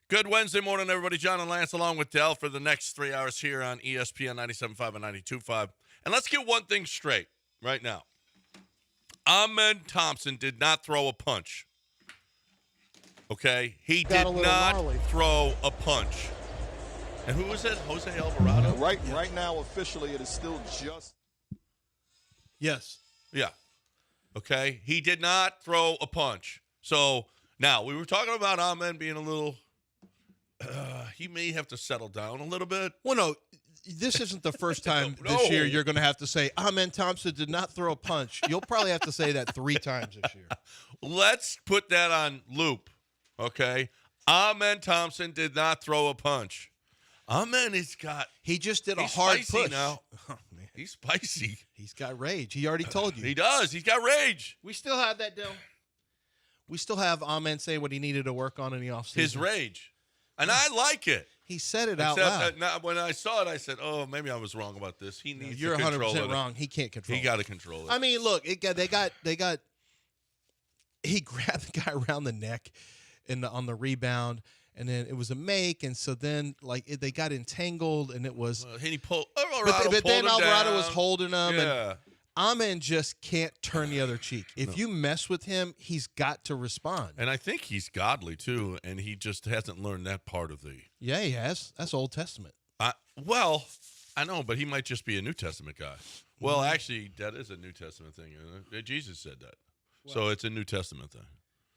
Good Wednesday morning, everybody. John and Lance along with Dell for the next 3 hours here on ESPN 97.5 and 92.5. And let's get one thing straight right now. Ahmed Thompson did not throw a punch. Okay? He did not throw a punch. And who was it? Jose Alvarado? Right now, officially, it is still just. Yes. Yeah. Okay? He did not throw a punch. So, now, we were talking about Ahmed being a little... he may have to settle down a little bit. Well, no, this isn't the first time this year you're going to have to say, Ahmed Thompson did not throw a punch. You'll probably have to say that 3 times this year. Let's put that on loop, okay? Ahmed Thompson did not throw a punch. Ahmed he just did a hard push. Now. Oh, man. He's spicy. He's got rage. He already told you. He does. He's got rage. We still have that, Dill. We still have Ahmed saying what he needed to work on in the offseason. His rage. And I like it. He said it out loud. When I saw it, I said, "Oh, maybe I was wrong about this." He needs You're to control 100% wrong. He can't control. He got to control it. I mean, look, they got. He grabbed the guy around the neck, on the rebound, and then it was a make, and so then they got entangled, and it was. And he pulled. But then Alvarado was holding him. Yeah. And Ahmed just can't turn the other cheek. If you mess with him, he's got to respond. And I think he's godly too, and he just hasn't learned that part of the. Yeah, he has. That's Old Testament. Well, I know, but he might just be a New Testament guy. Well, actually, that is a New Testament thing. Jesus said that, so it's a New Testament thing.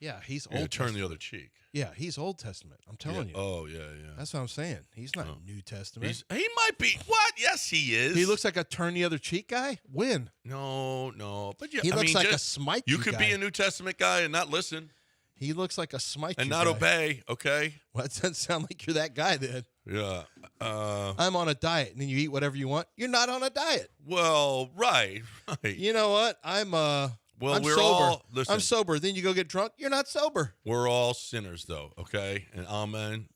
Yeah, he's Old. Turn the other cheek. Yeah, he's Old Testament. I'm telling you. Oh, yeah. That's what I'm saying. He's not New Testament. He might be. What? Yes, he is. He looks like a turn the other cheek guy. When? No. But he looks like a smite. You could be a New Testament guy and not listen. He looks like a smite and not guy. Obey. Okay. Well, that doesn't sound like you're that guy then. Yeah. I'm on a diet, and then you eat whatever you want. You're not on a diet. Well, right. You know what? I'm we're sober. All, listen, I'm sober. Then you go get drunk. You're not sober. We're all sinners, though, okay? And Ahmed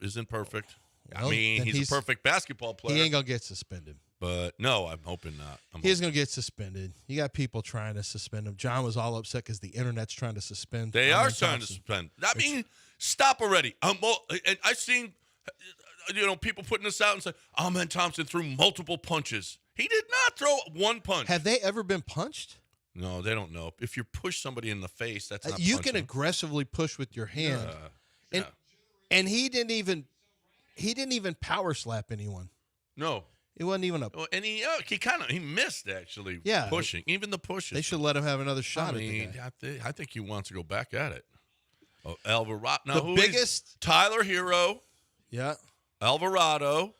isn't perfect. Well, he's a perfect basketball player. He ain't going to get suspended. But, no, I'm hoping not. He's going to get suspended. You got people trying to suspend him. John was all upset because the Internet's trying to suspend. They are trying to suspend. I mean, stop already. And I've seen people putting this out and say, Ahmed Thompson threw multiple punches. He did not throw one punch. Have they ever been punched? No, they don't know. If you push somebody in the face, that's not you punching. can aggressively push with your hand. And he didn't even power slap anyone. No. It wasn't even a. And he missed actually. Yeah, pushing, even the pushes. They should let him have another shot. I think he wants to go back at it. Alvarado, now the biggest Tyler Hero. Yeah, Alvarado.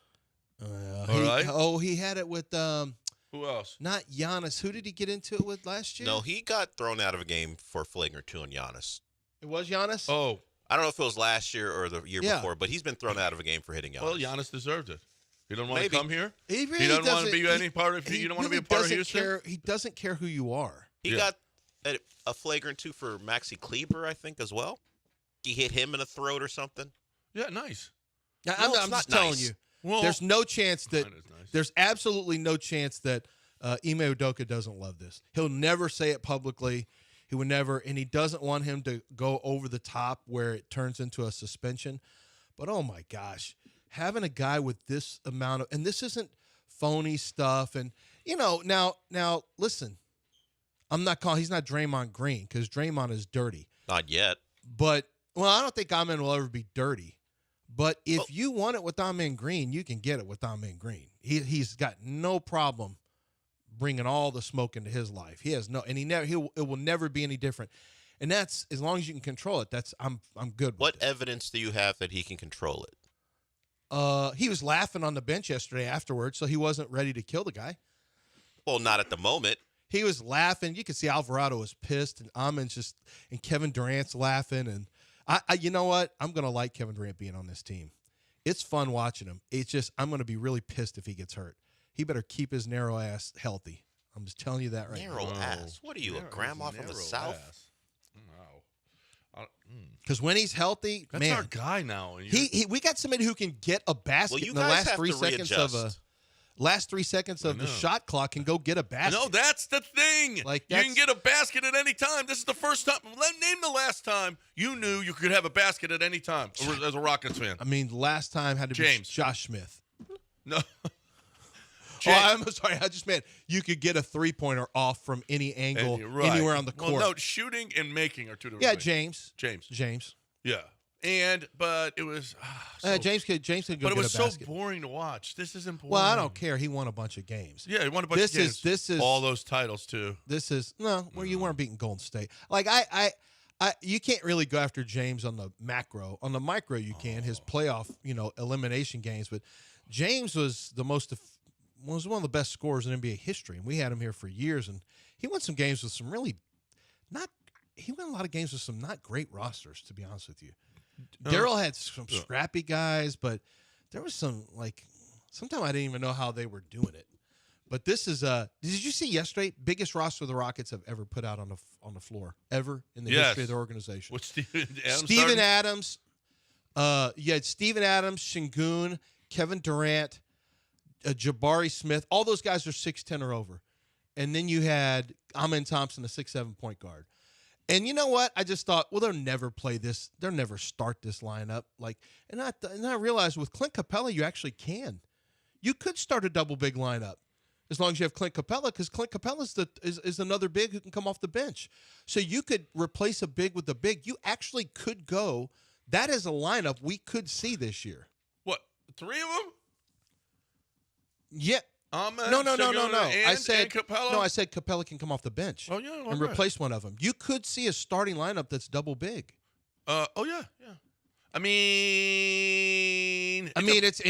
All right. He had it with who else? Not Giannis. Who did he get into it with last year? No, he got thrown out of a game for flagrant 2 on Giannis. It was Giannis? Oh. I don't know if it was last year or the year before, but he's been thrown out of a game for hitting Giannis. Well, Giannis deserved it. He don't want to come here? He doesn't want to be any part of you don't want to be a part of Houston? He doesn't care who you are. He got a flagrant 2 for Maxi Kleber, I think, as well. He hit him in the throat or something. Yeah, nice. Yeah, I'm just telling you. Well, there's no chance that there's absolutely no chance that Ime Udoka doesn't love this. He'll never say it publicly. He would never, and he doesn't want him to go over the top where it turns into a suspension. But oh my gosh, having a guy with this amount of, and this isn't phony stuff, and now listen, he's not Draymond Green because Draymond is dirty. Not yet. But I don't think Amen will ever be dirty. But if you want it with Amen Green, you can get it with Amen Green. He's got no problem bringing all the smoke into his life. He has it will never be any different. And that's as long as you can control it. I'm good with What it. evidence do you have that he can control it? He was laughing on the bench yesterday afterwards, so he wasn't ready to kill the guy. Well, not at the moment. He was laughing. You could see Alvarado was pissed, and and Kevin Durant's laughing. And you know what? I'm going to like Kevin Durant being on this team. It's fun watching him. It's just I'm going to be really pissed if he gets hurt. He better keep his narrow ass healthy. I'm just telling you that right now. Narrow ass? What are you, a grandma from the South? Wow. Because when he's healthy, that's our guy now. We got somebody who can get a basket in the last 3 seconds of a. last 3 seconds of the shot clock and go get a basket. No, that's the thing. Like you can get a basket at any time. This is the first time. Name the last time you knew you could have a basket at any time as a Rockets fan. I mean, the last time had to be Josh Smith. No. I'm sorry. I just meant you could get a three-pointer off from any angle, anywhere on the court. Well, no, shooting and making are two different things. James. Yeah. But it was James could go get a basket. But it was so boring to watch. This isn't boring. Well, I don't care. He won a bunch of games. Yeah, he won a bunch of games. This is all those titles too. This is where you weren't beating Golden State. Like you can't really go after James on the macro. On the micro, you can his playoff elimination games. But James was one of the best scorers in NBA history, and we had him here for years. And he won some games with some really He won a lot of games with some not great rosters, to be honest with you. Daryl had some scrappy guys, but there was some sometimes I didn't even know how they were doing it. But this is did you see yesterday? Biggest roster the Rockets have ever put out on the floor ever in the history of the organization. With Steven Adams. Steven Adams, you had Steven Adams, Şengün, Kevin Durant, Jabari Smith. All those guys are 6'10" or over, and then you had Amen Thompson, a 6'7" point guard. And you know what? I just thought, well, they'll never play this. They'll never start this lineup. And I realized with Clint Capella, you actually can. You could start a double big lineup as long as you have Clint Capella, because Clint Capella is another big who can come off the bench. So you could replace a big with a big. You actually could go. That is a lineup we could see this year. What? 3 of them? Yeah. No. I said Capella? No, I said Capella can come off the bench and replace one of them. You could see a starting lineup that's double big. Yeah. I mean, it's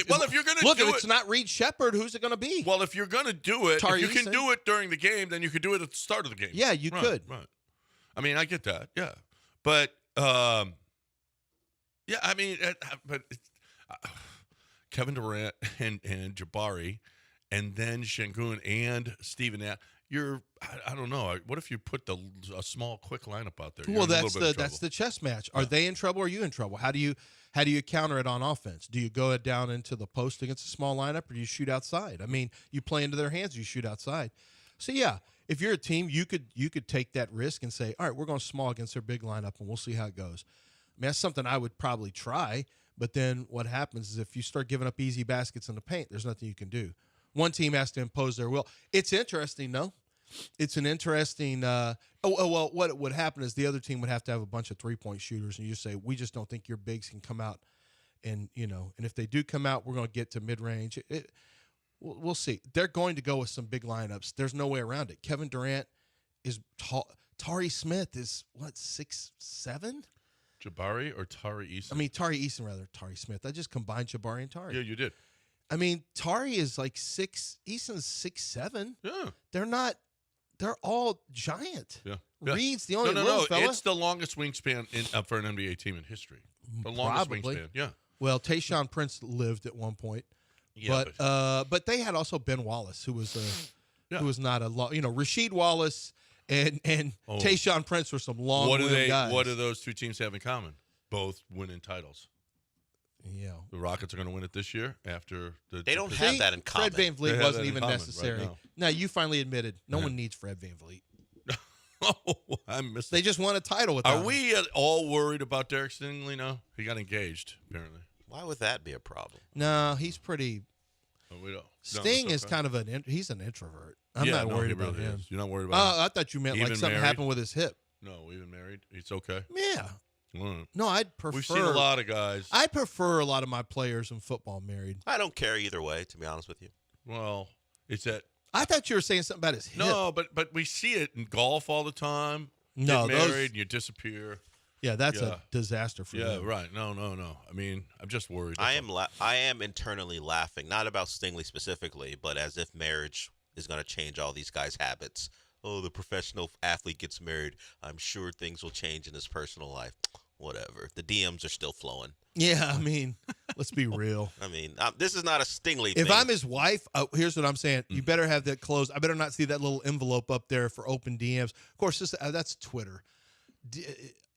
well, if you're going to look, if it's not Reed Shepard, who's it going to be? Well, if you're going to do it, if you can do it during the game, then you could do it at the start of the game. Yeah, you could. Right. I mean, I get that. Yeah, but I mean, Kevin Durant and Jabari, and then Şengün and Steven. I don't know. What if you put a small, quick lineup out there? Well, that's the chess match. Are they in trouble? Or are you in trouble? How do you counter it on offense? Do you go down into the post against a small lineup, or do you shoot outside? I mean, you play into their hands, you shoot outside. So yeah, if you're a team, you could take that risk and say, all right, we're going small against their big lineup, and we'll see how it goes. I mean, that's something I would probably try. But then what happens is if you start giving up easy baskets in the paint, there's nothing you can do. One team has to impose their will. It's interesting, no? It's an interesting well, what would happen is the other team would have to have a bunch of three-point shooters, and you say, we just don't think your bigs can come out. And, and if they do come out, we're going to get to mid-range. We'll see. They're going to go with some big lineups. There's no way around it. Kevin Durant is tall. Tari Smith is, 6'7"? Jabari or Tari Eason? I mean, Tari Eason, rather. Tari Smith. I just combined Jabari and Tari. Yeah, you did. I mean, Tari is Eason's 6'7". Yeah. They're all giant. Yeah. Reed's the only little fella. It's the longest wingspan for an NBA team in history. The longest wingspan, yeah. Well, Tayshaun Prince lived at one point. Yeah, but they had also Ben Wallace, who was not a Rasheed Wallace and Tayshaun Prince were some long guys. What do those two teams have in common? Both winning titles. Yeah. The Rockets are going to win it this year after They don't have that in common. Fred VanVleet wasn't even necessary. Right now, you finally admitted no one needs Fred VanVleet. I missed They just won a title with him. Are we at all worried about Derek Stingley now? He got engaged, apparently. Why would that be a problem? No, he's pretty. We don't. Sting is kind of he's an introvert. I'm not worried about him. You're not worried about him? I thought you meant like something happened with his hip. No, even married. It's okay. Yeah. No, I'd prefer. We've seen a lot of guys. I prefer a lot of my players in football married. I don't care either way, to be honest with you. Well, it's that. I thought you were saying something about his hip. No, but we see it in golf all the time. No, get married and you disappear. Yeah, that's a disaster for them. Yeah, right. No. I mean, I'm just worried. I am internally laughing, not about Stingley specifically, but as if marriage is going to change all these guys' habits. Oh, the professional athlete gets married. I'm sure things will change in his personal life. Whatever. The DMs are still flowing. Yeah, I mean, let's be real. I mean, this is not a Stingley thing. If I'm his wife, here's what I'm saying. You better have that closed. I better not see that little envelope up there for open DMs. Of course, that's Twitter.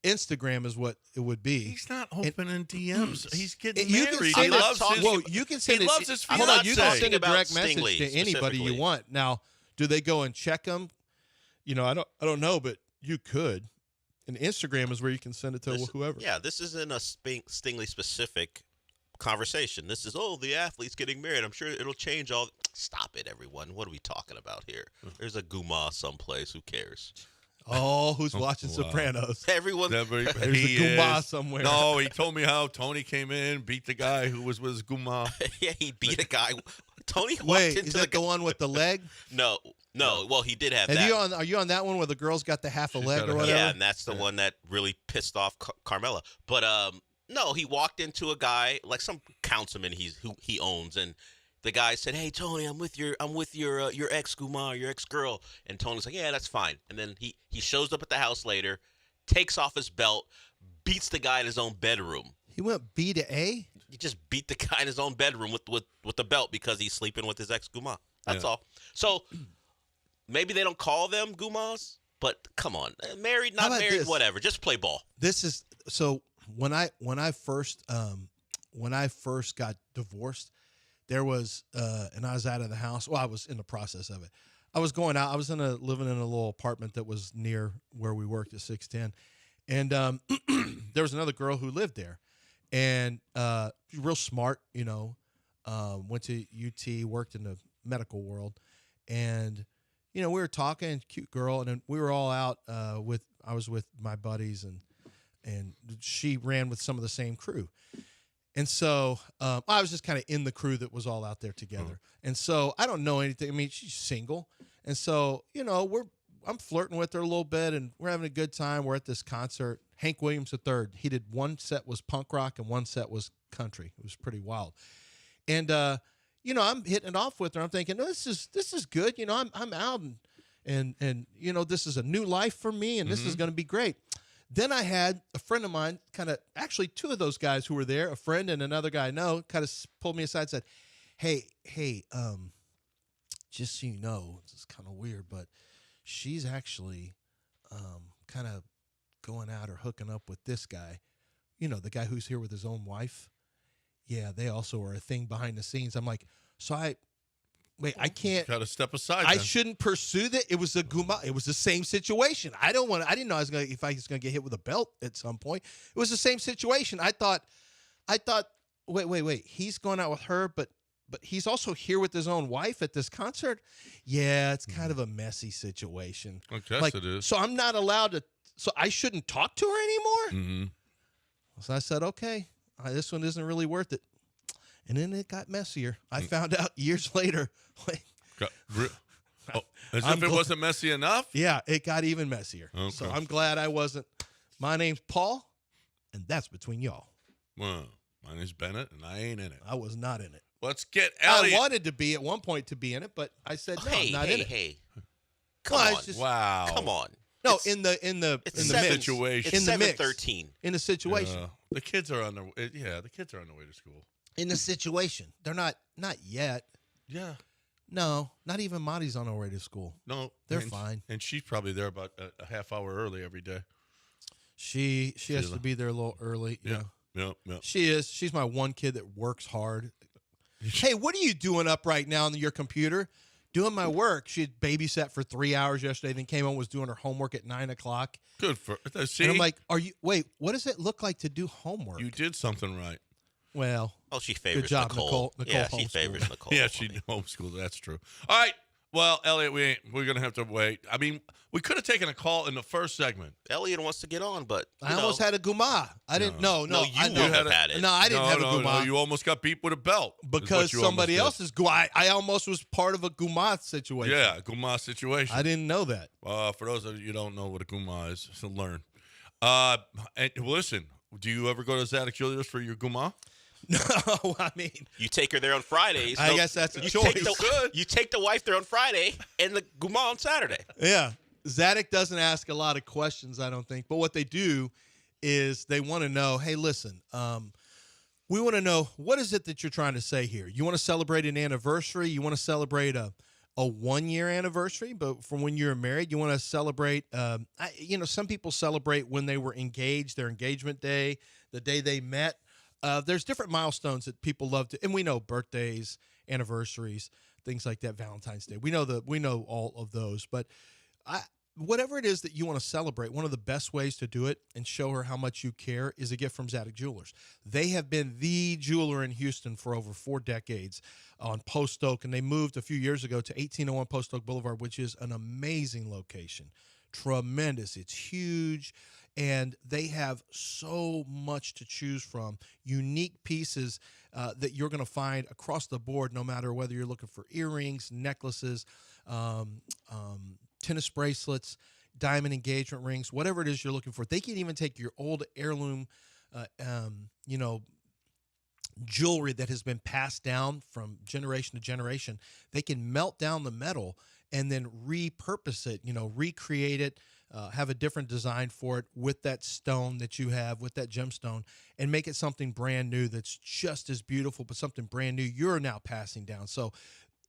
Instagram is what it would be. He's not opening DMs. He's getting You married. can send He loves his. well, you can send he it. loves his Hold on, you can fiancé. send a About direct message Stingley to anybody you specifically. want. Now, do they go and check them? I don't know, but you could. And Instagram is where you can send it to whoever. Yeah, this isn't a Stingley specific conversation. This is the athlete's getting married. I'm sure it'll change all. Stop it, everyone. What are we talking about here? There's a guma someplace. Who cares? Oh, who's watching Sopranos? Everyone. There's a guma somewhere. No, he told me how Tony came in, beat the guy who was with his guma. Yeah, he beat a guy. Tony walked Wait, into is that the one with the leg? No. Well, he did have that. Are you on that one where the girl's got the half a leg got or a- whatever? Yeah, and that's the one that really pissed off Carmella. But no, he walked into a guy like some councilman he owns, and the guy said, "Hey Tony, I'm with your ex Guma, your ex girl," and Tony's like, "Yeah, that's fine." And then he shows up at the house later, takes off his belt, beats the guy in his own bedroom. He went B to A? He just beat the guy in his own bedroom with the belt because he's sleeping with his ex Guma. That's all. So maybe they don't call them Gumas, but come on, married, not about married, this? whatever. Just play ball. This is so when I first got divorced, there was and I was out of the house. Well, I was in the process of it. I was going out. I was living in a little apartment that was near where we worked at 610, and there was another girl who lived there, and she's real smart. Went to UT, worked in the medical world, and we were talking, cute girl, and then we were all out I was with my buddies, and she ran with some of the same crew. And so I was just kind of in the crew that was all out there together. And so I don't know anything. I mean, she's single. And so, I'm flirting with her a little bit, and we're having a good time. We're at this concert. Hank Williams III. He did one set was punk rock and one set was country. It was pretty wild. And I'm hitting it off with her. I'm thinking, this is good. I'm out and this is a new life for me, and this is going to be great. Then I had a friend of mine, actually two of those guys who were there, a friend and another guy I know, kind of pulled me aside and said, hey, just so you know, this is kind of weird, but she's actually kind of going out or hooking up with this guy, the guy who's here with his own wife. Yeah, they also are a thing behind the scenes. I'm like, I can't. Got to step aside. I then. shouldn't pursue that. It was a guma. It was the same situation. I didn't know if I was gonna get hit with a belt at some point. It was the same situation. I thought. Wait. He's going out with her, but he's also here with his own wife at this concert. Yeah, it's kind of a messy situation. I guess it is. So I'm not allowed to. So I shouldn't talk to her anymore. Mm-hmm. So I said, okay, this one isn't really worth it. And then it got messier. I found out years later. As if it wasn't messy enough? Yeah, it got even messier. Okay. So I'm glad I wasn't. My name's Paul, and that's between y'all. Well, my name's Bennett, and I ain't in it. I was not in it. Let's get Elliot. I wanted to be at one point to be in it, but I said no, I'm not in it. Hey. Come Well, on. it's just- Wow. Come on. No, It's- in the it's in the seven- mix. situation. It's In the mix. 7-13. In the situation. The kids are on their the kids are on their way to school. In the situation. They're not yet. Yeah. No, not even Marty's on her way to school. No. They're and- fine. And she's probably there about a half hour early every day. She has to be there a little early. Yeah. Yeah. Yep. She is. She's my one kid that works hard. Hey, what are you doing up right now on your computer? Doing my work. She had babysat for 3 hours yesterday, then came home, was doing her homework at 9 o'clock. Good for see. And I'm like, wait, what does it look like to do homework? You did something right. Well, Oh, she favors job, Nicole. Nicole Yeah, she homeschooled. favors Nicole. Yeah, she homeschooled. That's true. All right. Well, Elliot, we're gonna have to wait. I mean, we could have taken a call in the first segment. Elliot wants to get on, but I almost had a guma. I didn't. No, No, I you know. would have had it. No, I didn't have a No, guma you almost got beat with a belt is what because you somebody almost else's guma. I almost was part of a guma situation. did. Yeah, guma situation. I didn't know that. For those of you who don't know what a guma is, so learn. And listen, do you ever go to Zadok Julius for your guma? No, I mean, You take her there on Fridays. I guess that's a you choice. You take the wife there on Friday and the guma on Saturday. yeah. Zadok doesn't ask a lot of questions, I don't think. But what they do is they want to know, hey, listen, we want to know, what is it that you're trying to say here? You want to celebrate an anniversary? You want to celebrate a a 1-year anniversary, but from when you're married, you want to celebrate. Some people celebrate when they were engaged, their engagement day, the day they met. There's different milestones that people love to, and we know birthdays, anniversaries, things like that, Valentine's Day. We know all of those, but whatever it is that you want to celebrate, one of the best ways to do it and show her how much you care is a gift from Zadok Jewelers. They have been the jeweler in Houston for over 4 decades on Post Oak, and they moved a few years ago to 1801 Post Oak Boulevard, which is an amazing location. Tremendous. It's huge, and they have so much to choose from. Unique pieces that you're going to find across the board, no matter whether you're looking for earrings, necklaces, tennis bracelets, diamond engagement rings, whatever it is you're looking for. They can even take your old heirloom, jewelry that has been passed down from generation to generation. They can melt down the metal and then repurpose it, recreate it, have a different design for it with that stone that you have, with that gemstone, and make it something brand new that's just as beautiful, but something brand new you're now passing down. So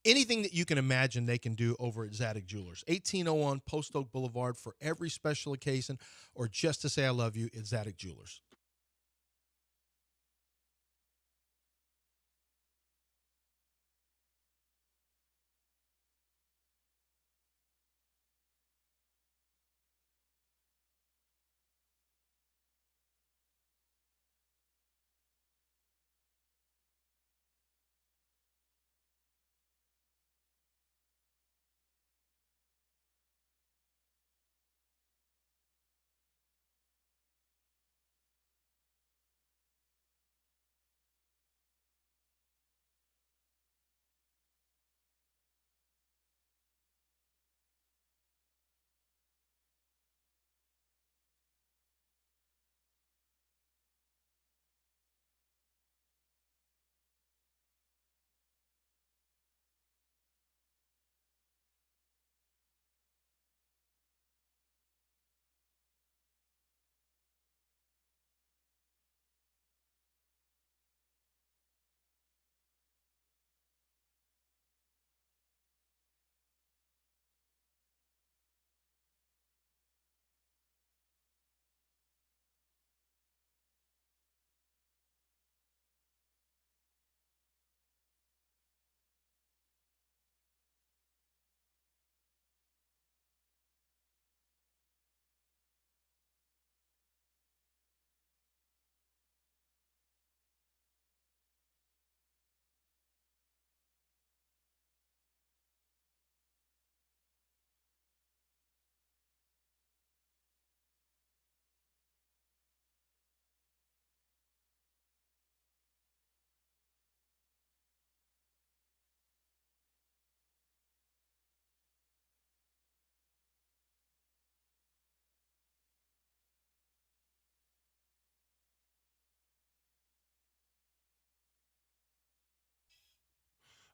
anything that you can imagine, they can do over at Zadok Jewelers. 1801 Post Oak Boulevard for every special occasion or just to say I love you, it's Zadok Jewelers.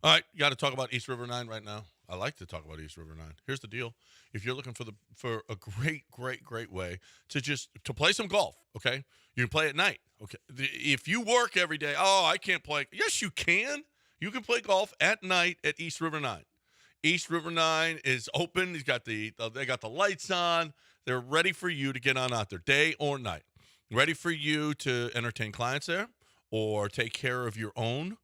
All right, you got to talk about East River 9 right now. I like to talk about East River 9. Here's the deal. If you're looking for a great way to play some golf, okay? You can play at night, okay? If you work every day, I can't play. Yes, you can. You can play golf at night at East River 9. East River 9 is open. They got the lights on. They're ready for you to get on out there, day or night. Ready for you to entertain clients there or take care of your own.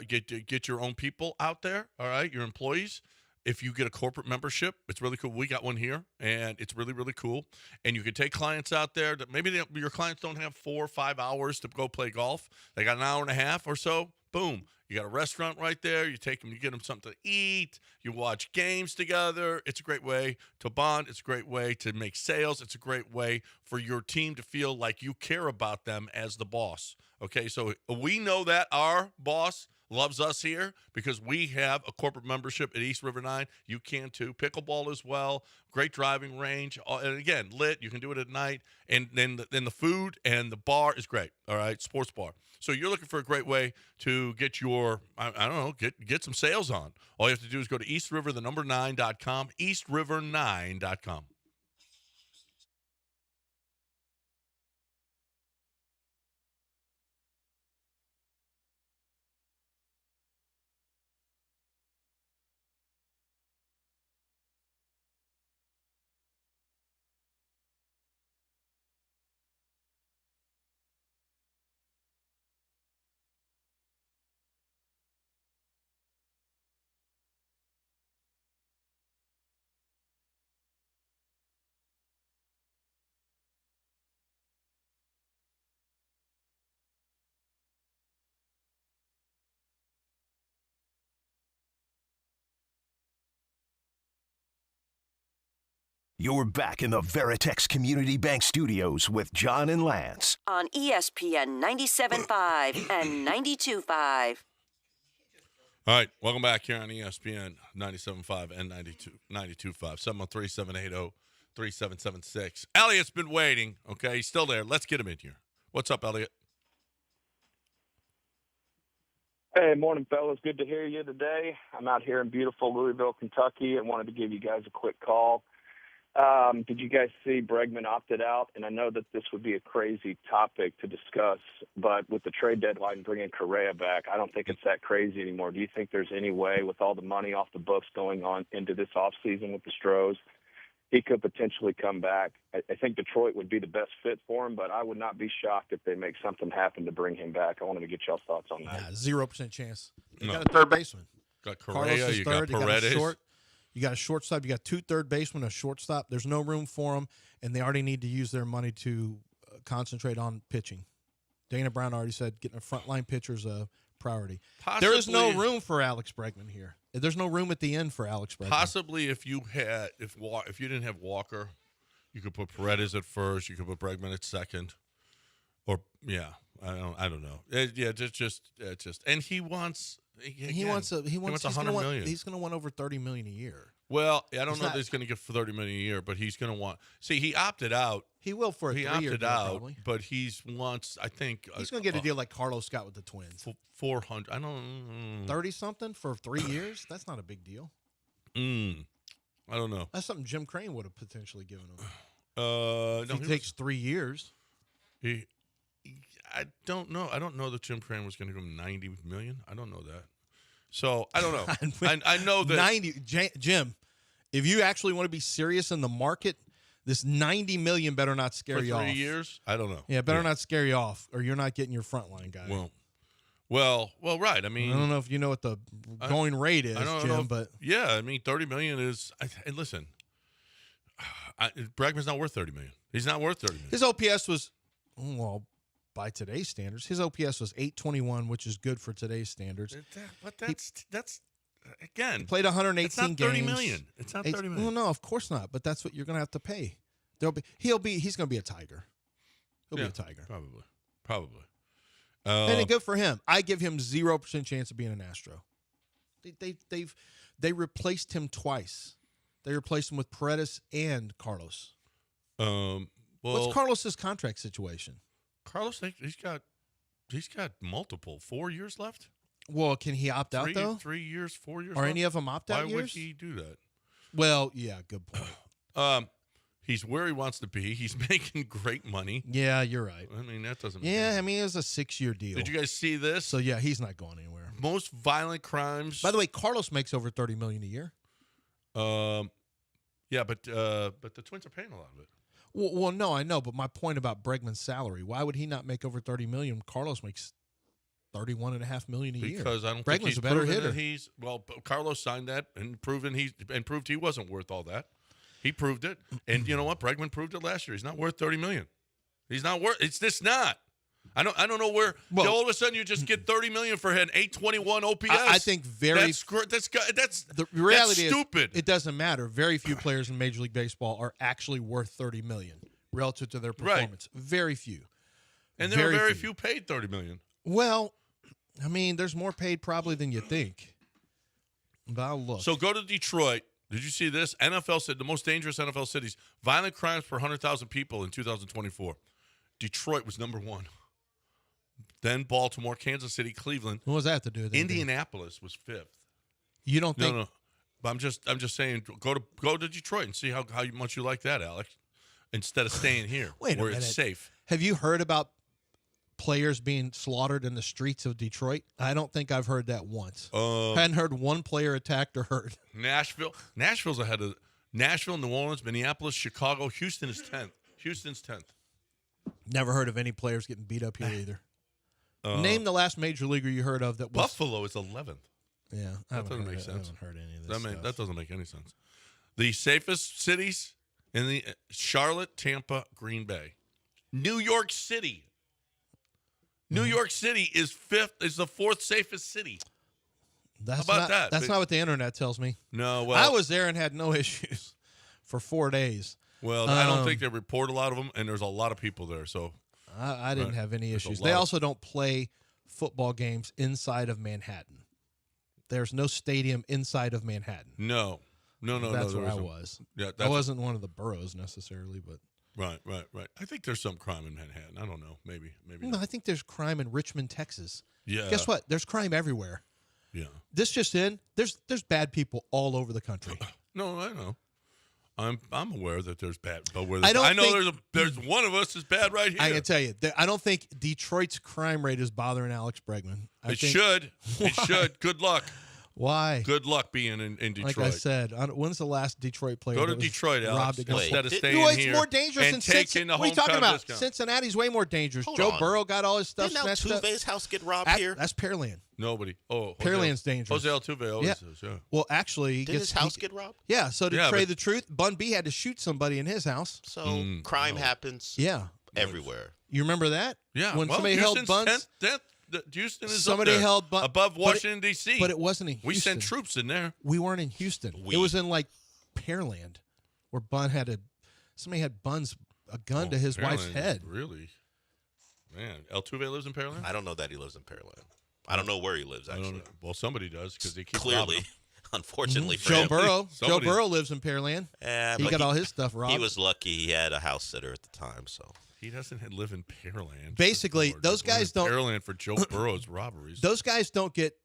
Get your own people out there, all right, your employees. If you get a corporate membership, it's really cool. We got one here, and it's really, really cool. And you can take clients out there that maybe your clients don't have 4 or 5 hours to go play golf. They got an hour and a half or so. Boom. You got a restaurant right there. You take them, you get them something to eat. You watch games together. It's a great way to bond. It's a great way to make sales. It's a great way for your team to feel like you care about them as the boss. Okay, so we know that our boss loves us here because we have a corporate membership at East River 9. You can too. Pickleball as well. Great driving range. And again, lit. You can do it at night. And then the food and the bar is great. All right, sports bar. So you're looking for a great way to get your, get some sales on. All you have to do is go to eastriver9.com, eastriver9.com. You're back in the Veritex Community Bank Studios with John and Lance. On ESPN 97.5 and 92.5. All right, welcome back here on ESPN 97.5 and 92.5. 713-780-3776. Elliot's been waiting, okay? He's still there. Let's get him in here. What's up, Elliot? Hey, morning, fellas. Good to hear you today. I'm out here in beautiful Louisville, Kentucky, and wanted to give you guys a quick call. Did you guys see Bregman opted out? And I know that this would be a crazy topic to discuss, but with the trade deadline bringing Correa back, I don't think it's that crazy anymore. Do you think there's any way, with all the money off the books going on into this offseason with the Stros, he could potentially come back? I think Detroit would be the best fit for him, but I would not be shocked if they make something happen to bring him back. I wanted to get y'all's thoughts on that. Yeah, 0% chance. You got a third baseman. Got Correa, you got Paredes. You got a shortstop. You got 2 third basemen, a shortstop. There's no room for them, and they already need to use their money to concentrate on pitching. Dana Brown already said getting a frontline pitcher is a priority. There is no room for Alex Bregman here. There's no room at the end for Alex Bregman. Possibly if you didn't have Walker, you could put Paredes at first. You could put Bregman at second, or I don't know. Just and he wants. He wants $100 million. He's going to want over $30 million a year. Well, I don't know that he's going to get $30 million a year, but he's going to want. See, he opted out. He will for a 3-year deal, probably. But he wants. I think he's going to get a deal like Carlos got with the Twins. 400. I don't. 30 something for 3 years. That's not a big deal. I don't know. That's something Jim Crane would have potentially given him. He takes 3 years. I don't know. I don't know that Jim Crane was going to give him $90 million. I don't know that. So I don't know. I know that 90. Jim, if you actually want to be serious in the market, this $90 million better not scare you off. For 3 years? I don't know. Yeah, better not scare you off, or you're not getting your frontline guy. Well, right. I mean, I don't know if you know what the going rate is, Jim, but yeah, I mean, $30 million is. And listen, Bregman's not worth $30 million. He's not worth $30 million. His OPS was by today's standards, his OPS was 821, which is good for today's standards. But that's again, he played 118 it's not games. $30 million. It's not $30 million. Well, no, of course not. But that's what you're going to have to pay. He's going to be a Tiger. He'll be a Tiger, probably. And good for him. I give him 0% chance of being an Astro. They replaced him twice. They replaced him with Paredes and Carlos. What's Carlos's contract situation? Carlos, he's got multiple 4 years left. Well, can he opt out though? 3 years, 4 years. Are left? any of them opt out Why years? would he do that? Well, yeah, good point. He's where he wants to be. He's making great money. Yeah, you're right. I mean, that doesn't. Yeah, I mean, it was a 6-year deal. Did you guys see this? So yeah, he's not going anywhere. Most violent crimes. By the way, Carlos makes over $30 million a year. Yeah, but the Twins are paying a lot of it. Well, no, I know, but my point about Bregman's salary, why would he not make over $30 million? Carlos makes $31.5 million a year. Because I don't Bregman's think he's a better proven hitter. Carlos signed that and proved he wasn't worth all that. He proved it, and you know what? Bregman proved it last year. He's not worth $30 million. He's not worth. It's just not. I don't know where. All of a sudden you just get $30 million for an 821 OPS. I think that's the reality. That's stupid. It doesn't matter. Very few players in Major League Baseball are actually worth $30 million relative to their performance. Right. Very few. And there are very few paid $30 million. Well, I mean, there's more paid probably than you think. But I'll look. So go to Detroit. Did you see this? NFL said the most dangerous NFL cities, violent crimes per 100,000 people in 2024. Detroit was number 1. Then Baltimore, Kansas City, Cleveland. What was that to do with anything? Indianapolis was 5th. You don't think? No. But I'm just saying, go to Detroit and see how much you like that, Alex. Instead of staying here, where it's safe. Have you heard about players being slaughtered in the streets of Detroit? I don't think I've heard that once. I hadn't heard one player attacked or hurt. Nashville's ahead of Nashville, New Orleans, Minneapolis, Chicago. Houston is 10th. Houston's 10th. Never heard of any players getting beat up here either. Name the last major leaguer you heard of that was Buffalo is 11th. Yeah, that doesn't make sense. I haven't heard any of this. That doesn't make any sense. The safest cities in the Charlotte, Tampa, Green Bay, New York City. New York City is 5th. Is the 4th safest city. How about that? That's not what the internet tells me. No, well, I was there and had no issues. for 4 days. Well, I don't think they report a lot of them, and there's a lot of people there. So I didn't have any issues. They also don't play football games inside of Manhattan. There's no stadium inside of Manhattan. No. That's where I was. Yeah, I wasn't one of the boroughs necessarily, but right. I think there's some crime in Manhattan. I don't know. Maybe. No, I think there's crime in Richmond, Texas. Yeah. Guess what? There's crime everywhere. Yeah. This just in. There's bad people all over the country. No, I know. I'm aware that there's bad, but I know there's one of us is bad right here. I can tell you, I don't think Detroit's crime rate is bothering Alex Bregman. It should. Good luck. Why? Good luck being in Detroit. Like I said, when's the last Detroit player? Go to Detroit, Alex, instead of staying here. It's more dangerous than Cincinnati. What are you talking about? Discount. Cincinnati's way more dangerous. Hold Joe on. Burrow got all his stuff Didn't snatched up. Altuve's house get robbed here? That's Pearland. Nobody. Oh, Pearland's dangerous. Jose Altuve always is, yeah. Well, actually, Did his house get robbed? Yeah. So to tell you the truth, Bun B had to shoot somebody in his house. So crime happens. Yeah. Everywhere. You remember that? Yeah. When somebody held Buns. Houston is somebody up there, held above Washington D.C. But it wasn't in Houston. We sent troops in there. We weren't in Houston. It was in like Pearland, where Bun somebody had Bun's a gun to his wife's head. Really? Man, Altuve lives in Pearland? I don't know that he lives in Pearland. I don't know where he lives, actually. Well, somebody does because they keep Clearly. robbing him. Unfortunately for Joe him. Burrow. Joe Burrow lives in Pearland. He but got all his stuff robbed. He was lucky he had a house sitter at the time, so. He doesn't live in Pearland. Basically, those guys don't. Pearland for Joe Burrow's robberies. Those guys get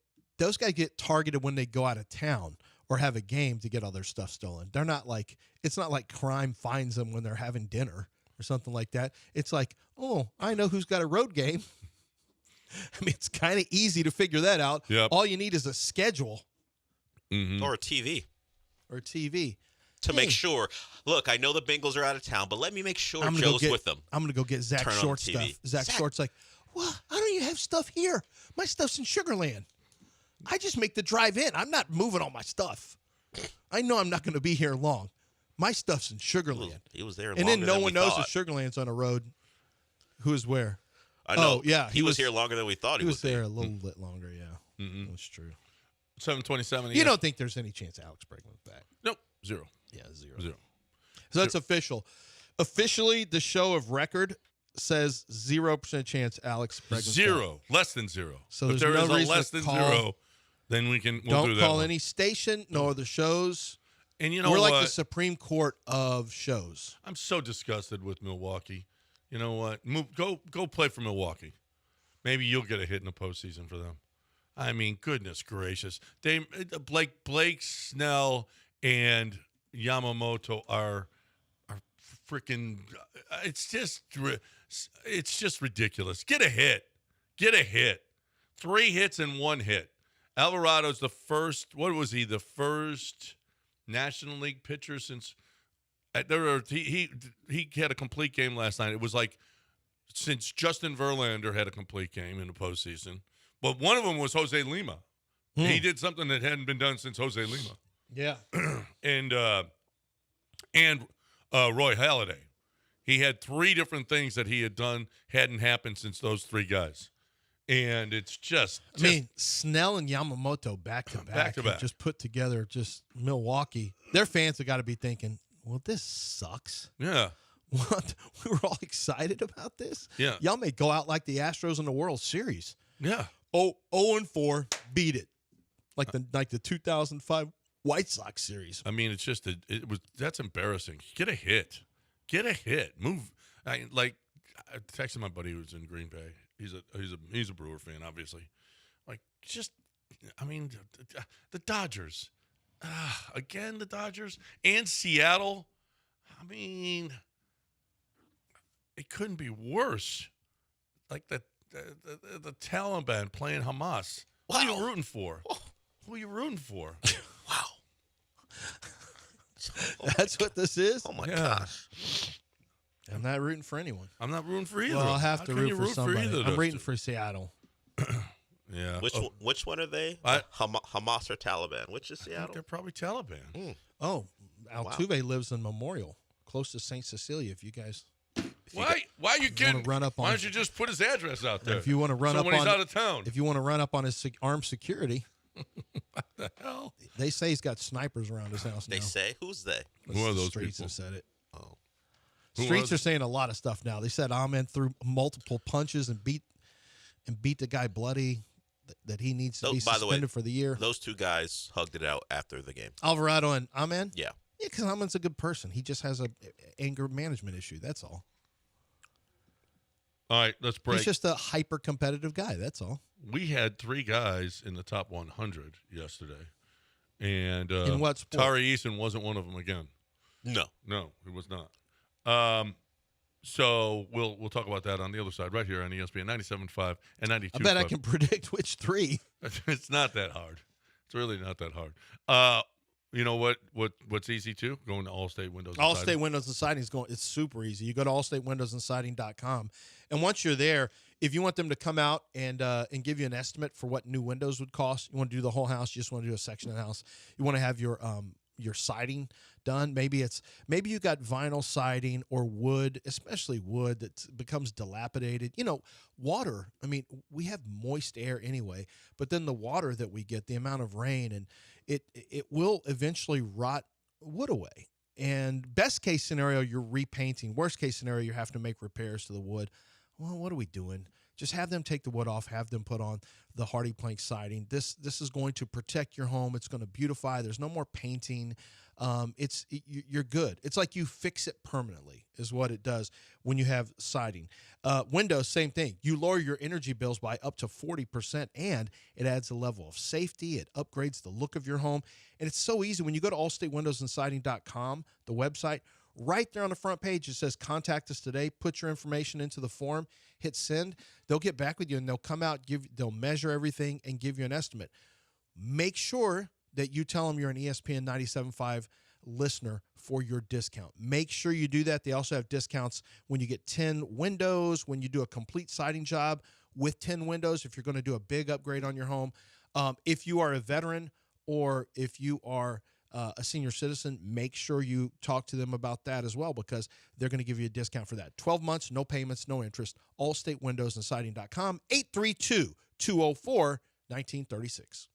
targeted when they go out of town or have a game to get all their stuff stolen. They're not like, it's not like crime finds them when they're having dinner or something like that. It's like, oh, I know who's got a road game. I mean, it's kind of easy to figure that out. Yep. All you need is a schedule. Mm-hmm. Or a TV. To make sure. Look, I know the Bengals are out of town, but let me make sure Joe's with them. I'm going to go get Zach Turn on Short the TV. stuff. Zach Short's like, well, I don't even have stuff here. My stuff's in Sugar Land. I just make the drive in. I'm not moving all my stuff. I know I'm not going to be here long. My stuff's in Sugar Land. He was there and then no one knows that Sugar Land's on a road. Who is where? I know. Oh, yeah. He was here longer than we thought he was. He was there a little bit longer, yeah. Mm-hmm. That's true. 7:27. You don't think there's any chance Alex Bregman's back? Nope. Zero. Yeah, zero. So Zero. that's official. Officially, the show of record says 0% chance Alex Bregman's Zero. back. Less than zero. So if there's there no is a reason less to than call, zero, then we'll do that. Don't call any station nor the shows. And you know we're what? like the Supreme Court of shows. I'm so disgusted with Milwaukee. You know what? Go play for Milwaukee. Maybe you'll get a hit in the postseason for them. I mean, goodness gracious. Blake Snell and Yamamoto are freaking. It's just ridiculous. Get a hit. 3 hits and 1 hit. Alvarado's the first. What was he? The first National League pitcher since. He had a complete game last night. It was like since Justin Verlander had a complete game in the postseason. But one of them was Jose Lima. He did something that hadn't been done since Jose Lima. Yeah. and Roy Halladay. He had 3 different things that he had done hadn't happened since those 3 guys. And it's just I mean, Snell and Yamamoto back to back. Just put together just Milwaukee. Their fans have got to be thinking, well, this sucks. Yeah. What? We were all excited about this? Yeah. Y'all may go out like the Astros in the World Series. Yeah. 0-4, beat it. Like the 2005 White Sox series. I mean, it's just that's embarrassing. Get a hit. Move. I texted my buddy who's in Green Bay. He's a Brewer fan, obviously. The Dodgers. Again, the Dodgers and Seattle. I mean, it couldn't be worse. Like the Taliban playing Hamas. Who are you rooting for? Who are you rooting for? Wow. That's what this is? Oh, my gosh. I'm not rooting for anyone. I'm not rooting for either. Well, I'll have to root for somebody. I'm rooting two? for Seattle. Yeah. Which one are they? Hamas or Taliban? Which is Seattle? They're probably Taliban. Oh, Altuve lives in Memorial, close to St. Cecilia. If you guys... Why are you kidding? Run up on Why don't you just put his address out there? If you want to run up when on he's out of town. If you want to run up on his armed security, the hell? They say he's got snipers around his house now. They say? Who's they? Who are those Streets people? have said it. Oh. Streets are saying a lot of stuff now. They said Amen threw multiple punches and beat the guy bloody, that he needs to be suspended for the year. Those two guys hugged it out after the game. Alvarado and Amen? Yeah. Yeah, because Amen's a good person. He just has a anger management issue. That's all. All right, let's break. He's just a hyper-competitive guy. That's all. We had 3 guys in the top 100 yesterday. And in what sport? Tari Eason wasn't one of them again. No, he was not. So we'll talk about that on the other side right here on ESPN 97.5 and 92.5. I bet I can predict which 3. It's not that hard. It's really not that hard. You know what's easy too? Going to Allstate Windows and Siding. Allstate Windows and Siding it's super easy. You go to allstatewindowsandsiding.com, and once you're there, if you want them to come out and give you an estimate for what new windows would cost, you want to do the whole house, you just want to do a section of the house, you want to have your siding done. Maybe you got vinyl siding or wood, especially wood that becomes dilapidated. Water. I mean, we have moist air anyway, but then the water that we get, the amount of rain, and it will eventually rot wood away. And best case scenario, you're repainting. Worst case scenario, you have to make repairs to the wood. Well, what are we doing? Just have them take the wood off, have them put on the hardy plank siding. This is going to protect your home. It's going to beautify. There's no more painting. You're good. It's like you fix it permanently is what it does when you have siding. Windows, same thing. You lower your energy bills by up to 40%, and it adds a level of safety. It upgrades the look of your home, and it's so easy. When you go to allstatewindowsandsiding.com, the website, right there on the front page, it says contact us today. Put your information into the form, hit send. They'll get back with you, and they'll come out, they'll measure everything and give you an estimate. Make sure that you tell them you're an ESPN 97.5 listener for your discount. Make sure you do that. They also have discounts when you get 10 windows, when you do a complete siding job with 10 windows, if you're going to do a big upgrade on your home. If you are a veteran or if you are a senior citizen, make sure you talk to them about that as well, because they're going to give you a discount for that. 12 months, no payments, no interest. AllStateWindowsAndSiding.com, 832-204-1936.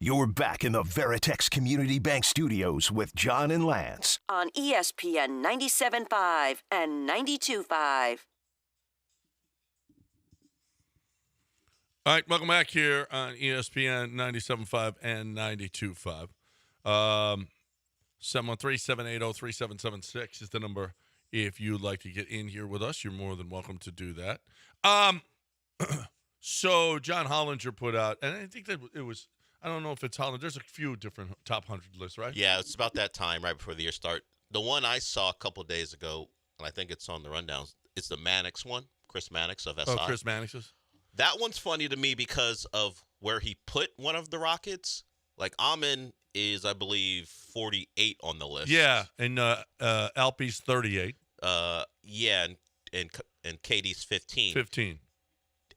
You're back in the Veritex Community Bank Studios with John and Lance. On ESPN 97.5 and 92.5. All right, welcome back here on ESPN 97.5 and 92.5. 713-780-3776 is the number. If you'd like to get in here with us, you're more than welcome to do that. So John Hollinger put out, and I think that it was, I don't know if it's Hollinger. There's a few different top 100 lists, right? Yeah, it's about that time right before the year start. The one I saw a couple days ago, and I think it's on the rundowns, it's the Mannix one, Chris Mannix of SI. Oh, Chris Mannix's? That one's funny to me because of where he put one of the Rockets. Like, Amin is, I believe, 48 on the list. Yeah, and Alpe's 38. Yeah, and Katie's 15. 15.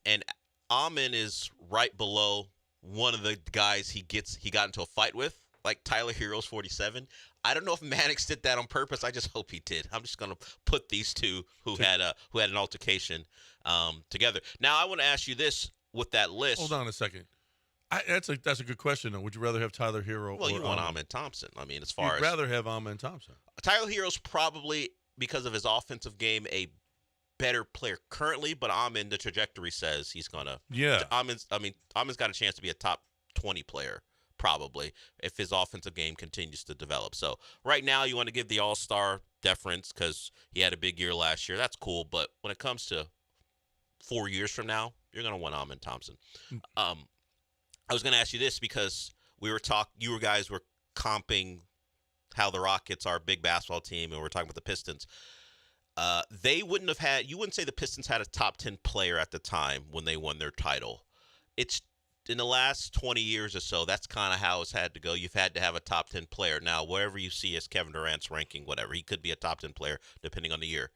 And Amin is right below one of the guys he got into a fight with, like Tyler Hero's 47. I don't know if Mannix did that on purpose. I just hope he did. I'm just gonna put these two who had an altercation together. Now I want to ask you this with that list. Hold on a second. That's a good question, though. Would you rather have Tyler Hero Well, or you want Amin Thompson. I mean, as far You'd as rather have Amin Thompson. Tyler Hero's probably, because of his offensive game, a better player currently, but Amin, the trajectory says he's gonna. Yeah. Amin's got a chance to be a top 20 player probably if his offensive game continues to develop. So right now you want to give the All-Star deference because he had a big year last year. That's cool, but when it comes to 4 years from now, you're gonna want Amin Thompson. I was gonna ask you this because you guys were comping how the Rockets are a big basketball team, and we're talking about the Pistons. You wouldn't say the Pistons had a top 10 player at the time when they won their title. It's in the last 20 years or so, that's kind of how it's had to go. You've had to have a top 10 player. Now, wherever you see as Kevin Durant's ranking, whatever, he could be a top 10 player depending on the year.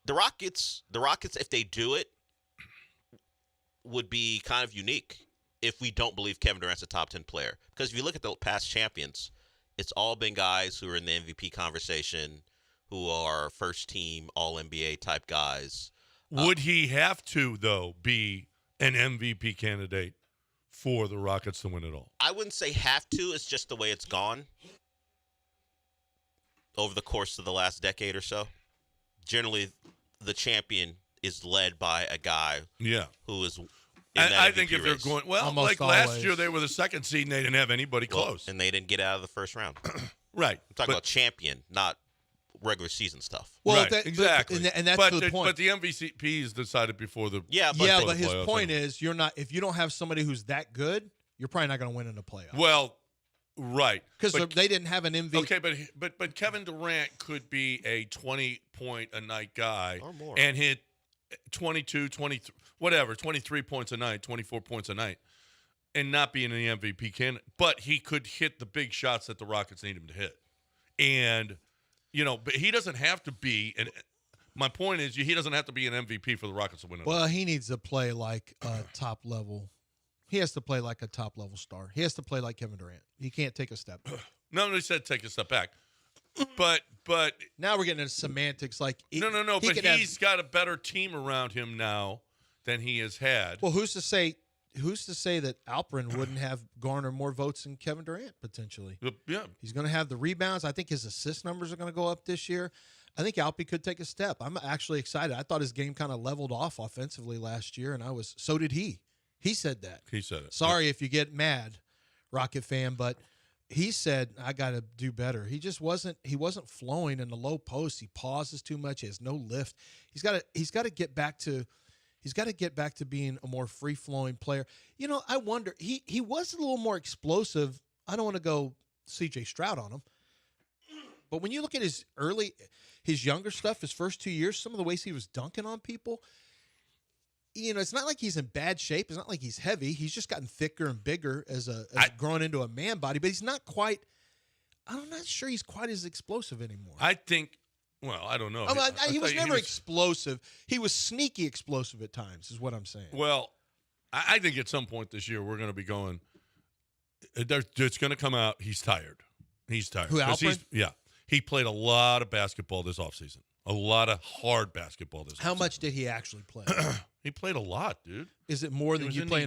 The Rockets, if they do it, would be kind of unique if we don't believe Kevin Durant's a top 10 player. Because if you look at the past champions, it's all been guys who are in the MVP conversation, who are first-team All-NBA type guys. Would he have to, though, be an MVP candidate for the Rockets to win it all? I wouldn't say have to. It's just the way it's gone over the course of the last decade or so. Generally, the champion is led by a guy who is in that I MVP think if race. they're going, well, Almost like last always. year they were the second seed and they didn't have anybody close. And they didn't get out of the first round. Right. I'm talking about champion, not regular season stuff. Well, right, exactly. And that's the point. But the MVP is decided before the but his point is if you don't have somebody who's that good, you're probably not going to win in the playoffs. Well, right. Because they didn't have an MVP. Okay, but Kevin Durant could be a 20-point-a-night guy Or more. and hit 22, 23, whatever, 23 points a night, 24 points a night, and not be in the MVP candidate. But he could hit the big shots that the Rockets need him to hit. And, but he doesn't have to be – and my point is he doesn't have to be an MVP for the Rockets to win it. Well, he needs to play like a top level. He has to play like a top level star. He has to play like Kevin Durant. He can't take a step back. Nobody said take a step back. But now we're getting into semantics. Like no. But he's got a better team around him now than he has had. Well, who's to say that Alperin wouldn't have garnered more votes than Kevin Durant potentially? Yeah, he's going to have the rebounds. I think his assist numbers are going to go up this year. I think Alpe could take a step. I'm actually excited. I thought his game kind of leveled off offensively last year, and so did he. He said that. He said it. Sorry if you get mad, Rocket fan, but he said I got to do better. He just wasn't. He wasn't flowing in the low post. He pauses too much. He has no lift. He's got to get back to. He's got to get back to being a more free flowing player. I wonder. He was a little more explosive. I don't want to go C.J. Stroud on him, but when you look at his younger stuff, his first 2 years, some of the ways he was dunking on people. It's not like he's in bad shape. It's not like he's heavy. He's just gotten thicker and bigger as grown into a man body. But he's not quite. I'm not sure he's quite as explosive anymore. I think. Well, I don't know. He was never explosive. He was sneaky explosive at times, is what I'm saying. Well, I think at some point this year we're going to be going. It's going to come out. He's tired. He's tired. Who, Alperin? Yeah. He played a lot of basketball this offseason. A lot of hard basketball this How offseason. much did he actually play? He played a lot, dude. Is it more than was you in play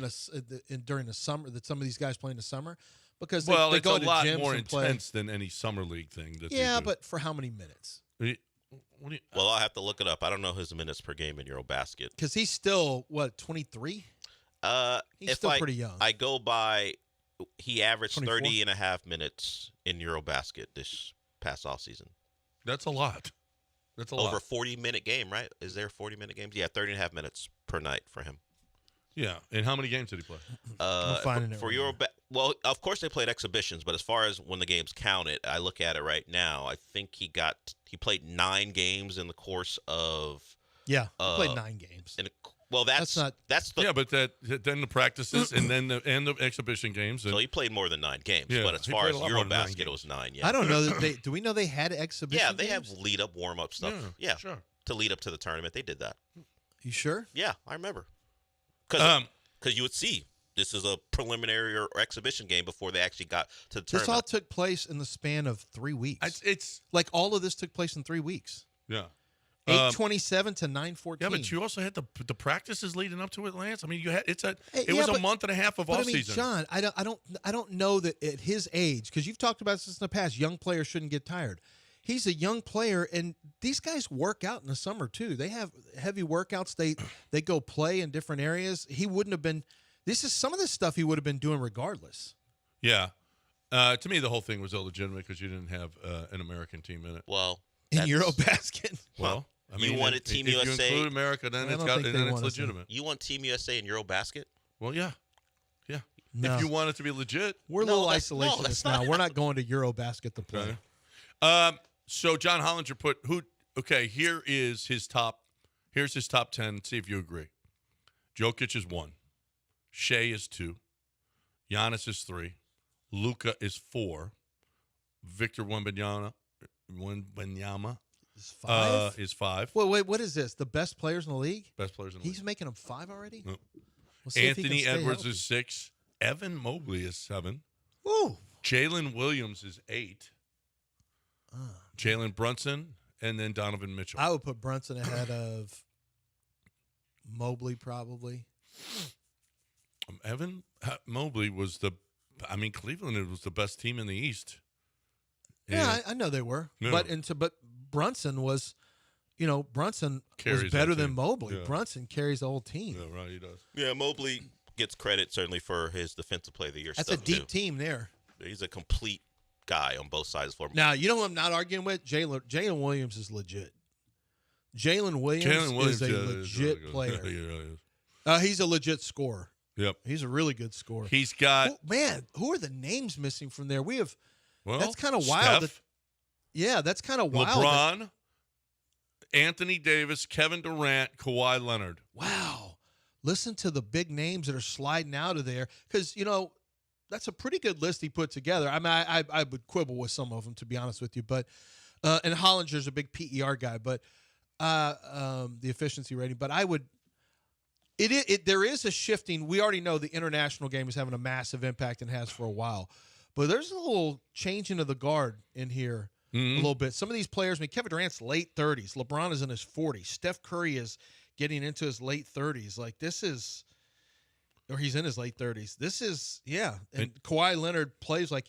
during the summer, that some of these guys play in the summer? Because they It's go a to lot gyms more and play. intense than any summer league thing. That Yeah, they do. but for how many minutes? Well, I'll have to look it up. I don't know his minutes per game in Eurobasket. Because he's still, 23? He's still pretty young. I go by, he averaged 24? 30 and a half minutes in Eurobasket this past offseason. That's a lot. That's a lot. Over a 40-minute game, right? Is there 40-minute games? Yeah, 30 and a half minutes per night for him. Yeah. And how many games did he play? For well, of course they played exhibitions, but as far as when the games counted, I look at it right now. I think he played 9 games in the course of. Yeah, he played 9 games. That's the. Yeah, but then the practices and then the exhibition games. And, So he played more than 9 games, Yeah, but as he far played as a lot more than 9 Eurobasket, it games. was 9. Yeah, I don't know that do we know they had exhibition? Yeah, they games? have lead up, warm up stuff. Yeah, sure. To lead up to the tournament, they did that. You sure? Yeah, I remember. Because you would see this is a preliminary or exhibition game before they actually got to the tournament. This all took place in the span of 3 weeks. It's like all of this took place in 3 weeks. yeah. 8:27 to 9:14. Yeah, but you also had the practices leading up to it, Lance. I mean, you had it Yeah, was a but- month and a half of But off I mean, season. John, I don't know that at his age, because you've talked about this in the past, young players shouldn't get tired. He's a young player, and these guys work out in the summer too. They have heavy workouts. They go play in different areas. He wouldn't have been. This is some of this stuff he would have been doing regardless. Yeah. To me, the whole thing was illegitimate because you didn't have an American team in it. Well, In Eurobasket. Well, I mean, you wanted Team if USA. you include America, then I it's don't think they want us legitimate. You want Team USA in Eurobasket? Well, yeah. No. If you want it to be legit. We're a No, little that's isolationists not- now. We're not going to Eurobasket to play. Okay. So John Hollinger put who? Okay, here is his top. Here's his top 10. See if you agree. Jokic is 1. Shea is 2. Giannis is 3. Luka is 4. Victor Wembanyama Is 5? is 5. Wait, what is this? The best players in the league? Best players in the He's league. making them 5 already? Yep. We'll see if he can Anthony stay Edwards healthy. is 6. Evan Mobley is 7. Woo. Jalen Williams is 8. Jalen Brunson, and then Donovan Mitchell. I would put Brunson ahead of Mobley probably. Evan Mobley was Cleveland was the best team in the East. Yeah, I know they were. No. But Brunson was, Brunson Carries was better that than team. Mobley. Yeah. Brunson carries the whole team. Yeah, right, he does. Yeah, Mobley gets credit certainly for his defensive player of the year That's stuff a deep too. team there. He's a complete guy on both sides of the floor. Now, you know who I'm not arguing with? Jalen Williams is legit. Jalen Williams is a legit really good. player. He really is. He's a legit scorer. Yep. He's a really good scorer. He's got who are the names missing from there? We have. well. That's kind of wild. Steph, Yeah, that's kind of wild. LeBron, Anthony Davis, Kevin Durant, Kawhi Leonard. Wow. Listen to the big names that are sliding out of there, because that's a pretty good list he put together. I mean, I would quibble with some of them, to be honest with you, but and Hollinger's a big PER guy, but the efficiency rating. But I would. There is a shifting. We already know the international game is having a massive impact and has for a while, but there's a little changing of the guard in here. A little bit. Some of these players, Kevin Durant's late 30s. LeBron is in his 40s. Steph Curry is getting into his late 30s. Or he's in his late 30s. This is, yeah. And Kawhi Leonard plays like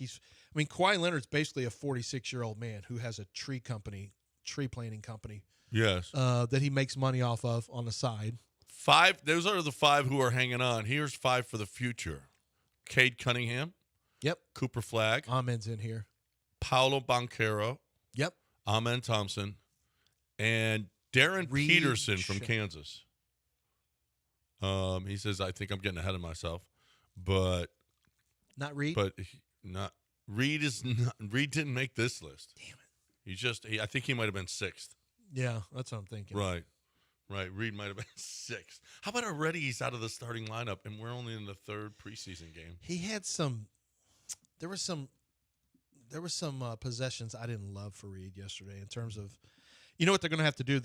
Kawhi Leonard's basically a 46-year-old man who has a tree planting company. Yes. That he makes money off of on the side. 5. Those are the 5 who are hanging on. Here's 5 for the future. Cade Cunningham. Yep. Cooper Flagg. Amen's in here. Paulo Banchero. Yep. Amen Thompson. And Darren Reed Peterson from Shepard. Kansas. He says, I think I'm getting ahead of myself. But Not Reed? Reed didn't make this list. Damn it. I think he might have been 6th. Yeah, that's what I'm thinking. Right. Reed might have been 6th. How about already he's out of the starting lineup and we're only in the 3rd preseason game? He had there were some possessions I didn't love for Reed yesterday in terms of, what they're going to have to do?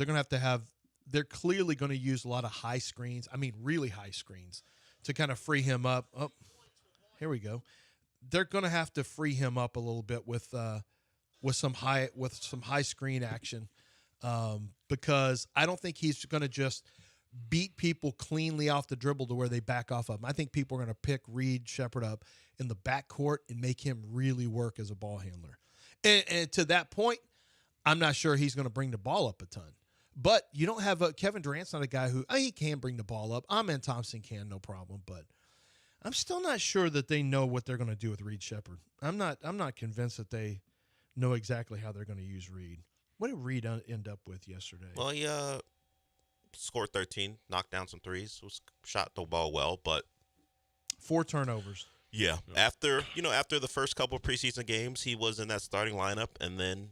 They're clearly going to use a lot of high screens. I mean, really high screens to kind of free him up. Oh, here we go. They're going to have to free him up a little bit with some high screen action. because I don't think he's going to just beat people cleanly off the dribble to where they back off of him. I think people are going to pick Reed Shepard up in the backcourt and make him really work as a ball handler. And to that point, I'm not sure he's going to bring the ball up a ton. But you don't have Kevin Durant's not a guy who he can bring the ball up. Amen Thompson can, no problem. But I'm still not sure that they know what they're going to do with Reed Shepard. I'm not convinced that they know exactly how they're going to use Reed. What did Reed end up with yesterday? Well, he scored 13, knocked down some threes, shot the ball well, but 4 turnovers. Yeah, after the first couple of preseason games, he was in that starting lineup, and then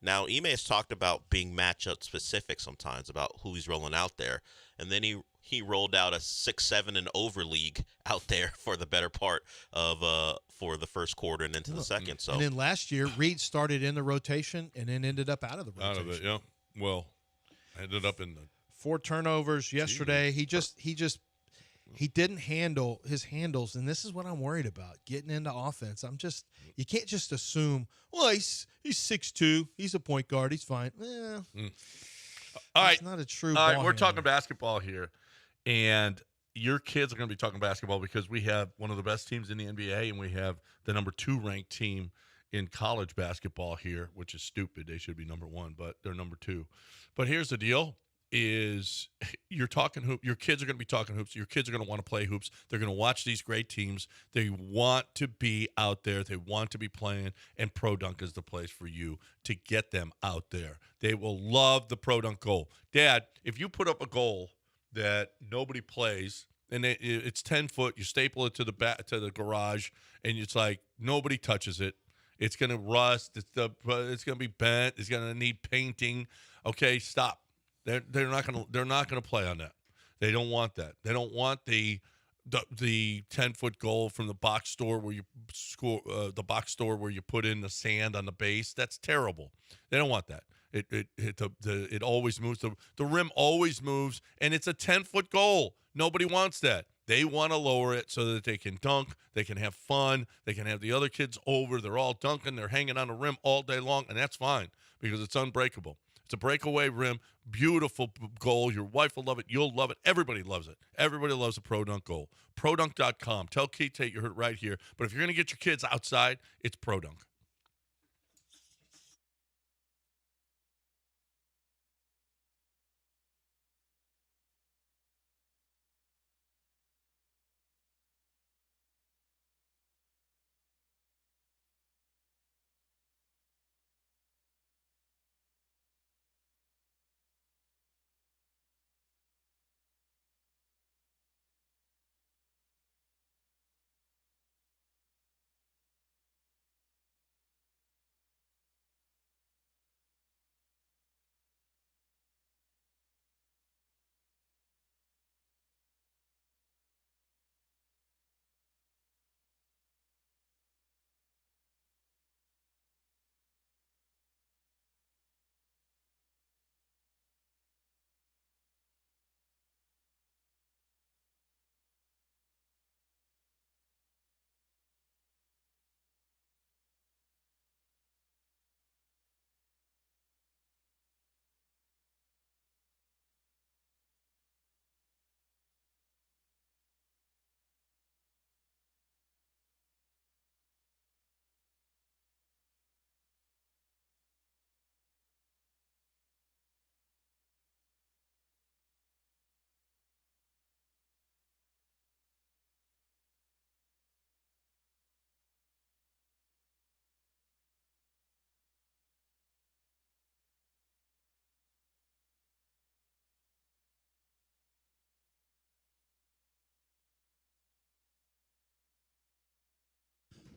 now Ime has talked about being matchup specific sometimes about who he's rolling out there, and then he rolled out a 6-7 and over league out there for the better part of for the first quarter and into the second. So and then last year, Reed started in the rotation and then ended up out of the rotation. Out of it, yeah. Well, ended up in the 4 turnovers yesterday. He didn't handle his handles, and this is what I'm worried about, getting into offense. You can't just assume, well, he's 6'2", he's a point guard, he's fine. All right. He's not a true All right, ball we're handler. talking basketball here, and your kids are going to be talking basketball because we have one of the best teams in the NBA, and we have the number 2 ranked team in college basketball here, which is stupid. They should be number 1, but they're number 2. But here's the deal. Is you're talking hoop. Your kids are going to be talking hoops. Your kids are going to want to play hoops. They're going to watch these great teams. They want to be out there. They want to be playing, and Pro Dunk is the place for you to get them out there. They will love the Pro Dunk goal. Dad, if you put up a goal that nobody plays, and it's 10 foot, you staple it to the garage, and it's like nobody touches it. It's going to rust. It's going to be bent. It's going to need painting. Okay, stop. They're not gonna play on that. They don't want that. They don't want the 10-foot goal from the box store where you score where you put in the sand on the base. That's terrible. They don't want that. It always moves. The rim always moves, and it's a 10-foot goal. Nobody wants that. They want to lower it so that they can dunk. They can have fun. They can have the other kids over. They're all dunking. They're hanging on the rim all day long, and that's fine because it's unbreakable. It's a breakaway rim, beautiful goal. Your wife will love it. You'll love it. Everybody loves it. Everybody loves a Pro Dunk goal. ProDunk.com. Tell Keith Tate you heard it right here. But if you're going to get your kids outside, it's Pro Dunk.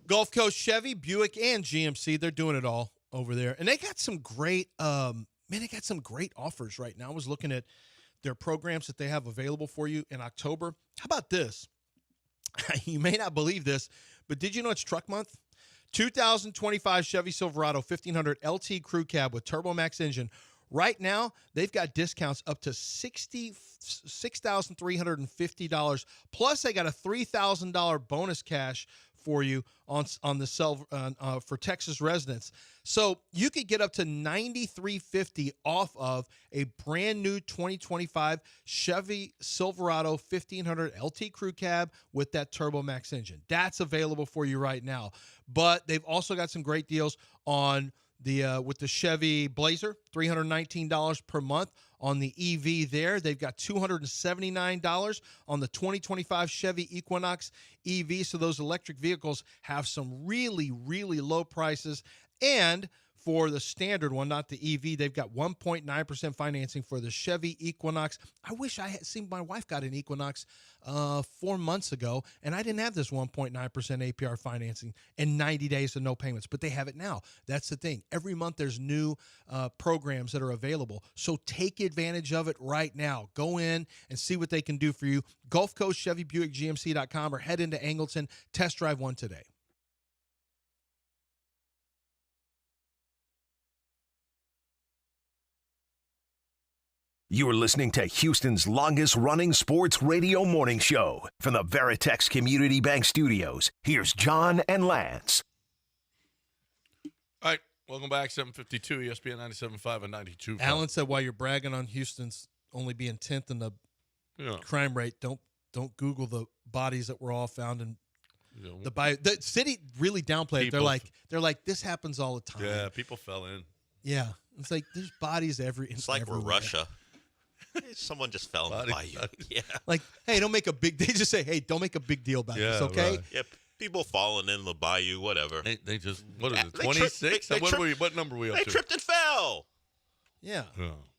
Gulf Coast Chevy, Buick, and GMC, they're doing it all over there. And they got some great offers right now. I was looking at their programs that they have available for you in October. How about this? You may not believe this, but did you know it's Truck Month? 2025 Chevy Silverado 1500 LT Crew Cab with TurboMax engine. Right now, they've got discounts up to $6,350. Plus, they got a $3,000 bonus cash for you on the for Texas residents. So you could get up to $93.50 off of a brand new 2025 Chevy Silverado 1500 LT Crew Cab with that Turbo Max engine. That's available for you right now. But they've also got some great deals on with the Chevy Blazer, $319 per month on the EV there. They've got $279 on the 2025 Chevy Equinox EV. So those electric vehicles have some really, really low prices. And for the standard one, not the EV, they've got 1.9% financing for the Chevy Equinox. I wish I had seen my wife got an Equinox 4 months ago, and I didn't have this 1.9% APR financing and 90 days of no payments, but they have it now. That's the thing. Every month there's new programs that are available, so take advantage of it right now. Go in and see what they can do for you. Gulf Coast Chevy Buick GMC.com or head into Angleton. Test drive one today. You are listening to Houston's longest-running sports radio morning show. From the Veritex Community Bank Studios, here's John and Lance. All right, welcome back, 752, ESPN 97.5 and 92.5. Alan said while you're bragging on Houston's only being 10th in the crime rate, don't Google the bodies that were all found in the city really downplayed it. They're like, this happens all the time. Yeah, people fell in. Yeah. It's like there's bodies It's like everywhere. we're Russia. Someone just fell in the bayou. Yeah. Like, hey, they just say, hey, don't make a big deal about this, okay? Right. Yeah, people falling in the bayou, whatever. They just, what is it, 26? What number are we up to? They tripped and fell. Yeah.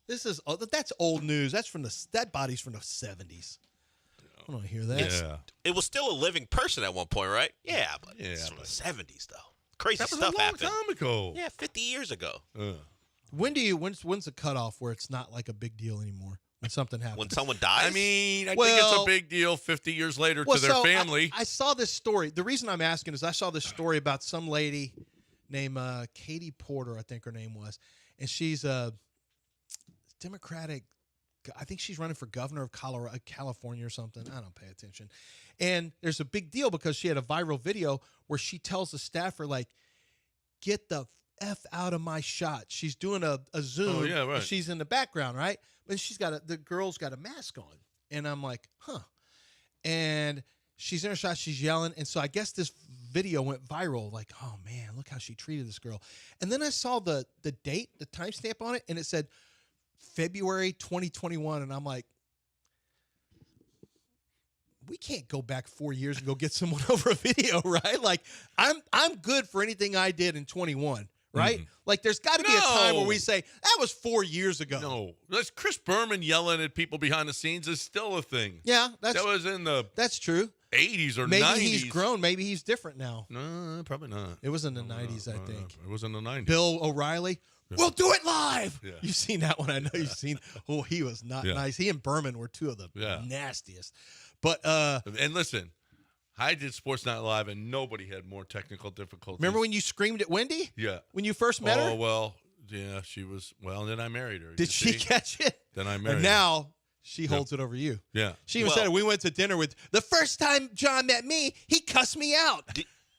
That's old news. That body's from the 70s. I don't hear that. Yeah. It was still a living person at one point, right? Yeah, but it's from the 70s, though. Crazy That was stuff a long happened. time ago. Yeah, 50 years ago. When's the cutoff where it's not like a big deal anymore when something happens? When someone dies? I mean, I think it's a big deal 50 years later to their family. I saw this story. The reason I'm asking is I saw this story about some lady named Katie Porter, I think her name was, and she's a Democratic. I think she's running for governor of California or something. I don't pay attention. And there's a big deal because she had a viral video where she tells the staffer, like, get the F out of my shot. She's doing a Zoom. Oh, yeah, right. She's in the background, right? But the girl's got a mask on. And I'm like, huh. And she's in her shot. She's yelling. And so I guess this video went viral. Like, oh, man, look how she treated this girl. And then I saw the date, the timestamp on it, and it said February 2021. And I'm like, we can't go back 4 years and go get someone over a video, right? Like, I'm good for anything I did in 21, right? Like, there's got to be a time where we say, that was 4 years ago. No. That's Chris Berman yelling at people behind the scenes is still a thing. Yeah. That was in the that's true. 80s or Maybe 90s. He's grown. Maybe he's different now. No, probably not. It was in the 90s, I think. It was in the 90s. Bill O'Reilly. Yeah. We'll do it live. Yeah. You've seen that one. I know you've seen. Oh, he was not nice. He and Berman were two of the nastiest. But and listen, I did Sports Night Live, and nobody had more technical difficulties. Remember when you screamed at Wendy? Yeah. When you first met her? Oh, well, yeah, she was. Well, then I married her. Did she catch it? Then I married and now she holds it over you. Yeah. She even said it. We went to dinner with the first time John met me, he cussed me out.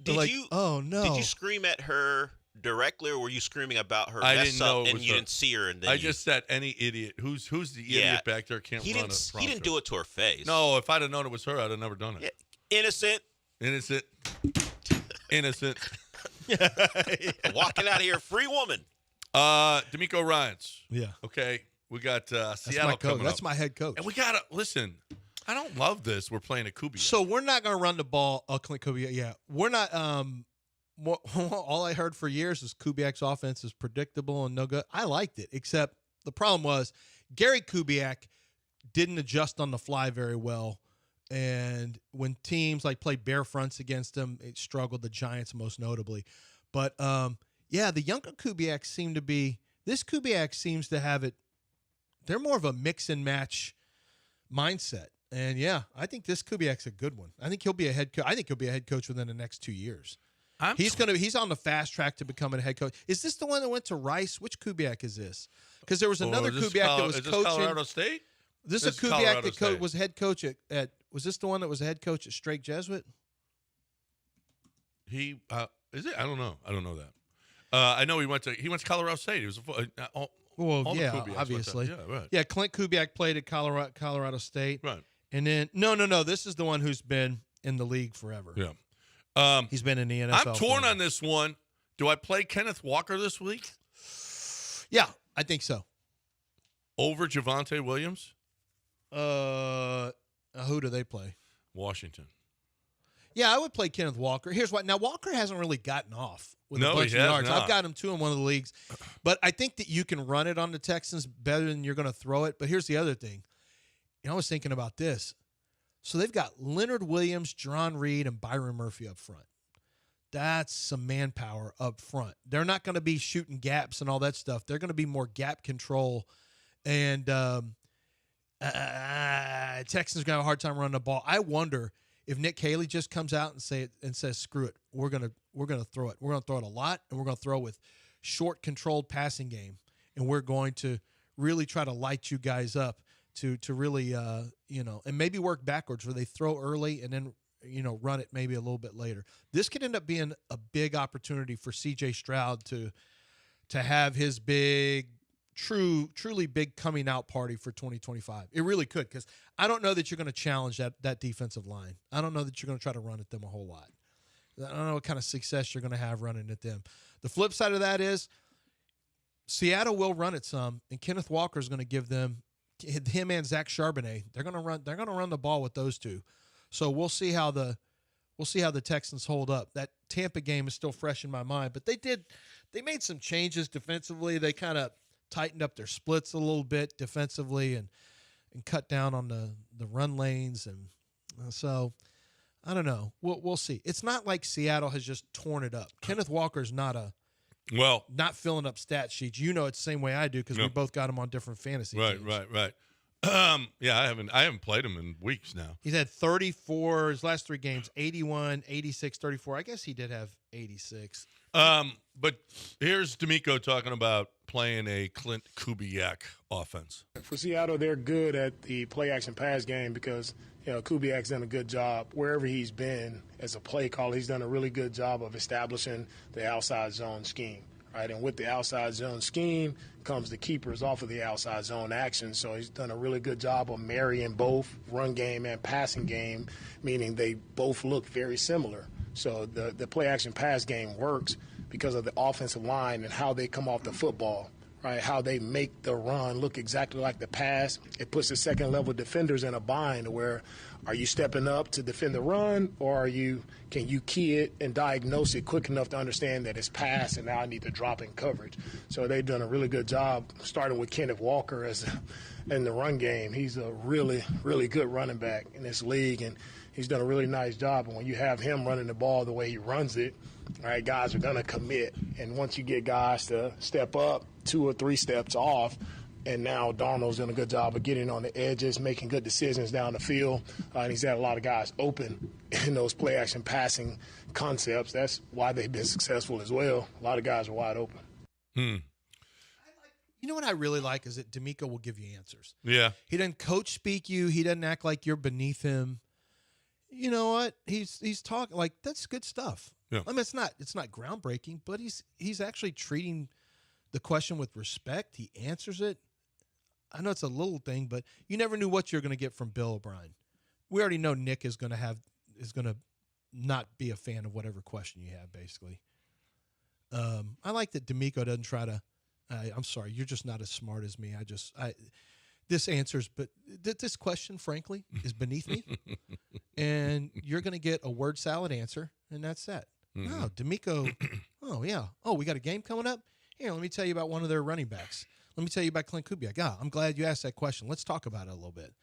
Did you? Oh no! Did you scream at her directly, or were you screaming about her I mess didn't up know and you didn't see her? And then I just said any idiot. Who's the idiot back there can't run a prompter. He didn't do it to her face. No, if I'd have known it was her, I'd have never done it. Yeah. Innocent. Walking out of here, free woman. D'Amico Ryans. Yeah. Okay. We got Seattle That's coming up. That's my head coach. And we got to listen. I don't love this. We're playing a Kubiak. So we're not going to run the ball. Clint Kubiak. Yeah. We're not. All I heard for years is Kubiak's offense is predictable and no good. I liked it, except the problem was Gary Kubiak didn't adjust on the fly very well. And when teams like played bare fronts against him, it struggled, the Giants most notably. But, the younger Kubiak seem to be – this Kubiak seems to have it – they're more of a mix and match mindset. And, I think this Kubiak's a good one. I think he'll be a head coach. I think he'll be a head coach within the next 2 years. He's on the fast track to becoming a head coach. Is this the one that went to Rice? Which Kubiak is this? Because there was another Kubiak that was is this coaching. Colorado State? This is a Kubiak that was head coach at. Was this the one that was a head coach at Strake Jesuit? is it? I don't know. I don't know that. I know he went to Colorado State. He was obviously. Yeah, right. Yeah, Clint Kubiak played at Colorado State. Right. And then no, this is the one who's been in the league forever. Yeah. He's been in the NFL. I'm torn forever. on this one. Do I play Kenneth Walker this week? Yeah, I think so. Over Javonte Williams? Who do they play? Washington. Yeah, I would play Kenneth Walker. Here's why. Now, Walker hasn't really gotten off with a bunch of has yards. not. I've got him 2 in one of the leagues. But I think that you can run it on the Texans better than you're going to throw it. But here's the other thing. I was thinking about this. So they've got Leonard Williams, Jerron Reed, and Byron Murphy up front. That's some manpower up front. They're not going to be shooting gaps and all that stuff. They're going to be more gap control. And Texans are going to have a hard time running the ball. I wonder if Nick Haley just comes out and says, "Screw it, we're gonna throw it. We're gonna throw it a lot, and we're gonna throw with short, controlled passing game, and we're going to really try to light you guys up to really and maybe work backwards where they throw early and then run it maybe a little bit later. This could end up being a big opportunity for C.J. Stroud to have his truly big coming out party for 2025. It really could, because I don't know that you're going to challenge that defensive line. I don't know that you're going to try to run at them a whole lot. I don't know what kind of success you're going to have running at them. The flip side of that is Seattle will run it some, and Kenneth Walker is going to give him and Zach Charbonnet. They're going to run the ball with those two. So we'll see how the Texans hold up. That Tampa game is still fresh in my mind, but they made some changes defensively. They kind of tightened up their splits a little bit defensively and cut down on the run lanes. And so I don't know. We'll see. It's not like Seattle has just torn it up. Kenneth Walker's not filling up stat sheets. It's the same way I do, because we both got him on different fantasy teams. Right. Yeah, I haven't played him in weeks now. He's had 34 his last 3 games, 81, 86, 34. I guess he did have 86. But here's D'Amico talking about playing a Clint Kubiak offense. For Seattle, they're good at the play-action pass game because, Kubiak's done a good job. Wherever he's been as a play caller, he's done a really good job of establishing the outside zone scheme, right? And with the outside zone scheme comes the keepers off of the outside zone action. So he's done a really good job of marrying both run game and passing game, meaning they both look very similar. So the play-action pass game works because of the offensive line and how they come off the football, right? How they make the run look exactly like the pass. It puts the second-level defenders in a bind where, are you stepping up to defend the run, or can you key it and diagnose it quick enough to understand that it's pass and now I need to drop in coverage? So they've done a really good job, starting with Kenneth Walker in the run game. He's a really, really good running back in this league, and he's done a really nice job. And when you have him running the ball the way he runs it, all right, guys are going to commit. And once you get guys to step up 2 or 3 steps off, and now Darnold's done a good job of getting on the edges, making good decisions down the field. And he's had a lot of guys open in those play-action passing concepts. That's why they've been successful as well. A lot of guys are wide open. You know what I really like is that D'Amico will give you answers. Yeah. He doesn't coach speak you. He doesn't act like you're beneath him. You know what? He's talking like, that's good stuff. Yeah. I mean, it's not groundbreaking, but he's actually treating the question with respect. He answers it. I know it's a little thing, but you never knew what you're going to get from Bill O'Brien. We already know Nick is going to not be a fan of whatever question you have, basically. I like that D'Amico doesn't try to. I'm sorry, you're just not as smart as me. This answers, but this question, frankly, is beneath me, and you're going to get a word salad answer, and that's that. Mm-hmm. No, D'Amico. Oh yeah. Oh, we got a game coming up. Here, let me tell you about one of their running backs. Let me tell you about Clint Kubiak. Yeah, I'm glad you asked that question. Let's talk about it a little bit.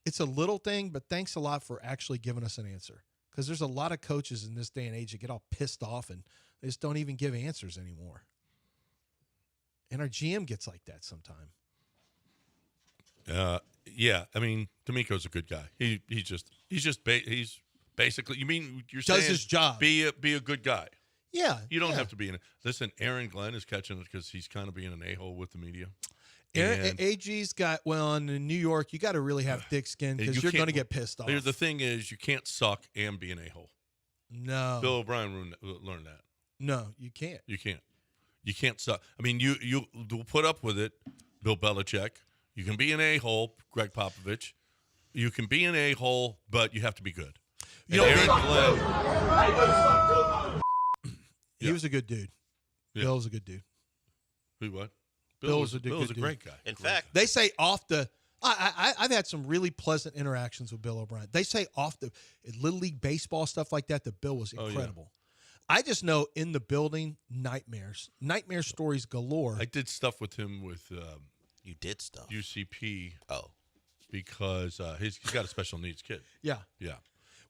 It's a little thing, but thanks a lot for actually giving us an answer, because there's a lot of coaches in this day and age that get all pissed off and they just don't even give answers anymore. And our GM gets like that sometime. Yeah. I mean, D'Amico's a good guy. He's basically. You mean you're does saying his job? Be a good guy. Yeah. You don't have to be in it. Listen, Aaron Glenn is catching it because he's kind of being an a-hole with the media. AG's got, in New York, you got to really have thick skin because you're going to get pissed off. The thing is, you can't suck and be an a-hole. No. Bill O'Brien learned that. No, you can't. You can't. You can't suck. I mean, you put up with it, Bill Belichick. You can be an a-hole, Greg Popovich. You can be an a-hole, but you have to be good. You know, Aaron Glenn, he was a good dude. Yeah. Bill was a good dude. who what? Bill was a great guy. In fact, They say I've had some really pleasant interactions with Bill O'Brien. They say Little League baseball, stuff like that, Bill was incredible. I just know in the building, nightmare stories galore. I did stuff with him with you did stuff. UCP. Oh. Because he's got a special needs kid. Yeah. Yeah.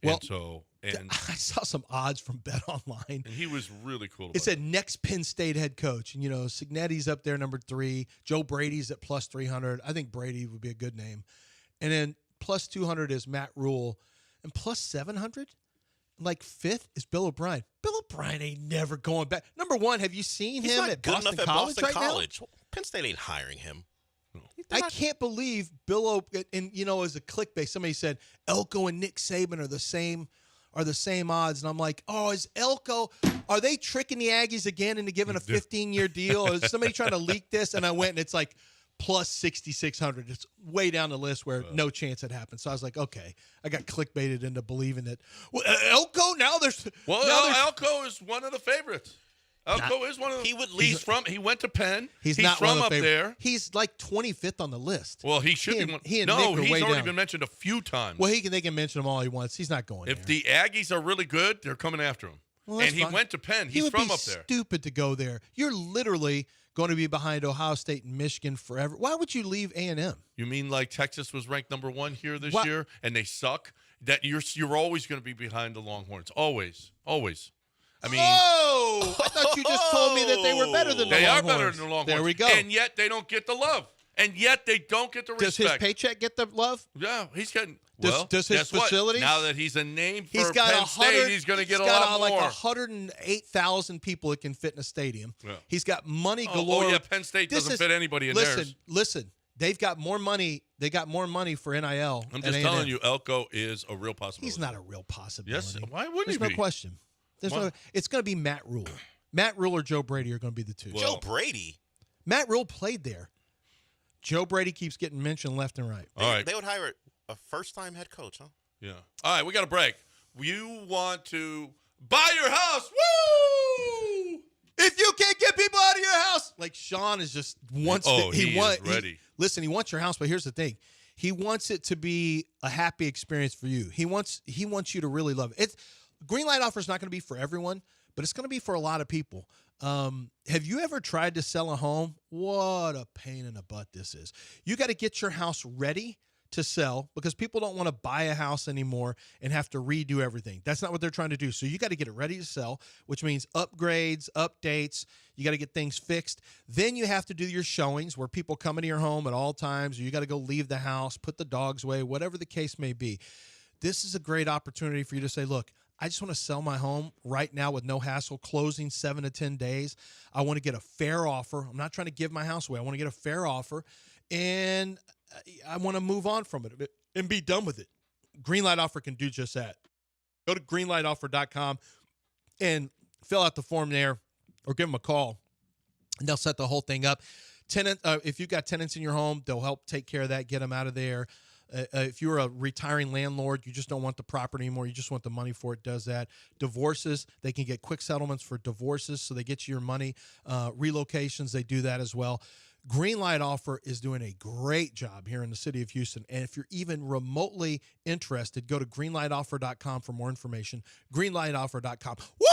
Well, and I saw some odds from Bet Online. And he was really cool. It said next Penn State head coach. And, Signetti's up there, number 3. Joe Brady's at plus 300. I think Brady would be a good name. And then plus 200 is Matt Rule. And plus 700, like 5th, is Bill O'Brien. Bill O'Brien ain't never going back. Number 1, have you seen He's him not at good Boston enough College at Boston right College. Penn State ain't hiring him. I can't believe Bill and as a clickbait, somebody said Elko and Nick Saban are the same odds, and I'm like, oh, is Elko? Are they tricking the Aggies again into giving a 15-year deal? Or is somebody trying to leak this? And I went, and it's like plus 6,600. It's way down the list where no chance it happened. So I was like, okay, I got clickbaited into believing that. Well, Elko now there's Elko is one of the favorites. Elko is one of the. He went to Penn. He's not from one of up the there. He's like 25th on the list. Well, he should be one. He's already been mentioned a few times. Well, they can mention him all he wants. He's not going If there. the Aggies are really good, they're coming after him. Well, and he fine. went to Penn. He He's would from be up there. Stupid to go there. You're literally going to be behind Ohio State and Michigan forever. Why would you leave A&M? You mean like Texas was ranked number 1 here this year, and they suck? That you're always going to be behind the Longhorns. Always. I mean, I thought you just told me that they were better than the they Longhorns. are better than the Longhorns. There we go. And yet they don't get the love. And yet they don't get the respect. Does his paycheck get the love? Yeah, he's getting. Does his facilities? Now that he's a name for He's got Penn State, he's going to get a lot more. Like 108,000 people that can fit in a stadium. Yeah. He's got money galore. Oh, yeah, Penn State doesn't fit anybody in theirs. Listen. They've got more money. They got more money for NIL. I'm just telling you, Elko is a real possibility. He's not a real possibility. Yes, why wouldn't There's he be? no question. It's going to be Matt Rule. Matt Rule or Joe Brady are going to be the two. Joe Brady? Matt Rule played there. Joe Brady keeps getting mentioned left and right. All right. They would hire a first-time head coach, huh? Yeah. All right, we got a break. You want to buy your house? Woo! If you can't get people out of your house, like Sean is just wants. He is ready. Listen, he wants your house, but here's the thing: he wants it to be a happy experience for you. He wants you to really love it. Green light offer is not going to be for everyone, but it's going to be for a lot of people. Have you ever tried to sell a home? What a pain in the butt this is. You got to get your house ready to sell because people don't want to buy a house anymore and have to redo everything. That's not what they're trying to do. So you got to get it ready to sell, which means upgrades, updates. You got to get things fixed. Then you have to do your showings where people come into your home at all times, or you got to go leave the house, put the dogs away, whatever the case may be. This is a great opportunity for you to say, look, I just want to sell my home right now with no hassle, closing 7 to 10 days. I want to get a fair offer. I'm not trying to give my house away. I want to get a fair offer, and I want to move on from it and be done with it. Greenlight Offer can do just that. Go to greenlightoffer.com and fill out the form there or give them a call, and they'll set the whole thing up. If you've got tenants in your home, they'll help take care of that, get them out of there. If you're a retiring landlord, you just don't want the property anymore, you just want the money for it, does that. Divorces, they can get quick settlements for divorces, so they get you your money. Relocations, they do that as well. Greenlight Offer is doing a great job here in the city of Houston. And if you're even remotely interested, go to greenlightoffer.com for more information. Greenlightoffer.com. Woo!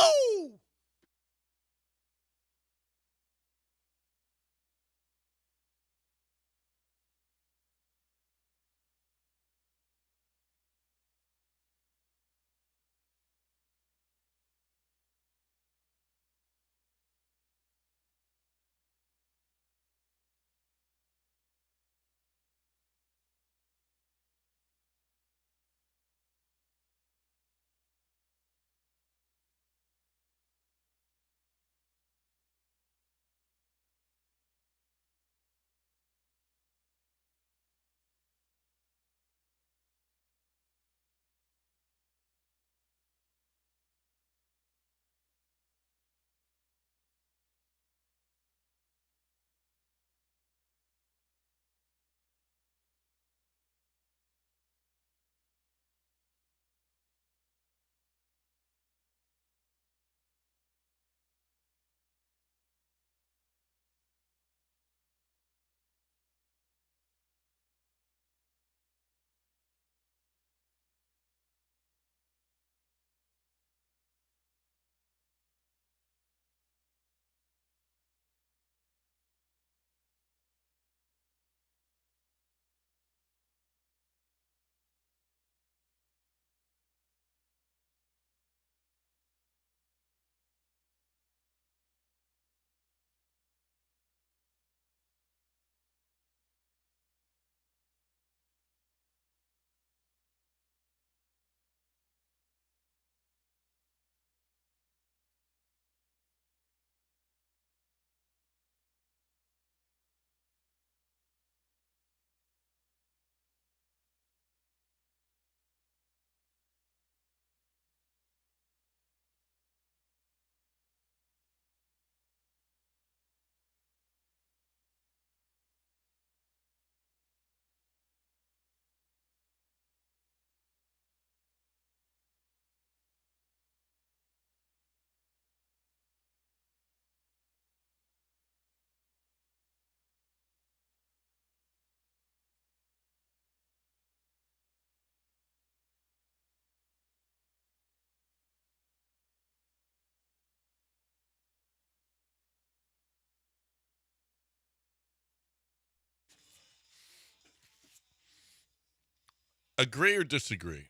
Agree or disagree?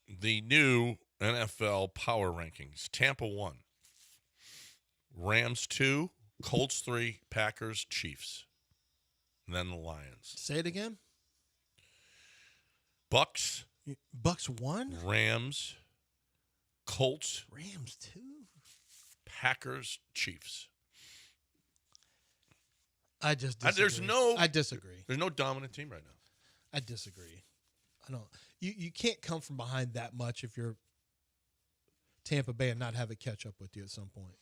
The new NFL power rankings. Tampa 1. Rams 2. Colts 3. Packers, Chiefs. And then the Lions. Say it again. Bucks 1. Rams, Colts, Rams 2. Packers, Chiefs. I just disagree. I disagree. There's no dominant team right now. I disagree. I don't. You can't come from behind that much if you're Tampa Bay and not have it catch up with you at some point.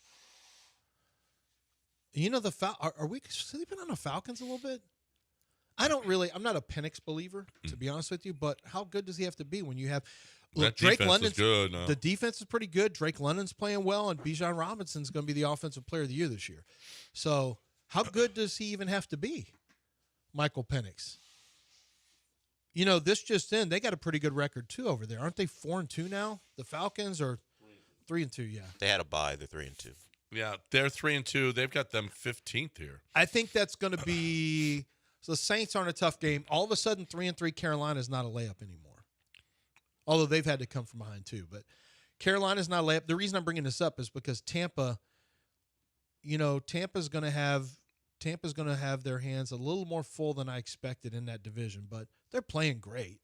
You know are we sleeping on the Falcons a little bit? I'm not a Penix believer, to be honest with you, but how good does he have to be when you have Drake London's good now. The defense is pretty good. Drake London's playing well, and Bijan Robinson's going to be the offensive player of the year this year. So how good does he even have to be, Michael Penix? You know, this just in, they got a pretty good record too over there. Aren't they 4-2 now? The Falcons are 3-2, yeah. They had a bye. They're 3-2. Yeah, they're 3-2. They've got them 15th here. I think that's going to be – so the Saints aren't a tough game. All of a sudden, 3-3 Carolina is not a layup anymore. Although they've had to come from behind too. But Carolina's not a layup. The reason I'm bringing this up is because Tampa, Tampa's going to have their hands a little more full than I expected in that division. But they're playing great.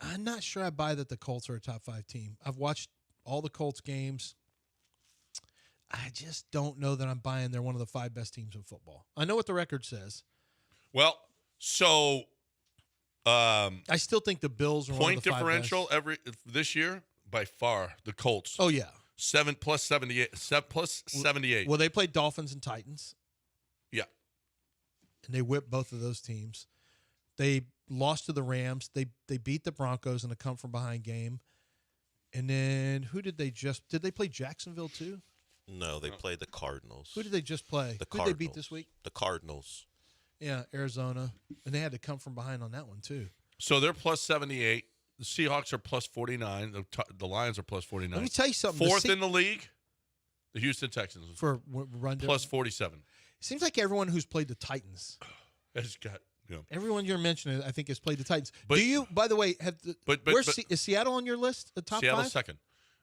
I'm not sure I buy that the Colts are a top 5 team. I've watched all the Colts games. I just don't know that I'm buying they're one of the 5 best teams in football. I know what the record says. Well, so I still think the Bills are point one of the 5 differential best. this year by far the Colts. Oh yeah, 7 plus 78. 7 plus 78. Well, they played Dolphins and Titans. Yeah, and they whipped both of those teams. They lost to the Rams. They beat the Broncos in a come from behind game. And then did they play Jacksonville too? No, they played the Cardinals. Who did they just play? Who did they beat this week? The Cardinals. Yeah, Arizona. And they had to come from behind on that one, too. So they're plus 78. The Seahawks are plus 49. The Lions are plus 49. Let me tell you something. Fourth in the league, the Houston Texans. For run plus 47. Seems like everyone who's played the Titans. Has got, everyone you're mentioning, I think, has played the Titans. But, do you, by the way, is Seattle on your list, the top Seattle's 5? second.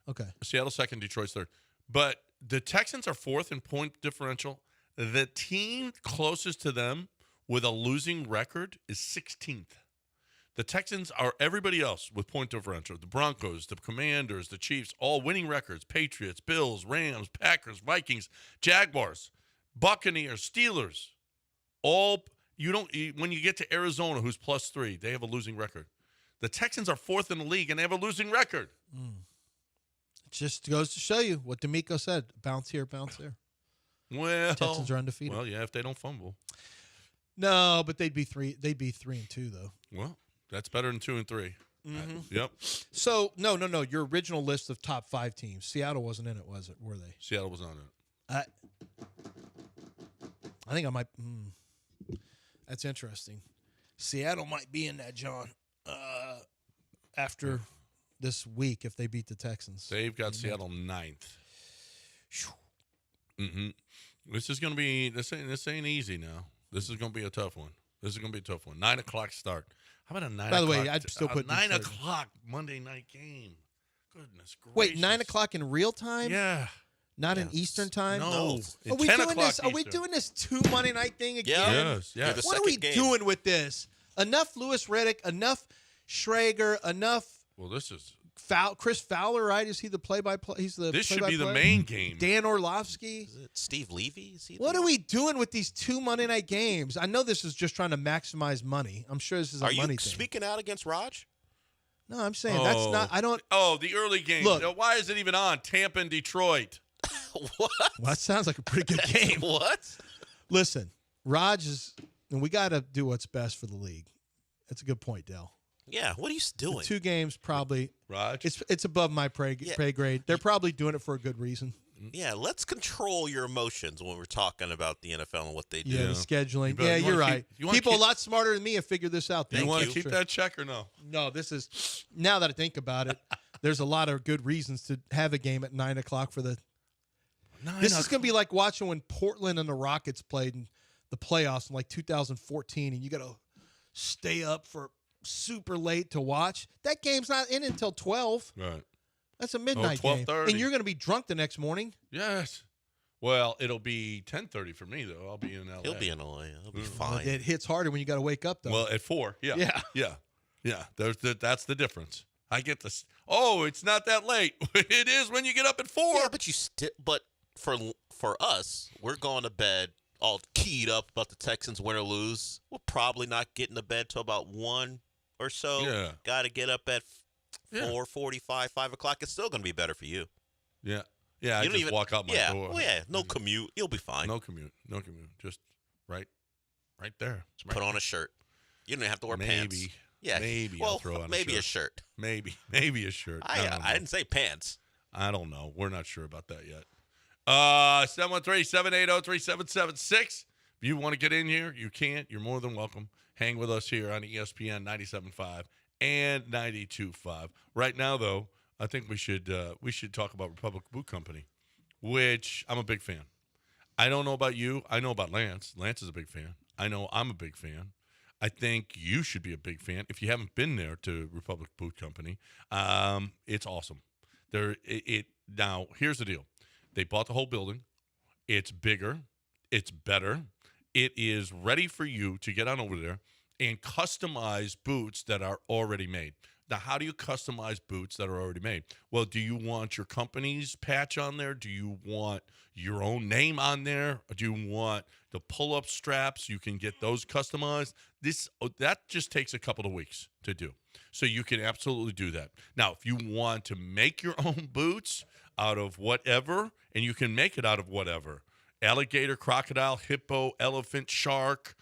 Okay. Seattle's second, Detroit's third. But the Texans are 4th in point differential. The team closest to them with a losing record is 16th. The Texans are everybody else with point differential. The Broncos, the Commanders, the Chiefs, all winning records. Patriots, Bills, Rams, Packers, Vikings, Jaguars, Buccaneers, Steelers. All when you get to Arizona, who's plus 3, they have a losing record. The Texans are 4th in the league, and they have a losing record. It just goes to show you what D'Amico said. Bounce here, bounce there. Well, Texans are undefeated. Well, yeah, if they don't fumble. No, but they'd be 3-2 though. Well, that's better than 2 and 3. Mm-hmm. Yep. So no. Your original list of top 5 teams, Seattle wasn't in it, was it? Were they? Seattle was on it. I think I might. That's interesting. Seattle might be in that, John. After this week, if they beat the Texans, they've got Seattle 9th. Mm-hmm. This is going to be this ain't easy now. This is going to be a tough one. 9 o'clock start. How about a 9 o'clock? By the way, I'd still put 9 o'clock Monday night game. Goodness gracious. Wait, 9 o'clock in real time? Yeah. Not in Eastern time? No. Are we doing this? Are we doing this 2 Monday night thing again? Yes. What are we doing with this? Enough Lewis Riddick, enough Schrager, enough. Well, this is Chris Fowler, right? Is he the play-by-play? He's the. This should be the main game. Dan Orlovsky. Is it Steve Levy? What are we doing with these 2 Monday night games? I know this is just trying to maximize money. I'm sure this is a money thing. Are you speaking out against Raj? No, I'm saying that's not. I don't. Oh, the early game. Look, why is it even on? Tampa and Detroit. What? Well, that sounds like a pretty good game. What? Listen, Raj is, and we got to do what's best for the league. That's a good point, Dell. Yeah, what are you doing? The 2 games probably. Raj? It's above my pay grade. They're probably doing it for a good reason. Yeah, let's control your emotions when we're talking about the NFL and what they do. Yeah, the scheduling. You're right. People a lot smarter than me have figured this out. You want to keep that check or no? No, this is, now that I think about it, there's a lot of good reasons to have a game at 9 o'clock for the. This is going to be like watching when Portland and the Rockets played in the playoffs in like 2014, and you got to stay up for super late to watch, that game's not in until 12. Right. That's a midnight game. 12:30. And you're going to be drunk the next morning. Yes. Well, it'll be 10:30 for me, though. I'll be in L.A. He'll be in LA. He'll be fine. It hits harder when you got to wake up, though. Well, at 4. Yeah. Yeah. Yeah. That's the difference. I get this. Oh, it's not that late. It is when you get up at 4. Yeah, but for us, we're going to bed all keyed up about the Texans win or lose. We're probably not getting to bed till about 1 or so. Yeah. Got to get up at 4:45, 5 o'clock. It's still going to be better for you. Yeah. Yeah, I just walk out my door. Well, yeah, no commute. You'll be fine. No commute. Just right there. Just put on a shirt. You don't even have to wear pants. Yeah. Maybe I'll throw on a shirt. Maybe a shirt. I didn't say pants. I don't know. We're not sure about that yet. 713-780-3776. If you want to get in here, you can. You're more than welcome. Hang with us here on ESPN 97.5 and 92.5. Right now, though, I think we should talk about Republic Boot Company, which I'm a big fan. I don't know about you. I know about Lance. Lance is a big fan. I know I'm a big fan. I think you should be a big fan. If you haven't been there to Republic Boot Company, it's awesome. Now, here's the deal. They bought the whole building. It's bigger. It's better. It is ready for you to get on over there and customize boots that are already made. Now, how do you customize boots that are already made? Well, do you want your company's patch on there? Do you want your own name on there? Or do you want the pull-up straps? You can get those customized. That just takes a couple of weeks to do. So you can absolutely do that. Now, if you want to make your own boots out of whatever, and you can make it out of whatever, alligator, crocodile, hippo, elephant, shark,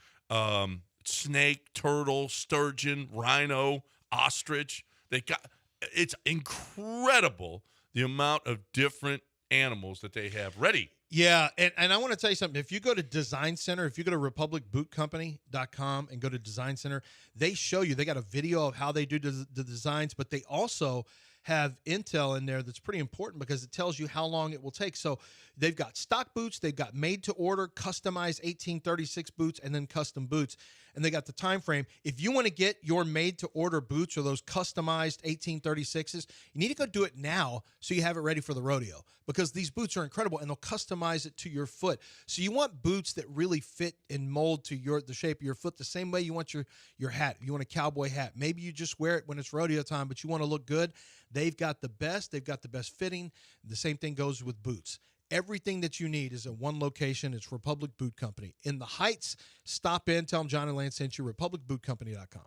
snake, turtle, sturgeon, rhino, ostrich. It's incredible the amount of different animals that they have ready. Yeah, and I want to tell you something. If you go to Design Center, if you go to republicbootcompany.com and go to Design Center, they show you, they got a video of how they do the designs, but they also have intel in there that's pretty important because it tells you how long it will take. So they've got stock boots, they've got made to order, customized 1836 boots, and then custom boots. And they got the time frame. If you want to get your made to order boots or those customized 1836s, you need to go do it now so you have it ready for the rodeo, because these boots are incredible and they'll customize it to your foot. So you want boots that really fit and mold to the shape of your foot the same way you want your hat. If you want a cowboy hat, maybe you just wear it when it's rodeo time, but you want to look good. They've got the best fitting. The same thing goes with boots. Everything that you need is in one location. It's Republic Boot Company. In the Heights, stop in, tell them John and Lance sent you, republicbootcompany.com.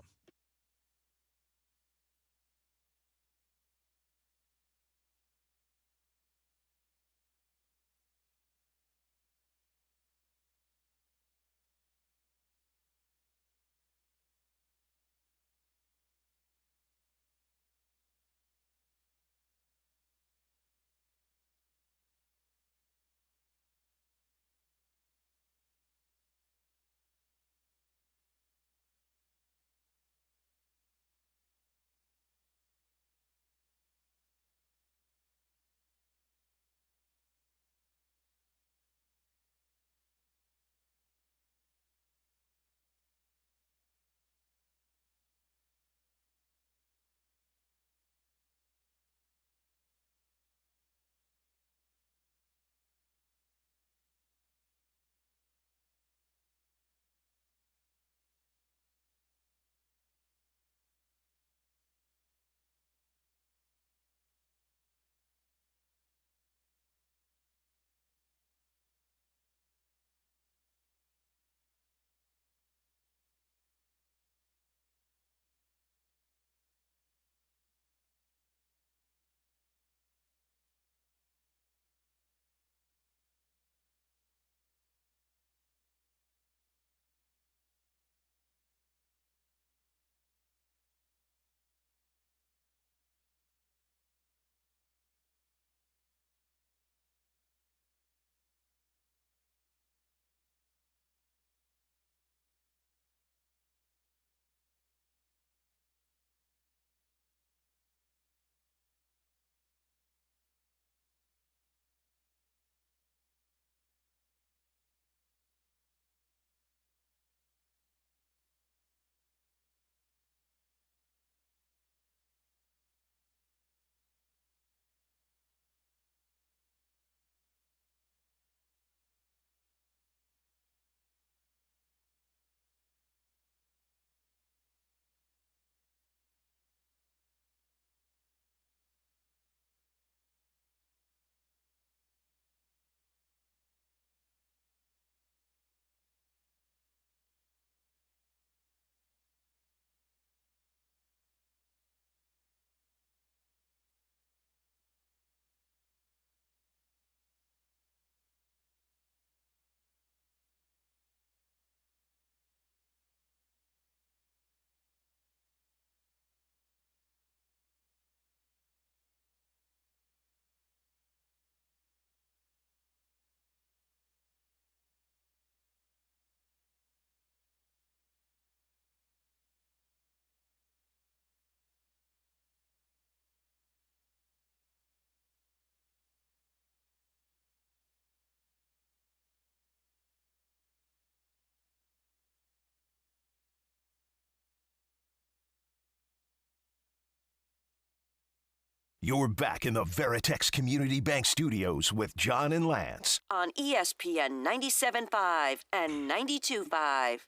You're back in the Veritex Community Bank Studios with John and Lance. On ESPN 97.5 and 92.5.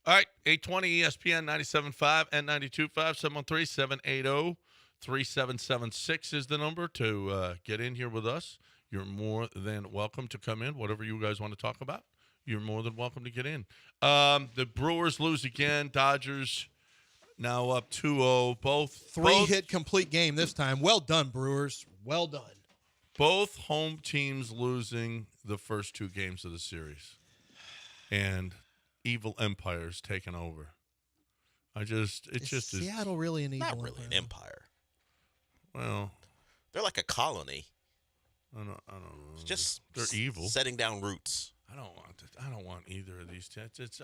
All right, 820 ESPN 97.5 and 92.5, 713-780-3776 is the number to get in here with us. You're more than welcome to come in. Whatever you guys want to talk about, you're more than welcome to get in. The Brewers lose again. Dodgers now up 2-0. Both three-hit complete game this time. Well done, Brewers. Well done. Both home teams losing the first two games of the series. And evil empires taking over. Is Seattle really an evil not really an empire. Well, they're like a colony. I don't know. It's just they're evil. Setting down roots. I don't want either of these.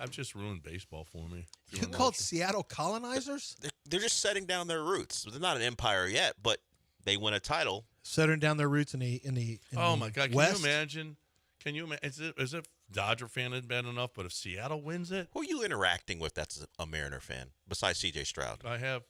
I've just ruined baseball for me. You called Seattle colonizers? They're just setting down their roots. They're not an empire yet, but they win a title. Setting down their roots in the oh my God! Can West? you imagine? Can you imagine? As if Dodger fan isn't bad enough, but if Seattle wins it, who are you interacting with? That's a Mariner fan besides C.J. Stroud. I have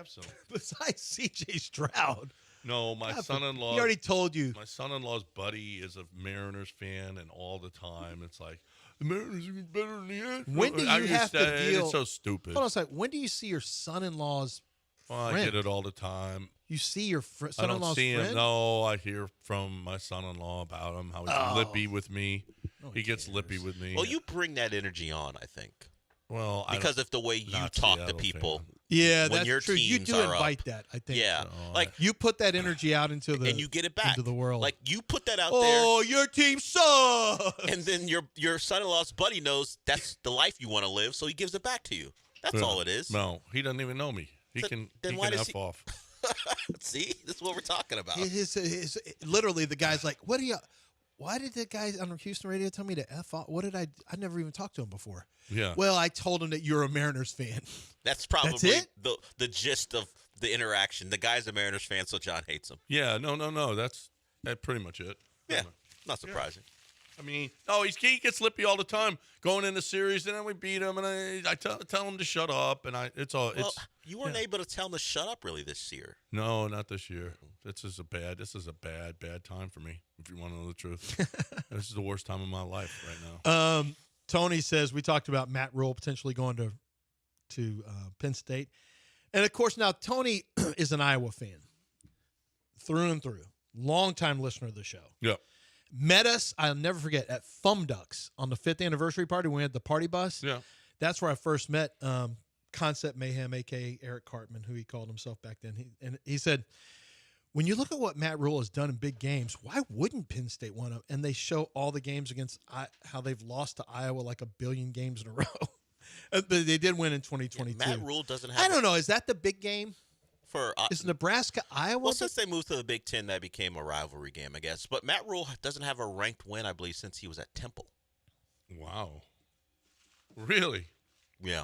some. Besides C.J. Stroud. No, my son-in-law. He already told you. My son-in-law's buddy is a Mariners fan, and all the time it's like the Mariners are better than the Astros. When do you have to deal? It's so stupid. Hold on a second. When do you see your son-in-law's friend? I get it all the time. You see your son-in-law's friend? I don't see him. No, I hear from my son-in-law about him, how he's lippy with me. He gets lippy with me. Well, you bring that energy on, I think. Well, because of the way you talk to people. Fan. Yeah, that's true. You do invite that, I think. Yeah. Like you put that energy out into the and you get it back into the world. Like you put that out there. Oh, your team sucks. And then your son-in-law's buddy knows that's the life you want to live, so he gives it back to you. That's all it is. No, he doesn't even know me. He can F off. See, this is what we're talking about. Literally, the guy's like, "What do you?" Why did the guy on Houston radio tell me to F off? What did I never even talked to him before. Yeah. Well, I told him that you're a Mariners fan. That's probably the gist of the interaction. The guy's a Mariners fan, so John hates him. Yeah, no. That's pretty much it. Yeah, not surprising. Yeah. I mean, he gets lippy all the time going in the series, and then we beat him, and I tell him to shut up, and you weren't able to tell him to shut up really this year. No, not this year. This is a bad time for me, if you want to know the truth. This is the worst time of my life right now. Tony says we talked about Matt Rule potentially going to Penn State. And, of course, now Tony is an Iowa fan through and through. Longtime listener of the show. Yep. Met us, I'll never forget, at Thumb Ducks on the 5th anniversary party. We had the party bus. Yeah. That's where I first met Concept Mayhem, a.k.a. Eric Cartman, who he called himself back then. He said, when you look at what Matt Rule has done in big games, why wouldn't Penn State want to? And they show all the games against how they've lost to Iowa like a billion games in a row. But they did win in 2022. Yeah, Matt Rule doesn't have. I don't know. Is that the big game? Is Nebraska Iowa? Well, since they moved to the Big Ten, that became a rivalry game, I guess. But Matt Rule doesn't have a ranked win, I believe, since he was at Temple. Wow. Really? Yeah.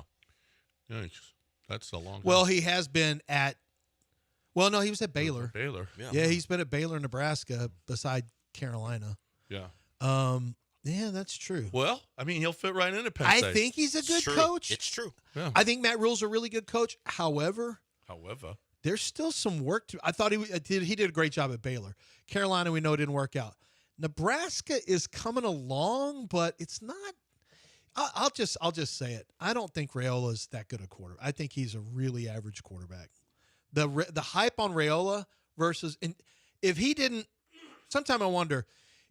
Yikes. That's a long time. Well, he has been at – well, no, he was at Baylor. Yeah, he's been at Baylor, Nebraska, beside Carolina. Yeah. Yeah, that's true. Well, I mean, he'll fit right into Penn State. I think he's a good coach. It's true. Yeah. I think Matt Rule's a really good coach. However, there's still some work to. I thought he did a great job at Baylor. Carolina, we know, didn't work out. Nebraska is coming along, but it's not. I'll just say it. I don't think Raiola is that good a quarterback. I think he's a really average quarterback. The hype on Raiola versus, and if he didn't, sometime I wonder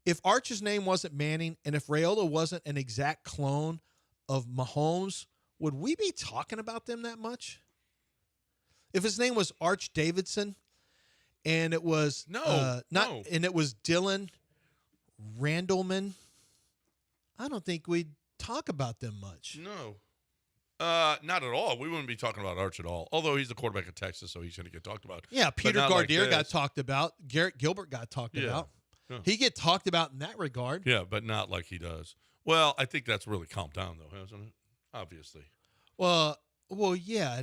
if Arch's name wasn't Manning and if Raiola wasn't an exact clone of Mahomes, would we be talking about them that much? If his name was Arch Davidson, and it was and it was Dylan Randleman, I don't think we'd talk about them much. No. Not at all. We wouldn't be talking about Arch at all. Although he's the quarterback of Texas, so he's going to get talked about. Yeah, Peter Gardier got talked about. Garrett Gilbert got talked about. Yeah. He get talked about in that regard. Yeah, but not like he does. Well, I think that's really calmed down, though, hasn't it? Obviously. Well, yeah,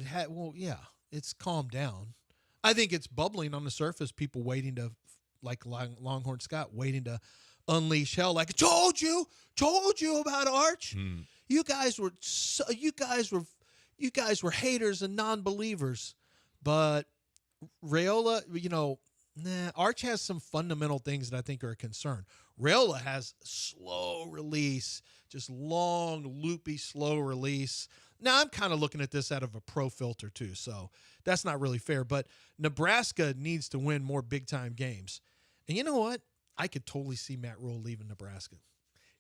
it's calmed down. I think it's bubbling on the surface. People waiting to, like Longhorn Scott, waiting to unleash hell. Like, told you about Arch. You guys were you guys were haters and non-believers. But Raiola, Arch has some fundamental things that I think are a concern. Raiola has slow release, just long, loopy, slow release. Now, I'm kind of looking at this out of a pro filter, too, so that's not really fair. But Nebraska needs to win more big-time games. And you know what? I could totally see Matt Rule leaving Nebraska.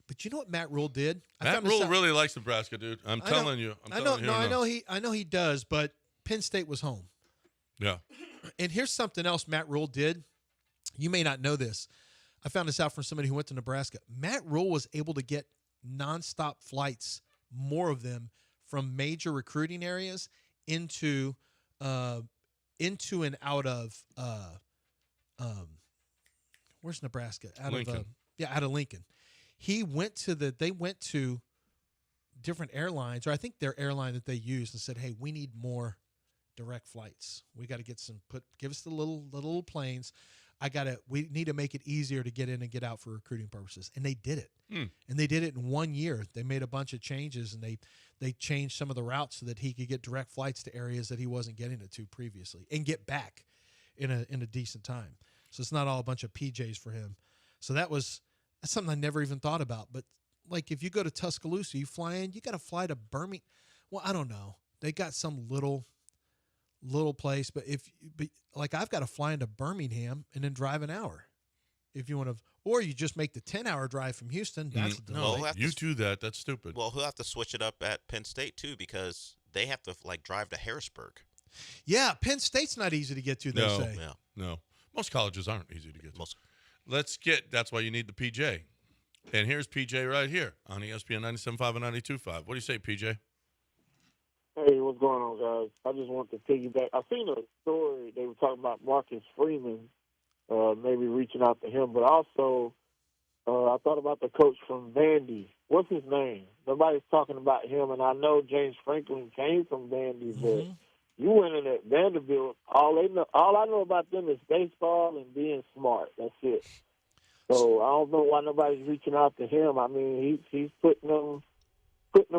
But you know what Matt Rule did? Matt Rule really likes Nebraska, dude. I'm telling you. I know he does, but Penn State was home. Yeah. And here's something else Matt Rule did. You may not know this. I found this out from somebody who went to Nebraska. Matt Rule was able to get nonstop flights, more of them, from major recruiting areas into and out of where's Nebraska? Lincoln. Out of Lincoln. They went to different airlines, or I think their airline that they used, and said, "Hey, we need more direct flights. We got to get give us the little planes. We need to make it easier to get in and get out for recruiting purposes." And they did it. And they did it in 1 year. They made a bunch of changes, and they changed some of the routes so that he could get direct flights to areas that he wasn't getting it to previously and get back in a decent time. So it's not all a bunch of PJs for him. So that's something I never even thought about. But like if you go to Tuscaloosa, you fly in, you got to fly to Birmingham. Well, I don't know. They got some little place, but I've got to fly into Birmingham and then drive an hour if you want to, or you just make the 10-hour drive from Houston. That's you do that. That's stupid. Well, he'll have to switch it up at Penn State too, because they have to drive to Harrisburg. Yeah, Penn State's not easy to get to. They say. No, most colleges aren't easy to get to. That's why you need the PJ. And here's PJ right here on ESPN 97.5 and 92.5. What do you say, PJ? Hey, what's going on, guys? I just want to piggyback. I seen a story. They were talking about Marcus Freeman, maybe reaching out to him, but also I thought about the coach from Vandy. What's his name? Nobody's talking about him, and I know James Franklin came from Vandy, but you went in at Vanderbilt. All I know about them is baseball and being smart. That's it. So I don't know why nobody's reaching out to him. I mean, he's putting them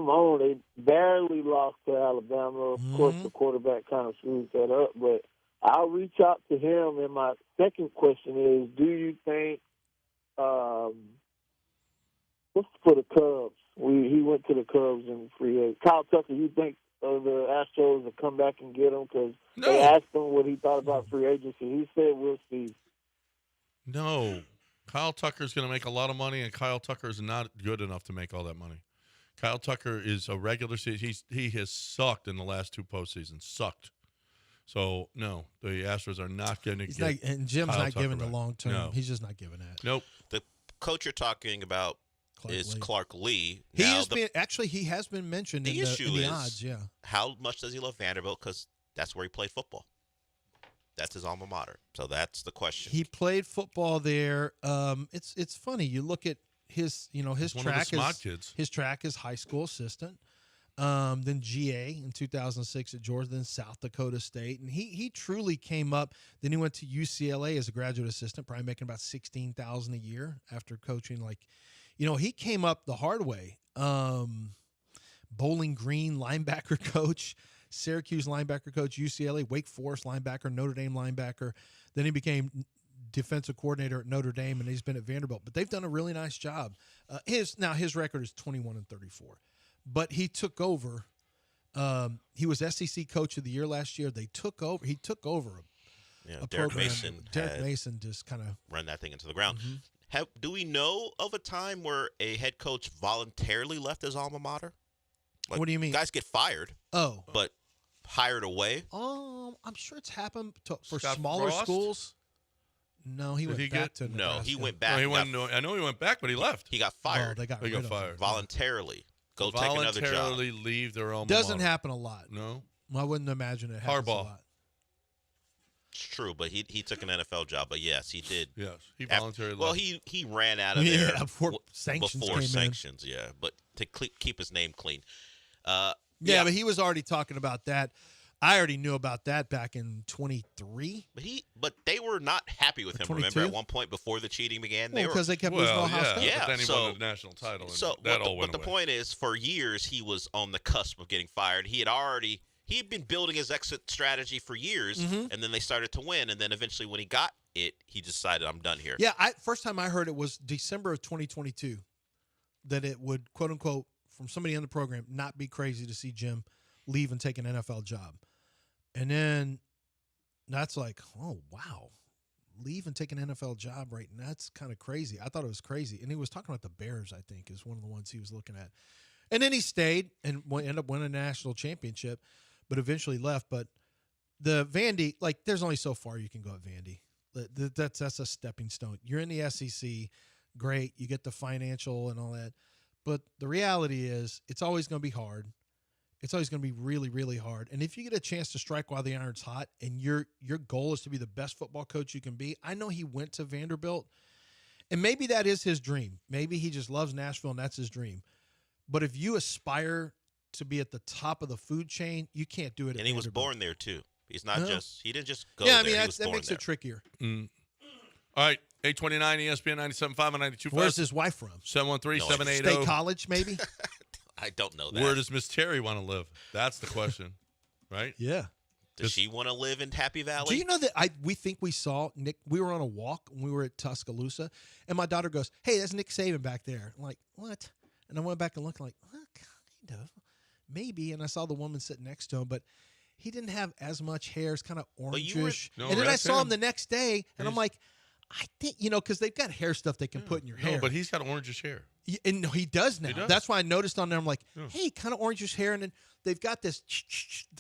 on. They barely lost to Alabama. Of course, the quarterback kind of screwed that up. But I'll reach out to him. And my second question is, do you think what's for the Cubs? He went to the Cubs in free agency. Kyle Tucker, you think the Astros will come back and get him? Because they asked him what he thought about free agency. He said, we'll see. No. Kyle Tucker's going to make a lot of money, and Kyle Tucker is not good enough to make all that money. Kyle Tucker is a regular season. He has sucked in the last two postseasons. Sucked. So, no, the Astros are not going to get and Jim's Kyle not Tucker giving back. the long term. No. He's just not giving that. Nope. The coach you're talking about is Clark Lee. He has been mentioned in the odds. Yeah. How much does he love Vanderbilt? Because that's where he played football. That's his alma mater. So that's the question. He played football there. It's funny. You look at his track his track is high school assistant, then GA in 2006 at Georgia, then South Dakota State, and he truly came up. Then he went to UCLA as a graduate assistant, probably making about $16,000 a year after coaching. He came up the hard way. Bowling Green linebacker coach, Syracuse linebacker coach, UCLA, Wake Forest linebacker, Notre Dame linebacker. Then he became defensive coordinator at Notre Dame, and he's been at Vanderbilt. But they've done a really nice job. His record is 21-34. But he took over. He was SEC Coach of the Year last year. He took over a Derek program. Derek Mason just kind of run that thing into the ground. Do we know of a time where a head coach voluntarily left his alma mater? What do you mean? Guys get fired. Oh. But hired away? I'm sure it's happened for Scott smaller Frost? schools. No, he went back to Nebraska. No, he went back. I know he went back, but he left. He got fired. Oh, they got fired. Voluntarily. Go take another job. Voluntarily leave their alma Doesn't mater. happen a lot. No. I wouldn't imagine it happens a Harbaugh. lot. It's true, but he took an NFL job. But yes, he did. Yes, he voluntarily Well, left. he ran out of there before sanctions before came sanctions, in. Yeah, but to keep his name clean. Yeah, but he was already talking about that. I already knew about that back in 23. But they were were not happy with him. 22? Remember, at one point before the cheating began, because they kept losing Ohio State. Yeah, but then he so, won the national title, and so that what all went the away. point is, for years he was on the cusp of getting fired. He had been building his exit strategy for years, and then they started to win, and then eventually when he got it, he decided, I'm done here. Yeah, first time I heard it was December of 2022 that it would, quote unquote, from somebody in the program, not be crazy to see Jim leave and take an NFL job. And then that's like, oh, wow. Leave and take an NFL job right now. That's kind of crazy. I thought it was crazy. And he was talking about the Bears, I think, is one of the ones he was looking at. And then he stayed and ended up winning a national championship, but eventually left. But the Vandy, like, there's only so far you can go at Vandy. That's a stepping stone. You're in the SEC, great. You get the financial and all that. But the reality is it's always going to be hard. It's always going to be really, really hard. And if you get a chance to strike while the iron's hot and your goal is to be the best football coach you can be, I know he went to Vanderbilt, and maybe that is his dream. Maybe he just loves Nashville and that's his dream. But if you aspire to be at the top of the food chain, you can't do it at And he was Vanderbilt. born there, too. He didn't just go yeah, there. I mean, He that was born makes there. it trickier. All right, 829 ESPN 97.5 and 92.5. Where's his wife from? 713-780. State College, maybe? I don't know that. Where does Miss Terry want to live? That's the question, right? Yeah. Does she want to live in Happy Valley? Do you know that we think we saw Nick? We were on a walk when we were at Tuscaloosa, and my daughter goes, "Hey, that's Nick Saban back there." I'm like, "What?" And I went back and looked, like, well, kind of, maybe. And I saw the woman sitting next to him, but he didn't have as much hair. It's kind of orangish. No, and then I that's saw him him. the next day, and I'm like, I think, because they've got hair stuff they can put in your hair. No, but he's got orangish hair. And no, he does now. He does. That's why I noticed on there. I'm like, hey, kind of orangish hair, and then they've got this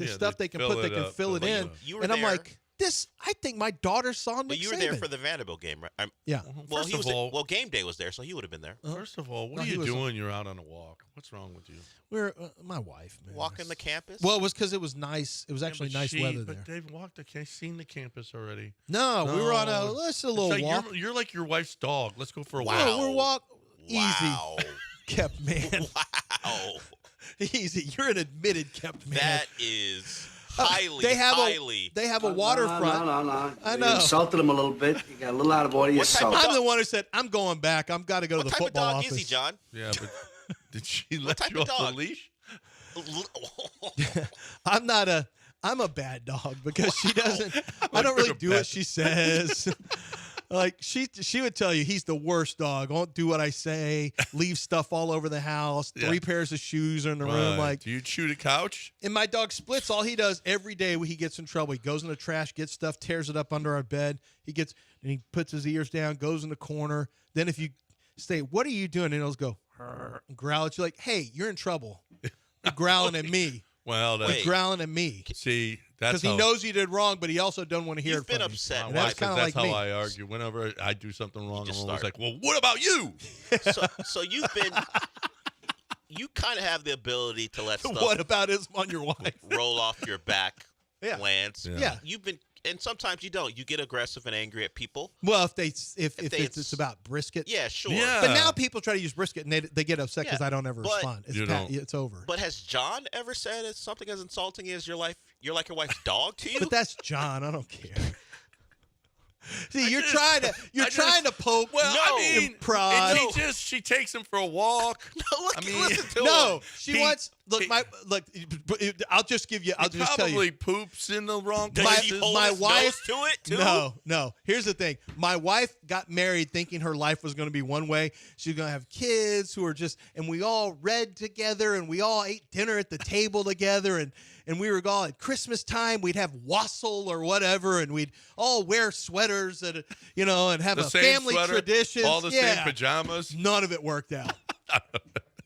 stuff they can fill put. They it can up, fill it fill it in. up. You were And I'm there. like, this. I think my daughter saw Nick But you were Saban. there for the Vanderbilt game, right? Yeah. Well, First he was of all- well, game day was there, so he would have been there. First of all, what No, are he you was- doing? You're out on a walk. What's wrong with you? We're my wife, man. Walking the campus? Well, it was because it was nice. It was actually nice weather there. But they've walked. They've seen the campus already. No, we were on a It's little like walk. you're like your wife's dog. Let's go for a Wow. walk. No, we're walk Wow. easy. Kept man. Wow. Easy. You're an admitted kept man. That is highly, they have highly. they have a waterfront. No. I You know. insulted him a little bit. You got a little out of order What type of yourself. I'm the one who said I'm going back. I'm got to go to What the type of football dog office. is he, John? Yeah, but did she let type you of off dog? the leash? I'm a bad dog because she doesn't. I Like, don't really you're a do bad what she says. Like she would tell you he's the worst dog. Won't do what I say. Leave stuff all over the house. Yeah. 3 pairs of shoes are in the room. Right. Like, Do you chew the couch? and my dog Splits. All he does every day when he gets in trouble, he goes in the trash, gets stuff, tears it up under our bed. And he puts his ears down, goes in the corner. Then if you say, "What are you doing?" and he'll go and growl at you like, "Hey, you're in trouble." You're growling at me. Well, that's, Wait. Growling at me. see, that's Because he how- knows he did wrong, but he also doesn't want to hear You've it from been me. upset. My And Why? that's wife, kind of that's like how me. I argue. Whenever I do something wrong, I'm just always start. like, "Well, what about you?" So you've been. You kind of have the ability to let stuff What about his on your wife? roll off your back, Yeah. Lance. Yeah. You've been, and sometimes you don't. You get aggressive and angry at people. Well, if it's- it's about brisket. Yeah, sure. Yeah. But now people try to use brisket and they get upset because Yeah. I don't ever But- respond. It's, You don't. it's over. But has John ever said it's something as insulting as your life? You're like your wife's dog to you. But that's John. I don't care. See, you're just- trying I trying to poke. Well, No. I mean, Prod. and she takes him for a walk. No, look, I mean, listen to No, him. she wants. Look, I'll just give you. I'll He just tell probably you. poops in the wrong Does places. she hold my his wife- nose to it too? No. Here's the thing. My wife got married thinking her life was going to be one way. She was going to have kids who are just, and we all read together, and we all ate dinner at the table together, and we were all at Christmas time. We'd have wassail or whatever, and we'd all wear sweaters, and have the a same family sweater, tradition. all the same pajamas. None of it worked out.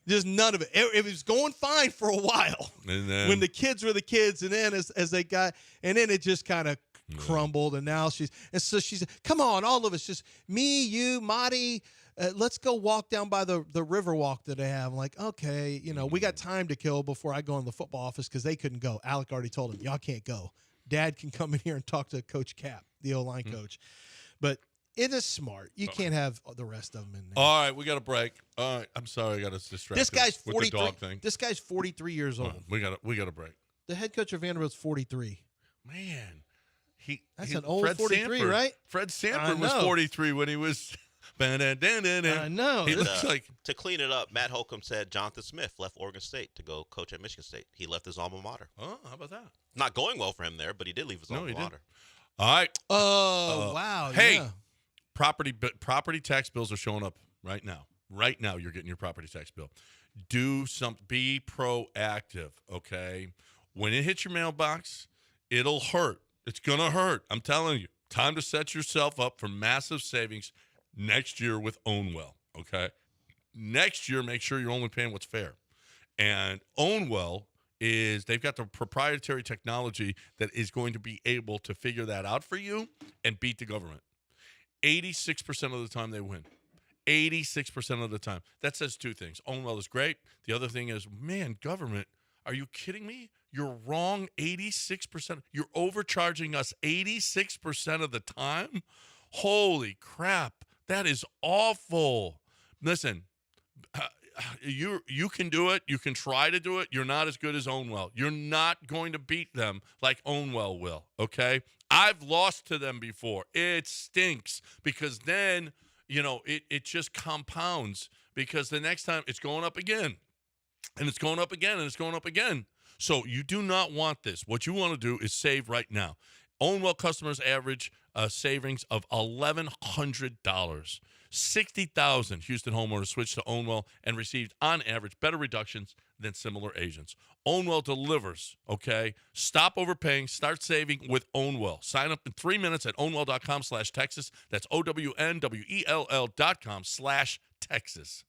Just none of it. It was going fine for a while And then when the kids were the kids, and then as they got, and then it just kind of crumbled, and now she's come on, all of us, just me, you, Marty, let's go walk down by the river walk that they have. I'm like, okay, we got time to kill before I go in the football office because they couldn't go. Alec already told them, y'all can't go. Dad can come in here and talk to Coach Cap, the O-line coach, but it is smart. You can't have the rest of them in there. All right, we got a break. All right, I'm sorry, I got us distracted. This guy's with 43. the dog thing. This guy's 43 years old. We got a break. The head coach of Vanderbilt's 43. Man, That's an old Fred 43, Sanford, right? Fred Sanford was 43 when he was. I know. He looks like. To clean it up, Matt Holcomb said Jonathan Smith left Oregon State to go coach at Michigan State. He left his alma mater. Oh, how about that? Not going well for him there, but he did leave his alma mater. All right. Oh, wow. Hey, yeah. property tax bills are showing up right now. Right now, you're getting your property tax bill. Do something. Be proactive, okay? When it hits your mailbox, it'll hurt. It's going to hurt. I'm telling you. Time to set yourself up for massive savings next year with Ownwell, okay? Next year, make sure you're only paying what's fair. And Ownwell they've got the proprietary technology that is going to be able to figure that out for you and beat the government. 86% of the time they win. 86% of the time. That says two things. Ownwell is great. The other thing is, man, government, are you kidding me? You're wrong 86%. You're overcharging us 86% of the time? Holy crap. That is awful. Listen, you can do it. You can try to do it. You're not as good as Ownwell. You're not going to beat them like Ownwell will, okay? I've lost to them before. It stinks because then, it just compounds because the next time it's going up again and it's going up again and it's going up again. So you do not want this. What you want to do is save right now. Ownwell customers average savings of $1,100. 60,000 Houston homeowners switched to Ownwell and received, on average, better reductions than similar agents. Ownwell delivers, okay? Stop overpaying. Start saving with Ownwell. Sign up in 3 minutes at ownwell.com/Texas. That's OWNWELL.com/Texas.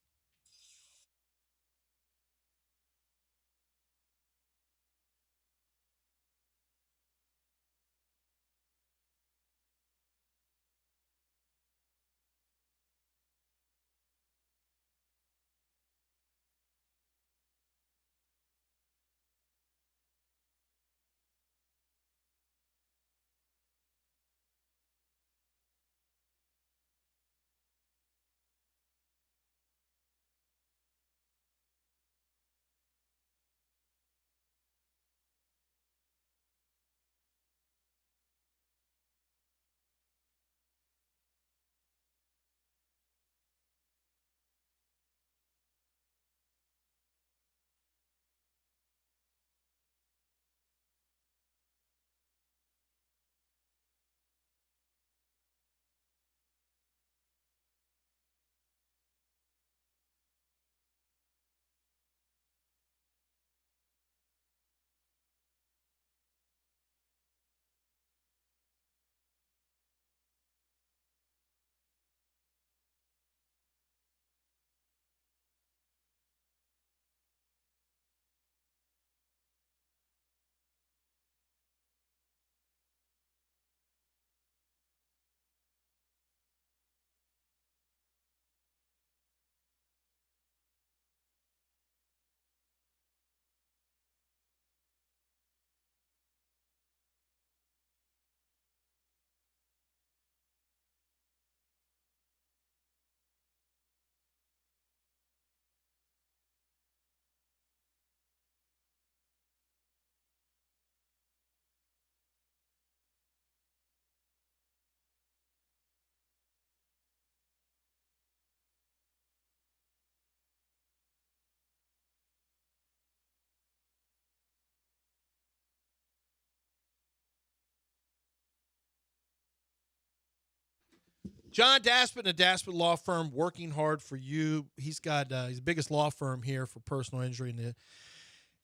John Daspit and the Daspit Law Firm, working hard for you. He's got he's the biggest law firm here for personal injury in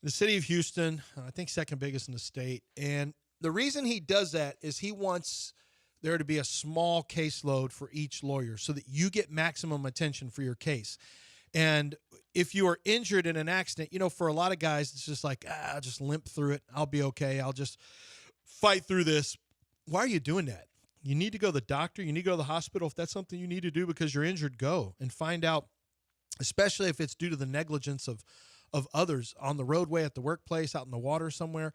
the city of Houston. I think second biggest in the state. And the reason he does that is he wants there to be a small caseload for each lawyer so that you get maximum attention for your case. And if you are injured in an accident, for a lot of guys, it's just like, I'll just limp through it. I'll be okay. I'll just fight through this. Why are you doing that? You need to go to the doctor. You need to go to the hospital. If that's something you need to do because you're injured, go and find out, especially if it's due to the negligence of others on the roadway, at the workplace, out in the water somewhere.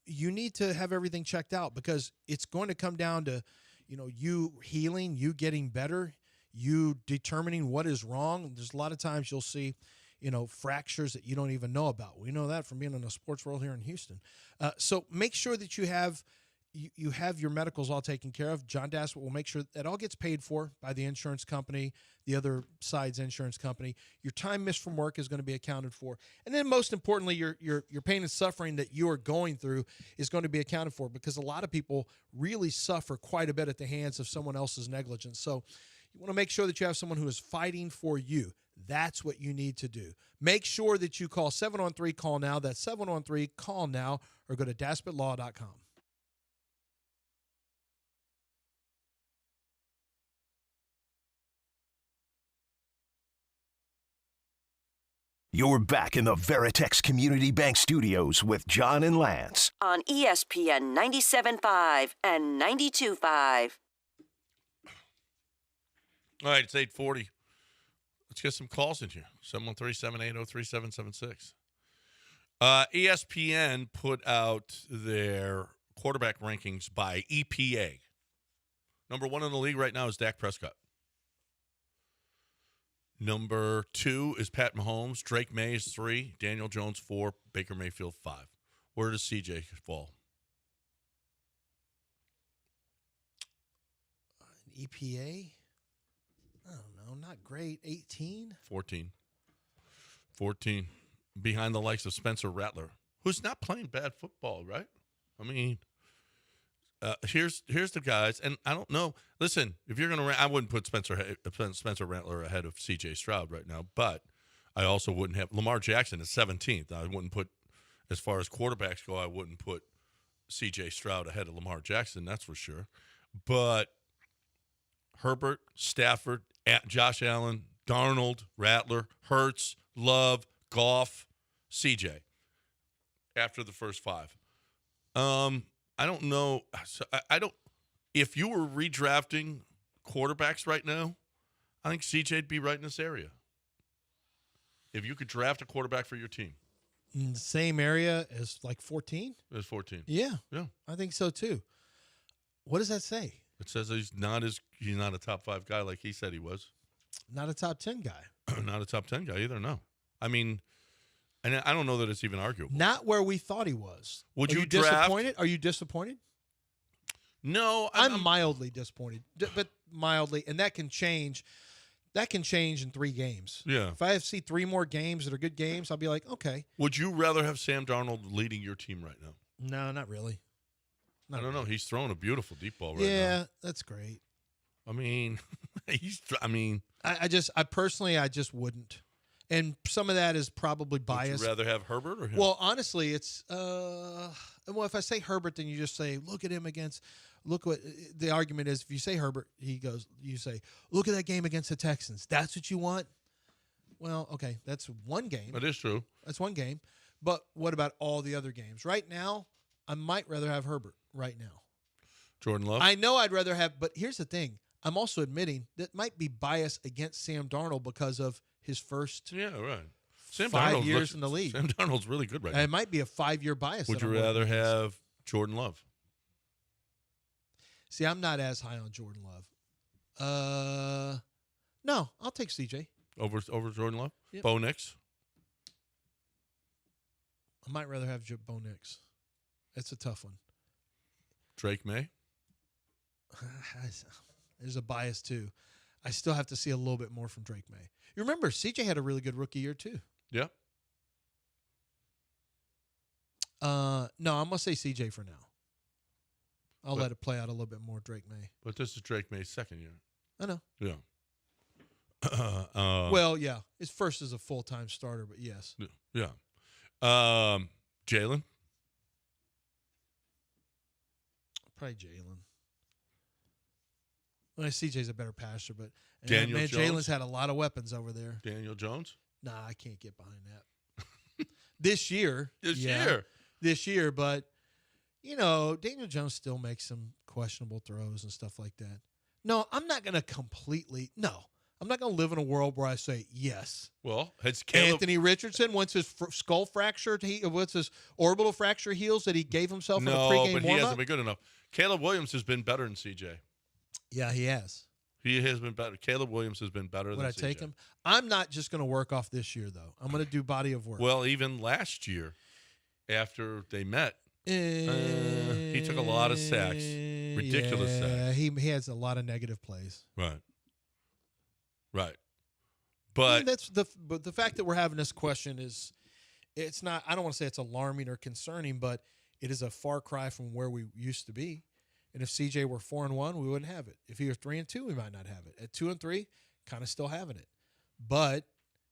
You need to have everything checked out because it's going to come down to, you healing, you getting better, you determining what is wrong. There's a lot of times you'll see, fractures that you don't even know about. We know that from being in the sports world here in Houston. So make sure that you have you have your medicals all taken care of. John Daspit will make sure that all gets paid for by the insurance company, the other side's insurance company. Your time missed from work is going to be accounted for. And then most importantly, your pain and suffering that you are going through is going to be accounted for, because a lot of people really suffer quite a bit at the hands of someone else's negligence. So you want to make sure that you have someone who is fighting for you. That's what you need to do. Make sure that you call 713-CALL-NOW. That's 713-CALL-NOW, or go to DaspitLaw.com. You're back in the Veritex Community Bank Studios with John and Lance. On ESPN 97.5 and 92.5. All right, it's 8:40. Let's get some calls in here. 713-780-3776. ESPN put out their quarterback rankings by EPA. Number 1 in the league right now is Dak Prescott. Number 2 is Pat Mahomes. Drake May is 3. Daniel Jones 4. Baker Mayfield 5. Where does CJ fall? EPA? I don't know. Not great. 18? 14. Behind the likes of Spencer Rattler, who's not playing bad football, right? I mean, here's the guys, and I don't know. Listen, if you're going to, I wouldn't put Spencer Rattler ahead of C.J. Stroud right now, but I also wouldn't have Lamar Jackson at 17th. I wouldn't put, as far as quarterbacks go, I wouldn't put C.J. Stroud ahead of Lamar Jackson. That's for sure. But Herbert, Stafford, Josh Allen, Darnold, Rattler, Hurts, Love, Goff, C.J. after the first 5. I don't know. I don't. If you were redrafting quarterbacks right now, I think CJ'd be right in this area. If you could draft a quarterback for your team, in the same area as like 14. As 14. Yeah, yeah, I think so too. What does that say? It says he's not a top 5 guy like he said he was. Not a top 10 guy. Not a top 10 guy either. No, I mean. And I don't know that it's even arguable. Not where we thought he was. Would you draft? Disappointed? Are you disappointed? No, I'm mildly disappointed, but mildly, and that can change. That can change in 3 games. Yeah. If I see 3 more games that are good games, I'll be like, okay. Would you rather have Sam Darnold leading your team right now? No, not really. I don't know. He's throwing a beautiful deep ball right now. Yeah, that's great. I mean, I personally wouldn't. And some of that is probably biased. Would you rather have Herbert or him? Well, honestly, it's if I say Herbert, then you just say, look at him against. Look what the argument is. If you say Herbert, you say, look at that game against the Texans. That's what you want. Well, okay, that's one game. That is true. That's one game. But what about all the other games? Right now, I might rather have Herbert right now. Jordan Love? I know I'd rather have, but here's the thing. I'm also admitting that might be biased against Sam Darnold because of his first 5 years in the league. Sam Darnold's really good right now. It might be a 5-year bias. Would you rather have Jordan Love? See, I'm not as high on Jordan Love. No, I'll take CJ. Over Jordan Love? Yep. Bo Nix? I might rather have Bo Nix. That's a tough one. Drake May? There's a bias, too. I still have to see a little bit more from Drake May. You remember, CJ had a really good rookie year, too. Yeah. No, I'm going to say CJ for now. I'll let it play out a little bit more, Drake May. But this is Drake May's second year. I know. Yeah. Well, yeah. His first is a full-time starter, but yes. Yeah. Jalen? Probably Jalen. Well, CJ's a better passer, but Daniel Jones? Jalen's had a lot of weapons over there. Daniel Jones? Nah, I can't get behind that. This year. This year, but, Daniel Jones still makes some questionable throws and stuff like that. No, I'm not going to I'm not going to live in a world where I say yes. Well, has Anthony Richardson, once his skull fracture, once his orbital fracture heals, that he gave himself in a pregame warm-up? No, but he hasn't been good enough. Caleb Williams has been better than CJ. Yeah, he has. He has been better. Caleb Williams has been better than CJ. Would I take him? I'm not just going to work off this year, though. I'm going to do body of work. Well, even last year, after they met, He took a lot of sacks. Ridiculous sacks. He has a lot of negative plays. Right. But the fact that we're having this question is, it's not. I don't want to say it's alarming or concerning, but it is a far cry from where we used to be. And if CJ were 4-1, we wouldn't have it. If he was 3-2, we might not have it. At 2-3, kind of still having it. But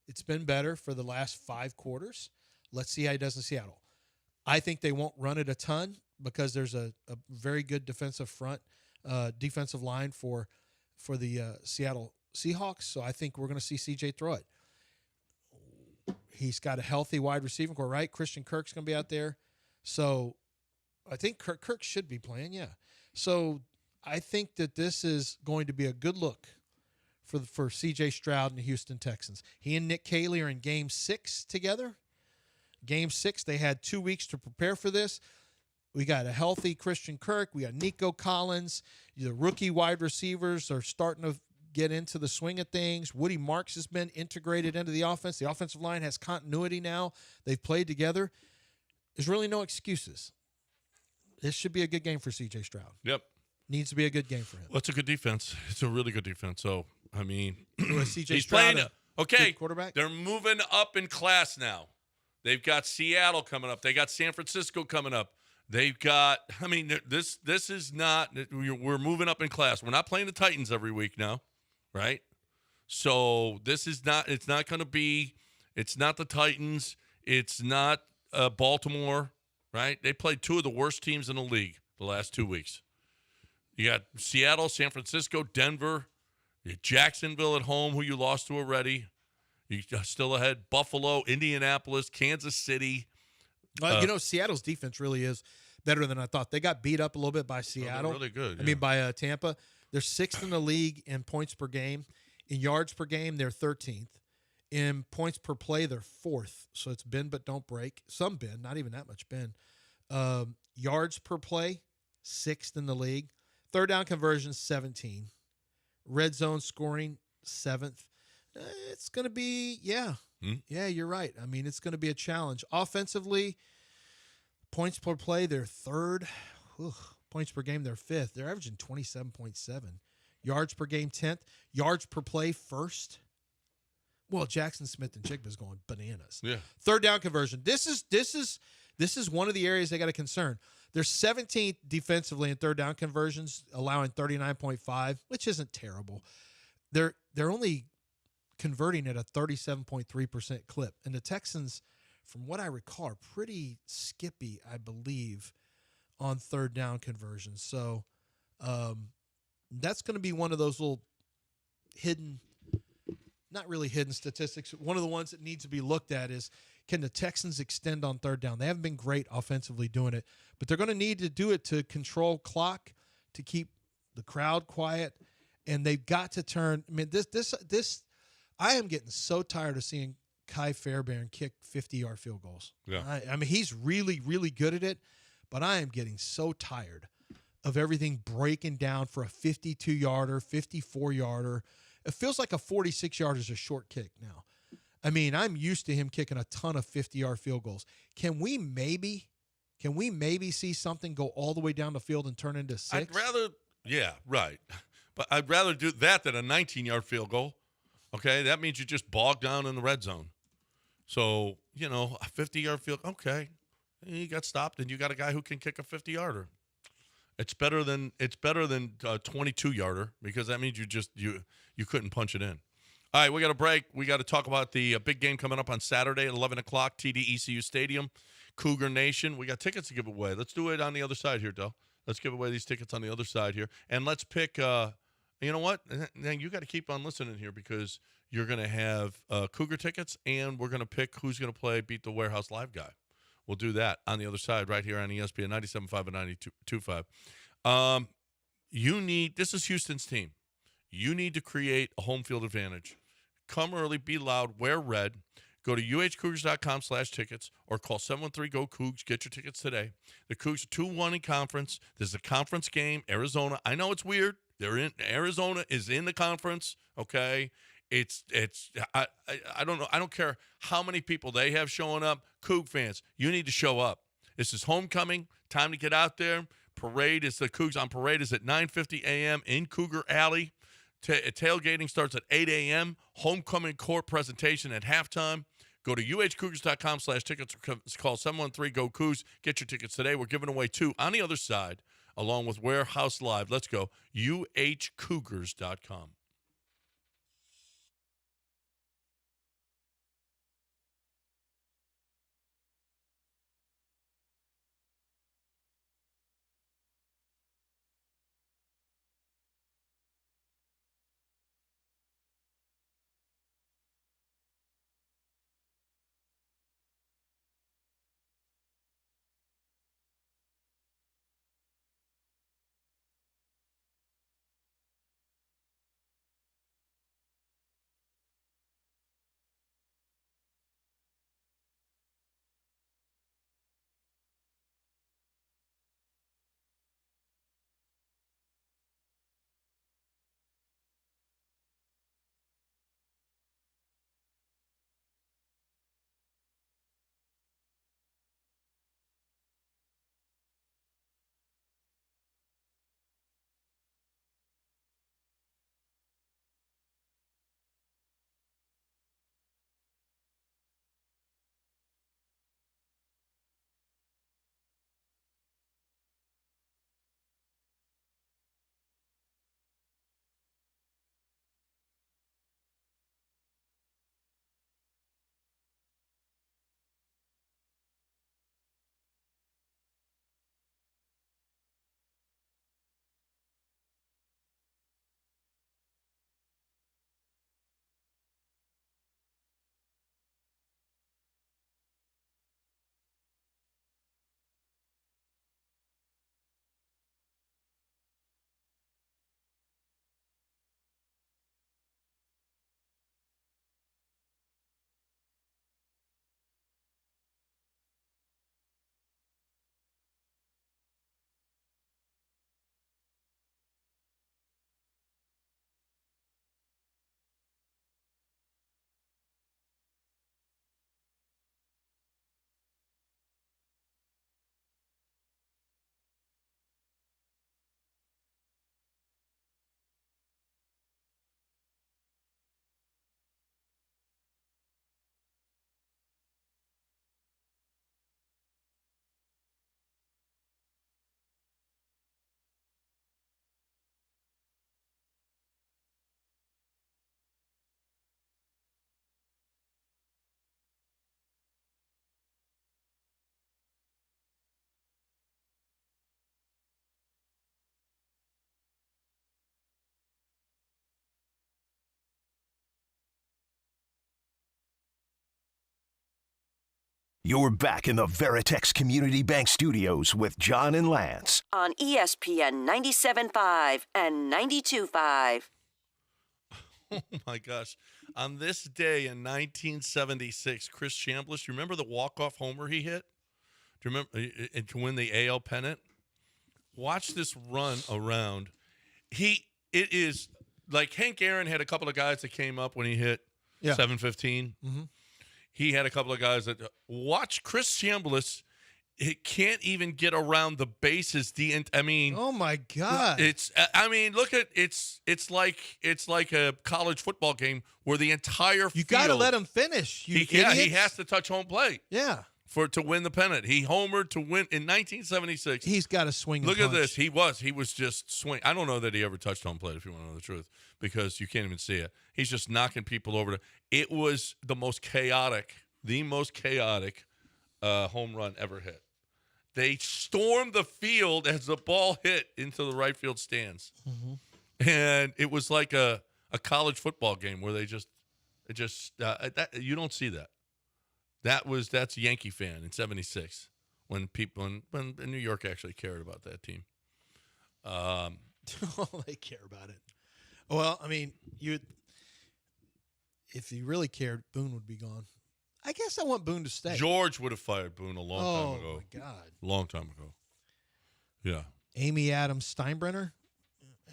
it's been better for the last 5 quarters. Let's see how he does in Seattle. I think they won't run it a ton because there's a very good defensive line for the Seattle Seahawks. So I think we're going to see CJ throw it. He's got a healthy wide receiving core, right? Christian Kirk's going to be out there. So I think Kirk should be playing, yeah. So I think that this is going to be a good look for C.J. Stroud and the Houston Texans. He and Nick Caley are in Game 6 together. Game 6, they had 2 weeks to prepare for this. We got a healthy Christian Kirk. We got Nico Collins. The rookie wide receivers are starting to get into the swing of things. Woody Marks has been integrated into the offense. The offensive line has continuity now. They've played together. There's really no excuses. This should be a good game for C.J. Stroud. Yep. Needs to be a good game for him. Well, it's a good defense. It's a really good defense. So, I mean, C.J. he's Stroud playing okay. Quarterback. They're moving up in class now. They've got Seattle coming up. They got San Francisco coming up. They've got, I mean, this is not, we're moving up in class. We're not playing the Titans every week now, right? So this is not, it's not going to be, it's not the Titans. It's not Baltimore, right? They played 2 of the worst teams in the league the last 2 weeks. You got Seattle, San Francisco, Denver, you got Jacksonville at home, who you lost to already. You're still ahead. Buffalo, Indianapolis, Kansas City. Seattle's defense really is better than I thought. They got beat up a little bit by Seattle. Really good. Yeah. I mean, by Tampa. They're 6th in the league in points per game. In yards per game, they're 13th. In points per play, they're 4th. So it's bend but don't break. Some bend, not even that much bend. Yards per play, 6th in the league. Third down conversions, 17. Red zone scoring, 7th. It's going to be, yeah, you're right. I mean, it's going to be a challenge. Offensively, points per play, they're 3rd. Points per game, they're 5th. They're averaging 27.7. Yards per game, 10th. Yards per play, 1st. Well, Jackson Smith and Chigba's going bananas. Yeah. Third down conversion. This is one of the areas they got a concern. They're 17th defensively in third down conversions, allowing 39.5, which isn't terrible. They're only converting at a 37.3% clip. And the Texans, from what I recall, are pretty skippy, I believe, on third down conversions. So that's going to be one of those little hidden, not really hidden statistics. One of the ones that needs to be looked at is, can the Texans extend on third down? They haven't been great offensively doing it, but they're going to need to do it to control clock, to keep the crowd quiet, and they've got to turn. I mean, this. I am getting so tired of seeing Kai Fairbairn kick 50-yard field goals. Yeah. I mean, he's really, really good at it, but I am getting so tired of everything breaking down for a 52-yarder, 54-yarder. It feels like a 46-yarder is a short kick now. I mean, I'm used to him kicking a ton of 50-yard field goals. Can we maybe see something go all the way down the field and turn into 6? But I'd rather do that than a 19-yard field goal. Okay, that means you just bog down in the red zone. So, a 50-yard field, okay. You got stopped, and you got a guy who can kick a 50-yarder. It's better than a 22-yarder because that means you couldn't punch it in. All right, we got a break. We got to talk about the big game coming up on Saturday at 11 o'clock, TD ECU Stadium, Cougar Nation. We got tickets to give away. Let's do it on the other side here, Del. Let's give away these tickets on the other side here. And let's pick you know what? Then you got to keep on listening here because you're going to have Cougar tickets, and we're going to pick who's going to play Beat the Warehouse Live guy. We'll do that on the other side right here on ESPN 97.5 and 92.5. This is Houston's team. You need to create a home field advantage. Come early, be loud, wear red. Go to uhcougars.com/tickets or call 713-GO-COUGS. Get your tickets today. The Cougs are 2-1 in conference. This is a conference game. Arizona, I know it's weird. Arizona is in the conference, okay? I don't know. I don't care how many people they have showing up. Coug fans, you need to show up. This is homecoming. Time to get out there. Parade is the Cougs on parade is at 9:50 a.m. in Cougar Alley. Tailgating starts at 8 a.m. Homecoming court presentation at halftime. Go to uhcougars.com/tickets or call 713-GO-COUGS. Get your tickets today. We're giving away 2 on the other side, along with Warehouse Live. Let's go. uhcougars.com. You're back in the Veritex Community Bank Studios with John and Lance. On ESPN 97.5 and 92.5. Oh, my gosh. On this day in 1976, Chris Chambliss, you remember the walk-off homer he hit? Do you remember to win the AL pennant? Watch this run around. It is like Hank Aaron had a couple of guys that came up when he hit 715. Mm-hmm. He had a couple of guys that watch Chris Chambliss. It can't even get around the bases. Oh my God! Look at it's like a college football game where the entire you got to let him finish. He has to touch home plate. Yeah, to win the pennant. He homered to win in 1976. He's got to swing. Look at this. He was just swing. I don't know that he ever touched home plate, if you want to know the truth, because you can't even see it. He's just knocking people over. It was the most chaotic home run ever hit. They stormed the field as the ball hit into the right field stands, and it was like a college football game where you don't see that. That's Yankee fan in '76 when New York actually cared about that team. They care about it. Well, I mean, if you really cared, Boone would be gone. I guess I want Boone to stay. George would have fired Boone a long time ago. Oh, my God. Long time ago. Yeah. Amy Adams Steinbrenner?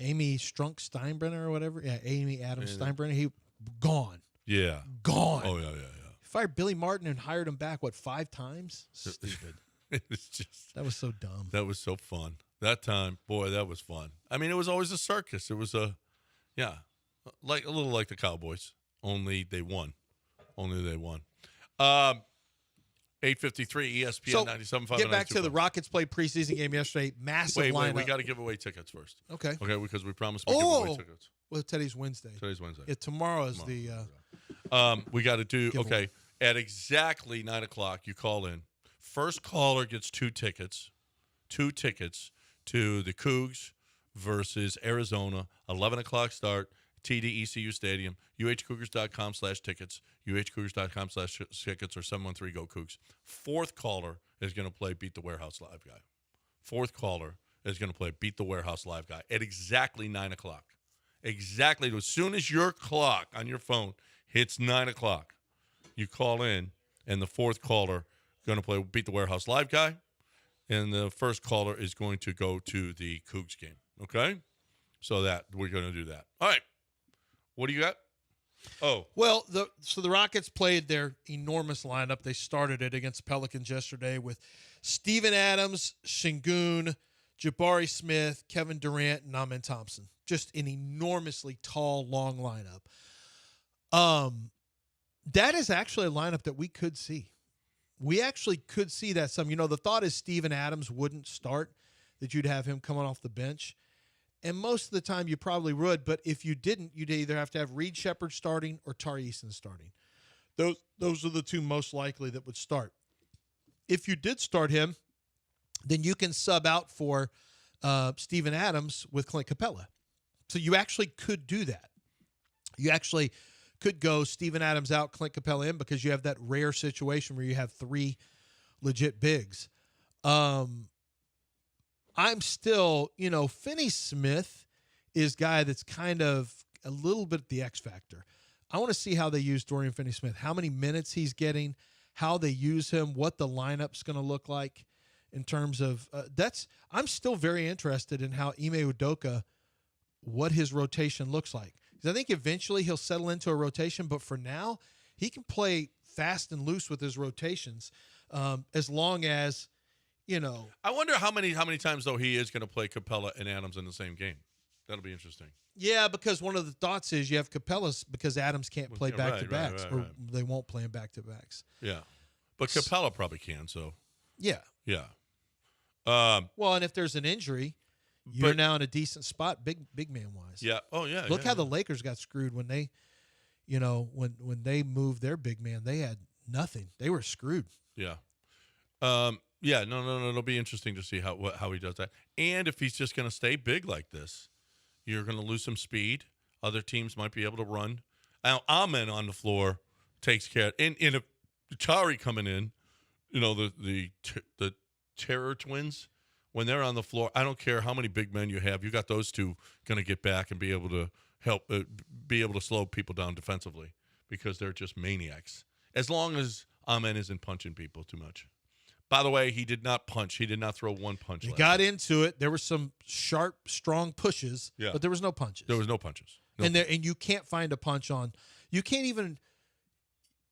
Amy Strunk Steinbrenner or whatever? Yeah, Amy Adams Steinbrenner. He gone. Yeah. Gone. Oh, yeah. Fired Billy Martin and hired him back, 5 times? Stupid. It was just that was so dumb. That was so fun. That time, boy, that was fun. I mean, it was always a circus. It was like a little like the Cowboys. Only they won. 8:53 ESPN 97.5. Get back to the Rockets played preseason game yesterday. Massive lineup. Wait, we got to give away tickets first. Okay, because we promised we'd give away tickets. Well, today's Wednesday. Yeah, tomorrow is the. We got to do giveaway. at exactly 9:00. You call in. First caller gets 2 tickets. 2 tickets to the Cougs versus Arizona. 11:00 start. TD ECU Stadium. UHCougars.com/tickets. UHCougars.com/tickets or 713-GO-COUGS. Fourth caller is going to play Beat the Warehouse Live Guy. Fourth caller is going to play Beat the Warehouse Live Guy at exactly 9:00. Exactly. As soon as your clock on your phone hits 9:00, you call in, and the fourth caller is going to play Beat the Warehouse Live Guy, and the first caller is going to go to the Cougs game. Okay? So that we're going to do that. All right. What do you got? Oh. Well, the Rockets played their enormous lineup. They started it against the Pelicans yesterday with Steven Adams, Şengün, Jabari Smith, Kevin Durant, and Amen Thompson. Just an enormously tall, long lineup. That is actually a lineup that we could see. We actually could see that some. The thought is Steven Adams wouldn't start, that you'd have him coming off the bench. And most of the time you probably would, but if you didn't, you'd either have to have Reed Shepard starting or Tari Eason starting. Those are the 2 most likely that would start. If you did start him, then you can sub out for Steven Adams with Clint Capella. So you actually could do that. You actually could go Steven Adams out, Clint Capella in, because you have that rare situation where you have 3 legit bigs. I'm still, Finney Smith is a guy that's kind of a little bit the X factor. I want to see how they use Dorian Finney-Smith, how many minutes he's getting, how they use him, what the lineup's going to look like in terms of I'm still very interested in how Ime Udoka, what his rotation looks like. Because I think eventually he'll settle into a rotation, but for now, he can play fast and loose with his rotations as long as, I wonder how many times, though, he is going to play Capella and Adams in the same game. That'll be interesting. Yeah, because one of the thoughts is you have Capella's because Adams can't play back-to-backs, or they won't play him back-to-backs. Yeah. But Capella probably can, so. Yeah. Yeah. Well, and if there's an injury, you're now in a decent spot, big man-wise. Yeah. Oh, yeah. Look how the Lakers got screwed when they, when they moved their big man, they had nothing. They were screwed. Yeah. Yeah, no. It'll be interesting to see how he does that. And if he's just going to stay big like this, you're going to lose some speed. Other teams might be able to run. Now, Amen on the floor takes care. And if Tari coming in, the Terror Twins, when they're on the floor, I don't care how many big men you have. You got those 2 going to get back and be able to help, be able to slow people down defensively because they're just maniacs. As long as Amen isn't punching people too much. By the way, he did not punch. He did not throw one punch. He got into it. There were some sharp, strong pushes, but there was no punches. There was no punches. And you can't find a punch on. You can't even.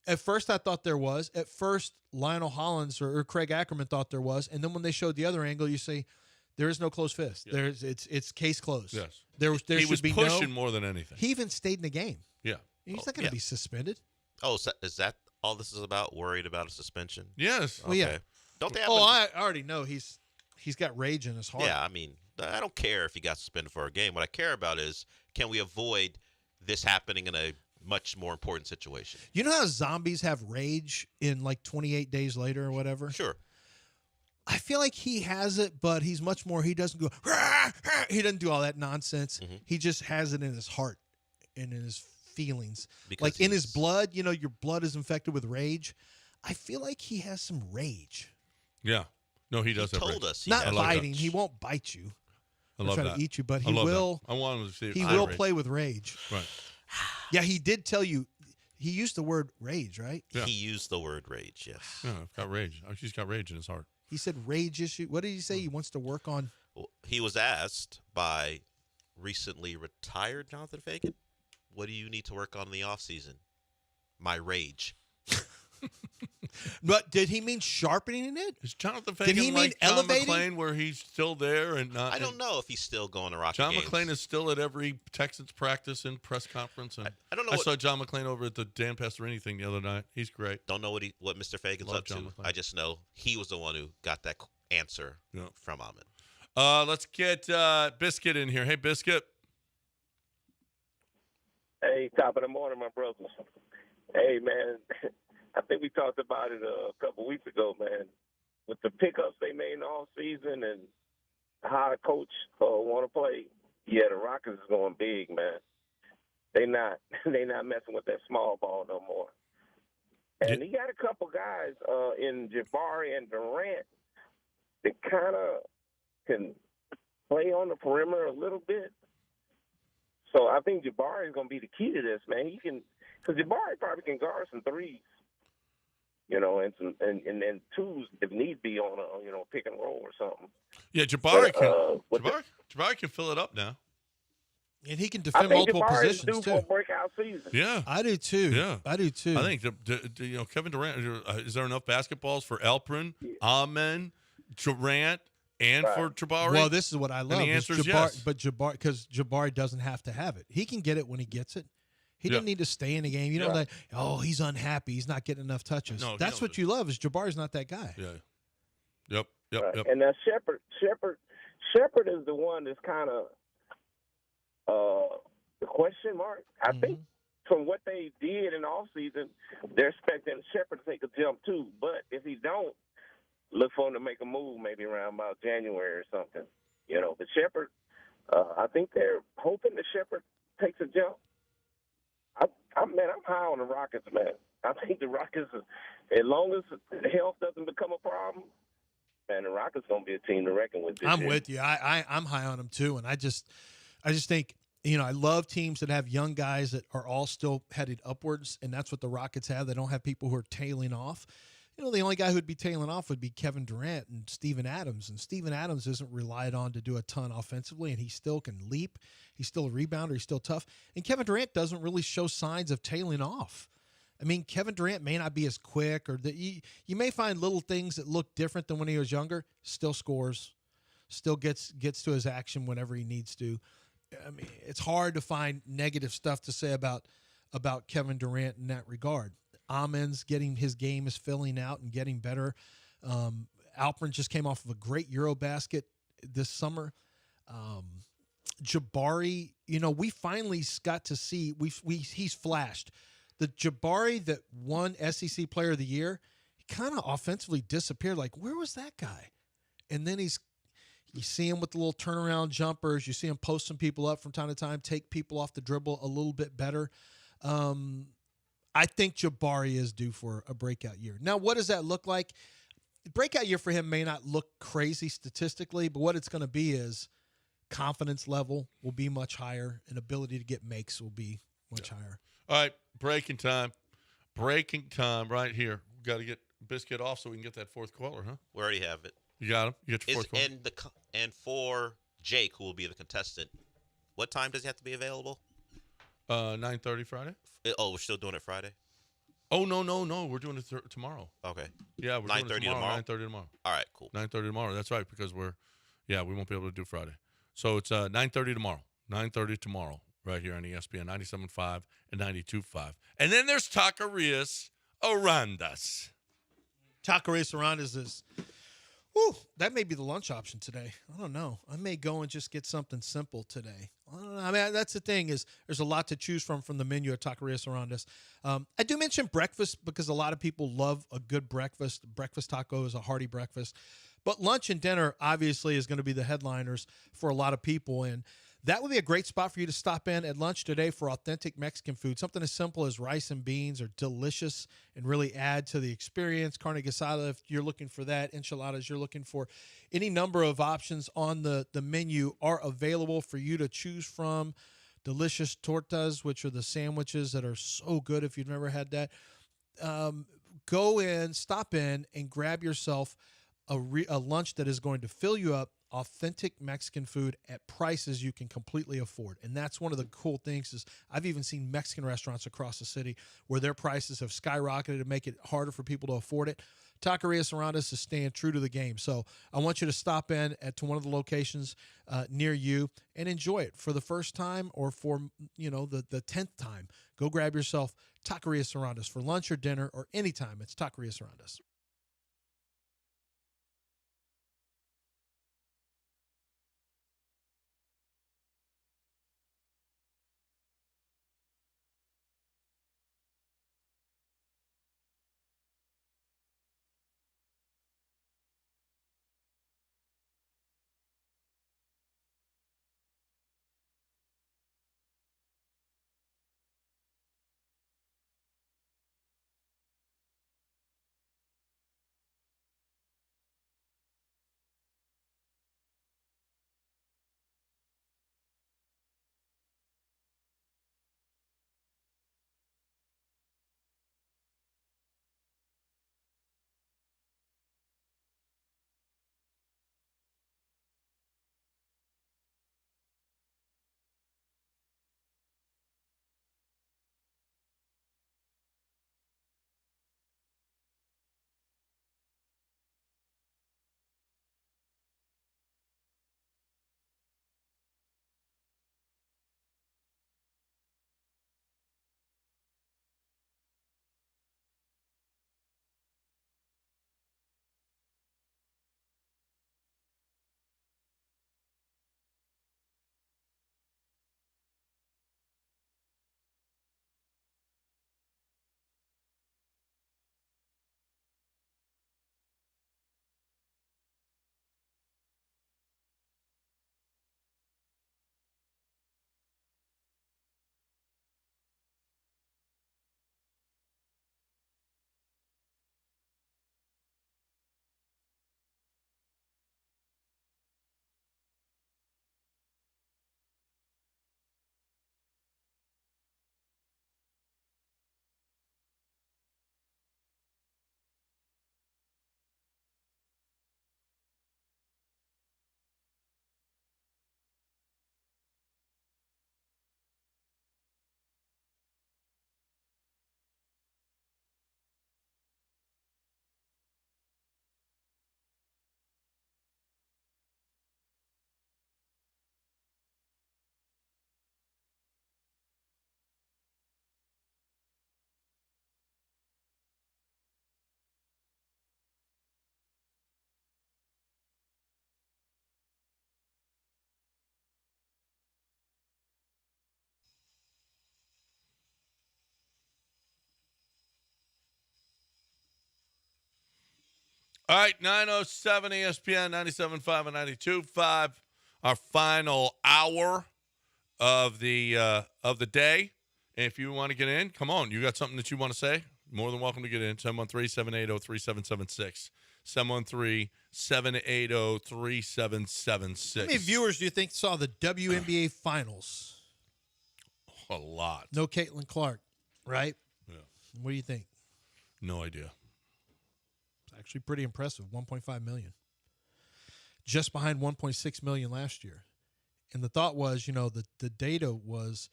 At first, I thought there was. At first, Lionel Hollins or Craig Ackerman thought there was, and then when they showed the other angle, you say there is no closed fist. Yeah. It's case closed. Yes. He was pushing more than anything. He even stayed in the game. Yeah. He's not going to be suspended. Oh, so is that all this is about? Worried about a suspension? Yes. Well, yeah. Don't they have I already know he's got rage in his heart. Yeah, I mean, I don't care if he got suspended for a game. What I care about is, can we avoid this happening in a much more important situation? You know how zombies have rage in like 28 days later or whatever? Sure. I feel like he has it, but he's much more, he doesn't go, rah, rah. He doesn't do all that nonsense. Mm-hmm. He just has it in his heart and in his feelings. Because like in his blood, your blood is infected with rage. I feel like he has some rage. Yeah. No, he does. He told us. Not biting. He won't bite you. I love try that. to eat you, but he will. I want him to see. He will play with rage. Right. Yeah, he did tell you. He used the word rage, right? Yeah. He used the word rage. Yes. Yeah, I've got rage. He's got rage in his heart. He said rage issue. What did he say? He wants to work on. Well, he was asked by recently retired Jonathan Fagan, "What do you need to work on in the offseason?" My rage. But did he mean sharpening it? Is Jonathan Did he Fagan mean like John elevating? McClain where he's still there and not? I don't know if he's still going to Rocket John games. McClain is still at every Texans practice and press conference. And I don't know. I saw John McClain over at the Dan Pastorini thing the other night. He's great. Don't know what Mr. Fagan's Love up to. John McClain. I just know he was the one who got that answer from Ahmed. Let's get Biscuit in here. Hey, Biscuit. Hey, top of the morning, my brothers. Hey, man, I think we talked about it a couple weeks ago, man. With the pickups they made in the off season and how the coach want to play, yeah, the Rockets is going big, man. They not messing with that small ball no more. And he got a couple guys in Jabari and Durant that kind of can play on the perimeter a little bit. So I think Jabari is going to be the key to this, man. He can, because Jabari probably can guard some threes, and then twos if need be on a pick and roll or something. Yeah, Jabari can fill it up now, and he can defend multiple positions due too. For a breakout season. Yeah, I do too. Yeah, I do too. I think Kevin Durant. Is there enough basketballs for Alperin, Amen, Durant? And for Jabari? Well, this is what I love. And the answer is Jabari, yes. But Jabari, because Jabari doesn't have to have it. He can get it when he gets it. He doesn't need to stay in the game. You know that, he's unhappy. He's not getting enough touches. No, that's what you love is Jabari's not that guy. Yeah. Yep. Right. And now Shepard is the one that's kind of the question mark. I think from what they did in the offseason, they're expecting Shepard to take a jump too. But if he don't, look for him to make a move maybe around about January or something. But Shepard, I think they're hoping that Shepard takes a jump. I'm high on the Rockets, man. I think the Rockets, as long as health doesn't become a problem, man, the Rockets going to be a team to reckon with this year. With you. I'm high on them too. And I just think, I love teams that have young guys that are all still headed upwards, and that's what the Rockets have. They don't have people who are tailing off. The only guy who'd be tailing off would be Kevin Durant and Steven Adams. And Steven Adams isn't relied on to do a ton offensively, and he still can leap. He's still a rebounder. He's still tough. And Kevin Durant doesn't really show signs of tailing off. I mean, Kevin Durant may not be as quick, or you may find little things that look different than when he was younger. Still scores. Still gets to his action whenever he needs to. I mean, it's hard to find negative stuff to say about Kevin Durant in that regard. Amen's his game is filling out and getting better. Alperin just came off of a great Eurobasket this summer. Jabari, we finally got to see he's flashed. The Jabari that won SEC Player of the Year, he kind of offensively disappeared. Like, where was that guy? And then you see him with the little turnaround jumpers. You see him post some people up from time to time, take people off the dribble a little bit better. I think Jabari is due for a breakout year. Now, what does that look like? Breakout year for him may not look crazy statistically, but what it's going to be is confidence level will be much higher and ability to get makes will be much higher. All right, breaking time. Breaking time right here. We've got to get Biscuit off so we can get that fourth caller, huh? We already have it. You got him? You got your fourth caller? And for Jake, who will be the contestant, what time does he have to be available? 9:30 Friday. We're still doing it Friday? Oh, no. We're doing it tomorrow. Okay. Yeah, we're 9:30 tomorrow? 9:30 tomorrow. All right, cool. 9:30 tomorrow. That's right, because we won't be able to do Friday. So it's 9:30 tomorrow. 9:30 tomorrow right here on ESPN 97.5 and 92.5. And then there's Taquerias Arandas. Taquerias Arandas is that may be the lunch option today. I don't know. I may go and just get something simple today. I don't know. I mean, that's the thing is there's a lot to choose from the menu at Taquerias Arandas. I do mention breakfast because a lot of people love a good breakfast. Breakfast taco is a hearty breakfast. But lunch and dinner obviously is going to be the headliners for a lot of people. And that would be a great spot for you to stop in at lunch today for authentic Mexican food. Something as simple as rice and beans are delicious and really add to the experience. Carne asada, if you're looking for that. Enchiladas, you're looking for. Any number of options on the menu are available for you to choose from. Delicious tortas, which are the sandwiches that are so good if you've never had that. Go in, stop in, and grab yourself a lunch that is going to fill you up authentic Mexican food at prices you can completely afford. And that's one of the cool things is I've even seen Mexican restaurants across the city where their prices have skyrocketed to make it harder for people to afford it. Taqueria Sarandas is staying true to the game. So I want you to stop in to one of the locations near you and enjoy it for the first time or for, the 10th time. Go grab yourself Taqueria Sarandas for lunch or dinner or anytime. It's Taqueria Sarandas. All right, 907 ESPN 97.5 and 92.5. Our final hour of the day. And if you want to get in, come on. You got something that you want to say? More than welcome to get in. 713-780-3776. 713-780-3776. How many viewers do you think saw the WNBA finals? A lot. No Caitlin Clark, right? Yeah. What do you think? No idea. Actually pretty impressive, 1.5 million. Just behind 1.6 million last year. And the thought was, the data was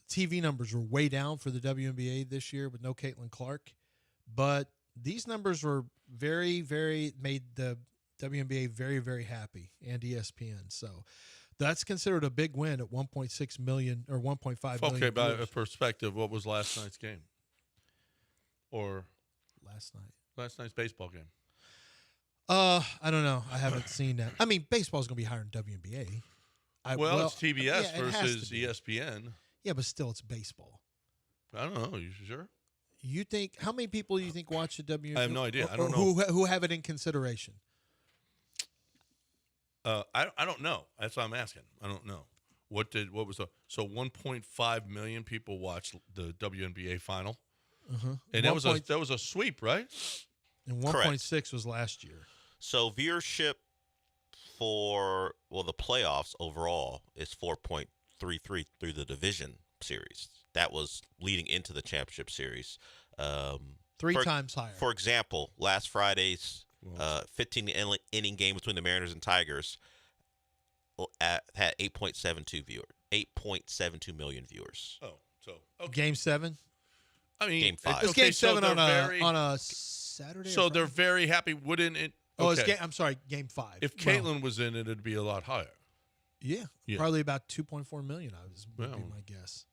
TV numbers were way down for the WNBA this year with no Caitlin Clark. But these numbers were very, very, made the WNBA very, very happy and ESPN. So that's considered a big win at 1.6 million or 1.5 million. Okay, by a perspective, what was last night's game? Or last night's baseball game? I don't know. I haven't seen that. I mean, baseball's going to be higher than WNBA. It's TBS versus ESPN. Yeah, but still, it's baseball. I don't know. You sure? You think how many people do you think watch the WNBA? I have no idea. I don't know who have it in consideration. I don't know. That's what I'm asking. I don't know. What was 1.5 million people watched the WNBA final. And that was a sweep, right? And 1.6 was last year. So viewership for the playoffs overall is 4.33 through the division series. That was leading into the championship series. Three times higher. For example, last Friday's 15-inning game between the Mariners and Tigers had 8.72 million viewers. Oh, so okay. Game 7. I mean, Game 5. It's Game 7 on a Saturday. So they're very happy. Wouldn't it? Oh, okay. I'm sorry, Game 5. If Caitlin was in it, it'd be a lot higher. Yeah, probably about 2.4 million. Would be my guess.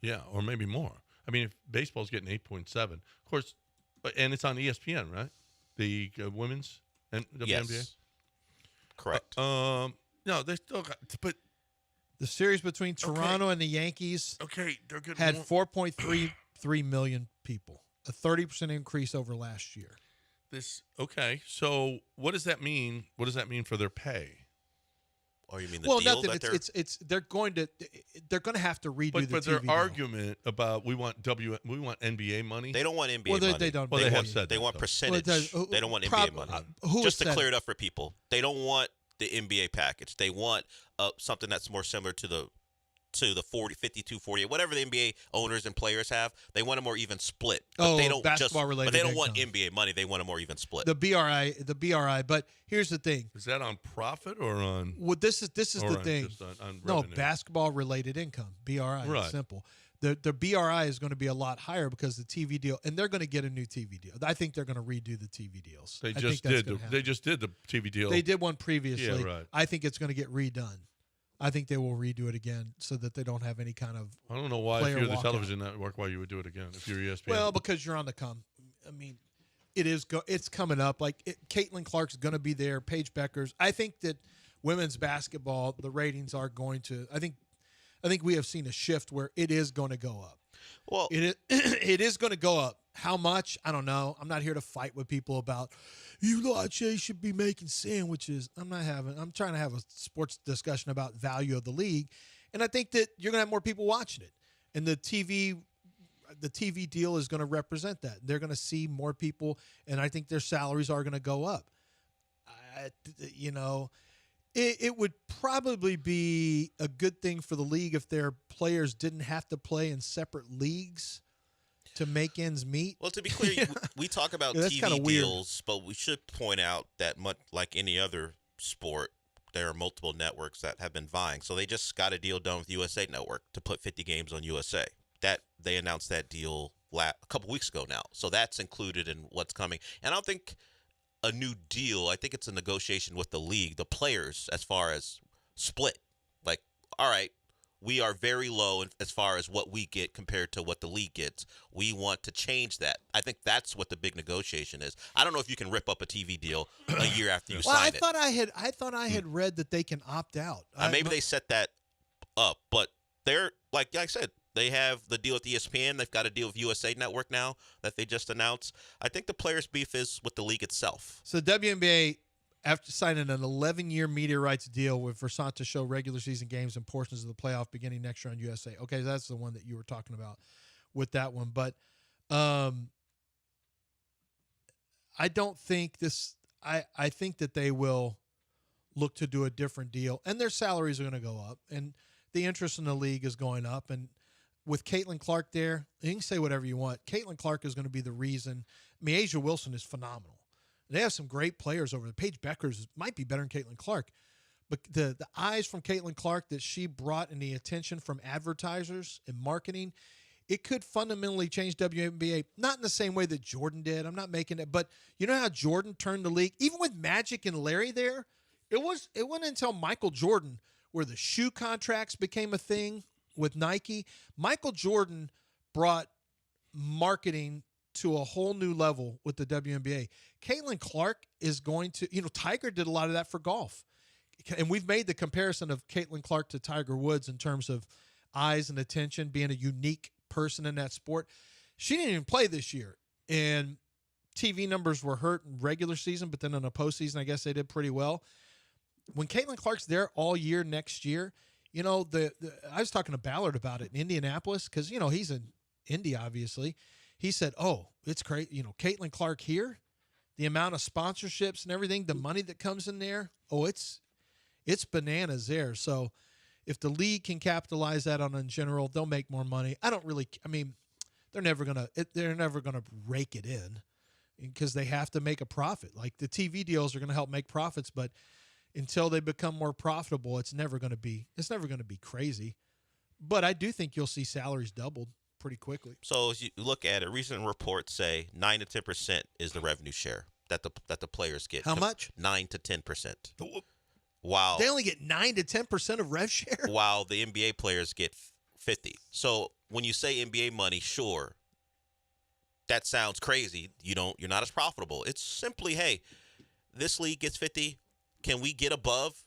Yeah, or maybe more. I mean, if baseball's getting 8.7, of course, and it's on ESPN, right? The women's and WNBA. Yes. Correct. No, they still got, but the series between Toronto and the Yankees. They're good. Had 4.33 million people, a 30% increase over last year. So what does that mean? What does that mean for their pay? Or you mean the deal nothing. that They're going to have to redo the But TV their deal. argument about we want NBA money. They don't want NBA money. They don't. Well, they have said they want percentage. They don't want NBA money. Just to clear it up for people, they don't want the NBA package. They want something that's more similar to the 52, 48, whatever the NBA owners and players have. They want a more even split. But they don't basketball-related But they don't income. want NBA money. They want a more even split. The BRI. But here's the thing: is that on profit or on? Well, this is the thing. Just on no, revenue? basketball-related income. BRI. Right. Simple. The BRI is going to be a lot higher because the TV deal, and they're going to get a new TV deal. I think they're going to redo the TV deals. They just did the TV deal. They did one previously. Yeah, right. I think it's going to get redone. I think they will redo it again so that they don't have any kind of. I don't know why, if you're the television network, why you would do it again if you're ESPN. Well, because you're on the come. I mean, it's coming up. Caitlin Clark's going to be there. Paige Beckers. I think that women's basketball, the ratings are going to. I think we have seen a shift where it is going to go up. Well, it is going to go up. How much? I don't know. I'm not here to fight with people about you lot should be making sandwiches. I'm trying to have a sports discussion about value of the league, and I think that you're going to have more people watching it, and the TV deal is going to represent that. They're going to see more people, and I think their salaries are going to go up. It would probably be a good thing for the league if their players didn't have to play in separate leagues to make ends meet. Well, to be clear, we talk about TV deals, but we should point out that much like any other sport, there are multiple networks that have been vying. So they just got a deal done with USA Network to put 50 games on USA. That they announced that deal a couple weeks ago now. So that's included in what's coming. And I don't think a new deal. I think it's a negotiation with the league, the players, as far as split. Like, all right, we are very low as far as what we get compared to what the league gets. We want to change that. I think that's what the big negotiation is. I don't know if you can rip up a TV deal a year after you sign it. I thought I had read that they can opt out. Maybe they set that up, but they're like I said, they have the deal with ESPN. They've got a deal with USA Network now that they just announced. I think the players' beef is with the league itself. So WNBA, after signing an 11-year media rights deal with Versant to show regular season games and portions of the playoff beginning next year on USA. Okay, that's the one that you were talking about with that one. But I don't think this – I think that they will look to do a different deal. And their salaries are going to go up. And the interest in the league is going up. And with Caitlin Clark there, you can say whatever you want. Caitlin Clark is going to be the reason. I mean, Asia Wilson is phenomenal. They have some great players over there. Paige Beckers might be better than Caitlin Clark. But the eyes from Caitlin Clark that she brought and the attention from advertisers and marketing, it could fundamentally change WNBA. Not in the same way that Jordan did. I'm not making it. But you know how Jordan turned the league? Even with Magic and Larry there, it wasn't until Michael Jordan where the shoe contracts became a thing with Nike. Michael Jordan brought marketing to a whole new level with the WNBA. Caitlin Clark is going to, Tiger did a lot of that for golf. And we've made the comparison of Caitlin Clark to Tiger Woods in terms of eyes and attention, being a unique person in that sport. She didn't even play this year. And TV numbers were hurt in regular season, but then in the postseason, I guess they did pretty well. When Caitlin Clark's there all year next year, I was talking to Ballard about it in Indianapolis because, he's in Indy, obviously. He said, oh, it's crazy. Caitlin Clark here, the amount of sponsorships and everything, the money that comes in there, it's bananas there. So if the league can capitalize that on in general, they'll make more money. They're never going to rake it in. because they have to make a profit. Like the TV deals are going to help make profits, but until they become more profitable, it's never going to be crazy. But I do think you'll see salaries doubled pretty quickly. So as you look at it, recent reports say 9 to 10% is the revenue share that the players get. How much? 9 to 10%. Wow. They only get 9 to 10% of rev share. While the NBA players get 50. So when you say NBA money, sure, that sounds crazy. You're not as profitable. It's simply, hey, this league gets 50. Can we get above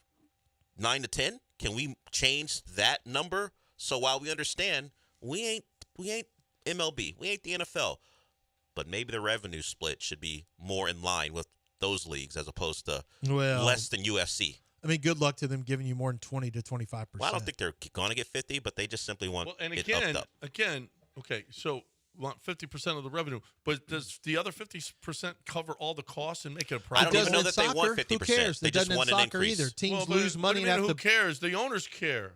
9 to 10? Can we change that number? So while we understand we ain't MLB, we ain't the NFL, but maybe the revenue split should be more in line with those leagues as opposed to less than UFC. I mean, good luck to them giving you more than 20 to 25%. Well, I don't think they're going to get 50, but they just simply want it upped up. Again, okay, so want 50% of the revenue, but does the other 50% cover all the costs and make it a profit? I don't even know that they want 50%. Who cares? They just want an increase. Either. Teams lose money and have who cares? The owners care.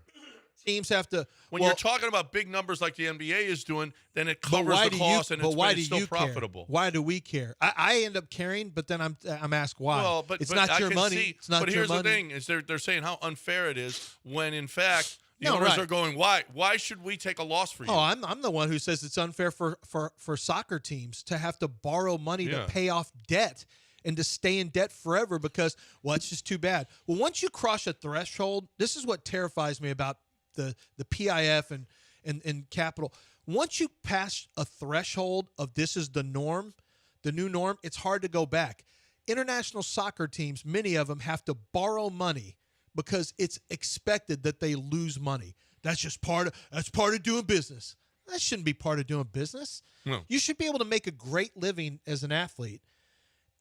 Teams have to. When you're talking about big numbers like the NBA is doing, then it covers the cost and it's still profitable. Why do we care? I end up caring, but then I'm asked why. Well, it's not your money. It's not your money. But here's the thing: is they're saying how unfair it is when in fact the owners are going, why should we take a loss for you? Oh, I'm the one who says it's unfair for soccer teams to have to borrow money to pay off debt and to stay in debt forever because, well, it's just too bad. Well, once you cross a threshold, this is what terrifies me about the PIF and capital. Once you pass a threshold of this is the norm, the new norm, it's hard to go back. International soccer teams, many of them have to borrow money because it's expected that they lose money. That's just part of doing business. That shouldn't be part of doing business. No. You should be able to make a great living as an athlete,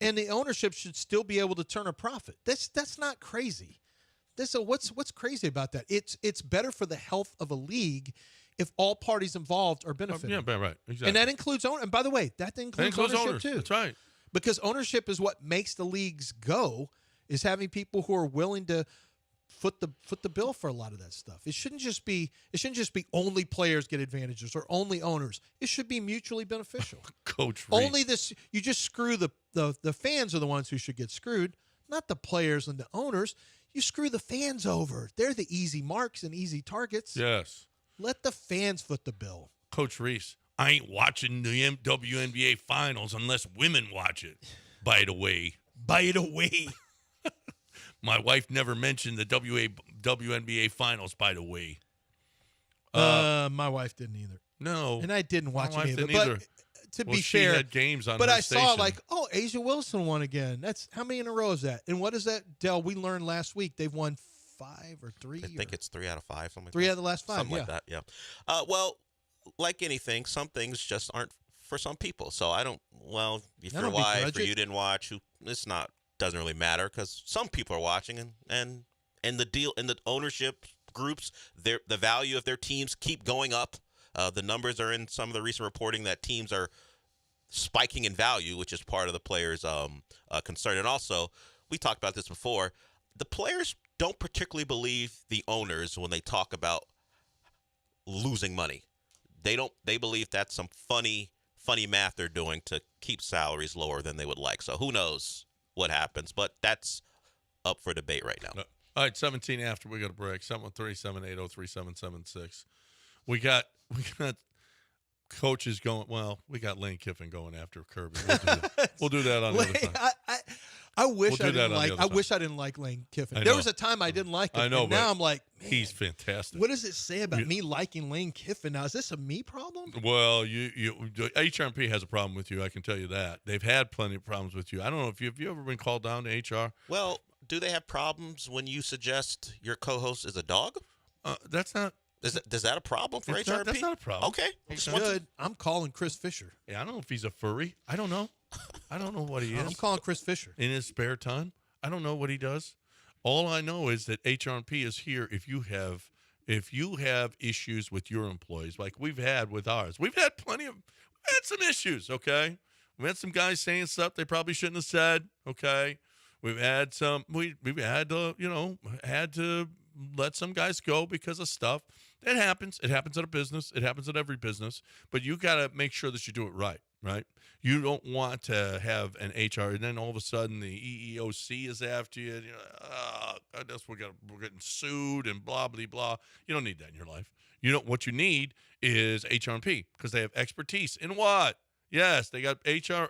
and the ownership should still be able to turn a profit. That's not crazy. What's crazy about that? It's better for the health of a league if all parties involved are benefiting. Yeah, right, exactly. And that includes ownership. And by the way, that includes ownership owners too. That's right. Because ownership is what makes the leagues go. Is having people who are willing to foot the bill for a lot of that stuff. It shouldn't just be only players get advantages or only owners. It should be mutually beneficial. Coach Reed. Only this. You just screw the fans are the ones who should get screwed, not the players and the owners. You screw the fans over. They're the easy marks and easy targets. Yes. Let the fans foot the bill. Coach Reese, I ain't watching the WNBA finals unless women watch it. By the way. My wife never mentioned the WNBA finals, by the way. My wife didn't either. No. And I didn't watch my wife it either. didn't either. But to well, be she fair, had games on but her I station. saw like, Asia Wilson won again. That's how many in a row is that? And what is that, Del? We learned last week they've won 5 or 3. I think it's 3 out of 5. Something like 3 that. out of the last 5. Something like that. Yeah. Well, like anything, some things just aren't for some people. So I don't. Well, if your wife or you didn't watch, doesn't really matter because some people are watching and the deal and the ownership groups, the value of their teams keep going up. The numbers are in some of the recent reporting that teams are spiking in value, which is part of the players' concern. And also, we talked about this before, the players don't particularly believe the owners when they talk about losing money. They believe that's some funny math they're doing to keep salaries lower than they would like. So who knows what happens, but that's up for debate right now. All right, 17 after we got a break. 713-780-3776. We got coaches going. Well, we got Lane Kiffin going after Kirby. We'll do that on the other side. I wish I didn't like Lane Kiffin. There was a time I didn't like him. I know, and now I'm like, man, he's fantastic. What does it say about me liking Lane Kiffin now? Is this a me problem? Well, HRP has a problem with you. I can tell you that. They've had plenty of problems with you. I don't know if have you ever been called down to HR? Well, do they have problems when you suggest your co-host is a dog? That's not. Does that a problem for HRP? That's not a problem. Okay. I'm calling Chris Fisher. Yeah, I don't know if he's a furry. I don't know. I don't know what he is. I'm calling Chris Fisher. In his spare time. I don't know what he does. All I know is that HRP is here if you have issues with your employees like we've had with ours. We've had some issues, okay? We've had some guys saying stuff they probably shouldn't have said, okay? We've had some we've had to, had to let some guys go because of stuff. That happens. It happens at a business. It happens at every business. But you got to make sure that you do it right, right? You don't want to have an HR, and then all of a sudden the EEOC is after you. And you're like, oh, goodness, we're getting sued and blah, blah, blah. You don't need that in your life. What you need is HR&P because they have expertise in what? Yes, they got HR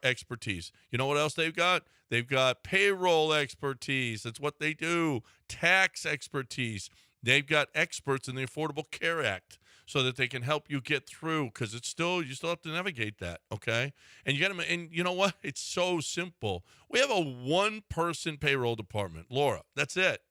expertise. You know what else they've got? They've got payroll expertise. That's what they do. Tax expertise. They've got experts in the Affordable Care Act so that they can help you get through because you still have to navigate that, okay? And you know what? It's so simple. We have a one-person payroll department, Laura. That's it.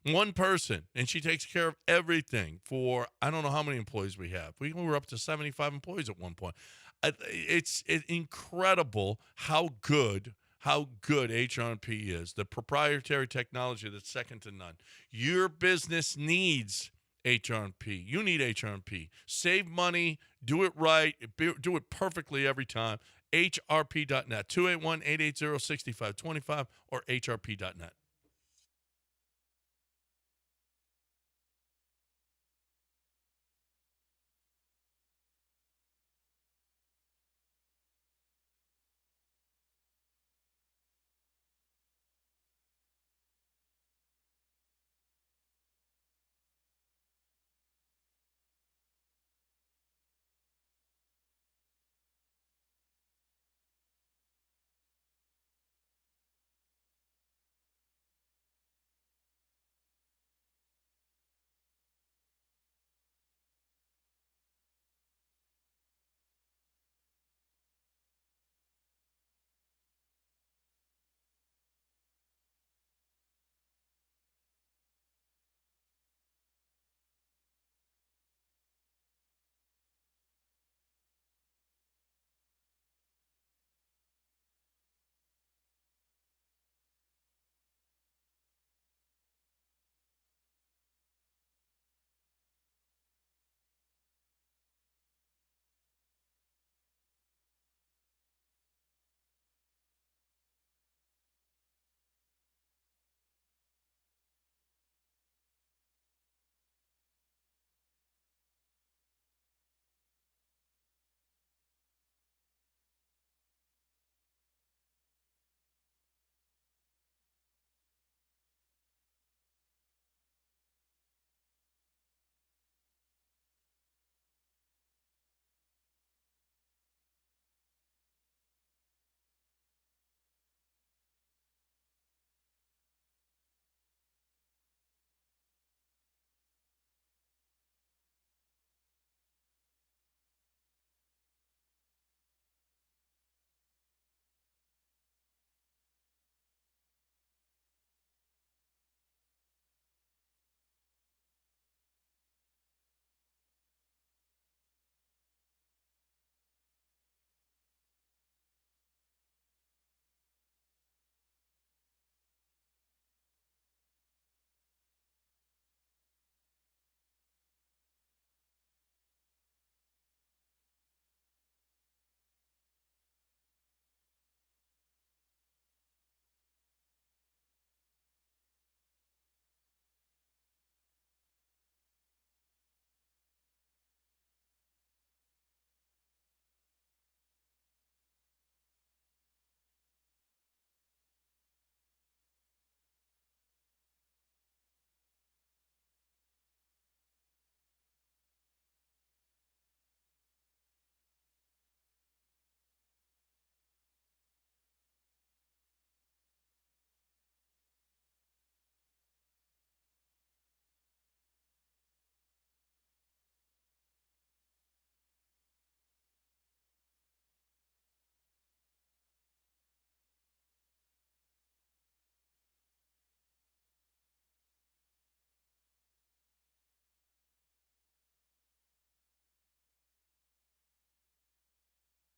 One person, and she takes care of everything for I don't know how many employees we have. We were up to 75 employees at one point. It's incredible how good HR&P is. The proprietary technology that's second to none. Your business needs HR&P. You need HR&P. Save money. Do it right. Do it perfectly every time. HRP.net. 281-880-6525 or HRP.net.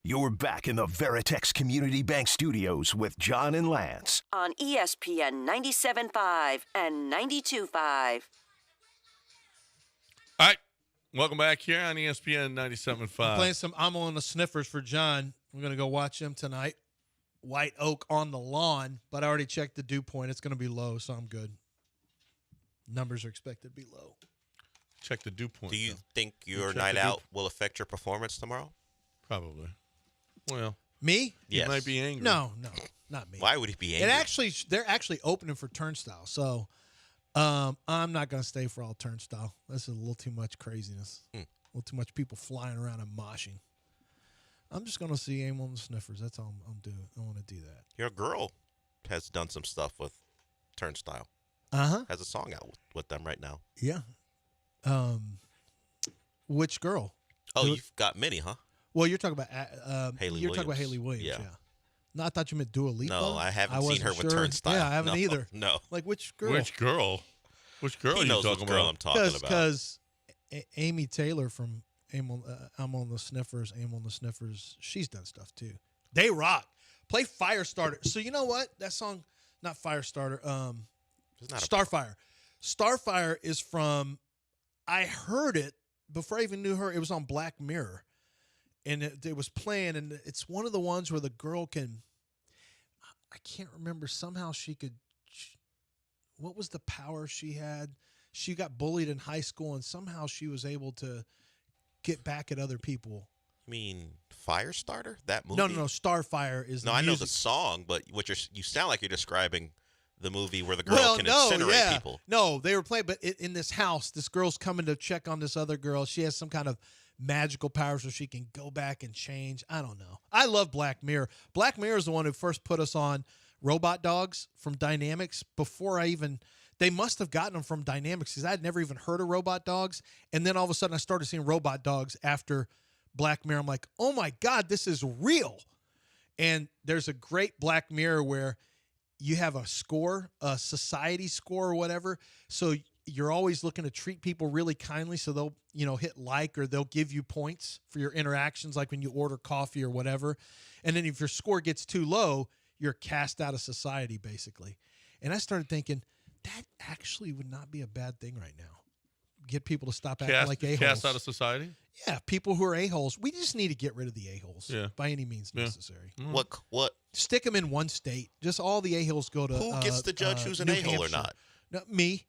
You're back in the Veritex Community Bank Studios with John and Lance. On ESPN 97.5 and 92.5. All right. Welcome back here on ESPN 97.5. I'm playing some I'm on the Sniffers for John. We're going to go watch him tonight. White Oak on the lawn, but I already checked the dew point. It's going to be low, so I'm good. Numbers are expected to be low. check the dew point. Do you think your check night the dew- out will affect your performance tomorrow? Probably. Well, Me? you Yes. might be angry. No, not me. Why would he be angry? They're actually opening for Turnstile, so I'm not going to stay for all Turnstile. This is a little too much craziness. A little too much people flying around and moshing. I'm just going to see Aim on the Sniffers. That's all I'm doing. I want to do that. Your girl has done some stuff with Turnstile. Has a song out with them right now. Yeah. Which girl? Oh, you've got many, huh? Well, you're talking about Haley You're talking about Williams. Haley Williams. Yeah. Yeah. No, I thought you meant Dua Lipa. No, I haven't seen her wasn't with sure. Turnstile. Yeah, I haven't No, either. no. Like which girl? Which girl? Which girl He are you knows talking which girl about? I'm talking about. Because Amy Taylor from I'm on the Sniffers, Aim on the Sniffers, she's done stuff too. They rock. Play Firestarter. So you know what? That song, not Firestarter, Starfire. Starfire is from, I heard it before I even knew her. It was on Black Mirror. And it was playing, and it's one of the ones where the girl can, I can't remember, somehow she could, what was the power she had? She got bullied in high school, and somehow she was able to get back at other people. You mean Firestarter? That movie? No. Starfire is No, the I know music. the song, but you sound like you're describing the movie where the girl can incinerate people. No, they were playing, but in this house, this girl's coming to check on this other girl. She has some kind of magical power so she can go back and change. I don't know. I love Black Mirror. Black Mirror is the one who first put us on robot dogs from Dynamics before they must have gotten them from Dynamics because I had never even heard of robot dogs. And then all of a sudden I started seeing robot dogs after Black Mirror. I'm like, oh my God, this is real. And there's a great Black Mirror where you have a score, a society score or whatever. So you're always looking to treat people really kindly. So they'll, hit like, or they'll give you points for your interactions, like when you order coffee or whatever. And then if your score gets too low, you're cast out of society, basically. And I started thinking, that actually would not be a bad thing right now. Get people to stop acting like a-holes. Cast out of society? Yeah, people who are a-holes. We just need to get rid of the a-holes by any means necessary. What? Stick them in one state. Just all the a-holes go to Who gets to judge who's an New a-hole or Hampshire. not? No, me.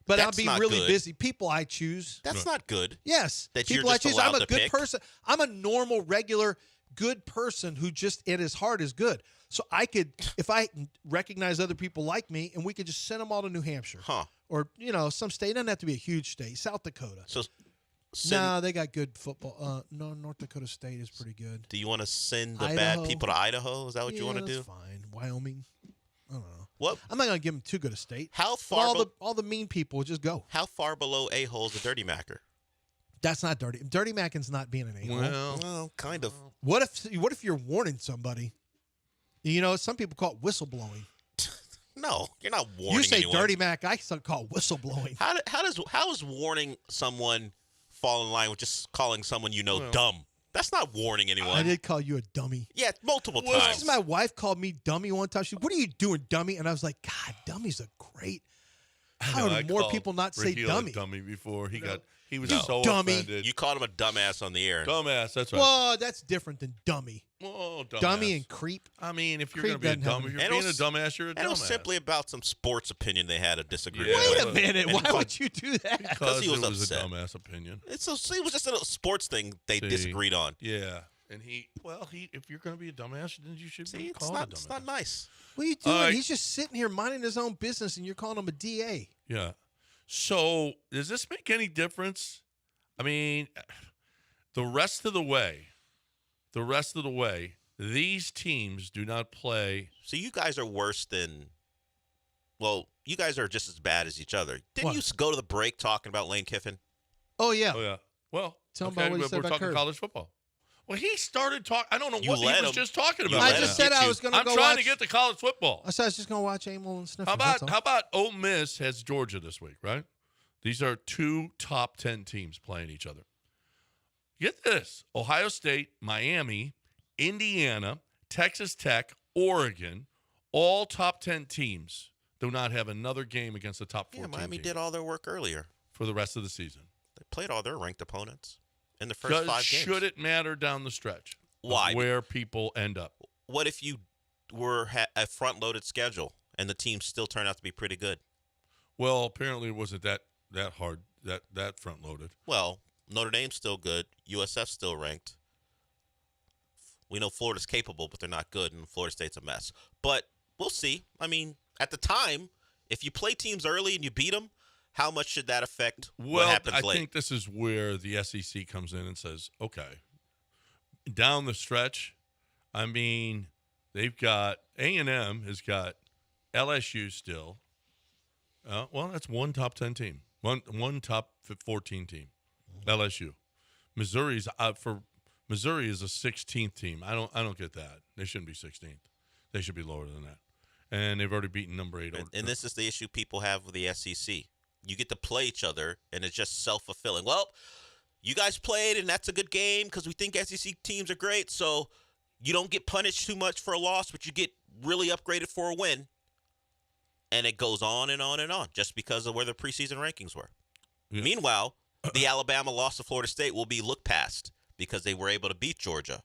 But That's I'll be not really good. busy. People I choose. That's not good. Yes. That people you're I just choose. I'm allowed a to good pick? person. I'm a normal, regular, good person who just at his heart is good. So I could, if I recognize other people like me, and we could just send them all to New Hampshire. Huh. Or, some state. It doesn't have to be a huge state. South Dakota. So, No, they got good football. No, North Dakota State is pretty good. do you want to send the Idaho. bad people to Idaho? Is that what you want to do? That's fine. Wyoming. I don't know. What? I'm not going to give them too good a state. How But far? all the mean people just go. How far below a-hole is a dirty macker? That's not dirty. Dirty Mackin's not being an a-hole. Well, kind of. What if you're warning somebody? Some people call it whistleblowing. No, you're not warning You say anyone. dirty Mac, I call it whistleblowing. How is warning someone fall in line with just calling someone dumb? That's not warning anyone. I did call you a dummy. Yeah, multiple Well, times. my wife called me dummy one time. She said, "What are you doing, dummy?" And I was like, "God, dummy's a great." How I do more called people not say Raheel dummy? a dummy before he was You so dummy. offended. You called him a dumbass on the air. Dumbass, that's right. Well, that's different than dummy. Well, dumbass. Dummy and creep. I mean, if you're Creep going to be a doesn't have dumb, if any- you're And being it a was- dumbass, you're a dumbass. And it was simply about some sports opinion they had a disagreement. Yeah. Wait a but- minute. and Why would you do that? because he was it was upset. a dumbass opinion. It was just a sports thing they See. disagreed on. Yeah, and if you're going to be a dumbass, then you should be See, it's called not, a it's dumbass. not nice. What are you doing? All right. He's just sitting here minding his own business, and you're calling him a DA. Yeah. So does this make any difference? I mean, the rest of the way, these teams do not play. So you guys are worse than. Well, you guys are just as bad as each other. Didn't What? you go to the break talking about Lane Kiffin? Oh yeah. Oh yeah. Well, Tell 'em about what he but said we're about talking Curry. college football. Well, he started talking. I don't know You what he let was him. just talking You about. I let just him said get I you. was going to I'm go trying watch. to get to college football. I said I was just going to watch Amel and Sniffles. How about Ole Miss has Georgia this week, right? These are two top 10 teams playing each other. Get this. Ohio State, Miami, Indiana, Texas Tech, Oregon, all top 10 teams do not have another game against the top 14 Yeah, Miami team did all their work earlier. for the rest of the season. They played all their ranked opponents in the first 5 games. Should it matter down the stretch? of Why? Where people end up. What if you were a front-loaded schedule and the team still turned out to be pretty good? Well, apparently it wasn't that hard. that front loaded. Well, Notre Dame's still good. USF's still ranked. We know Florida's capable, but they're not good, and Florida State's a mess. But we'll see. I mean, at the time, if you play teams early and you beat them, how much should that affect what happens late? I think this is where the SEC comes in and says, okay, down the stretch, I mean, they've got A&M has got LSU still. Well, that's one top 10 team, one top 14 team, LSU. Missouri is a 16th team. I don't get that. They shouldn't be 16th. They should be lower than that. And they've already beaten number 8. And this is the issue people have with the SEC. You get to play each other, and it's just self-fulfilling. Well, you guys played, and that's a good game because we think SEC teams are great, so you don't get punished too much for a loss, but you get really upgraded for a win. And it goes on and on and on just because of where the preseason rankings were. Yeah. Meanwhile, the Alabama loss to Florida State will be looked past because they were able to beat Georgia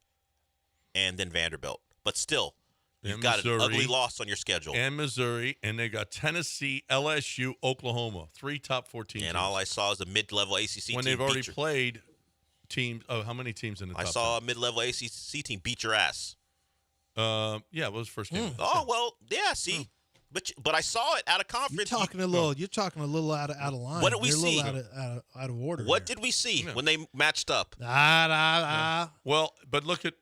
and then Vanderbilt. But still, you've got an ugly loss on your schedule. And Missouri, and they got Tennessee, LSU, Oklahoma, 3 top 14 teams. And all I saw is a mid-level ACC team. When they've already played teams. Oh, how many teams in the top 10? I saw a mid-level ACC team beat your ass. Yeah, it was first game. Oh, well, yeah, see. But I saw it out of conference. You're talking a little out of line. What did we see? Out of order. What did we see when they matched up? Well, but look at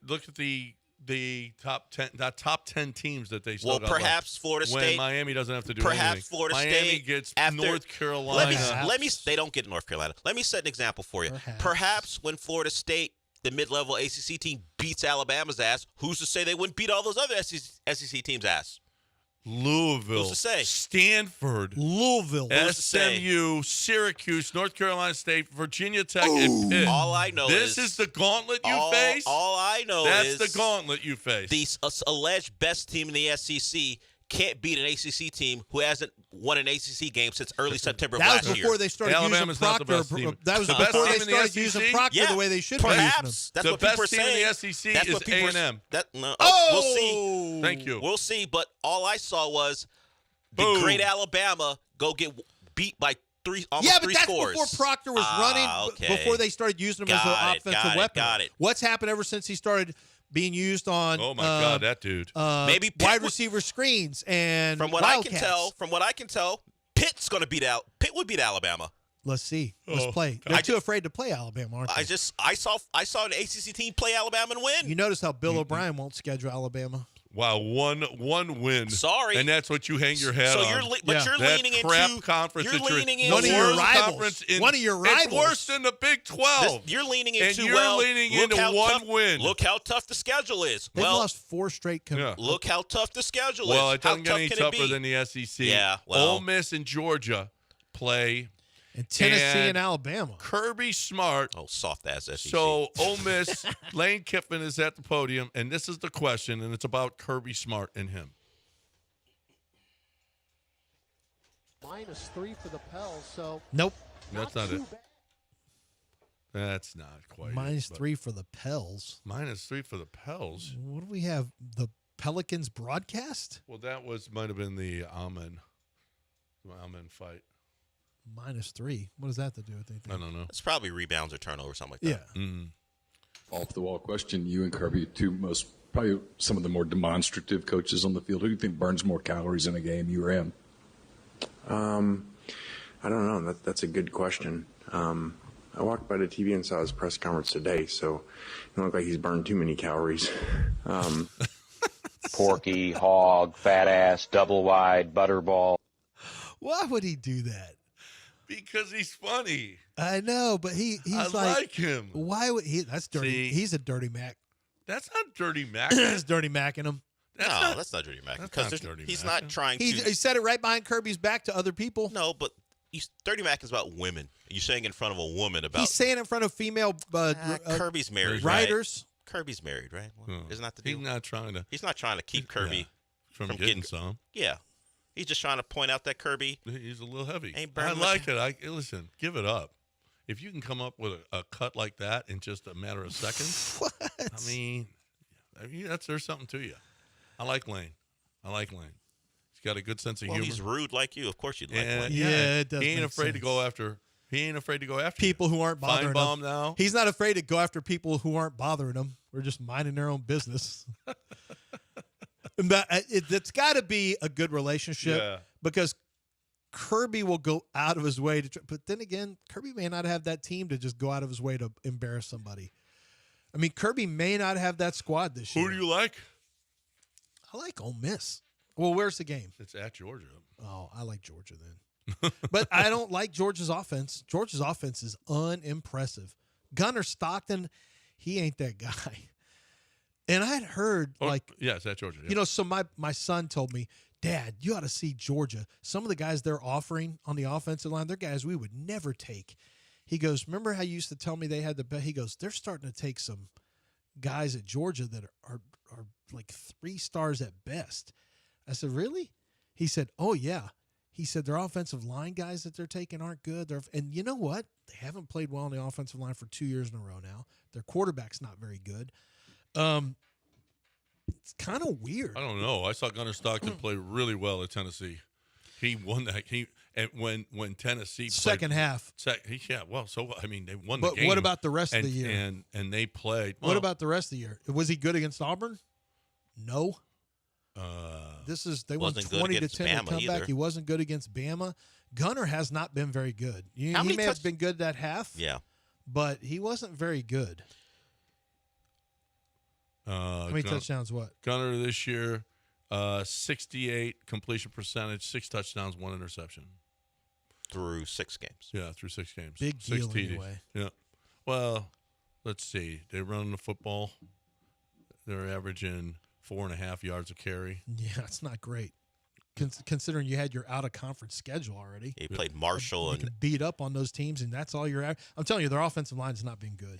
the top 10 teams that they still got. Well, perhaps Florida State. When Miami doesn't have to do anything. Perhaps Florida Miami State gets after, North Carolina. They don't get North Carolina. Let me set an example for you. Perhaps when Florida State, the mid-level ACC team, beats Alabama's ass, who's to say they wouldn't beat all those other SEC teams' ass? Louisville, who's to say? Stanford, Louisville, SMU, Syracuse, North Carolina State, Virginia Tech, and Pitt. All I know this is the gauntlet you face. All I know is that's the gauntlet you face. The alleged best team in the SEC can't beat an ACC team who hasn't won an ACC game since early September of last year. That was before they started using Proctor. That was before they started using Proctor the way they should be using them. Perhaps. That's the what people are best team saying. in the SEC is A&M. We'll see. Thank you. We'll see, but all I saw was the great Alabama go get beat by almost three scores. Before Proctor was running, before they started using him as an offensive weapon. Got it. What's happened ever since he started being used on God, that dude. Maybe wide receiver screens and from what I can tell, Pitt would beat Alabama. Let's see. Let's play. They're too afraid to play Alabama, aren't they? I saw an ACC team play Alabama and win. You notice how Bill O'Brien won't schedule Alabama. Wow, one win. Sorry, and that's what you hang your hat on. You're leaning into crap conference. You're leaning into one of your rivals. One of your rivals. It's worse than the Big 12. You're leaning into one win. Look how tough the schedule is. They've lost 4 straight. Look how tough the schedule is. Well, it doesn't get any tougher than the SEC. Yeah, well, Ole Miss and Georgia play. And Tennessee and Alabama. Kirby Smart. Oh, soft-ass SEC. So, Ole Miss, Lane Kiffin is at the podium, and this is the question, and it's about Kirby Smart and him. -3 for the Pels, so. Nope. That's not it. That's not quite -3 for the Pels. -3 for the Pels? What do we have? The Pelicans broadcast? Well, that might have been the Amen fight. -3. What does that have to do with anything? I don't know. It's probably rebounds or turnover, something like that. Yeah. Mm-hmm. Off the wall question. You and Kirby, probably some of the more demonstrative coaches on the field. Who do you think burns more calories in a game, you or him? I don't know. That's a good question. I walked by the TV and saw his press conference today, so it don't look like he's burned too many calories. Porky, hog, fat ass, double wide, butterball. Why would he do that? Because he's funny. I know, but he's like him. Why would he? That's dirty. He's a dirty Mac. That's not dirty Mac. He's dirty Macking him. That's not dirty Mac. Because he's not trying to. He said it right behind Kirby's back to other people. No, but dirty Mac is about women. You're saying in front of a woman about. He's saying in front of female. Kirby's married. Writers. Right? Kirby's married, right? Well, isn't that the deal? He's not trying to keep Kirby from getting some. Yeah. He's just trying to point out that Kirby. He's a little heavy. I like it. Listen, give it up. If you can come up with a cut like that in just a matter of seconds, what? I mean, there's something to you. I like Lane. He's got a good sense of humor. He's rude like you. Of course you'd like Lane. Yeah, it does. He ain't afraid to go after He ain't afraid to go after people who aren't bothering Feinbaum him. now. He's not afraid to go after people who aren't bothering him. We're just minding their own business. But it's got to be a good relationship because Kirby will go out of his way to try. But then again, Kirby may not have that team to just go out of his way to embarrass somebody. I mean, Kirby may not have that squad this year. Who do you like? I like Ole Miss. Well, where's the game? It's at Georgia. Oh, I like Georgia then. But I don't like Georgia's offense. Georgia's offense is unimpressive. Gunnar Stockton, he ain't that guy. And I had heard, it's at Georgia. Yeah. You know, so my son told me, Dad, you ought to see Georgia. Some of the guys they're offering on the offensive line, they're guys we would never take. He goes, remember how you used to tell me they had the best? He goes, they're starting to take some guys at Georgia that are like 3 stars at best. I said, really? He said, oh, yeah. He said their offensive line guys that they're taking aren't good. And you know what? They haven't played well on the offensive line for 2 years in a row now. Their quarterback's not very good. It's kind of weird. I don't know. I saw Gunnar Stockton play really well at Tennessee. He won that. When Tennessee played, second half. So they won the But game. what about the rest of the year? And they played. What about the rest of the year? Was he good against Auburn? No. They won 20-10 to come back. He wasn't good against Bama. Gunnar has not been very good. He may have been good that half. Yeah. But he wasn't very good. How many touchdowns? What? Gunnar this year, 68 completion percentage, 6 touchdowns, 1 interception. Through 6 games. Yeah, through 6 games. Big deal anyway. Yeah. Well, let's see. They run the football. They're averaging 4.5 yards a carry. Yeah, it's not great. Considering you had your out-of-conference schedule already. He played Marshall. You can beat up on those teams, and that's all you're at. I'm telling you, their offensive line has not been good.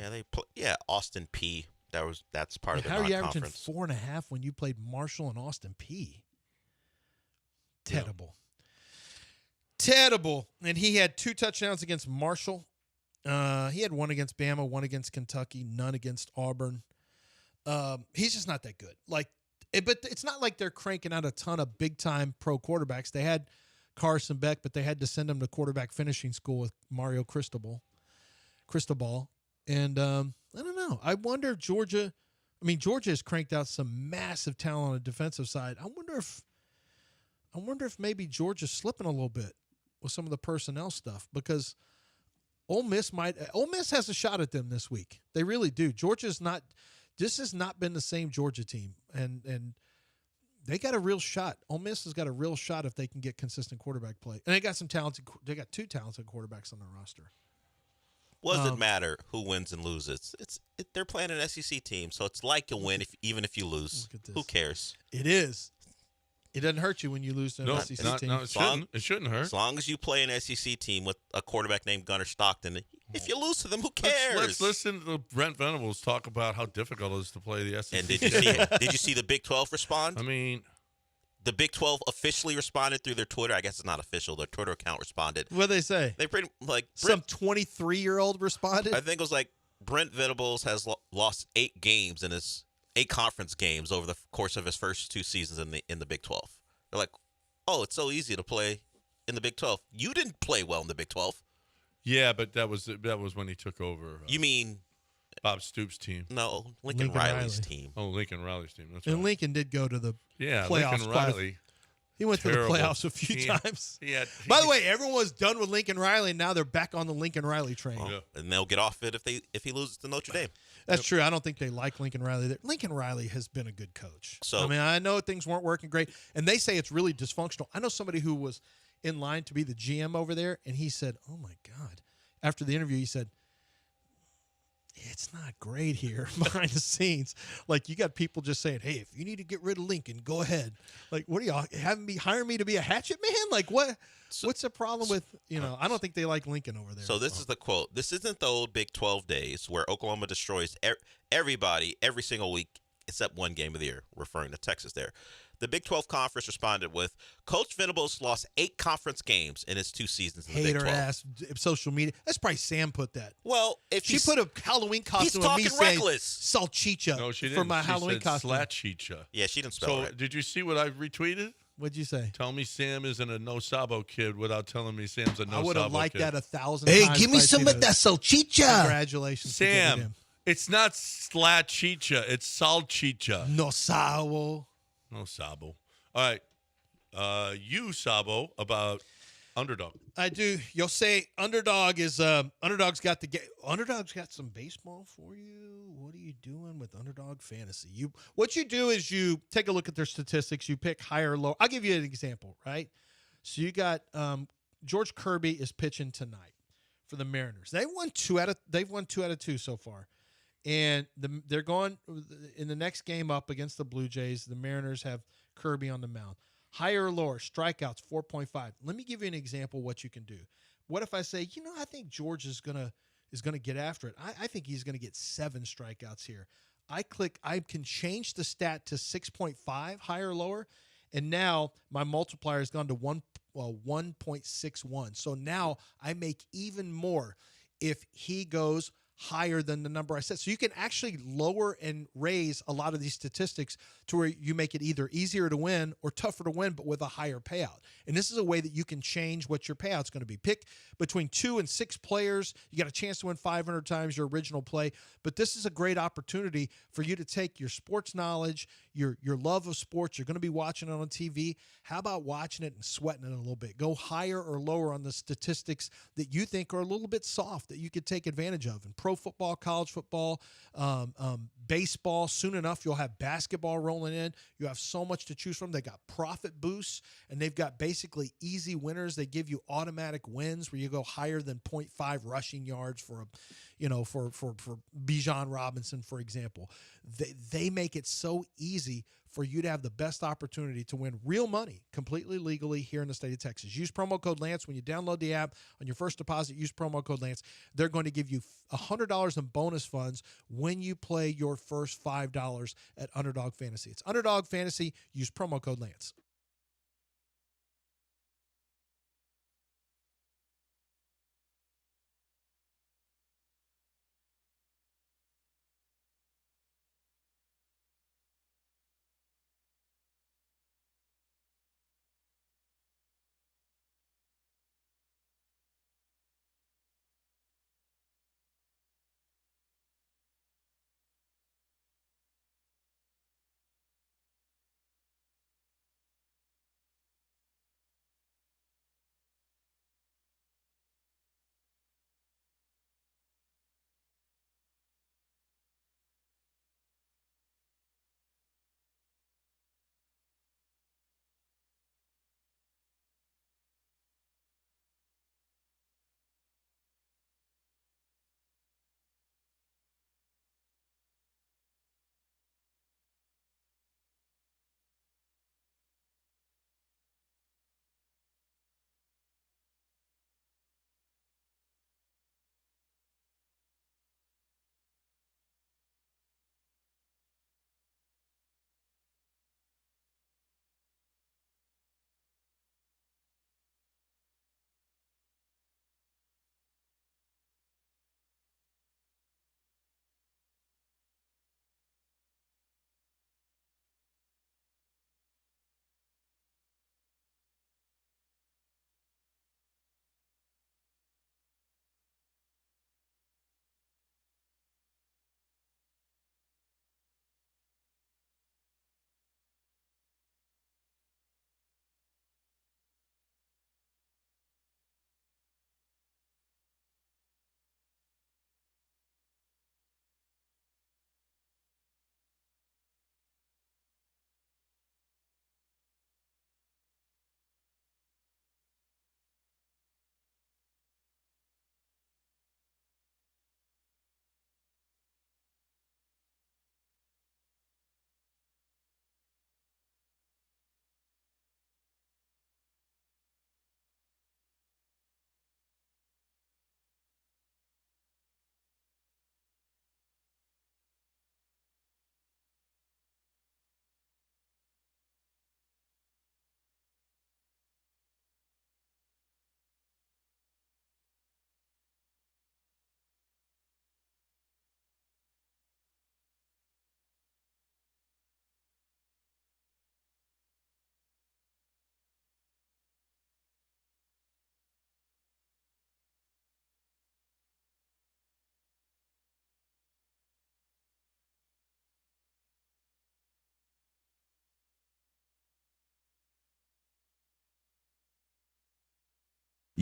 Yeah, Austin P. That's part of the non-conference. How are you averaging 4.5 when you played Marshall and Austin P? Terrible. Yeah. Terrible. And he had 2 touchdowns against Marshall. He had 1 against Bama, 1 against Kentucky, none against Auburn. He's just not that good. But it's not like they're cranking out a ton of big-time pro quarterbacks. They had Carson Beck, but they had to send him to quarterback finishing school with Mario Cristobal. And I don't know. I wonder if Georgia has cranked out some massive talent on the defensive side. I wonder if maybe Georgia's slipping a little bit with some of the personnel stuff because Ole Miss has a shot at them this week. They really do. This has not been the same Georgia team, and they got a real shot. Ole Miss has got a real shot if they can get consistent quarterback play, and they got 2 talented quarterbacks on their roster. Doesn't matter who wins and loses. They're playing an SEC team, so it's like a win even if you lose. Who cares? It is. It doesn't hurt you when you lose to an SEC team. No, it shouldn't hurt. As long as you play an SEC team with a quarterback named Gunnar Stockton, if you lose to them, who cares? Let's listen to Brent Venables talk about how difficult it is to play the SEC. And did you see the Big 12 respond? I mean, the Big 12 officially responded through their Twitter. I guess it's not official. Their Twitter account responded. What did they say? They pretty some 23-year-old responded. I think it was Brent Venables has lost 8 games in his 8 conference games over the course of his first 2 seasons in the Big 12. They're like, oh, it's so easy to play in the Big 12. You didn't play well in the Big 12. Yeah, but that was when he took over. You mean Bob Stoops' team? No, Lincoln Riley's team. Oh, Lincoln Riley's team. That's and right. Lincoln did go to the playoffs. Lincoln Riley. He went to the playoffs a few times. By the way, everyone was done with Lincoln Riley, and now they're back on the Lincoln Riley train. And they'll get off it if he loses to Notre Dame. That's true. I don't think they like Lincoln Riley. Lincoln Riley has been a good coach. So I know things weren't working great, and they say it's really dysfunctional. I know somebody who was in line to be the GM over there, and he said, "Oh my God!" After the interview, he said, "It's not great here behind the scenes. You got people just saying, hey, if you need to get rid of Lincoln, go ahead. What are y'all hire me to be a hatchet man? What? What's the problem with I don't think they like Lincoln over there." So this is the quote. This isn't the old Big 12 days where Oklahoma destroys everybody every single week except one game of the year, referring to Texas there. The Big 12 Conference responded with, Coach Venables lost 8 conference games in his 2 seasons in the Big 12. Hater ass social media. That's probably Sam put that. Well, if she put a Halloween costume on me saying salchicha no, she didn't. for my she Halloween said costume. Slatchicha. Yeah, she didn't spell it right. Did you see what I retweeted? What'd you say? Tell me Sam isn't a no Sabo kid without telling me Sam's a no Sabo kid. I would have liked that 1,000 Hey, times. give me some of that salchicha. Congratulations. Sam, it's not slachicha. It's salchicha. No Sabo. No Sabo. All right. You, Sabo, about underdog. I do. You'll say underdog is underdog's got underdog's got some baseball for you. What are you doing with underdog fantasy? What you do is you take a look at their statistics. You pick higher or low. I'll give you an example, right? So you got George Kirby is pitching tonight for the Mariners. They've won 2 out of 2 so far. And they're going in the next game up against the Blue Jays. The Mariners have Kirby on the mound. Higher or lower, strikeouts 4.5. Let me give you an example of what you can do. What if I say, I think George is gonna get after it. I think he's gonna get 7 strikeouts here. I can change the stat to 6.5, higher or lower, and now my multiplier has gone to 1.61. So now I make even more if he goes higher than the number I said. So you can actually lower and raise a lot of these statistics to where you make it either easier to win or tougher to win, but with a higher payout. And this is a way that you can change what your payout's going to be. Pick between 2 and 6 players. You got a chance to win 500 times your original play. But this is a great opportunity for you to take your sports knowledge, your love of sports. You're going to be watching it on TV. How about watching it and sweating it a little bit? Go higher or lower on the statistics that you think are a little bit soft that you could take advantage of. And pro football, college football, baseball. Soon enough, you'll have basketball rolling in. You have so much to choose from. They got profit boosts, and they've got basically easy winners. They give you automatic wins where you go higher than 0.5 rushing yards for Bijan Robinson, for example. They make it so easy for you to have the best opportunity to win real money completely legally here in the state of Texas. Use promo code Lance when you download the app. On your first deposit, use promo code Lance. They're going to give you $100 in bonus funds when you play your first $5 at Underdog Fantasy. It's Underdog Fantasy. Use promo code Lance.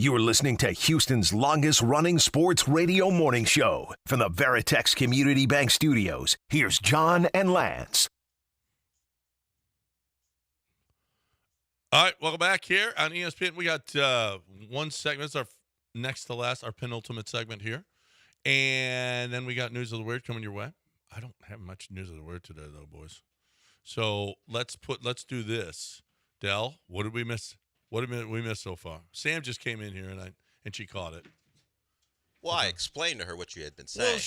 You're listening to Houston's longest-running sports radio morning show. From the Veritex Community Bank Studios, here's John and Lance. All right, welcome back here on ESPN. We got one segment. It's our next to last, our penultimate segment here. And then we got News of the Weird coming your way. I don't have much News of the Weird today, though, boys. So let's do this. Del, what did we miss? What did we miss so far? Sam just came in here and she caught it. Well, I explained to her what you had been saying. Well,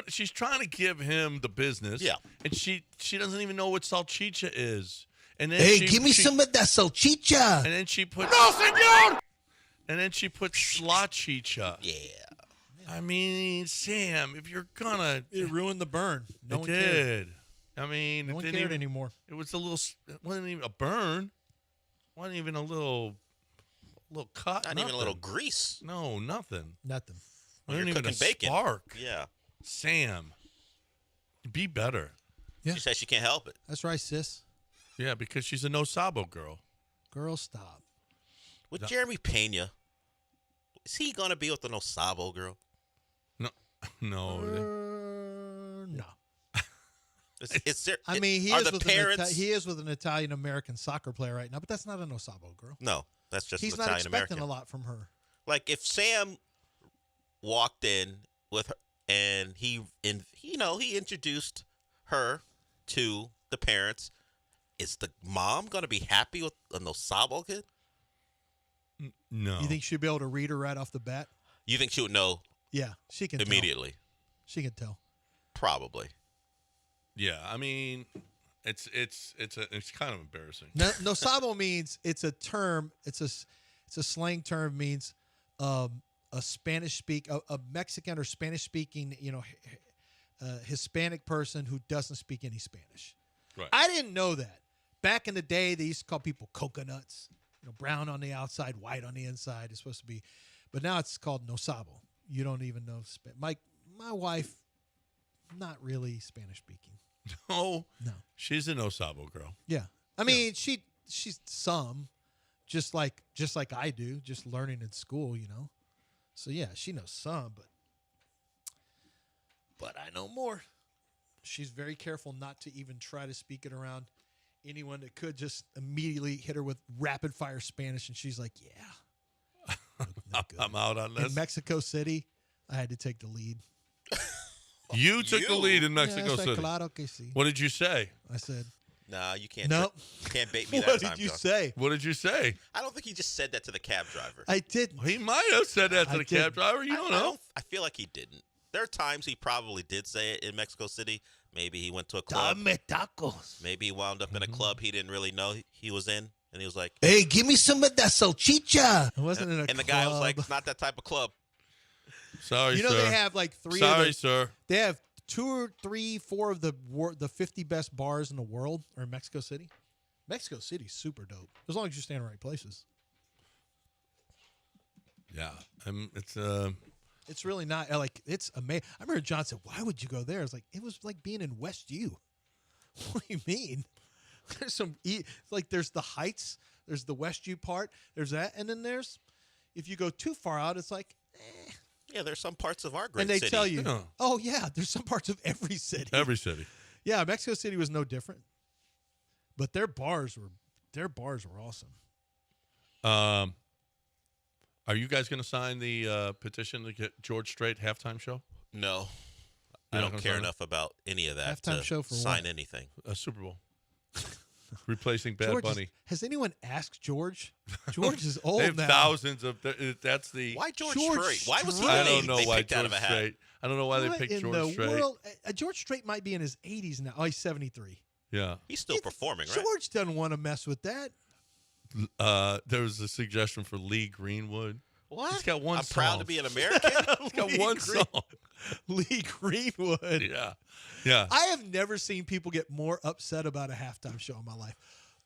she's trying to give him the business. Yeah. And she doesn't even know what salchicha is. And then Hey, give me some of that salchicha. And then she put no, senor. And then she put slachicha. Yeah. I mean, Sam, if you're gonna, it ruined the burn. No one did. I mean, no it one didn't cared even, anymore. It was a little. It wasn't even a burn. It wasn't even a little cut. Not even a little grease. No, nothing. Nothing. When Wasn't you're even a cooking bacon. spark. Yeah. Sam, be better. Yeah. She says she can't help it. That's right, sis. Yeah, because she's a no sabo girl. Girl, stop. With Jeremy Pena, is he going to be with the no sabo girl? No. No. Is there, I mean, he are is, the with parents, he is with an Italian-American soccer player right now, but that's not a no-sabo girl. No, that's just He's an not Italian-American. expecting a lot from her. Like if Sam walked in with her and he introduced her to the parents, is the mom going to be happy with a no sabo kid? No. You think she'd be able to read her right off the bat? You think she would know? Yeah, she can immediately. Tell. She can tell. Probably. Yeah, I mean, it's kind of embarrassing. No sabo means it's a term. It's a slang term. Means a Mexican or Spanish speaking, Hispanic person who doesn't speak any Spanish. Right. I didn't know that. Back in the day, they used to call people coconuts. Brown on the outside, white on the inside. It's supposed to be, but now it's called no sabo. You don't even know. My wife, not really Spanish speaking. No, no, she's a no sabo girl. Yeah, I mean she's some, just like I do, just learning in school, So yeah, she knows some, but I know more. She's very careful not to even try to speak it around anyone that could just immediately hit her with rapid fire Spanish, and she's like, "Yeah, I'm out on this." In Mexico City, I had to take the lead. You took the lead in Mexico City. Claro que sí. What did you say? I said, "No, you can't. Nope. You can't bait me that What time." did you John. say? What did you say? I don't think he just said that to the cab driver. I didn't. He might have said that to the cab driver. You don't know. I feel like he didn't. There are times he probably did say it in Mexico City. Maybe he went to a club. Dame tacos. Maybe he wound up in a club he didn't really know he was in, and he was like, "Hey, give me some of that salchicha." It wasn't in a and club. the guy was like, "It's not that type of club." Sorry, sir. They have like three. Sorry, sir. They have 2 or 3, 4 of the 50 best bars in the world are in Mexico City. Mexico City's super dope as long as you stay in the right places. Yeah, it's really not like it's amazing. I remember John said, "Why would you go there?" It's like it was like being in West U. What do you mean? There's there's the Heights, there's the West U part, there's that, and then there's if you go too far out, it's like. Yeah, there's some parts of our great city. And they city. tell you, oh, yeah, there's some parts of every city. Every city. Yeah, Mexico City was no different. But their bars were awesome. Are you guys going to sign the petition to get George Strait halftime show? No. I don't care enough about any of that halftime to show for sign what? anything. A Super Bowl. Replacing Bad Bunny. Has anyone asked George? George is old they have now. Thousands of. That's the. Why George Strait? Why was he? I don't know why George Strait. I don't know why they picked George Strait. World? George Strait might be in his 80s now. Oh, he's 73. Yeah, he's still performing, right? George doesn't want to mess with that. There was a suggestion for Lee Greenwood. What? He's got one I'm song. proud to be an American. He's got one song. Lee Greenwood. Yeah. I have never seen people get more upset about a halftime show in my life.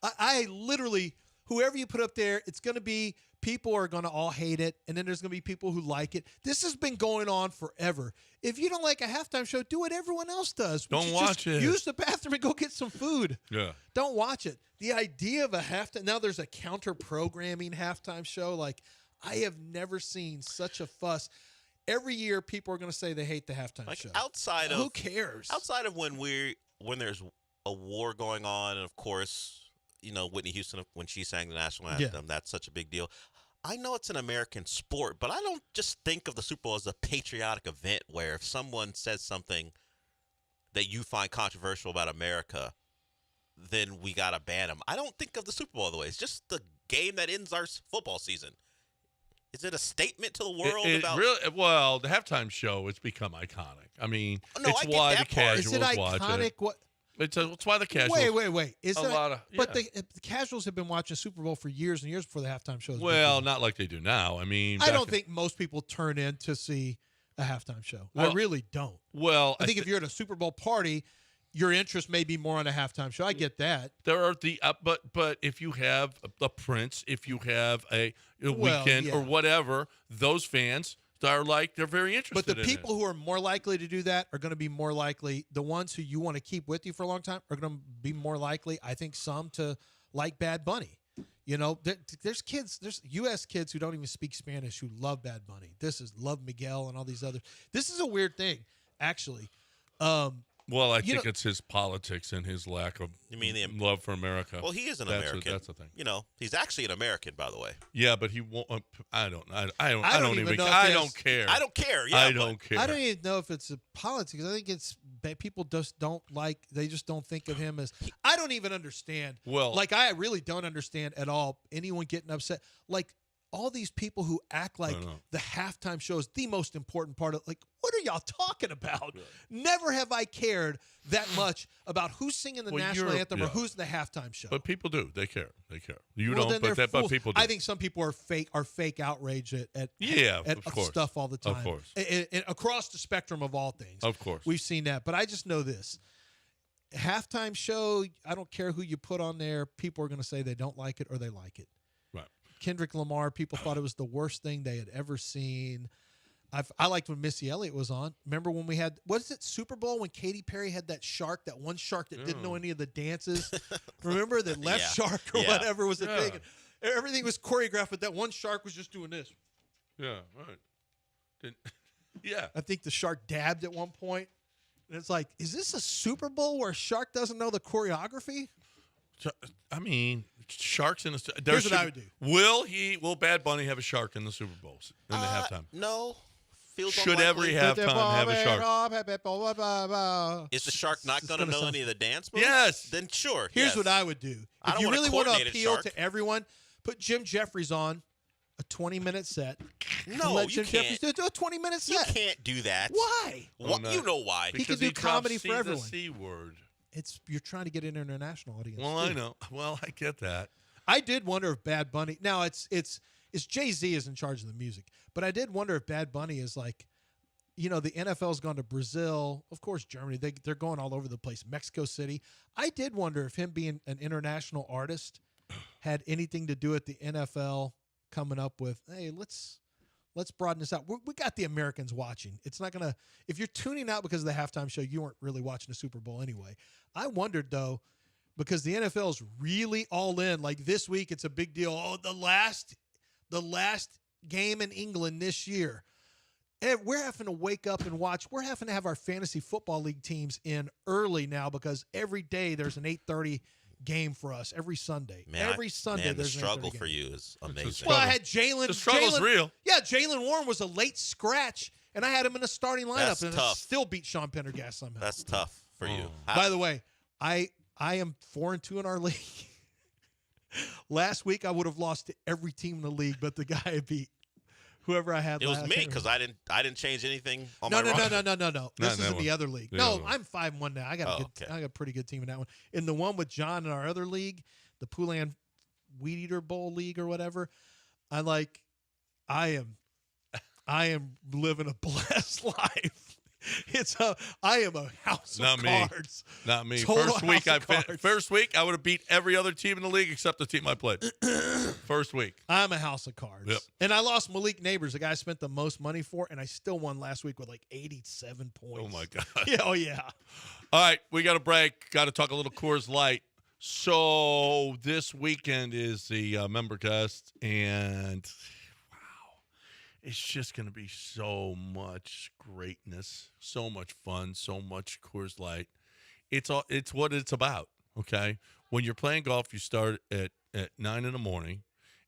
I literally, whoever you put up there, it's going to be people are going to all hate it, and then there's going to be people who like it. This has been going on forever. If you don't like a halftime show, do what everyone else does. Don't watch it. Use the bathroom and go get some food. Yeah. Don't watch it. The idea of a halftime, now there's a counter-programming halftime show. Like, I have never seen such a fuss. Every year, people are going to say they hate the halftime show. Who cares? Outside of when there's a war going on, and of course, Whitney Houston, when she sang the national anthem, that's such a big deal. I know it's an American sport, but I don't just think of the Super Bowl as a patriotic event where if someone says something that you find controversial about America, then we got to ban them. I don't think of the Super Bowl the way. It's just the game that ends our football season. Is it a statement to the world about? Well, the halftime show has become iconic. I mean, it's why the casuals Is it iconic? watch it. What? It's why the casuals. Wait. Is a that, lot of? Yeah. But the casuals have been watching Super Bowl for years and years before the halftime shows. Well, not like they do now. I mean, I don't think most people turn in to see a halftime show. Well, I really don't. Well, I think if you're at a Super Bowl party, your interest may be more on a halftime show. I get that. There are but if you have the Prince, if you have a weekend or whatever, those fans are they're very interested. But the people who are more likely to do that are going to be more likely. The ones who you want to keep with you for a long time are going to be more likely, I think, some to like Bad Bunny. There's U.S. kids who don't even speak Spanish who love Bad Bunny. Love Miguel and all these others. This is a weird thing, actually. Well, I think it's his politics and his lack of love for America. Well, he is an American. That's the thing. He's actually an American, by the way. Yeah, but he won't. I don't care. I don't care. Yeah, I don't care. I don't even know if it's a politics. I think it's people just don't like. They just don't think of him as. I don't even understand. Well, I really don't understand at all anyone getting upset. All these people who act like the halftime show is the most important part of, what are y'all talking about? Right. Never have I cared that much about who's singing the national anthem or who's in the halftime show. But people do. They care. You don't, but people do. I think some people are fake outrage at of course. Stuff all the time. Of course. And across the spectrum of all things. Of course. We've seen that. But I just know this. Halftime show, I don't care who you put on there. People are going to say they don't like it or they like it. Kendrick Lamar, people thought it was the worst thing they had ever seen. I liked when Missy Elliott was on. Remember when we had, was it Super Bowl when Katy Perry had that one shark that didn't know any of the dances? Remember that left shark or whatever was a thing? Everything was choreographed, but that one shark was just doing this. Yeah, right. Yeah. I think the shark dabbed at one point. And it's like, is this a Super Bowl where a shark doesn't know the choreography? I mean, sharks in the. Here's what I would do. Will Bad Bunny have a shark in the Super Bowls in the halftime? No. Should every halftime have a shark? Is the shark not going to know any of the dance moves? Yes. Then sure. Here's what I would do. If you really want to appeal to everyone, put Jim Jeffries on a 20-minute set. No, let you Jim can't. Jeffries do a 20-minute set. You can't do that. Why? You know why. He can do comedy for everyone. The C word. You're trying to get an international audience. Well, I know. Well, I get that. I did wonder if Bad Bunny. Now it's Jay-Z is in charge of the music, but I did wonder if Bad Bunny is the NFL's gone to Brazil, of course Germany. They're going all over the place. Mexico City. I did wonder if him being an international artist had anything to do with the NFL coming up with, hey, let's broaden this out. We got the Americans watching. It's not going to – if you're tuning out because of the halftime show, you weren't really watching the Super Bowl anyway. I wondered, though, because the NFL is really all in. Like this week, it's a big deal. Oh, the last game in England this year. And we're having to wake up and watch. We're having to have our fantasy football league teams in early now because every day there's an 8:30 game for us every Sunday. Every Sunday there's the struggle for you is amazing. Well, I had Jalen. The struggle's real. Yeah, Jalen Warren was a late scratch, and I had him in the starting lineup, That's and tough. I still beat Sean Pendergast somehow. That's tough for you. By the way, I am 4-2 in our league. Last week I would have lost to every team in the league, but the guy I beat. Whoever I had. It was me because I didn't change anything on my roster. No. This is in the other league. No, I'm 5-1 now. I got a pretty good team in that one. In the one with John in our other league, the Poulan Weed Eater Bowl League or whatever, I am living a blessed life. I am a house Not of me. cards. Not me. Total First week I would have beat every other team in the league except the team I played. First week. I'm a house of cards. Yep. And I lost Malik Neighbors, the guy I spent the most money for, and I still won last week with like 87 points. Oh my God. Yeah, oh yeah. All right, we got a break. Got to talk a little Coors Light. So this weekend is the member test, and wow, it's just going to be so much greatness, so much fun, so much Coors Light. It's what it's about. Okay, when you're playing golf, you start at 9 in the morning,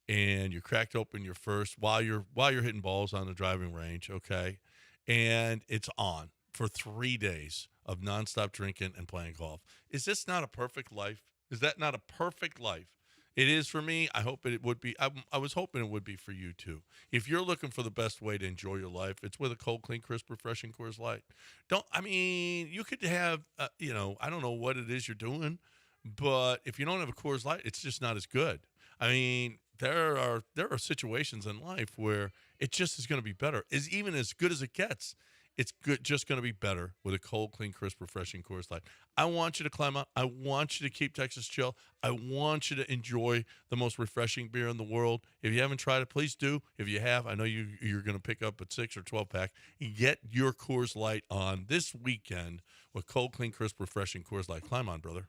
and you're cracked open your first while you're hitting balls on the driving range. Okay, and it's on for 3 days of nonstop drinking and playing golf. Is this not a perfect life? Is that not a perfect life? It is for me. I hope it would be. I was hoping it would be for you too. If you're looking for the best way to enjoy your life, it's with a cold, clean, crisp, refreshing Coors Light. You could have, I don't know what it is you're doing, but if you don't have a Coors Light, it's just not as good. I mean, there are situations in life where it just is going to be better. Is even as good as it gets. It's just going to be better with a cold, clean, crisp, refreshing Coors Light. I want you to climb out. I want you to keep Texas chill. I want you to enjoy the most refreshing beer in the world. If you haven't tried it, please do. If you have, I know you're going to pick up a 6 or 12-pack. Get your Coors Light on this weekend with cold, clean, crisp, refreshing Coors Light. Climb on, brother.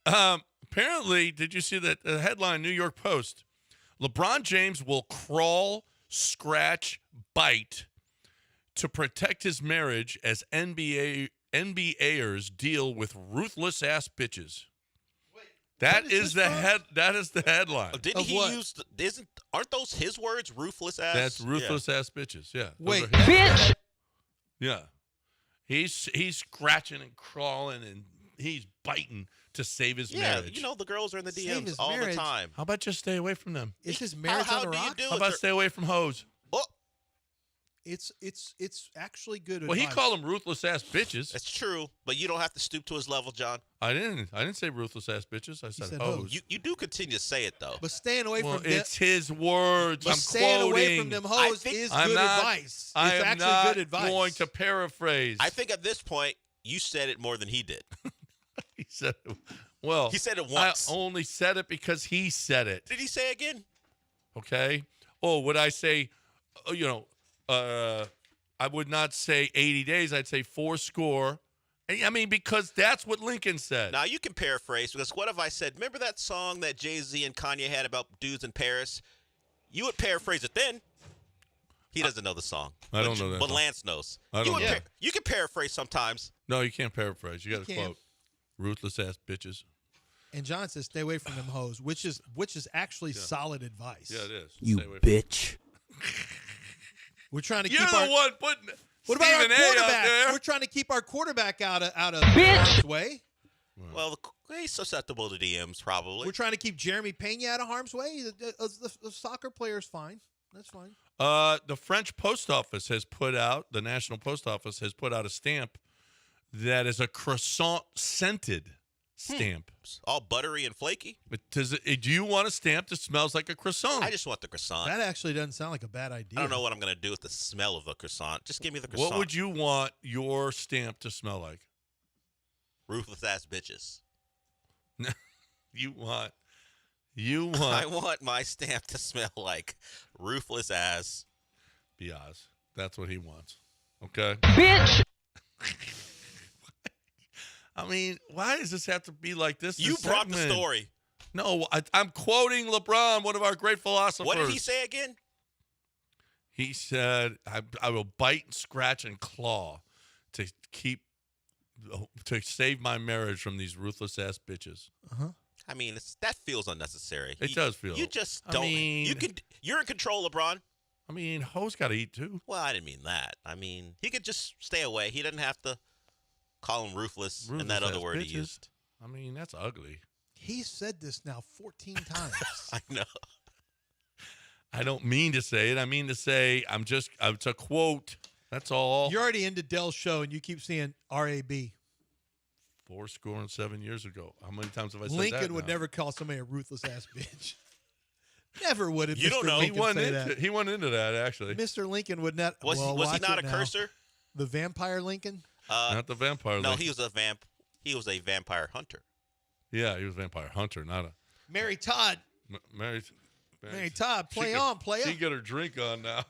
Apparently, did you see that headline, New York Post? LeBron James will crawl, scratch, bite to protect his marriage as NBAers deal with ruthless ass bitches. That is the headline. Oh, didn't he use? Aren't those his words? Ruthless ass. That's ruthless ass bitches. Yeah. Wait, bitch. Yeah. He's scratching and crawling and he's biting to save his marriage. You know the girls are in the DMs all the time. How about just stay away from them? Is his marriage on the rocks? How about stay away from hoes? It's actually good advice. Well, he called them ruthless ass bitches. That's true, but you don't have to stoop to his level, John. I didn't say ruthless ass bitches. I said hoes. You do continue to say it though. But staying away from them. It's his words. But I'm staying quoting. away from them hoes is good advice. I am actually not good advice. going to paraphrase. I think at this point you said it more than he did. He said it. Well, he said it once. I only said it because he said it. Did he say it again? Okay. Oh, would I say, I would not say 80 days. I'd say 40. I mean, because that's what Lincoln said. Now, you can paraphrase, because what if I said, remember that song that Jay-Z and Kanye had about dudes in Paris? You would paraphrase it then. He doesn't know the song. I don't know that But song. Lance knows. I don't know. You can paraphrase sometimes. No, you can't paraphrase. You got to You can't. quote. Ruthless ass bitches. And John says, "Stay away from them hoes," which is actually solid advice. Yeah, it is. You Stay away bitch. We're trying to You're keep the one putting What about our Stephen A. out quarterback? there. We're trying to keep our quarterback out of harm's way. Well, he's susceptible to DMs, probably. We're trying to keep Jeremy Pena out of harm's way. The soccer player's fine. That's fine. The French post office has put out, the National Post Office has put out a stamp that is a croissant scented stamp. All buttery and flaky? But do you want a stamp that smells like a croissant? I just want the croissant. That actually doesn't sound like a bad idea. I don't know what I'm going to do with the smell of a croissant. Just give me the croissant. What would you want your stamp to smell like? Ruthless ass bitches. You want. I want my stamp to smell like ruthless ass. Biaz. That's what he wants. Okay? Bitch! I mean, why does this have to be like this? You brought the segment? story. No, I'm quoting LeBron, one of our great philosophers. What did he say again? He said, I will bite, scratch, and claw to save my marriage from these ruthless ass bitches. Uh-huh. I mean, that feels unnecessary. It does feel. You just don't. You're in control, LeBron. I mean, hoes got to eat too. Well, I didn't mean that. I mean, he could just stay away. He doesn't have to call him ruthless and that other word bitches. he used. I mean, that's ugly. He said this now 14 times. I know. I don't mean to say it. I mean to say it's a quote. That's all. You're already into Dell's show, and you keep seeing RAB. 7 years ago. How many times have I said that? Lincoln would now? never call somebody a ruthless ass bitch. Never would have. You don't know. He went into that, actually. Mr. Lincoln would not. Was he not a cursor? The vampire Lincoln? Not the vampire. No, Lincoln. he was a vampire hunter. Yeah, he was a vampire hunter, not a. Mary Todd. Mary Todd, play on. She get her drink on now.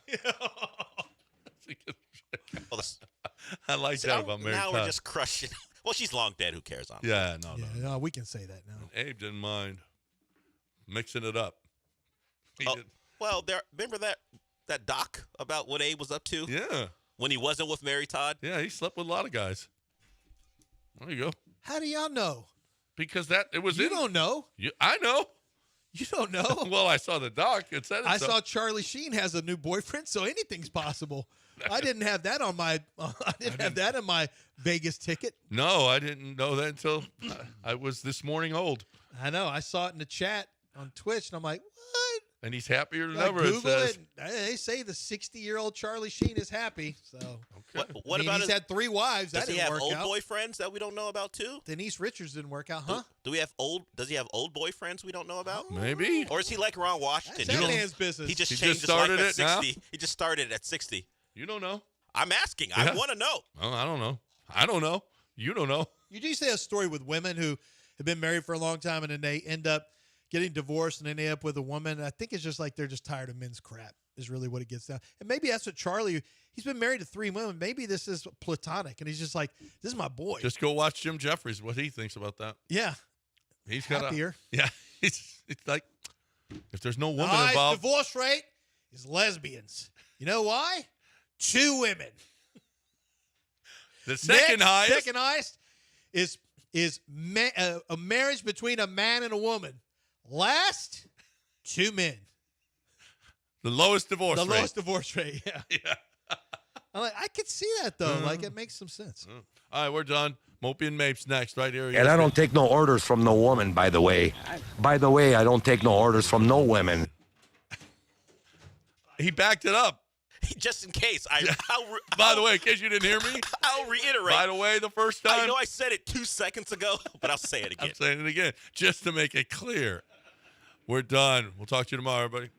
I like that about Mary Now Todd. we're just crushing. Well, she's long dead. Who cares? On Yeah, no, we can say that now. And Abe didn't mind mixing it up. Well, remember that doc about what Abe was up to? Yeah. When he wasn't with Mary Todd? Yeah, he slept with a lot of guys. There you go. How do y'all know? Because it was. You don't know. I know. You don't know. Well, I saw the doc. It said it. I saw Charlie Sheen has a new boyfriend, so anything's possible. I didn't have that on my. I didn't have that in my Vegas ticket. No, I didn't know that until I was this morning old. I know. I saw it in the chat on Twitch, and I'm like, what? And he's happier than I ever. Google it says. They say the 60-year-old Charlie Sheen is happy. So what about he's had 3 wives. Does that he didn't have work old out. boyfriends that we don't know about too? Denise Richards didn't work out, huh? Does he have old boyfriends we don't know about? Maybe. Or is he like Ron Washington? That's that man's business. He just He changed just his life started at it now? 60. He just started at 60. You don't know. I'm asking. Yeah. I want to know. Oh, I don't know. I don't know. You don't know. You do say a story with women who have been married for a long time and then they end up getting divorced and then they end up with a woman. I think it's just like they're just tired of men's crap is really what it gets down. And maybe that's what Charlie, he's been married to 3 women. Maybe this is platonic and he's just like, this is my boy. Just go watch Jim Jeffries, what he thinks about that. Yeah. He's got happier. Yeah. It's like, If there's no woman highest involved. divorce rate is lesbians. You know why? 2 women. The second highest? Second highest is a marriage between a man and a woman. Last, 2 men. The lowest divorce rate. The lowest divorce rate, yeah. I'm like, I could see that, though. Like, it makes some sense. All right, we're done. Mopey and Mapes next, right here. And I don't take no orders from no woman, by the way. By the way, I don't take no orders from no women. He backed it up. Just in case. By the way, in case you didn't hear me. I'll reiterate. By the way, the first time. I know I said it 2 seconds ago, but I'll say it again. I'm saying it again, just to make it clear. We're done. We'll talk to you tomorrow, everybody.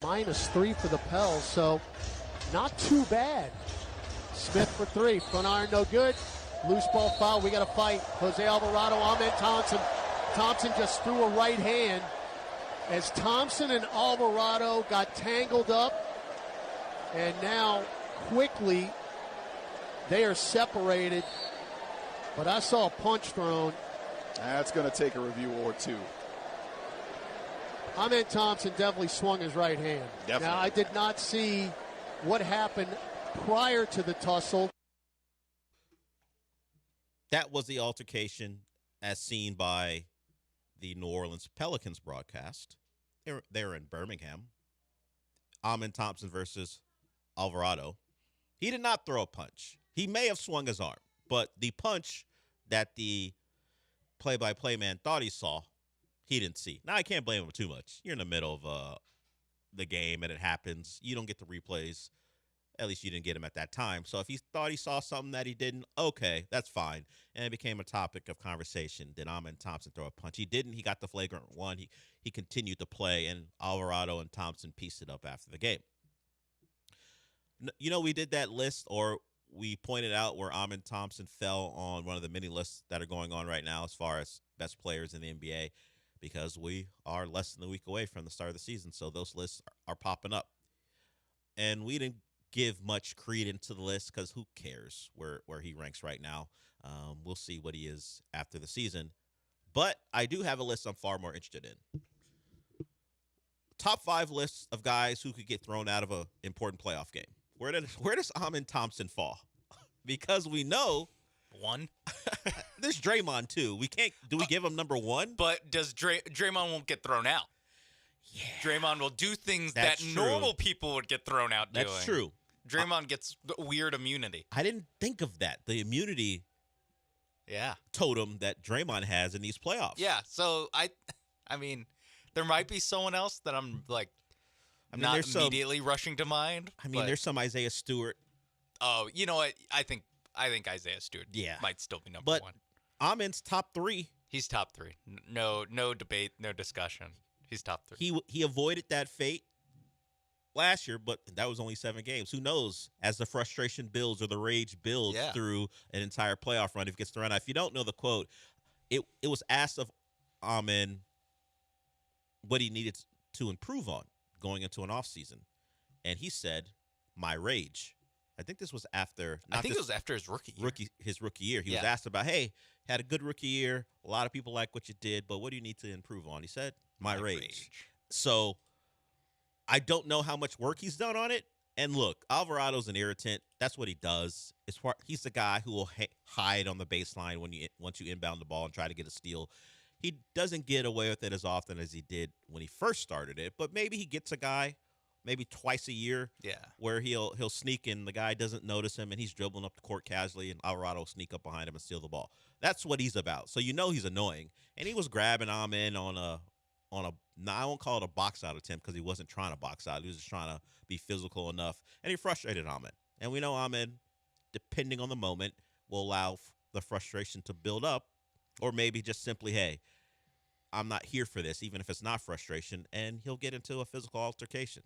-3 for the Pels, so not too bad. Smith for 3. Front iron, no good. Loose ball foul. We got to fight. Jose Alvarado, Ahmed Thompson. Thompson just threw a right hand as Thompson and Alvarado got tangled up. And now, quickly, they are separated. But I saw a punch thrown. That's going to take a review or two. Ahmed Thompson definitely swung his right hand. Definitely. Now, I did not see what happened prior to the tussle. That was the altercation as seen by the New Orleans Pelicans broadcast. They're in Birmingham. Ahmed Thompson versus Alvarado. He did not throw a punch. He may have swung his arm, but the punch that the play-by-play man thought he saw, he didn't see. Now, I can't blame him too much. You're in the middle of the game, and it happens. You don't get the replays. At least you didn't get him at that time. So if he thought he saw something that he didn't, okay, that's fine. And it became a topic of conversation. Did Ahmed Thompson throw a punch? He didn't. He got the flagrant one. He continued to play, and Alvarado and Thompson pieced it up after the game. You know, we did that list, or we pointed out where Ahmed Thompson fell on one of the many lists that are going on right now as far as best players in the NBA, because we are less than a week away from the start of the season. So those lists are popping up. And we didn't give much credence to the list because who cares where he ranks right now. We'll see what he is after the season. But I do have a list I'm far more interested in. Top 5 lists of guys who could get thrown out of an important playoff game. Where does Ahmed Thompson fall? Because we know 1. There's Draymond too. We can't. Do we give him number 1? But does Draymond won't get thrown out? Yeah. Draymond will do things That's that true. Normal people would get thrown out doing. That's true. Draymond gets weird immunity. I didn't think of that. The immunity totem that Draymond has in these playoffs. Yeah. So I mean, there might be someone else that I'm like not immediately rushing to mind. I mean, there's some Isaiah Stewart. Oh, you know what? I think Isaiah Stewart might still be number 1. Ahmed's top 3. He's top 3. No debate, no discussion. He's top 3. He avoided that fate last year, but that was only 7 games. Who knows? As the frustration builds or the rage builds through an entire playoff run, if it gets thrown out. If you don't know the quote, it was asked of Ahmed what he needed to improve on going into an offseason. And he said, my rage. I think this was after. It was after his rookie year. He was asked about, hey, had a good rookie year. A lot of people like what you did, but what do you need to improve on? He said, my rage. So I don't know how much work he's done on it. And look, Alvarado's an irritant. That's what he does. He's the guy who will hide on the baseline once you inbound the ball and try to get a steal. He doesn't get away with it as often as he did when he first started it, but maybe he gets a guy maybe twice a year where he'll sneak in, the guy doesn't notice him, and he's dribbling up the court casually, and Alvarado will sneak up behind him and steal the ball. That's what he's about. So you know he's annoying. And he was grabbing Ahmed on a I won't call it a box out attempt because he wasn't trying to box out. He was just trying to be physical enough, and he frustrated Ahmed. And we know Ahmed, depending on the moment, will allow the frustration to build up, or maybe just simply, hey, I'm not here for this, even if it's not frustration, and he'll get into a physical altercation.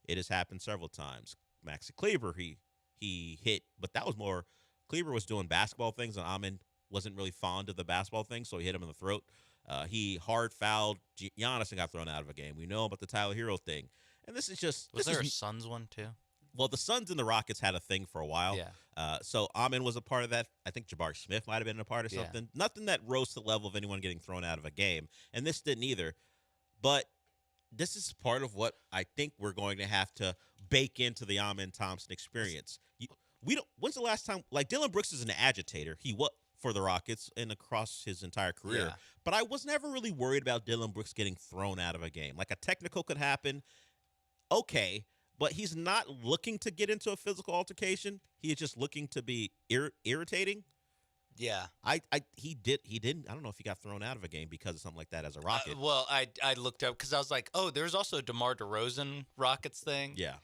It has happened several times. Maxi Kleber, he hit, but that was more, Kleber was doing basketball things, and Ahmed wasn't really fond of the basketball thing, so he hit him in the throat. He hard fouled Giannis and got thrown out of a game. We know about the Tyler Hero thing. And this is just... Was there a Suns one, too? Well, the Suns and the Rockets had a thing for a while. Yeah. So Ahmed was a part of that. I think Jabari Smith might have been a part of something. Nothing that rose to the level of anyone getting thrown out of a game. And this didn't either. But this is part of what I think we're going to have to bake into the Ahmed Thompson experience. When's the last time... Like, Dylan Brooks is an agitator. He was for the Rockets and across his entire career. Yeah. But I was never really worried about Dylan Brooks getting thrown out of a game. Like, a technical could happen. Okay. But he's not looking to get into a physical altercation. He is just looking to be irritating. Yeah. He didn't. I don't know if he got thrown out of a game because of something like that as a Rocket. Well, I looked up because I was like, oh, there's also a DeMar DeRozan Rockets thing. Yeah.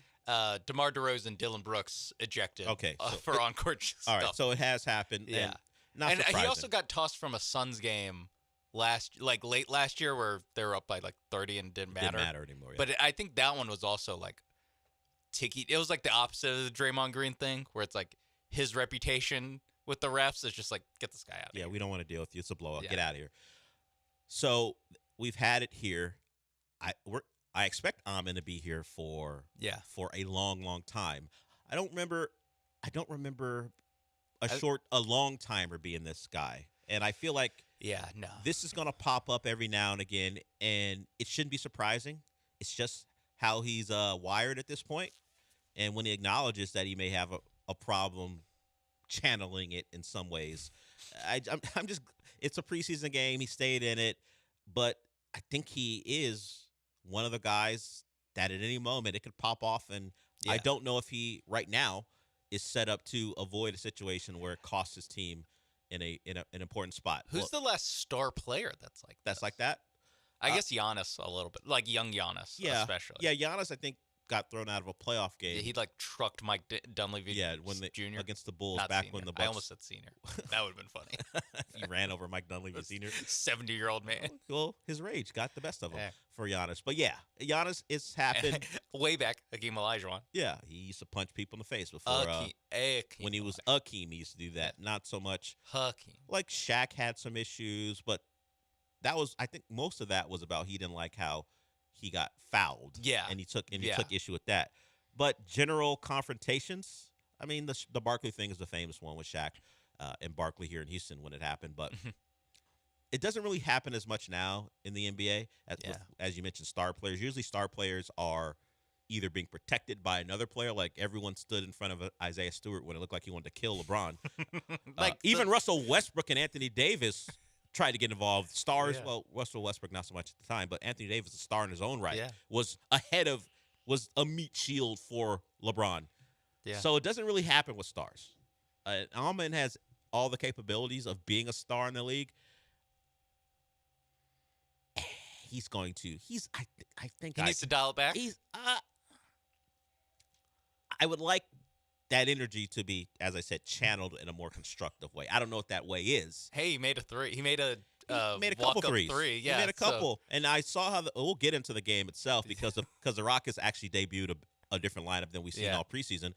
DeMar DeRozan, Dylan Brooks ejected. Okay. For on-court stuff. All right. So it has happened. Yeah. And not surprising. He also got tossed from a Suns game late last year where they were up by like 30 and didn't matter. Didn't matter anymore. Yeah. But I think that one was also like ticky. It was like the opposite of the Draymond Green thing, where it's like his reputation with the refs is just like, get this guy out of here. Yeah, we don't want to deal with you. It's a blowout. Yeah. Get out of here. So we've had it here. I expect Amon to be here for a long, long time. I don't remember a long timer being this guy. And I feel like this is going to pop up every now and again, and it shouldn't be surprising. It's just how he's wired at this point. And when he acknowledges that he may have a problem channeling it in some ways, I'm just – it's a preseason game. He stayed in it. But I think he is one of the guys that at any moment it could pop off. And I don't know if he right now is set up to avoid a situation where it costs his team in an important spot. Who's the last star player that's like that? I guess Giannis a little bit, like young Giannis, especially. Yeah, Giannis, I think, got thrown out of a playoff game. Yeah, he like trucked Mike Dunleavy. Junior against the Bulls Not back senior. when the Bucks. I almost said senior. That would have been funny. He ran over Mike Dunleavy Senior. 70-year-old man. Well, his rage got the best of him for Giannis. But yeah, Giannis, it's happened way back. Hakeem Olajuwon. Yeah, he used to punch people in the face before. When he was Hakeem, he used to do that. Not so much. Hakeem. Like Shaq had some issues, but I think most of that was about he didn't like how he got fouled. Yeah. And he took issue with that. But general confrontations, I mean, the Barkley thing is the famous one with Shaq and Barkley here in Houston when it happened. But it doesn't really happen as much now in the NBA as you mentioned, star players. Usually star players are either being protected by another player, like everyone stood in front of Isaiah Stewart when it looked like he wanted to kill LeBron. Even Russell Westbrook and Anthony Davis tried to get involved. Stars, well, Russell Westbrook not so much at the time, but Anthony Davis, a star in his own right, was a meat shield for LeBron. Yeah. So it doesn't really happen with stars. Alman has all the capabilities of being a star in the league. He's going to. I think he needs to dial it back. I would like that energy to be, as I said, channeled in a more constructive way. I don't know what that way is. Hey, he made a three. He made a couple threes. Yeah, he made a couple, and I saw how we'll get into the game itself because the Rockets actually debuted a different lineup than we've seen all preseason.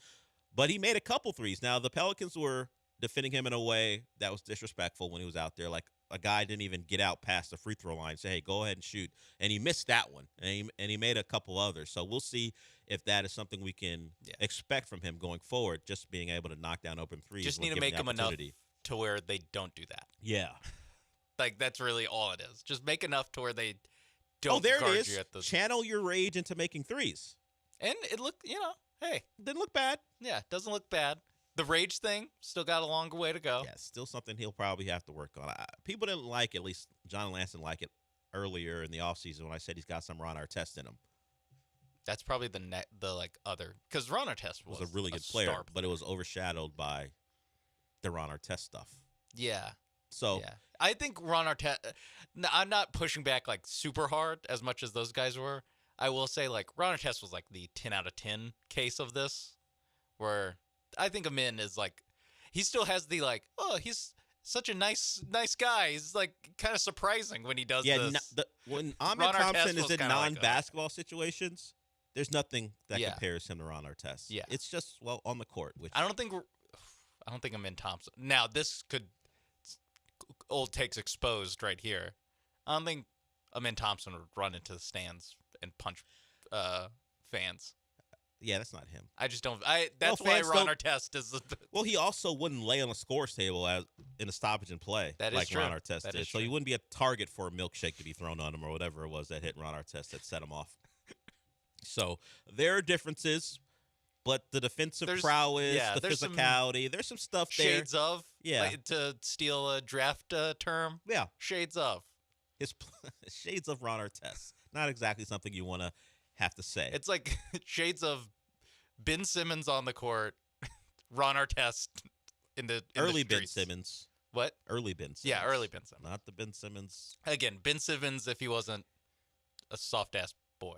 But he made a couple threes. Now the Pelicans were defending him in a way that was disrespectful when he was out there. Like a guy didn't even get out past the free throw line and say, "Hey, go ahead and shoot," and he missed that one, and he made a couple others. So we'll see if that is something we can expect from him going forward. Just being able to knock down open threes. Just need to make them enough to where they don't do that. Yeah, like that's really all it is. Just make enough to where they don't. Oh, there guard it is. You at the... Channel your rage into making threes. And it looked, hey, didn't look bad. Yeah, it doesn't look bad. The rage thing still got a long way to go. Yeah, still something he'll probably have to work on. People didn't like, at least John Lance didn't like it earlier in the offseason when I said he's got some Ron Artest in him. That's probably the other, because Ron Artest was a really good player, but it was overshadowed by the Ron Artest stuff. Yeah. So I think Ron Artest. I'm not pushing back like super hard as much as those guys were. I will say like Ron Artest was like the 10 out of 10 case of this, where I think Amin is like, he still has the like, oh, he's such a nice guy. He's like kind of surprising when he does this. When Amin Thompson is in non-basketball situations, there's nothing that compares him to Ron Artest. Yeah, it's just on the court. Which I don't think Amin Thompson. Now this could old takes exposed right here. I don't think Amin Thompson would run into the stands and punch fans. Yeah, that's not him. I just don't. That's why Ron Artest is. Well, he also wouldn't lay on the scores table in a stoppage and play like Ron Artest did. So he wouldn't be a target for a milkshake to be thrown on him or whatever it was that hit Ron Artest that set him off. So there are differences, but the defensive prowess, the physicality, there's some stuff there. Shades of, like, to steal a draft term. Yeah, shades of. Shades of Ron Artest. Not exactly something you want to have to say. It's like shades of Ben Simmons on the court, Ron Artest in the early Ben Simmons. What? Early Ben Simmons. Yeah, early Ben Simmons. Not the Ben Simmons. Again, Ben Simmons if he wasn't a soft ass boy.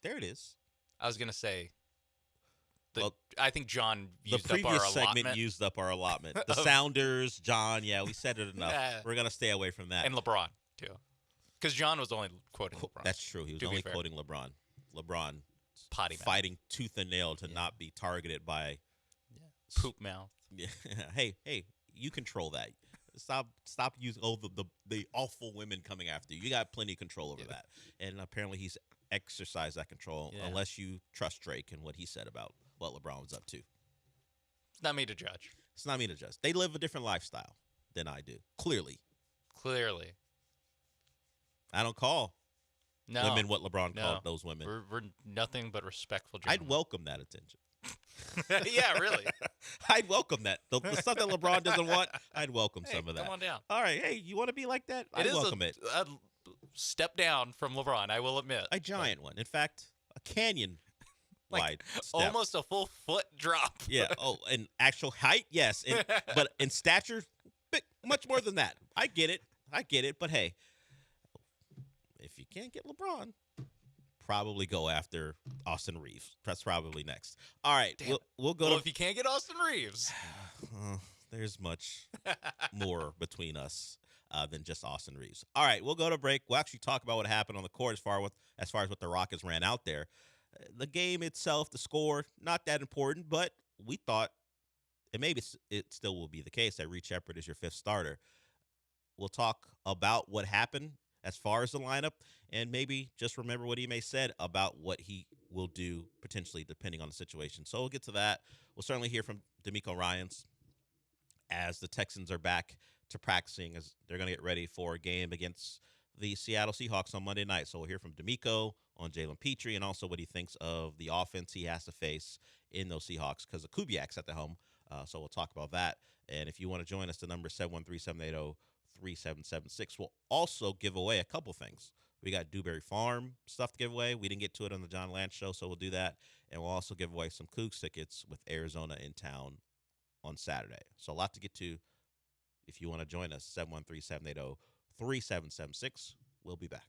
There it is. I was gonna say I think John The used up our previous segment allotment. used up our allotment. The Sounders, John, yeah, we said it enough. We're going to stay away from that. And LeBron, too. Because John was only quoting LeBron. That's true. He was only quoting LeBron. LeBron Potty mouth. fighting tooth and nail to not be targeted by poop mouth. Yeah. Hey, you control that. Stop using the awful women coming after you. You got plenty of control over that. And apparently he's exercised that control unless you trust Drake and what he said about what LeBron was up to. It's not me to judge. It's not me to judge. They live a different lifestyle than I do. Clearly. I don't call women what LeBron called those women. We're nothing but respectful gentlemen. I'd welcome that attention. Yeah, really. I'd welcome that. The stuff that LeBron doesn't want, I'd welcome some of that. Come on down. All right. Hey, you want to be like that? I'd welcome it. A step down from LeBron, I will admit. A giant one. In fact, a canyon wide step. Almost a full foot drop. Yeah. Oh, in actual height, yes. But in stature, much more than that. I get it. But hey, if you can't get LeBron, probably go after Austin Reeves. That's probably next. All right, we'll go. Well, if you can't get Austin Reeves, there's much more between us than just Austin Reeves. All right, we'll go to break. We'll actually talk about what happened on the court as far as what the Rockets ran out there. The game itself, the score, not that important, but we thought, and maybe it still will be the case, that Reed Shepard is your fifth starter. We'll talk about what happened as far as the lineup, and maybe just remember what Ime said about what he will do potentially depending on the situation. So we'll get to that. We'll certainly hear from D'Amico Ryans as the Texans are back to practicing, as they're going to get ready for a game against the Seattle Seahawks on Monday night. So we'll hear from D'Amico on Jalen Petrie and also what he thinks of the offense he has to face in those Seahawks because of Kubiak's at the helm. So we'll talk about that. And if you want to join us, the number is 713-780-3776. We'll also give away a couple things. We got Dewberry Farm stuff to give away. We didn't get to it on the John Lance show, so we'll do that. And we'll also give away some Cougs tickets with Arizona in town on Saturday. So a lot to get to. If you want to join us, 713-780-3776. We'll be back.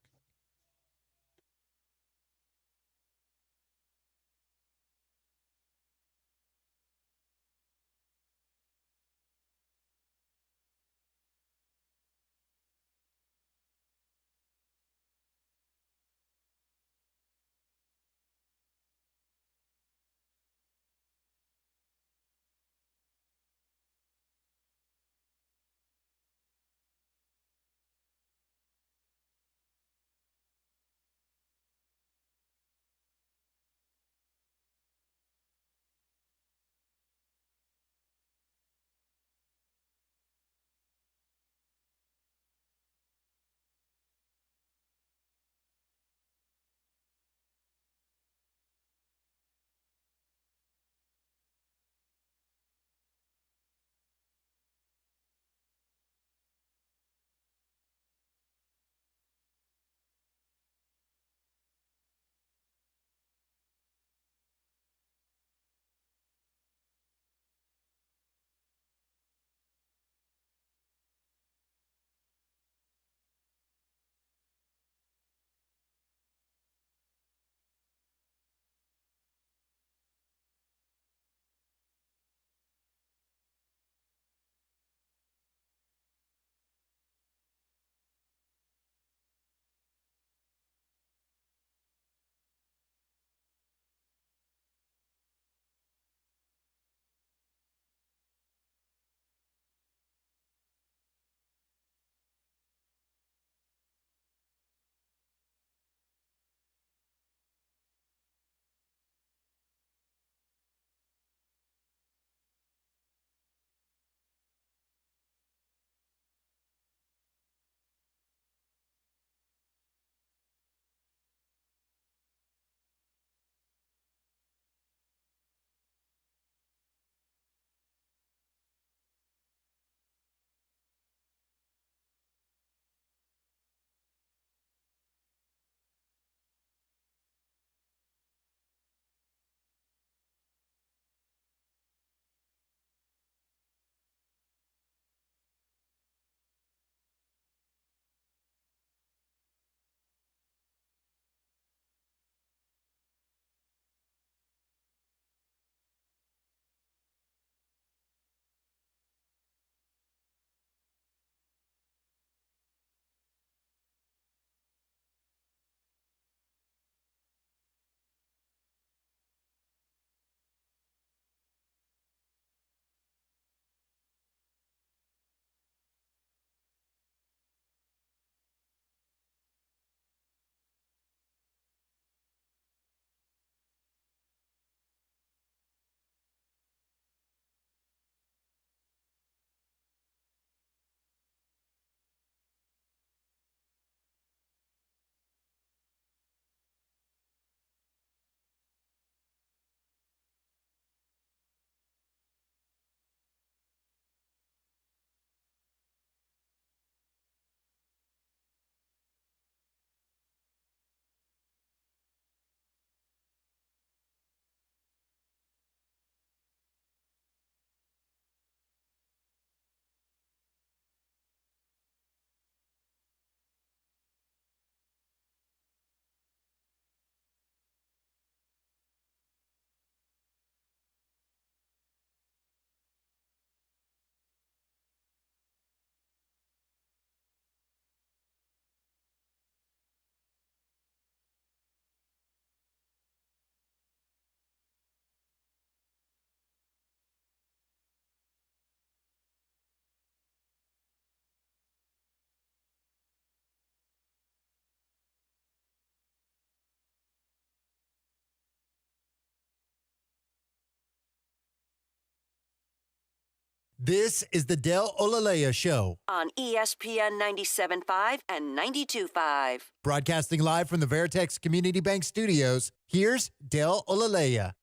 This is the Del Olalea Show. On ESPN 97.5 and 92.5. Broadcasting live from the Veritex Community Bank Studios, here's Del Olalea.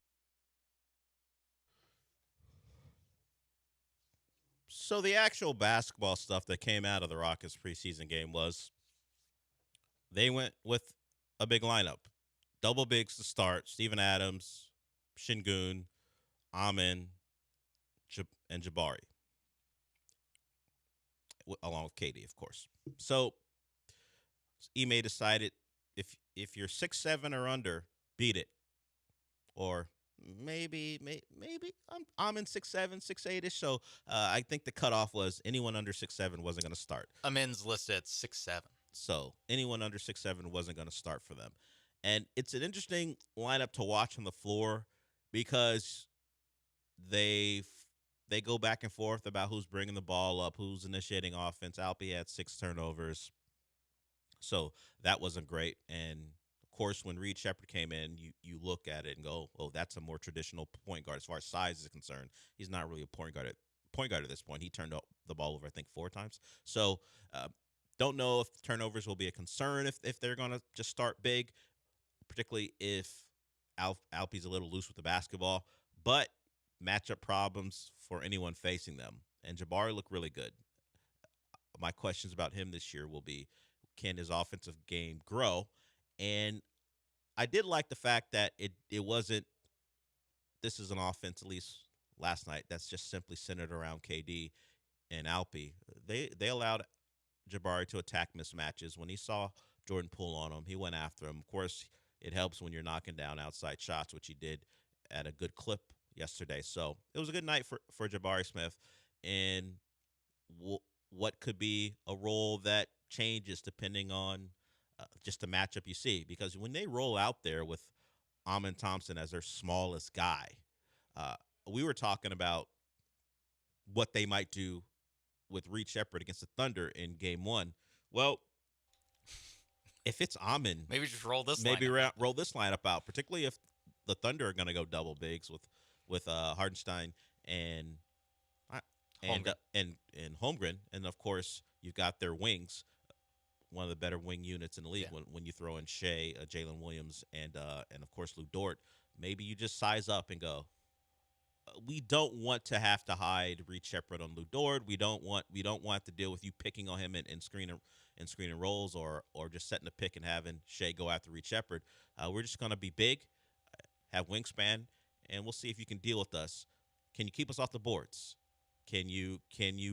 So the actual basketball stuff that came out of the Rockets preseason game was they went with a big lineup. Double bigs to start, Steven Adams, Şengün, Amin, and Jabari. Along with Katie, of course. So Ime decided if you're 6'7" or under, beat it. Or maybe I'm in 6'7", 6'8"ish. So I think the cutoff was anyone under 6'7" wasn't going to start. Amin's listed at 6'7". So anyone under 6'7" wasn't going to start for them. And it's an interesting lineup to watch on the floor because they go back and forth about who's bringing the ball up, who's initiating offense. Alpi had 6 turnovers, so that wasn't great. And, of course, when Reed Shepard came in, you look at it and go, oh, that's a more traditional point guard as far as size is concerned. He's not really a point guard at this point. He turned the ball over, I think, 4 times. So don't know if turnovers will be a concern if they're going to just start big, particularly if Alpi's a little loose with the basketball. But matchup problems for anyone facing them. And Jabari looked really good. My questions about him this year will be, can his offensive game grow? And I did like the fact that it wasn't, this is an offense, at least last night, that's just simply centered around KD and Alpi. They allowed Jabari to attack mismatches. When he saw Jordan pull on him, he went after him. Of course, it helps when you're knocking down outside shots, which he did at a good clip yesterday. So it was a good night for Jabari Smith, and what could be a role that changes depending on just the matchup you see. Because when they roll out there with Amin Thompson as their smallest guy, we were talking about what they might do with Reed Shepard against the Thunder in Game 1. Well, if it's Amin, maybe just roll this lineup out, particularly if the Thunder are going to go double bigs with Hardenstein and Holmgren, and of course you've got their wings, one of the better wing units in the league. When you throw in Shea, Jalen Williams, and of course Lou Dort, maybe you just size up and go. We don't want to have to hide Reed Shepard on Lou Dort. We don't want to deal with you picking on him in screen and rolls or just setting the pick and having Shea go after Reed Shepard. We're just going to be big, have wingspan, and we'll see if you can deal with us. Can you keep us off the boards? Can you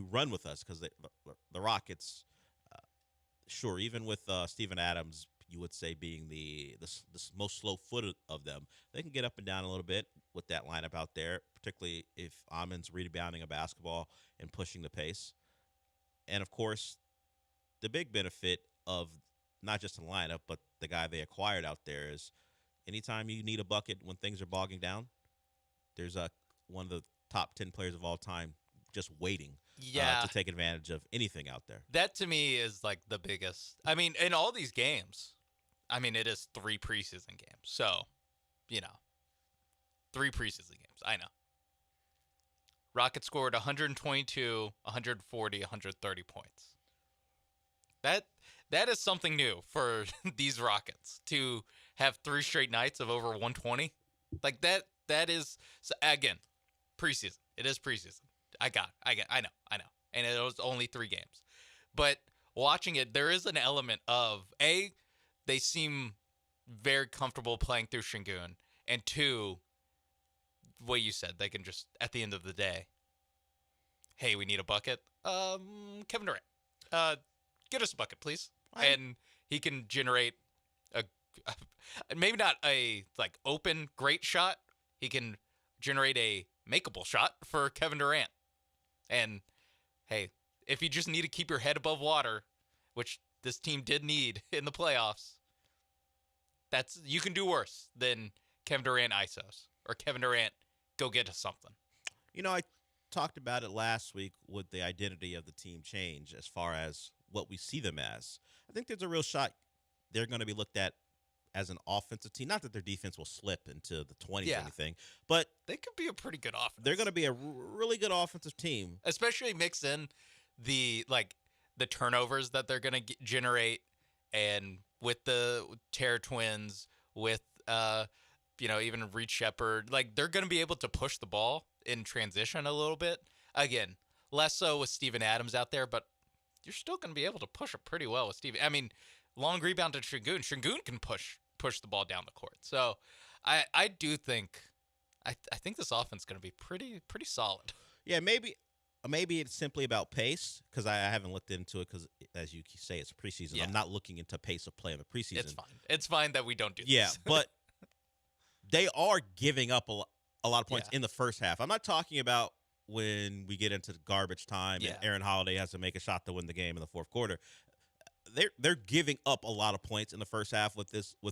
run with us? Because the Rockets, sure, even with Steven Adams, you would say being the most slow-footed of them, they can get up and down a little bit with that lineup out there, particularly if Amin's rebounding a basketball and pushing the pace. And, of course, the big benefit of not just the lineup, but the guy they acquired out there is anytime you need a bucket when things are bogging down, there's one of the top 10 players of all time just waiting to take advantage of anything out there. That, to me, is like the biggest. I mean, in all these games, it is 3 preseason games. So, 3 preseason games. I know. Rockets scored 122, 140, 130 points. That is something new for these Rockets to have 3 straight nights of over 120. Like that is, so again, preseason. It is preseason. I know. And it was only 3 games. But watching it, there is an element of, A, they seem very comfortable playing through Şengün, and 2, what you said, they can just, at the end of the day, hey, we need a bucket. Kevin Durant, get us a bucket, please. And he can generate maybe not a open great shot. He can generate a makeable shot for Kevin Durant. And hey, if you just need to keep your head above water, which this team did need in the playoffs, you can do worse than Kevin Durant ISOs or Kevin Durant go get us something. I talked about it last week with the identity of the team change as far as what we see them as. I think there's a real shot they're going to be looked at as an offensive team. Not that their defense will slip into the 20s or anything, but they could be a pretty good offense. They're going to be a really good offensive team. Especially mix in the turnovers that they're going to generate, and with the Terror Twins, with even Reed Shepard, like they're going to be able to push the ball in transition a little bit. Again, less so with Steven Adams out there, but you're still going to be able to push it pretty well with Steven. I mean, long rebound to Şengün. Şengün can push the ball down the court. So I do think I think this offense is going to be pretty solid. Yeah, maybe it's simply about pace, because I haven't looked into it, because as you say, it's preseason. Yeah. I'm not looking into pace of play in the preseason. It's fine. It's fine that we don't do this. Yeah, but they are giving up a lot of points in the first half. I'm not talking about when we get into the garbage time and Aaron Holiday has to make a shot to win the game in the fourth quarter. They're giving up a lot of points in the first half with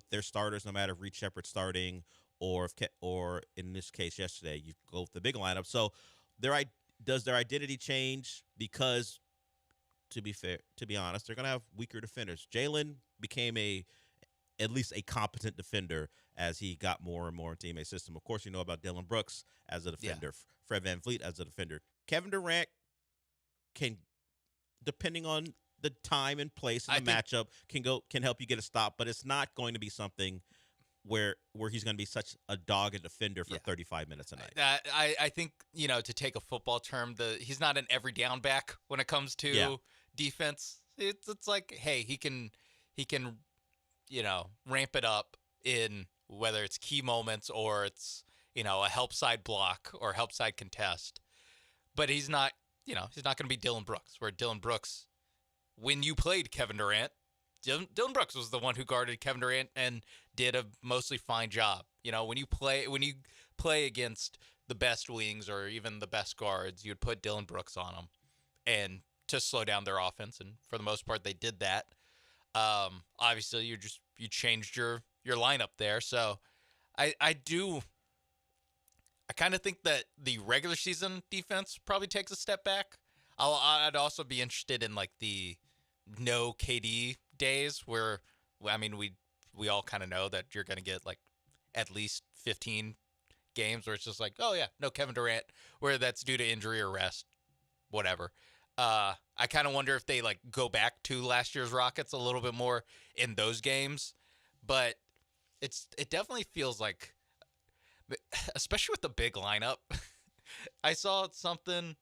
their starters, no matter if Reed Shepard starting or in this case yesterday you go with the big lineup. So does their identity change? Because to be honest, they're going to have weaker defenders. Jalen became at least a competent defender as he got more and more in teammate system. Of course, you know about Dylan Brooks as a defender, Fred VanVleet as a defender. Kevin Durant can, depending on the time and place and the matchup, can help you get a stop, but it's not going to be something where he's going to be such a dogged defender for 35 minutes a night. I think, to take a football term, he's not an every down back when it comes to defense. It's like, hey, he can ramp it up in whether it's key moments or it's, a help side block or help side contest. But he's not going to be Dylan Brooks, where Dylan Brooks, when you played Kevin Durant, Dylan Brooks was the one who guarded Kevin Durant and did a mostly fine job. When you play against the best wings or even the best guards, you'd put Dylan Brooks on them and to slow down their offense. And for the most part, they did that. Obviously, you changed your lineup there. So I kind of think that the regular season defense probably takes a step back. I'd also be interested in like the no KD days where, we all kind of know that you're going to get like at least 15 games where it's just like, oh yeah, no Kevin Durant, where that's due to injury or rest, whatever. I kind of wonder if they like go back to last year's Rockets a little bit more in those games, but it definitely feels like, especially with the big lineup. I saw something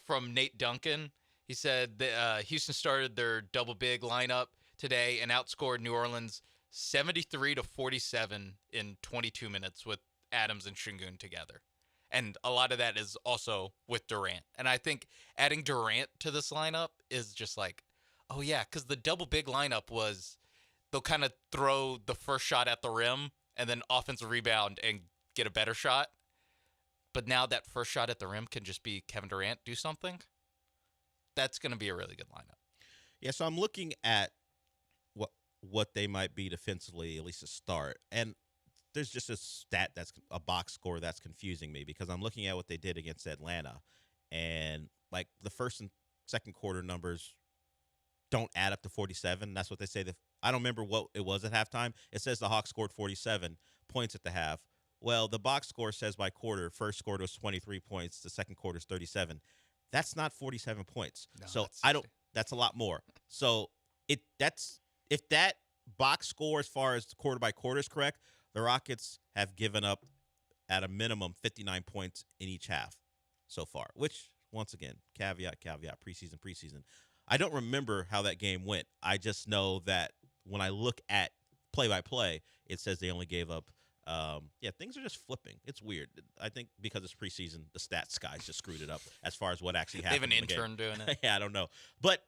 from Nate Duncan. He said that Houston started their double big lineup today and outscored New Orleans 73-47 in 22 minutes with Adams and Şengün together. And a lot of that is also with Durant. And I think adding Durant to this lineup is just like, oh yeah, because the double big lineup was they'll kind of throw the first shot at the rim and then offensive rebound and get a better shot. But now that first shot at the rim can just be Kevin Durant do something. That's going to be a really good lineup. Yeah, so I'm looking at what they might be defensively, at least to start. And there's just a box score that's confusing me, because I'm looking at what they did against Atlanta, and like the first and second quarter numbers don't add up to 47. That's what they say. I don't remember what it was at halftime. It says the Hawks scored 47 points at the half. Well, the box score says by quarter, first quarter was 23 points, the second quarter is 37. That's not 47 points. No, so that's a lot more. So if that box score as far as quarter by quarter is correct, the Rockets have given up at a minimum 59 points in each half so far, which, once again, caveat, preseason. I don't remember how that game went. I just know that when I look at play-by-play, it says they only gave up things are just flipping. It's weird. I think because it's preseason, the stats guys just screwed it up as far as what actually happened. They have an intern doing it. Yeah, I don't know. But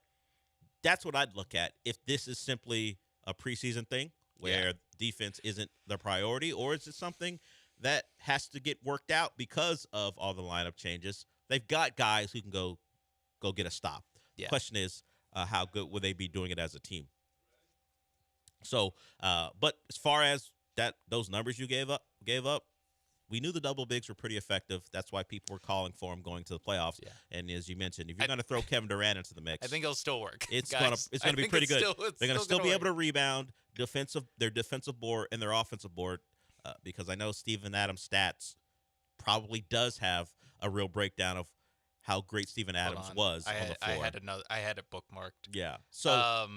that's what I'd look at. If this is simply a preseason thing where defense isn't the priority, or is it something that has to get worked out because of all the lineup changes? They've got guys who can go get a stop. The question is, how good will they be doing it as a team? So, but as far as those numbers you gave up, we knew the double bigs were pretty effective. That's why people were calling for them going to the playoffs. Yeah. And as you mentioned, if you're going to throw Kevin Durant into the mix, I think it'll still work. It's going to be pretty good. They're going to still be able to rebound their defensive board and their offensive board, because I know Steven Adams' stats probably does have a real breakdown of how great Steven Adams was on the floor. I had it bookmarked. Yeah. So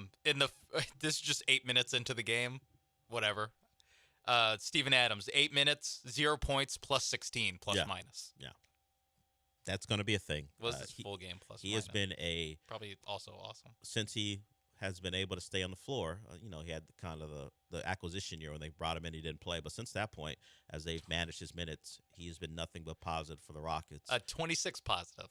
this is just 8 minutes into the game. Whatever. Steven Adams, 8 minutes, 0 points, plus 16, plus minus. Yeah. That's going to be a thing. Was this full game plus he minus. has been probably also awesome. Since he has been able to stay on the floor. He had kind of the acquisition year when they brought him in, he didn't play. But since that point, as they've managed his minutes, he's been nothing but positive for the Rockets. 26 positive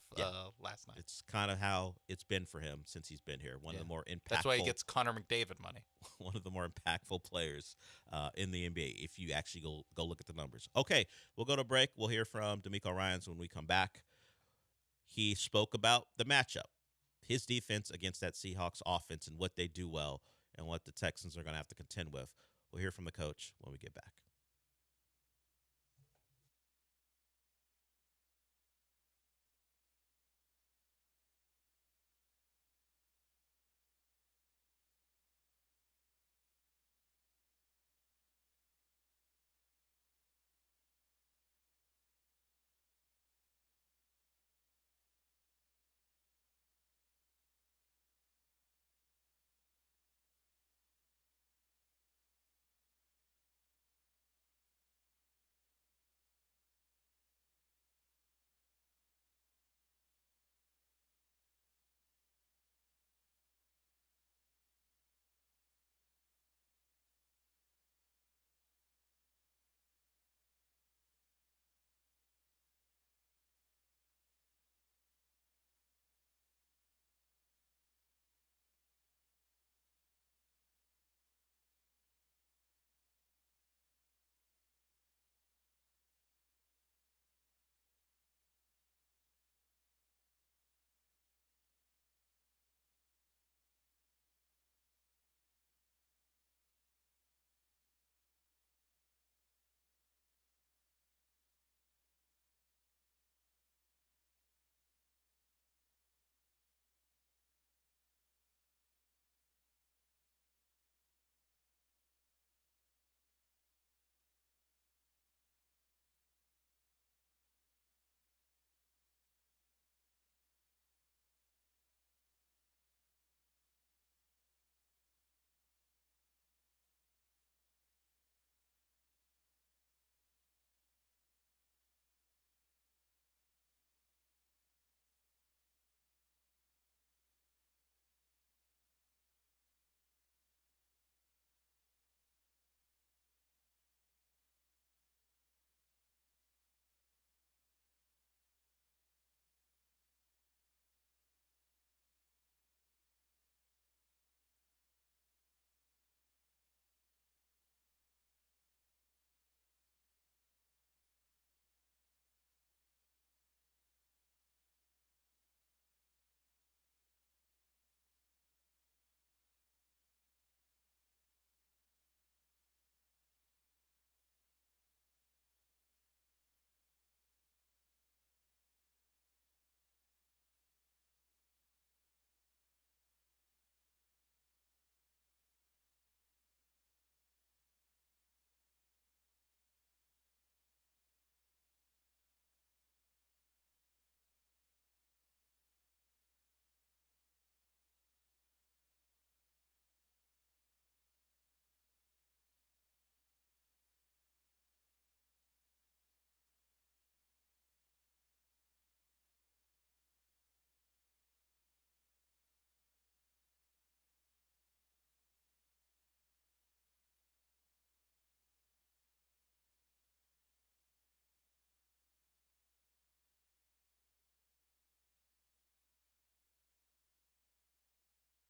last night. It's kind of how it's been for him since he's been here. One of the more impactful. That's why he gets Connor McDavid money. One of the more impactful players in the NBA, if you actually go look at the numbers. Okay, we'll go to break. We'll hear from D'Amico Ryans when we come back. He spoke about the matchup, his defense against that Seahawks offense and what they do well and what the Texans are going to have to contend with. We'll hear from the coach when we get back.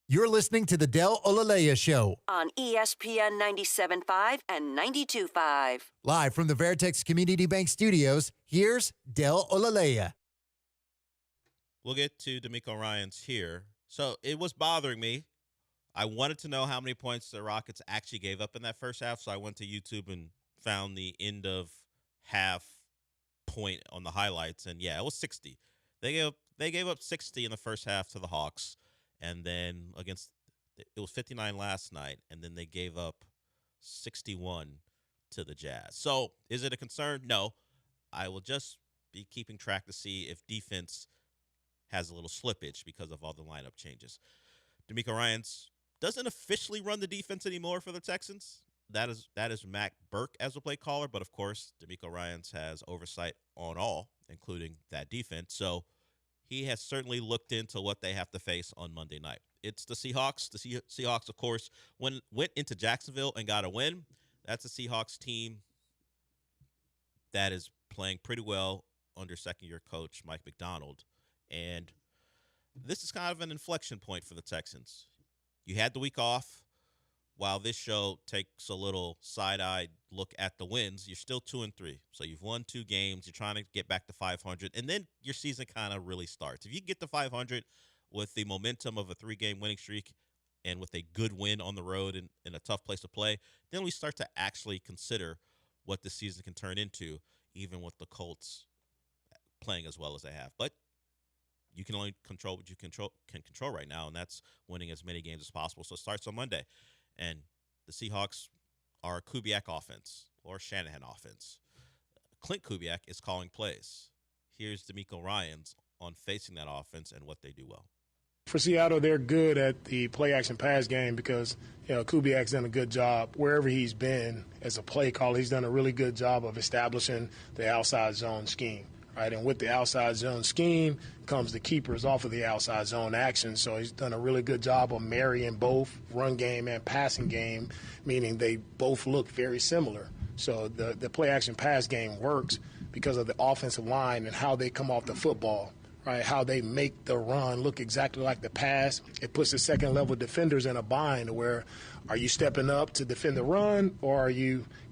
You're listening to the Del Olalea Show on ESPN 97.5 and 92.5. Live from the Veritex Community Bank Studios, here's Del Olalea. We'll get to D'Amico Ryans here. So it was bothering me. I wanted to know how many points the Rockets actually gave up in that first half, so I went to YouTube and found the end of half point on the highlights, and yeah, it was 60. They gave up 60 in the first half to the Hawks. And then it was 59 last night, and then they gave up 61 to the Jazz. So is it a concern? No. I will just be keeping track to see if defense has a little slippage because of all the lineup changes. D'Amico Ryans doesn't officially run the defense anymore for the Texans. That is Mac Burke as a play caller, but of course, D'Amico Ryans has oversight on all, including that defense. So he has certainly looked into what they have to face on Monday night. It's the Seahawks. The Seahawks, of course, went into Jacksonville and got a win. That's a Seahawks team that is playing pretty well under second-year coach Mike McDonald. And this is kind of an inflection point for the Texans. You had the week off. While this show takes a little side-eyed look at the wins, you're still 2-3. So you've won 2 games. You're trying to get back to 500. And then your season kind of really starts. If you get to 500 with the momentum of a 3-game winning streak and with a good win on the road in a tough place to play, then we start to actually consider what the season can turn into, even with the Colts playing as well as they have. But you can only control what you can control right now, and that's winning as many games as possible. So it starts on Monday. And the Seahawks are a Kubiak offense or Shanahan offense. Clint Kubiak is calling plays. Here's D'Amico Ryans on facing that offense and what they do well. For Seattle, they're good at the play-action pass game because, Kubiak's done a good job. Wherever he's been as a play caller, he's done a really good job of establishing the outside zone scheme. Right, and with the outside zone scheme comes the keepers off of the outside zone action. So he's done a really good job of marrying both run game and passing game, meaning they both look very similar. So the play-action pass game works because of the offensive line and how they come off the football, right, how they make the run look exactly like the pass. It puts the second-level defenders in a bind where are you stepping up to defend the run, or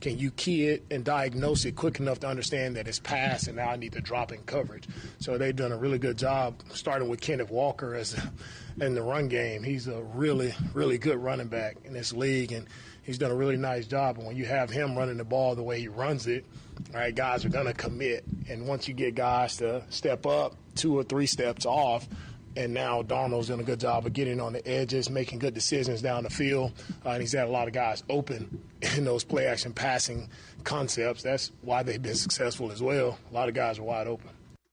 can you key it and diagnose it quick enough to understand that it's pass and now I need to drop in coverage? So they've done a really good job starting with Kenneth Walker in the run game. He's a really, really good running back in this league, and he's done a really nice job. And when you have him running the ball the way he runs it, all right, guys are going to commit. And once you get guys to step up 2 or 3 steps off, and now Darnold's done a good job of getting on the edges, making good decisions down the field. And he's had a lot of guys open in those play-action passing concepts. That's why they've been successful as well. A lot of guys are wide open.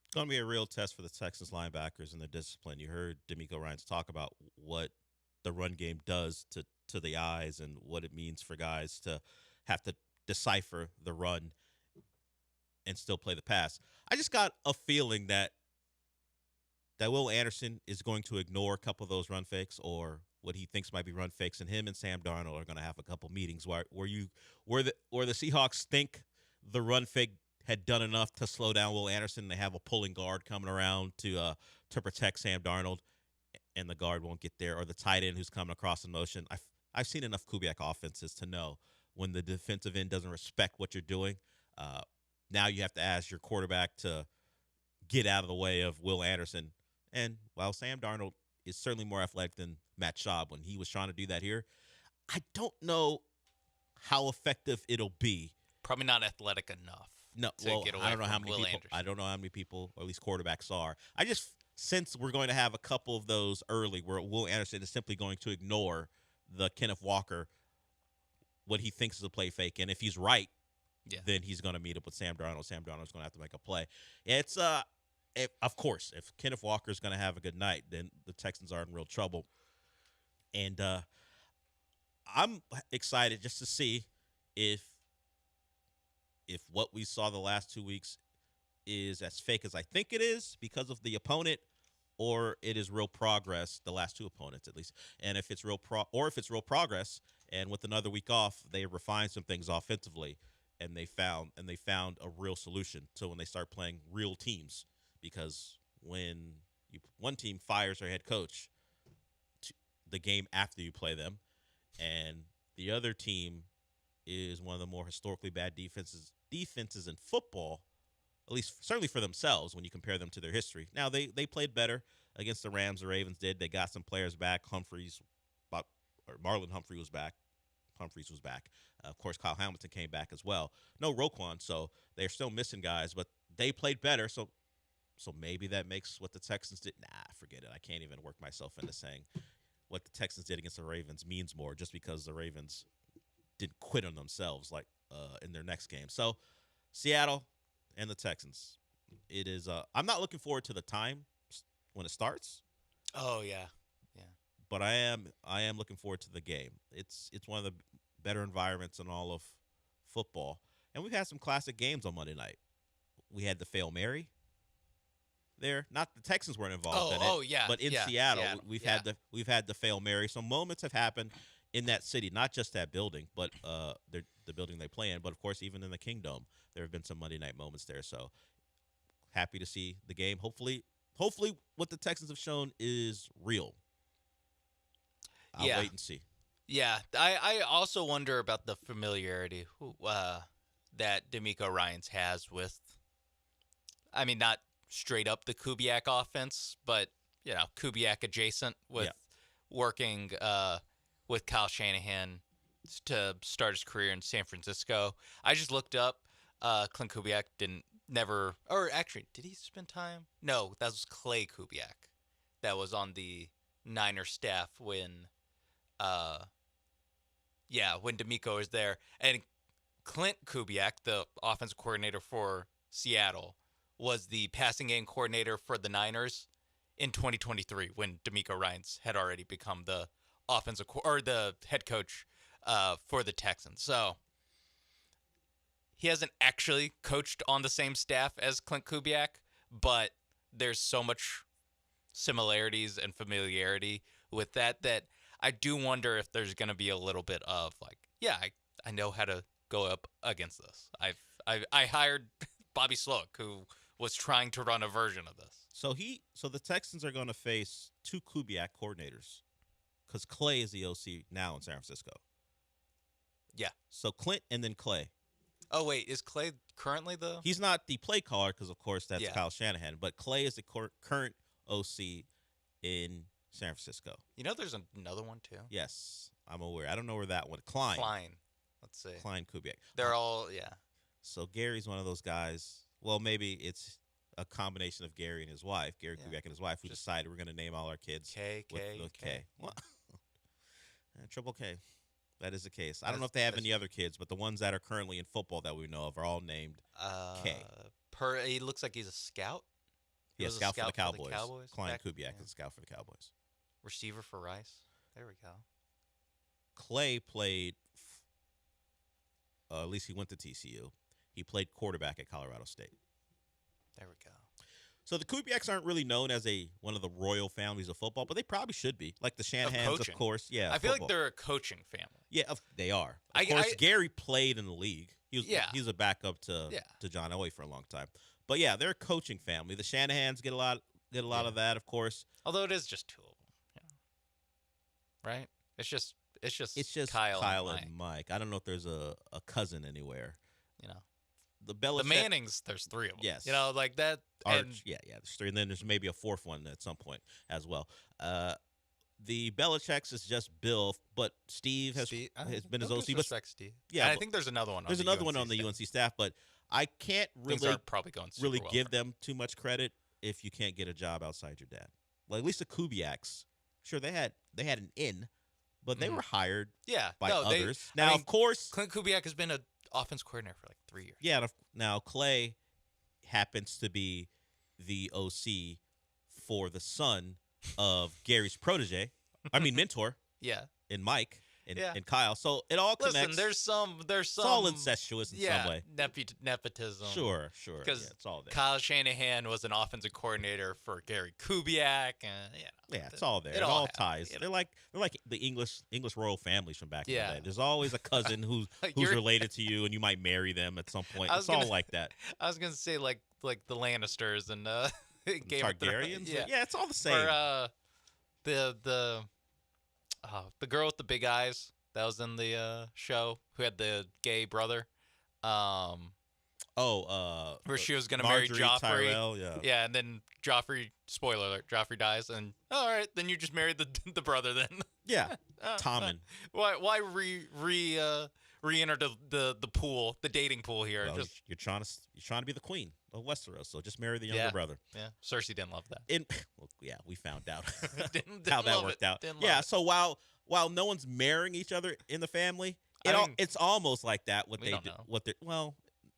It's going to be a real test for the Texans linebackers and the discipline. You heard D'Amico Ryans talk about what the run game does to the eyes and what it means for guys to have to decipher the run and still play the pass. I just got a feeling that Will Anderson is going to ignore a couple of those run fakes or what he thinks might be run fakes, and him and Sam Darnold are going to have a couple meetings where the Seahawks think the run fake had done enough to slow down Will Anderson. They have a pulling guard coming around to protect Sam Darnold, and the guard won't get there, or the tight end who's coming across in motion. I've seen enough Kubiak offenses to know when the defensive end doesn't respect what you're doing. Now you have to ask your quarterback to get out of the way of Will Anderson. And while Sam Darnold is certainly more athletic than Matt Schaub when he was trying to do that here, I don't know how effective it'll be. Probably not athletic enough. No, to get away I don't know from how many Will people. Anderson. I don't know how many people, or at least quarterbacks, are. I just sense we're going to have a couple of those early where Will Anderson is simply going to ignore the Kenneth Walker, what he thinks is a play fake, and if he's right, then he's going to meet up with Sam Darnold. Sam Darnold's going to have to make a play. It's of course, if Kenneth Walker is going to have a good night, then the Texans are in real trouble. And I'm excited just to see if what we saw the last 2 weeks is as fake as I think it is because of the opponent, or it is real progress, the last 2 opponents at least. And if it's real progress, and with another week off, they refined some things offensively, and they found a real solution to when they start playing real teams. Because when one team fires their head coach the game after you play them, and the other team is one of the more historically bad defenses in football, at least certainly for themselves when you compare them to their history. Now, they played better against the Rams. The Ravens did. They got some players back. Marlon Humphrey was back. Humphreys was back. Of course, Kyle Hamilton came back as well. No Roquan, so they're still missing guys, but they played better. So maybe that makes what the Texans did. Nah, forget it. I can't even work myself into saying what the Texans did against the Ravens means more just because the Ravens didn't quit on themselves like in their next game. So Seattle and the Texans. It is. I'm not looking forward to the time when it starts. Oh yeah. But I am looking forward to the game. It's one of the better environments in all of football. And we've had some classic games on Monday night. We had the Fail Mary there. Not the Texans weren't involved in it. Oh yeah. But in Seattle, we've had the Fail Mary. So moments have happened in that city, not just that building, but the building they play in. But of course, even in the Kingdom, there have been some Monday night moments there. So happy to see the game. Hopefully what the Texans have shown is real. I'll wait and see. Yeah, I also wonder about the familiarity that D'Amico Ryans has with, I mean, not straight up the Kubiak offense, but, Kubiak adjacent with working with Kyle Shanahan to start his career in San Francisco. I just looked up Clint Kubiak did he spend time? No, that was Clay Kubiak that was on the Niner staff when D'Amico was there. And Clint Kubiak, the offensive coordinator for Seattle, was the passing game coordinator for the Niners in 2023 when D'Amico Ryans had already become the the head coach for the Texans. So he hasn't actually coached on the same staff as Clint Kubiak, but there's so much similarities and familiarity with that I do wonder if there's going to be a little bit of I know how to go up against this. I hired Bobby Sloak, who was trying to run a version of this. So the Texans are going to face two Kubiak coordinators because Clay is the OC now in San Francisco. Yeah. So Clint and then Clay. Oh, wait. Is Clay currently the... He's not the play caller because, of course, that's Kyle Shanahan. But Clay is the current OC in San Francisco. There's another one, too? Yes. I'm aware. I don't know where that one... Klein. Let's see. Klein Kubiak. They're all... So Gary's one of those guys... Well, maybe it's a combination of Gary and his wife, Gary Kubiak and his wife, who decided we're going to name all our kids K. Well, Triple K. That is the case. I don't know if they have any other kids, but the ones that are currently in football that we know of are all named K. He looks like he's a scout. Yeah, scout for the Cowboys. Klein Kubiak is a scout for the Cowboys. Receiver for Rice. There we go. Clay played, at least he went to TCU. He played quarterback at Colorado State. There we go. So the Kubiaks aren't really known as one of the royal families of football, but they probably should be. Like the Shanahans, of course. Yeah, I feel like they're a coaching family. Yeah, they are. Of course, Gary played in the league. He was a backup to John Elway for a long time. But yeah, they're a coaching family. The Shanahans get a lot of that, of course. Although it is just two of them. Yeah. Right? It's just Kyle and Mike. I don't know if there's a cousin anywhere. The Mannings, there's three of them. Yes. Like that. There's three. And then there's maybe a fourth one at some point as well. The Belichick's is just Bill, but Steve has been his OC. Steve. Yeah, and I think there's another one. There's another one on the UNC staff, but I can't probably going really give them too much credit if you can't get a job outside your dad. Like at least the Kubiaks, sure they had an in, but they were hired by others. Of course, Clint Kubiak has been an offense coordinator for like 3 years. Yeah. Now Clay happens to be the OC for the son of Gary's mentor. Yeah. And Mike and Kyle. So it all connects. Listen, there's some. It's all incestuous in some way. Nepotism. Sure. Because it's all there. Kyle Shanahan was an offensive coordinator for Gary Kubiak, and it's all there. It all ties. They're like the English royal families from back in the day. There's always a cousin who's related to you, and you might marry them at some point. It's all like that. I was gonna say like the Lannisters and Game Targaryens. Yeah, it's all the same. Or the girl with the big eyes that was in the show who had the gay brother. Where she was going to marry Joffrey. Tyrell, yeah, and then Joffrey, spoiler alert, Joffrey dies, and all right, then you just married the brother then. Yeah, Tommen. Why re-enter the pool, the dating pool here? Well, you're trying to be the queen of Westeros, so just marry the younger brother. Yeah, Cersei didn't love that. We found out didn't how that love worked it. out. Didn't Yeah, love so while no one's marrying each other in the family, it's almost like that.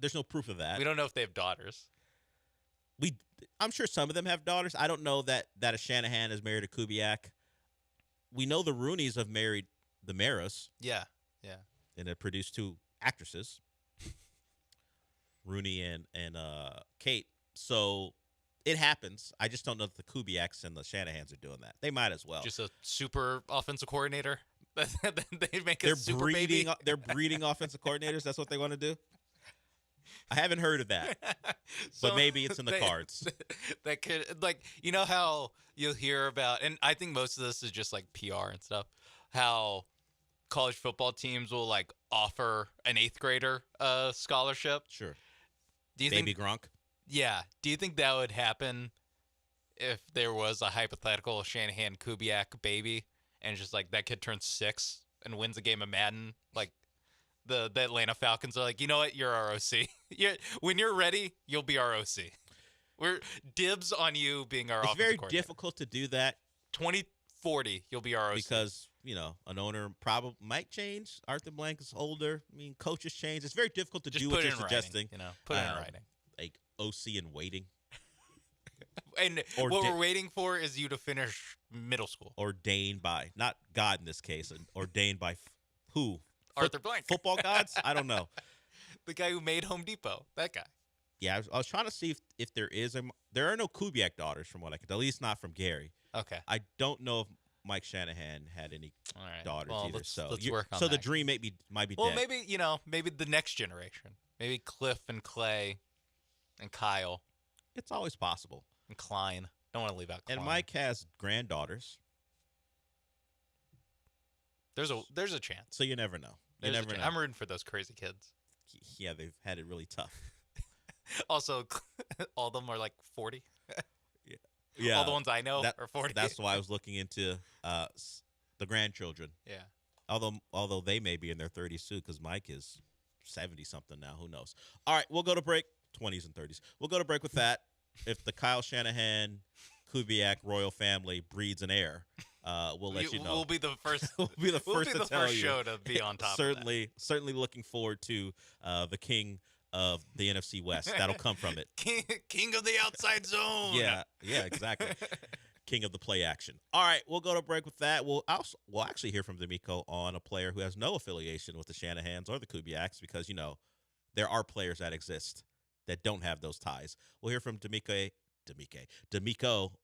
There's no proof of that. We don't know if they have daughters. I'm sure some of them have daughters. I don't know that a Shanahan is married to Kubiak. We know the Rooneys have married the Maras. Yeah. And have produced 2 actresses, Rooney and Kate. So it happens. I just don't know that the Kubiaks and the Shanahans are doing that. They might as well. Just a super offensive coordinator. They make a super breeding. baby. They're breeding offensive coordinators. That's what they want to do. I haven't heard of that, but maybe it's in the cards. That could, you know how you'll hear about, and I think most of this is just like PR and stuff, how college football teams will offer an 8th grader a scholarship. Sure. Do you Baby think Gronk? Yeah. Do you think that would happen if there was a hypothetical Shanahan Kubiak baby and just that kid turns 6 and wins a game of Madden? The Atlanta Falcons are you know what? You're our OC. When you're ready, you'll be our OC. We're dibs on you being our offensive It's very coordinator. difficult to do that. 2040, you'll be our OC. Because, an owner probably might change. Arthur Blank is older. I mean, coaches change. It's very difficult to Just do put what it you're in writing, suggesting. put it in writing. Like OC in waiting. And what we're waiting for is you to finish middle school. Ordained by, not God in this case, ordained by who? Arthur Blank. Football gods? I don't know. The guy who made Home Depot. That guy. Yeah, I was trying to see if there is there are no Kubiak daughters from what I could tell, at least not from Gary. Okay. I don't know if Mike Shanahan had any daughters either. Let's So work on the that. dream might be Well, dead. maybe the next generation. Maybe Cliff and Clay and Kyle. It's always possible. And Klein. Don't want to leave out Klein. And Mike has granddaughters. There's a chance. So you never know. There's a chance. I'm rooting for those crazy kids. Yeah, they've had it really tough. Also, all of them are 40. Yeah, all the ones I know are 40. That's why I was looking into the grandchildren. Yeah. Although they may be in their 30s too, because Mike is 70 something now. Who knows? All right, we'll go to break. 20s and 30s. We'll go to break with that. If the Kyle Shanahan, Kubiak royal family breeds an heir, we'll let you know. We'll be the first. We'll be the first to tell you. Show to be on top. Certainly looking forward to the king of the NFC West. That'll come from it. King of the outside zone. Yeah, exactly. King of the play action. All right, we'll go to break with that. We'll actually hear from D'Amico on a player who has no affiliation with the Shanahans or the Kubiaks because, there are players that exist that don't have those ties. We'll hear from D'Amico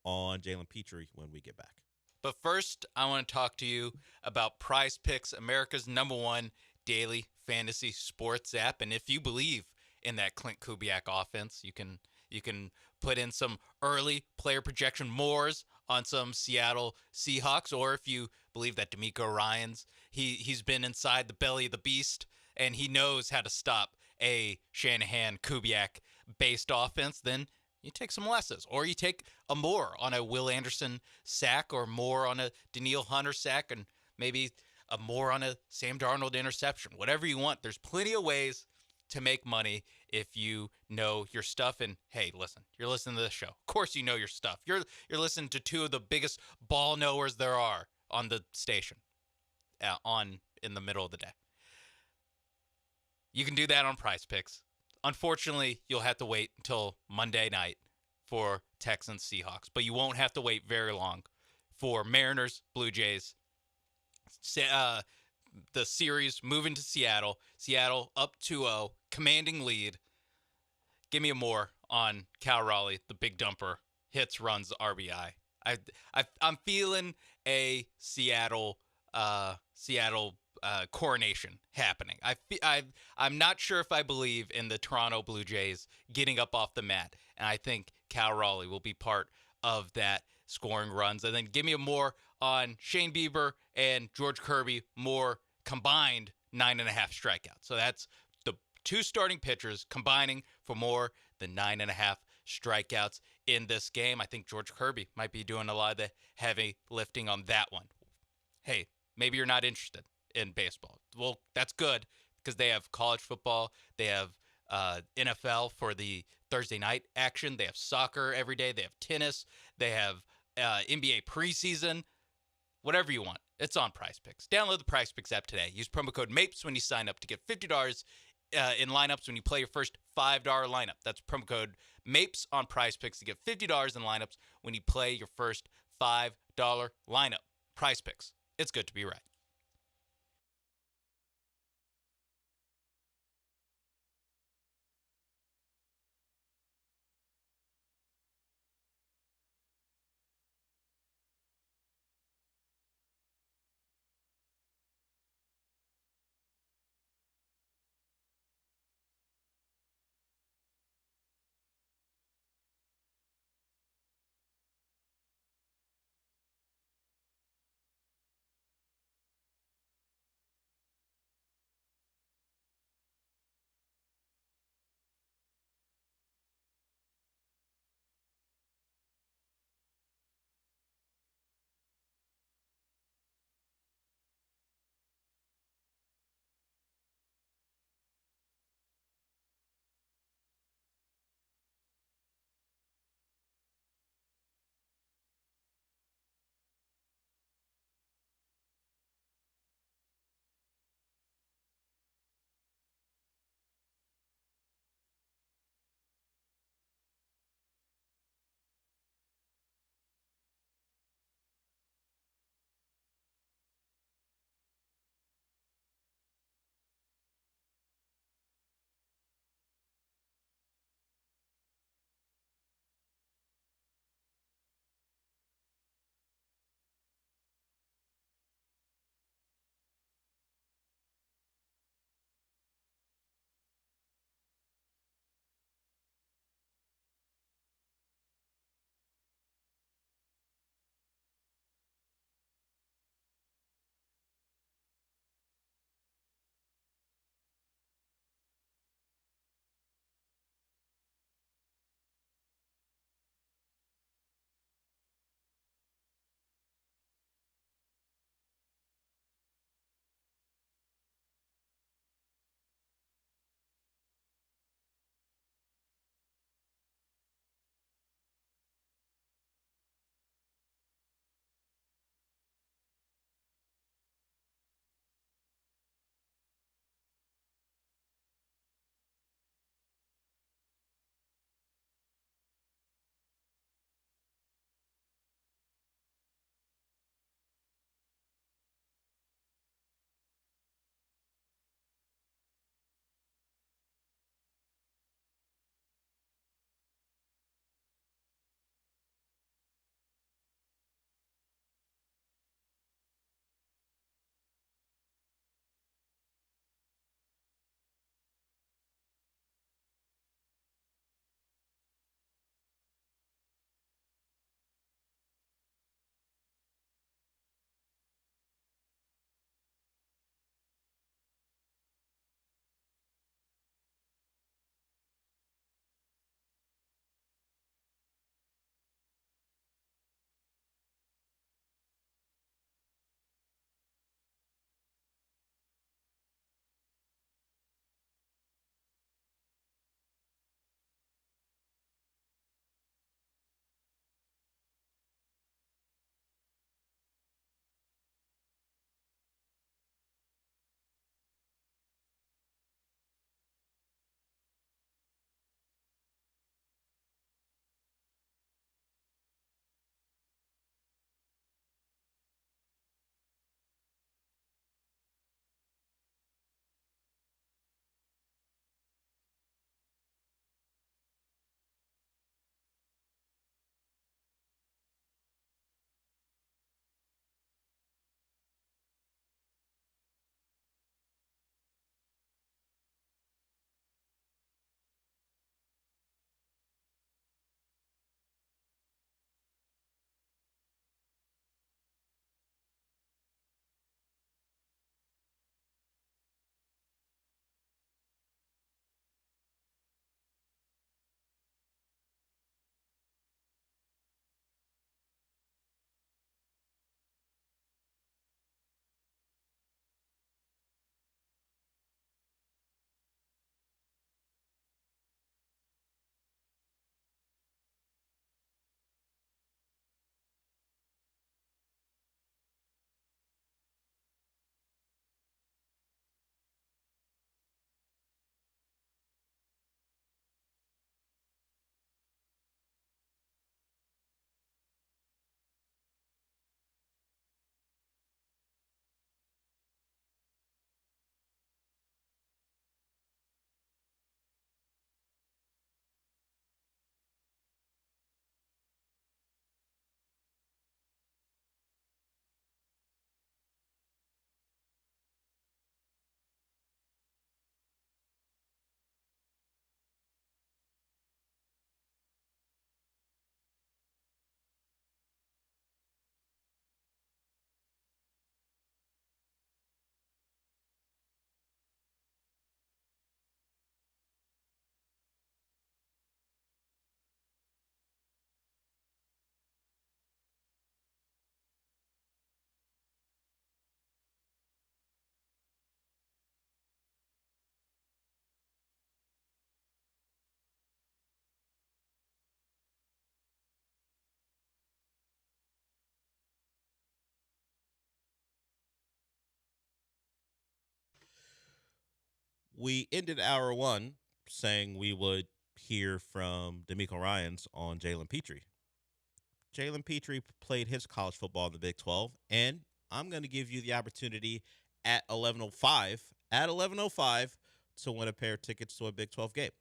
on Jalen Petrie when we get back. But first, I want to talk to you about Prize Picks, America's #1 daily fantasy sports app. And if you believe in that Clint Kubiak offense, you can put in some early player projection mores on some Seattle Seahawks, or if you believe that D'Amico Ryans, he's been inside the belly of the beast and he knows how to stop a Shanahan Kubiak based offense, then you take some lessons, or you take a more on a Will Anderson sack, or more on a Daniil Hunter sack, and maybe a more on a Sam Darnold interception. Whatever you want. There's plenty of ways to make money if you know your stuff. And hey, listen, you're listening to this show. Of course you know your stuff. You're listening to 2 of the biggest ball knowers there are on the station in the middle of the day. You can do that on Prize Picks. Unfortunately, you'll have to wait until Monday night for Texans Seahawks, but you won't have to wait very long for Mariners Blue Jays. The series moving to Seattle. Seattle up 2-0, commanding lead. Give me a more on Cal Raleigh, the big dumper. Hits, runs, RBI. I'm feeling a Seattle coronation happening. I'm not sure if I believe in the Toronto Blue Jays getting up off the mat, and I think Cal Raleigh will be part of that scoring runs. And then give me a more on Shane Bieber and George Kirby, more combined 9.5 strikeouts. So that's the 2 starting pitchers combining for more than 9.5 strikeouts in this game. I think George Kirby might be doing a lot of the heavy lifting on that one. Hey, maybe you're not interested in baseball. Well, that's good because they have college football. They have NFL for the Thursday night action. They have soccer every day. They have tennis. They have NBA preseason. Whatever you want. It's on Prize Picks. Download the Prize Picks app today. Use promo code MAPES when you sign up to get $50 in lineups when you play your first $5 lineup. That's promo code MAPES on Prize Picks to get $50 in lineups when you play your first $5 lineup. Prize Picks. It's good to be right. We ended hour one saying we would hear from D'Amico Ryans on Jalen Petrie. Jalen Petrie played his college football in the Big 12, and I'm going to give you the opportunity at 11:05 to win a pair of tickets to a Big 12 game.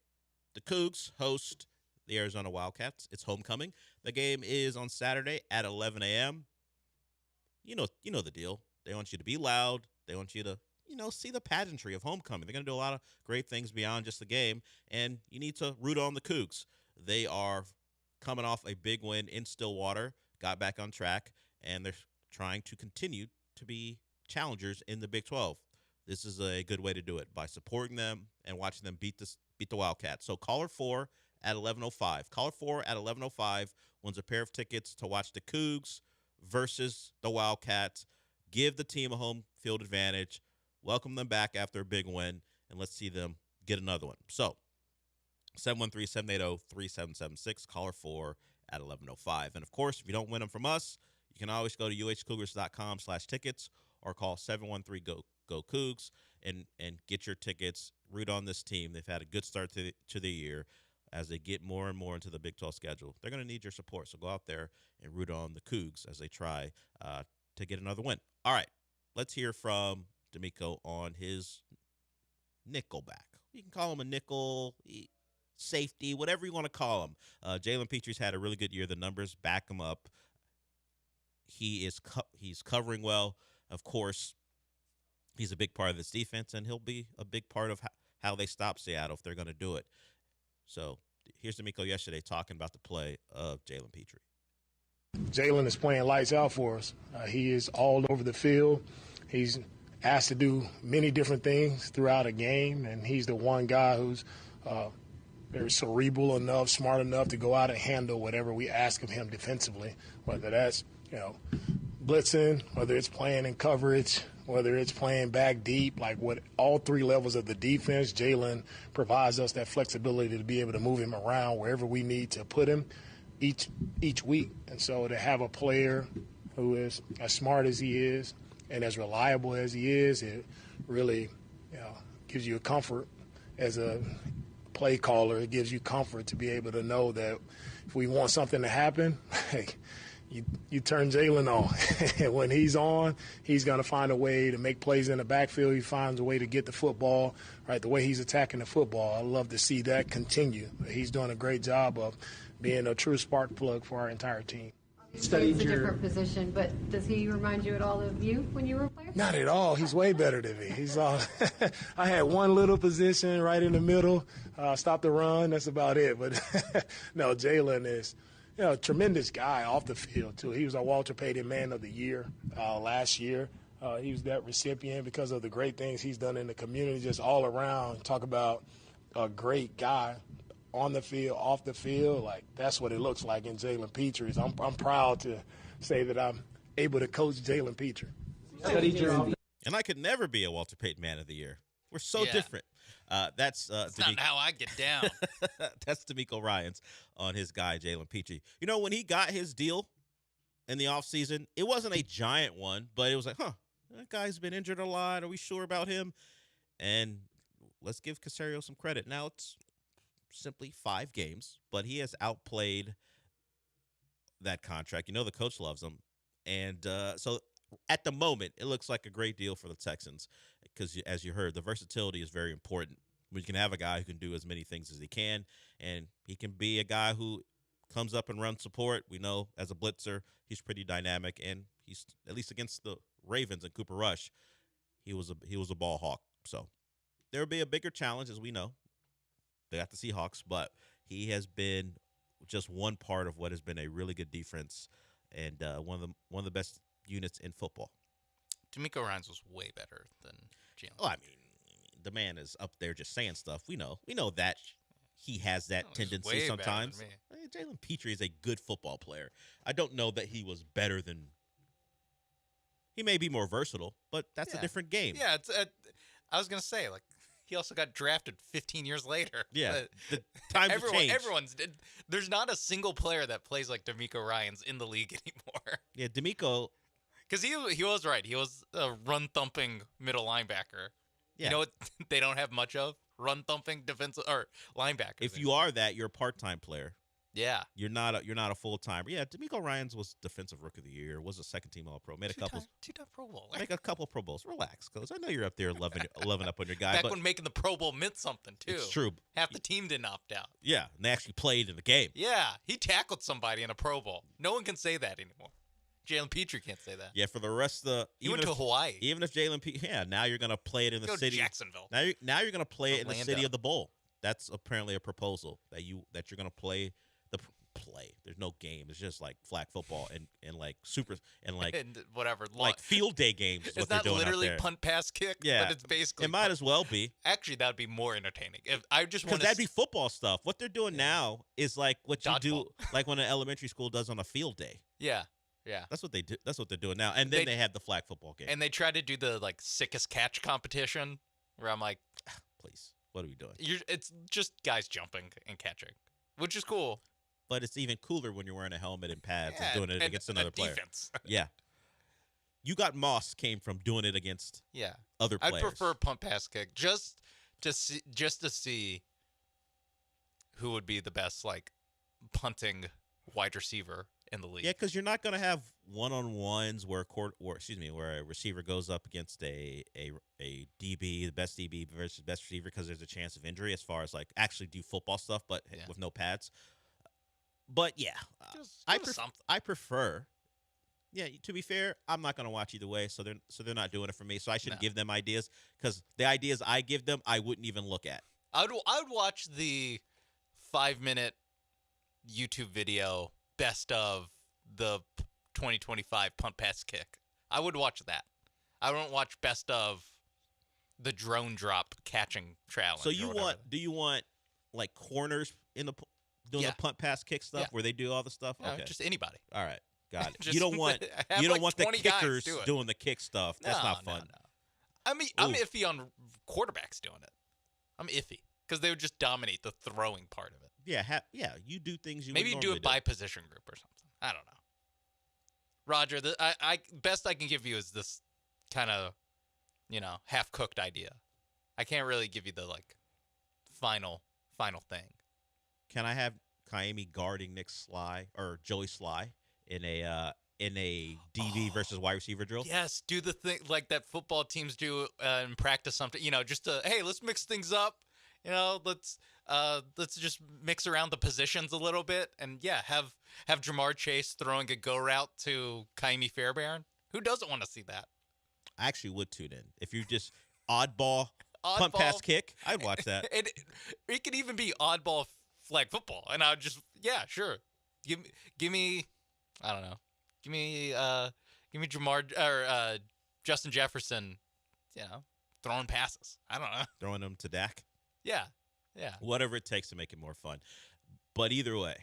The Cougs host the Arizona Wildcats. It's homecoming. The game is on Saturday at 11 a.m. You know the deal. They want you to be loud. They want you to, see the pageantry of homecoming. They're going to do a lot of great things beyond just the game, and you need to root on the Cougs. They are coming off a big win in Stillwater, got back on track, and they're trying to continue to be challengers in the Big 12. This is a good way to do it, by supporting them and watching them beat the Wildcats. So caller 4 at 11:05. Caller 4 at 11:05 wins a pair of tickets to watch the Cougs versus the Wildcats. Give the team a home field advantage. Welcome them back after a big win, and let's see them get another one. So 713-780-3776, caller 4 at 11:05. And, of course, if you don't win them from us, you can always go to uhcougars.com/tickets or call 713-GO-COUGS and get your tickets. Root on this team. They've had a good start to the year. As they get more and more into the Big 12 schedule, they're going to need your support. So go out there and root on the Cougs as they try to get another win. All right, let's hear from D'Amico on his nickelback. You can call him a nickel, safety, whatever you want to call him. Jalen Petrie's had a really good year. The numbers back him up. He's covering well. Of course, he's a big part of this defense, and he'll be a big part of how they stop Seattle if they're going to do it. So here's D'Amico yesterday talking about the play of Jalen Petrie. Jalen is playing lights out for us. He is all over the field. He's asked to do many different things throughout a game, and he's the one guy who's very cerebral enough, smart enough to go out and handle whatever we ask of him defensively, whether that's, blitzing, whether it's playing in coverage, whether it's playing back deep, like what all three levels of the defense. Jalen provides us that flexibility to be able to move him around wherever we need to put him each week. And so to have a player who is as smart as he is and as reliable as he is, it really gives you a comfort as a play caller. It gives you comfort to be able to know that if we want something to happen, you turn Jalen on. And when he's on, he's going to find a way to make plays in the backfield. He finds a way to get the football, right, the way he's attacking the football. I love to see that continue. He's doing a great job of being a true spark plug for our entire team. It's a different position, but does he remind you at all of you when you were a player? Not at all. He's way better than me. He's I had one little position right in the middle, stop the run. That's about it. But no, Jalen is a tremendous guy off the field too. He was our Walter Payton Man of the Year last year. He was that recipient because of the great things he's done in the community, just all around. Talk about a great guy. On the field, off the field, like that's what it looks like in Jalen Petrie. I'm proud to say that I'm able to coach Jalen Petrie. And I could never be a Walter Payton Man of the Year. We're so different. That's not how I get down. That's D'Amico Ryans on his guy Jalen Petrie. When he got his deal in the offseason, it wasn't a giant one, but it was like, that guy's been injured a lot. Are we sure about him? And let's give Caserio some credit. Now it's simply 5 games, but he has outplayed that contract. The coach loves him. And so at the moment, it looks like a great deal for the Texans because, as you heard, the versatility is very important. We can have a guy who can do as many things as he can, and he can be a guy who comes up and runs support. We know as a blitzer, he's pretty dynamic, and he's, at least against the Ravens and Cooper Rush, he was a ball hawk. So there will be a bigger challenge, as we know. They got the Seahawks, but he has been just one part of what has been a really good defense and one of the best units in football. D'Amico Ryans was way better than Jalen. Oh, I mean, the man is up there just saying stuff. We know that he has that tendency sometimes. Jalen Petrie is a good football player. I don't know that he was better than. He may be more versatile, but that's a different game. Yeah, I was gonna say he also got drafted 15 years later. Yeah, the times have changed. There's not a single player that plays like D'Amico Ryans in the league anymore. Yeah, D'Amico. Because he was right. He was a run-thumping middle linebacker. You know what they don't have much of? Run thumping defensive or linebackers. If you are that, you're a part-time player. Yeah. You're not a full-timer. Yeah, D'Amico Ryans was defensive rookie of the year, was a second-team All-Pro, made two-time Pro Bowl. Make a couple Pro Bowls. Relax, Coach. I know you're up there loving up on your guy. Back when making the Pro Bowl meant something, too. It's true. Half the team didn't opt out. Yeah, and they actually played in the game. Yeah, he tackled somebody in a Pro Bowl. No one can say that anymore. Jalen Petrie can't say that. Yeah, for the rest of the... He went to Hawaii. Even if Jalen Petrie... Yeah, now you're going to play it in the Go city. To Jacksonville. Now you're going to play it in the Orlando. city of the bowl. That's apparently a proposal that you're going to play the... Play. There's no game. It's just like flag football and like super and like and whatever like field day games. It's not literally punt pass kick. Yeah, but it's basically. It might as well be. Actually, that would be more entertaining. If I just because that'd be football stuff. What they're doing now is like what you do, like when an elementary school does on a field day. Yeah. That's what they do. That's what they're doing now. And then they had the flag football game. And they try to do the like sickest catch competition, where I'm like, please, what are we doing? It's just guys jumping and catching, which is cool. But it's even cooler when you're wearing a helmet and pads and doing it against another player. Defense. Yeah. You got Moss came from doing it against other players. I'd prefer punt pass kick just to see who would be the best like punting wide receiver in the league. Yeah, because you're not going to have one-on-ones where a receiver goes up against a DB, the best DB versus best receiver, because there's a chance of injury as far as like actually do football stuff, but with no pads. But yeah, I prefer. Yeah, to be fair, I'm not going to watch either way, so they're not doing it for me. So I shouldn't give them ideas, because the ideas I give them, I wouldn't even look at. I would watch the 5-minute YouTube video best of the 2025 punt pass kick. I would watch that. I wouldn't watch best of the drone drop catching challenge. So do you want like corners in the doing the punt pass kick stuff where they do all the stuff? Okay. Just anybody. All right. Got it. You don't want the kickers doing the kick stuff. That's not fun. No. I mean, I'm iffy on quarterbacks doing it. I'm iffy because they would just dominate the throwing part of it. Yeah, you do things you maybe would do it by position group or something. I don't know. Roger, I best I can give you is this kind of, half cooked idea. I can't really give you the like final thing. Can I have Kaimi guarding Nick Sly or Joey Sly in a DB versus wide receiver drill? Yes, do the thing like that football teams do in practice. Something just hey, let's mix things up. Let's just mix around the positions a little bit, and have Jamar Chase throwing a go route to Kaimi Fairbairn. Who doesn't want to see that? I actually would tune in if you just oddball punt pass kick. I'd watch that. It could even be oddball flag football, and I'd just sure. Give me I don't know. Give me Jamar or Justin Jefferson, throwing passes. I don't know. Throwing them to Dak. Yeah. Whatever it takes to make it more fun. But either way,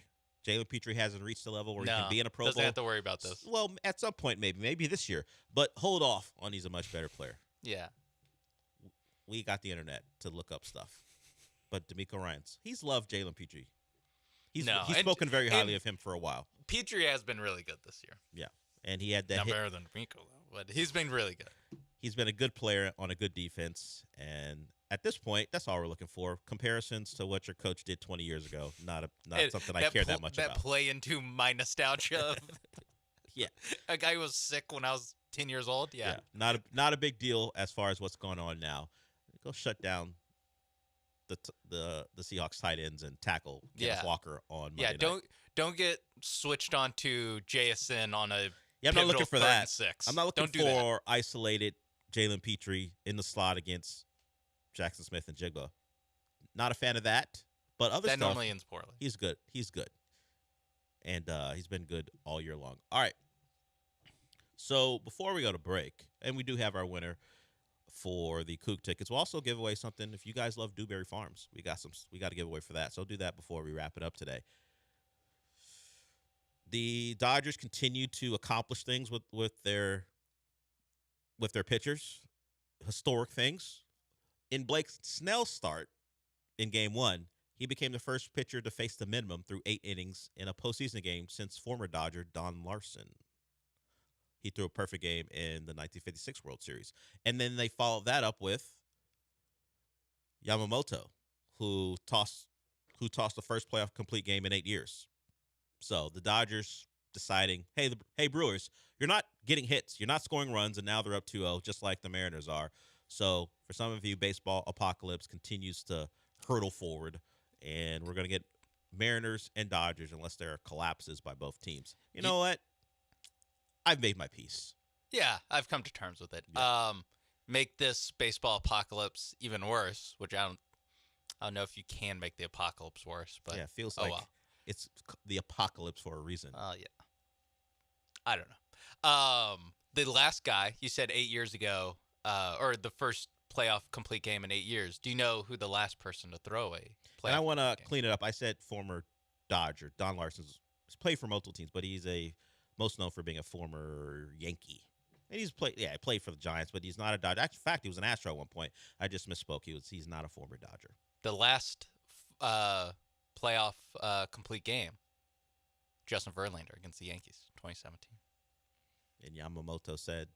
Jalen Petrie hasn't reached the level where he can be in a Pro Bowl. Doesn't have to worry about this. Well, at some point, maybe this year. But hold off on he's a much better player. Yeah. We got the internet to look up stuff. But D'Amico Ryans, he's loved Jalen Petrie. He's spoken very highly of him for a while. Petrie has been really good this year. Yeah. And he had that Not better than D'Amico, though, but he's been really good. He's been a good player on a good defense, and at this point, that's all we're looking for. Comparisons to what your coach did 20 years ago. Not something I care that much about. That play into my nostalgia. Yeah. A guy who was sick when I was 10 years old. Yeah. Not a big deal as far as what's going on now. Go shut down the Seahawks tight ends and tackle Kenneth Walker on Monday night. Don't get switched on to JSN on a I'm not looking for that. 6. I'm not looking for isolated Jalen Petrie in the slot against Jackson Smith and Jigba. Not a fan of that, but other stuff. That normally ends poorly. He's good. And he's been good all year long. All right. So before we go to break, and we do have our winner for the Kook tickets, we'll also give away something. If you guys love Dewberry Farms, we got to give away for that. So do that before we wrap it up today. The Dodgers continue to accomplish things with their pitchers, historic things. In Blake Snell's start in Game 1, he became the first pitcher to face the minimum through 8 innings in a postseason game since former Dodger Don Larson. He threw a perfect game in the 1956 World Series. And then they followed that up with Yamamoto, who tossed the first playoff complete game in 8 years. So the Dodgers deciding, hey Brewers, you're not getting hits, you're not scoring runs, and now they're up 2-0, just like the Mariners are. So for some of you, baseball apocalypse continues to hurtle forward, and we're going to get Mariners and Dodgers unless there are collapses by both teams. You know what? I've made my peace. Yeah, I've come to terms with it. Yeah. Make this baseball apocalypse even worse, which I don't know if you can make the apocalypse worse, but yeah, it feels like it's the apocalypse for a reason. Yeah. I don't know. The last guy, you said 8 years ago, or the first playoff complete game in 8 years. Do you know who the last person to throw a playoff? And I want to clean it up. I said former Dodger. Don Larson's played for multiple teams, but he's most known for being a former Yankee. And he played for the Giants, but he's not a Dodger. In fact, he was an Astro at one point. I just misspoke. He's not a former Dodger. The last playoff complete game, Justin Verlander against the Yankees, 2017. And Yamamoto said,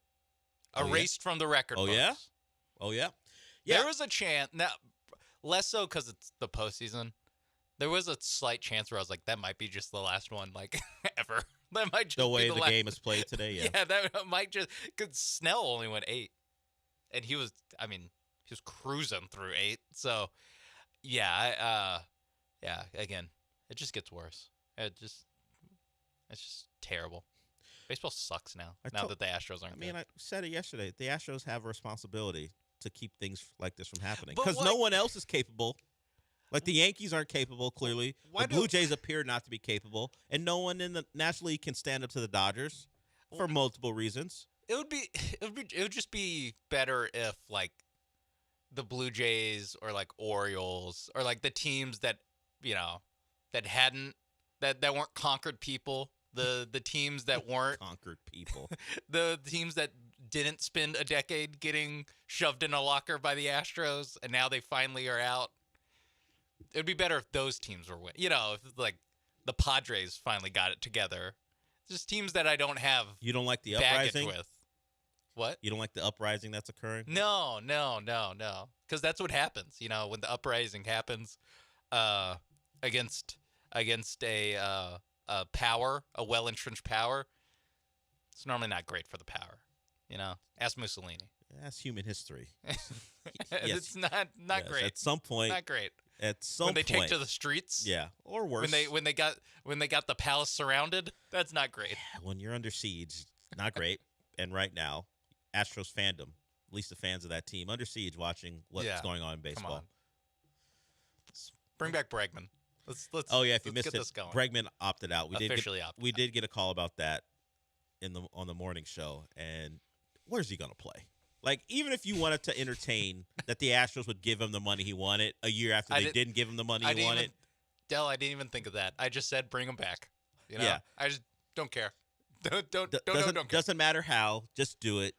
erased from the record books. Yeah? Oh, yeah? There was a chance. Now, less so because it's the postseason. There was a slight chance where I was like, that might be just the last one, like, ever. That might just the way be the game is played today, yeah. Yeah, that might just – because Snell only went 8. And he was cruising through 8. So, yeah, again, it just gets worse. It's just terrible. Baseball sucks now that the Astros aren't good. I said it yesterday. The Astros have a responsibility to keep things like this from happening because no one else is capable. Like the Yankees aren't capable, clearly. The Blue Jays appear not to be capable, and no one in the National League can stand up to the Dodgers for multiple reasons. It would just be better if like the Blue Jays or like Orioles or like the teams that that weren't conquered people, the teams that weren't conquered people, the teams that didn't spend a decade getting shoved in a locker by the Astros and now they finally are out. It would be better if those teams were winning. If like the Padres finally got it together. Just teams that I don't have. You don't like the baggage uprising with. What? You don't like the uprising that's occurring? No. Because that's what happens. When the uprising happens, against a power, a well-entrenched power, it's normally not great for the power. Ask Mussolini. That's human history. It's not great. At some point, not great. At some when they point, take to the streets, yeah, or worse. When they got the palace surrounded, that's not great. When you're under siege, not great. And right now, Astros fandom, at least the fans of that team, under siege, watching what's going on in baseball. Come on. Bring back Bregman. Let's. Oh yeah, if you missed get this going. Bregman opted out. We did get a call about that on the morning show. And where's he gonna play? Like, even if you wanted to entertain that the Astros would give him the money he wanted a year after they didn't give him the money he wanted. I didn't even think of that. I just said bring him back. Yeah. I just don't care. Don't care. Doesn't matter how. Just do it.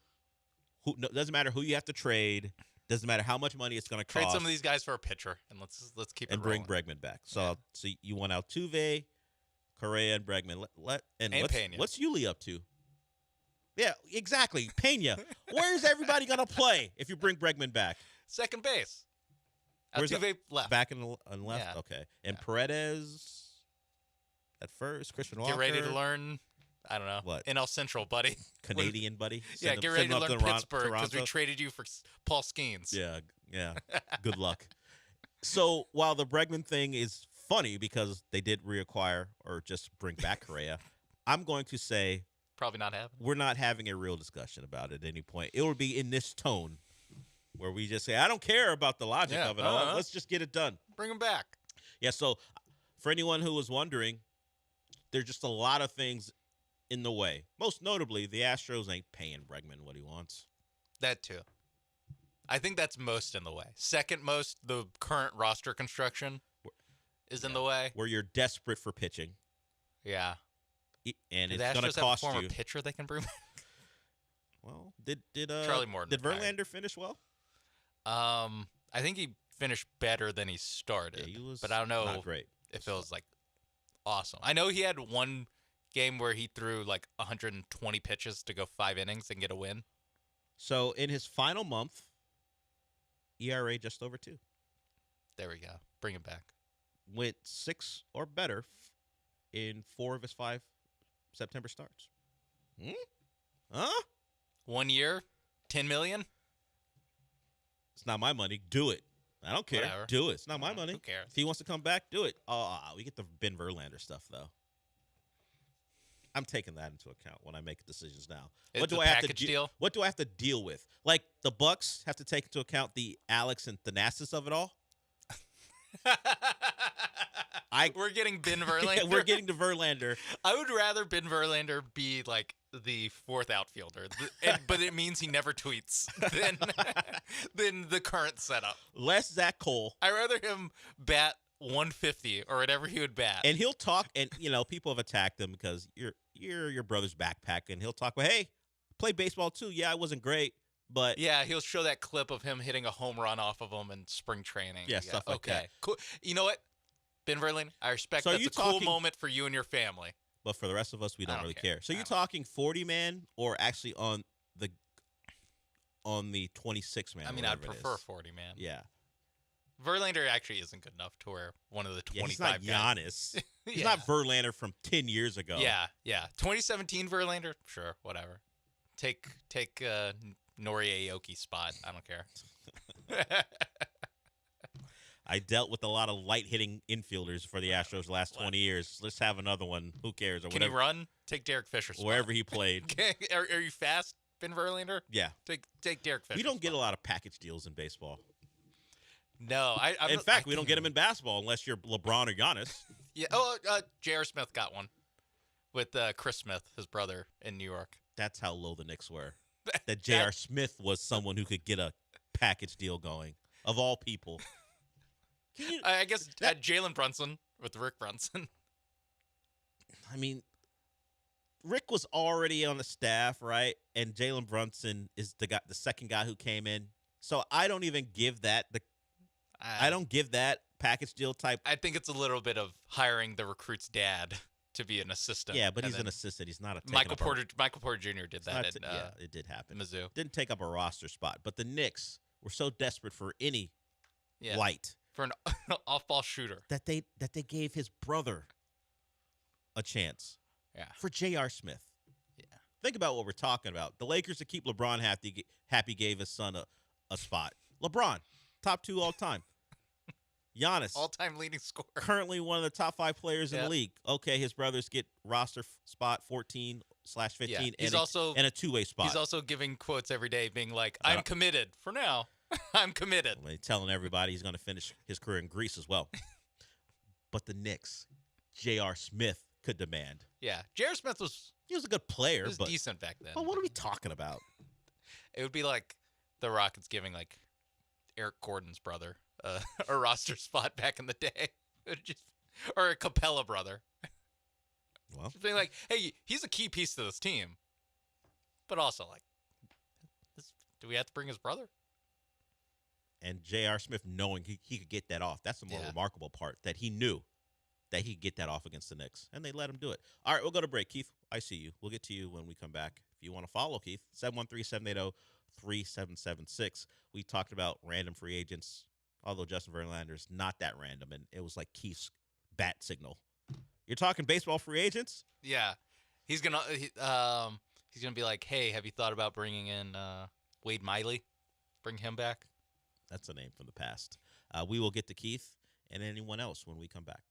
Doesn't matter who you have to trade. Doesn't matter how much money it's going to cost. Trade some of these guys for a pitcher, and let's keep it and rolling. Bring Bregman back. So you want Altuve, Correa, and Bregman. What's Yuli up to? Yeah, exactly. Pena. Where's everybody going to play if you bring Bregman back? Second base. Altuve left. Back in left? Yeah. Okay. And Paredes at first. Christian Walker. Get ready to learn, I don't know. What? NL Central, buddy. Canadian, buddy. Get ready to learn Pittsburgh because we traded you for Paul Skeens. Yeah. Good luck. So while the Bregman thing is funny because they did reacquire or just bring back Correa, I'm going to say probably not happening. We're not having a real discussion about it at any point. It will be in this tone where we just say, I don't care about the logic of it all. Let's just get it done. Bring him back. Yeah, so for anyone who was wondering, there's just a lot of things in the way. Most notably, the Astros ain't paying Bregman what he wants. That too. I think that's most in the way. Second most, the current roster construction is in the way. Where you're desperate for pitching. Yeah. And it's going to cost you. Have a former pitcher they can bring back? Well, did Charlie Morton did Verlander finish well? I think he finished better than he started. Yeah, he was but I don't know not great. If it was like awesome. I know he had one game where he threw like 120 pitches to go 5 innings and get a win. So in his final month, ERA just over 2. There we go. Bring it back. Went 6 or better in 4 of his 5 September starts. Huh? 1 year, $10 million. It's not my money. Do it. I don't care. Whatever. Do it. It's not my money. Who cares? If he wants to come back, do it. We get the Ben Verlander stuff though. I'm taking that into account when I make decisions now. What do I have to deal? What do I have to deal with? Like the Bucks have to take into account the Alex and Thanasis of it all. We're getting Ben Verlander. We're getting to Verlander. I would rather Ben Verlander be like the 4th outfielder, but it means he never tweets than the current setup. Less Zach Cole. I'd rather him bat 150 or whatever he would bat. And he'll talk, and people have attacked him because you're your brother's backpack, and he'll talk. Well, hey, play baseball too. Yeah, I wasn't great, but yeah, he'll show that clip of him hitting a home run off of him in spring training. Yeah, stuff like that. Cool. You know what, Ben Verlander, I respect that's a cool moment for you and your family. But for the rest of us, we don't really care. So you're talking 40-man or actually on the 26-man? I mean, I'd prefer 40-man. Yeah. Verlander actually isn't good enough to where one of the 25 he's not Giannis. He's not Verlander from 10 years ago. Yeah. 2017 Verlander, sure, whatever. Take Nori Aoki's spot. I don't care. I dealt with a lot of light-hitting infielders for the Astros the last 20 years. Let's have another one. Who cares? Or Can he run? Take Derek Fisher's spot. Wherever he played. Are you fast, Ben Verlander? Yeah. Take Derek Fisher. We don't get a lot of package deals in baseball. No. In fact, we don't get them in basketball unless you're LeBron or Giannis. Yeah. J.R. Smith got one with Chris Smith, his brother, in New York. That's how low the Knicks were. That J.R. Smith was someone who could get a package deal going, of all people. I guess Jalen Brunson with Rick Brunson. I mean, Rick was already on the staff, right? And Jalen Brunson is the second guy who came in. So I don't even give that I don't give that package deal type. I think it's a little bit of hiring the recruit's dad to be an assistant. Yeah, but he's an assistant. He's not a Michael Porter Jr. did that. It did happen. Mizzou didn't take up a roster spot, but the Knicks were so desperate for any light. For an off-ball shooter. That they gave his brother a chance. Yeah. For J.R. Smith. Yeah. Think about what we're talking about. The Lakers, to keep LeBron happy gave his son a spot. LeBron, top 2 all time. Giannis, all-time leading scorer. Currently one of the top 5 players in the league. Okay, his brothers get roster spot 14/15 and a two-way spot. He's also giving quotes every day being like, I'm committed for now. I'm committed. Well, he's telling everybody he's going to finish his career in Greece as well. But the Knicks, J.R. Smith could demand. Yeah, J.R. Smith was a good player. He was decent back then. But what are we talking about? It would be like the Rockets giving like Eric Gordon's brother a roster spot back in the day. Or a Capella brother. Well, just being like, hey, he's a key piece to this team. But also like, do we have to bring his brother? And J.R. Smith knowing he could get that off. That's the more remarkable part, that he knew that he could get that off against the Knicks. And they let him do it. All right, we'll go to break. Keith, I see you. We'll get to you when we come back. If you want to follow Keith, 713-780-3776. We talked about random free agents, although Justin Verlander's not that random, and it was like Keith's bat signal. You're talking baseball free agents? Yeah. He's gonna be like, hey, have you thought about bringing in Wade Miley? Bring him back? That's a name from the past. We will get to Keith and anyone else when we come back.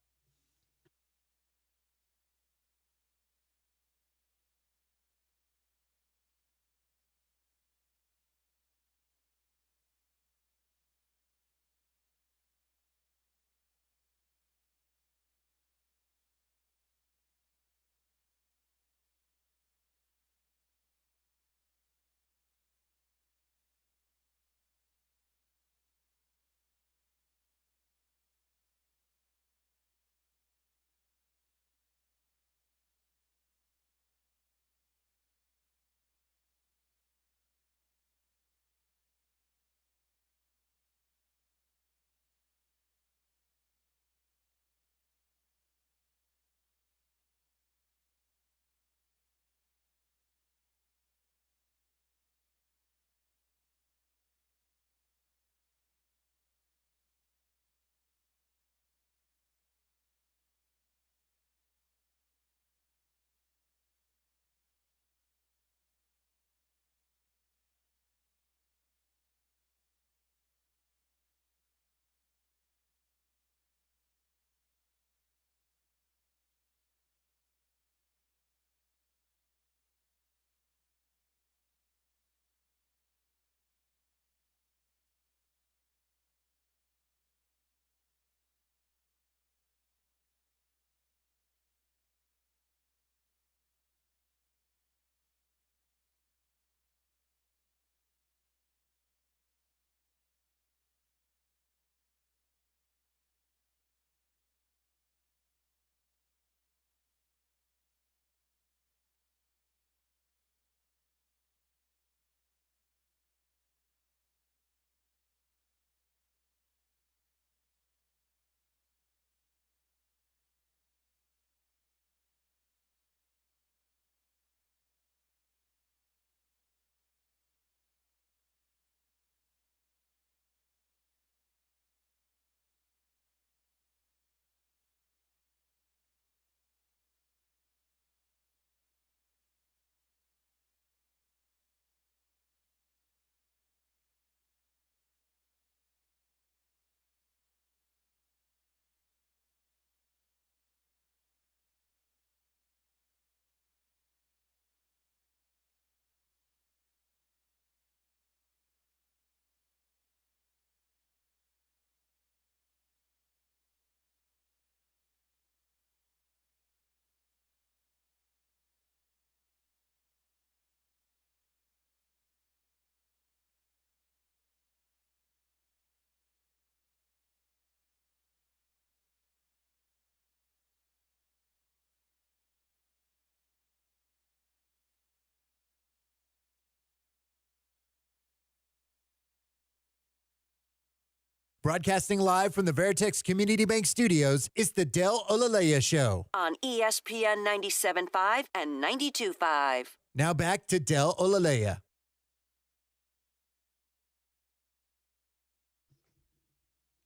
Broadcasting live from the Veritex Community Bank Studios, it's the Del Olaleya Show. On ESPN 97.5 and 92.5. Now back to Del Olaleya.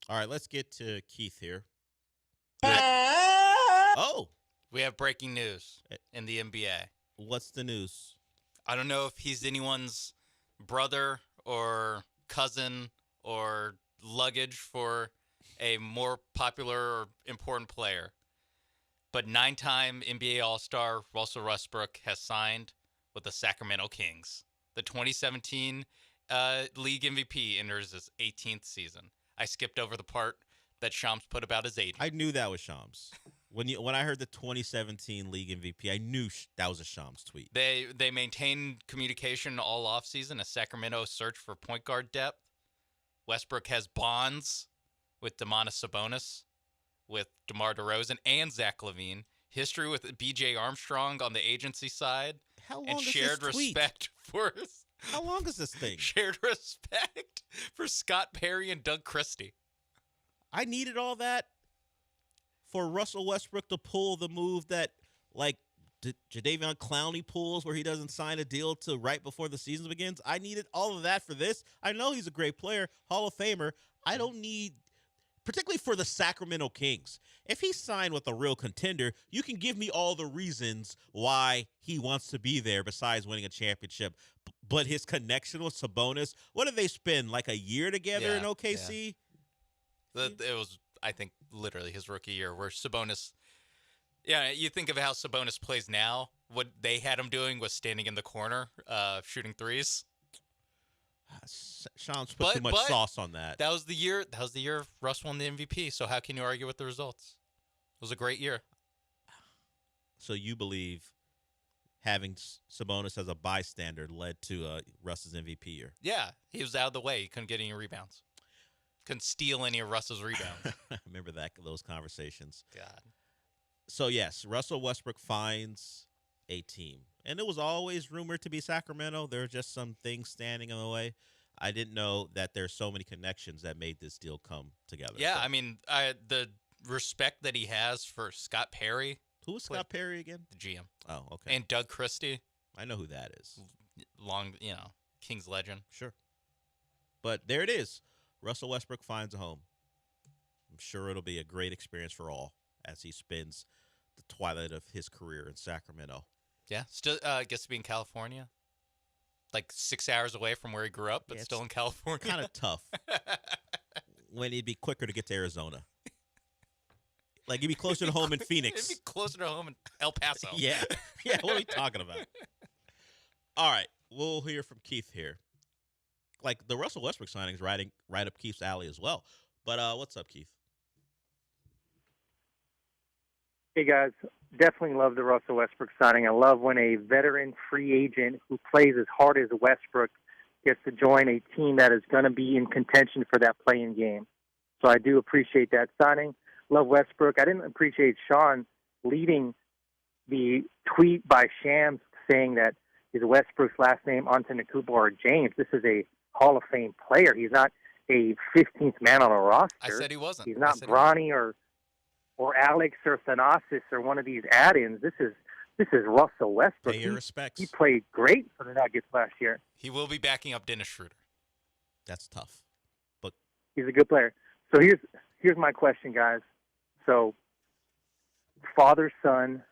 All right, let's get to Keith here. Oh, we have breaking news in the NBA. What's the news? I don't know if he's anyone's brother or cousin or luggage for a more popular or important player. But 9-time NBA All-Star Russell Westbrook has signed with the Sacramento Kings. The 2017 league MVP enters his 18th season. I skipped over the part that Shams put about his agent. I knew that was Shams. When I heard the 2017 league MVP, I knew that was a Shams tweet. They maintain communication all offseason as Sacramento search for point guard depth. Westbrook has bonds with Domantas Sabonis, with DeMar DeRozan, and Zach LaVine. History with B.J. Armstrong on the agency side. How long and is shared this tweet? Respect for How long is this thing? Shared respect for Scott Perry and Doug Christie. I needed all that for Russell Westbrook to pull the move that, like, Jadeveon Clowney pulls where he doesn't sign a deal to right before the season begins. I needed all of that for this. I know he's a great player, Hall of Famer. I don't need, particularly for the Sacramento Kings. If he signed with a real contender, you can give me all the reasons why he wants to be there besides winning a championship. But his connection with Sabonis, what did they spend, like a year together in OKC? Yeah. It was, I think, literally his rookie year where Sabonis. Yeah, you think of how Sabonis plays now. What they had him doing was standing in the corner, shooting threes. Sean's put too much sauce on that. That was the year. That was the year Russ won the MVP. So how can you argue with the results? It was a great year. So you believe having Sabonis as a bystander led to Russ's MVP year? Yeah, he was out of the way. He couldn't get any rebounds. Couldn't steal any of Russ's rebounds. I remember those conversations. God. So, yes, Russell Westbrook finds a team. And it was always rumored to be Sacramento. There were just some things standing in the way. I didn't know that there's so many connections that made this deal come together. Yeah, I mean, the respect that he has for Scott Perry. Who was Scott Perry again? The GM. Oh, okay. And Doug Christie. I know who that is. Long, Kings legend. Sure. But there it is. Russell Westbrook finds a home. I'm sure it'll be a great experience for all as he spends the twilight of his career in Sacramento. Yeah, still gets to be in California. Like 6 hours away from where he grew up, but still in California. Kind of tough. When it'd be quicker to get to Arizona. Like, he'd be closer to home in Phoenix. It'd be closer to home in El Paso. Yeah. Yeah, what are we talking about? All right, we'll hear from Keith here. Like, the Russell Westbrook signing is right up Keith's alley as well. But what's up, Keith? Hey, guys. Definitely love the Russell Westbrook signing. I love when a veteran free agent who plays as hard as Westbrook gets to join a team that is going to be in contention for that play-in game. So I do appreciate that signing. Love Westbrook. I didn't appreciate Sean leading the tweet by Shams saying that is Westbrook's last name Antetokounmpo or James. This is a Hall of Fame player. He's not a 15th man on a roster. I said he wasn't. He's not Bronny or Alex or Thanasis or one of these add-ins. This is Russell Westbrook. Pay your respects. He played great for the Nuggets last year. He will be backing up Dennis Schroeder. That's tough. But he's a good player. So here's my question, guys. So father, son,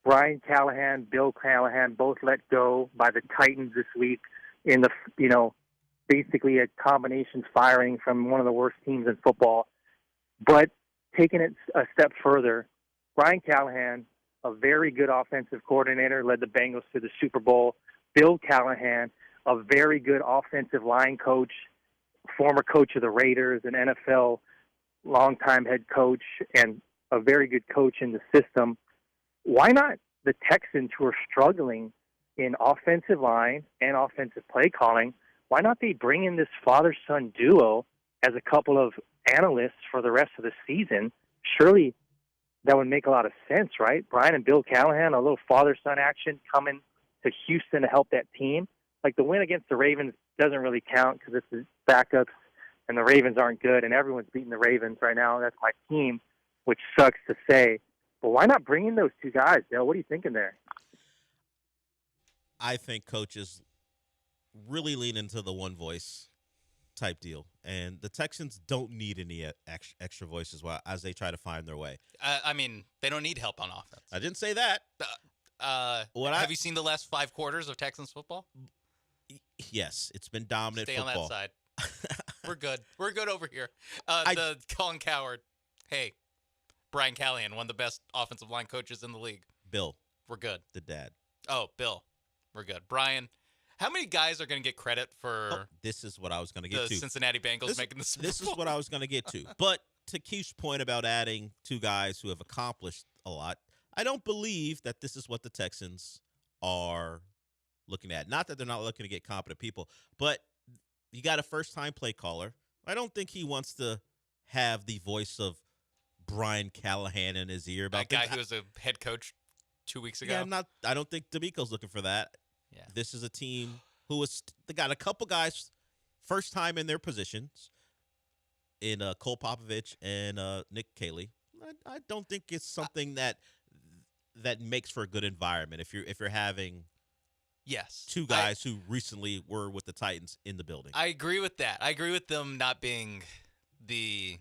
Brian Callahan, Bill Callahan, both let go by the Titans this week in the, basically a combinations firing from one of the worst teams in football. But taking it a step further, Brian Callahan, a very good offensive coordinator, led the Bengals to the Super Bowl. Bill Callahan, a very good offensive line coach, former coach of the Raiders, an NFL longtime head coach, and a very good coach in the system. Why not the Texans, who are struggling in offensive line and offensive play calling, why not they bring in this father-son duo as a couple of analysts for the rest of the season? Surely that would make a lot of sense, right? Brian and Bill Callahan, a little father-son action coming to Houston to help that team. Like, the win against the Ravens doesn't really count because it's the backups and the Ravens aren't good, and everyone's beating the Ravens right now. That's my team, which sucks to say. But why not bring in those two guys, Dale? What are you thinking there? I think coaches really lean into the one voice type deal, and the Texans don't need any extra voices as they try to find their way. I mean, they don't need help on offense. I didn't say that. Have you seen the last 5 quarters of Texans football? Yes, it's been dominant Stay football. on that side. We're good. We're good over here. The Colin Cowherd. Hey, Brian Callahan, one of the best offensive line coaches in the league. Bill. We're good. The dad. Oh, Bill. We're good. Brian, how many guys are going to get credit for this is what I was going to get the to. Cincinnati Bengals making the Super Bowl? This is what I was going to get to. But to Keith's point about adding 2 guys who have accomplished a lot, I don't believe that this is what the Texans are looking at. Not that they're not looking to get competent people, but you got a first-time play caller. I don't think he wants to have the voice of Brian Callahan in his ear about that guy who was a head coach 2 weeks ago. Yeah, I don't think D'Amico's looking for that. Yeah. This is a team they got a couple guys first time in their positions in Cole Popovich and Nick Caley. I don't think it's something that makes for a good environment if you're having 2 guys who recently were with the Titans in the building. I agree with that. I agree with them not being the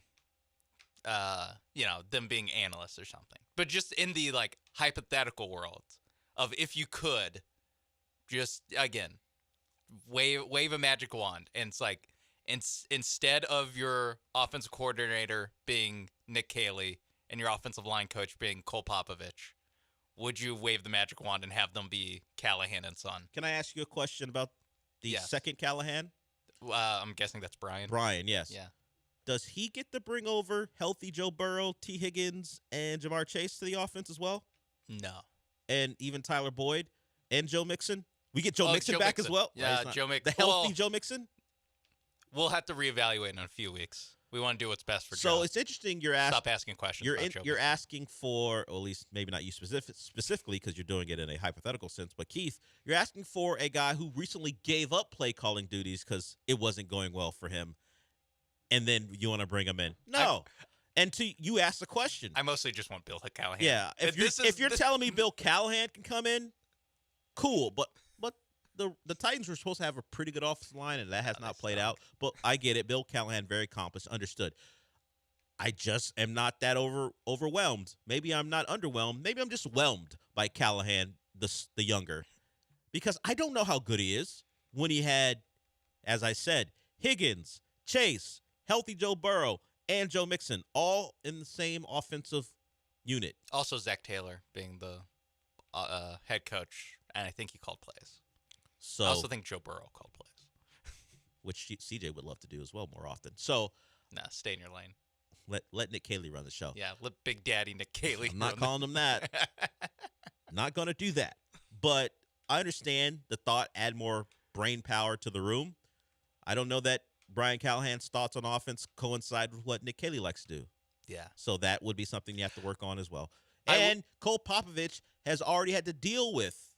them being analysts or something. But just in the hypothetical world of if you could just again wave a magic wand, and it's like instead of your offensive coordinator being Nick Caley and your offensive line coach being Cole Popovich, would you wave the magic wand and have them be Callahan and Son? Can I ask you a question about the second Callahan? I'm guessing that's Brian. Brian, yes. Yeah. Does he get to bring over healthy Joe Burrow, T. Higgins, and Jamar Chase to the offense as well? No. And even Tyler Boyd and Joe Mixon? We get Joe Mixon back as well? Yeah, Joe Mixon. The healthy Joe Mixon? We'll have to reevaluate in a few weeks. We want to do what's best for Joe. So it's interesting Stop asking questions You're asking for, or at least maybe not you specifically because you're doing it in a hypothetical sense, but Keith, you're asking for a guy who recently gave up play calling duties because it wasn't going well for him, and then you want to bring him in. No. You asked the question. I mostly just want Bill Callahan. Yeah. If you're telling me Bill Callahan can come in, cool. But the Titans were supposed to have a pretty good offensive line, and that has not played out. But I get it. Bill Callahan, very accomplished, understood. I just am not that overwhelmed. Maybe I'm not underwhelmed. Maybe I'm just whelmed by Callahan, the younger. Because I don't know how good he is when he had, as I said, Higgins, Chase, healthy Joe Burrow, and Joe Mixon, all in the same offensive unit. Also, Zach Taylor being the head coach, and I think he called plays. So I also think Joe Burrow called plays. Which CJ would love to do as well more often. So, stay in your lane. Let Nick Caley run the show. Yeah, let Big Daddy Nick Caley. I'm not calling him that. Not going to do that. But I understand the thought, add more brain power to the room. I don't know that Brian Callahan's thoughts on offense coincide with what Nick Caley likes to do. Yeah. So that would be something you have to work on as well. And Cole Popovich has already had to deal with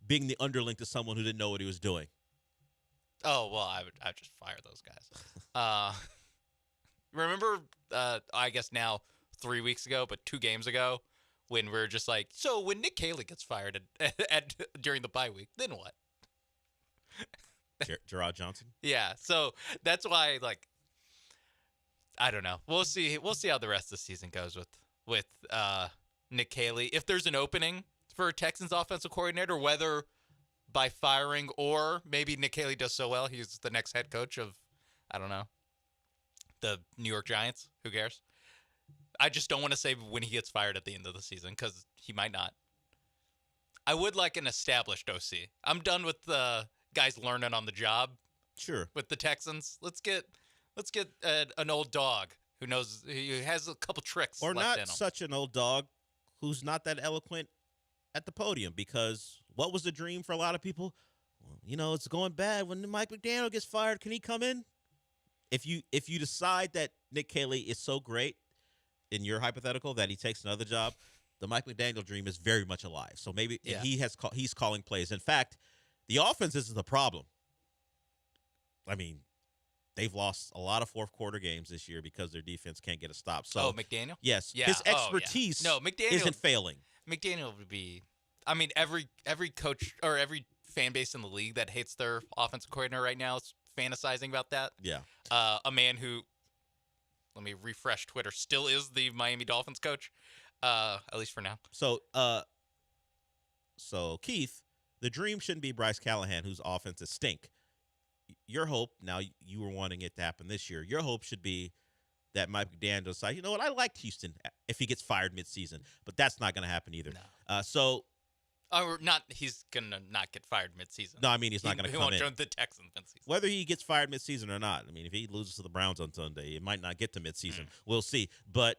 being the underling to someone who didn't know what he was doing. Oh, well, I'd just fire those guys. Remember, I guess now 3 weeks ago, but 2 games ago, when we were just like, so when Nick Caley gets fired during the bye week, then what? Gerard Johnson? Yeah, so that's why, I don't know. We'll see how the rest of the season goes with Nick Caley. If there's an opening for a Texans offensive coordinator, whether by firing or maybe Nick Caley does so well, he's the next head coach of, I don't know, the New York Giants. Who cares? I just don't want to say when he gets fired at the end of the season because he might not. I would like an established OC. I'm done with the guys learning on the job. Sure. With the Texans, let's get an old dog who has a couple tricks. Or left not in him. such an old dog who's not that eloquent at the podium, because what was the dream for a lot of people? Well, it's going bad when Mike McDaniel gets fired. Can he come in? If you decide that Nick Caley is so great in your hypothetical that he takes another job, the Mike McDaniel dream is very much alive. So maybe he's calling plays. In fact, the offense isn't the problem. I mean, they've lost a lot of fourth quarter games this year because their defense can't get a stop. So McDaniel? Yes. Yeah. His expertise No, McDaniel isn't failing. McDaniel would be – I mean, every coach or every fan base in the league that hates their offensive coordinator right now is fantasizing about that. Yeah. A man who, let me refresh Twitter, still is the Miami Dolphins coach, at least for now. So Keith, the dream shouldn't be Bryce Callahan, whose offenses stink. Your hope, now you were wanting it to happen this year, your hope should be that Mike McDaniel decides, you know what, I liked Houston if he gets fired midseason, but that's not going to happen either. No. Or not, he's going to not get fired midseason. No, I mean, he's not going to come in. He won't join the Texans midseason. Whether he gets fired midseason or not, I mean, if he loses to the Browns on Sunday, it might not get to midseason. We'll see, but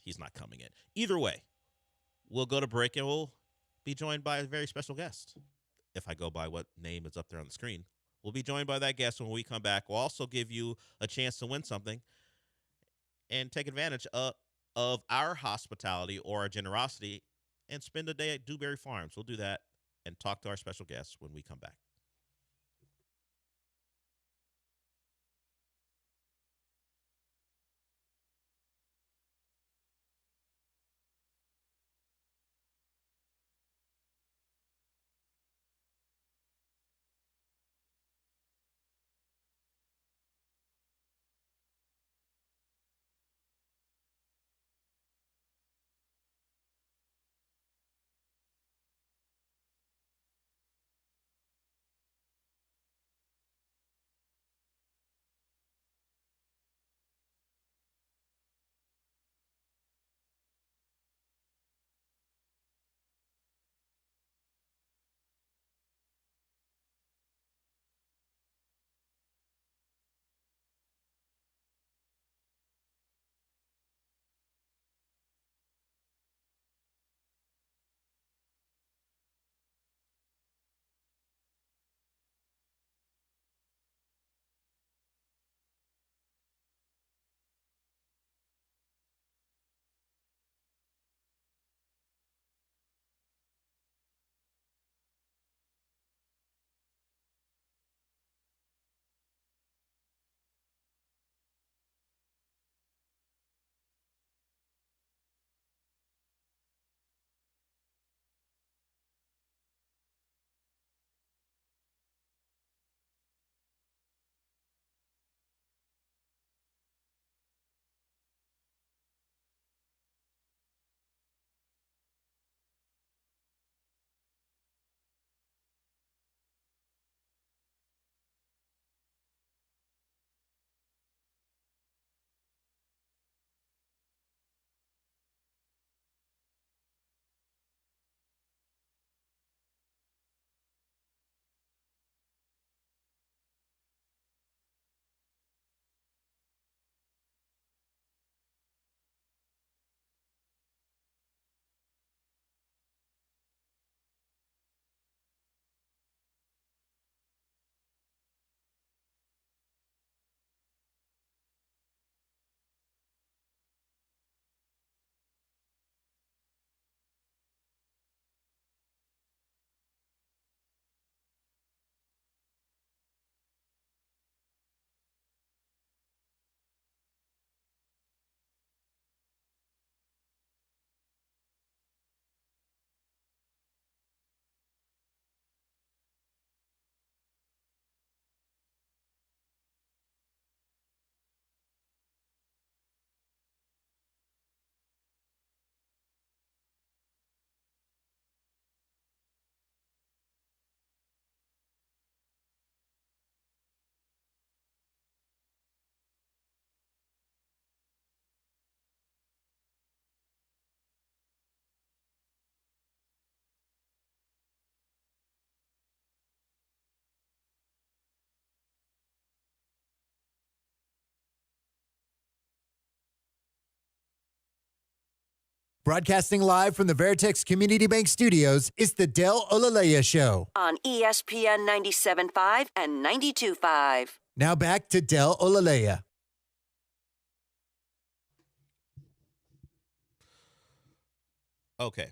he's not coming in. Either way, we'll go to break and we'll be joined by a very special guest. If I go by what name is up there on the screen, we'll be joined by that guest when we come back. We'll also give you a chance to win something and take advantage of our hospitality or our generosity and spend a day at Dewberry Farms. We'll do that and talk to our special guests when we come back. Broadcasting live from the Veritex Community Bank Studios, it's the Del Olaleya Show. On ESPN 97.5 and 92.5. Now back to Del Olaleya. Okay,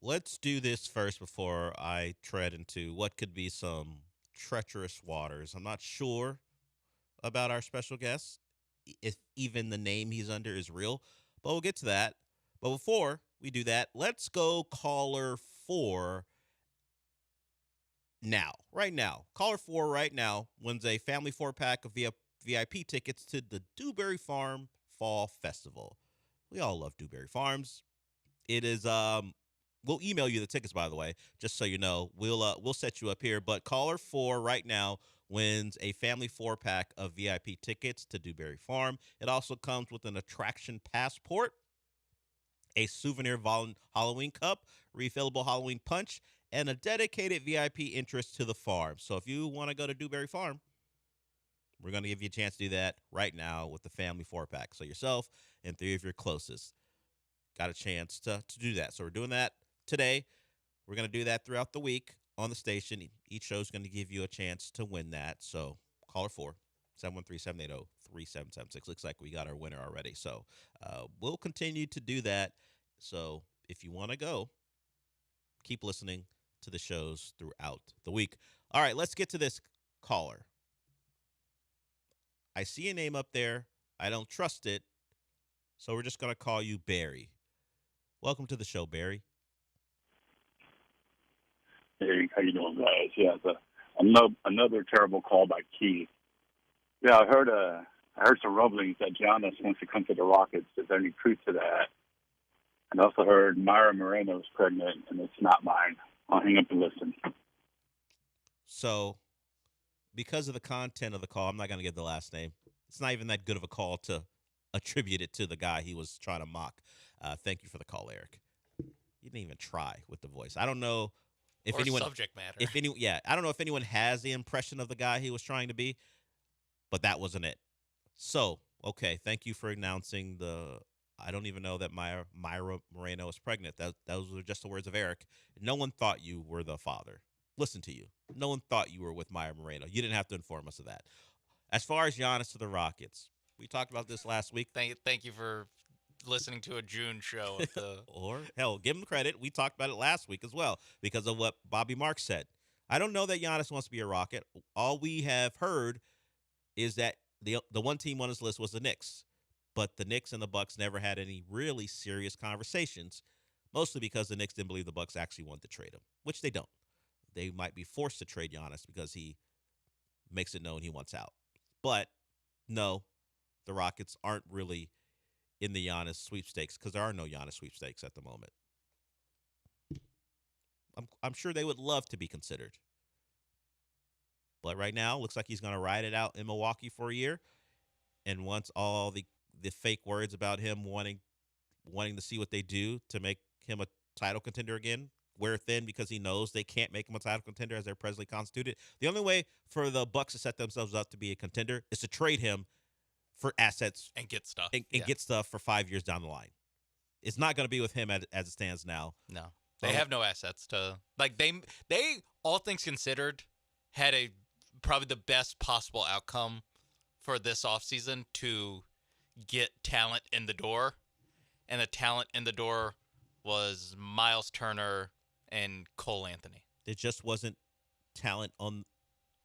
let's do this first before I tread into what could be some treacherous waters. I'm not sure about our special guest, if even the name he's under is real. But we'll get to that. But before we do that, let's go caller 4 now. Right now. Caller 4 right now wins a family 4-pack of VIP tickets to the Dewberry Farm Fall Festival. We all love Dewberry Farms. It is we'll email you the tickets, by the way, just so you know. We'll set you up here. But caller 4 right now wins a family 4-pack of VIP tickets to Dewberry Farm. It also comes with an attraction passport, a souvenir Halloween cup, refillable Halloween punch, and a dedicated VIP interest to the farm. So if you want to go to Dewberry Farm, we're going to give you a chance to do that right now with the family 4-pack. So yourself and 3 of your closest got a chance to do that. So we're doing that today. We're going to do that throughout the week on the station. Each show is going to give you a chance to win that. So caller 4, 713-780-3776. Looks like we got our winner already. So we'll continue to do that. So if you want to go, keep listening to the shows throughout the week. All right, let's get to this caller. I see a name up there. I don't trust it. So we're just going to call you Barry. Welcome to the show, Barry. Hey, how you doing, guys? Yeah, another terrible call by Keith. Yeah, I heard some rumblings that Giannis wants to come to the Rockets. Is there any truth to that? And I also heard Myra Moreno is pregnant, and it's not mine. I'll hang up and listen. So, because of the content of the call, I'm not going to give the last name. It's not even that good of a call to attribute it to the guy he was trying to mock. Thank you for the call, Eric. You didn't even try with the voice. I don't know if or anyone subject matter. I don't know if anyone has the impression of the guy he was trying to be, but that wasn't it. So, okay, thank you for announcing the. I don't even know that Myra Moreno is pregnant. Those were just the words of Eric. No one thought you were the father. Listen to you. No one thought you were with Myra Moreno. You didn't have to inform us of that. As far as Giannis to the Rockets, we talked about this last week. Thank you for listening to a June show of the or hell, give him credit. We talked about it last week as well because of what Bobby Marks said. I don't know that Giannis wants to be a Rocket. All we have heard is that the one team on his list was the Knicks, but the Knicks and the Bucks never had any really serious conversations, mostly because the Knicks didn't believe the Bucks actually wanted to trade him, which they don't. They might be forced to trade Giannis because he makes it known he wants out. But no, the Rockets aren't really in the Giannis sweepstakes because there are no Giannis sweepstakes at the moment. I'm sure they would love to be considered. But right now, looks like he's going to ride it out in Milwaukee for a year. And once all the fake words about him wanting to see what they do to make him a title contender again wear thin because he knows they can't make him a title contender as they're presently constituted. The only way for the Bucks to set themselves up to be a contender is to trade him for assets and get stuff and get stuff for 5 years down the line. It's not going to be with him as it stands now. No, they have no assets to they all things considered had probably the best possible outcome for this offseason to get talent in the door, and the talent in the door was Miles Turner and Cole Anthony. There just wasn't talent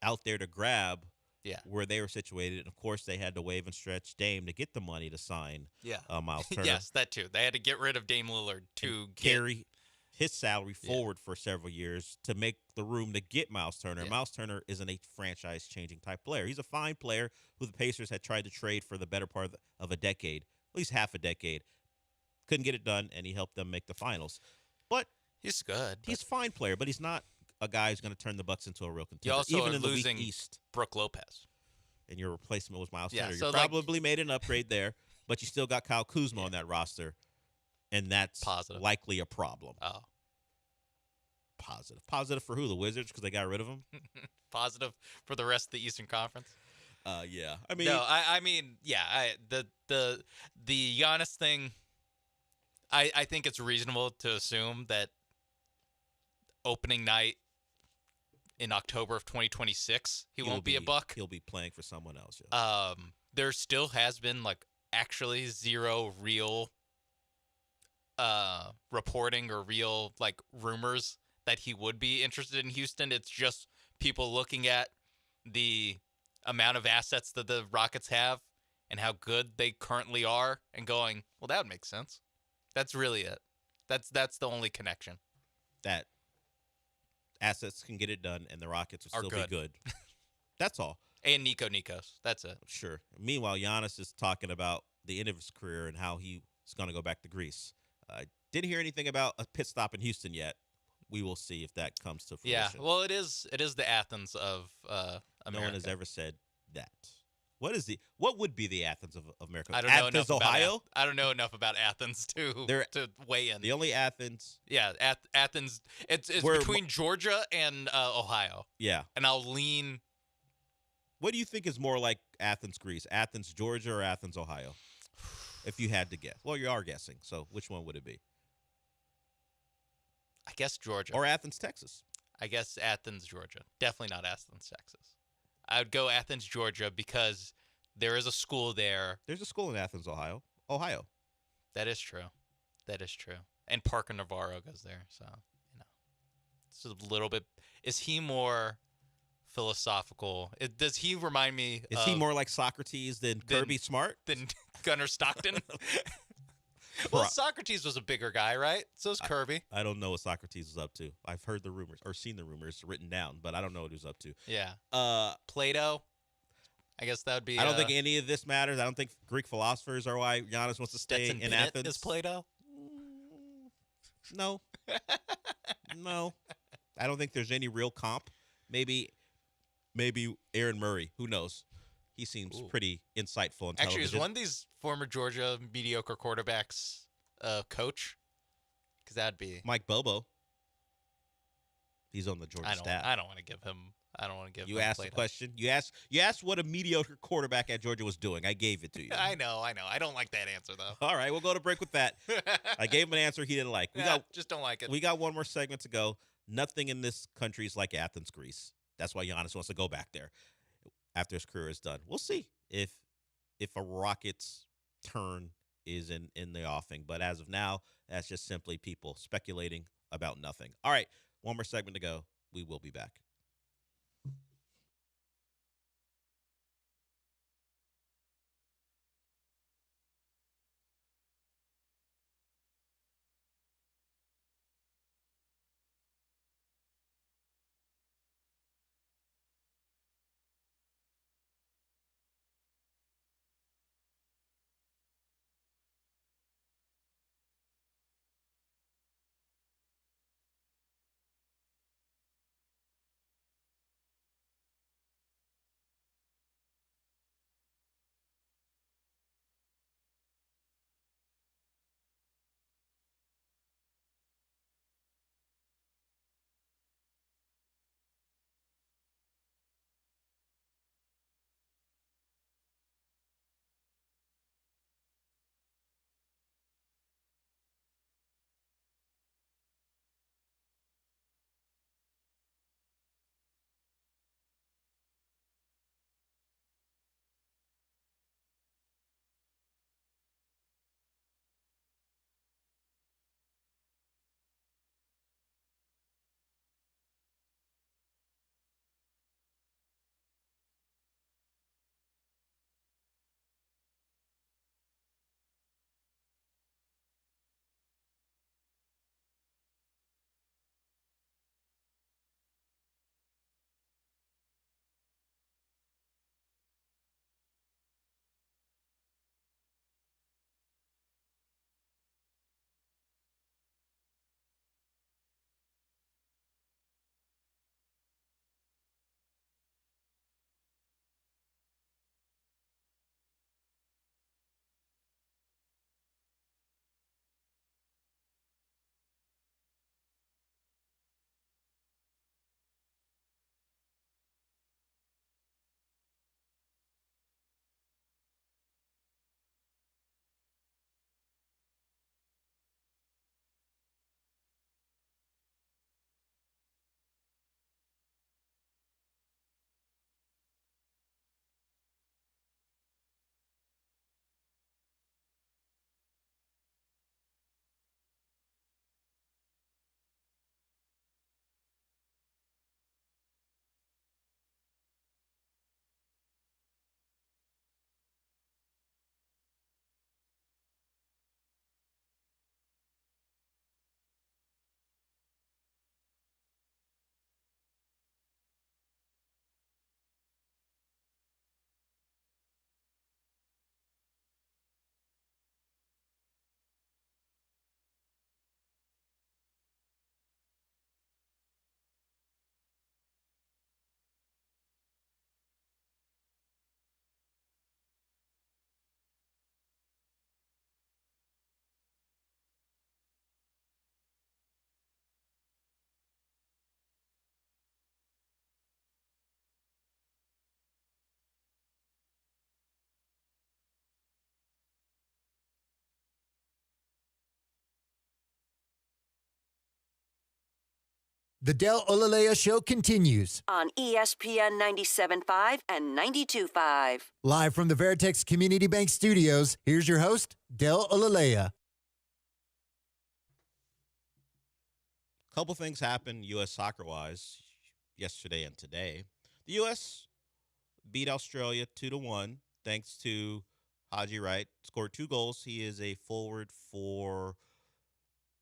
out there to grab. Yeah. Where they were situated. And, of course, they had to waive and stretch Dame to get the money to sign Miles Turner. Yes, that too. They had to get rid of Dame Lillard to carry his salary forward for several years to make the room to get Miles Turner. Yeah. Miles Turner isn't a franchise-changing type player. He's a fine player who the Pacers had tried to trade for the better part of a decade, at least half a decade. Couldn't get it done, and he helped them make the finals. But he's good. He's a fine player, but he's not a guy who's going to turn the Bucks into a real contender. You also even are in the losing weak East. Brooke Lopez. And your replacement was Miles Yeah, Turner. so you probably made an upgrade there, but you still got Kyle Kuzma on that roster, and that's likely a problem. Oh. Positive. Positive for who? The Wizards because they got rid of him? Positive for the rest of the Eastern Conference? Yeah. I mean, no, I mean, yeah. The Giannis thing, I think it's reasonable to assume that opening night in October of 2026, he won't be a Buck. He'll be playing for someone else. Yeah. There still has been actually zero real reporting or real rumors that he would be interested in Houston. It's just people looking at the amount of assets that the Rockets have and how good they currently are and going, well, that would make sense. That's really it. That's the only connection. That assets can get it done and the Rockets will Are still be good. That's all. And Nikos. That's it. Sure. Meanwhile, Giannis is talking about the end of his career and how he's going to go back to Greece. Didn't hear anything about a pit stop in Houston yet. We will see if that comes to fruition. Yeah, well, it is the Athens of America. No one has ever said that. What would be the Athens of America? I don't know Athens, enough Ohio? About I don't know enough about Athens to weigh in. The only Athens. Yeah, Athens. It's between Georgia and Ohio. Yeah. And I'll lean. What do you think is more like Athens, Greece? Athens, Georgia, or Athens, Ohio? If you had to guess. Well, you are guessing. So which one would it be? I guess Georgia. Or Athens, Texas. I guess Athens, Georgia. Definitely not Athens, Texas. I would go Athens, Georgia because there is a school there. There's a school in Athens, Ohio. That is true. And Parker Navarro goes there. So, it's a little bit. Is he more philosophical? Does he remind me? Is he more like Socrates than Kirby Smart? Than Gunnar Stockton? Well, Socrates was a bigger guy, right? So is Kirby. I don't know what Socrates was up to. I've heard the rumors or seen the rumors written down, but I don't know what he was up to. Yeah. Plato. I guess that would be. I don't think any of this matters. I don't think Greek philosophers are why Giannis wants to stay in Athens. Is Plato? No. No. I don't think there's any real comp. Maybe Aaron Murray. Who knows? He seems pretty insightful on television. Actually, is one of these former Georgia mediocre quarterbacks coach? Because that'd be Mike Bobo. He's on the Georgia staff. I don't want to give him. I don't want to give. You him asked the question. You asked what a mediocre quarterback at Georgia was doing. I gave it to you. I know. I don't like that answer though. All right, we'll go to break with that. I gave him an answer he didn't like. Just don't like it. We got one more segment to go. Nothing in this country is like Athens, Greece. That's why Giannis wants to go back there after his career is done. We'll see if a Rockets turn is in the offing. But as of now, that's just simply people speculating about nothing. All right, one more segment to go. We will be back. The Del Olaleya Show continues. On ESPN 97.5 and 92.5. Live from the Veritex Community Bank Studios, here's your host, Del Olaleya. Couple things happened U.S. soccer-wise yesterday and today. The U.S. beat Australia 2-1 thanks to Haji Wright. Scored 2 goals. He is a forward for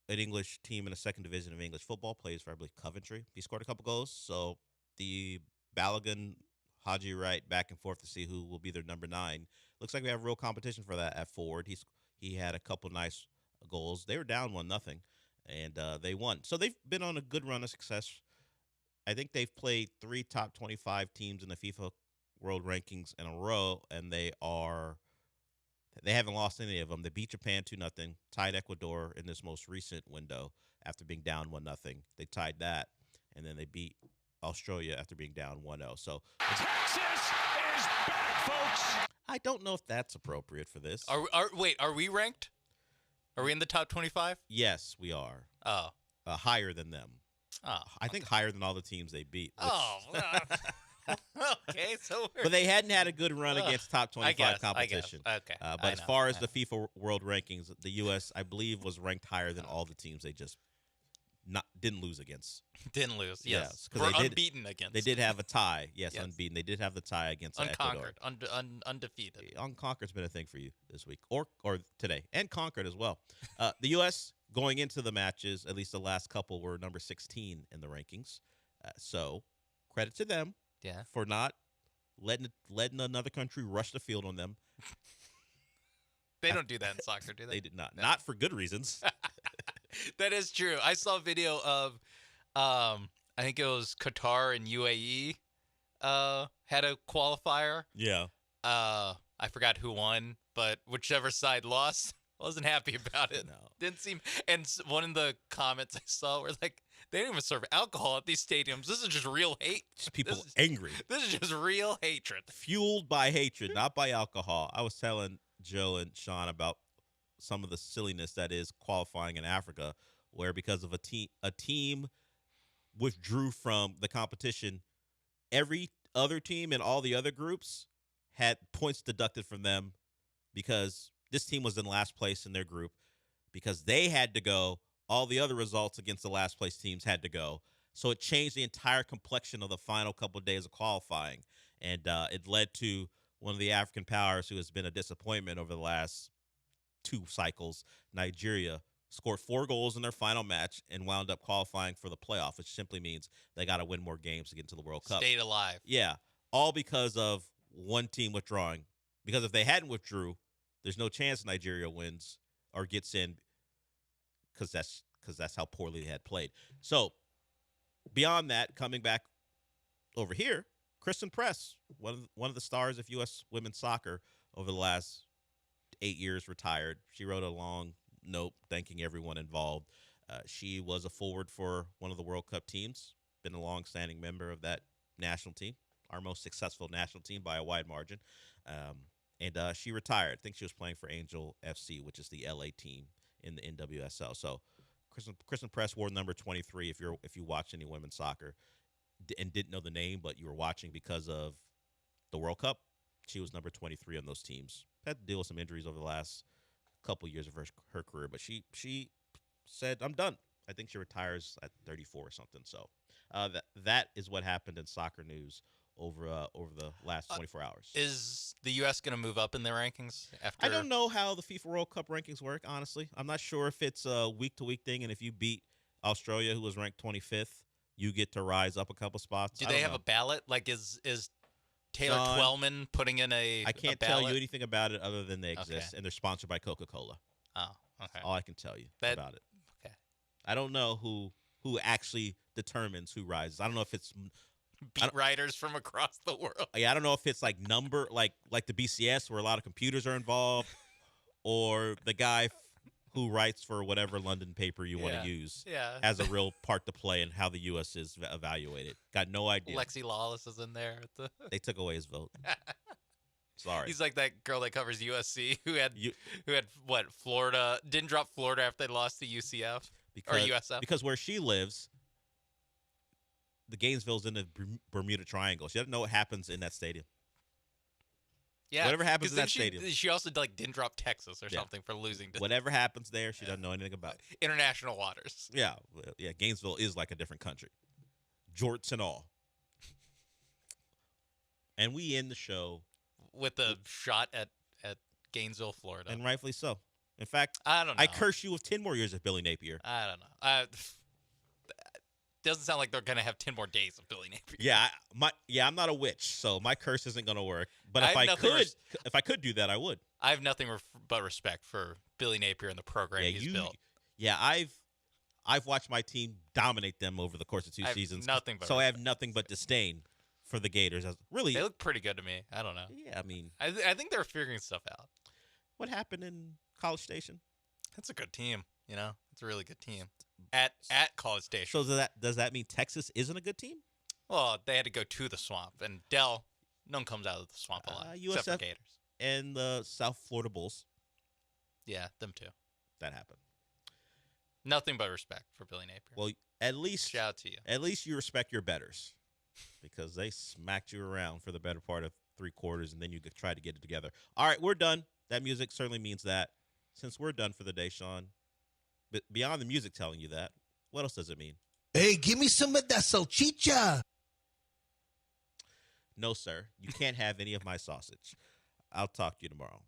an English team in the second division of English football, plays for, I believe, Coventry. He scored a couple goals. So the Balogun, Haji Wright back and forth to see who will be their number 9. Looks like we have real competition for that at forward. He had a couple nice goals. They were down 1-0, and they won. So they've been on a good run of success. I think they've played 3 top 25 teams in the FIFA World Rankings in a row, and they haven't lost any of them. They beat Japan 2-0, tied Ecuador in this most recent window after being down 1-0. They tied that, and then they beat Australia after being down 1-0. So Texas is back, folks. I don't know if that's appropriate for this. Wait, are we ranked? Are we in the top 25? Yes, we are. Oh. Higher than them. Oh. I think higher than all the teams they beat. Oh. Okay, so but they hadn't had a good run against top 25 competition. Okay. But as far as the FIFA World Rankings, the U.S., I believe, was ranked higher than all the teams they just didn't lose against. Didn't lose, yes. Because We're unbeaten against. They did have a tie. Yes, unbeaten. They did have the tie against Unconquered, Ecuador. undefeated. Unconquered's been a thing for you this week, or today, and conquered as well. The U.S. going into the matches, at least the last couple, were number 16 in the rankings. So credit to them for not letting another country rush the field on them. They don't do that in soccer, do they? They did not. No. Not for good reasons. That is true. I saw a video of, I think it was Qatar and UAE had a qualifier. Yeah. I forgot who won, but whichever side lost, wasn't happy about it. No. Didn't seem. And one of the comments I saw were like, they don't even serve alcohol at these stadiums. This is just real hate. Just people angry. This is just real hatred. Fueled by hatred, not by alcohol. I was telling Joe and Sean about some of the silliness that is qualifying in Africa, where because of a team withdrew from the competition, every other team in all the other groups had points deducted from them because this team was in last place in their group. Because they had to go, all the other results against the last place teams had to go. So it changed the entire complexion of the final couple of days of qualifying. And it led to one of the African powers who has been a disappointment over the last 2 cycles, Nigeria, scored 4 goals in their final match and wound up qualifying for the playoff, which simply means they got to win more games to get into the World Cup. Stayed alive. Yeah, all because of one team withdrawing. Because if they hadn't withdrew, there's no chance Nigeria wins or gets in because that's how poorly they had played. So beyond that, coming back over here, Kristen Press, one of the stars of U.S. women's soccer over the last 8 years, retired. She wrote a long note thanking everyone involved. She was a forward for one of the World Cup teams, been a long-standing member of that national team, our most successful national team by a wide margin. And she retired. I think she was playing for Angel FC, which is the LA team in the NWSL. So Kristen Press wore number 23 if you watch any women's soccer and didn't know the name, but you were watching because of the World Cup. She was number 23 on those teams. Had to deal with some injuries over the last couple years of her career, but she said, I'm done. I think she retires at 34 or something. So that is what happened in soccer news over the last 24 hours. Is the U.S. going to move up in their rankings after? I don't know how the FIFA World Cup rankings work, honestly. I'm not sure if it's a week-to-week thing, and if you beat Australia, who was ranked 25th, you get to rise up a couple spots. Do they have a ballot? Like, is Taylor Twellman putting in a I can't tell you anything about it other than they exist, and they're sponsored by Coca-Cola. Oh, okay. That's all I can tell you about it. Okay. I don't know who actually determines who rises. I don't know if it's beat writers from across the world. Yeah, I don't know if it's like number, like the BCS where a lot of computers are involved, or the guy who writes for whatever London paper you want to use has a real part to play in how the U.S. is evaluated. Got no idea. Lexi Lawless is in there. They took away his vote. Sorry. He's like that girl that covers USC who had what, Florida, didn't drop Florida after they lost to UCF or USF. Because where she lives, the Gainesville's in the Bermuda Triangle. She doesn't know what happens in that stadium. Yeah, whatever happens in that stadium. She also didn't drop Texas or something for losing. Whatever happens there, she doesn't know anything about. International waters. Yeah. Gainesville is like a different country, jorts and all. And we end the show with a shot at Gainesville, Florida, and rightfully so. In fact, I don't know. I curse you with 10 more years of Billy Napier. I don't know. Doesn't sound like they're gonna have 10 more days of Billy Napier. Yeah, I'm not a witch, so my curse isn't gonna work. But if I could do that, I would. I have nothing but respect for Billy Napier and the program he's built. Yeah, I've watched my team dominate them over the course of 2 seasons. I have nothing but disdain for the Gators. Really, they look pretty good to me. I don't know. Yeah, I mean, I think they're figuring stuff out. What happened in College Station? That's a good team. It's a really good team at College Station. So does that mean Texas isn't a good team? Well, they had to go to the swamp, and no one comes out of the swamp alive except for Gators and the South Florida Bulls. Yeah, them too. That happened. Nothing but respect for Billy Napier. Well, at least shout out to you. At least you respect your betters, because they smacked you around for the better part of 3 quarters, and then you try to get it together. All right, we're done. That music certainly means that. Since we're done for the day, Sean, but beyond the music telling you that, what else does it mean? Hey, give me some of that salchicha. No, sir. You can't have any of my sausage. I'll talk to you tomorrow.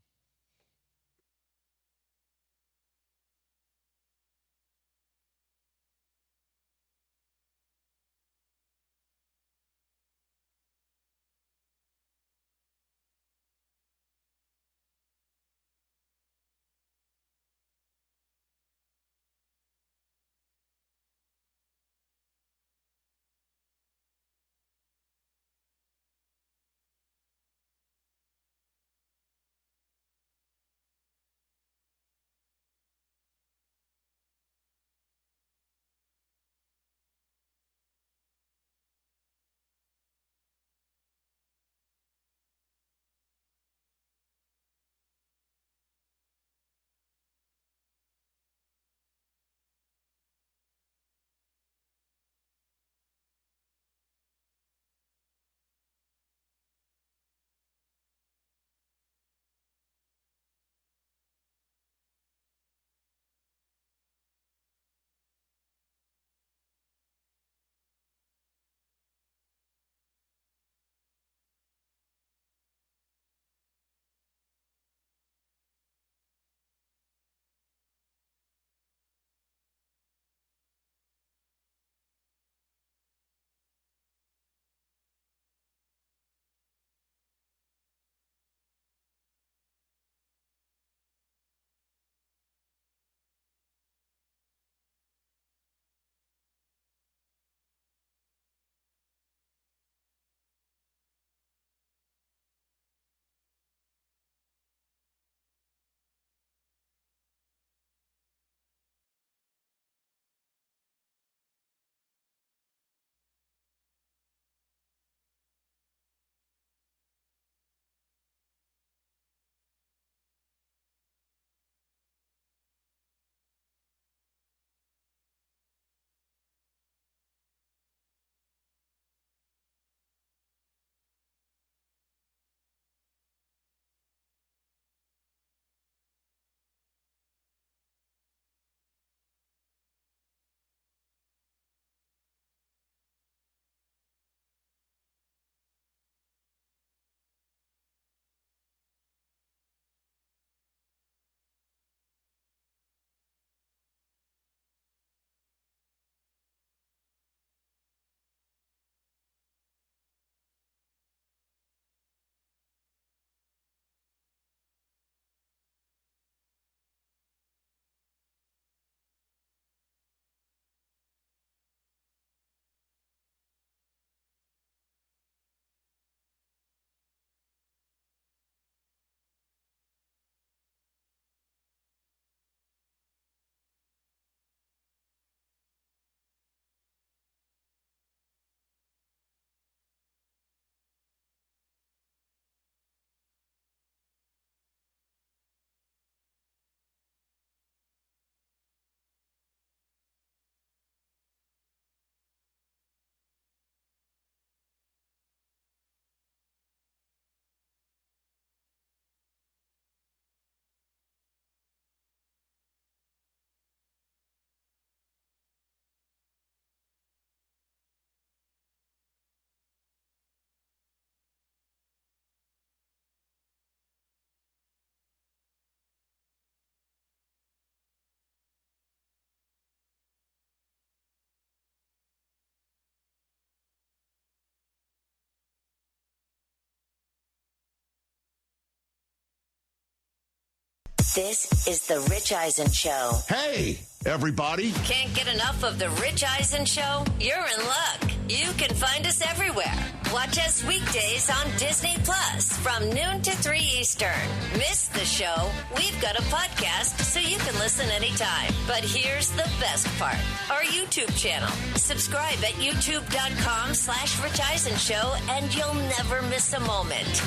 This is the Rich Eisen Show. Hey, everybody. Can't get enough of the Rich Eisen Show? You're in luck. You can find us everywhere. Watch us weekdays on Disney Plus from noon to 3 Eastern. Miss the show? We've got a podcast so you can listen anytime. But here's the best part. Our YouTube channel. Subscribe at youtube.com/Rich Eisen Show and you'll never miss a moment.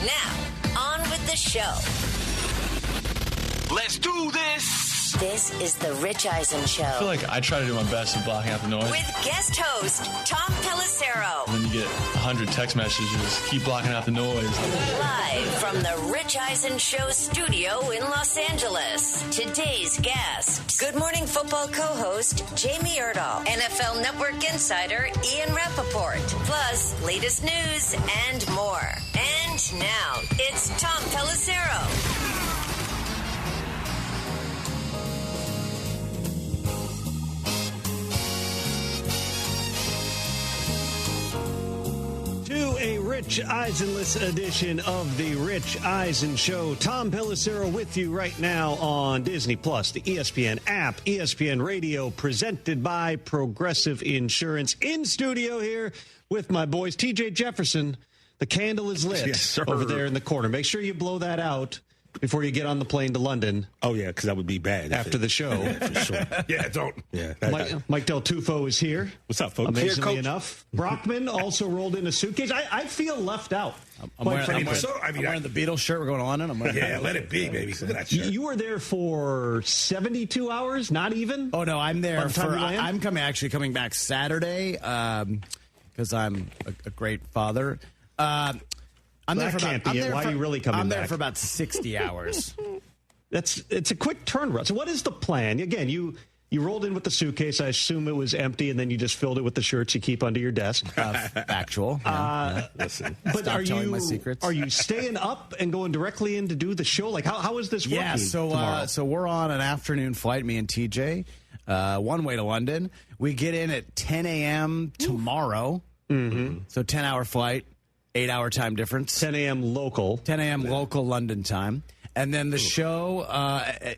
Now, on with the show. Let's do this. This is the Rich Eisen Show. I feel like I try to do my best at blocking out the noise. With guest host, Tom Pelissero. And then you get 100 text messages. Keep blocking out the noise. Live from the Rich Eisen Show studio in Los Angeles. Today's guest, Good Morning Football co-host Jamie Erdahl, NFL Network insider Ian Rappaport, plus latest news and more. And now, it's Tom Pelissero. To a Rich Eisenless edition of the Rich Eisen Show. Tom Pelissero with you right now on Disney Plus, the ESPN app, ESPN Radio, presented by Progressive Insurance. In studio here with my boys, TJ Jefferson. The candle is lit over there in the corner. Make sure you blow that out before you get on the plane to London. Oh, yeah, because that would be bad. After the show. Yeah, for sure. Yeah, don't. Yeah. Mike Del Tufo is here. What's up, folks? Amazingly enough. Brockman also rolled in a suitcase. I feel left out. I'm wearing the Beatles shirt. We're going to London. Yeah, let it be, baby. Look at that shirt. You were there for 72 hours, not even? Oh, no, I'm there I'm coming back Saturday because I'm a great father. I'm there for Why are you really coming back? I'm there for about 60 hours. It's a quick turnaround. So what is the plan? Again, you rolled in with the suitcase. I assume it was empty, and then you just filled it with the shirts you keep under your desk. Factual. Listen, but Stop telling my secrets. Are you staying up and going directly in to do the show? Like how is this working? Yeah. So we're on an afternoon flight. Me and TJ, one way to London. We get in at 10 a.m. tomorrow. Mm-hmm. So 10-hour flight. 8-hour time difference. 10 a.m. local. 10 a.m. local London time. And then the show,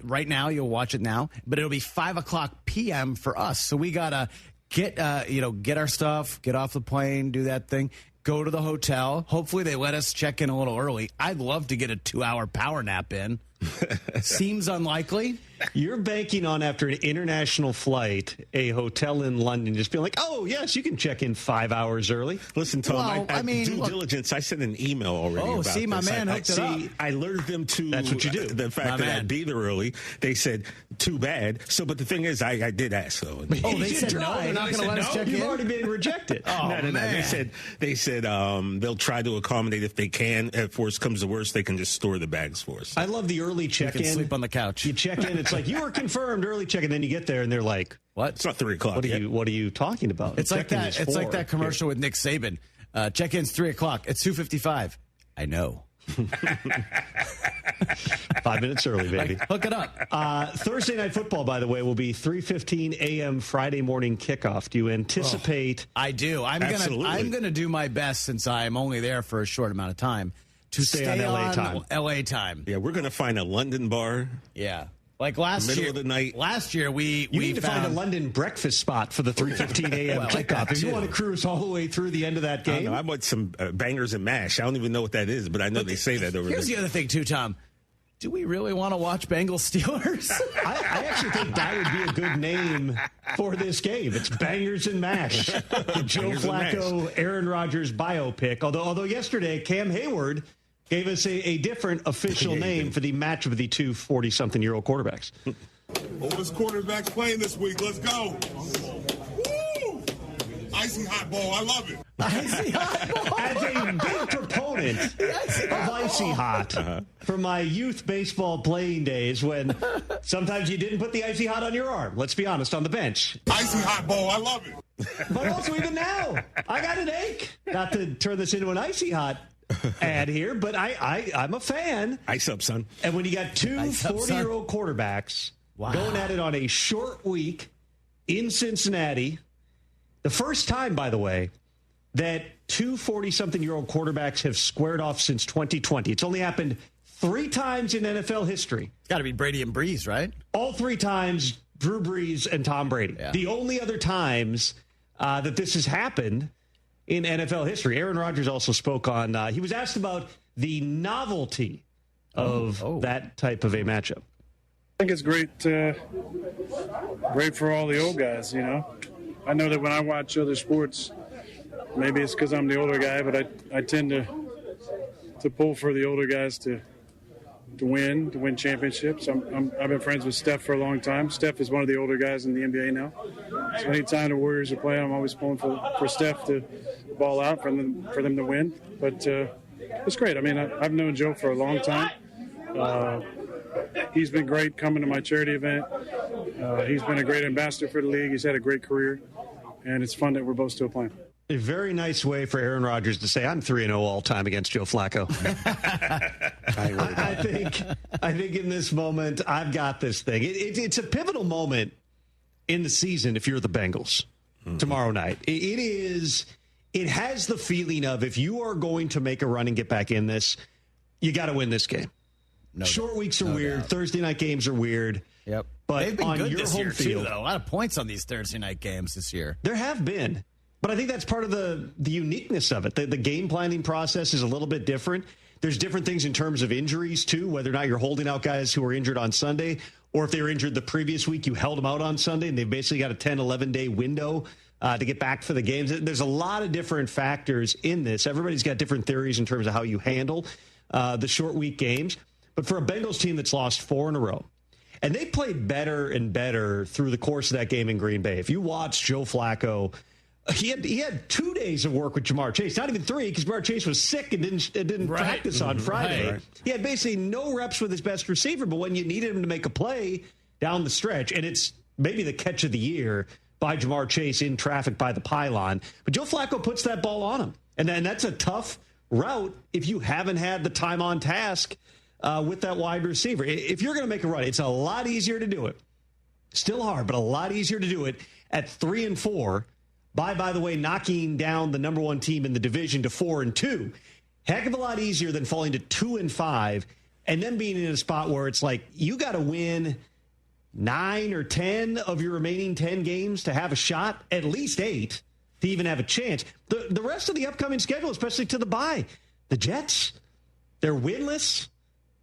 right now, you'll watch it now, but it'll be 5 o'clock p.m. for us. So we got to get our stuff, get off the plane, do that thing, go to the hotel. Hopefully they let us check in a little early. I'd love to get a 2-hour power nap in. Seems unlikely. You're banking on, after an international flight, a hotel in London just being like, oh, yes, you can check in 5 hours early. Listen, Tom, due diligence, I sent an email already about see, my this. man hooked it up. I alerted them to That's what you do. The fact that I'd be there early. They said, too bad. So, but the thing is, I did ask, though. Oh, they said no? They're not going to let us check in? You've already been rejected. No. They said they'll try to accommodate if they can. If worse comes to worse, they can just store the bags for us. I love the early check-in. You can sleep on the couch. You check in, it's like, you were confirmed early check-in, then you get there and they're like, what? It's not 3 o'clock. What are you talking about? It's like that. It's like that commercial with Nick Saban. Check-in's 3 o'clock. It's 2:55. I know. 5 minutes early, baby. Hook it up. Thursday Night Football, by the way, will be 3:15 a.m. Friday morning kickoff. Do you anticipate? I do. I'm gonna do my best, since I'm only there for a short amount of time, to stay on LA time. Yeah, we're gonna find a London bar. Yeah. Like last middle year, of the night. Last year, we need to find a London breakfast spot for the 3:15 a.m. kickoff. If you want to cruise all the way through the end of that game, I want some bangers and mash. I don't even know what that is, but I know they say that over there. Here's the other thing, too, Tom. Do we really want to watch Bengals Steelers? I actually think that would be a good name for this game. It's Bangers and Mash, the Joe Flacco, Aaron Rodgers biopic. Although yesterday, Cam Hayward gave us a different official name for the match of the two 40-something-year-old quarterbacks. Oldest quarterbacks playing this week. Let's go. Woo! Icy hot ball. I love it. Icy hot ball. As a big proponent of icy hot from my youth baseball playing days, when sometimes you didn't put the icy hot on your arm. Let's be honest, on the bench. Icy hot ball. I love it. But also even now, I got an ache. Not to turn this into an icy hot ad here, but I'm a fan. Ice up, son. And when you got two 40-year-old quarterbacks going at it on a short week in Cincinnati, the first time, by the way, that two 40-something-year-old quarterbacks have squared off since 2020. It's only happened 3 times in NFL history. It's got to be Brady and Breeze, right? All 3 times, Drew Brees and Tom Brady. Yeah. The only other times that this has happened in NFL history. Aaron Rodgers also spoke on, he was asked about the novelty of that type of a matchup. I think it's great for all the old guys, you know. I know that when I watch other sports, maybe it's because I'm the older guy, but I tend to pull for the older guys to win championships. I've been friends with Steph for a long time. Steph is one of the older guys in the NBA now. So anytime the Warriors are playing, I'm always pulling for Steph to ball out for them to win. But it's great. I mean, I've known Joe for a long time. He's been great coming to my charity event. He's been a great ambassador for the league. He's had a great career, and it's fun that we're both still playing. A very nice way for Aaron Rodgers to say, I'm 3-0 all time against Joe Flacco. I think in this moment, I've got this thing. It's a pivotal moment in the season if you're the Bengals tomorrow night. It has the feeling of if you are going to make a run and get back in this, you got to win this game. Short weeks are weird. Doubt. Thursday night games are weird. Yep. But they've been on good your this home year, field, too, though. A lot of points on these Thursday night games this year. There have been. But I think that's part of the uniqueness of it. The game planning process is a little bit different. There's different things in terms of injuries, too, whether or not you're holding out guys who were injured on Sunday, or if they were injured the previous week, you held them out on Sunday, and they've basically got a 10, 11-day window to get back for the games. There's a lot of different factors in this. Everybody's got different theories in terms of how you handle the short week games. But for a Bengals team that's lost 4 in a row, and they played better and better through the course of that game in Green Bay. If you watch Joe Flacco, he had 2 days of work with Jamar Chase, not even 3, because Jamar Chase was sick and didn't practice on Friday. Right. He had basically no reps with his best receiver, but when you needed him to make a play down the stretch, and it's maybe the catch of the year by Jamar Chase in traffic by the pylon, but Joe Flacco puts that ball on him. And then that's a tough route if you haven't had the time on task with that wide receiver. If you're going to make a run, it's a lot easier to do it. Still hard, but a lot easier to do it at 3-4 by the way, knocking down the number 1 team in the division to 4-2. Heck of a lot easier than falling to 2-5 and then being in a spot where it's like you got to win 9 or 10 of your remaining 10 games to have a shot, at least 8 to even have a chance. The rest of the upcoming schedule, especially to the bye, the Jets, they're winless.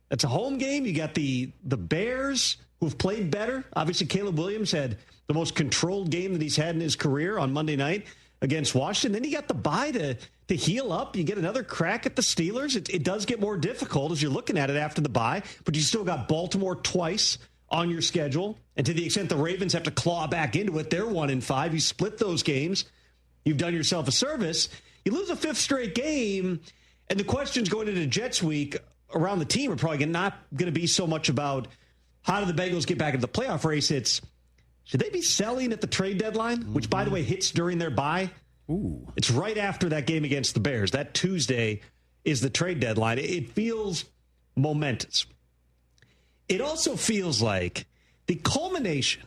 That's a home game. You got the Bears, who've played better. Obviously, Caleb Williams had the most controlled game that he's had in his career on Monday night against Washington. Then you got the bye to heal up. You get another crack at the Steelers. It does get more difficult as you're looking at it after the bye, but you still got Baltimore twice on your schedule. And to the extent the Ravens have to claw back into it, they're 1-5. You split those games. You've done yourself a service. You lose a 5th straight game, and the questions going into Jets week around the team are probably not going to be so much about how do the Bengals get back into the playoff race. It's should they be selling at the trade deadline, which, by the way, hits during their bye? Ooh. It's right after that game against the Bears. That Tuesday is the trade deadline. It feels momentous. It also feels like the culmination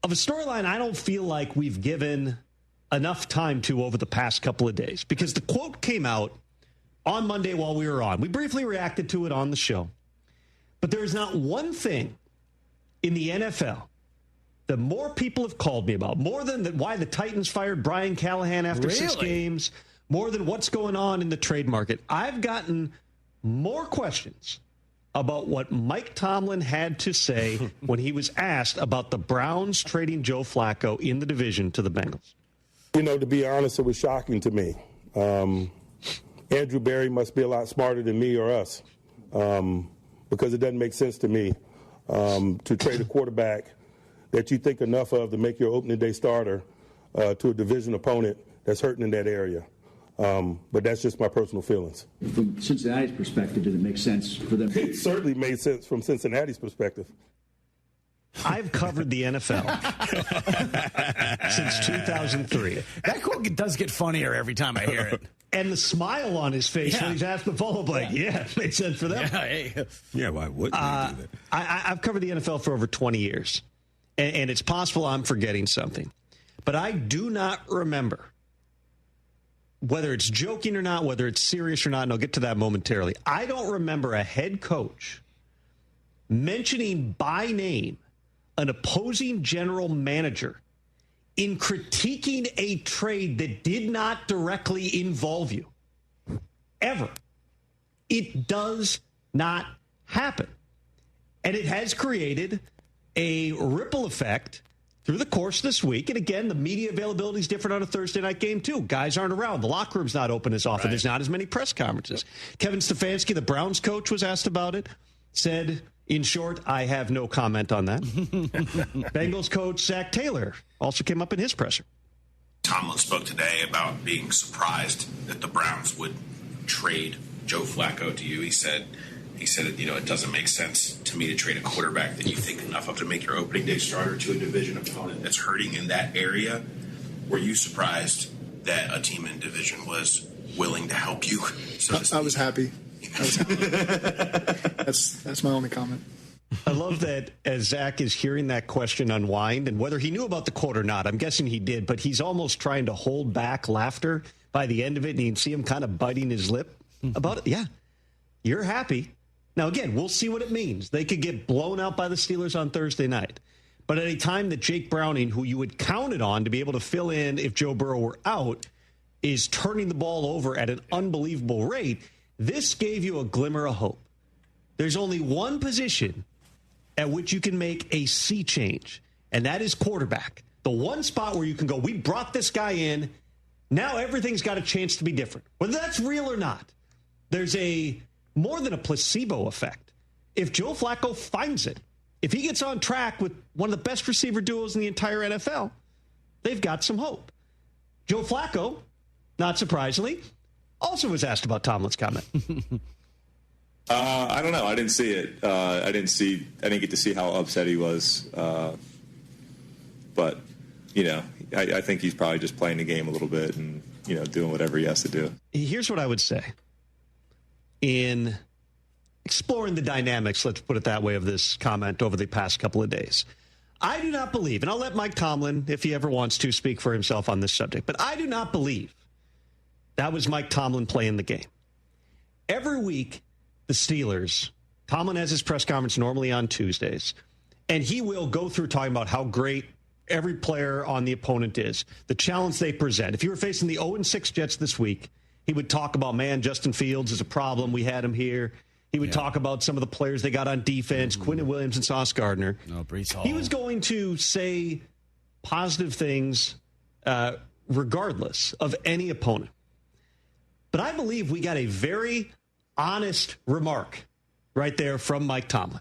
of a storyline I don't feel like we've given enough time to over the past couple of days, because the quote came out on Monday while we were on. We briefly reacted to it on the show. But there is not one thing in the NFL that more people have called me about, more than why the Titans fired Brian Callahan after 6 games, more than what's going on in the trade market. I've gotten more questions about what Mike Tomlin had to say when he was asked about the Browns trading Joe Flacco in the division to the Bengals. You know, to be honest, it was shocking to me. Andrew Berry must be a lot smarter than me or us, because it doesn't make sense to me to trade a quarterback that you think enough of to make your opening day starter to a division opponent that's hurting in that area. But that's just my personal feelings. From Cincinnati's perspective, did it make sense for them? It certainly made sense from Cincinnati's perspective. I've covered the NFL since 2003. That quote does get funnier every time I hear it. And the smile on his face when he's asked the follow-up, like, it makes sense for them. Yeah, why wouldn't they do that? I've covered the NFL for over 20 years, and it's possible I'm forgetting something. But I do not remember whether it's joking or not, whether it's serious or not, and I'll get to that momentarily, I don't remember a head coach mentioning by name an opposing general manager in critiquing a trade that did not directly involve you. Ever. It does not happen. And it has created a ripple effect through the course of this week. And again, the media availability is different on a Thursday night game, too. Guys aren't around. The locker room's not open as often. Right. There's not as many press conferences. Kevin Stefanski, the Browns coach, was asked about it, said, in short, I have no comment on that. Bengals coach Zach Taylor also came up in his presser. Tomlin spoke today about being surprised that the Browns would trade Joe Flacco to you. He said, it doesn't make sense to me to trade a quarterback that you think enough of to make your opening day starter to a division opponent that's hurting in that area. Were you surprised that a team in division was willing to help you? I was happy. That's my only comment. I love that as Zach is hearing that question unwind, and whether he knew about the quote or not, I'm guessing he did, but he's almost trying to hold back laughter by the end of it, and you can see him kind of biting his lip about it. Yeah, you're happy. Now, again, we'll see what it means. They could get blown out by the Steelers on Thursday night. But at a time that Jake Browning, who you had counted on to be able to fill in if Joe Burrow were out, is turning the ball over at an unbelievable rate, this gave you a glimmer of hope. There's only one position at which you can make a sea change, and that is quarterback. The one spot where you can go, we brought this guy in, now everything's got a chance to be different. Whether that's real or not, there's more than a placebo effect. If Joe Flacco finds it, if he gets on track with one of the best receiver duos in the entire NFL, they've got some hope. Joe Flacco, not surprisingly, also was asked about Tomlin's comment. I don't know. I didn't see it. I didn't get to see how upset he was. But, I think he's probably just playing the game a little bit and, doing whatever he has to do. Here's what I would say. In exploring the dynamics, let's put it that way, of this comment over the past couple of days, I do not believe, and I'll let Mike Tomlin, if he ever wants to, speak for himself on this subject, but I do not believe that was Mike Tomlin playing the game. Every week, the Steelers, Tomlin has his press conference normally on Tuesdays, and he will go through talking about how great every player on the opponent is, the challenge they present. If you were facing the 0-6 Jets this week, he would talk about, Justin Fields is a problem. We had him here. He would talk about some of the players they got on defense, Quinton Williams and Sauce Gardner. Breece Hall. He was going to say positive things regardless of any opponent. But I believe we got a very honest remark right there from Mike Tomlin.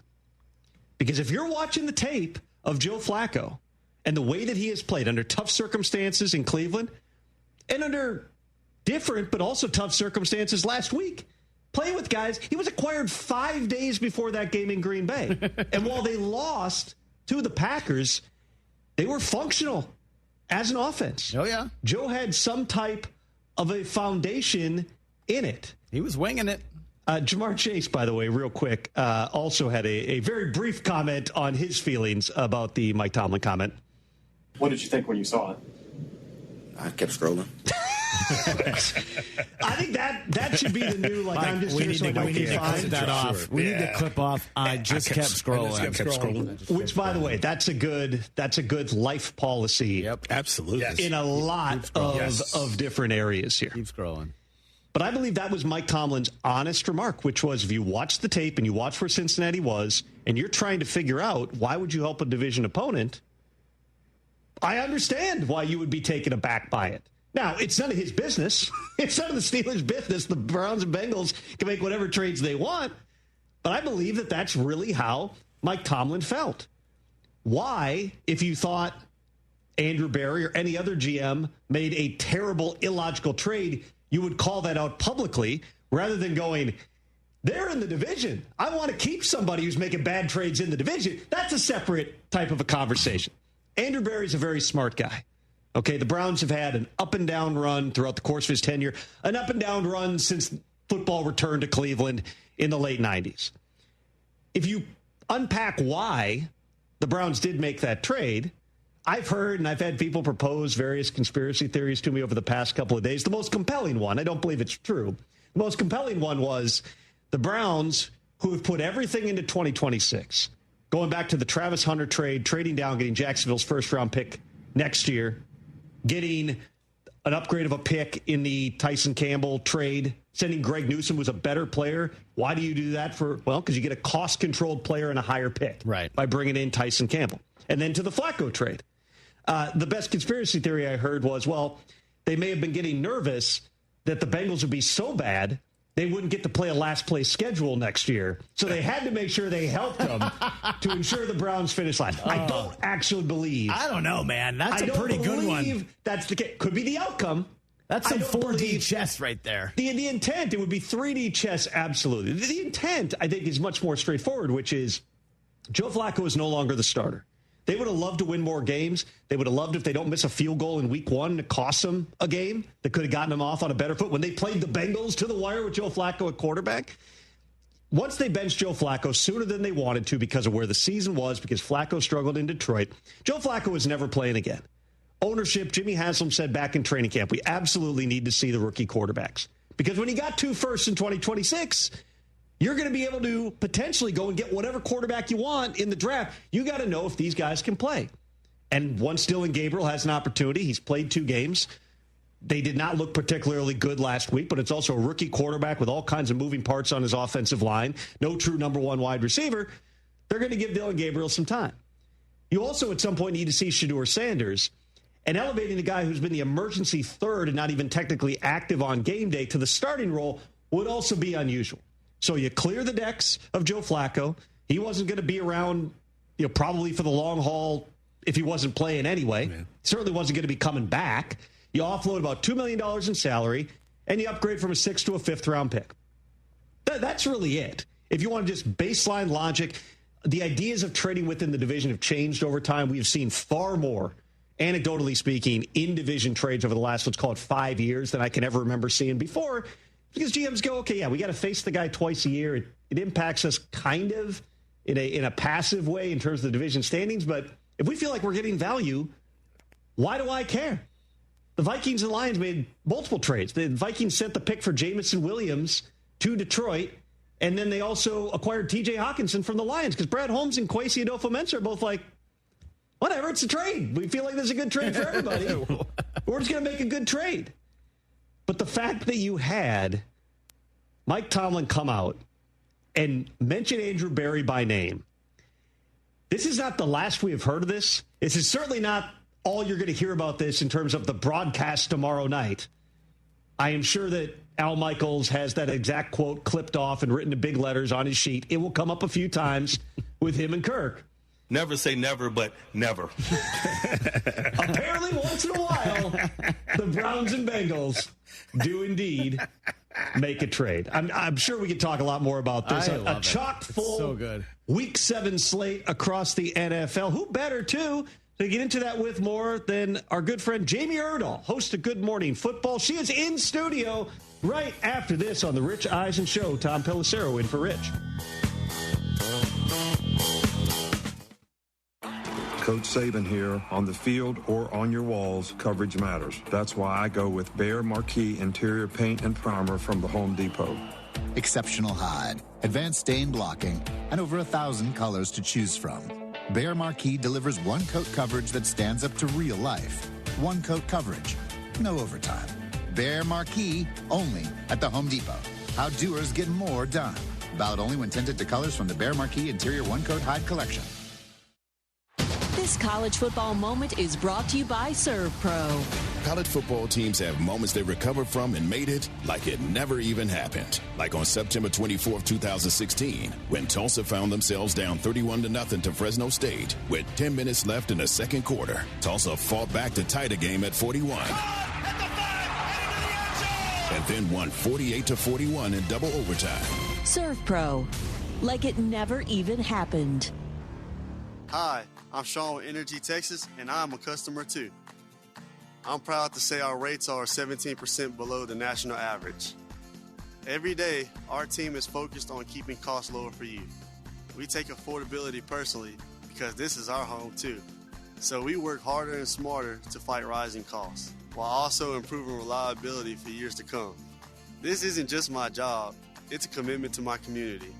Because if you're watching the tape of Joe Flacco and the way that he has played under tough circumstances in Cleveland and under different but also tough circumstances last week, playing with guys, he was acquired 5 days before that game in Green Bay. And while they lost to the Packers, they were functional as an offense. Oh, yeah. Joe had some type of a foundation in it. He was winging it. Jamar Chase, by the way, real quick, also had a very brief comment on his feelings about the Mike Tomlin comment. What did you think when you saw it? I kept scrolling. I think that should be the new, like, Mike, I'm just we here need so I to clip that off. Sure. We need to clip off. I just kept scrolling. Which, by the way, that's a good life policy. Yep, absolutely. Yes. In a lot of different areas here. Keep scrolling. But I believe that was Mike Tomlin's honest remark, which was, if you watch the tape and you watch where Cincinnati was, and you're trying to figure out why would you help a division opponent, I understand why you would be taken aback by it. Now, it's none of his business. It's none of the Steelers' business. The Browns and Bengals can make whatever trades they want. But I believe that that's really how Mike Tomlin felt. Why, if you thought Andrew Berry or any other GM made a terrible, illogical trade, you would call that out publicly rather than going, they're in the division. I want to keep somebody who's making bad trades in the division. That's a separate type of a conversation. Andrew Berry's a very smart guy. Okay, the Browns have had an up-and-down run throughout the course of his tenure, an up-and-down run since football returned to Cleveland in the late 90s. If you unpack why the Browns did make that trade, I've heard and I've had people propose various conspiracy theories to me over the past couple of days. The most compelling one, I don't believe it's true. The most compelling one was the Browns, who have put everything into 2026, going back to the Travis Hunter trade, trading down, getting Jacksonville's first-round pick next year, getting an upgrade of a pick in the Tyson Campbell trade, sending Greg Newsome, who's a better player. Why do you do that? Because you get a cost-controlled player and a higher pick by bringing in Tyson Campbell. And then to the Flacco trade. The best conspiracy theory I heard was, they may have been getting nervous that the Bengals would be so bad they wouldn't get to play a last-place schedule next year. So they had to make sure they helped them to ensure the Browns finish last. I don't actually believe. I don't know, man. That's a pretty good one. That's the case. Could be the outcome. That's some 4D chess right there. The intent, it would be 3D chess, absolutely. The intent, I think, is much more straightforward, which is Joe Flacco is no longer the starter. They would have loved to win more games. They would have loved if they don't miss a field goal in week one to cost them a game that could have gotten them off on a better foot when they played the Bengals to the wire with Joe Flacco at quarterback. Once they benched Joe Flacco sooner than they wanted to because of where the season was, because Flacco struggled in Detroit, Joe Flacco was never playing again. Ownership, Jimmy Haslam said back in training camp, we absolutely need to see the rookie quarterbacks. Because when you got 2 firsts in 2026, you're going to be able to potentially go and get whatever quarterback you want in the draft. You got to know if these guys can play. And once Dylan Gabriel has an opportunity, he's played 2 games. They did not look particularly good last week, but it's also a rookie quarterback with all kinds of moving parts on his offensive line. No true number 1 wide receiver. They're going to give Dylan Gabriel some time. You also at some point need to see Shedeur Sanders. And elevating the guy who's been the emergency third and not even technically active on game day to the starting role would also be unusual. So you clear the decks of Joe Flacco. He wasn't going to be around, probably for the long haul if he wasn't playing anyway. Certainly wasn't going to be coming back. You offload about $2 million in salary, and you upgrade from a 6th to a 5th round pick. That's really it. If you want to just baseline logic, the ideas of trading within the division have changed over time. We have seen far more, anecdotally speaking, in-division trades over the last, let's call it 5 years than I can ever remember seeing before. Because GMs go, okay, yeah, we got to face the guy twice a year. It impacts us kind of in a passive way in terms of the division standings. But if we feel like we're getting value, why do I care? The Vikings and Lions made multiple trades. The Vikings sent the pick for Jamison Williams to Detroit, and then they also acquired T.J. Hawkinson from the Lions because Brad Holmes and Kwesi Adolfo-Mensah are both like, whatever, it's a trade. We feel like there's a good trade for everybody. We're just going to make a good trade. But the fact that you had Mike Tomlin come out and mention Andrew Berry by name, this is not the last we have heard of this. This is certainly not all you're going to hear about this in terms of the broadcast tomorrow night. I am sure that Al Michaels has that exact quote clipped off and written in big letters on his sheet. It will come up a few times with him and Kirk. Never say never, but never. Apparently, once in a while, the Browns and Bengals do indeed make a trade. I'm sure we could talk a lot more about this. A chock full so good. Week 7 slate across the NFL. Who better, too, to get into that with more than our good friend Jamie Erdahl, host of Good Morning Football. She is in studio right after this on the Rich Eisen Show. Tom Pelissero in for Rich. Coach Saban here. On the field or on your walls, coverage matters. That's why I go with Behr Marquee Interior Paint and Primer from the Home Depot. Exceptional hide, advanced stain blocking, and over 1,000 colors to choose from. Behr Marquee delivers one-coat coverage that stands up to real life. One-coat coverage, no overtime. Behr Marquee, only at the Home Depot. How doers get more done. Valid only when tinted to colors from the Behr Marquee Interior One-Coat Hide Collection. This college football moment is brought to you by ServPro. College football teams have moments they recovered from and made it like it never even happened. Like on September 24th, 2016, when Tulsa found themselves down 31-0 to Fresno State with 10 minutes left in the second quarter. Tulsa fought back to tie the game at 41. And then won 48-41 in double overtime. ServPro, like it never even happened. Hi, I'm Sean with Energy Texas, and I'm a customer too. I'm proud to say our rates are 17% below the national average. Every day, our team is focused on keeping costs lower for you. We take affordability personally because this is our home too. So we work harder and smarter to fight rising costs, while also improving reliability for years to come. This isn't just my job, it's a commitment to my community.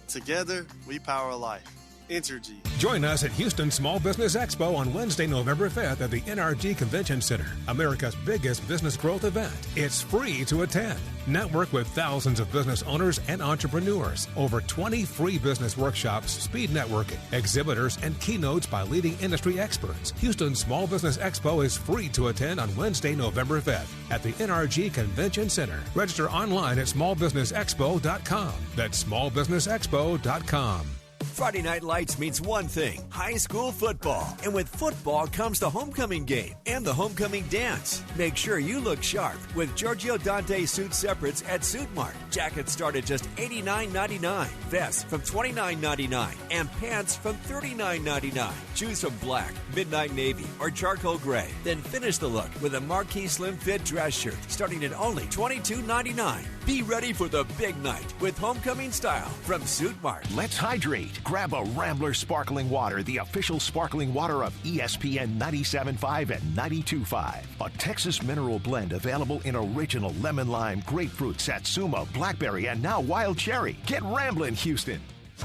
Together, we power life. Entergy. Join us at Houston Small Business Expo on Wednesday, November 5th at the NRG Convention Center, America's biggest business growth event. It's free to attend. Network with thousands of business owners and entrepreneurs. Over 20 free business workshops, speed networking, exhibitors, and keynotes by leading industry experts. Houston Small Business Expo is free to attend on Wednesday, November 5th at the NRG Convention Center. Register online at smallbusinessexpo.com. That's smallbusinessexpo.com. Friday Night Lights means one thing, high school football. And with football comes the homecoming game and the homecoming dance. Make sure you look sharp with Giorgio Dante suit separates at Suit Mart. Jackets start at just $89.99, vests from $29.99, and pants from $39.99. Choose from black, midnight navy, or charcoal gray. Then finish the look with a marquee slim fit dress shirt starting at only $22.99. Be ready for the big night with homecoming style from Suit Mart. Let's hydrate. Grab a Rambler Sparkling Water, the official sparkling water of ESPN 97.5 and 92.5. A Texas mineral blend available in original lemon lime, grapefruit, satsuma, blackberry, and now wild cherry. Get Ramblin', Houston.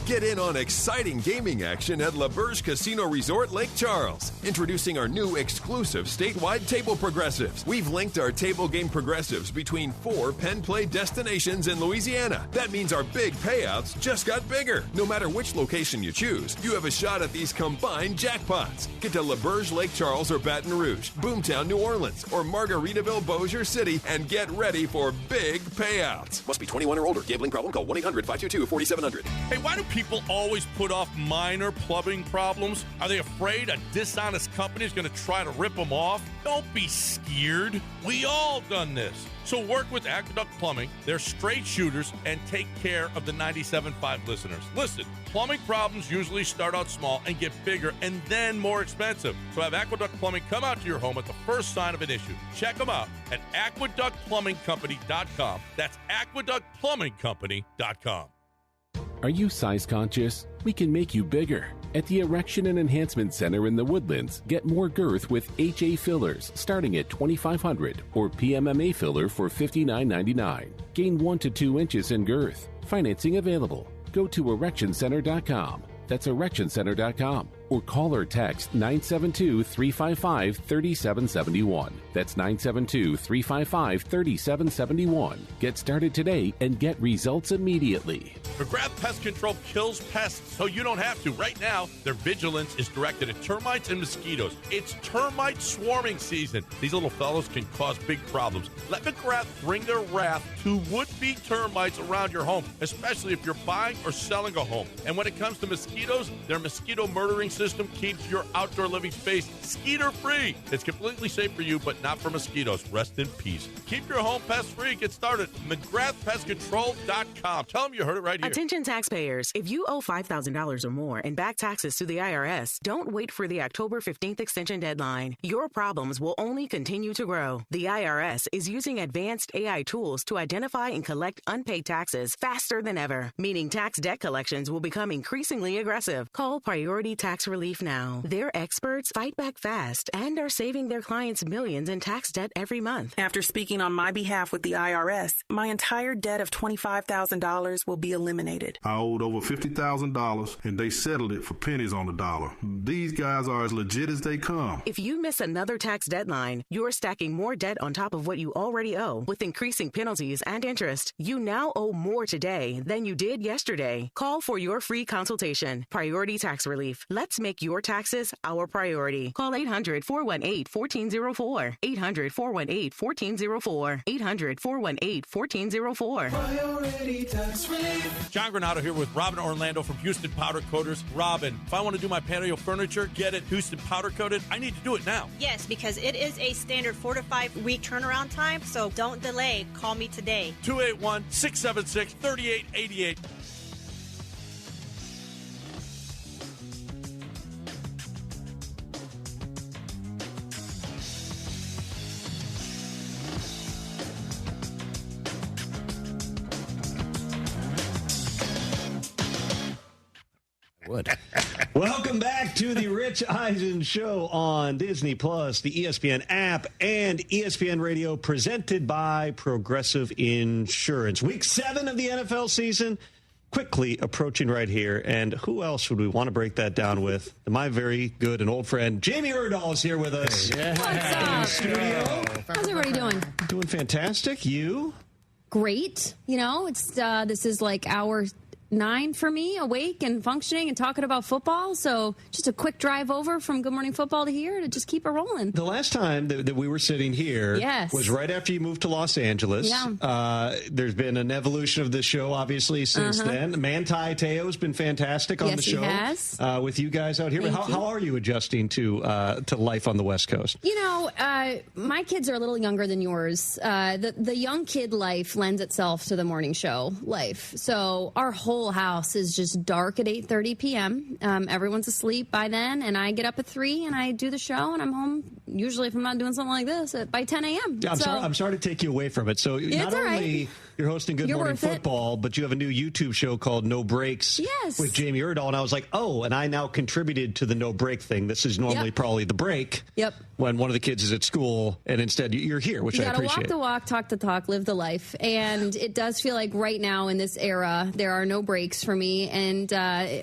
Get in on exciting gaming action at La Berge Casino Resort Lake Charles. Introducing our new exclusive statewide table progressives. We've linked our table game progressives between 4 pen play destinations in Louisiana. That means our big payouts just got bigger. No matter which location you choose, you have a shot at these combined jackpots. Get to La Berge Lake Charles or Baton Rouge, Boomtown, New Orleans, or Margaritaville, Bossier City, and get ready for big payouts. Must be 21 or older. Gambling problem? Call 1-800-522-4700. Hey, why do people always put off minor plumbing problems? Are they afraid a dishonest company is going to try to rip them off? Don't be scared. We all done this. So work with Aqueduct Plumbing. They're straight shooters and take care of the 97.5 listeners. Listen, plumbing problems usually start out small and get bigger and then more expensive. So have Aqueduct Plumbing come out to your home at the first sign of an issue. Check them out at aqueductplumbingcompany.com. That's aqueductplumbingcompany.com. Are you size conscious? We can make you bigger. At the Erection and Enhancement Center in the Woodlands, get more girth with HA fillers starting at $2,500 or PMMA filler for $59.99. Gain 1 to 2 inches in girth. Financing available. Go to erectioncenter.com. That's erectioncenter.com. Or call or text 972-355-3771. That's 972-355-3771. Get started today and get results immediately. McGrath Pest Control kills pests so you don't have to. Right now, their vigilance is directed at termites and mosquitoes. It's termite swarming season. These little fellows can cause big problems. Let McGrath bring their wrath to would-be termites around your home, especially if you're buying or selling a home. And when it comes to mosquitoes, their mosquito murdering system keeps your outdoor living space skeeter-free. It's completely safe for you, but not for mosquitoes. Rest in peace. Keep your home pest-free. Get started. McGrathPestControl.com. Tell them you heard it right here. Attention taxpayers. If you owe $5,000 or more in back taxes to the IRS, don't wait for the October 15th extension deadline. Your problems will only continue to grow. The IRS is using advanced AI tools to identify and collect unpaid taxes faster than ever, meaning tax debt collections will become increasingly aggressive. Call Priority Tax Relief now. Their experts fight back fast and are saving their clients millions in tax debt every month. After speaking on my behalf with the IRS, my entire debt of $25,000 will be eliminated. I owed over $50,000 and they settled it for pennies on the dollar. These guys are as legit as they come. If you miss another tax deadline, you're stacking more debt on top of what you already owe with increasing penalties and interest. You now owe more today than you did yesterday. Call for your free consultation. Priority Tax Relief. Let's make your taxes our priority. Call 800-418-1404. 800-418-1404. 800-418-1404. Priority Tax Relief. John Granado here with Robin Orlando from Houston Powder Coaters. Robin, if I want to do my patio furniture, get it Houston powder coated, I need to do it now. Yes, because it is a standard 4 to 5 week turnaround time, so don't delay. Call me today. 281-676-3888. would. Welcome back to the Rich Eisen Show on Disney Plus, the ESPN app, and ESPN Radio, presented by Progressive Insurance. Week 7 of the NFL season quickly approaching right here. And who else would we want to break that down with? My very good and old friend, Jamie Erdahl, is here with us. Yeah. What's up? In studio. How's everybody doing? Doing fantastic. You? Great. You know, it's this is like hour 9 for me, awake and functioning and talking about football. So just a quick drive over from Good Morning Football to here to just keep it rolling. The last time that we were sitting here was right after you moved to Los Angeles. Yeah. There's been an evolution of the show, obviously, since then. Manti Te'o's been fantastic on the show. Yes, he has. With you guys out here. How are you adjusting to life on the West Coast? You know, my kids are a little younger than yours. The young kid life lends itself to the morning show life. So our whole house is just dark at 8:30 p.m. Everyone's asleep by then, and I get up at 3 and I do the show, and I'm home usually, if I'm not doing something like this, by 10 a.m. Yeah, I'm sorry to take you away from it. So not only you're hosting Good Morning Football, but you have a new YouTube show called No Breaks with Jamie Erdahl, and I was like, and I now contributed to the No Break thing. This is normally probably the break when one of the kids is at school, and instead you're here, which I appreciate. You got to walk the walk, talk the talk, live the life, and it does feel like right now in this era there are no breaks for me, and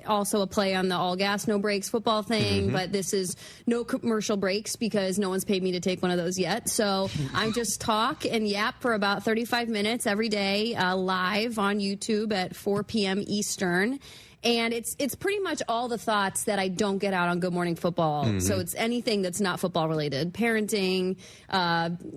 also a play on the all gas no breaks football thing, but this is no commercial breaks because no one's paid me to take one of those yet. So I just talk and yap for about 35 minutes every day, live on YouTube at 4 p.m. Eastern. And it's pretty much all the thoughts that I don't get out on Good Morning Football. So it's anything that's not football related, parenting,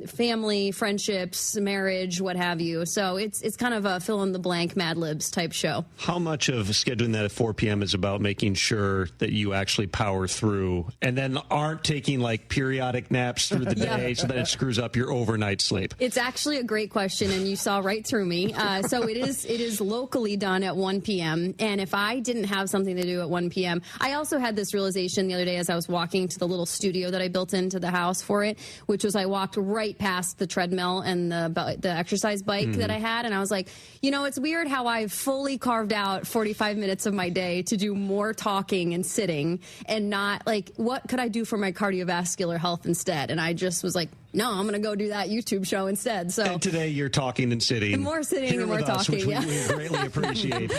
family, friendships, marriage, what have you. So it's kind of a fill in the blank Mad Libs type show. How much of scheduling that at 4 p.m. is about making sure that you actually power through and then aren't taking like periodic naps through the day so that it screws up your overnight sleep? It's actually a great question, and you saw right through me. So it is locally done at 1 p.m. And if I didn't have something to do at 1 p.m. I also had this realization the other day as I was walking to the little studio that I built into the house for it, which was I walked right past the treadmill and the exercise bike that I had, and I was like, you know, it's weird how I've fully carved out 45 minutes of my day to do more talking and sitting and not, like, what could I do for my cardiovascular health instead? And I just was like, no, I'm going to go do that YouTube show instead. So and today you're talking and sitting. And more sitting and more talking. Which we greatly appreciate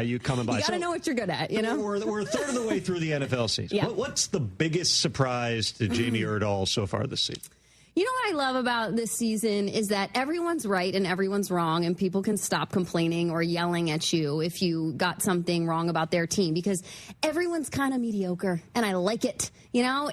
you coming by. You got to know what you're good at, you know? We're a third of the way through the NFL season. What's the biggest surprise to Jamie Erdahl so far this season? You know what I love about this season is that everyone's right and everyone's wrong, and people can stop complaining or yelling at you if you got something wrong about their team, because everyone's kind of mediocre, and I like it. You know,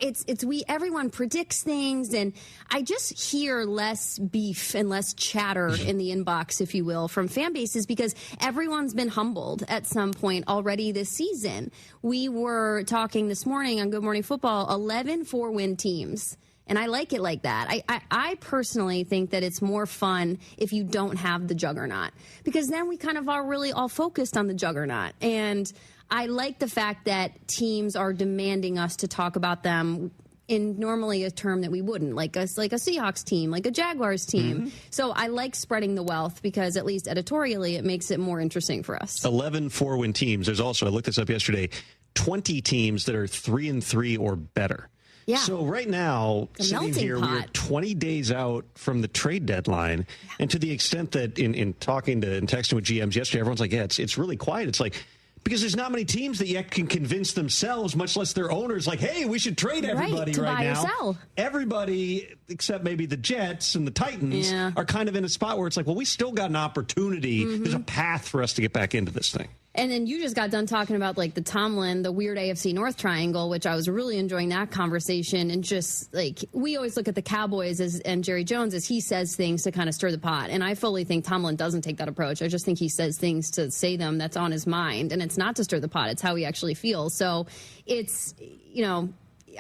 everyone predicts things, and I just hear less beef and less chatter in the inbox, if you will, from fan bases, because everyone's been humbled at some point already this season. We were talking this morning on Good Morning Football, 11 4-win teams. And I like it like that. I personally think that it's more fun if you don't have the juggernaut, because then we kind of are really all focused on the juggernaut. And I like the fact that teams are demanding us to talk about them in normally a term that we wouldn't, like a Seahawks team, like a Jaguars team. So I like spreading the wealth because at least editorially it makes it more interesting for us. 11 4-win teams. There's also, I looked this up yesterday, 20 teams that are 3-3 or better. Yeah. So right now, sitting here, we're 20 days out from the trade deadline. And to the extent that in talking to and texting with GMs yesterday, everyone's like, yeah, it's really quiet. It's like, because there's not many teams that yet can convince themselves, much less their owners, like, hey, we should trade everybody right now. Or sell. Everybody, except maybe the Jets and the Titans, are kind of in a spot where it's like, well, we still got an opportunity. There's a path for us to get back into this thing. And then you just got done talking about like the Tomlin, the weird AFC North triangle, which I was really enjoying that conversation. And just like, we always look at the Cowboys and Jerry Jones as he says things to kind of stir the pot. And I fully think Tomlin doesn't take that approach. I just think he says things to say them that's on his mind. And it's not to stir the pot. It's how he actually feels. So it's, you know,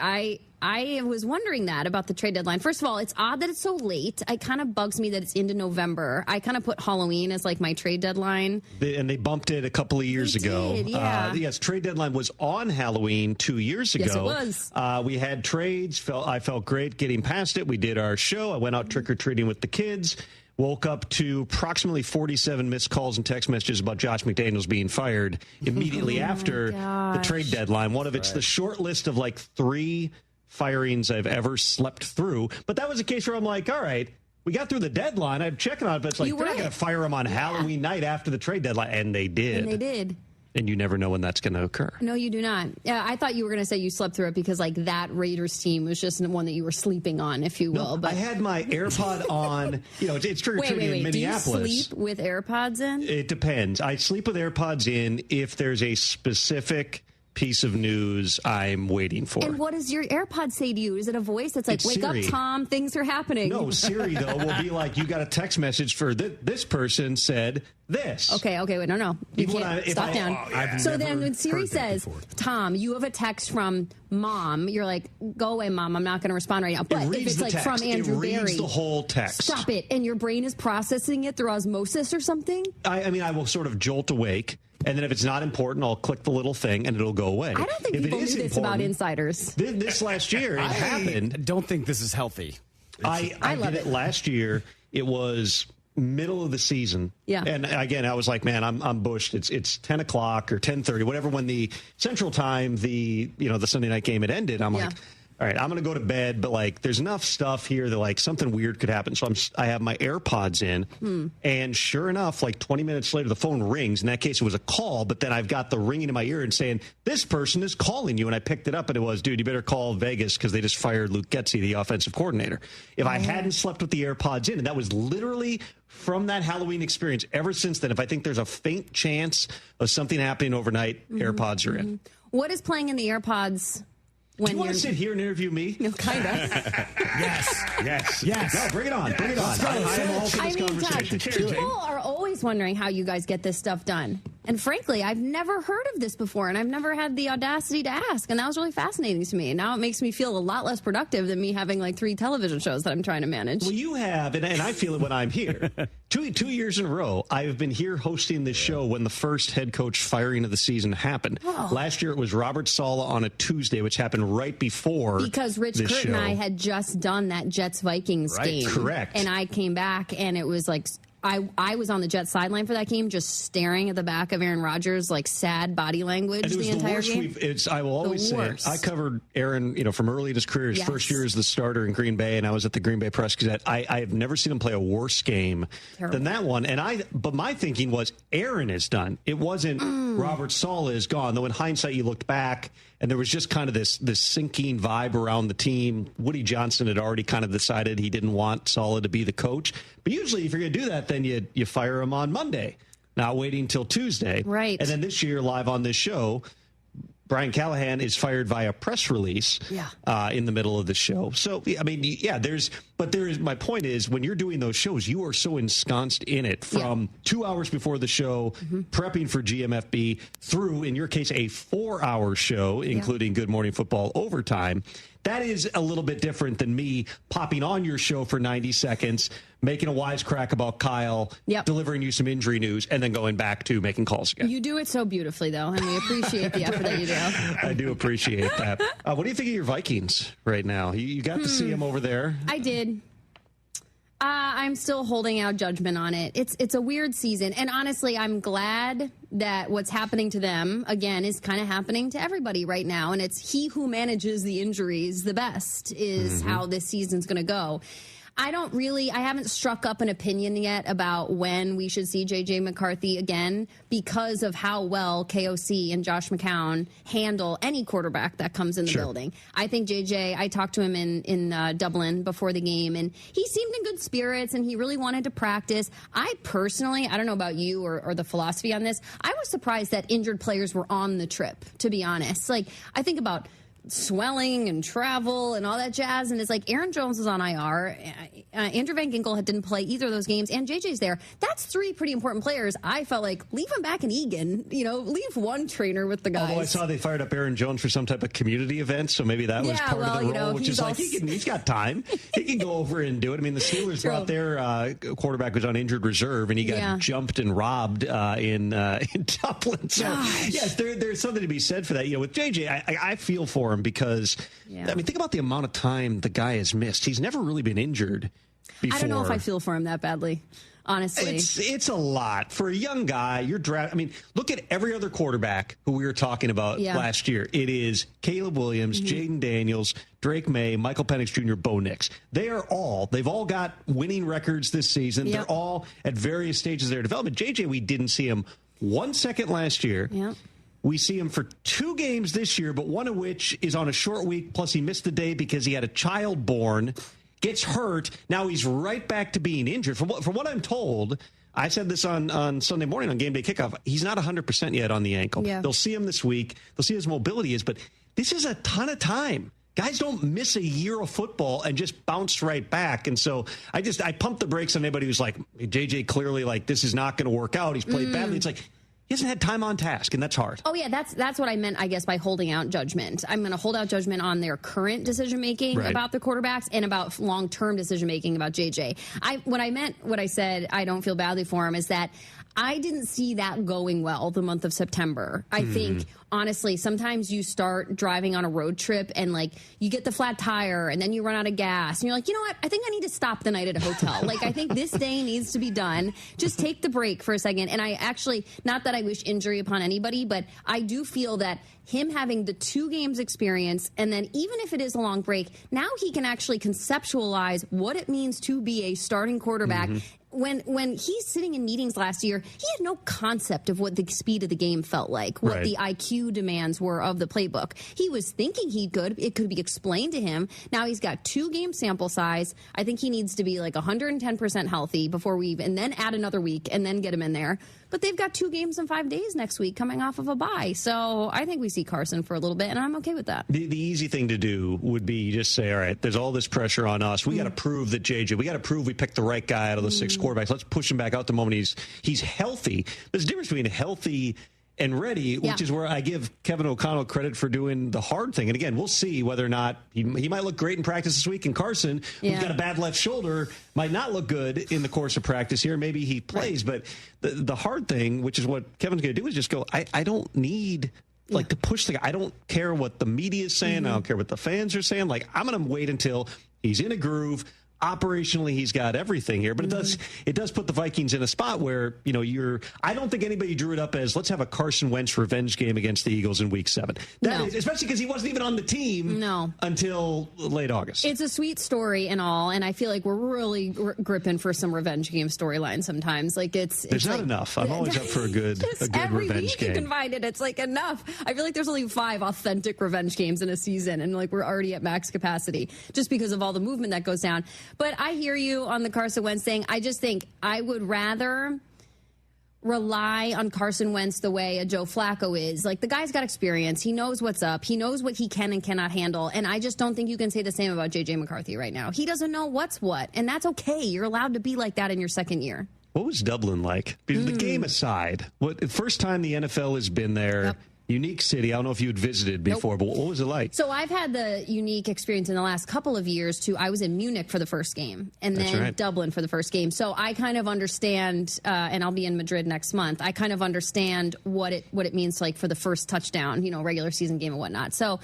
I was wondering that about the trade deadline. First of all, it's odd that it's so late. It kind of bugs me that it's into November. I kind of put Halloween as like my trade deadline. And they bumped it a couple of years ago. Yes, trade deadline was on Halloween 2 years ago. Yes, it was. We had trades. I felt great getting past it. We did our show. I went out trick-or-treating with the kids. woke up to approximately 47 missed calls and text messages about Josh McDaniels being fired immediately after the trade deadline. One of it's the short list of like 3 firings I've ever slept through. But that was a case where I'm like, all right, we got through the deadline. I'm checking on it, but it's like, they're not going to fire him on Halloween night after the trade deadline. And they did. And you never know when that's going to occur. No, you do not. I thought you were going to say you slept through it because, like, that Raiders team was just one that you were sleeping on, if you will. No, but I had my AirPod on. It's trick-or-treating in Minneapolis. Do you sleep with AirPods in? It depends. I sleep with AirPods in if there's a specific piece of news I'm waiting for. And what does your AirPods say to you? Is it a voice that's like, wake Siri. up, Tom, things are happening? No, Siri, though, will be like, you got a text message for this person said this. Okay, wait, no. You can't. Stop down. So then when Siri says, Tom, you have a text from Mom, you're like, go away, Mom, I'm not going to respond right now. But if it's like text. from Andrew Barry. It reads the whole text. Stop it. And your brain is processing it through osmosis or something? I mean, I will sort of jolt awake. And then if it's not important, I'll click the little thing and it'll go away. I don't think people knew this about insiders. This last year, it happened. I don't think this is healthy. I did it last year. It was middle of the season. Yeah. And again, I was like, man, I'm bushed. It's 10 o'clock or 10:30, whatever, when the Central Time, the Sunday night game had ended. I'm like, all right, I'm going to go to bed, but like, there's enough stuff here that like something weird could happen. So I have my AirPods in, and sure enough, like 20 minutes later, the phone rings. In that case, it was a call, but then I've got the ringing in my ear and saying, this person is calling you. And I picked it up, and it was, dude, you better call Vegas because they just fired Luke Getsy, the offensive coordinator. If I hadn't slept with the AirPods in, and that was literally from that Halloween experience, ever since then, if I think there's a faint chance of something happening overnight, AirPods are in. What is playing in the AirPods? Do you want to sit here and interview me? No, kind of. Yes. No, bring it on. I am all for this conversation. People are always wondering how you guys get this stuff done. And frankly, I've never heard of this before, and I've never had the audacity to ask. And that was really fascinating to me. And now it makes me feel a lot less productive than me having like 3 television shows that I'm trying to manage. Well, you have, and I feel it when I'm here. 2 years in a row, I've been here hosting this show when the first head coach firing of the season happened. Oh. Last year, it was Robert Saleh on a Tuesday, which happened right before because Rich this Kurt show. and I had just done that Jets-Vikings game. Correct. And I came back, and it was like I was on the Jets sideline for that game, just staring at the back of Aaron Rodgers, like sad body language the entire game. I will always say it. I covered Aaron, from early in his career. His first year as the starter in Green Bay, and I was at the Green Bay Press Gazette. I have never seen him play a worse game than that one. But my thinking was Aaron is done. It wasn't Robert Saleh is gone. Though in hindsight, you looked back, and there was just kind of this sinking vibe around the team. Woody Johnson had already kind of decided he didn't want Saleh to be the coach. But usually, if you're going to do that, then you fire him on Monday, not waiting until Tuesday. Right. And then this year, live on this show, Brian Callahan is fired via press release in the middle of the show. So, I mean, my point is, when you're doing those shows, you are so ensconced in it from 2 hours before the show, prepping for GMFB, through, in your case, a 4-hour show, including Good Morning Football overtime. That is a little bit different than me popping on your show for 90 seconds, making a wisecrack about Kyle, delivering you some injury news, and then going back to making calls again. You do it so beautifully, though, and we appreciate the effort that you do. I do appreciate that. What do you think of your Vikings right now? You got to see them over there? I did. I'm still holding out judgment on it. It's a weird season. And honestly, I'm glad that what's happening to them, again, is kind of happening to everybody right now. And it's he who manages the injuries the best is how this season's going to go. I haven't struck up an opinion yet about when we should see J.J. McCarthy again because of how well KOC and Josh McCown handle any quarterback that comes in the building. I think J.J., I talked to him in Dublin before the game, and he seemed in good spirits, and he really wanted to practice. I personally, I don't know about you or the philosophy on this, I was surprised that injured players were on the trip, to be honest. Like, I think about swelling and travel and all that jazz, and it's like Aaron Jones was on IR, Andrew Van Ginkel didn't play either of those games, and JJ's there. That's 3 pretty important players. I felt like leave him back in Egan, leave one trainer with the guys. Although I saw they fired up Aaron Jones for some type of community event, so maybe that was part of the role, which is like he's got time. He can go over and do it. I mean, the Steelers brought their quarterback who's on injured reserve, and he got jumped and robbed in Dublin. So yes, there's something to be said for that. With JJ, I feel for him because I mean, think about the amount of time the guy has missed. He's never really been injured before. I don't know if I feel for him that badly. Honestly, it's a lot for a young guy. Look at every other quarterback who we were talking about last year. It is Caleb Williams, Jaden Daniels, Drake May, Michael Penix Jr., Bo Nix. They've all got winning records this season. They're all at various stages of their development. JJ, we didn't see him 1 second last year. Yep. We see him for 2 games this year, but one of which is on a short week. Plus, he missed the day because he had a child born. Gets hurt. Now he's right back to being injured. From what I'm told, I said this on Sunday morning on Game Day Kickoff, he's not 100% yet on the ankle. Yeah. They'll see him this week. They'll see his mobility is, but this is a ton of time. Guys don't miss a year of football and just bounce right back. And so I pumped the brakes on anybody who's like, JJ clearly like this is not going to work out. He's played badly. It's like, he hasn't had time on task, and that's hard. Oh, yeah, that's what I meant, I guess, by holding out judgment. I'm going to hold out judgment on their current decision-making about the quarterbacks and about long-term decision-making about JJ. What I said, I don't feel badly for him, is that I didn't see that going well the month of September. I think, honestly, sometimes you start driving on a road trip and, like, you get the flat tire and then you run out of gas. And you're like, you know what? I think I need to stop the night at a hotel. Like, I think this day needs to be done. Just take the break for a second. And I actually, not that I wish injury upon anybody, but I do feel that him having the 2 games experience, and then even if it is a long break, now he can actually conceptualize what it means to be a starting quarterback. When he's sitting in meetings last year, he had no concept of what the speed of the game felt like, what the IQ demands were of the playbook. He was thinking it could be explained to him. Now he's got 2 game sample size. I think he needs to be like 110% healthy before and then add another week and then get him in there. But they've got 2 games in 5 days next week coming off of a bye. So I think we see Carson for a little bit, and I'm okay with that. The easy thing to do would be just say, all right, there's all this pressure on us. We got to prove that we got to prove we picked the right guy out of the 6 quarterbacks. Let's push him back out the moment he's healthy. There's a difference between healthy and ready, which is where I give Kevin O'Connell credit for doing the hard thing. And again, we'll see whether or not he might look great in practice this week. And Carson, who's got a bad left shoulder, might not look good in the course of practice here. Maybe he plays. But the hard thing, which is what Kevin's going to do, is just go, I don't need to push the guy. I don't care what the media is saying. I don't care what the fans are saying. Like, I'm going to wait until he's in a groove. Operationally, he's got everything here, but it does put the Vikings in a spot where, I don't think anybody drew it up as let's have a Carson Wentz revenge game against the Eagles in week 7. Especially because he wasn't even on the team until late August. It's a sweet story and all, and I feel like we're really gripping for some revenge game storyline sometimes. Like there's not enough. I'm always up for a good every revenge week game. You can find it. It's like enough. I feel like there's only 5 authentic revenge games in a season, and like we're already at max capacity just because of all the movement that goes down. But I hear you on the Carson Wentz thing. I just think I would rather rely on Carson Wentz the way a Joe Flacco is. Like, the guy's got experience. He knows what's up. He knows what he can and cannot handle. And I just don't think you can say the same about J.J. McCarthy right now. He doesn't know what's what. And that's okay. You're allowed to be like that in your second year. What was Dublin like? The game aside, the first time the NFL has been there. Yep. Unique city. I don't know if you had visited before, but what was it like? So I've had the unique experience in the last couple of years, too. I was in Munich for the first game and then Dublin for the first game. So I kind of understand, and I'll be in Madrid next month, I kind of understand what it means like for the first touchdown, regular season game and whatnot. So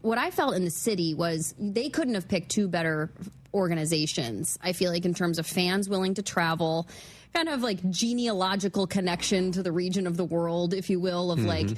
what I felt in the city was they couldn't have picked 2 better organizations, I feel like, in terms of fans willing to travel, kind of like genealogical connection to the region of the world, if you will, of like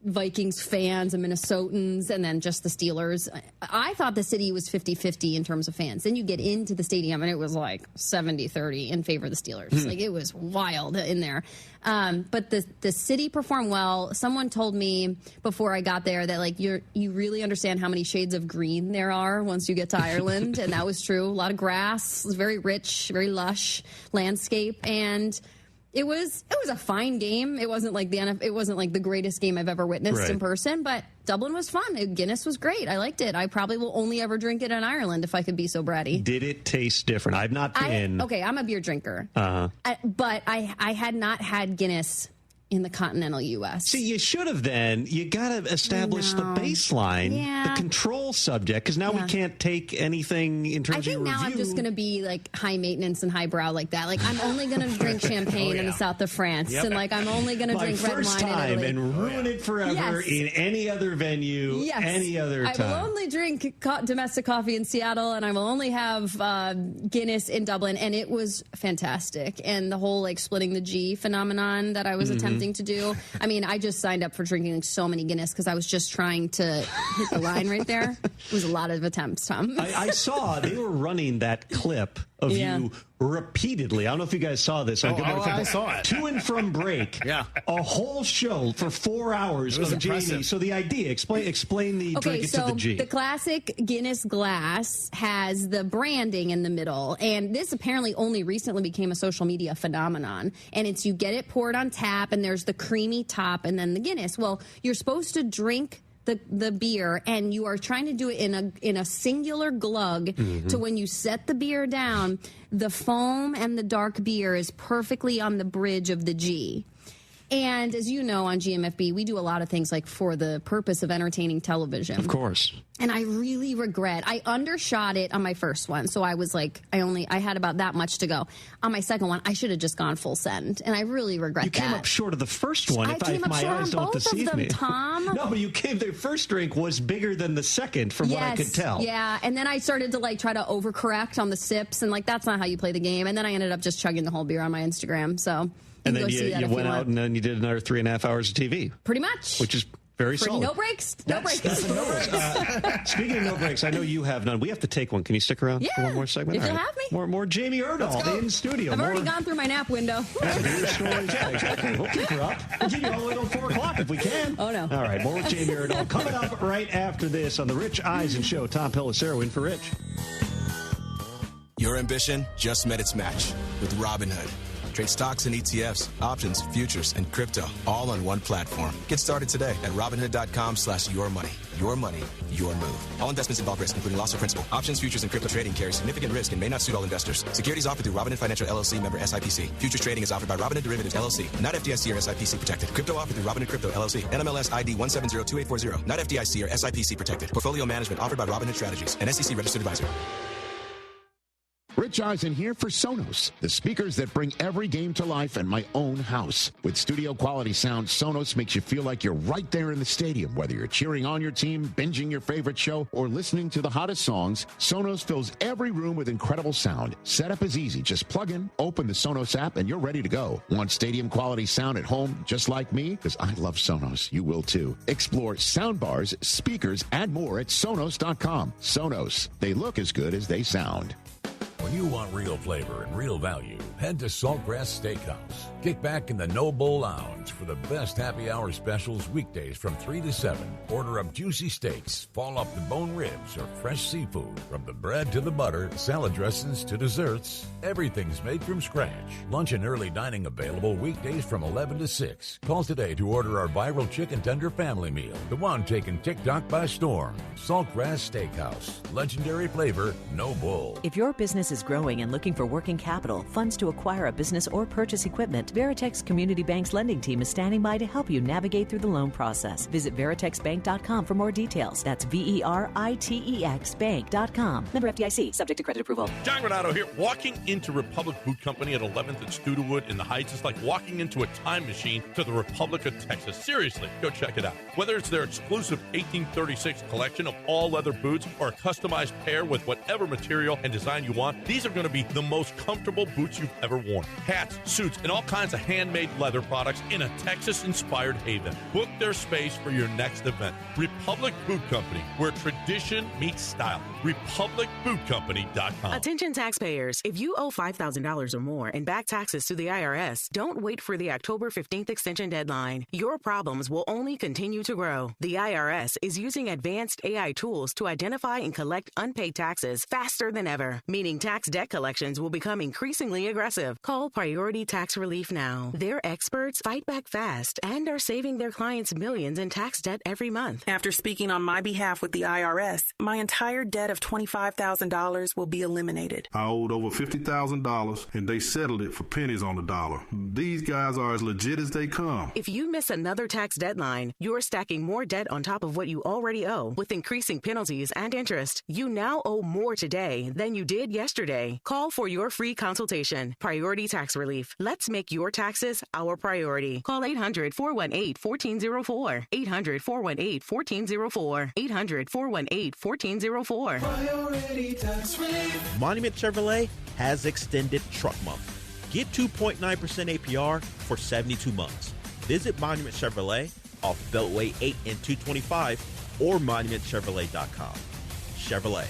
Vikings fans and Minnesotans and then just the Steelers. I thought the city was 50-50 in terms of fans. Then you get into the stadium and it was like 70-30 in favor of the Steelers. Like, it was wild in there. But the city performed well. Someone told me before I got there that like you really understand how many shades of green there are once you get to Ireland. And that was true. A lot of grass. It was very rich, very lush landscape. And it was a fine game. It wasn't like the greatest game I've ever witnessed in person, but Dublin was fun. Guinness was great. I liked it. I probably will only ever drink it in Ireland if I could be so bratty. Did it taste different? I've not been. I'm a beer drinker. But I had not had Guinness in the continental U.S. See, you should have then. You got to establish the baseline, the control subject, because now we can't take anything in terms of review. I think now I'm just going to be like high maintenance and highbrow like that. Like I'm only going to drink champagne in the south of France, and like I'm only going to drink red wine in Italy. And ruin it forever in any other venue, any other time. I will only drink domestic coffee in Seattle, and I will only have Guinness in Dublin, and it was fantastic. And the whole like splitting the G phenomenon that I was attempting to do. I mean, I just signed up for drinking like so many Guinness because I was just trying to hit the line right there. It was a lot of attempts, Tom. I saw they were running that clip of you repeatedly. I don't know if you guys saw this. I saw it. To and from break. A whole show for 4 hours of Jamie. So the idea, explain the drink it to the G. The classic Guinness glass has the branding in the middle. And this apparently only recently became a social media phenomenon. And it's you get it poured on tap, and there's the creamy top, and then the Guinness. Well, you're supposed to drink the beer, and you are trying to do it in a singular glug to when you set the beer down, the foam and the dark beer is perfectly on the bridge of the G. And as you know, on GMFB, we do a lot of things like for the purpose of entertaining television. Of course. And I really regret, I undershot it on my first one. So I was like, I had about that much to go. On my second one, I should have just gone full send. And I really regret that. You came up short of the first one. I came up short on both of them, Tom. No, but the first drink was bigger than the second from what I could tell. Yeah, and then I started to like try to overcorrect on the sips, and like that's not how you play the game. And then I ended up just chugging the whole beer on my Instagram. So and then you went out and then you did another 3.5 hours of TV. Pretty much. Which is very solid. No breaks. No breaks. Speaking of no breaks, I know you have none. We have to take one. Can you stick around for one more segment? If you'll have me. More Jamie Erdahl in studio. I've already gone through my nap window. Exactly. We'll keep her up. We'll keep you all the way till 4 o'clock if we can. Oh, no. All right, more with Jamie Erdahl coming up right after this on the Rich Eisen Show. Tom Pelissero in for Rich. Your ambition just met its match with Robinhood. Trade stocks and ETFs, options, futures, and crypto all on one platform. Get started today at Robinhood.com/yourmoney. Your money, your move. All investments involve risk, including loss of principal. Options, futures, and crypto trading carry significant risk and may not suit all investors. Securities offered through Robinhood Financial LLC, member SIPC. Futures trading is offered by Robinhood Derivatives LLC, not FDIC or SIPC protected. Crypto offered through Robinhood Crypto LLC, NMLS ID 1702840, not FDIC or SIPC protected. Portfolio management offered by Robinhood Strategies, an SEC registered advisor. Rich Eisen here for Sonos, the speakers that bring every game to life in my own house. With studio quality sound, Sonos makes you feel like you're right there in the stadium. Whether you're cheering on your team, binging your favorite show, or listening to the hottest songs, Sonos fills every room with incredible sound. Setup is easy. Just plug in, open the Sonos app, and you're ready to go. Want stadium quality sound at home just like me? Because I love Sonos. You will too. Explore soundbars, speakers, and more at Sonos.com. Sonos. They look as good as they sound. When you want real flavor and real value, head to Saltgrass Steakhouse. Kick back in the No Bull Lounge for the best happy hour specials weekdays from 3 to 7. Order up juicy steaks, fall off the bone ribs, or fresh seafood. From the bread to the butter, salad dressings to desserts, everything's made from scratch. Lunch and early dining available weekdays from 11 to 6. Call today to order our viral chicken tender family meal, the one taking TikTok by storm. Saltgrass Steakhouse. Legendary flavor, no bull. If your business is growing and looking for working capital, funds to acquire a business or purchase equipment, Veritex Community Bank's lending team is standing by to help you navigate through the loan process. Visit veritexbank.com for more details. That's VERITEX bank.com. Member FDIC, subject to credit approval. John Renato here. Walking into Republic Boot Company at 11th and Studewood in the Heights is like walking into a time machine to the Republic of Texas. Seriously, go check it out. Whether it's their exclusive 1836 collection of all leather boots or a customized pair with whatever material and design you want, these are going to be the most comfortable boots you've ever worn. Hats, suits, and all kinds of handmade leather products in a Texas-inspired haven. Book their space for your next event. Republic Boot Company, where tradition meets style. RepublicBootCompany.com. Attention taxpayers. If you owe $5,000 or more and back taxes to the IRS, don't wait for the October 15th extension deadline. Your problems will only continue to grow. The IRS is using advanced AI tools to identify and collect unpaid taxes faster than ever, meaning tax tax debt collections will become increasingly aggressive. Call Priority Tax Relief now. Their experts fight back fast and are saving their clients millions in tax debt every month. After speaking on my behalf with the IRS, my entire debt of $25,000 will be eliminated. I owed over $50,000, and they settled it for pennies on the dollar. These guys are as legit as they come. If you miss another tax deadline, you're stacking more debt on top of what you already owe. With increasing penalties and interest, you now owe more today than you did yesterday. Call for your free consultation. Priority Tax Relief. Let's make your taxes our priority. Call 800-418-1404. 800-418-1404. 800-418-1404. Priority Tax Relief. Monument Chevrolet has extended truck month. Get 2.9% APR for 72 months. Visit Monument Chevrolet off Beltway 8 and 225 or monumentchevrolet.com. Chevrolet.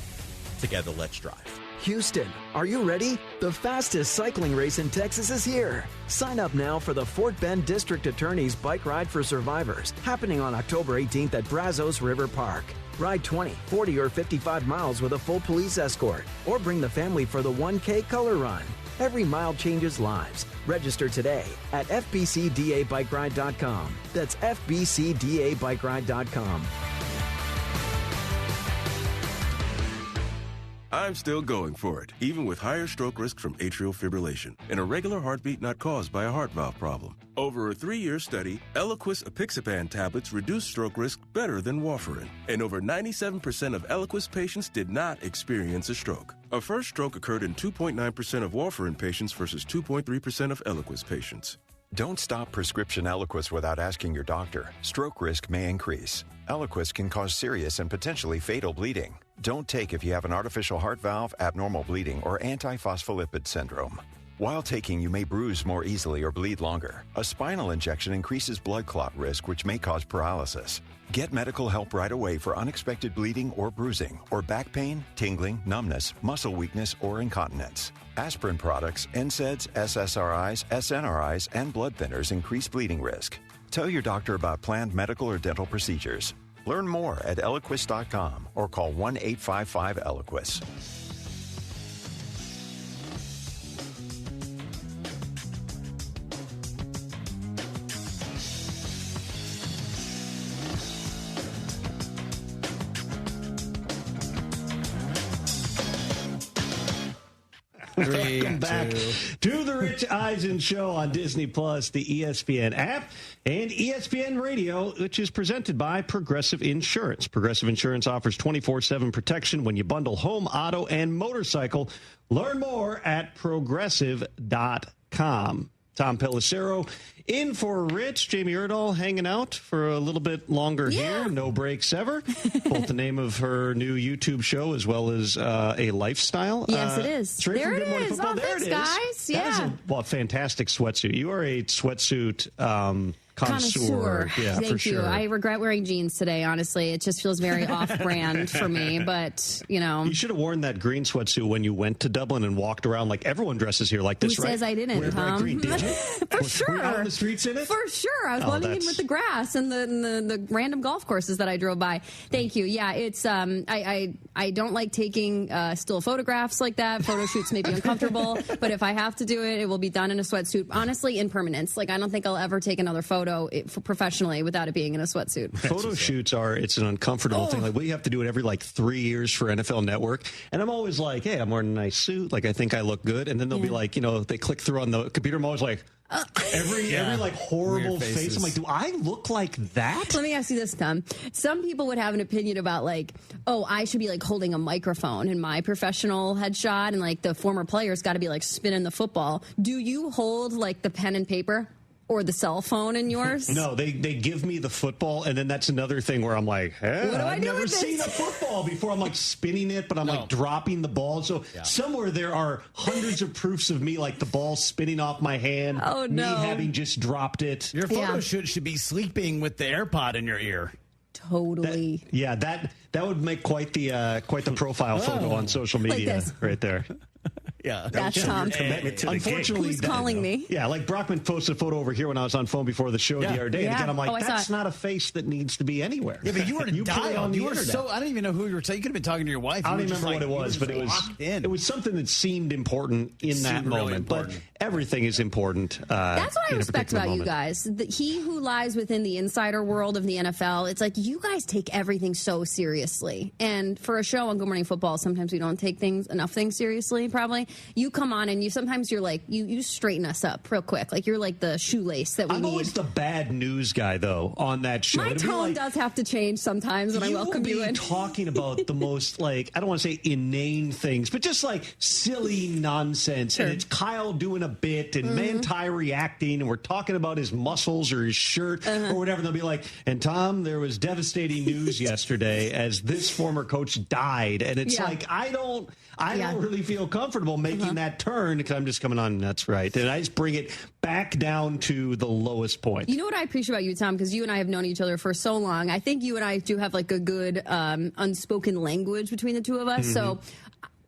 Together, let's drive. Houston, are you ready? The fastest cycling race in Texas is here. Sign up now for the Fort Bend District Attorney's Bike Ride for Survivors, happening on October 18th at Brazos River Park. Ride 20, 40, or 55 miles with a full police escort, or bring the family for the 1K color run. Every mile changes lives. Register today at fbcdabikeride.com. That's fbcdabikeride.com. I'm still going for it, even with higher stroke risk from atrial fibrillation, an irregular heartbeat not caused by a heart valve problem. Over a 3-year study, Eliquis apixaban tablets reduced stroke risk better than warfarin, and over 97% of Eliquis patients did not experience a stroke. A first stroke occurred in 2.9% of warfarin patients versus 2.3% of Eliquis patients. Don't stop prescription Eliquis without asking your doctor. Stroke risk may increase. Eliquis can cause serious and potentially fatal bleeding. Don't take if you have an artificial heart valve, abnormal bleeding, or antiphospholipid syndrome. While taking, you may bruise more easily or bleed longer. A spinal injection increases blood clot risk, which may cause paralysis. Get medical help right away for unexpected bleeding or bruising, or back pain, tingling, numbness, muscle weakness, or incontinence. Aspirin products, NSAIDs, SSRIs, SNRIs, and blood thinners increase bleeding risk. Tell your doctor about planned medical or dental procedures. Learn more at Eliquis.com or call 1-855-ELIQUIS. Welcome back to the Rich Eisen Show on Disney Plus, the ESPN app, and ESPN Radio, which is presented by Progressive Insurance. Progressive Insurance offers 24/7 protection when you bundle home, auto, and motorcycle. Learn more at progressive.com. Tom Pelissero in for Rich. Jamie Erdahl hanging out for a little bit longer here. No breaks ever. Both the name of her new YouTube show as well as a lifestyle. Yes, it is. There it is. Oh, thanks, guys. That is a fantastic sweatsuit. You are a sweatsuit connoisseur. Yeah, Thank for you. sure. I regret wearing jeans today, honestly. It just feels very off-brand for me, but, you know. You should have worn that green sweatsuit when you went to Dublin and walked around like everyone dresses here like this, Who right? says I didn't, Wear Tom? green, did you? For sure. Were you out on the streets in it? For sure. I was blending in with the grass and the random golf courses that I drove by. Thank you. Yeah, it's I don't like taking still photographs like that. Photo shoots may be uncomfortable, but if I have to do it, it will be done in a sweatsuit. Honestly, in permanence. Like, I don't think I'll ever take another photo for professionally without it being in a sweatsuit. Photo shoots it's an uncomfortable thing. Like, we have to do it every like 3 years for NFL Network. And I'm always like, hey, I'm wearing a nice suit. Like, I think I look good. And then they'll be like, they click through on the computer. I'm always like, every like horrible face. I'm like, do I look like that? Let me ask you this, Tom. Some people would have an opinion about like, oh, I should be like holding a microphone in my professional headshot, and like the former players got to be like spinning the football. Do you hold like the pen and paper or the cell phone in yours? No, they give me the football, and then that's another thing where I'm like, hey, what do I I've do never with seen this? a football before. I'm like spinning it, but I'm like dropping the ball. So somewhere there are hundreds of proofs of me, like the ball spinning off my hand, me having just dropped it. Your photo shoot should be sleeping with the AirPod in your ear. Totally. That would make quite the profile photo on social media, like this. right there. Yeah. That's Tom. Commitment to the Unfortunately, who's calling me? Yeah, like Brockman posted a photo over here when I was on phone before the show the other day. And again, I'm like, that's not a face that needs to be anywhere. Yeah, but you were dialed on the internet. So I don't even know who you were talking. You could have been talking to your wife. I don't even remember what it was, but it was something that seemed important in that moment. But everything is important. That's what I respect about you guys. He who lies within the insider world of the NFL, it's like you guys take everything so seriously. And for a show on Good Morning Football, sometimes we don't take enough things seriously, probably. You come on and sometimes you're like, you straighten us up real quick. Like you're like the shoelace that we need. I'm always the bad news guy, though, on that show. My tone does have to change sometimes when I welcome you in. Talking about the most, like, I don't want to say inane things, but just like silly nonsense. Sure. And it's Kyle doing a bit and Manti reacting, and we're talking about his muscles or his shirt or whatever. And they'll be like, and Tom, there was devastating news yesterday as this former coach died. And it's like, I don't really feel comfortable making that turn because I'm just coming on, that's right. And I just bring it back down to the lowest point. You know what I appreciate about you, Tom, because you and I have known each other for so long. I think you and I do have like a good unspoken language between the two of us. So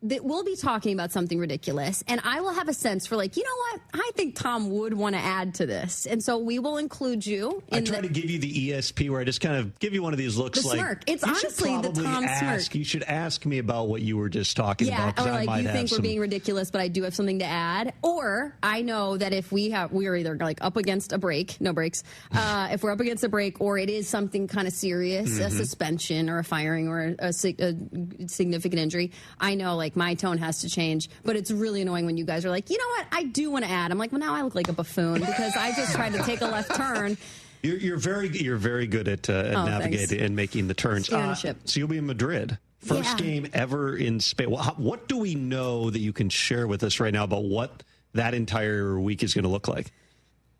we'll be talking about something ridiculous, and I will have a sense for like, you know what? I think Tom would want to add to this, and so we will include you. I try to give you the ESP where I just kind of give you one of these looks, the like smirk. It's honestly the Tom smirk. You should ask me about what you were just talking about. Yeah, or like you think we're being ridiculous, but I do have something to add. Or I know that if we're either like up against a break, no breaks. If we're up against a break, or it is something kind of serious, a suspension or a firing or a significant injury, I know like my tone has to change. But it's really annoying when you guys are like, you know what, I do want to add. I'm like, well, now I look like a buffoon because I just tried to take a left turn. You're very good at navigating and making the turns. So you'll be in Madrid. First game ever in Spain. What do we know that you can share with us right now about what that entire week is going to look like?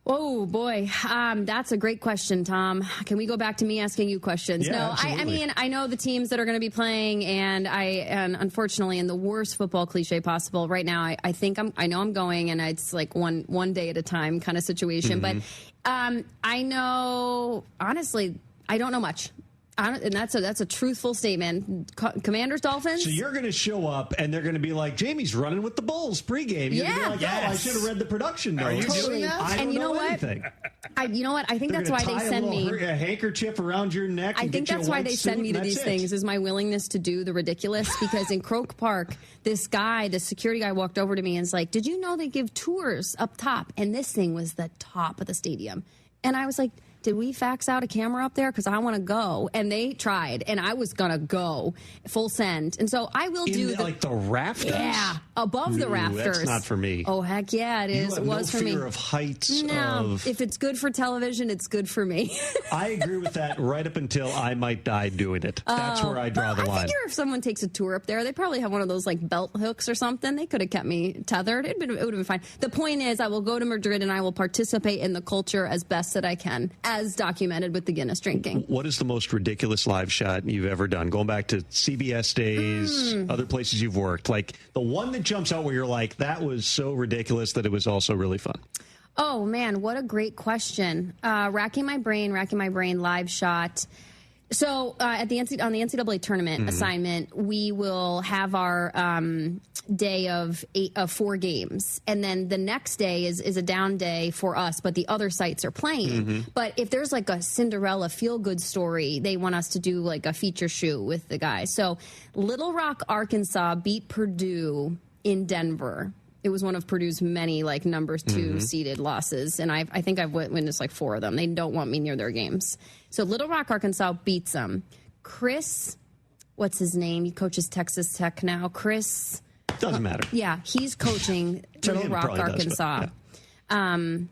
Oh, boy. That's a great question, Tom. Can we go back to me asking you questions? Yeah, no, absolutely. I mean, I know the teams that are going to be playing, and unfortunately, in the worst football cliche possible, right now, I know I'm going, and it's like one day at a time kind of situation. But I know, honestly, I don't know much. And that's a truthful statement. Commanders, Dolphins. So you're going to show up, and they're going to be like, Jamie's running with the Bulls pregame. You're going to be like, I should have read the production notes. Are you doing that? I don't know anything. You know what? I think that's why they send me a handkerchief around your neck. I think that's why they send me to these things, is my willingness to do the ridiculous. Because in Croke Park, the security guy walked over to me and was like, did you know they give tours up top? And this thing was the top of the stadium. And I was like, did we fax out a camera up there? Because I want to go. And they tried, and I was going to go full send. And so I will do like the rafters? Yeah, above the rafters. That's not for me. Oh, heck yeah, it is. It was for me. No fear of heights. No, if it's good for television, it's good for me. I agree with that right up until I might die doing it. That's where I draw the line. I figure if someone takes a tour up there, they probably have one of those like belt hooks or something. They could have kept me tethered. It would have been fine. The point is, I will go to Madrid and I will participate in the culture as best that I can, as documented with the Guinness drinking. What is the most ridiculous live shot you've ever done? Going back to CBS days, other places you've worked, like the one that jumps out where you're like, that was so ridiculous that it was also really fun. Oh man, what a great question. Racking my brain, live shot. So on the NCAA tournament assignment, we will have our day of 4 games, and then the next day is a down day for us, but the other sites are playing. But if there's like a Cinderella feel-good story, they want us to do like a feature shoot with the guys. So Little Rock, Arkansas beat Purdue in Denver. It was one of Purdue's many like number 2 seeded losses, and I think I've witnessed like 4 of them. They don't want me near their games. So Little Rock, Arkansas beats them. Chris, what's his name? He coaches Texas Tech now. Chris. Doesn't matter. Yeah, he's coaching Little Rock, Arkansas. And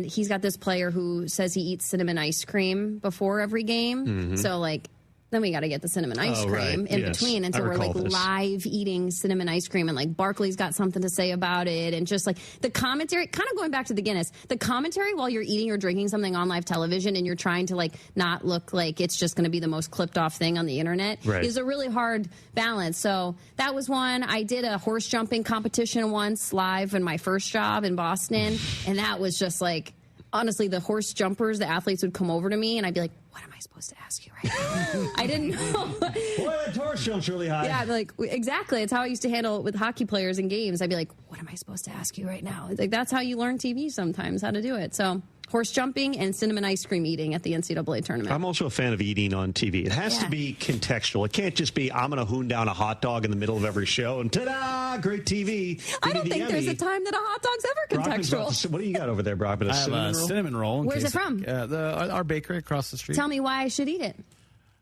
he's got this player who says he eats cinnamon ice cream before every game. So like, then we got to get the cinnamon ice cream in between. And so we're like live eating cinnamon ice cream, and like Barkley's got something to say about it. And just like the commentary, kind of going back to the Guinness, the commentary while you're eating or drinking something on live television and you're trying to like not look like it's just going to be the most clipped off thing on the internet is a really hard balance. So that was one. I did a horse jumping competition once live in my first job in Boston. And that was just like, honestly, the horse jumpers, the athletes would come over to me, and I'd be like, what am I supposed to ask you right now? I didn't know. Boy, that horse jumps really high. Yeah, I'd be like, exactly. It's how I used to handle it with hockey players in games. I'd be like, what am I supposed to ask you right now? Like, that's how you learn TV sometimes, how to do it. So horse jumping and cinnamon ice cream eating at the NCAA tournament. I'm also a fan of eating on TV. It has to be contextual. It can't just be, I'm going to hoon down a hot dog in the middle of every show and ta-da, great TV. I don't think there's a time that a hot dog's ever contextual. What do you got over there, Brockman? I have a cinnamon roll. Where's it from? Our bakery across the street. Tell me why I should eat it.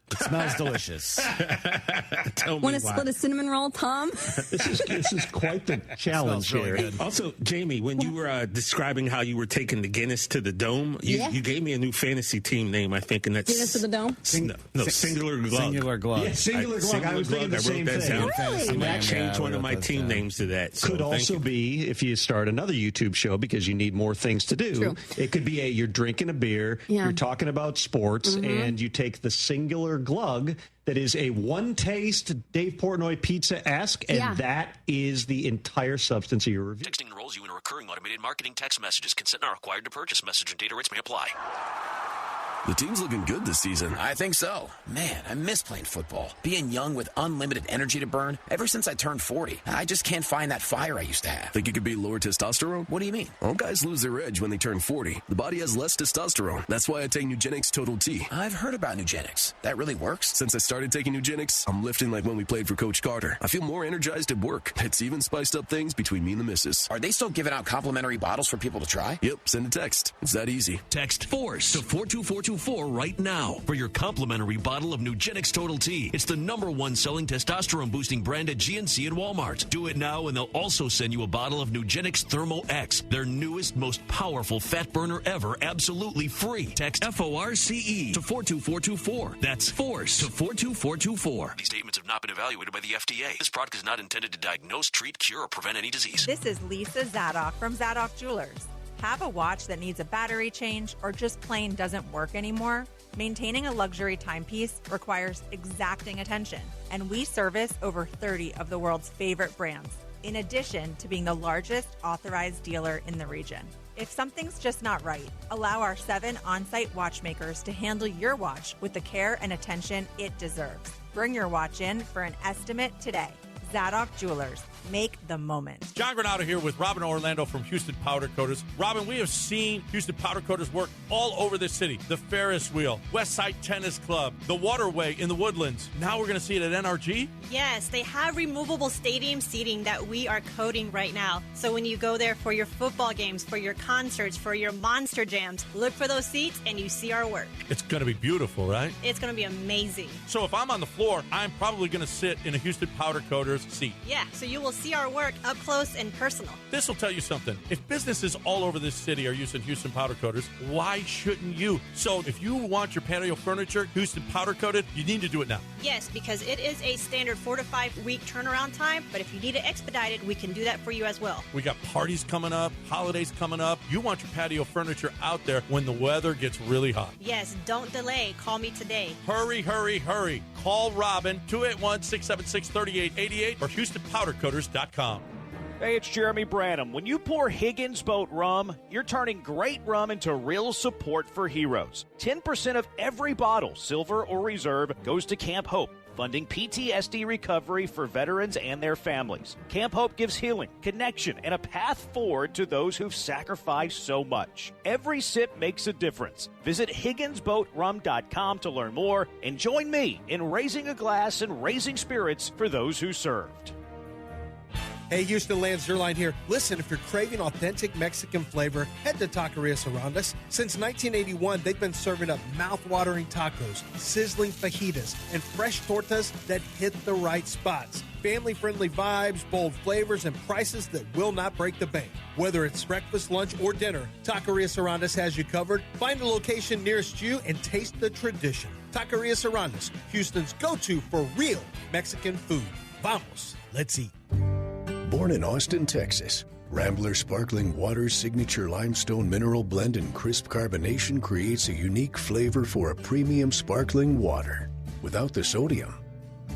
It smells delicious. Want to split a cinnamon roll, Tom? This is quite the challenge really here. Also, Jamie, when you were describing how you were taking the Guinness to the Dome, you gave me a new fantasy team name, I think, and that's Guinness to the Dome? Singular Glug. Singular Glug. Yeah, Singular Glug. I was thinking the same thing. Really? I might change one of my team names to that. So could also be if you start another YouTube show because you need more things to do. True. It could be you're drinking a beer, you're talking about sports, and you take the Singular Glug that is a one-taste Dave Portnoy pizza-esque, and that is the entire substance of your review. Texting enrolls you in a recurring automated marketing text messages. Consent not required to purchase. Message and data rates may apply. The team's looking good this season. I think so. Man, I miss playing football. Being young with unlimited energy to burn. Ever since I turned 40, I just can't find that fire I used to have. Think it could be lower testosterone? What do you mean? All guys lose their edge when they turn 40. The body has less testosterone. That's why I take Nugenix Total T. I've heard about Nugenix. That really works? Since I started taking Nugenix, I'm lifting like when we played for Coach Carter. I feel more energized at work. It's even spiced up things between me and the missus. Are they still giving out complimentary bottles for people to try? Yep, send a text. It's that easy. Text FORCE to 42424 right now for your complimentary bottle of Nugenix Total T. It's the #1 selling testosterone boosting brand at GNC and Walmart. Do it now and they'll also send you a bottle of Nugenix Thermo X, their newest, most powerful fat burner ever, absolutely free. Text FORCE to 42424. That's FORCE to 42424. These statements have not been evaluated by the FDA. This product is not intended to diagnose, treat, cure, or prevent any disease. This is Lisa Zadok from Zadok Jewelers. Have a watch that needs a battery change or just plain doesn't work anymore? Maintaining a luxury timepiece requires exacting attention, and we service over 30 of the world's favorite brands, in addition to being the largest authorized dealer in the region. If something's just not right, allow our 7 on-site watchmakers to handle your watch with the care and attention it deserves. Bring your watch in for an estimate today. Zadok Jewelers. Make the moment. John Granado here with Robin Orlando from Houston Powder Coaters. Robin, we have seen Houston Powder Coaters work all over the city. The Ferris Wheel, Westside Tennis Club, the Waterway in the Woodlands. Now we're going to see it at NRG? Yes, they have removable stadium seating that we are coating right now. So when you go there for your football games, for your concerts, for your monster jams, look for those seats and you see our work. It's going to be beautiful, right? It's going to be amazing. So if I'm on the floor, I'm probably going to sit in a Houston Powder Coaters seat. Yeah, so you will see our work up close and personal. This will tell you something. If businesses all over this city are using Houston Powder Coaters, why shouldn't you? So if you want your patio furniture Houston Powder Coated, you need to do it now. Yes, because it is a standard 4 to 5 week turnaround time, but if you need it expedited, we can do that for you as well. We got parties coming up, holidays coming up. You want your patio furniture out there when the weather gets really hot. Yes, don't delay. Call me today. Hurry, hurry, hurry. Call Robin, 281-676-3888 or HoustonPowderCoaters.com. Hey, it's Jeremy Branham. When you pour Higgins Boat rum, you're turning great rum into real support for heroes. 10% of every bottle, silver or reserve, goes to Camp Hope, funding PTSD recovery for veterans and their families. Camp Hope gives healing, connection, and a path forward to those who've sacrificed so much. Every sip makes a difference. Visit HigginsBoatRum.com to learn more and join me in raising a glass and raising spirits for those who served. Hey, Houston, Lance Zerline here. Listen, if you're craving authentic Mexican flavor, head to Taqueria Surroundus. Since 1981, they've been serving up mouth-watering tacos, sizzling fajitas, and fresh tortas that hit the right spots. Family-friendly vibes, bold flavors, and prices that will not break the bank. Whether it's breakfast, lunch, or dinner, Taqueria Surroundus has you covered. Find a location nearest you and taste the tradition. Taqueria Surroundus, Houston's go-to for real Mexican food. Vamos, let's eat. Born in Austin, Texas, Rambler Sparkling Water's signature limestone mineral blend and crisp carbonation creates a unique flavor for a premium sparkling water without the sodium.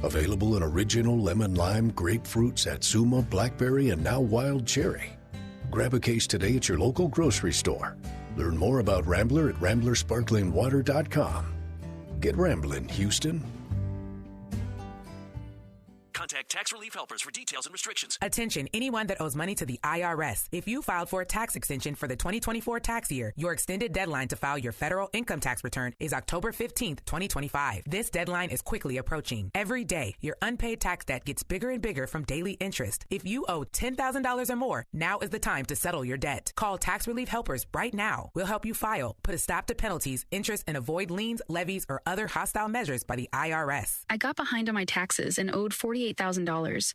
Available in original lemon lime, grapefruit, satsuma, blackberry, and now wild cherry. Grab a case today at your local grocery store Learn more about Rambler at RamblerSparklingWater.com. Get Ramblin', Houston. Contact Tax Relief Helpers for details and restrictions. Attention, anyone that owes money to the IRS. If you filed for a tax extension for the 2024 tax year, your extended deadline to file your federal income tax return is October 15th, 2025. This deadline is quickly approaching. Every day, your unpaid tax debt gets bigger and bigger from daily interest. If you owe $10,000 or more, now is the time to settle your debt. Call Tax Relief Helpers right now. We'll help you file, put a stop to penalties, interest, and avoid liens, levies, or other hostile measures by the IRS. I got behind on my taxes and owed $48,000.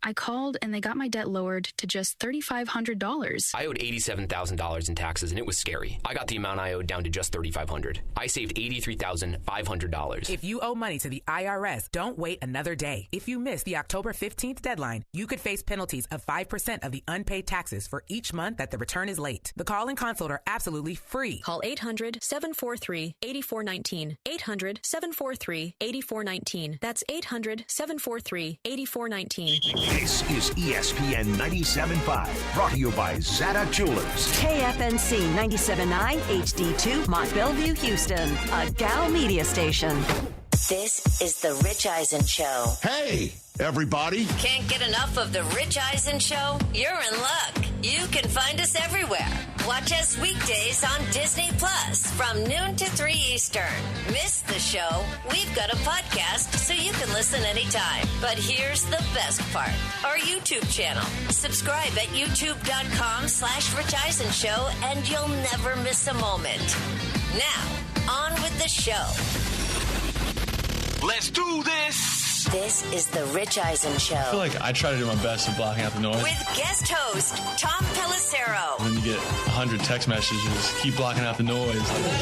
I called and they got my debt lowered to just $3,500. I owed $87,000 in taxes and it was scary. I got the amount I owed down to just $3,500. I saved $83,500. If you owe money to the IRS, don't wait another day. If you miss the October 15th deadline, you could face penalties of 5% of the unpaid taxes for each month that the return is late. The call and consult are absolutely free. Call 800-743-8419. 800-743-8419. That's 800-743-8419. This is ESPN 97.5, brought to you by Zadok Jewelers. KFNC 97.9 HD2, Mont Bellevue, Houston, a Gal media station. This is the Rich Eisen Show. Hey, everybody. Can't get enough of the Rich Eisen Show? You're in luck. You can find us everywhere. Watch us weekdays on Disney Plus from noon to 3 Eastern. Miss the show? We've got a podcast so you can listen anytime. But here's the best part. Our YouTube channel. Subscribe at youtube.com/Rich Eisen Show and you'll never miss a moment. Now, on with the show. Let's do this. This is the Rich Eisen Show. I feel like I try to do my best at blocking out the noise. With guest host, Tom Pelissero. When you get 100 text messages, keep blocking out the noise.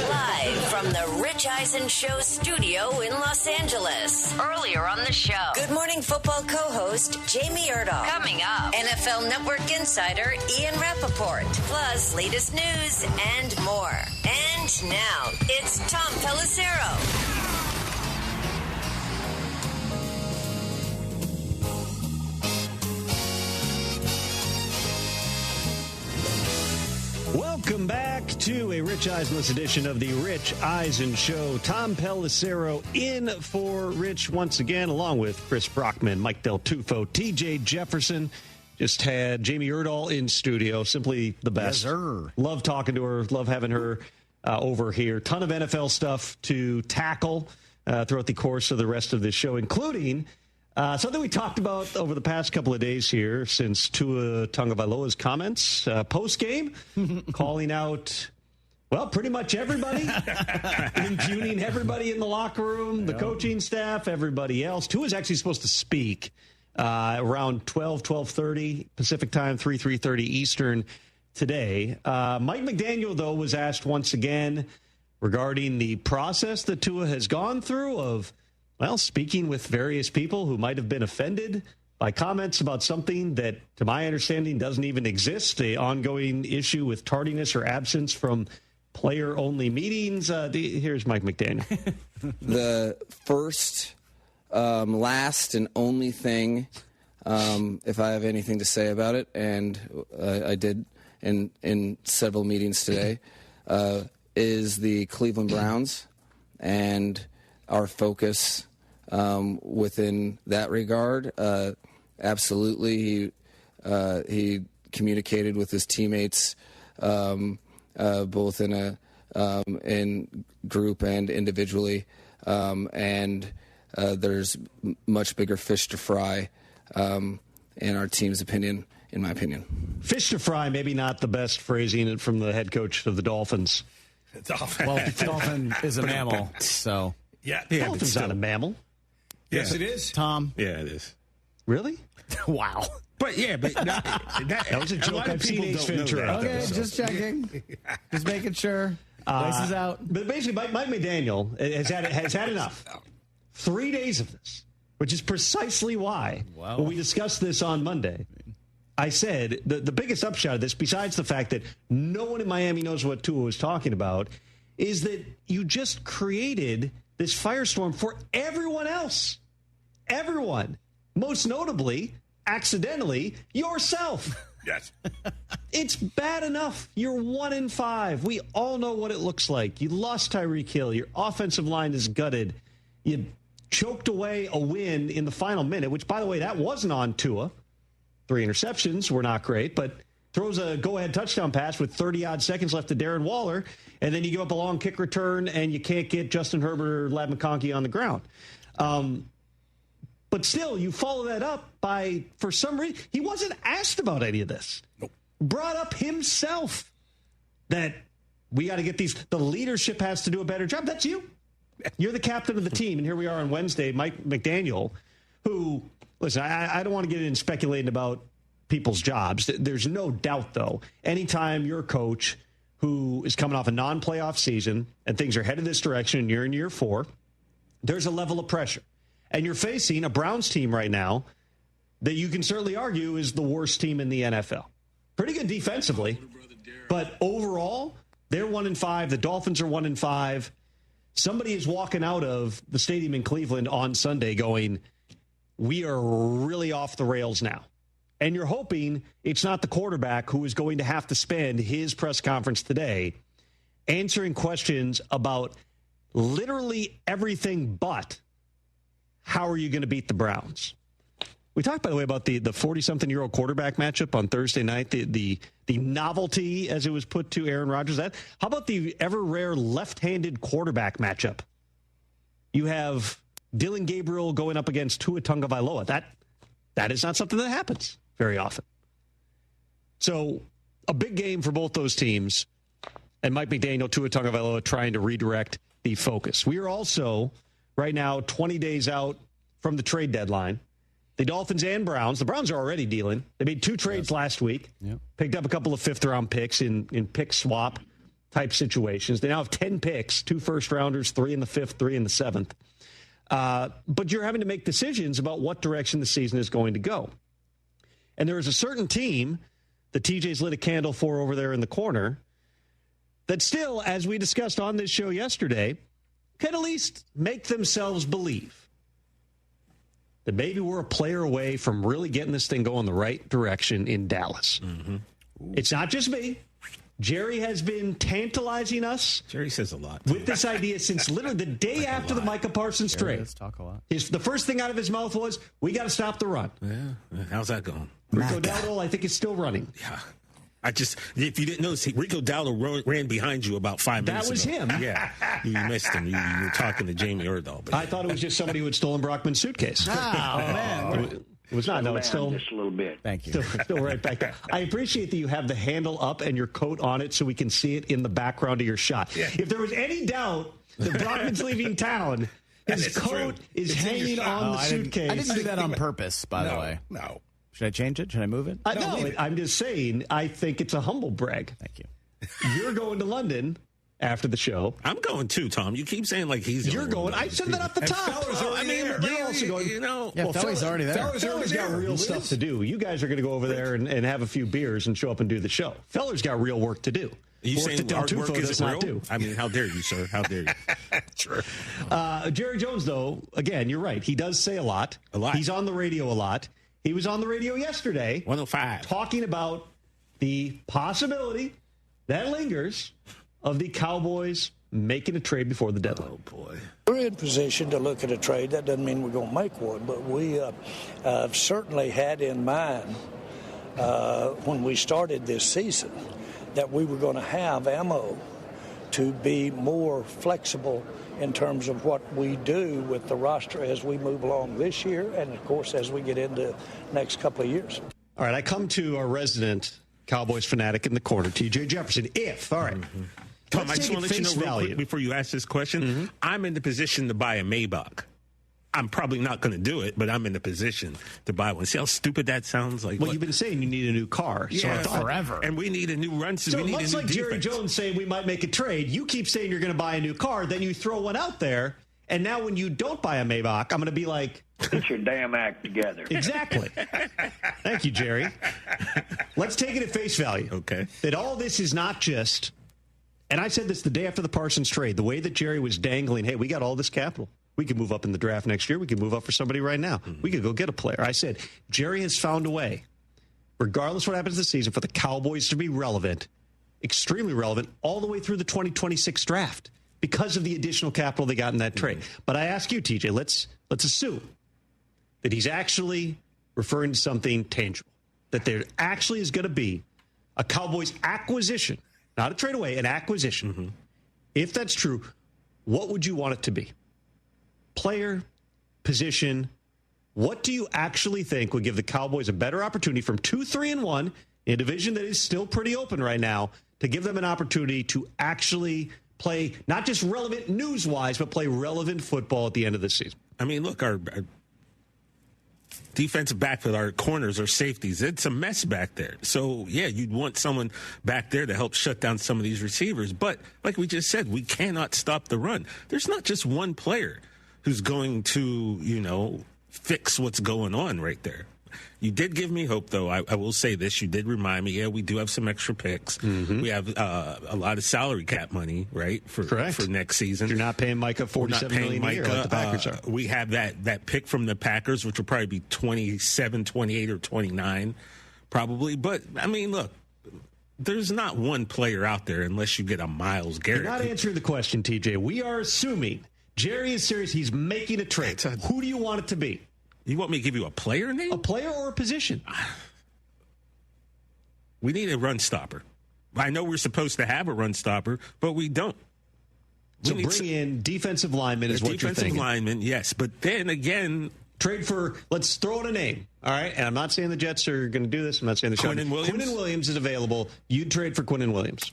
Live from the Rich Eisen Show studio in Los Angeles. Earlier on the show, Good Morning Football co-host Jamie Erdahl. Coming up, NFL Network insider Ian Rappaport. Plus, latest news and more. And now, it's Tom Pelissero. Welcome back to a Rich Eisenless edition of the Rich Eisen Show. Tom Pelissero in for Rich once again, along with Chris Brockman, Mike Del Tufo, TJ Jefferson. Just had Jamie Erdahl in studio. Simply the best. Yes, sir. Love talking to her. Love having her over here. Ton of NFL stuff to tackle throughout the course of the rest of this show, including something we talked about over the past couple of days here since Tua Tagovailoa's comments post-game, calling out, well, pretty much everybody, impugning everybody in the locker room, the coaching staff, everybody else. Tua's actually supposed to speak around 12:30 Pacific time, 3:30 Eastern today. Mike McDaniel, though, was asked once again regarding the process that Tua has gone through of, well, speaking with various people who might have been offended by comments about something that, to my understanding, doesn't even exist, the ongoing issue with tardiness or absence from player-only meetings. Here's Mike McDaniel. The first, last, and only thing, if I have anything to say about it, and I did in several meetings today, is the Cleveland Browns and our focus within that regard. Absolutely, he communicated with his teammates both in group and individually, and there's much bigger fish to fry in our team's opinion, in my opinion. Fish to fry, maybe not the best phrasing from the head coach of the Dolphins. Well, Dolphin is a mammal, so. Yeah, Dolphin's not a mammal. Yes, it is. Tom? Yeah, it is. Really? Wow. But, yeah, but that was a joke. I've seen Ace Ventura. Okay, just checking. Just making sure. This is out. But basically, Mike McDaniel has had enough. 3 days of this, which is precisely why, when we discussed this on Monday, I said the biggest upshot of this, besides the fact that no one in Miami knows what Tua was talking about, is that you just created this firestorm for everyone else. Everyone. Most notably, accidentally, yourself. Yes. It's bad enough. You're 1-5. We all know what it looks like. You lost Tyreek Hill. Your offensive line is gutted. You choked away a win in the final minute, which, by the way, that wasn't on Tua. 3 interceptions were not great, but throws a go-ahead touchdown pass with 30-odd seconds left to Darren Waller, and then you give up a long kick return, and you can't get Justin Herbert or Ladd McConkey on the ground. But still, you follow that up by, for some reason, he wasn't asked about any of this. Nope. Brought up himself that we got to get the leadership has to do a better job. That's you. You're the captain of the team. And here we are on Wednesday, Mike McDaniel, who, listen, I don't want to get into speculating about people's jobs. There's no doubt, though, anytime you're a coach who is coming off a non-playoff season and things are headed this direction and you're in year 4, there's a level of pressure. And you're facing a Browns team right now that you can certainly argue is the worst team in the NFL. Pretty good defensively, but overall, they're 1-5. The Dolphins are 1-5. Somebody is walking out of the stadium in Cleveland on Sunday going, we are really off the rails now. And you're hoping it's not the quarterback who is going to have to spend his press conference today answering questions about literally everything but how are you going to beat the Browns? We talked, by the way, about the 40-something-year-old quarterback matchup on Thursday night, the novelty, as it was put to Aaron Rodgers. How about the ever-rare left-handed quarterback matchup? You have Dylan Gabriel going up against Tua Tagovailoa. That is not something that happens very often. So a big game for both those teams, and Mike McDaniel, Tua Tagovailoa trying to redirect the focus. We are also right now 20 days out from the trade deadline. The Dolphins and Browns. The Browns are already dealing. They made 2 trades last week. Yep. Picked up a couple of 5th-round picks in pick swap type situations. They now have 10 picks, 2 first-rounders, 3 in the 5th, 3 in the 7th. But you're having to make decisions about what direction the season is going to go. And there is a certain team that TJ's lit a candle for over there in the corner that still, as we discussed on this show yesterday, can at least make themselves believe that maybe we're a player away from really getting this thing going the right direction in Dallas. Mm-hmm. It's not just me. Jerry has been tantalizing us. Jerry says a lot. With this idea since literally the day after the Micah Parsons trade. Let's talk a lot. The first thing out of his mouth was, we got to stop the run. Yeah. How's that going? Rico Dowdle, I think, is still running. Yeah. If you didn't notice, Rico Dowdle ran behind you about 5 minutes ago. That was him. Yeah. You missed him. You were talking to Jamie Erdahl. I thought it was just somebody who had stolen Brockman's suitcase. Oh, man. It was not. No, it's still just a little bit. Thank you. Still right back there. I appreciate that you have the handle up and your coat on it so we can see it in the background of your shot. Yeah. If there was any doubt that Brockman's leaving town, his coat is hanging on the suitcase. I didn't do that on purpose, by the way. No. Should I change it? Should I move it? No, I'm just saying, I think it's a humble brag. Thank you. You're going to London after the show. I'm going too, Tom. You keep saying like You're going. I said that off the top. You're also going. Yeah, Feller's already there. Feller's got real stuff to do. You guys are going to go over there and have a few beers and show up and do the show. Feller's got real work to do. You saying hard work isn't real? Do. I mean, how dare you, sir? How dare you? Sure. Jerry Jones, though, again, you're right. He does say a lot. He's on the radio a lot. He was on the radio yesterday. 105. Talking about the possibility that lingers of the Cowboys making a trade before the deadline. Oh, boy. We're in position to look at a trade. That doesn't mean we're going to make one, but we certainly had in mind when we started this season that we were going to have ammo to be more flexible in terms of what we do with the roster as we move along this year and, of course, as we get into the next couple of years. All right, I come to our resident Cowboys fanatic in the corner, TJ Jefferson. Tom, I just want to let you know real quick before you ask this question, I'm in the position to buy a Maybach. I'm probably not going to do it, but I'm in the position to buy one. See how stupid that sounds? Like, well, you've been saying you need a new car. Yeah, forever. And we need a new run. So we need much like Jerry Jones saying we might make a trade, you keep saying you're going to buy a new car, then you throw one out there, and now when you don't buy a Maybach, I'm going to be like... Get your damn act together. Exactly. Thank you, Jerry. Let's take it at face value. Okay. That all this is not just... And I said this the day after the Parsons trade, the way that Jerry was dangling, hey, we got all this capital. We could move up in the draft next year. We could move up for somebody right now. We could go get a player. I said, Jerry has found a way regardless what happens this season, for the Cowboys to be relevant, extremely relevant, all the way through the 2026 draft because of the additional capital they got in that trade. But I ask you, TJ, let's assume that he's actually referring to something tangible, that there actually is going to be a Cowboys acquisition, not a trade away, an acquisition. Mm-hmm. If that's true, what would you want it to be? Player, position, what do you actually think would give the Cowboys a better opportunity from 2-3-1 in a division that is still pretty open right now to give them an opportunity to actually play not just relevant news-wise, but play relevant football at the end of the season? I mean, look, our defensive backfield, our corners, our safeties, it's a mess back there. So, yeah, you'd want someone back there to help shut down some of these receivers. But like we just said, we cannot stop the run. There's not just one player who's going to, fix what's going on right there. You did give me hope, though. I will say this. You did remind me, we do have some extra picks. Mm-hmm. We have a lot of salary cap money, right, for next season. You're not paying Micah $47 million a year like the Packers are. We have that pick from the Packers, which will probably be 27, 28, or 29, probably. But, I mean, look, there's not one player out there unless you get a Myles Garrett. You're not answering the question, TJ. We are assuming Jerry is serious. He's making a trade. Who do you want it to be? You want me to give you a player name? A player or a position? We need a run stopper. I know we're supposed to have a run stopper, but we don't. So bring in defensive linemen is what you're thinking. Defensive linemen, yes. But then again, trade for, let's throw in a name. All right. And I'm not saying the Jets are going to do this. I'm not saying the Quinnen Williams. Quinnen Williams is available. You'd trade for Quinnen Williams.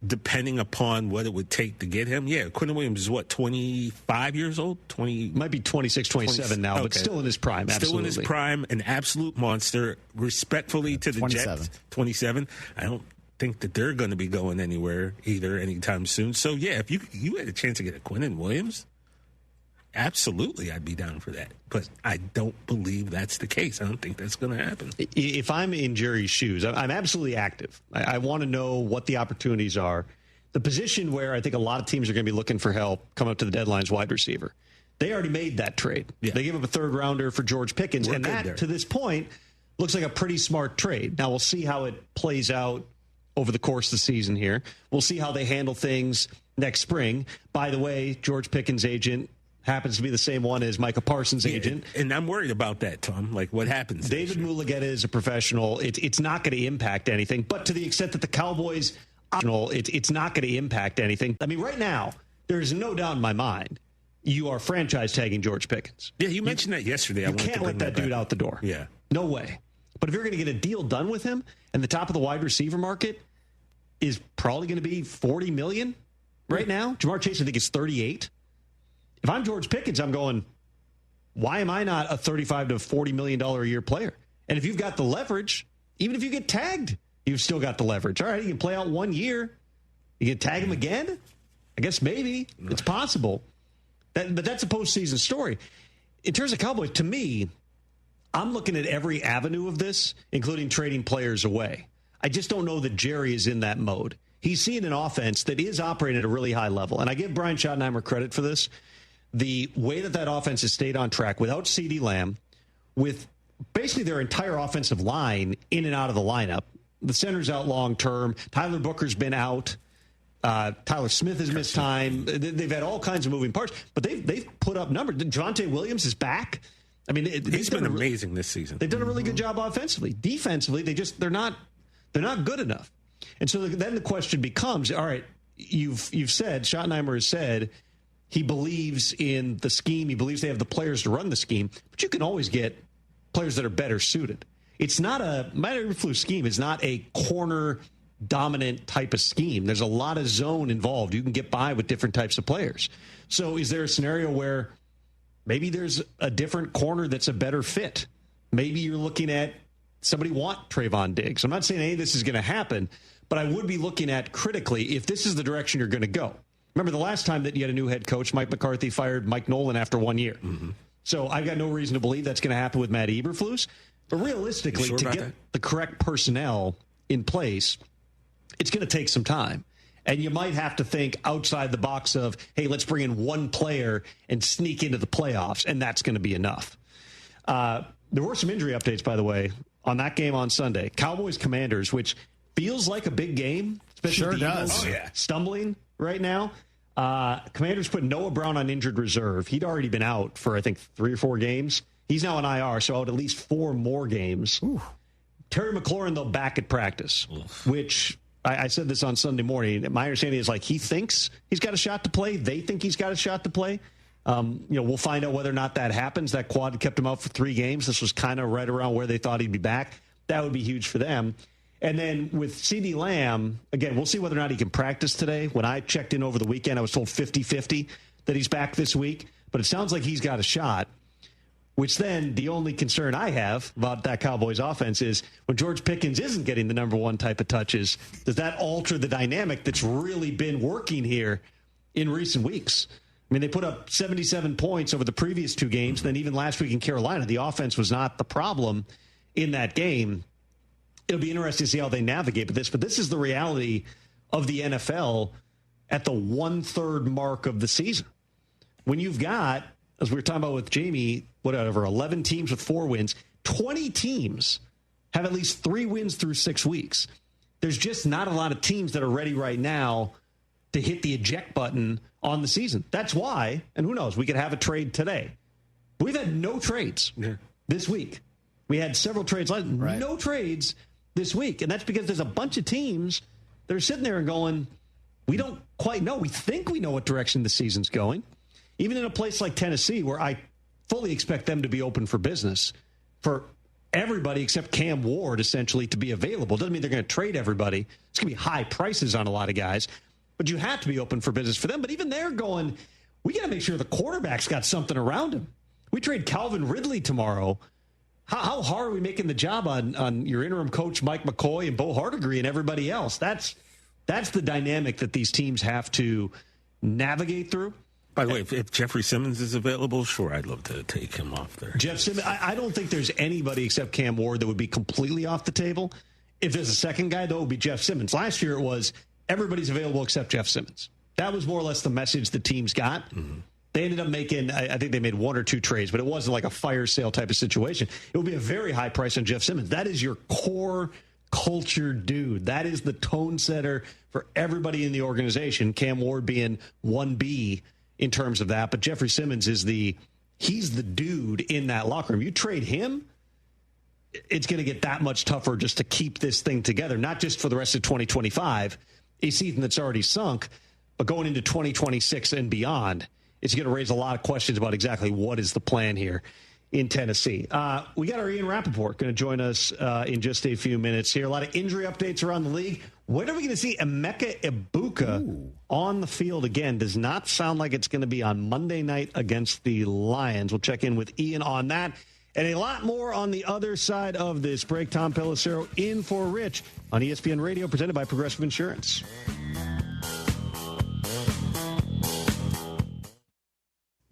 Depending upon what it would take to get him. Yeah, Quinnen Williams is 25 years old? Might be 26, 27 now, okay. But still in his prime, absolutely. Still in his prime, an absolute monster. Respectfully to the 27. Jets, 27. I don't think that they're going to be going anywhere either anytime soon. So, yeah, if you had a chance to get a Quinnen Williams, absolutely I'd be down for that. But I don't believe that's the case. I don't think that's going to happen. If I'm in Jerry's shoes, I'm absolutely active. I want to know what the opportunities are. The position where I think a lot of teams are going to be looking for help coming up to the deadline is wide receiver. They already made that trade. Yeah. They gave up a third-rounder for George Pickens, and that, to this point, looks like a pretty smart trade. Now, we'll see how it plays out over the course of the season here. We'll see how they handle things next spring. By the way, George Pickens' agent happens to be the same one as Micah Parsons' agent. And I'm worried about that, Tom. Like, what happens? David Mulugeta is a professional. It's not going to impact anything. But to the extent that the Cowboys, it's not going to impact anything. I mean, right now, there's no doubt in my mind you are franchise tagging George Pickens. Yeah, you mentioned that yesterday. You can't let that dude out the door. Yeah. No way. But if you're going to get a deal done with him, and the top of the wide receiver market is probably going to be $40 million right now. Jamar Chase, I think, is 38. If I'm George Pickens, I'm going, why am I not a $35 to $40 million a year player? And if you've got the leverage, even if you get tagged, you've still got the leverage. All right, you can play out 1 year. You can tag him again? I guess maybe. It's possible. But that's a postseason story. In terms of Cowboys, to me, I'm looking at every avenue of this, including trading players away. I just don't know that Jerry is in that mode. He's seeing an offense that is operating at a really high level. And I give Brian Schottenheimer credit for this. The way that offense has stayed on track without CeeDee Lamb, with basically their entire offensive line in and out of the lineup. The center's out long term. Tyler Booker's been out. Tyler Smith has missed time. They've had all kinds of moving parts, but they've put up numbers. Javonte Williams is back. I mean, he's been amazing this season. They've done a really good job offensively. Defensively, they're not good enough. And so then the question becomes, all right, you've said, Schottenheimer has said, he believes in the scheme. He believes they have the players to run the scheme, but you can always get players that are better suited. It's not Matt Eberflus scheme is not a corner dominant type of scheme. There's a lot of zone involved. You can get by with different types of players. So is there a scenario where maybe there's a different corner that's a better fit? Maybe you're looking at somebody want Trayvon Diggs. I'm not saying any of this is going to happen, but I would be looking at critically if this is the direction you're going to go. Remember the last time that you had a new head coach, Mike McCarthy fired Mike Nolan after 1 year. Mm-hmm. So I've got no reason to believe that's going to happen with Matt Eberflus. But realistically, to get the correct personnel in place, it's going to take some time. And you might have to think outside the box of, hey, let's bring in one player and sneak into the playoffs, and that's going to be enough. There were some injury updates, by the way, on that game on Sunday, Cowboys-Commanders, which feels like a big game, especially sure with the does. Eagles stumbling right now. Commanders put Noah Brown on injured reserve. He'd already been out for, I think, 3 or 4 games. He's now on IR, so out at least 4 more games. Ooh. Terry McLaurin, though, back at practice, which I said this on Sunday morning. My understanding is he thinks he's got a shot to play. They think he's got a shot to play. We'll find out whether or not that happens. That quad kept him out for 3 games. This was kind of right around where they thought he'd be back. That would be huge for them. And then with CeeDee Lamb, again, we'll see whether or not he can practice today. When I checked in over the weekend, I was told 50-50 that he's back this week. But it sounds like he's got a shot, which then the only concern I have about that Cowboys offense is when George Pickens isn't getting the number 1 type of touches, does that alter the dynamic that's really been working here in recent weeks? I mean, they put up 77 points over the previous 2 games. Then even last week in Carolina, the offense was not the problem in that game. It'll be interesting to see how they navigate this. But this is the reality of the NFL at the 1/3 mark of the season. When you've got, as we were talking about with Jamie, 11 teams with 4 wins, 20 teams have at least 3 wins through 6 weeks. There's just not a lot of teams that are ready right now to hit the eject button on the season. That's why, and who knows, we could have a trade today. We've had no trades this week. We had several trades, no trades this week. And that's because there's a bunch of teams that are sitting there and going, we don't quite know. We think we know what direction the season's going. Even in a place like Tennessee, where I fully expect them to be open for business, for everybody except Cam Ward, essentially, to be available. Doesn't mean they're going to trade everybody. It's going to be high prices on a lot of guys. But you have to be open for business for them. But even they're going, we got to make sure the quarterback's got something around him. We trade Calvin Ridley tomorrow. How hard are we making the job on your interim coach, Mike McCoy, and Bo Hardigree and everybody else? That's the dynamic that these teams have to navigate through. By the way, if Jeffrey Simmons is available, sure, I'd love to take him off there. Jeff Simmons, I don't think there's anybody except Cam Ward that would be completely off the table. If there's a second guy, though, it would be Jeff Simmons. Last year it was everybody's available except Jeff Simmons. That was more or less the message the teams got. Mm-hmm. They ended up making, I think they made 1 or 2 trades, but it wasn't like a fire sale type of situation. It would be a very high price on Jeff Simmons. That is your core culture dude. That is the tone setter for everybody in the organization, Cam Ward being 1B in terms of that. But Jeffrey Simmons he's the dude in that locker room. You trade him, it's going to get that much tougher just to keep this thing together, not just for the rest of 2025, a season that's already sunk, but going into 2026 and beyond. It's going to raise a lot of questions about exactly what is the plan here in Tennessee. We got our Ian Rappaport going to join us in just a few minutes here. A lot of injury updates around the league. When are we going to see Emeka Egbuka on the field again? Does not sound like it's going to be on Monday night against the Lions. We'll check in with Ian on that. And a lot more on the other side of this break. Tom Pelissero in for Rich on ESPN Radio, presented by Progressive Insurance.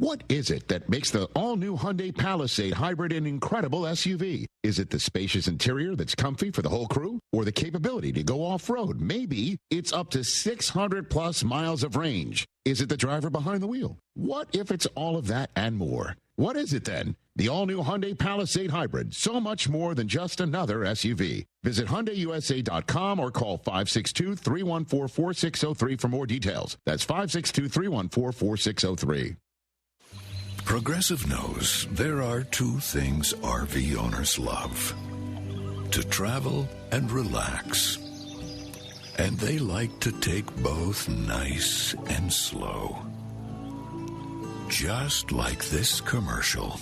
What is it that makes the all-new Hyundai Palisade hybrid an incredible SUV? Is it the spacious interior that's comfy for the whole crew? Or the capability to go off-road? Maybe it's up to 600-plus miles of range. Is it the driver behind the wheel? What if it's all of that and more? What is it then? The all-new Hyundai Palisade Hybrid. So much more than just another SUV. Visit HyundaiUSA.com or call 562-314-4603 for more details. That's 562-314-4603. Progressive knows there are 2 things RV owners love: to travel and relax. And they like to take both nice and slow. Just like this commercial.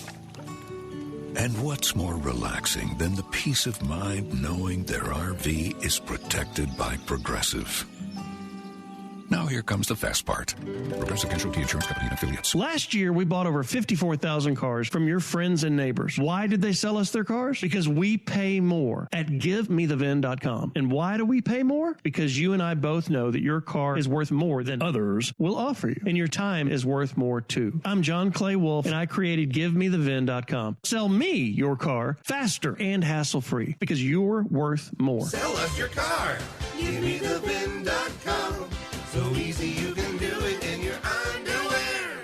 And what's more relaxing than the peace of mind knowing their RV is protected by Progressive? Now here comes the fast part. Progressive Casualty Insurance Company and Affiliates. Last year, we bought over 54,000 cars from your friends and neighbors. Why did they sell us their cars? Because we pay more at GiveMeTheVin.com. And why do we pay more? Because you and I both know that your car is worth more than others will offer you. And your time is worth more, too. I'm John Clay Wolf, and I created GiveMeTheVin.com. Sell me your car faster and hassle-free because you're worth more. Sell us your car. GiveMeTheVin.com. So easy you can do it in your underwear.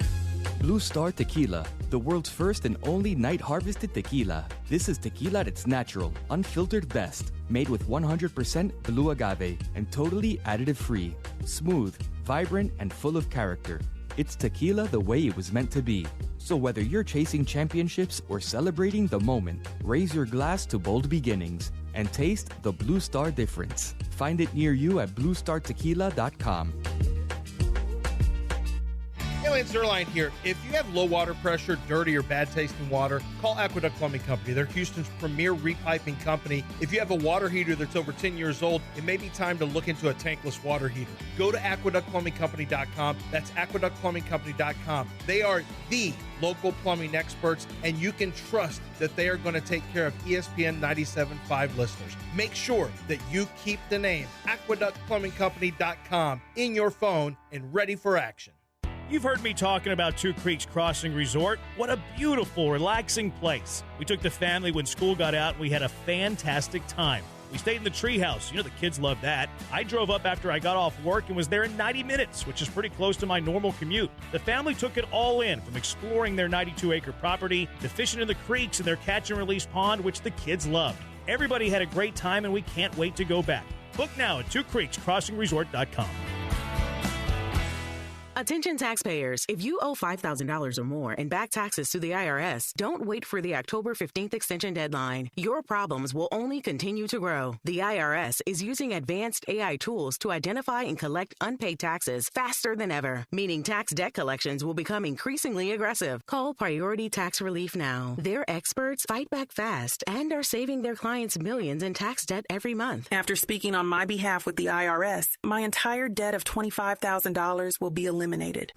Blue Star Tequila, the world's first and only night-harvested tequila. This is tequila at its natural, unfiltered best, made with 100% blue agave and totally additive-free. Smooth, vibrant, and full of character. It's tequila the way it was meant to be. So whether you're chasing championships or celebrating the moment, raise your glass to bold beginnings and taste the Blue Star difference. Find it near you at bluestartequila.com. Hey, Lance Zerline here. If you have low water pressure, dirty or bad tasting water, call Aqueduct Plumbing Company. They're Houston's premier repiping company. If you have a water heater that's over 10 years old, it may be time to look into a tankless water heater. Go to aqueductplumbingcompany.com. That's aqueductplumbingcompany.com. They are the local plumbing experts, and you can trust that they are going to take care of ESPN 97.5 listeners. Make sure that you keep the name aqueductplumbingcompany.com in your phone and ready for action. You've heard me talking about Two Creeks Crossing Resort. What a beautiful, relaxing place. We took the family when school got out, and we had a fantastic time. We stayed in the treehouse. You know, the kids love that. I drove up after I got off work and was there in 90 minutes, which is pretty close to my normal commute. The family took it all in, from exploring their 92-acre property to fishing in the creeks and their catch-and-release pond, which the kids loved. Everybody had a great time, and we can't wait to go back. Book now at twocreekscrossingresort.com. Attention taxpayers, if you owe $5,000 or more in back taxes to the IRS, don't wait for the October 15th extension deadline. Your problems will only continue to grow. The IRS is using advanced AI tools to identify and collect unpaid taxes faster than ever, meaning tax debt collections will become increasingly aggressive. Call Priority Tax Relief now. Their experts fight back fast and are saving their clients millions in tax debt every month. After speaking on my behalf with the IRS, my entire debt of $25,000 will be eliminated.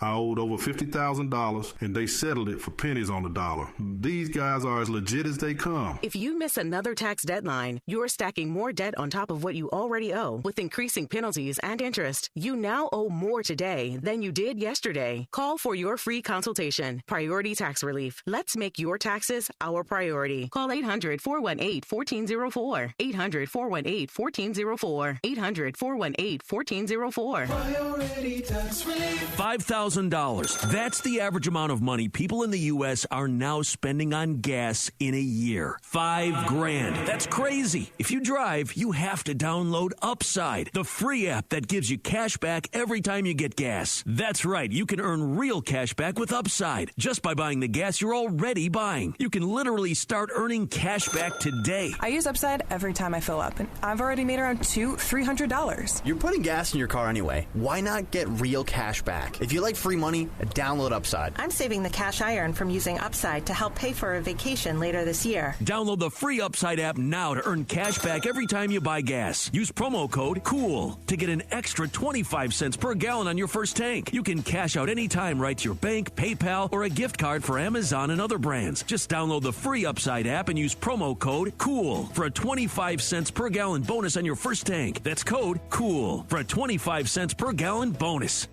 I owed over $50,000 and they settled it for pennies on the dollar. These guys are as legit as they come. If you miss another tax deadline, you're stacking more debt on top of what you already owe with increasing penalties and interest. You now owe more today than you did yesterday. Call for your free consultation. Priority Tax Relief. Let's make your taxes our priority. Call 800-418-1404. 800-418-1404. 800-418-1404. Priority Tax Relief. $5,000. That's the average amount of money people in the U.S. are now spending on gas in a year. $5,000. That's crazy. If you drive, you have to download Upside, the free app that gives you cash back every time you get gas. That's right. You can earn real cash back with Upside just by buying the gas you're already buying. You can literally start earning cash back today. I use Upside every time I fill up, and I've already made around $200-$300. You're putting gas in your car anyway. Why not get real cash back? If you like free money, download Upside. I'm saving the cash I earn from using Upside to help pay for a vacation later this year. Download the free Upside app now to earn cash back every time you buy gas. Use promo code COOL to get an extra 25 cents per gallon on your first tank. You can cash out anytime right to your bank, PayPal, or a gift card for Amazon and other brands. Just download the free Upside app and use promo code COOL for a 25 cents per gallon bonus on your first tank. That's code COOL for a 25 cents per gallon bonus.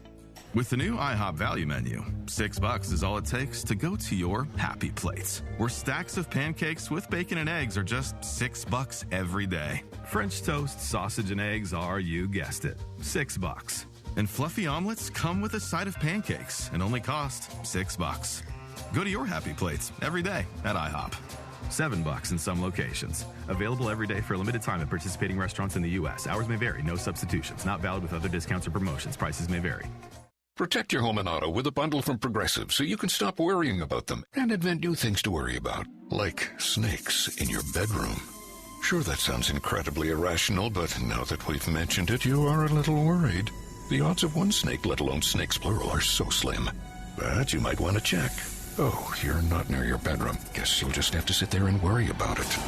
With the new IHOP value menu, $6 is all it takes to go to your happy plates, where stacks of pancakes with bacon and eggs are just $6 every day. French toast, sausage, and eggs are, you guessed it, $6. And fluffy omelets come with a side of pancakes and only cost $6. Go to your happy plates every day at IHOP. $7 in some locations. Available every day for a limited time at participating restaurants in the U.S. Hours may vary. No substitutions. Not valid with other discounts or promotions. Prices may vary. Protect your home and auto with a bundle from Progressive so you can stop worrying about them and invent new things to worry about, like snakes in your bedroom. Sure, that sounds incredibly irrational, but now that we've mentioned it, you are a little worried. The odds of one snake, let alone snakes plural, are so slim. But you might want to check. Oh, you're not near your bedroom. Guess you'll just have to sit there and worry about it.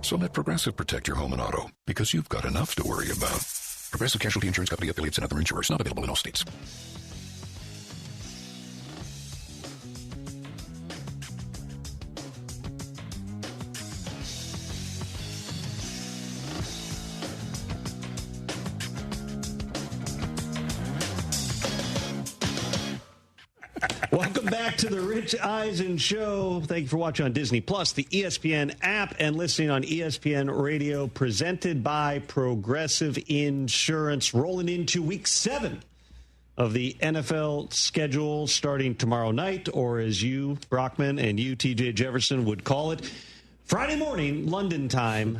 So let Progressive protect your home and auto, because you've got enough to worry about. Progressive Casualty Insurance Company, affiliates, and other insurers. Not available in all states. Welcome back to the Rich Eisen Show. Thank you for watching on Disney Plus, the ESPN app, and listening on ESPN Radio, presented by Progressive Insurance. Rolling into week 7 of the NFL schedule starting tomorrow night, or as you, Brockman, and you, TJ Jefferson, would call it, Friday morning, London time,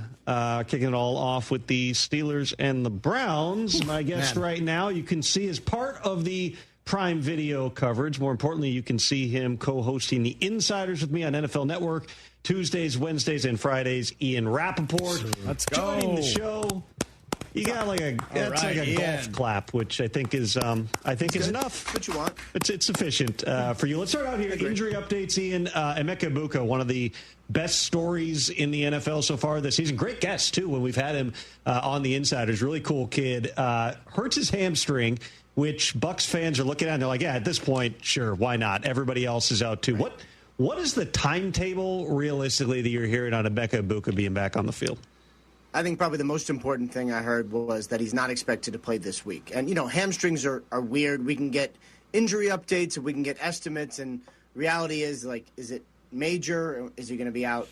kicking it all off with the Steelers and the Browns. My guest right now, you can see as part of the Prime Video coverage. More importantly, you can see him co-hosting the Insiders with me on NFL Network Tuesdays, Wednesdays, and Fridays. Ian Rappaport. Let's go. Joining the show. You got like a golf clap, which I think is enough. What you want? It's sufficient for you. Let's start out here. Injury updates, Ian. Emeka Egbuka, one of the best stories in the NFL so far this season. Great guest too when we've had him on the Insiders. Really cool kid. Hurts his hamstring, which Bucs fans are looking at and they're like, yeah, at this point, sure, why not? Everybody else is out too. What is the timetable realistically that you're hearing on Emeka Egbuka being back on the field? I think probably the most important thing I heard was that he's not expected to play this week. And, hamstrings are weird. We can get injury updates and we can get estimates. And reality is, is it major? Or is he going to be out,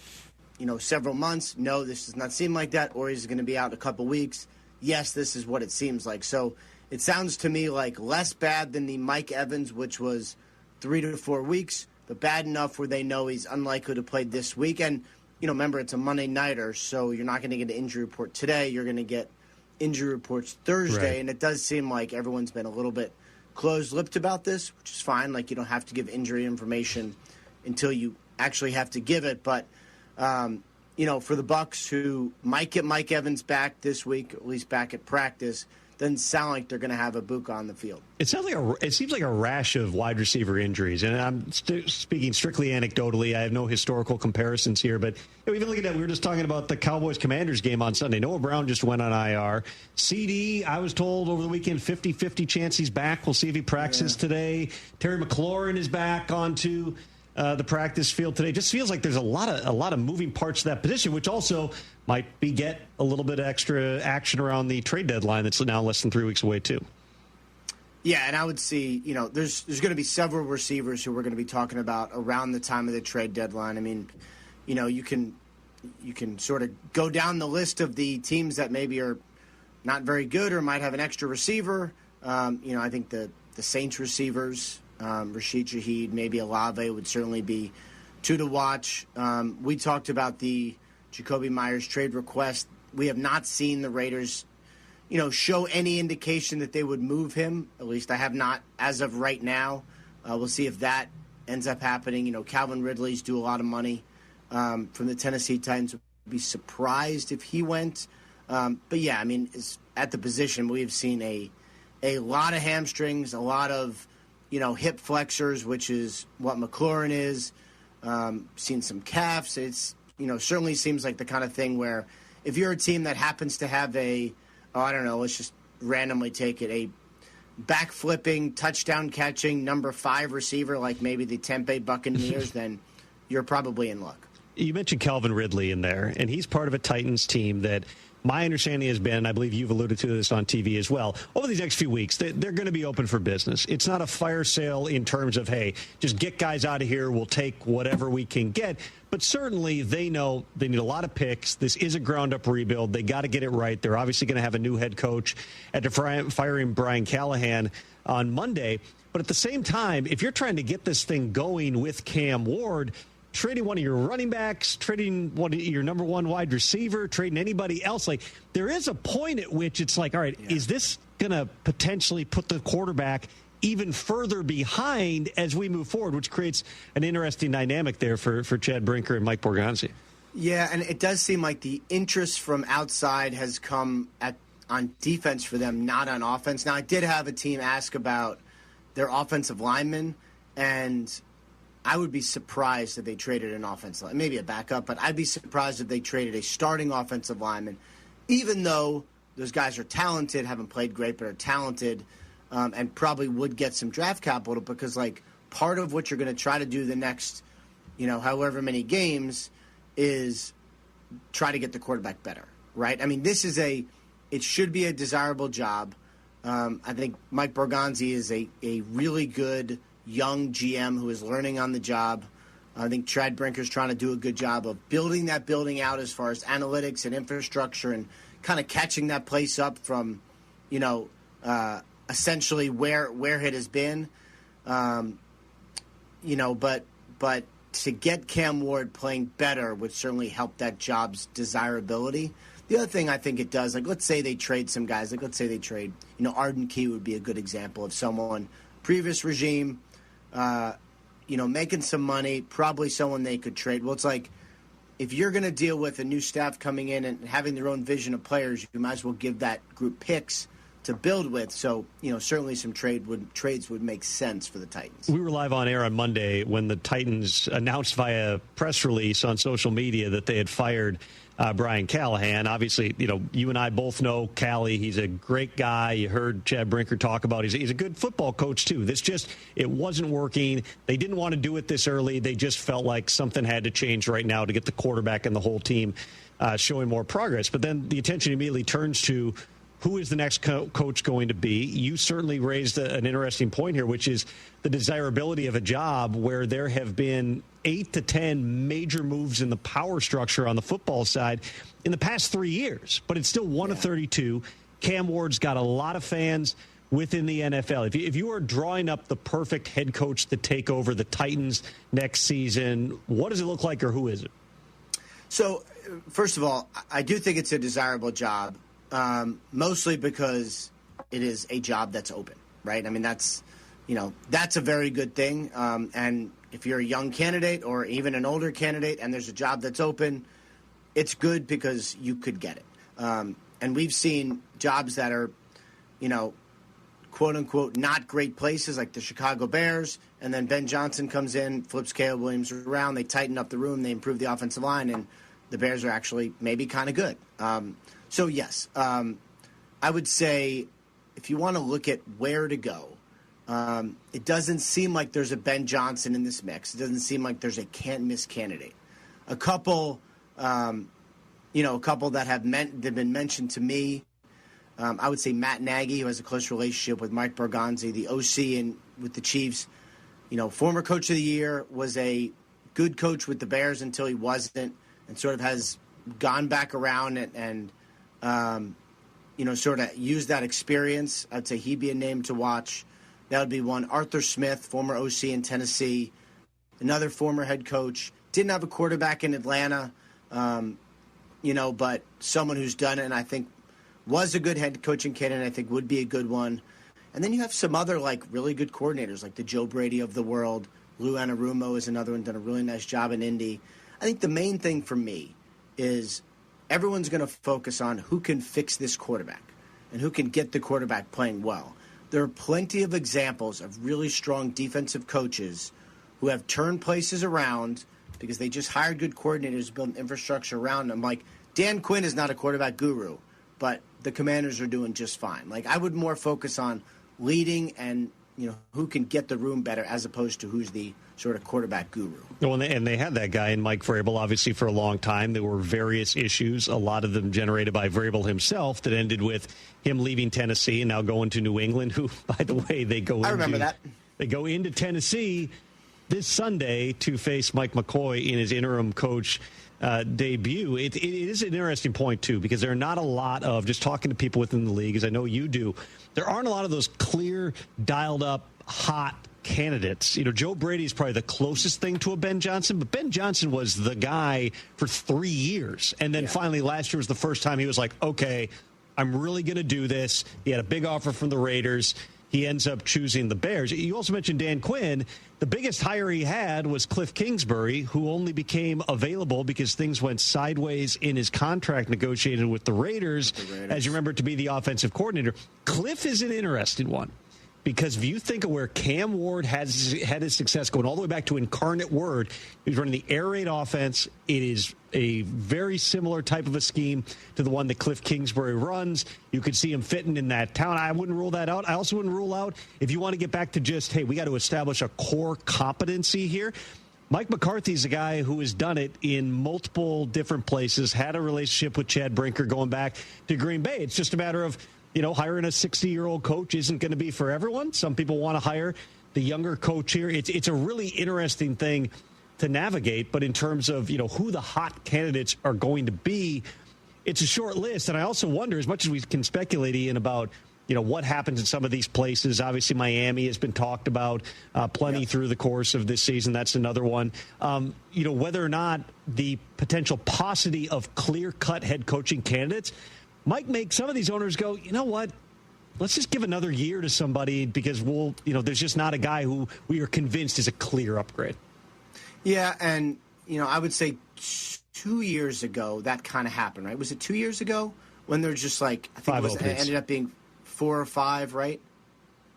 several months? No, this does not seem like that. Or is he going to be out a couple weeks? Yes, this is what it seems like. So it sounds to me like less bad than the Mike Evans, which was 3 to 4 weeks, but bad enough where they know he's unlikely to play this week. And remember, it's a Monday nighter, so you're not going to get an injury report today. You're going to get injury reports Thursday, right. And it does seem like everyone's been a little bit closed-lipped about this, which is fine. You don't have to give injury information until you actually have to give it. But, for the Bucs, who might get Mike Evans back this week, or at least back at practice, doesn't sound like they're going to have Egbuka on the field. It seems like a rash of wide receiver injuries, and I'm speaking strictly anecdotally. I have no historical comparisons here, but even looking at, we were just talking about the Cowboys-Commanders game on Sunday. Noah Brown just went on IR. CD, I was told over the weekend, 50-50 chance he's back. We'll see if he practices today. Terry McLaurin is back onto the practice field today. Just feels like there's a lot of moving parts to that position, which also might get a little bit extra action around the trade deadline that's now less than 3 weeks away too. Yeah, and I would see, there's going to be several receivers who we're going to be talking about around the time of the trade deadline. I mean, you can sort of go down the list of the teams that maybe are not very good or might have an extra receiver. I think the Saints receivers, Rashid Shaheed, maybe Olave would certainly be two to watch. We talked about the Jacoby Myers trade request. We have not seen the Raiders, show any indication that they would move him. At least I have not as of right now. We'll see if that ends up happening. Calvin Ridley's due a lot of money from the Tennessee Titans. Would be surprised if he went. But yeah, I mean, at the position, we've seen a lot of hamstrings, a lot of hip flexors, which is what McLaurin is. Seen some calves. It's certainly seems like the kind of thing where if you're a team that happens to have let's just randomly take it, a back-flipping, touchdown-catching number 5 receiver like maybe the Tampa Bay Buccaneers, then you're probably in luck. You mentioned Calvin Ridley in there, and he's part of a Titans team that my understanding has been, and I believe you've alluded to this on TV as well, over these next few weeks, they're going to be open for business. It's not a fire sale in terms of, hey, just get guys out of here, we'll take whatever we can get. But certainly they know they need a lot of picks. This is a ground-up rebuild. They got to get it right. They're obviously going to have a new head coach after firing Brian Callahan on Monday. But at the same time, if you're trying to get this thing going with Cam Ward, trading one of your running backs, trading one of your number 1 wide receiver, trading anybody else, there is a point at which it's like, all right, is this going to potentially put the quarterback even further behind as we move forward, which creates an interesting dynamic there for Chad Brinker and Mike Borgonzi. Yeah, and it does seem like the interest from outside has come on defense for them, not on offense. Now, I did have a team ask about their offensive linemen, and I would be surprised if they traded an offensive lineman, maybe a backup, but I'd be surprised if they traded a starting offensive lineman, even though those guys are talented, haven't played great, but are talented, and probably would get some draft capital because, part of what you're going to try to do the next, however many games is try to get the quarterback better, right? I mean, it should be a desirable job. I think Mike Borgonzi is a really good young GM who is learning on the job. I think Chad Brinker's trying to do a good job of building that building out as far as analytics and infrastructure and kind of catching that place up from, essentially where it has been. But to get Cam Ward playing better would certainly help that job's desirability. The other thing I think it does, like let's say they trade some guys, like let's say they trade, Arden Key would be a good example of someone, previous regime, making some money, probably someone they could trade. Well, it's like if you're going to deal with a new staff coming in and having their own vision of players, you might as well give that group picks to build with. So, certainly some trades would make sense for the Titans. We were live on air on Monday when the Titans announced via press release on social media that they had fired Brian Callahan. Obviously, you and I both know Callie. He's a great guy. You heard Chad Brinker talk about he's a good football coach, too. It wasn't working. They didn't want to do it this early. They just felt like something had to change right now to get the quarterback and the whole team showing more progress. But then the attention immediately turns to who is the next coach going to be? You certainly raised an interesting point here, which is the desirability of a job where there have been 8 to 10 major moves in the power structure on the football side in the past 3 years. But it's still 1 of 32. Cam Ward's got a lot of fans within the NFL. If you are drawing up the perfect head coach to take over the Titans next season, what does it look like or who is it? So, first of all, I do think it's a desirable job. Mostly because it is a job that's open, right? I mean, that's a very good thing. And if you're a young candidate or even an older candidate and there's a job that's open, it's good because you could get it. And we've seen jobs that are, quote unquote, not great places like the Chicago Bears. And then Ben Johnson comes in, flips Caleb Williams around. They tighten up the room. They improve the offensive line. And the Bears are actually maybe kind of good. So, yes, I would say if you want to look at where to go, it doesn't seem like there's a Ben Johnson in this mix. It doesn't seem like there's a can't-miss candidate. A couple that have been mentioned to me, I would say Matt Nagy, who has a close relationship with Mike Bergonzi, the OC and with the Chiefs. Former coach of the year, was a good coach with the Bears until he wasn't, and sort of has gone back around and sort of use that experience. I'd say he'd be a name to watch. That would be one. Arthur Smith, former OC in Tennessee, another former head coach. Didn't have a quarterback in Atlanta, but someone who's done it and I think was a good head coaching candidate. I think would be a good one. And then you have some other really good coordinators like the Joe Brady of the world. Lou Anarumo is another one, done a really nice job in Indy. I think the main thing for me is everyone's going to focus on who can fix this quarterback and who can get the quarterback playing well. There are plenty of examples of really strong defensive coaches who have turned places around because they just hired good coordinators, built infrastructure around them. Like Dan Quinn is not a quarterback guru, but the Commanders are doing just fine. I would more focus on leading and who can get the room better as opposed to who's the sort of quarterback guru. Well, and they had that guy in Mike Vrabel, obviously, for a long time. There were various issues, a lot of them generated by Vrabel himself, that ended with him leaving Tennessee and now going to New England, who, by the way, they go into Tennessee this Sunday to face Mike McCoy in his interim coach debut. It is an interesting point, too, because there are not a lot of, just talking to people within the league, as I know you do, there aren't a lot of those clear, dialed-up, hot candidates. Joe Brady is probably the closest thing to a Ben Johnson, but Ben Johnson was the guy for 3 years. And then finally last year was the first time he was like, okay, I'm really going to do this. He had a big offer from the Raiders. He ends up choosing the Bears. You also mentioned Dan Quinn. The biggest hire he had was Cliff Kingsbury, who only became available because things went sideways in his contract negotiated with the Raiders, as you remember, to be the offensive coordinator. Cliff is an interesting one. Because if you think of where Cam Ward had his success going all the way back to Incarnate Word, he was running the air raid offense. It is a very similar type of a scheme to the one that Cliff Kingsbury runs. You could see him fitting in that town. I wouldn't rule that out. I also wouldn't rule out if you want to get back to just, hey, we got to establish a core competency here. Mike McCarthy's a guy who has done it in multiple different places, had a relationship with Chad Brinker going back to Green Bay. It's just a matter of, hiring a 60-year-old coach isn't going to be for everyone. Some people want to hire the younger coach here. It's a really interesting thing to navigate. But in terms of, who the hot candidates are going to be, it's a short list. And I also wonder, as much as we can speculate, Ian, about, what happens in some of these places. Obviously, Miami has been talked about plenty through the course of this season. That's another one. Whether or not the potential paucity of clear-cut head coaching candidates might make some of these owners go, you know what? Let's just give another year to somebody because there's just not a guy who we are convinced is a clear upgrade. Yeah, and, I would say 2 years ago that kind of happened, right? Was it 2 years ago when they're just like, I think it ended up being 4 or 5, right?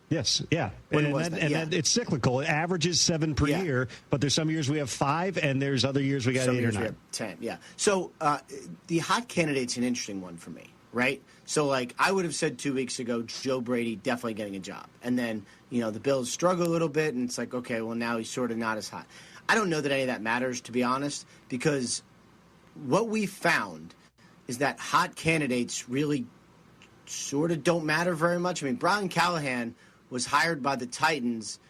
Yes, yeah. It's cyclical. It averages 7 per year, but there's some years we have 5, and there's other years we got 8 or 9. We have 10, yeah. So the hot candidate's an interesting one for me, right? So, I would have said 2 weeks ago, Joe Brady definitely getting a job. And then, the Bills struggle a little bit, and it's like, okay, well, now he's sort of not as hot. I don't know that any of that matters, to be honest, because what we found is that hot candidates really sort of don't matter very much. I mean, Brian Callahan was hired by the Titans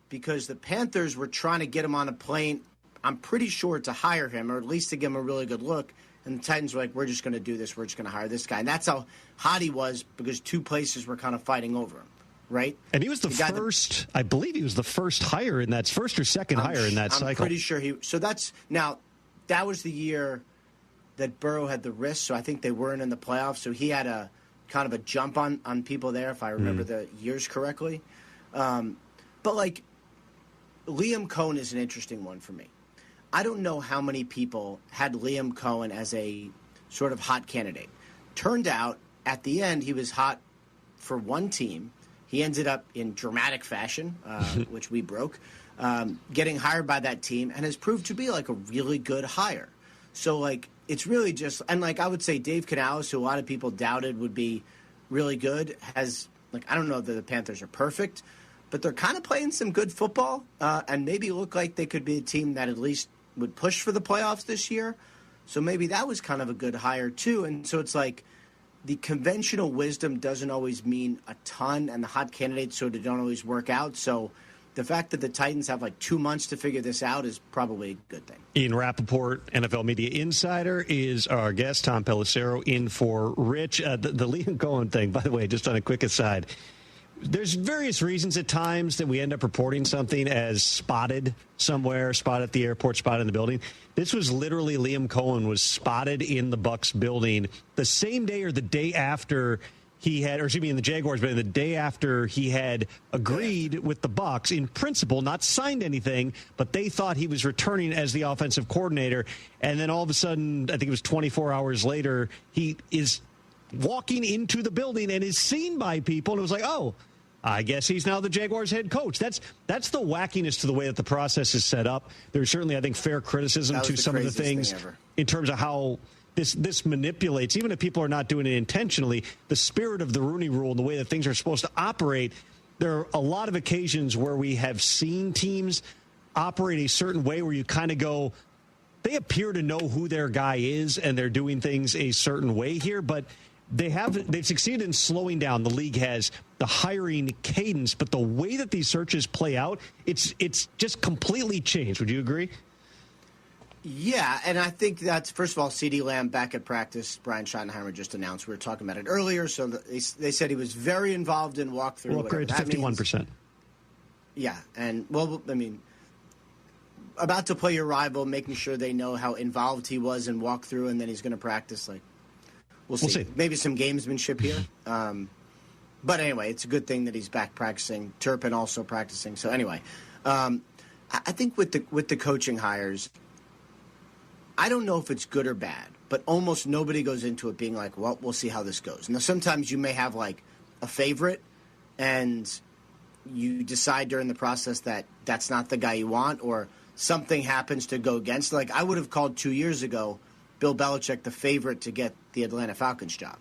because the Panthers were trying to get him on a plane, I'm pretty sure, to hire him, or at least to give him a really good look. And the Titans were like, we're just going to do this. We're just going to hire this guy. And that's how hot he was because 2 places were kind of fighting over him. Right? And he was the first, I believe he was the first hire in that, first or second hire in that cycle. I'm pretty sure that was the year that Burrow had the wrist, so I think they weren't in the playoffs. So he had a kind of a jump on people there, if I remember the years correctly. But Liam Cohen is an interesting one for me. I don't know how many people had Liam Cohen as a sort of hot candidate. Turned out, at the end, he was hot for one team. He ended up in dramatic fashion, which we broke, getting hired by that team and has proved to be a really good hire. So it's really just, and I would say Dave Canales, who a lot of people doubted would be really good, has I don't know that the Panthers are perfect, but they're kind of playing some good football and maybe look like they could be a team that at least would push for the playoffs this year. So maybe that was kind of a good hire too. And so it's the conventional wisdom doesn't always mean a ton, and the hot candidates sort of don't always work out. So the fact that the Titans have 2 months to figure this out is probably a good thing. Ian Rappaport, NFL Media Insider, is our guest. Tom Pelissero in for Rich. The Liam Cohen thing, by the way, just on a quick aside, there's various reasons at times that we end up reporting something as spotted somewhere, spotted at the airport, spotted in the building. This was literally Liam Cohen was spotted in the Bucs building the same day or the day after he had, or excuse me, in the Jaguars, but in the day after he had agreed with the Bucs in principle, not signed anything, but they thought he was returning as the offensive coordinator. And then all of a sudden, I think it was 24 hours later, he is walking into the building and is seen by people. And it was like, oh, I guess he's now the Jaguars head coach. That's the wackiness to the way that the process is set up. There's certainly, I think, fair criticism to some of the things in terms of how this manipulates, even if people are not doing it intentionally, the spirit of the Rooney Rule and the way that things are supposed to operate. There are a lot of occasions where we have seen teams operate a certain way where you kind of go, they appear to know who their guy is and they're doing things a certain way here, but they've succeeded in slowing down. The league has the hiring cadence, but the way that these searches play out, it's just completely changed. Would you agree? Yeah, and I think that's, first of all, CeeDee Lamb back at practice. Brian Schottenheimer just announced. We were talking about it earlier, so they said he was very involved in walkthrough. Well, great, 51%. Yeah, and, about to play your rival, making sure they know how involved he was in walkthrough, and then he's going to practice. We'll see. Maybe some gamesmanship here. But anyway, it's a good thing that he's back practicing. Turpin also practicing. So anyway, I think with the coaching hires, I don't know if it's good or bad, but almost nobody goes into it being like, well, we'll see how this goes. Now, sometimes you may have a favorite, and you decide during the process that that's not the guy you want, or something happens to go against. I would have called 2 years ago Bill Belichick the favorite to get the Atlanta Falcons job.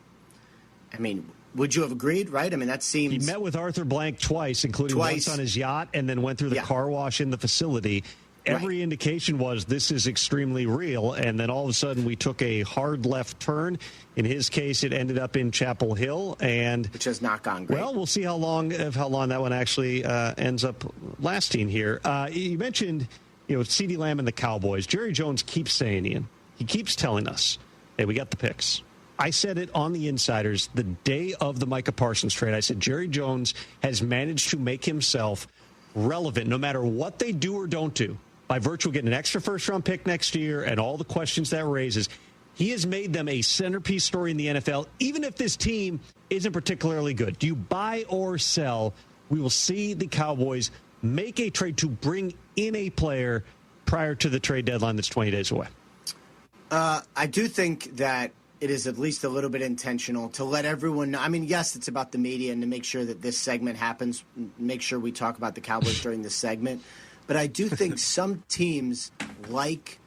I mean, would you have agreed, right? I mean, that seems... He met with Arthur Blank twice, including once on his yacht, and then went through the car wash in the facility. Every indication was this is extremely real, and then all of a sudden we took a hard left turn. In his case, it ended up in Chapel Hill, which has not gone great. Well, we'll see how long that one actually ends up lasting here. You mentioned, CeeDee Lamb and the Cowboys. Jerry Jones keeps saying, Ian, he keeps telling us, hey, we got the picks. I said it on the Insiders the day of the Micah Parsons trade. I said Jerry Jones has managed to make himself relevant no matter what they do or don't do by virtue of getting an extra first-round pick next year and all the questions that raises. He has made them a centerpiece story in the NFL, even if this team isn't particularly good. Do you buy or sell? We will see the Cowboys make a trade to bring in a player prior to the trade deadline that's 20 days away. I do think that it is at least a little bit intentional to let everyone know. I mean, yes, it's about the media and to make sure that this segment happens, make sure we talk about the Cowboys during this segment. But I do think some teams like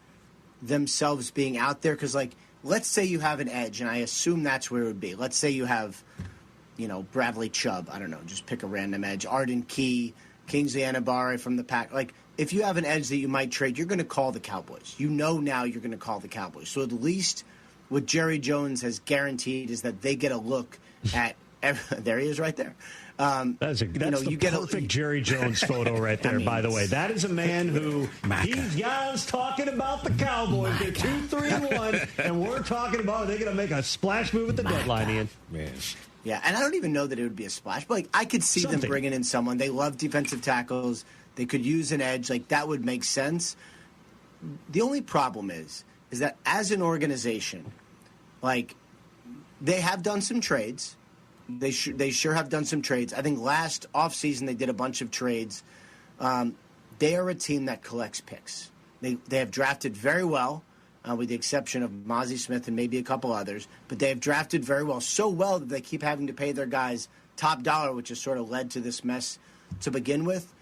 themselves being out there because, like, let's say you have an edge, and I assume that's where it would be. Let's say you have, Bradley Chubb. I don't know, just pick a random edge. Arden Key, Kingsley Anibare from the Pack. Like, if you have an edge that you might trade, you're going to call the Cowboys. You know now you're going to call the Cowboys. So at least what Jerry Jones has guaranteed is that they get a look at there he is right there. That's the perfect Jerry Jones photo right there, by the way. That is a man who he's guys talking about the Cowboys. They're 2-3-1, and we're talking about they're going to make a splash move at the deadline, Ian. Man. Yeah, and I don't even know that it would be a splash, but I could see them bringing in someone. They love defensive tackles. They could use an edge. That would make sense. The only problem is that as an organization, they have done some trades. They sure have done some trades. I think last offseason they did a bunch of trades. They are a team that collects picks. They have drafted very well, with the exception of Mozzie Smith and maybe a couple others. But they have drafted very well, so well that they keep having to pay their guys top dollar, which has sort of led to this mess to begin with.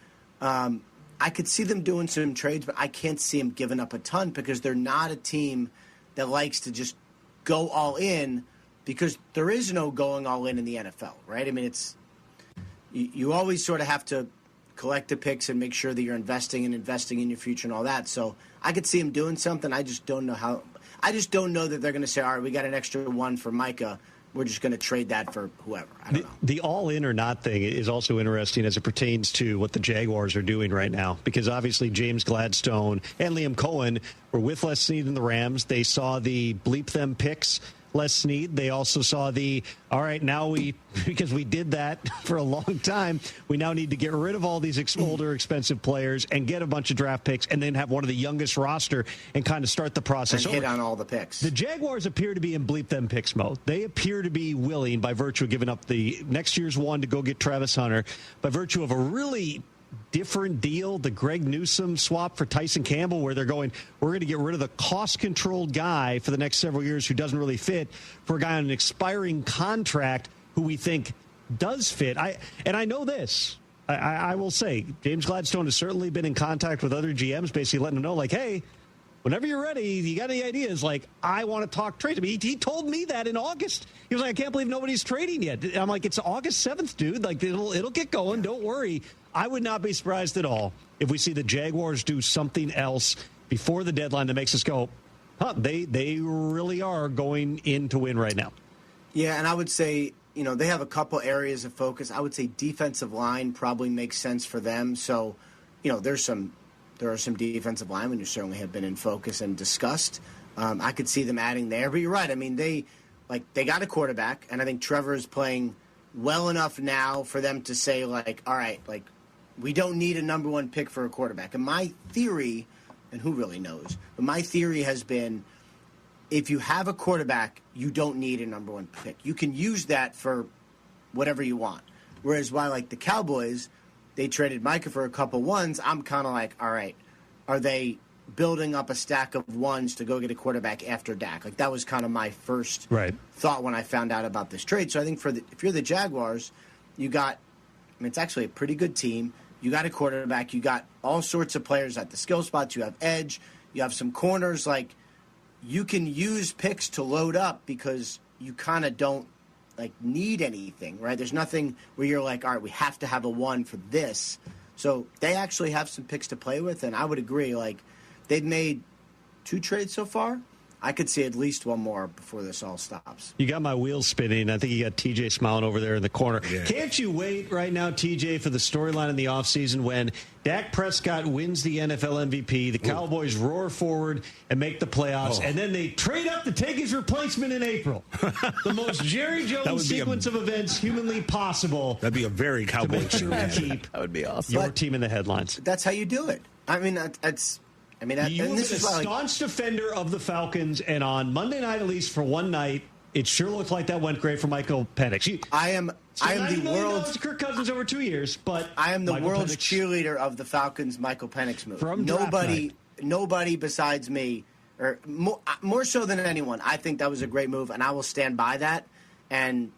I could see them doing some trades, but I can't see them giving up a ton because they're not a team that likes to just go all in because there is no going all in the NFL, right? I mean, you always sort of have to collect the picks and make sure that you're investing in your future and all that. So I could see them doing something. I just don't know how. I just don't know that they're going to say, all right, we got an extra one for Micah. We're just going to trade that for whoever. I don't know. The all-in or not thing is also interesting as it pertains to what the Jaguars are doing right now, because obviously James Gladstone and Liam Cohen were with Les Snead in the Rams. They saw the bleep them picks, Les Snead. They also saw because we did that for a long time, we now need to get rid of all these older, expensive players and get a bunch of draft picks and then have one of the youngest roster and kind of start the process. And hit on all the picks. The Jaguars appear to be in bleep them picks mode. They appear to be willing, by virtue of giving up the next year's one to go get Travis Hunter, by virtue of a really different deal, the Greg Newsome swap for Tyson Campbell, where they're going, we're going to get rid of the cost-controlled guy for the next several years who doesn't really fit for a guy on an expiring contract who we think does fit. I know this. I will say, James Gladstone has certainly been in contact with other GMs, basically letting them know, hey, whenever you're ready, you got any ideas? I want to talk trades. I mean, he told me that in August. He was like, I can't believe nobody's trading yet. I'm like, it's August 7th, dude. It'll get going. Don't worry. I would not be surprised at all if we see the Jaguars do something else before the deadline that makes us go, they really are going in to win right now. Yeah, and I would say, they have a couple areas of focus. I would say defensive line probably makes sense for them. So, there are some defensive linemen who certainly have been in focus and discussed. I could see them adding there. But you're right. I mean, they got a quarterback, and I think Trevor is playing well enough now for them to say, all right, we don't need a number one pick for a quarterback. And my theory, and who really knows, but my theory has been if you have a quarterback, you don't need a number one pick. You can use that for whatever you want. Whereas while the Cowboys, they traded Micah for a couple ones, I'm kind of all right, are they building up a stack of ones to go get a quarterback after Dak? That was kind of my first thought when I found out about this trade. So I think if you're the Jaguars, it's actually a pretty good team. You got a quarterback. You got all sorts of players at the skill spots. You have edge. You have some corners. You can use picks to load up because you kind of don't need anything, right? There's nothing where you're all right, we have to have a one for this. So they actually have some picks to play with, and I would agree. They've made 2 trades so far, I could see at least one more before this all stops. You got my wheels spinning. I think you got TJ smiling over there in the corner. Yeah. Can't you wait right now, TJ, for the storyline in the offseason when Dak Prescott wins the NFL MVP, the Cowboys roar forward and make the playoffs, and then they trade up to take his replacement in April? The most Jerry Jones sequence of events humanly possible. That'd be a very Cowboy to make sure keep that would be awesome. Your team in the headlines. That's how you do it. I mean, You have been a staunch defender of the Falcons, and on Monday night, at least for one night, it sure looked like that went great for Michael Penix. I am the world's Kirk Cousins over 2 years, but I am the Michael world's Penix, cheerleader of the Falcons' Michael Penix move. From draft night. Nobody besides me, or more so than anyone, I think that was a great move, and I will stand by that. And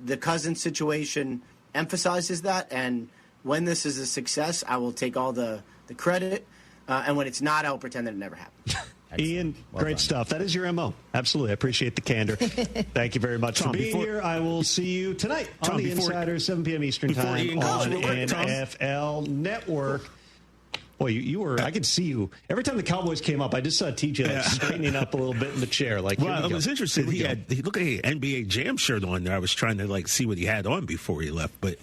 the Cousins situation emphasizes that. And when this is a success, I will take all the credit. And when it's not, I'll pretend that it never happened. Ian, great stuff. That is your MO. Absolutely. I appreciate the candor. Thank you very much for being here. I will see you tonight on The Insider, 7 p.m. Eastern Time on NFL Network. Boy, you were, I could see you. Every time the Cowboys came up, I just saw TJ straightening up a little bit in the chair. Well, it was interesting. He looked like he had an NBA Jam shirt on there. I was trying to see what he had on before he left. But,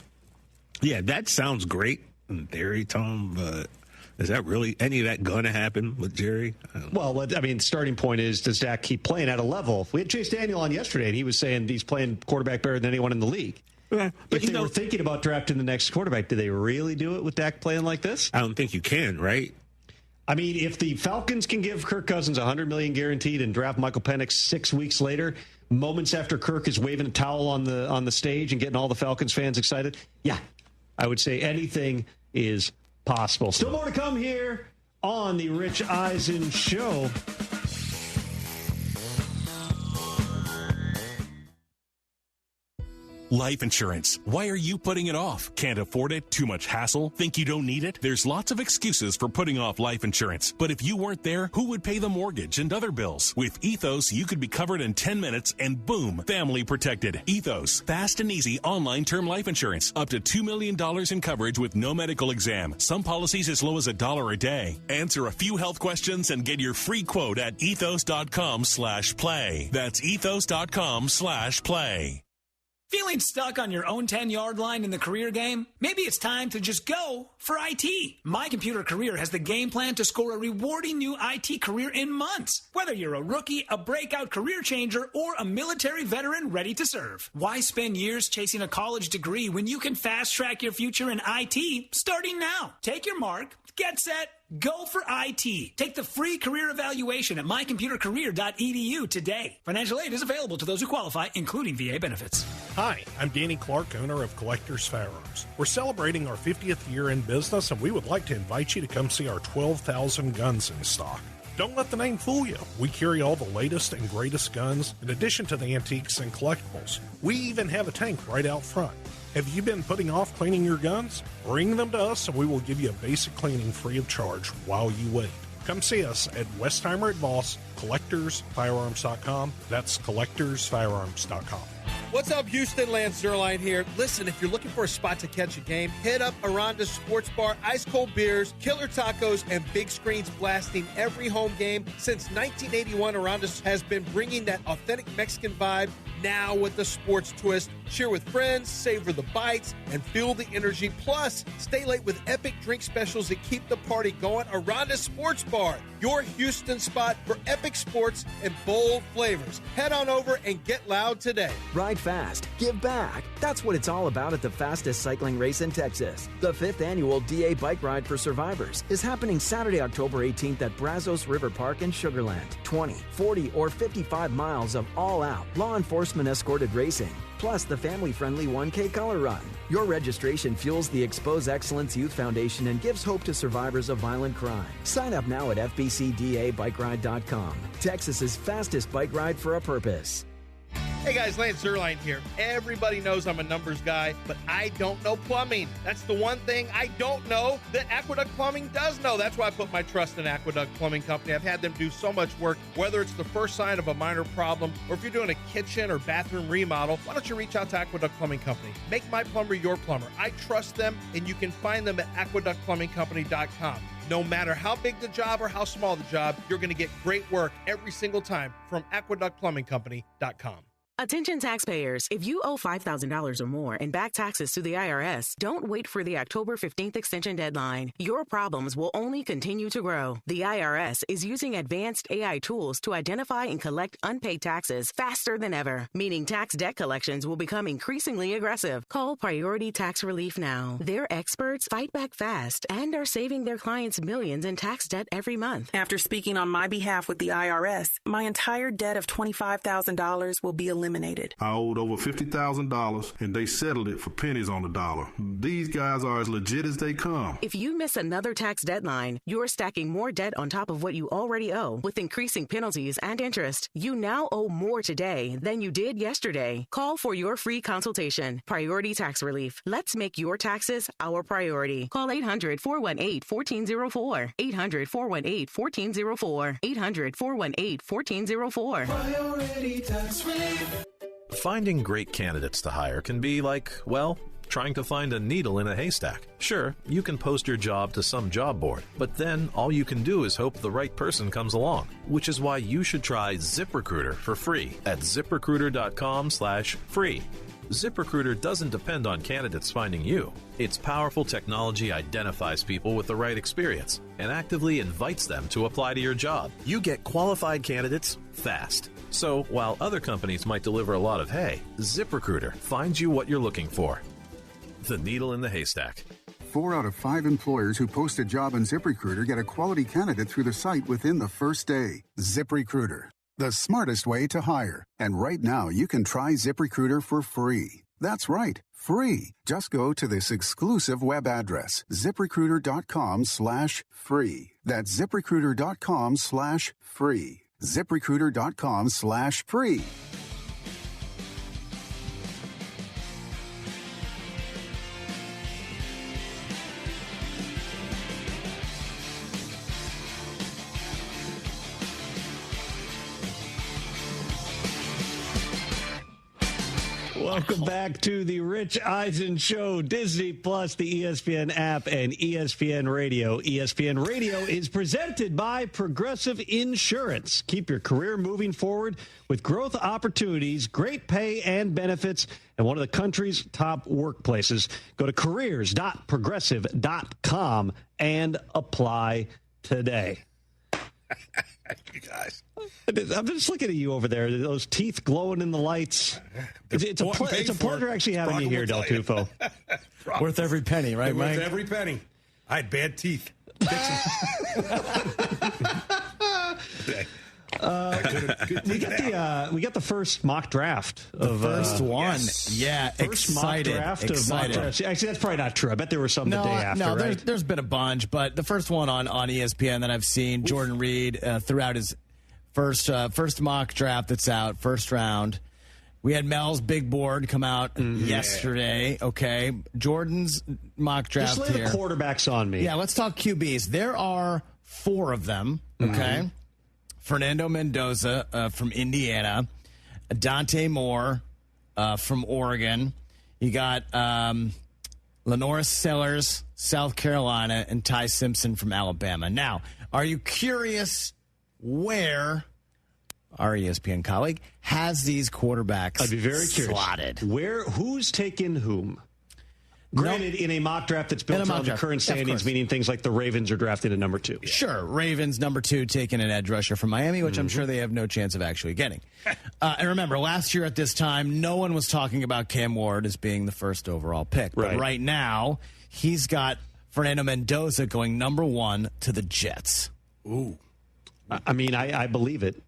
yeah, that sounds great in theory, Tom, but is that really any of that going to happen with Jerry? Well, I mean, starting point is, does Dak keep playing at a level? We had Chase Daniel on yesterday, and he was saying he's playing quarterback better than anyone in the league. Yeah, but if they were thinking about drafting the next quarterback, do they really do it with Dak playing like this? I don't think you can, right? I mean, if the Falcons can give Kirk Cousins $100 million guaranteed and draft Michael Penix 6 weeks later, moments after Kirk is waving a towel on the stage and getting all the Falcons fans excited, yeah, I would say anything is possible. Still more to come here on the Rich Eisen Show. Life insurance. Why are you putting it off? Can't afford it? Too much hassle? Think you don't need it? There's lots of excuses for putting off life insurance. But if you weren't there, who would pay the mortgage and other bills? With Ethos, you could be covered in 10 minutes and boom, family protected. Ethos. Fast and easy online term life insurance. Up to $2 million in coverage with no medical exam. Some policies as low as $1 a day. Answer a few health questions and get your free quote at ethos.com/play. That's ethos.com/play. Feeling stuck on your own 10-yard line in the career game? Maybe it's time to just go for IT. My Computer Career has the game plan to score a rewarding new IT career in months. Whether you're a rookie, a breakout career changer, or a military veteran ready to serve. Why spend years chasing a college degree when you can fast-track your future in IT starting now? Take your mark, get set, go for IT. Take the free career evaluation at mycomputercareer.edu today. Financial aid is available to those who qualify, including VA benefits. Hi, I'm Danny Clark, owner of Collectors Firearms. We're celebrating our 50th year in business, and we would like to invite you to come see our 12,000 guns in stock. Don't let the name fool you. We carry all the latest and greatest guns, in addition to the antiques and collectibles. We even have a tank right out front. Have you been putting off cleaning your guns? Bring them to us and we will give you a basic cleaning free of charge while you wait. Come see us at Westheimer at Voss, CollectorsFirearms.com. That's CollectorsFirearms.com. What's up, Houston? Lance Zerline here. Listen, if you're looking for a spot to catch a game, hit up Aranda's Sports Bar, ice-cold beers, killer tacos, and big screens blasting every home game. Since 1981, Aranda's has been bringing that authentic Mexican vibe, now with the sports twist. Cheer with friends, savor the bites, and feel the energy. Plus, stay late with epic drink specials that keep the party going. Aranda's Sports Bar, your Houston spot for epic sports and bold flavors. Head on over and get loud today. Ride fast, give back. That's what it's all about at the fastest cycling race in Texas. The 5th annual DA Bike Ride for Survivors is happening Saturday, October 18th at Brazos River Park in Sugar Land. 20, 40, or 55 miles of all-out, law enforcement escorted racing, plus the family-friendly 1K color run. Your registration fuels the Expose Excellence Youth Foundation and gives hope to survivors of violent crime. Sign up now at FBCDABikeRide.com. Texas's fastest bike ride for a purpose. Hey guys, Lance Zerline here. Everybody knows I'm a numbers guy, but I don't know plumbing. That's the one thing I don't know that Aqueduct Plumbing does know. That's why I put my trust in Aqueduct Plumbing Company. I've had them do so much work, whether it's the first sign of a minor problem or if you're doing a kitchen or bathroom remodel, why don't you reach out to Aqueduct Plumbing Company? Make my plumber your plumber. I trust them, and you can find them at aqueductplumbingcompany.com. No matter how big the job or how small the job, you're going to get great work every single time from AqueductPlumbingCompany.com. Attention taxpayers, if you owe $5,000 or more in back taxes to the IRS, don't wait for the October 15th extension deadline. Your problems will only continue to grow. The IRS is using advanced AI tools to identify and collect unpaid taxes faster than ever, meaning tax debt collections will become increasingly aggressive. Call Priority Tax Relief now. Their experts fight back fast and are saving their clients millions in tax debt every month. After speaking on my behalf with the IRS, my entire debt of $25,000 will be eliminated. I owed over $50,000, and they settled it for pennies on the dollar. These guys are as legit as they come. If you miss another tax deadline, you're stacking more debt on top of what you already owe, with increasing penalties and interest. You now owe more today than you did yesterday. Call for your free consultation. Priority Tax Relief. Let's make your taxes our priority. Call 800-418-1404. 800-418-1404. 800-418-1404. Priority Tax Relief. Finding great candidates to hire can be like, well, trying to find a needle in a haystack. Sure, you can post your job to some job board, but then all you can do is hope the right person comes along, which is why you should try ZipRecruiter for free at ZipRecruiter.com/free. ZipRecruiter doesn't depend on candidates finding you. Its powerful technology identifies people with the right experience and actively invites them to apply to your job. You get qualified candidates fast. So while other companies might deliver a lot of hay, ZipRecruiter finds you what you're looking for. The needle in the haystack. 4 out of 5 employers who post a job on ZipRecruiter get a quality candidate through the site within the first day. ZipRecruiter, the smartest way to hire. And right now, you can try ZipRecruiter for free. That's right, free. Just go to this exclusive web address, ZipRecruiter.com/free. That's ZipRecruiter.com/free. ZipRecruiter.com/free. Welcome back to the Rich Eisen Show, Disney Plus, the ESPN app, and ESPN Radio. ESPN Radio is presented by Progressive Insurance. Keep your career moving forward with growth opportunities, great pay and benefits, and one of the country's top workplaces. Go to careers.progressive.com and apply today. You guys. I'm just looking at you over there, those teeth glowing in the lights. It's a pleasure actually having you here, Del Tufo. Worth every penny, right, Mike? Worth every penny. I had bad teeth. We got the first mock draft of the first one. Yes. Yeah, first excited. Mock draft excited. Of mock drafts. Actually, that's probably not true. I bet there were some the day after. No, right? there's been a bunch, but the first one on ESPN that I've seen, Jordan Reed throughout his first mock draft that's out, first round. We had Mel's big board come out yesterday. Okay, Jordan's mock draft Just lay here. the quarterbacks on me. Yeah, let's talk QBs. There are 4 of them. Okay. Fernando Mendoza from Indiana, Dante Moore from Oregon. You got Lenoris Sellers, South Carolina, and Ty Simpson from Alabama. Now, are you curious where our ESPN colleague has these quarterbacks I'd be very curious. slotted? Who's taken whom? Granted, in a mock draft that's built on the current standings, meaning things like the Ravens are drafted at number 2. Sure. Ravens, number 2, taking an edge rusher from Miami, which I'm sure they have no chance of actually getting. And remember, last year at this time, no one was talking about Cam Ward as being the first overall pick. But right now, he's got Fernando Mendoza going number 1 to the Jets. Ooh. I mean, I believe it.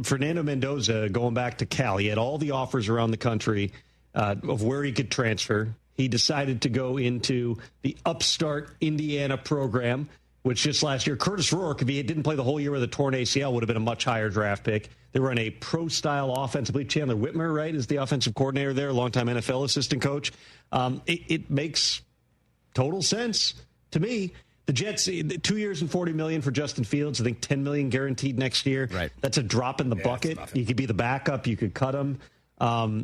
Fernando Mendoza, going back to Cal, he had all the offers around the country of where he could transfer. He decided to go into the upstart Indiana program, which just last year, Curtis Rourke, if he didn't play the whole year with a torn ACL, would have been a much higher draft pick. They run a pro-style offense. I believe Chandler Whitmer, right, is the offensive coordinator there, longtime NFL assistant coach. It makes total sense to me. The Jets, 2 years and $40 million for Justin Fields. I think $10 million guaranteed next year. Right. That's a drop in the bucket. You could be the backup. You could cut him.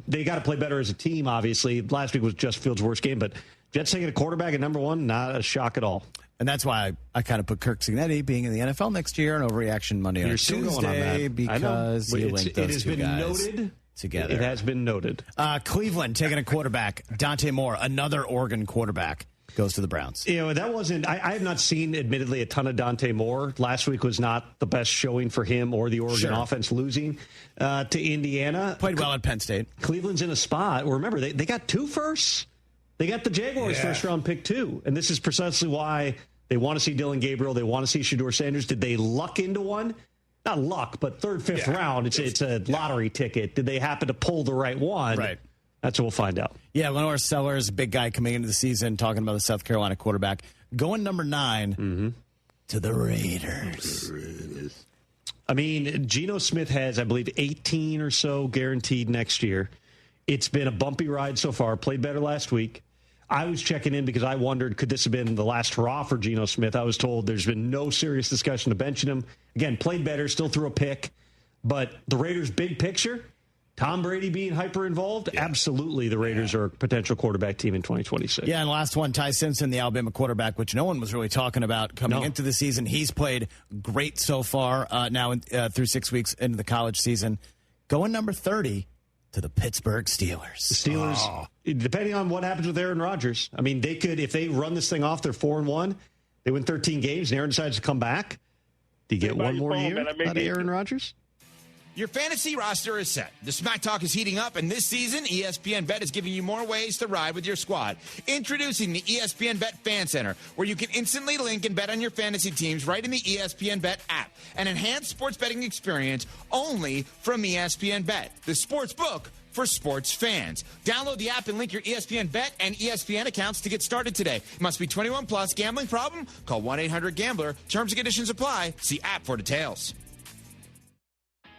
They got to play better as a team, obviously. Last week was just Fields' worst game, but Jets taking a quarterback at number 1, not a shock at all. And that's why I kind of put Kirk Cignetti being in the NFL next year and overreaction Monday on Tuesday because he linked those two guys together. It has been noted. Cleveland taking a quarterback. Dante Moore, another Oregon quarterback, goes to the Browns. That wasn't. I have not seen, admittedly, a ton of Dante Moore. Last week was not the best showing for him or the Oregon offense, losing to Indiana. Played well at Penn State. Cleveland's in a spot. Well, remember, they got 2 firsts. They got the Jaguars first-round pick, too. And this is precisely why they want to see Dylan Gabriel. They want to see Shedeur Sanders. Did they luck into one? Not luck, but 3rd, 5th round. It's a lottery ticket. Did they happen to pull the right one? Right. That's what we'll find out. Yeah, Lenore Sellers, big guy coming into the season, talking about the South Carolina quarterback. Going number 9 to the Raiders. I mean, Geno Smith has, I believe, 18 or so guaranteed next year. It's been a bumpy ride so far. Played better last week. I was checking in because I wondered, could this have been the last hurrah for Geno Smith? I was told there's been no serious discussion of benching him. Again, played better, still threw a pick. But the Raiders' big picture, Tom Brady being hyper-involved, absolutely the Raiders are a potential quarterback team in 2026. Yeah, and last one, Ty Simpson, the Alabama quarterback, which no one was really talking about coming into the season. He's played great so far now through 6 weeks into the college season. Going number 30 to the Pittsburgh Steelers. The Steelers, depending on what happens with Aaron Rodgers, I mean, they could, if they run this thing off, they're 4-1, they win 13 games, and Aaron decides to come back. Do you get one more year out of Aaron Rodgers? Your fantasy roster is set. The Smack Talk is heating up, and this season, ESPN Bet is giving you more ways to ride with your squad. Introducing the ESPN Bet Fan Center, where you can instantly link and bet on your fantasy teams right in the ESPN Bet app. An enhanced sports betting experience only from ESPN Bet, the sports book for sports fans. Download the app and link your ESPN Bet and ESPN accounts to get started today. Must be 21 plus. Gambling problem? Call 1-800-GAMBLER. Terms and conditions apply. See app for details.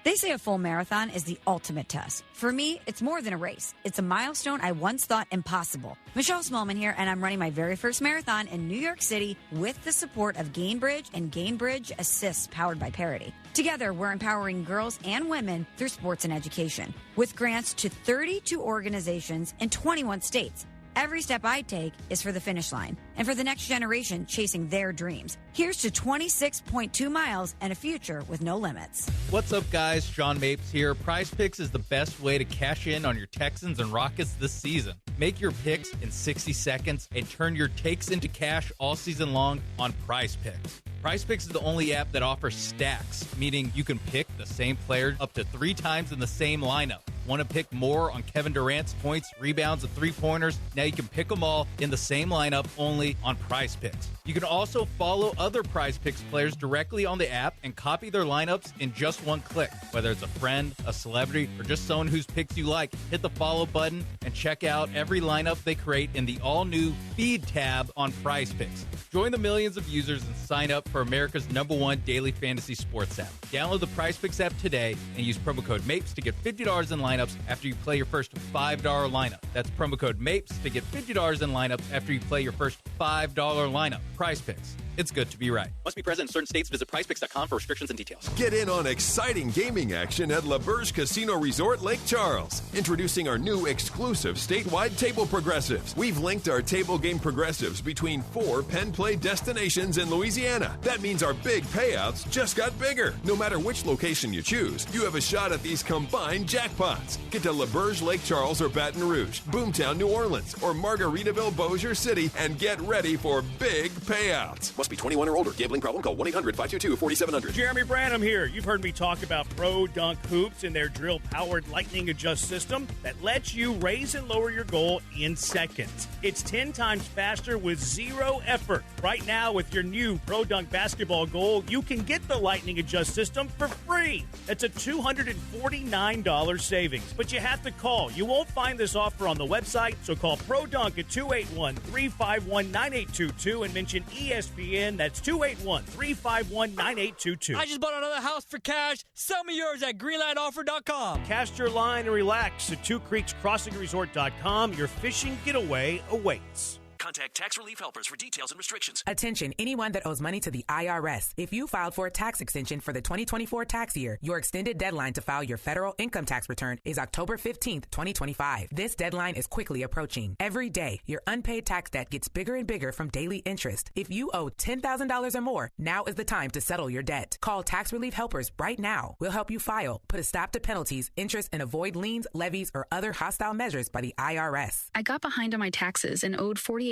They say a full marathon is the ultimate test. For me, it's more than a race. It's a milestone I once thought impossible. Michelle Smallman here, and I'm running my very first marathon in New York City with the support of Gainbridge and Gainbridge Assist, powered by Parity. Together, we're empowering girls and women through sports and education, with grants to 32 organizations in 21 states. Every step I take is for the finish line and for the next generation chasing their dreams. Here's to 26.2 miles and a future with no limits. What's up, guys? Sean Mapes here. Prize Picks is the best way to cash in on your Texans and Rockets this season. Make your picks in 60 seconds and turn your takes into cash all season long on Prize Picks. Prize Picks is the only app that offers stacks, meaning you can pick the same player up to 3 times in the same lineup. Want to pick more on Kevin Durant's points, rebounds, and three-pointers? Now you can pick them all in the same lineup only on Prize Picks. You can also follow other Prize Picks players directly on the app and copy their lineups in just one click. Whether it's a friend, a celebrity, or just someone whose picks you like, hit the follow button and check out every lineup they create in the all-new Feed tab on Prize Picks. Join the millions of users and sign up for America's #1 daily fantasy sports app. Download the Prize Picks app today and use promo code MAPES to get $50 in lineups after you play your first $5 lineup. That's promo code MAPES to get $50 in lineups after you play your first $5 lineup. Prize Picks. It's good to be right. Must be present in certain states. Visit prizepicks.com for restrictions and details. Get in on exciting gaming action at LaBerge Casino Resort Lake Charles. Introducing our new exclusive statewide table progressives. We've linked our table game progressives between 4 pen play destinations in Louisiana. That means our big payouts just got bigger. No matter which location you choose, you have a shot at these combined jackpots. Get to LaBerge Lake Charles or Baton Rouge, Boomtown, New Orleans, or Margaritaville, Bossier City, and get ready for big payouts. Must be 21 or older. Gambling problem? Call 1-800-522-4700. Jeremy Branham here. You've heard me talk about Pro Dunk Hoops and their drill-powered lightning adjust system that lets you raise and lower your goal in seconds. It's 10 times faster with 0 effort. Right now, with your new Pro Dunk basketball goal, you can get the lightning adjust system for free. That's a $249 savings. But you have to call. You won't find this offer on the website, so call Pro Dunk at 281-351-9822 and mention ESPN. That's 281-351-9822. I just bought another house for cash. Sell me yours at greenlightoffer.com. Cast your line and relax at TwoCreeksCrossingResort.com. Your fishing getaway awaits. Contact Tax Relief Helpers for details and restrictions. Attention, anyone that owes money to the IRS. If you filed for a tax extension for the 2024 tax year, your extended deadline to file your federal income tax return is October 15th, 2025. This deadline is quickly approaching. Every day, your unpaid tax debt gets bigger and bigger from daily interest. If you owe $10,000 or more, now is the time to settle your debt. Call Tax Relief Helpers right now. We'll help you file, put a stop to penalties, interest, and avoid liens, levies, or other hostile measures by the IRS. I got behind on my taxes and owed $48,000.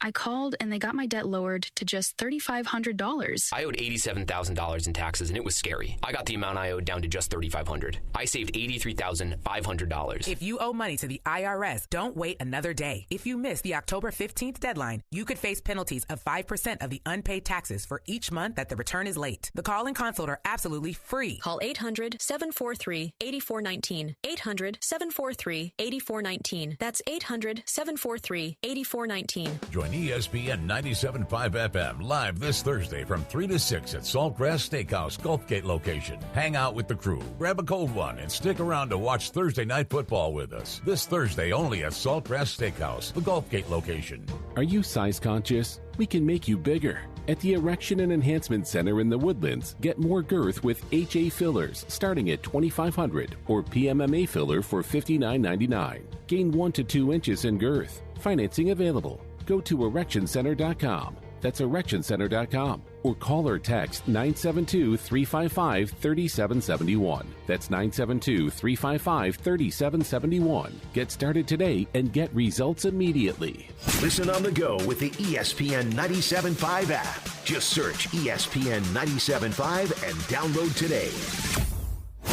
I called and they got my debt lowered to just $3,500. I owed $87,000 in taxes and it was scary. I got the amount I owed down to just $3,500. I saved $83,500. If you owe money to the IRS, don't wait another day. If you miss the October 15th deadline, you could face penalties of 5% of the unpaid taxes for each month that the return is late. The call and consult are absolutely free. Call 800-743-8419. 800-743-8419. That's 800-743-8419. Join ESPN 97.5 FM live this Thursday from 3 to 6 at Saltgrass Steakhouse, Gulfgate location. Hang out with the crew, grab a cold one, and stick around to watch Thursday Night Football with us. This Thursday only at Saltgrass Steakhouse, the Gulfgate location. Are you size conscious? We can make you bigger. At the Erection and Enhancement Center in the Woodlands, get more girth with HA fillers starting at $2,500 or PMMA filler for $59.99. Gain 1 to 2 inches in girth. Financing available. Go to erectioncenter.com. That's erectioncenter.com. Or call or text 972-355-3771. That's 972-355-3771. Get started today and get results immediately. Listen on the go with the ESPN 97.5 app. Just search ESPN 97.5 and download today.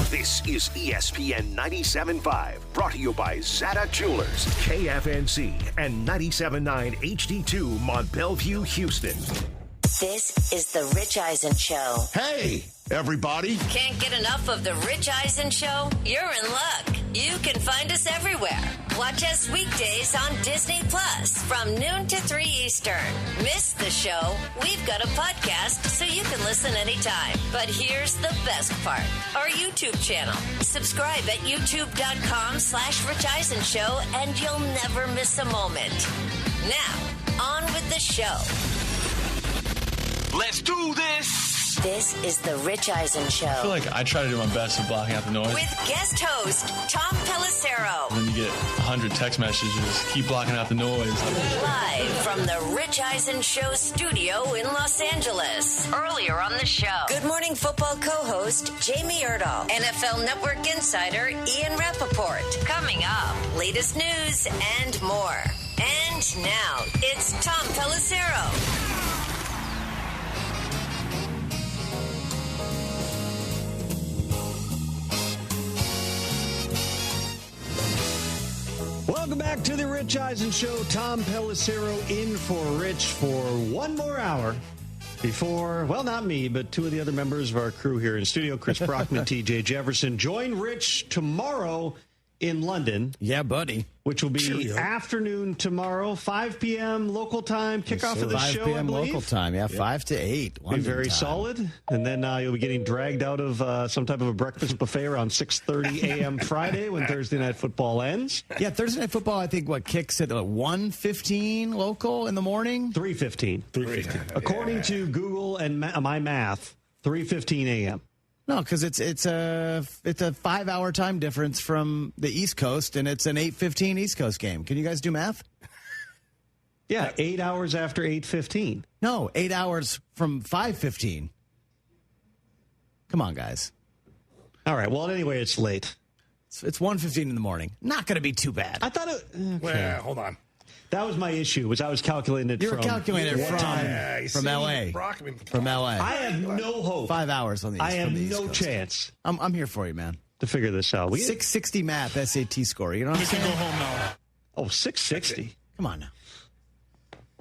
This is ESPN 97.5, brought to you by Zada Jewelers, KFNC, and 97.9 HD2 Mont Bellevue, Houston. This is the Rich Eisen Show. Hey, everybody. Can't get enough of the Rich Eisen Show? You're in luck. You can find us everywhere. Watch us weekdays on Disney Plus from noon to 3 Eastern. Miss the show? We've got a podcast so you can listen anytime. But here's the best part. Our YouTube channel. Subscribe at youtube.com/Rich Eisen Show and you'll never miss a moment. Now, on with the show. Let's do this! This is the Rich Eisen Show. I feel like I try to do my best at blocking out the noise. With guest host, Tom Pelissero. And then you get 100 text messages. Keep blocking out the noise. Live from the Rich Eisen Show studio in Los Angeles. Earlier on the show, Good Morning Football co-host Jamie Erdahl. NFL Network insider Ian Rappaport. Coming up, latest news and more. And now, it's Tom Pelissero. Welcome back to the Rich Eisen Show. Tom Pelissero in for Rich for one more hour before, well, not me, but two of the other members of our crew here in studio, Chris Brockman, TJ Jefferson. Join Rich tomorrow in London. Yeah, buddy. Which will be afternoon tomorrow, 5 p.m. local time, kickoff of the show, 5 p.m. I believe. local time, yeah, 5 to 8. Be very time. solid. And then you'll be getting dragged out of some type of a breakfast buffet around 6:30 a.m. Friday when Thursday Night Football ends. Yeah, Thursday Night Football, I think, kicks at 1:15 local in the morning? 3:15. 3:15. According to Google and my math, 3:15 a.m. No, because it's a 5-hour time difference from the East Coast, and it's an 8:15 East Coast game. Can you guys do math? Yeah, 8 hours after 8:15. No, 8 hours from 5:15. Come on, guys. All right. Well, anyway, it's late. It's 1:15 in the morning. Not going to be too bad. I thought it. Okay. Well, hold on. That was my issue. Was I was calculating it. You were calculating it from L.A. From L.A. I have no hope. 5 hours on the East. I have East no Coast. chance. I'm here for you, man. To figure this out. 660 math SAT score. You know what I'm saying? You can go home now. Oh, 660. Come on now.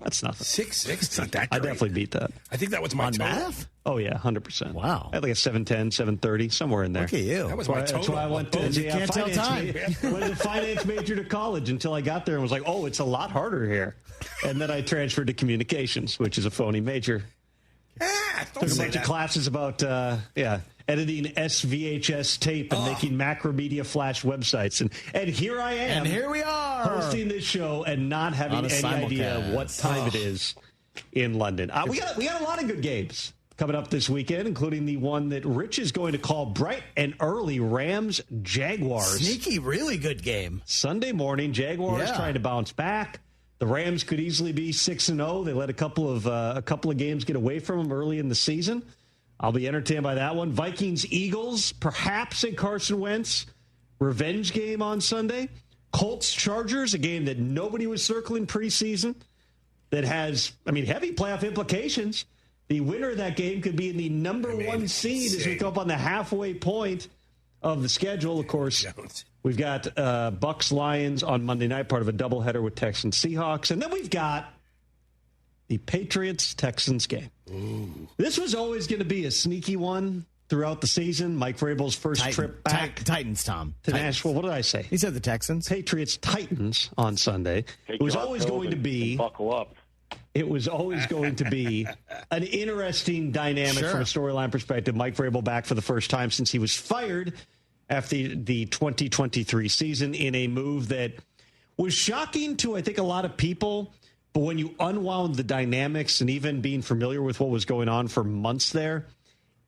That's nothing. 660. Not that great. I definitely beat that. I think that was my total. Math? Oh, yeah, 100%. Wow. I had like a 710, 730, somewhere in there. Look at you. That was my total. That's why I went to you can't tell time. went to finance major to college until I got there and was like, oh, it's a lot harder here. And then I transferred to communications, which is a phony major. Don't Took a say bunch that. of classes about, editing SVHS tape and making Macromedia Flash websites. And here I am. And here we are. Hosting this show and not having any idea what time it is in London. We got a lot of good games coming up this weekend, including the one that Rich is going to call bright and early, Rams-Jaguars. Sneaky, really good game. Sunday morning, Jaguars trying to bounce back. The Rams could easily be 6-0. They let a couple of games get away from them early in the season. I'll be entertained by that one. Vikings-Eagles, perhaps a Carson Wentz revenge game on Sunday. Colts-Chargers, a game that nobody was circling preseason that has, heavy playoff implications. The winner of that game could be in the number one seed as we come up on the halfway point of the schedule. Of course, we've got Bucks-Lions on Monday night, part of a doubleheader with Texans-Seahawks. And then we've got the Patriots-Texans game. Ooh. This was always going to be a sneaky one throughout the season. Mike Vrabel's first trip back. Titans, Tom. To Nashville. What did I say? He said the Texans. Patriots-Titans on Sunday. It was always going to be... Buckle up. It was always going to be an interesting dynamic from a storyline perspective. Mike Vrabel back for the first time since he was fired after the 2023 season in a move that was shocking to, I think, a lot of people. But when you unwound the dynamics and even being familiar with what was going on for months there,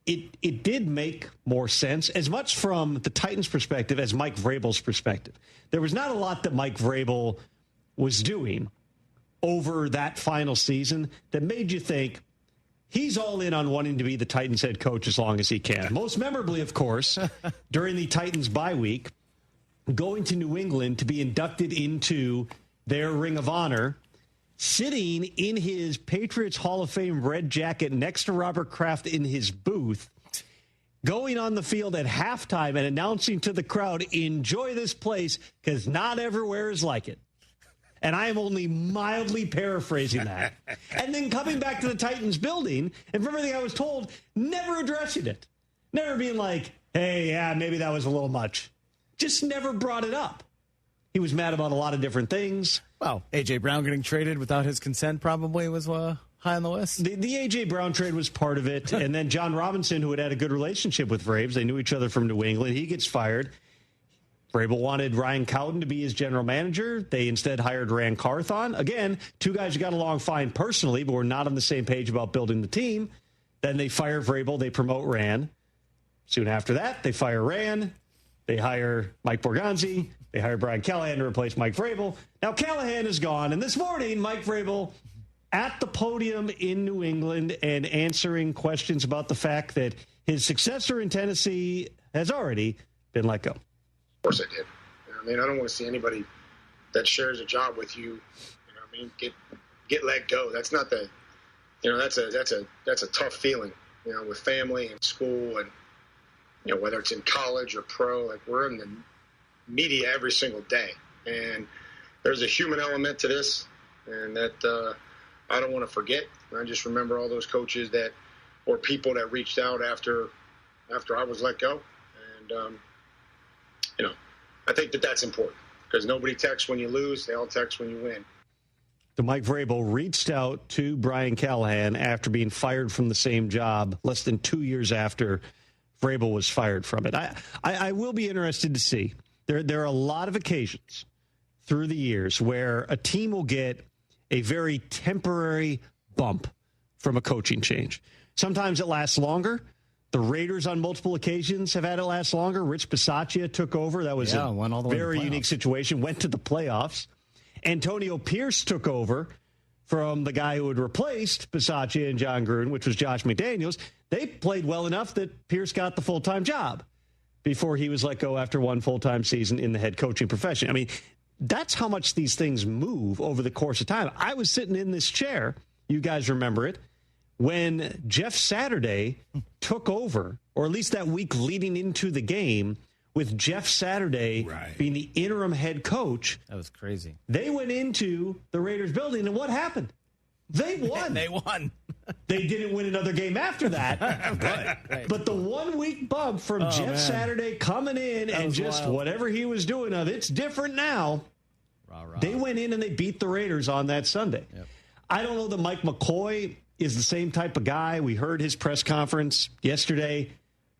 it did make more sense, as much from the Titans' perspective as Mike Vrabel's perspective. There was not a lot that Mike Vrabel was doing over that final season that made you think he's all in on wanting to be the Titans head coach as long as he can. Most memorably, of course, during the Titans bye week, going to New England to be inducted into their Ring of Honor, sitting in his Patriots Hall of Fame red jacket next to Robert Kraft in his booth, going on the field at halftime and announcing to the crowd, enjoy this place because not everywhere is like it. And I am only mildly paraphrasing that. And then coming back to the Titans building, and from everything I was told, never addressing it. Never being like, hey, yeah, maybe that was a little much. Just never brought it up. He was mad about a lot of different things. Well, A.J. Brown getting traded without his consent probably was high on the list. The A.J. Brown trade was part of it. And then John Robinson, who had a good relationship with Braves, they knew each other from New England, he gets fired. Vrabel wanted Ryan Cowden to be his general manager. They instead hired Rand Carthon. Again, two guys who got along fine personally, but were not on the same page about building the team. Then they fire Vrabel. They promote Rand. Soon after that, they fire Rand. They hire Mike Borgonzi. They hire Brian Callahan to replace Mike Vrabel. Now Callahan is gone. And this morning, Mike Vrabel at the podium in New England and answering questions about the fact that his successor in Tennessee has already been let go. Of course I did. I don't want to see anybody that shares a job with you, get let go. That's not the, that's a tough feeling, with family and school and, whether it's in college or pro, like we're in the media every single day. And there's a human element to this and that I don't want to forget. I just remember all those coaches or people that reached out after I was let go. And, I think that's important because nobody texts when you lose. They all text when you win. So Mike Vrabel reached out to Brian Callahan after being fired from the same job less than 2 years after Vrabel was fired from it. I will be interested to see. There are a lot of occasions through the years where a team will get a very temporary bump from a coaching change. Sometimes it lasts longer. The Raiders on multiple occasions have had it last longer. Rich Bisaccia took over. That was a very unique situation. Went to the playoffs. Antonio Pierce took over from the guy who had replaced Bisaccia and John Gruden, which was Josh McDaniels. They played well enough that Pierce got the full-time job before he was let go after one full-time season in the head coaching profession. That's how much these things move over the course of time. I was sitting in this chair. You guys remember it. When Jeff Saturday took over, or at least that week leading into the game, with Jeff Saturday being the interim head coach. That was crazy. They went into the Raiders building, and what happened? They won. They won. They didn't win another game after that. Right. But the 1 week bump from Jeff Saturday coming in and just wild. Whatever he was doing it's different now. Rah. They went in and they beat the Raiders on that Sunday. Yep. I don't know that Mike McCoy is the same type of guy. We heard his press conference yesterday.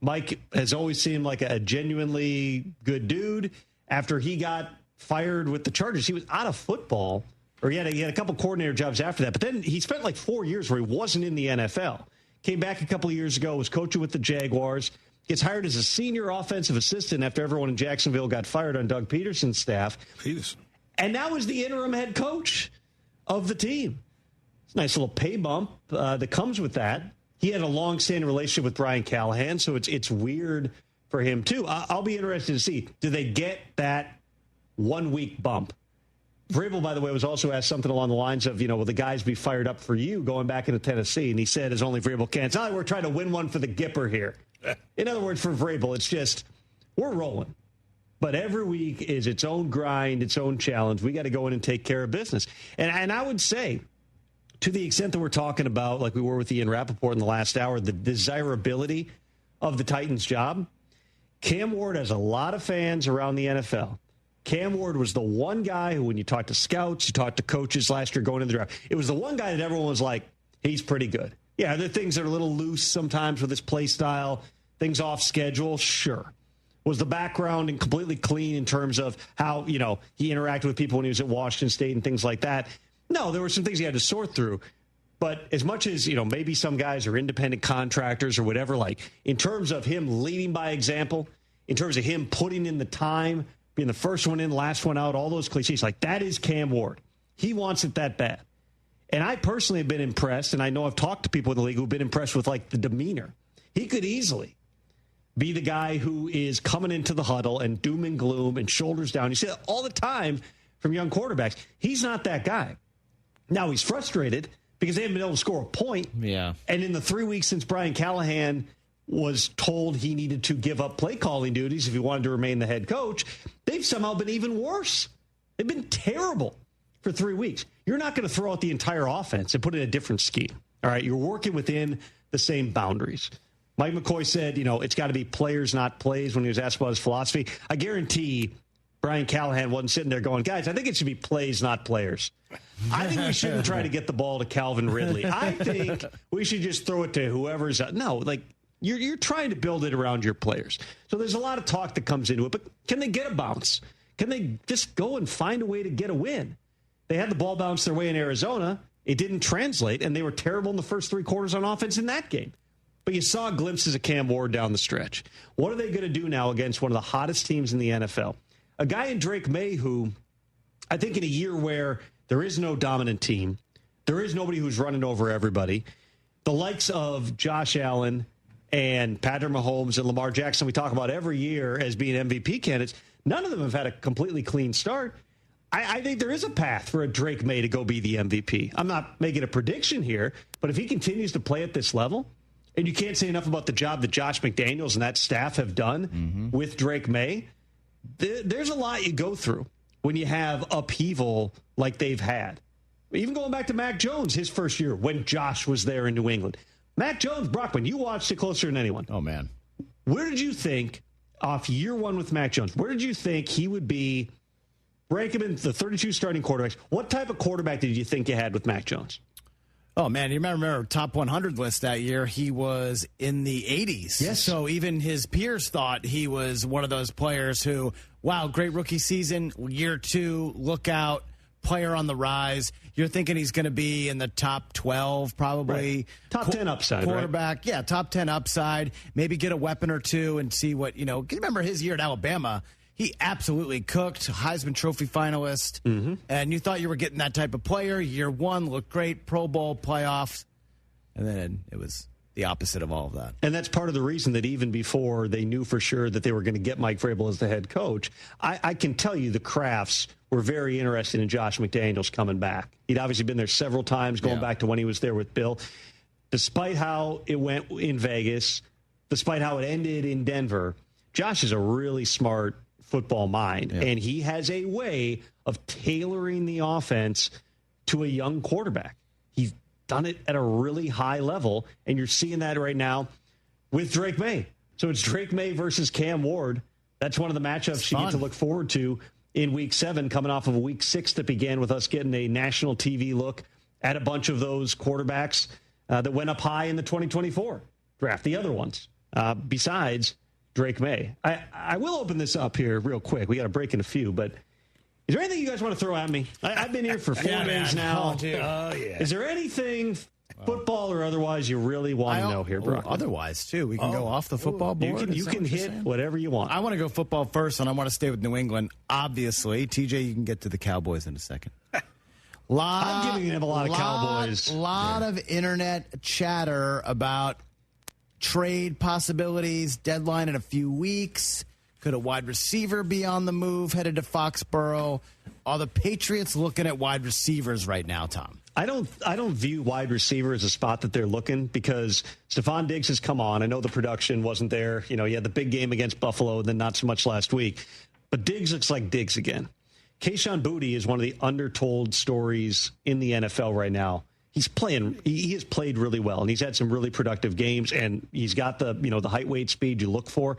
Mike has always seemed like a genuinely good dude. After he got fired with the Chargers, he was out of football, or he had a couple coordinator jobs after that. But then he spent like 4 years where he wasn't in the NFL. Came back a couple of years ago, was coaching with the Jaguars, gets hired as a senior offensive assistant after everyone in Jacksonville got fired on Doug Peterson's staff. And now is the interim head coach of the team. It's a nice little pay bump that comes with that. He had a long-standing relationship with Brian Callahan, so it's weird for him, too. I'll be interested to see, do they get that 1 week bump? Vrabel, by the way, was also asked something along the lines of, will the guys be fired up for you going back into Tennessee? And he said, as only Vrabel can, it's not like we're trying to win one for the Gipper here. In other words, for Vrabel, it's just, we're rolling. But every week is its own grind, its own challenge. We got to go in and take care of business. And I would say, to the extent that we're talking about, like we were with Ian Rappaport in the last hour, the desirability of the Titans' job, Cam Ward has a lot of fans around the NFL. Cam Ward was the one guy who, when you talk to scouts, you talk to coaches last year going into the draft, it was the one guy that everyone was like, he's pretty good. Yeah, there are things that are a little loose sometimes with his play style, things off schedule, sure. Was the background and completely clean in terms of how, he interacted with people when he was at Washington State and things like that? No, there were some things he had to sort through. But as much as, maybe some guys are independent contractors or whatever, like in terms of him leading by example, in terms of him putting in the time, being the first one in, last one out, all those cliches, like that is Cam Ward. He wants it that bad. And I personally have been impressed, and I know I've talked to people in the league who've been impressed with like the demeanor. He could easily be the guy who is coming into the huddle and doom and gloom and shoulders down. You see that all the time from young quarterbacks. He's not that guy. Now he's frustrated because they haven't been able to score a point. Yeah. And in the 3 weeks since Brian Callahan was told he needed to give up play calling duties if he wanted to remain the head coach, they've somehow been even worse. They've been terrible for 3 weeks. You're not going to throw out the entire offense and put in a different scheme. All right, you're working within the same boundaries. Mike McCoy said, it's got to be players, not plays, when he was asked about his philosophy. I guarantee Brian Callahan wasn't sitting there going, guys, I think it should be plays, not players. I think we shouldn't try to get the ball to Calvin Ridley. I think we should just throw it to whoever's – no, like – You're trying to build it around your players. So there's a lot of talk that comes into it, but can they get a bounce? Can they just go and find a way to get a win? They had the ball bounce their way in Arizona. It didn't translate, and they were terrible in the first three quarters on offense in that game. But you saw glimpses of Cam Ward down the stretch. What are they going to do now against one of the hottest teams in the NFL? A guy in Drake May who, I think in a year where there is no dominant team, there is nobody who's running over everybody, the likes of Josh Allen and Patrick Mahomes and Lamar Jackson, we talk about every year as being MVP candidates, none of them have had a completely clean start. I think there is a path for a Drake May to go be the MVP. I'm not making a prediction here, but if he continues to play at this level, and you can't say enough about the job that Josh McDaniels and that staff have done with Drake May, there's a lot you go through when you have upheaval like they've had. Even going back to Mac Jones, his first year when Josh was there in New England. Mac Jones, Brockman, you watched it closer than anyone. Oh, man. Where did you think, off year one with Mac Jones, where did you think he would be, rank him in the 32 starting quarterbacks? What type of quarterback did you think you had with Mac Jones? Oh, man, you remember top 100 list that year, he was in the 80s. Yes. So even his peers thought he was one of those players who, wow, great rookie season, year two, look out, player on the rise. You're thinking he's going to be in the top 12, probably. Right. Top 10 upside, quarterback. Right? Yeah, top 10 upside. Maybe get a weapon or two and see what, you remember his year at Alabama. He absolutely cooked, Heisman Trophy finalist, and you thought you were getting that type of player. Year one looked great, Pro Bowl, playoffs, and then it was the opposite of all of that. And that's part of the reason that even before they knew for sure that they were going to get Mike Vrabel as the head coach, I can tell you the Crafts were very interested in Josh McDaniels coming back. He'd obviously been there several times, going back to when he was there with Bill. Despite how it went in Vegas, despite how it ended in Denver, Josh is a really smart football mind, and he has a way of tailoring the offense to a young quarterback. He's done it at a really high level, and you're seeing that right now with Drake May. So it's Drake May versus Cam Ward. That's one of the matchups you need to look forward to in Week 7, coming off of a Week 6 that began with us getting a national TV look at a bunch of those quarterbacks that went up high in the 2024 draft, the other ones. besides Drake May. I will open this up here real quick. We got to break in a few, but is there anything you guys want to throw at me? I've been here for 4 days now. Oh, yeah. Is there anything, football or otherwise, you really want to know here, Brock? Otherwise, too. We can go off the football board. You can hit whatever you want. I want to go football first, and I want to stay with New England, obviously. TJ, you can get to the Cowboys in a second. I'm giving him a lot of Cowboys. A lot of internet chatter about trade possibilities, deadline in a few weeks. Could a wide receiver be on the move, headed to Foxborough? Are the Patriots looking at wide receivers right now, Tom? I don't view wide receiver as a spot that they're looking because Stephon Diggs has come on. I know the production wasn't there. You know, he had the big game against Buffalo, then not so much last week. But Diggs looks like Diggs again. Kayshon Boutte is one of the undertold stories in the NFL right now. He has played really well, and he's had some really productive games, and he's got the height, weight, speed you look for.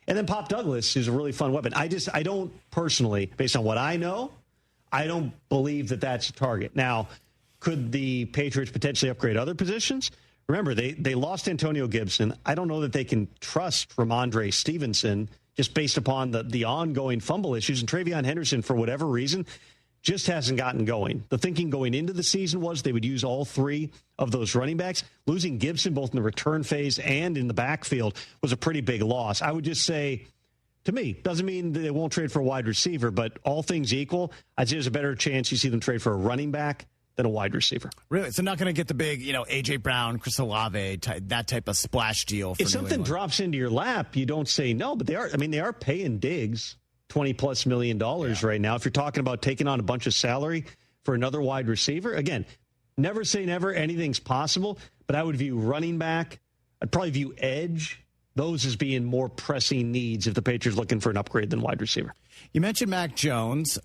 And then Pop Douglas is a really fun weapon. I don't personally, based on what I know, I don't believe that that's a target. Now, could the Patriots potentially upgrade other positions? Remember, they lost Antonio Gibson. I don't know that they can trust Ramondre Stevenson just based upon the ongoing fumble issues. And Travion Henderson, for whatever reason, just hasn't gotten going. The thinking going into the season was they would use all three of those running backs. Losing Gibson both in the return phase and in the backfield was a pretty big loss. I would just say, to me, doesn't mean that they won't trade for a wide receiver, but all things equal, I'd say there's a better chance you see them trade for a running back than a wide receiver. Really? So not going to get the big, A.J. Brown, Chris Olave, that type of splash deal for If something drops into your lap, you don't say no, but they are paying Diggs $20+ million right now. If you're talking about taking on a bunch of salary for another wide receiver, again, never say never. Anything's possible, but I would view running back. I'd probably view edge. Those as being more pressing needs if the Patriots are looking for an upgrade than wide receiver. You mentioned Mac Jones.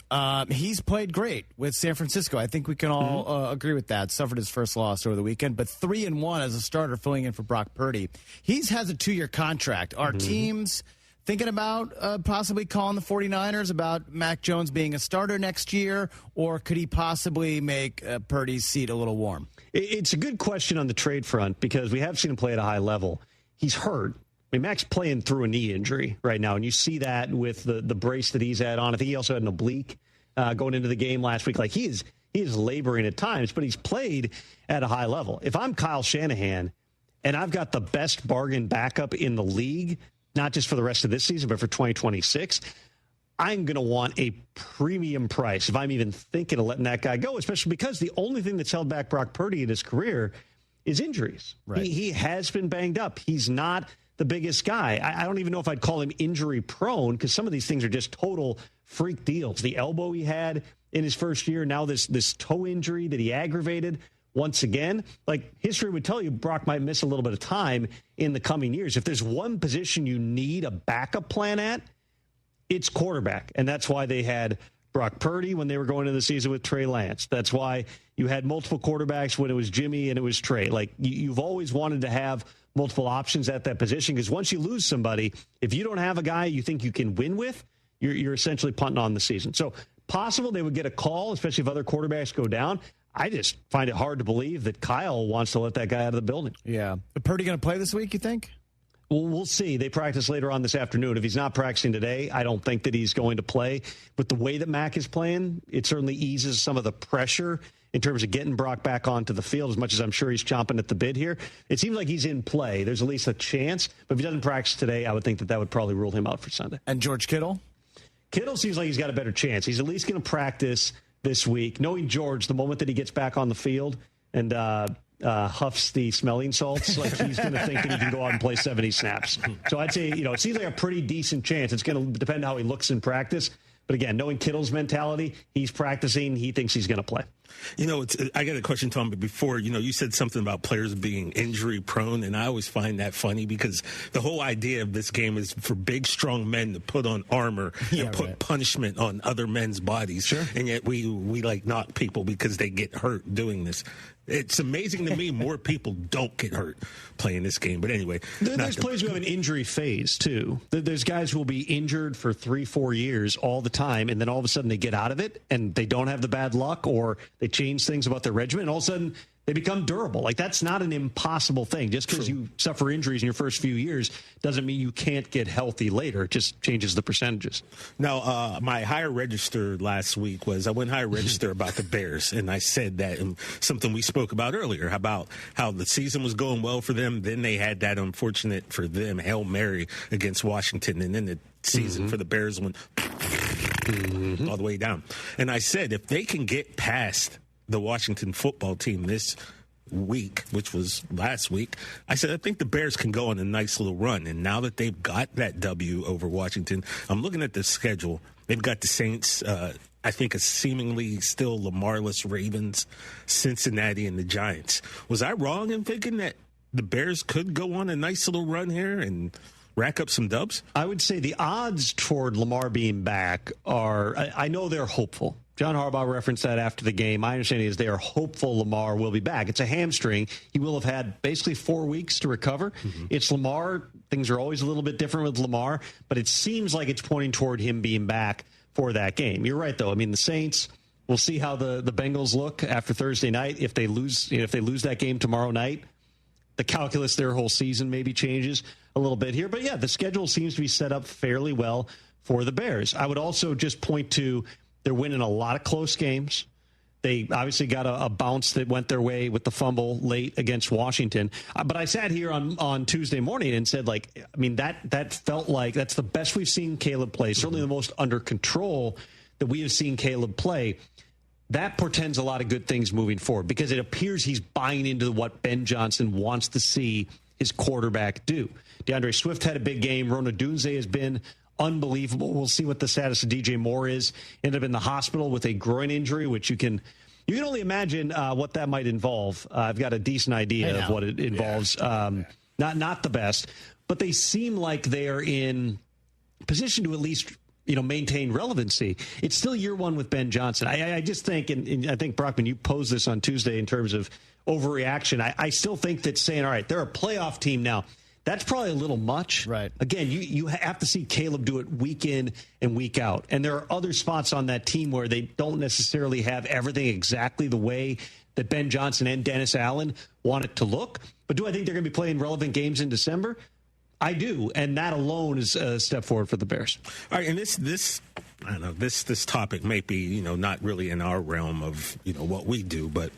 He's played great with San Francisco. I think we can all agree with that. Suffered his first loss over the weekend, but 3-1 as a starter filling in for Brock Purdy. He has a 2-year contract. Are teams thinking about possibly calling the 49ers about Mac Jones being a starter next year, or could he possibly make Purdy's seat a little warm? It's a good question on the trade front because we have seen him play at a high level. He's hurt. I mean, Mac's playing through a knee injury right now, and you see that with the brace that he's had on. I think he also had an oblique going into the game last week. Like, he is laboring at times, but he's played at a high level. If I'm Kyle Shanahan and I've got the best bargain backup in the league, not just for the rest of this season, but for 2026, I'm going to want a premium price if I'm even thinking of letting that guy go, especially because the only thing that's held back Brock Purdy in his career is injuries. Right. He has been banged up. He's not the biggest guy. I don't even know if I'd call him injury prone because some of these things are just total freak deals. The elbow he had in his first year, now this toe injury that he aggravated once again. Like, history would tell you Brock might miss a little bit of time in the coming years. If there's one position you need a backup plan at, it's quarterback. And that's why they had Brock Purdy when they were going into the season with Trey Lance. That's why you had multiple quarterbacks when it was Jimmy and it was Trey. Like, you've always wanted to have multiple options at that position because once you lose somebody, if you don't have a guy you think you can win with, you're essentially punting on the season. So possible they would get a call, especially if other quarterbacks go down. I just find it hard to believe that Kyle wants to let that guy out of the building. Yeah. But Purdy going to play this week, you think? Well, we'll see. They practice later on this afternoon. If he's not practicing today, I don't think that he's going to play. But the way that Mac is playing, it certainly eases some of the pressure in terms of getting Brock back onto the field, as much as I'm sure he's chomping at the bit here. It seems like he's in play. There's at least a chance. But if he doesn't practice today, I would think that would probably rule him out for Sunday. And George Kittle? Kittle seems like he's got a better chance. He's at least going to practice this week. Knowing George, the moment that he gets back on the field and huffs the smelling salts, like he's going to think that he can go out and play 70 snaps. So I'd say, it seems like a pretty decent chance. It's going to depend how he looks in practice. But again, knowing Kittle's mentality, he's practicing. He thinks he's going to play. I got a question, Tom, but before, you said something about players being injury prone, and I always find that funny because the whole idea of this game is for big, strong men to put on armor and put punishment on other men's bodies. Sure. And yet we like knock people because they get hurt doing this. It's amazing to me more people don't get hurt playing this game. But anyway. There's players who have an injury phase, too. There's guys who will be injured for 3-4 years all the time, and then all of a sudden they get out of it, and they don't have the bad luck, or they change things about their regimen, and all of a sudden they become durable. Like, that's not an impossible thing. Just because you suffer injuries in your first few years doesn't mean you can't get healthy later. It just changes the percentages. Now, my higher register last week was I went higher register about the Bears, and I said that and something we spoke about earlier, about how the season was going well for them. Then they had that unfortunate for them Hail Mary against Washington, and then the season for the Bears went all the way down. And I said if they can get past the Washington football team this week, which was last week, I said I think the Bears can go on a nice little run. And now that they've got that W over Washington, I'm looking at the schedule. They've got the Saints, I think a seemingly still Lamar-less Ravens, Cincinnati, and the Giants. Was I wrong in thinking that the Bears could go on a nice little run here and rack up some dubs? I would say the odds toward Lamar being back are, I know they're hopeful. John Harbaugh referenced that after the game. My understanding is they are hopeful Lamar will be back. It's a hamstring. He will have had basically 4 weeks to recover. It's Lamar. Things are always a little bit different with Lamar, but it seems like it's pointing toward him being back for that game. You're right, though. I mean, the Saints, we'll see how the Bengals look after Thursday night. If they lose that game tomorrow night, the calculus their whole season maybe changes a little bit here. But, yeah, the schedule seems to be set up fairly well for the Bears. I would also just point to they're winning a lot of close games. They obviously got a bounce that went their way with the fumble late against Washington. But I sat here on Tuesday morning and said, like, I mean, that felt like that's the best we've seen Caleb play, certainly the most under control that we have seen Caleb play. That portends a lot of good things moving forward because it appears he's buying into what Ben Johnson wants to see his quarterback do. DeAndre Swift had a big game. Rona Dunze has been unbelievable. We'll see what the status of DJ Moore is. Ended up in the hospital with a groin injury, which you can only imagine what that might involve. I've got a decent idea of what it involves. Not the best, but they seem like they are in position to at least maintain relevancy. It's still year one with Ben Johnson. I just think, and I think, Brockman, you posed this on Tuesday in terms of overreaction. I still think that saying, all right, they're a playoff team now, that's probably a little much. Right. Again, you have to see Caleb do it week in and week out. And there are other spots on that team where they don't necessarily have everything exactly the way that Ben Johnson and Dennis Allen want it to look. But do I think they're going to be playing relevant games in December? I do. And that alone is a step forward for the Bears. All right. And this I don't know, this topic may be, not really in our realm of, what we do, but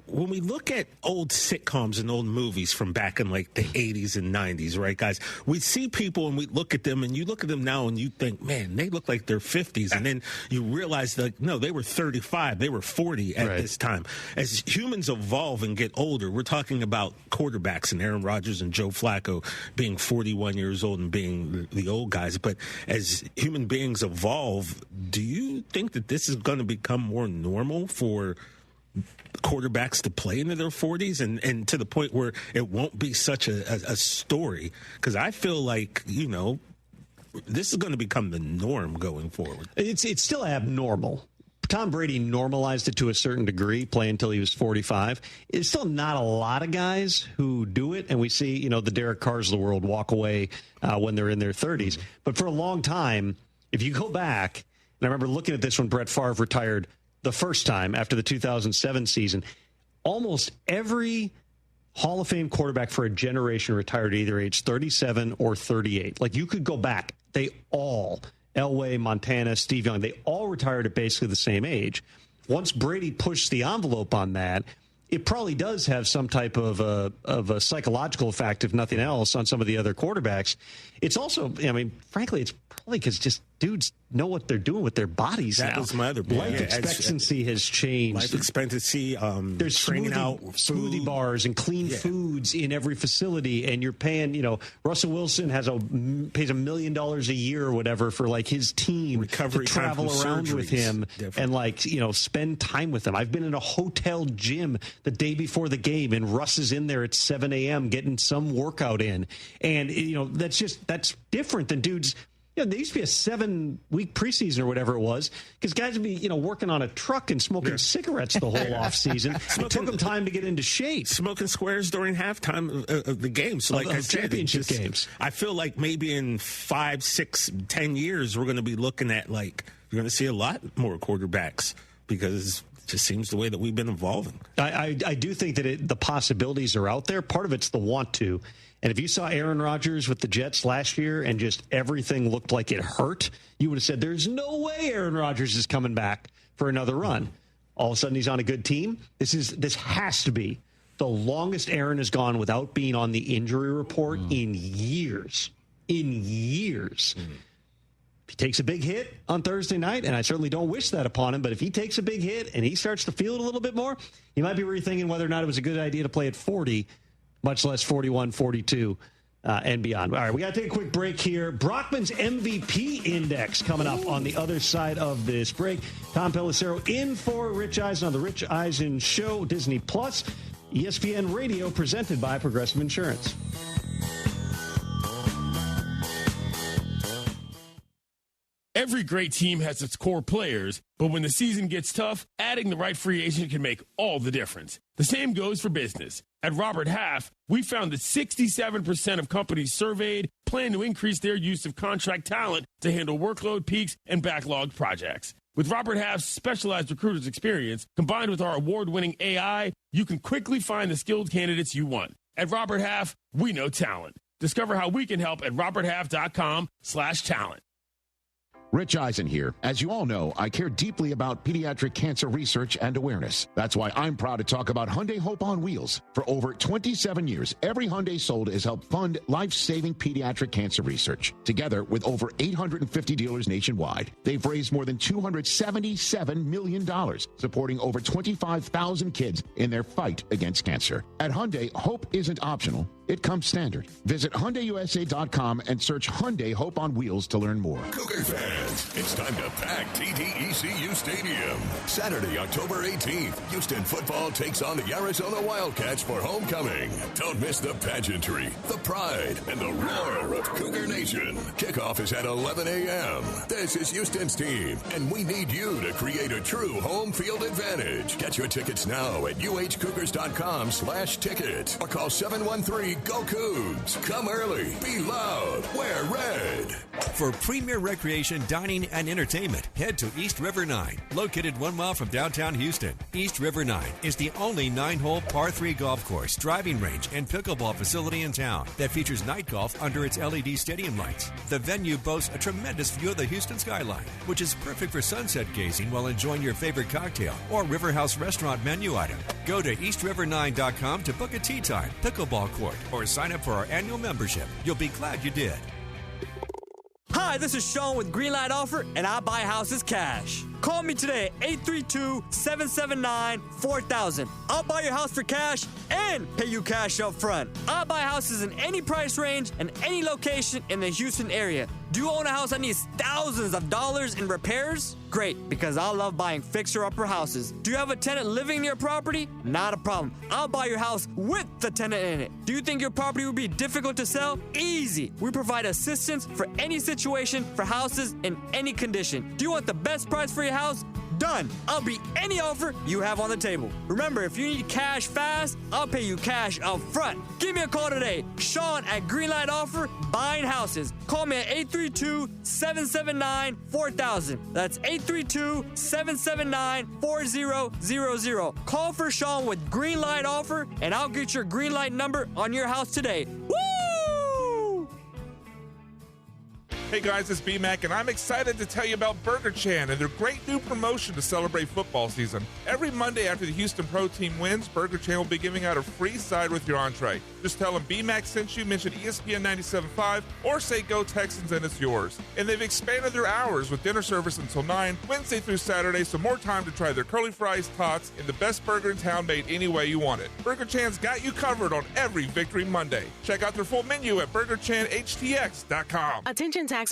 when we look at old sitcoms and old movies from back in like the 80s and 90s, right, guys, we see people and we look at them and you look at them now and you think, man, they look like they're 50s. And then you realize that, no, they were 35. They were 40 at this time. As humans evolve and get older, we're talking about quarterbacks and Aaron Rodgers and Joe Flacco being 41 years old and being the old guys. But as human beings evolve, do you think that this is going to become more normal for quarterbacks to play into their 40s and to the point where it won't be such a story? Because I feel like, this is going to become the norm going forward. It's still abnormal. Tom Brady normalized it to a certain degree, playing until he was 45. It's still not a lot of guys who do it, and we see, the Derek Carrs of the world walk away when they're in their 30s. But for a long time, if you go back, and I remember looking at this when Brett Favre retired the first time after the 2007 season, almost every Hall of Fame quarterback for a generation retired at either age 37 or 38. Like, you could go back. They all, Elway, Montana, Steve Young, they all retired at basically the same age. Once Brady pushed the envelope on that, it probably does have some type of a psychological effect, if nothing else, on some of the other quarterbacks. It's also, frankly, it's probably because just dudes know what they're doing with their bodies now. That was my other point. Life expectancy has changed. Life expectancy, there's training smoothie bars and clean foods in every facility, and you're paying, Russell Wilson pays $1 million a year or whatever for like his team recovery to travel around with him and spend time with him. I've been in a hotel gym the day before the game, and Russ is in there at 7 a.m. getting some workout in, and that's different than dudes. There used to be a 7-week preseason or whatever it was, because guys would be, working on a truck and smoking cigarettes the whole offseason. It took them time to get into shape. Smoking squares during halftime of the game. So, like I said, championship games. I feel like maybe in 5, 6, 10 years, we're going to be looking at, you're going to see a lot more quarterbacks because just seems the way that we've been evolving. I do think that the possibilities are out there. Part of it's the want to. And if you saw Aaron Rodgers with the Jets last year and just everything looked like it hurt, you would have said, there's no way Aaron Rodgers is coming back for another run. All of a sudden, he's on a good team. This has to be the longest Aaron has gone without being on the injury report in years. In years. If he takes a big hit on Thursday night, and I certainly don't wish that upon him, but if he takes a big hit and he starts to feel it a little bit more, he might be rethinking whether or not it was a good idea to play at 40, much less 41, 42, and beyond. All right, we got to take a quick break here. Brockman's MVP index coming up on the other side of this break. Tom Pelissero in for Rich Eisen on the Rich Eisen Show, Disney Plus, ESPN Radio, presented by Progressive Insurance. Every great team has its core players, but when the season gets tough, adding the right free agent can make all the difference. The same goes for business. At Robert Half, we found that 67% of companies surveyed plan to increase their use of contract talent to handle workload peaks and backlogged projects. With Robert Half's specialized recruiters experience, combined with our award-winning AI, you can quickly find the skilled candidates you want. At Robert Half, we know talent. Discover how we can help at roberthalf.com/talent. Rich Eisen here. As you all know, I care deeply about pediatric cancer research and awareness. That's why I'm proud to talk about Hyundai Hope on Wheels. For over 27 years, every Hyundai sold has helped fund life-saving pediatric cancer research. Together with over 850 dealers nationwide, they've raised more than $277 million, supporting over 25,000 kids in their fight against cancer. At Hyundai, hope isn't optional. It comes standard. Visit HyundaiUSA.com and search Hyundai Hope on Wheels to learn more. Cougar fans, it's time to pack TDECU Stadium. Saturday, October 18th, Houston football takes on the Arizona Wildcats for homecoming. Don't miss the pageantry, the pride, and the roar of Cougar Nation. Kickoff is at 11 a.m. This is Houston's team, and we need you to create a true home field advantage. Get your tickets now at uhcougars.com/ticket or call 713-GO Cougs. Come early, be loud, wear red. For premier recreation, dining, and entertainment, head to East River 9, located 1 mile from downtown Houston. East River 9 is the only 9-hole par 3 golf course, driving range, and pickleball facility in town that features night golf under its LED stadium lights. The venue boasts a tremendous view of the Houston skyline, which is perfect for sunset gazing while enjoying your favorite cocktail or River House restaurant menu item. Go to eastriver9.com to book a tee time, pickleball court, or sign up for our annual membership. You'll be glad you did. Hi, this is Sean with Greenlight Offer, and I buy houses cash. Call me today at 832-779-4000. I'll buy your house for cash and pay you cash up front. I buy houses in any price range and any location in the Houston area. Do you own a house that needs thousands of dollars in repairs? Great, because I love buying fixer-upper houses. Do you have a tenant living in your property? Not a problem. I'll buy your house with the tenant in it. Do you think your property would be difficult to sell? Easy. We provide assistance for any situation for houses in any condition. Do you want the best price for your house? Done. I'll beat any offer you have on the table. Remember, if you need cash fast, I'll pay you cash up front. Give me a call today. Sean at Greenlight Offer, buying houses. Call me at 832-779-4000. That's 832-779-4000. Call for Sean with Greenlight Offer, and I'll get your Greenlight number on your house today. Woo! Hey guys, it's B-Mac, and I'm excited to tell you about Burger Chan and their great new promotion to celebrate football season. Every Monday after the Houston Pro Team wins, Burger Chan will be giving out a free side with your entree. Just tell them B-Mac sent you, mention ESPN 97.5, or say Go Texans and it's yours. And they've expanded their hours with dinner service until 9, Wednesday through Saturday, so more time to try their curly fries, tots, and the best burger in town made any way you want it. Burger Chan's got you covered on every Victory Monday. Check out their full menu at BurgerChanHTX.com. Attention taxpayers,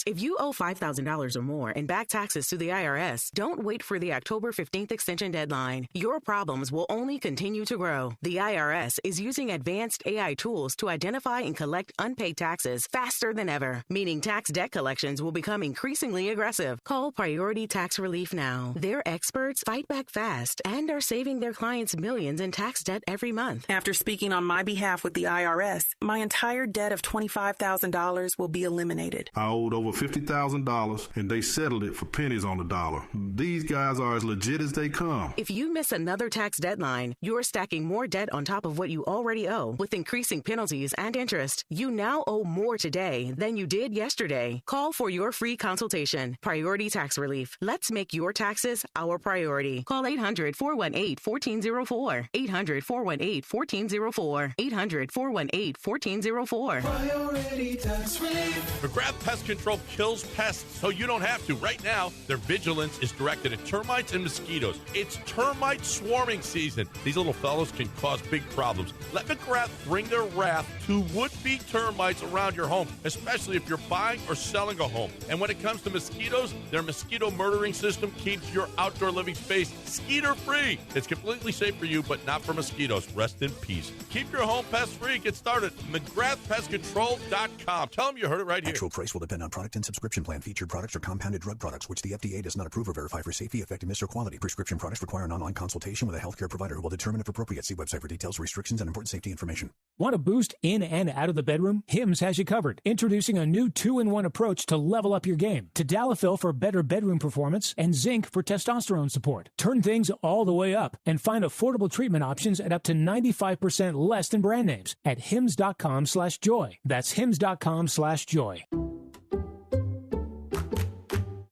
if you owe $5,000 or more in back taxes to the IRS, don't wait for the October 15th extension deadline. Your problems will only continue to grow. The IRS is using advanced AI tools to identify and collect unpaid taxes faster than ever, meaning tax debt collections will become increasingly aggressive. Call Priority Tax Relief now. Their experts fight back fast and are saving their clients millions in tax debt every month. After speaking on my behalf with the IRS, my entire debt of $25,000 will be eliminated. I owed over $50,000, and they settled it for pennies on the dollar. These guys are as legit as they come. If you miss another tax deadline, you're stacking more debt on top of what you already owe. With increasing penalties and interest, you now owe more today than you did yesterday. Call for your free consultation. Priority Tax Relief. Let's make your taxes our priority. Call 800-418-1404. 800-418-1404. 800-418-1404. Priority Tax Relief. McGrath Pest Control kills pests so you don't have to. Right now, their vigilance is directed at termites and mosquitoes. It's termite swarming season. These little fellows can cause big problems. Let McGrath bring their wrath to would-be termites around your home, especially if you're buying or selling a home. And when it comes to mosquitoes, their mosquito murdering system keeps your outdoor living space skeeter-free. It's completely safe for you, but not for mosquitoes. Rest in peace. Keep your home pest-free. Get started. McGrathPestControl.com. Tell them you heard it right here. Actual price will depend on product and subscription plan. Featured products are compounded drug products, which the FDA does not approve or verify for safety, effectiveness, or quality. Prescription products require an online consultation with a healthcare provider who will determine if appropriate. See website for details, restrictions, and important safety information. Want to boost in and out of the bedroom? Hims has you covered. Introducing a new 2-in-1 approach to level up your game. Tadalafil for better bedroom performance and zinc for testosterone support. Turn things all the way up and find affordable treatment options at up to 95% less than brand names at hims.com/joy. That's hims.com/joy.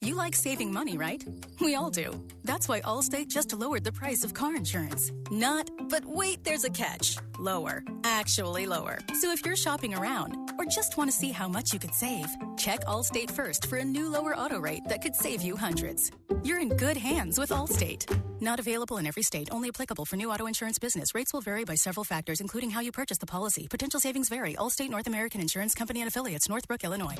You like saving money, right? We all do. That's why Allstate just lowered the price of car insurance. Not, but wait, there's a catch. Lower. Actually lower. So if you're shopping around or just want to see how much you could save, check Allstate first for a new lower auto rate that could save you hundreds. You're in good hands with Allstate. Not available in every state. Only applicable for new auto insurance business. Rates will vary by several factors, including how you purchase the policy. Potential savings vary. Allstate North American Insurance Company and Affiliates, Northbrook, Illinois.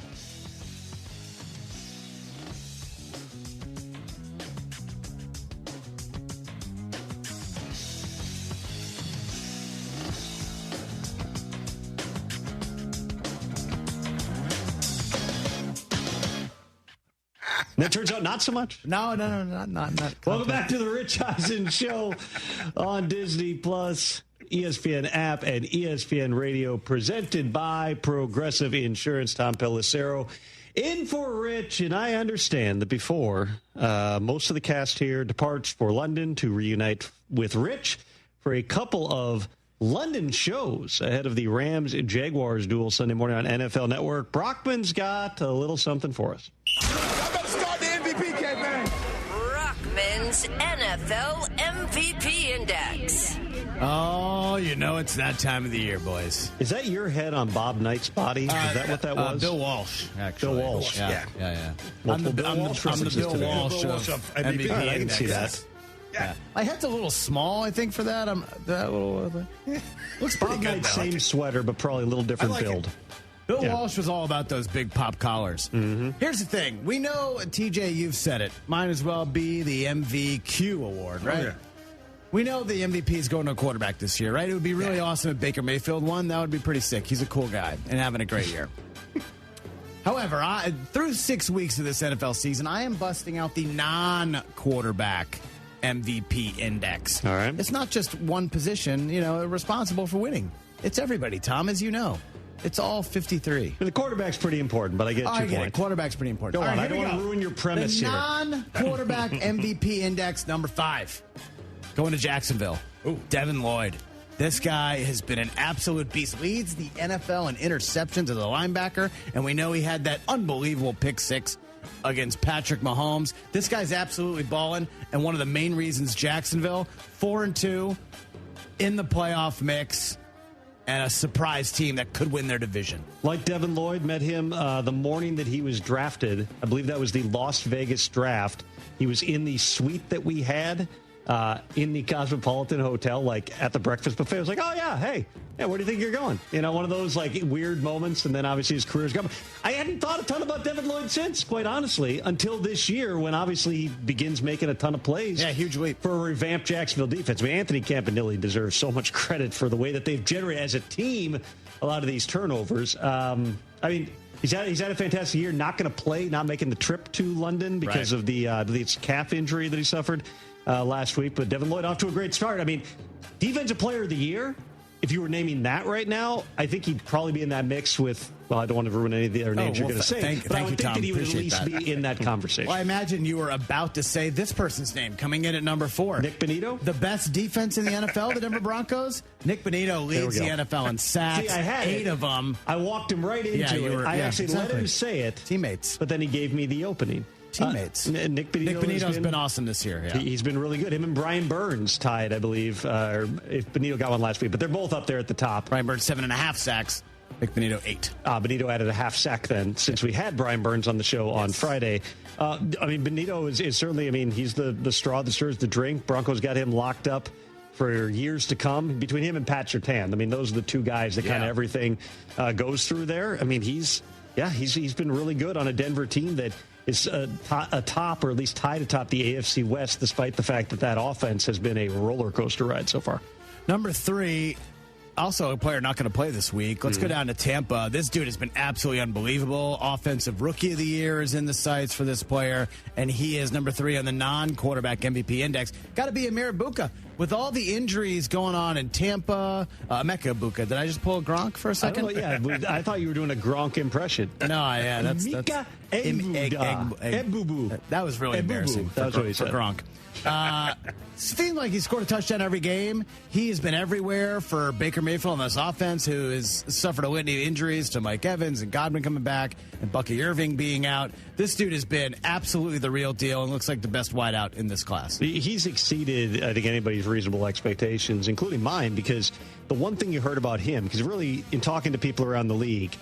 And it turns out not so much. No, not. Welcome back to the Rich Eisen Show on Disney Plus, ESPN app, and ESPN Radio, presented by Progressive Insurance. Tom Pelissero in for Rich, and I understand that before most of the cast here departs for London to reunite with Rich for a couple of London shows ahead of the Rams-Jaguars duel Sunday morning on NFL Network. Brockman's got a little something for us. Brockman's NFL MVP Index. Oh, you know it's that time of the year, boys. Is that your head on Bob Knight's body? Is that what that was? Bill Walsh, actually. Bill Walsh. Yeah. I'm the Bill Walsh of MVP. I can see that. Yeah. My head's a little small, I think, for that. Looks Bob Knight's same sweater, but probably a little different build. Bill Walsh was all about those big pop collars. Mm-hmm. Here's the thing. We know, TJ, you've said it. Might as well be the MVQ award, right? Oh, yeah. We know the MVP is going to a quarterback this year, right? It would be really awesome if Baker Mayfield won. That would be pretty sick. He's a cool guy and having a great year. However, through 6 weeks of this NFL season, I am busting out the non-quarterback MVP index. All right. It's not just one position, responsible for winning. It's everybody, Tom, as you know. It's all 53. The quarterback's pretty important, but I get your point. Quarterback's pretty important. Go on. I don't want to ruin your premise here. The non-quarterback MVP index, number 5. Going to Jacksonville. Ooh. Devin Lloyd. This guy has been an absolute beast. Leads the NFL in interceptions as a linebacker, and we know he had that unbelievable pick 6 against Patrick Mahomes. This guy's absolutely balling, and one of the main reasons Jacksonville, 4-2 in the playoff mix, and a surprise team that could win their division. Like Devin Lloyd, met him the morning that he was drafted. I believe that was the Las Vegas draft. He was in the suite that we had in the Cosmopolitan Hotel, like at the breakfast buffet. I was like, oh, yeah, hey, where do you think you're going? One of those like weird moments, and then obviously his career's gone. I hadn't thought a ton about Devin Lloyd since, quite honestly, until this year when obviously he begins making a ton of plays. Yeah, huge leap. For a revamped Jacksonville defense. I mean, Anthony Campanile deserves so much credit for the way that they've generated as a team a lot of these turnovers. He's had a fantastic year, not going to play, not making the trip to London because of the calf injury that he suffered last week. But Devin Lloyd off to a great start. I mean, Defensive Player of the Year, if you were naming that right now, I think he'd probably be in that mix with, well, I don't want to ruin any of the other names you're going to say, but I would think that he would at least be in that conversation. Well, I imagine you were about to say this person's name coming in at number 4. Nick Bonito? The best defense in the NFL, the Denver Broncos. Nick Bonito leads the NFL in sacks. See, I had 8 of them. I walked him right into it. I actually let him say it. Teammates. But then he gave me the opening. Teammates. Nick Bonito's been awesome this year. Yeah. He's been really good. Him and Brian Burns tied, I believe. If Bonito got one last week, but they're both up there at the top. Brian Burns 7.5 sacks. Nick Bonito 8. Bonito added a half sack then, since we had Brian Burns on the show on Friday. I mean, Bonito is certainly. I mean, he's the straw that stirs the drink. Broncos got him locked up for years to come. Between him and Pat Surtain, I mean, those are the two guys that kind of everything goes through there. I mean, he's been really good on a Denver team that is atop, or at least tied atop the AFC West, despite the fact that offense has been a roller coaster ride so far. Number 3, also a player not going to play this week. Let's go down to Tampa. This dude has been absolutely unbelievable. Offensive Rookie of the Year is in the sights for this player, and he is number 3 on the non-quarterback MVP index. Got to be Amir Ibuka. With all the injuries going on in Tampa, Emeka Ibuka. Did I just pull a Gronk for a second? I thought you were doing a Gronk impression. No, that's Ebubu. That was really embarrassing. That's what he said. For Gronk. Seems like he scored a touchdown every game. He has been everywhere for Baker Mayfield on this offense, who has suffered a litany of injuries to Mike Evans and Godwin coming back and Bucky Irving being out. This dude has been absolutely the real deal and looks like the best wideout in this class. He's exceeded, I think, anybody's reasonable expectations, including mine, because the one thing you heard about him, because really, in talking to people around the league,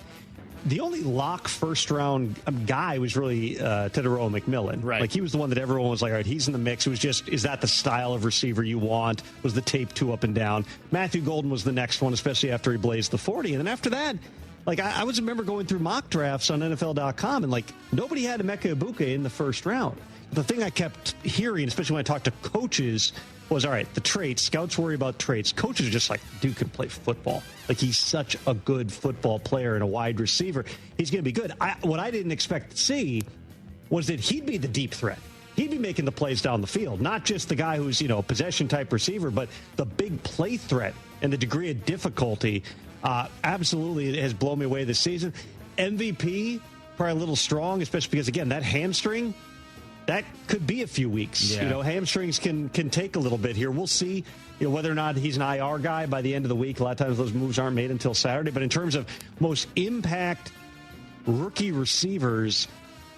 the only lock first-round guy was really Tedoroa McMillan. Right. Like, he was the one that everyone was like, all right, he's in the mix. It was just, is that the style of receiver you want? Was the tape too up and down? Matthew Golden was the next one, especially after he blazed the 40. And then after that, like, I was remember going through mock drafts on NFL.com, and, like, nobody had Emeka Ibuka in the first round. The thing I kept hearing, especially when I talked to coaches, was, all right, the traits, scouts worry about traits. Coaches are just like, dude can play football. Like, he's such a good football player and a wide receiver. He's going to be good. What I didn't expect to see was that he'd be the deep threat. He'd be making the plays down the field, not just the guy who's, possession-type receiver, but the big play threat and the degree of difficulty. Absolutely, it has blown me away this season. MVP, probably a little strong, especially because, again, that hamstring, that could be a few weeks. Yeah. Hamstrings can take a little bit here. We'll see whether or not he's an IR guy by the end of the week. A lot of times those moves aren't made until Saturday. But in terms of most impact rookie receivers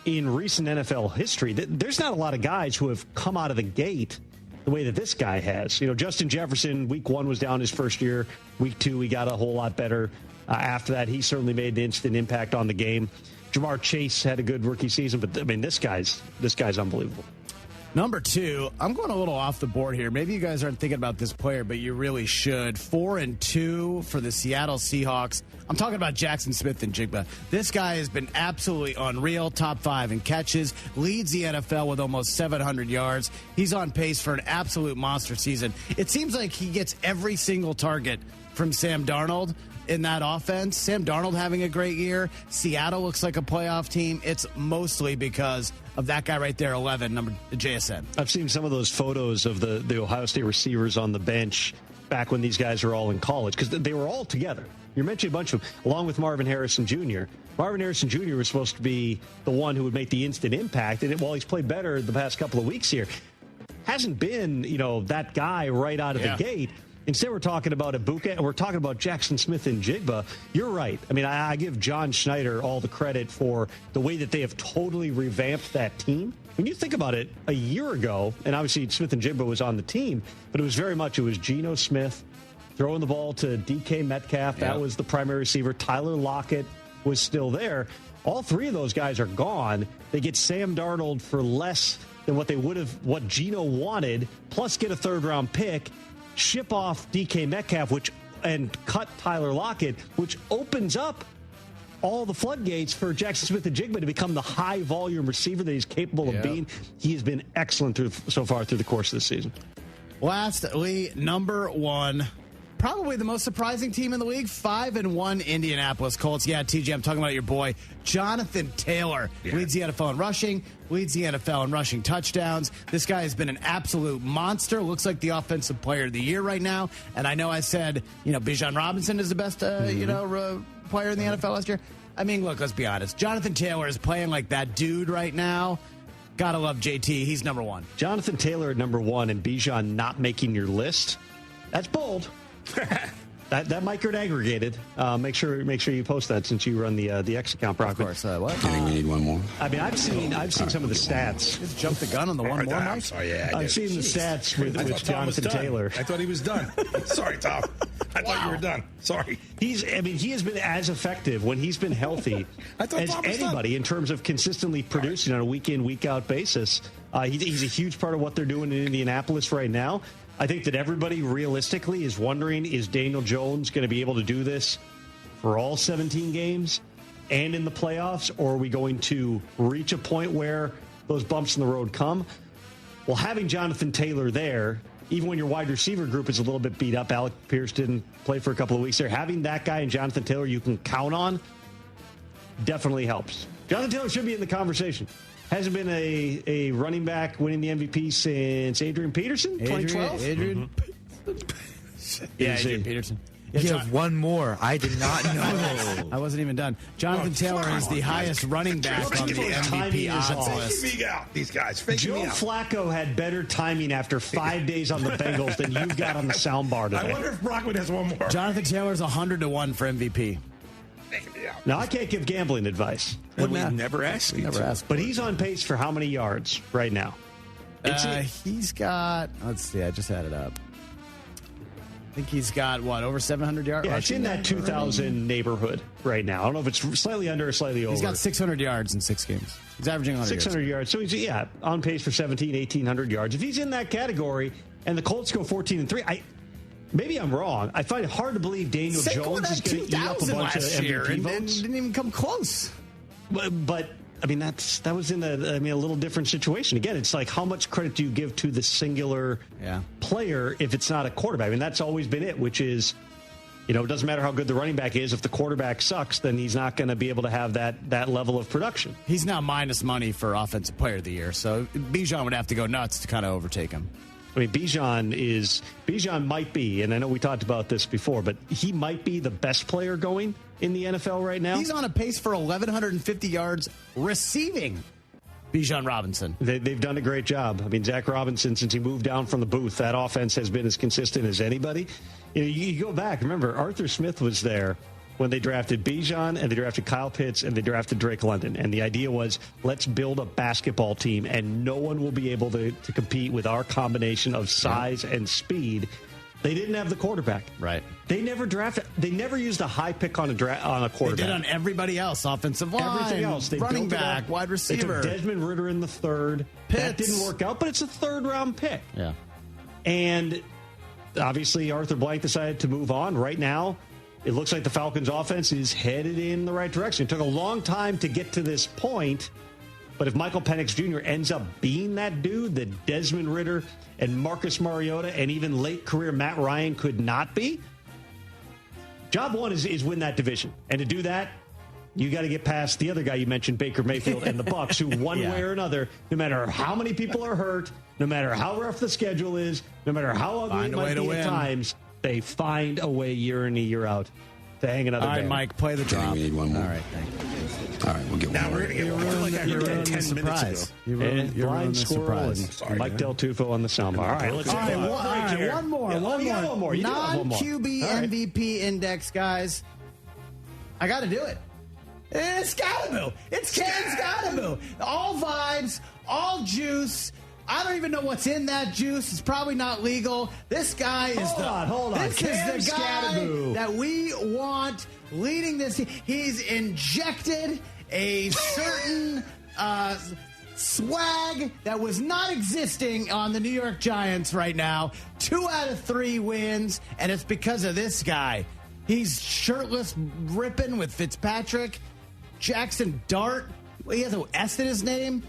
in recent NFL history, there's not a lot of guys who have come out of the gate the way that this guy has. Justin Jefferson, week 1 was down his first year. Week 2, he got a whole lot better. After that, he certainly made an instant impact on the game. Jamar Chase had a good rookie season, but I mean, this guy's unbelievable. Number 2, I'm going a little off the board here. Maybe you guys aren't thinking about this player, but you really should. 4-2 for the Seattle Seahawks. I'm talking about Jackson Smith-Njigba. This guy has been absolutely unreal. Top 5 in catches, leads the NFL with almost 700 yards. He's on pace for an absolute monster season. It seems like he gets every single target from Sam Darnold in that offense. Sam Darnold having a great year. Seattle looks like a playoff team. It's mostly because of that guy right there, 11, number JSN. I've seen some of those photos of the Ohio State receivers on the bench back when these guys were all in college, because they were all together. You mentioned a bunch of them, along with Marvin Harrison Jr. Marvin Harrison Jr. was supposed to be the one who would make the instant impact, and while he's played better the past couple of weeks here, hasn't been, that guy right out of the gate. Instead, we're talking about Ibuka, and we're talking about Jackson Smith-Njigba. You're right. I mean, I give John Schneider all the credit for the way that they have totally revamped that team. When you think about it, a year ago, and obviously Smith-Njigba was on the team, but it was Geno Smith throwing the ball to DK Metcalf. That was the primary receiver. Tyler Lockett was still there. All 3 of those guys are gone. They get Sam Darnold for less than what Geno wanted, plus get a 3rd-round pick. Ship off DK Metcalf, and cut Tyler Lockett, which opens up all the floodgates for Jackson Smith-Njigba to become the high-volume receiver that he's capable of being. He has been excellent so far through the course of the season. Lastly, number 1, Probably the most surprising team in the league, 5-1 Indianapolis Colts. Yeah, TJ, I'm talking about your boy, Jonathan Taylor. Leads the NFL in rushing, leads the NFL in rushing touchdowns. This guy has been an absolute monster. Looks like the offensive player of the year right now. And I know I said, Bijan Robinson is the best, player in the NFL last year. I mean, look, let's be honest. Jonathan Taylor is playing like that dude right now. Gotta love JT. He's number one. Jonathan Taylor at number one and Bijan not making your list. That's bold. that might get aggregated. Make sure you post that since you run the X account, Brock. Of course. What? Kidding, we need one more. I mean, I've seen some of the stats. Just jump the gun on the one more, Mike. Sorry, yeah, I've seen the stats with Jonathan Taylor. I thought he was done. Sorry, Tom. I thought you were done. Sorry. He has been as effective when he's been healthy as anybody in terms of consistently producing on a week in, week out basis. He's a huge part of what they're doing in Indianapolis right now. I think that everybody realistically is wondering, is Daniel Jones going to be able to do this for all 17 games and in the playoffs, or are we going to reach a point where those bumps in the road come? Well, having Jonathan Taylor there, even when your wide receiver group is a little bit beat up, Alec Pierce didn't play for a couple of weeks there, having that guy and Jonathan Taylor you can count on definitely helps. Jonathan Taylor should be in the conversation. Hasn't been a running back winning the MVP since Adrian Peterson, 2012? Adrian Peterson. You have one more. I did not know this. I wasn't even done. Jonathan Taylor is the highest running back on the MVP odds list. Figure me out, these guys. Joe Flacco had better timing after 5 days on the Bengals than you've got on the soundbar today. I wonder if Brockman has one more. Jonathan Taylor's 100-1 for MVP. Now, I can't give gambling advice. And we never asked. But he's on pace for how many yards right now? He's got, let's see, I just had it up. I think he's got, over 700 yards? Yeah, it's in that 2,000 neighborhood right now. I don't know if it's slightly under or slightly over. He's got 600 yards in 6 games. He's averaging 600 yards. So he's, on pace for 1,800 yards. If he's in that category and the Colts go 14-3, maybe I'm wrong. I find it hard to believe Daniel Jones is going to eat up a bunch of MVP votes. Didn't even come close. But I mean, that was in a little different situation. Again, it's like how much credit do you give to the singular player if it's not a quarterback? I mean, that's always been it, which is, it doesn't matter how good the running back is. If the quarterback sucks, then he's not going to be able to have that level of production. He's now minus money for Offensive Player of the Year, so Bijan would have to go nuts to kind of overtake him. I mean, Bijan might be, and I know we talked about this before, but he might be the best player going in the NFL right now. He's on a pace for 1,150 yards receiving. Bijan Robinson. They've done a great job. I mean, Zach Robinson, since he moved down from the booth, that offense has been as consistent as anybody. You go back, remember, Arthur Smith was there when they drafted Bijan and they drafted Kyle Pitts and they drafted Drake London. And the idea was, let's build a basketball team and no one will be able to compete with our combination of size and speed. They didn't have the quarterback. Right. They never used a high pick on a quarterback. They did on everybody else. Offensive line, everything else. They running back, wide receiver. They took Desmond Ridder in the third. Pitts. That didn't work out, but it's a third-round pick. Yeah. And obviously Arthur Blank decided to move on. Right now, it looks like the Falcons' offense is headed in the right direction. It took a long time to get to this point, but if Michael Penix Jr. ends up being that dude that Desmond Ridder and Marcus Mariota and even late career Matt Ryan could not be, job one is win that division. And to do that, you got to get past the other guy you mentioned, Baker Mayfield, and the Bucs, who one way or another, no matter how many people are hurt, no matter how rough the schedule is, no matter how ugly it might be at times, they find a way year in and year out to hang another All right, banner. Mike, play the drop. We need one more. All right, thank you. All right, we'll get one more. You're ruining the surprise. You're ruining the surprise. Mike Del Tufo on the soundbar. All right, let's go. One more. Non-QB MVP index, guys. I got to do it. It's Scalaboo. It's Ken Scalaboo. All vibes, all juice. I don't even know what's in that juice. It's probably not legal. This guy is Hold on. This is the guy that we want leading this. He's injected a certain swag that was not existing on the New York Giants right now. 2 out of 3 wins, and it's because of this guy. He's shirtless, ripping with Fitzpatrick. Jackson Dart. He has an S in his name.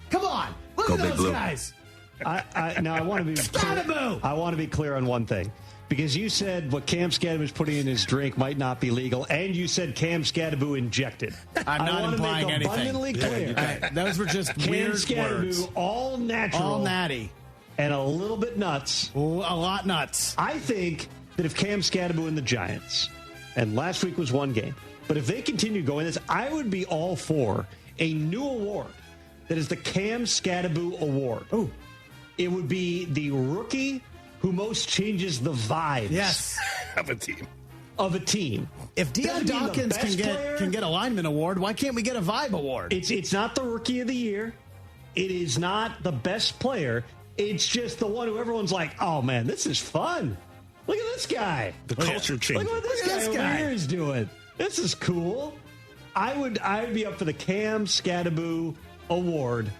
Come on. Look at those guys. Now I want to be clear. I want to be clear on one thing. Because you said what Cam Scadaboo is putting in his drink might not be legal, and you said Cam Scadaboo injected. I'm not implying anything. I want to make abundantly clear. Those were just weird Scadaboo, words. All natural. All natty. And a little bit nuts. A lot nuts. I think that if Cam Scadaboo and the Giants, and last week was one game, but if they continue going this, I would be all for a new award that is the Cam Scadaboo Award. Oh. It would be the rookie who most changes the vibes. Yes. Of a team. If Deion Dawkins can get a lineman award, why can't we get a vibe award? It's not the rookie of the year. It is not the best player. It's just the one who everyone's like, oh, man, this is fun. Look at this guy. The culture change. Look at what this guy over here is doing. This is cool. I would be up for the Cam Scadaboo Award.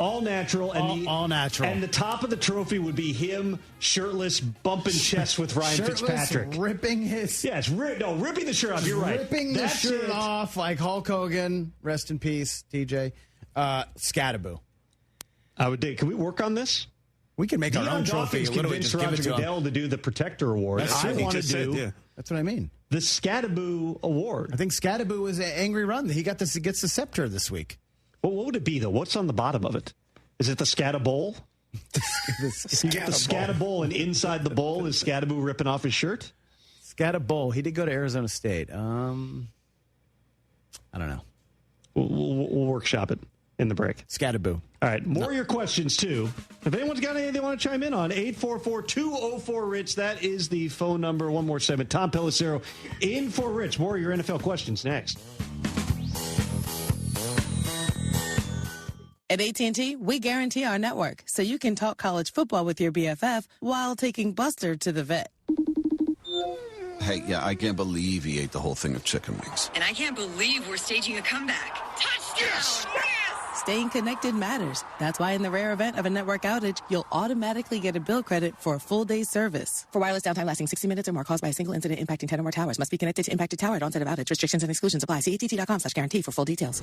All natural. And all natural. And the top of the trophy would be him shirtless, bumping chest with Ryan Fitzpatrick. Ripping his... Yes, ripping the shirt off. You're right. Ripping the shirt off like Hulk Hogan. Rest in peace, TJ. Scadaboo. I would dig. Can we work on this? We can make our own trophy. Literally just give it to Goodell to do the Protector Award. That's I want to do. That's what I mean. The Scadaboo Award. I think Scadaboo is an angry run. He gets the scepter this week. Well, what would it be, though? What's on the bottom of it? Is it the Scadabowl? the Scadabowl, and inside the bowl is Scadaboo ripping off his shirt? Scadabowl. He did go to Arizona State. I don't know. We'll workshop it in the break. Scadaboo. All right, more of your questions, too. If anyone's got anything they want to chime in on, 844-204-RICH. That is the phone number. One more segment. Tom Pelissero in for Rich. More of your NFL questions next. At AT&T, we guarantee our network so you can talk college football with your BFF while taking Buster to the vet. Hey, yeah, I can't believe he ate the whole thing of chicken wings. And I can't believe we're staging a comeback. Touchdown! Yes! Staying connected matters. That's why in the rare event of a network outage, you'll automatically get a bill credit for a full day's service. For wireless downtime lasting 60 minutes or more caused by a single incident impacting 10 or more towers, must be connected to impacted tower at onset of outage. Restrictions and exclusions apply. See att.com/guarantee for full details.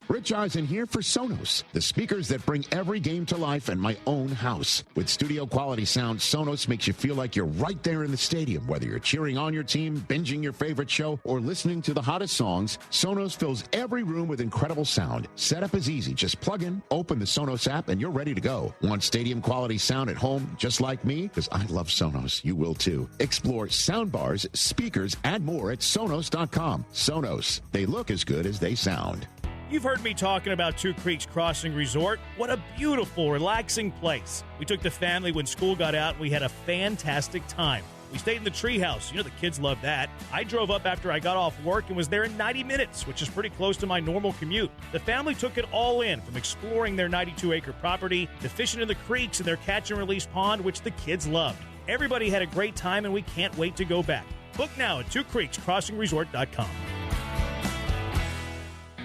Rich Eisen here for Sonos, the speakers that bring every game to life in my own house. With studio quality sound, Sonos makes you feel like you're right there in the stadium. Whether you're cheering on your team, binging your favorite show, or listening to the hottest songs, Sonos fills every room with incredible sound. Setup is easy. Just plug in, open the Sonos app, and you're ready to go. Want stadium quality sound at home just like me? Because I love Sonos. You will too. Explore soundbars, speakers, and more at Sonos.com. Sonos. They look as good as they sound. You've heard me talking about Two Creeks Crossing Resort. What a beautiful, relaxing place. We took the family when school got out, and we had a fantastic time. We stayed in the treehouse. You know the kids love that. I drove up after I got off work and was there in 90 minutes, which is pretty close to my normal commute. The family took it all in, from exploring their 92-acre property to fishing in the creeks and their catch-and-release pond, which the kids loved. Everybody had a great time, and we can't wait to go back. Book now at twocreekscrossingresort.com.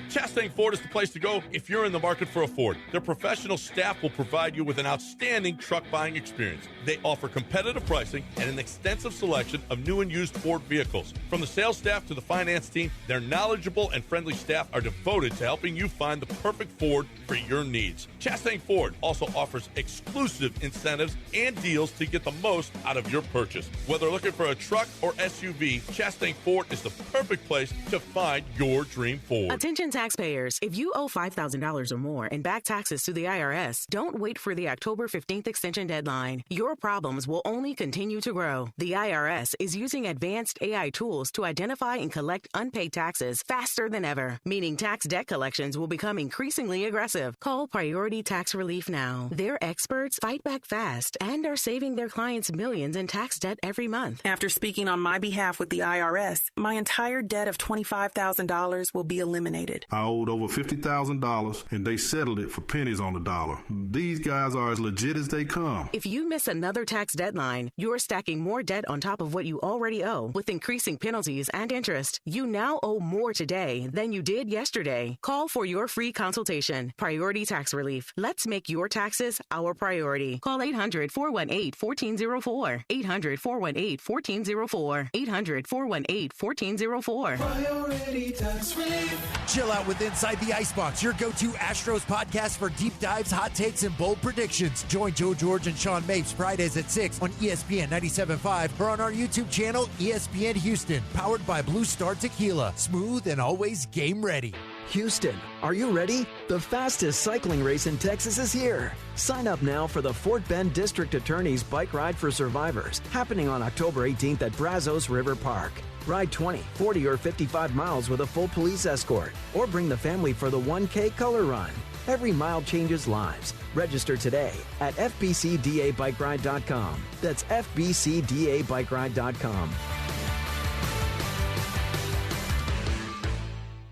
Chastain Ford is the place to go if you're in the market for a Ford. Their professional staff will provide you with an outstanding truck buying experience. They offer competitive pricing and an extensive selection of new and used Ford vehicles. From the sales staff to the finance team, their knowledgeable and friendly staff are devoted to helping you find the perfect Ford for your needs. Chastain Ford also offers exclusive incentives and deals to get the most out of your purchase. Whether looking for a truck or SUV, Chastain Ford is the perfect place to find your dream Ford. Attention taxpayers, if you owe $5,000 or more in back taxes to the IRS, don't wait for the October 15th extension deadline. Your problems will only continue to grow. The IRS is using advanced AI tools to identify and collect unpaid taxes faster than ever, meaning tax debt collections will become increasingly aggressive. Call Priority Tax Relief now. Their experts fight back fast and are saving their clients millions in tax debt every month. After speaking on my behalf with the IRS, my entire debt of $25,000 will be eliminated. I owed over $50,000, and they settled it for pennies on the dollar. These guys are as legit as they come. If you miss another tax deadline, you're stacking more debt on top of what you already owe with increasing penalties and interest. You now owe more today than you did yesterday. Call for your free consultation. Priority Tax Relief. Let's make your taxes our priority. Call 800-418-1404. 800-418-1404. 800-418-1404. Priority Tax Relief. Chill Out with Inside the Icebox, your go-to Astros podcast for deep dives, hot takes, and bold predictions. Join Joe George and Sean Mapes Fridays at 6 on ESPN 97.5 or on our YouTube channel, ESPN Houston, powered by Blue Star Tequila. Smooth and always game ready. Houston, are you ready? The fastest cycling race in Texas is here. Sign up now for the Fort Bend District Attorney's Bike Ride for Survivors, happening on October 18th at Brazos River Park. Ride 20, 40, or 55 miles with a full police escort, or bring the family for the 1K color run. Every mile changes lives. Register today at FBCDABikeRide.com. That's FBCDABikeRide.com.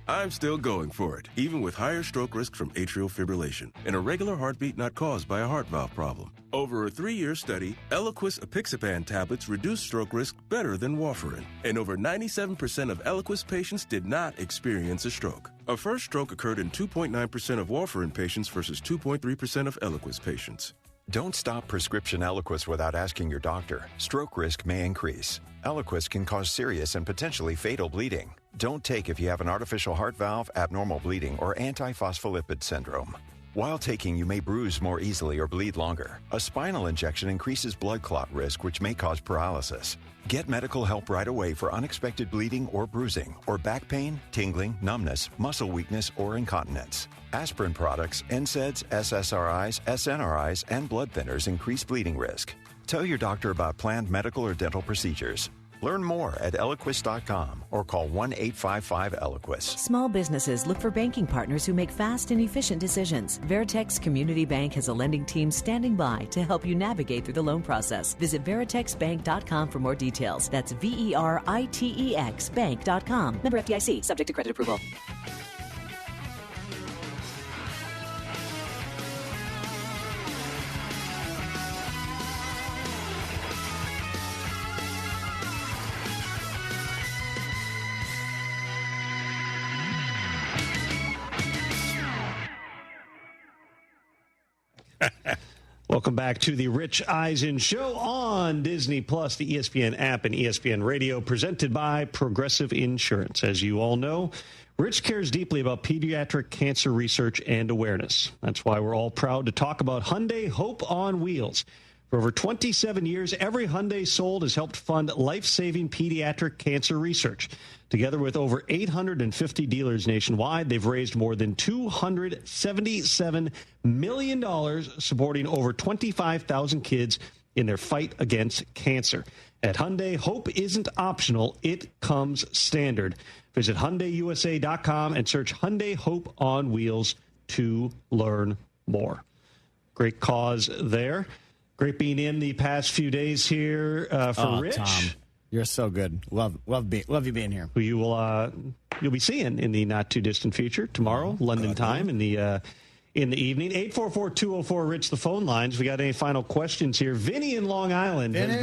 I'm still going for it, even with higher stroke risk from atrial fibrillation, and a regular heartbeat not caused by a heart valve problem. Over a 3-year study, Eliquis apixaban tablets reduce stroke risk better than warfarin, and over 97% of Eliquis patients did not experience a stroke. A first stroke occurred in 2.9% of warfarin patients versus 2.3% of Eliquis patients. Don't stop prescription Eliquis without asking your doctor. Stroke risk may increase. Eliquis can cause serious and potentially fatal bleeding. Don't take if you have an artificial heart valve, abnormal bleeding, or antiphospholipid syndrome. While taking, you may bruise more easily or bleed longer. A spinal injection increases blood clot risk, which may cause paralysis. Get medical help right away for unexpected bleeding or bruising, or back pain, tingling, numbness, muscle weakness, or incontinence. Aspirin products, NSAIDs, SSRIs, SNRIs, and blood thinners increase bleeding risk. Tell your doctor about planned medical or dental procedures. Learn more at Eliquis.com or call 1-855-ELIQUIS. Small businesses look for banking partners who make fast and efficient decisions. Veritex Community Bank has a lending team standing by to help you navigate through the loan process. Visit veritexbank.com for more details. That's VERITEX bank.com. Member FDIC, subject to credit approval. Welcome back to the Rich Eisen Show on Disney Plus, the ESPN app, and ESPN Radio, presented by Progressive Insurance. As you all know, Rich cares deeply about pediatric cancer research and awareness. That's why we're all proud to talk about Hyundai Hope on Wheels. For over 27 years, every Hyundai sold has helped fund life-saving pediatric cancer research. Together with over 850 dealers nationwide, they've raised more than $277 million, supporting over 25,000 kids in their fight against cancer. At Hyundai, hope isn't optional, it comes standard. Visit HyundaiUSA.com and search Hyundai Hope on Wheels to learn more. Great cause there. Great being in the past few days here for Rich. Tom, you're so good. Love you being here. Who you will you'll be seeing in the not too distant future tomorrow, London time in the evening. 844-204-RICH, the phone lines. We got any final questions here? Vinny in Long Island has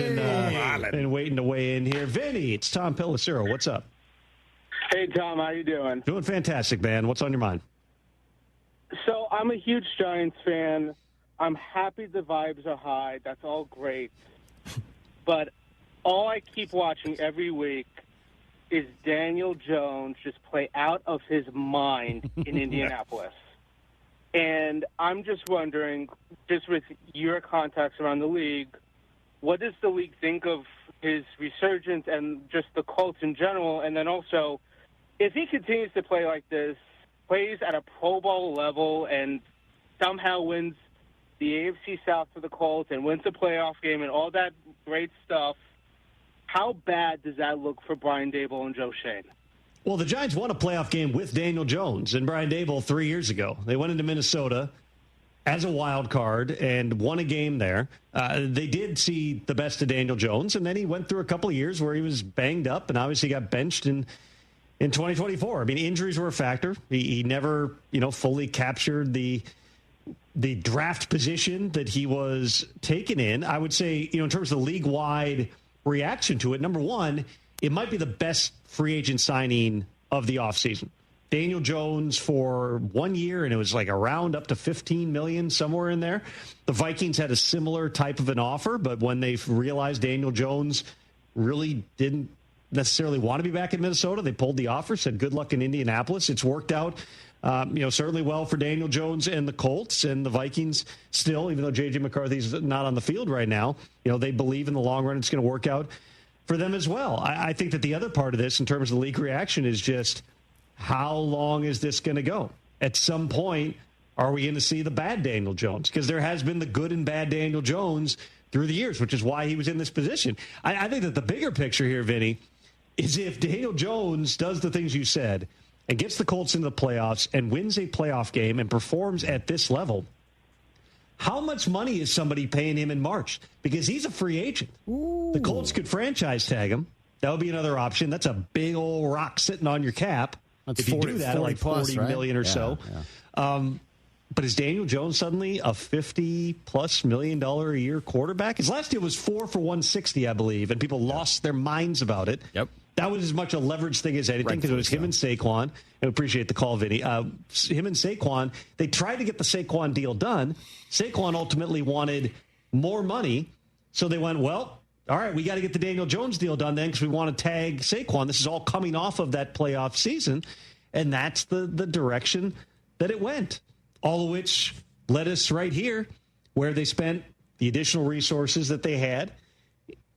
been waiting to weigh in here. Vinny, it's Tom Pelissero. What's up? Hey, Tom. How you doing? Doing fantastic, man. What's on your mind? So I'm a huge Giants fan. I'm happy the vibes are high. That's all great. But all I keep watching every week is Daniel Jones just play out of his mind in Indianapolis. And I'm just wondering, just with your contacts around the league, what does the league think of his resurgence and just the Colts in general? And then also, if he continues to play like this, plays at a Pro Bowl level and somehow wins the AFC South for the Colts and wins the playoff game and all that great stuff, how bad does that look for Brian Daboll and Joe Schoen? Well, the Giants won a playoff game with Daniel Jones and Brian Daboll 3 years ago. They went into Minnesota as a wild card and won a game there. They did see the best of Daniel Jones, and then he went through a couple of years where he was banged up and obviously got benched in 2024. I mean, injuries were a factor. He never, fully captured the draft position that he was taken in. I would say, in terms of the league-wide reaction to it, number one, it might be the best free agent signing of the offseason. Daniel Jones for 1 year, and it was like around up to $15 million, somewhere in there. The Vikings had a similar type of an offer, but when they realized Daniel Jones really didn't necessarily want to be back in Minnesota. They pulled the offer, said good luck in Indianapolis. It's worked out, certainly well for Daniel Jones and the Colts, and the Vikings still, even though J.J. McCarthy's not on the field right now, they believe in the long run it's going to work out for them as well. I think that the other part of this in terms of the league reaction is just how long is this going to go? At some point, are we going to see the bad Daniel Jones? Because there has been the good and bad Daniel Jones through the years, which is why he was in this position. I think that the bigger picture here, Vinny, is if Daniel Jones does the things you said and gets the Colts into the playoffs and wins a playoff game and performs at this level, how much money is somebody paying him in March? Because he's a free agent. Ooh. The Colts could franchise tag him. That would be another option. That's a big old rock sitting on your cap. That's if you do that, like $40 million or so. Yeah. But is Daniel Jones suddenly a $50+ million a year quarterback? His last deal was 4 for $160, I believe, and people lost their minds about it. Yep. That was as much a leverage thing as anything because it was him and Saquon. I appreciate the call, Vinny. Him and Saquon, they tried to get the Saquon deal done. Saquon ultimately wanted more money, so they went, well, all right, we got to get the Daniel Jones deal done then because we want to tag Saquon. This is all coming off of that playoff season, and that's the direction that it went. All of which led us right here where they spent the additional resources that they had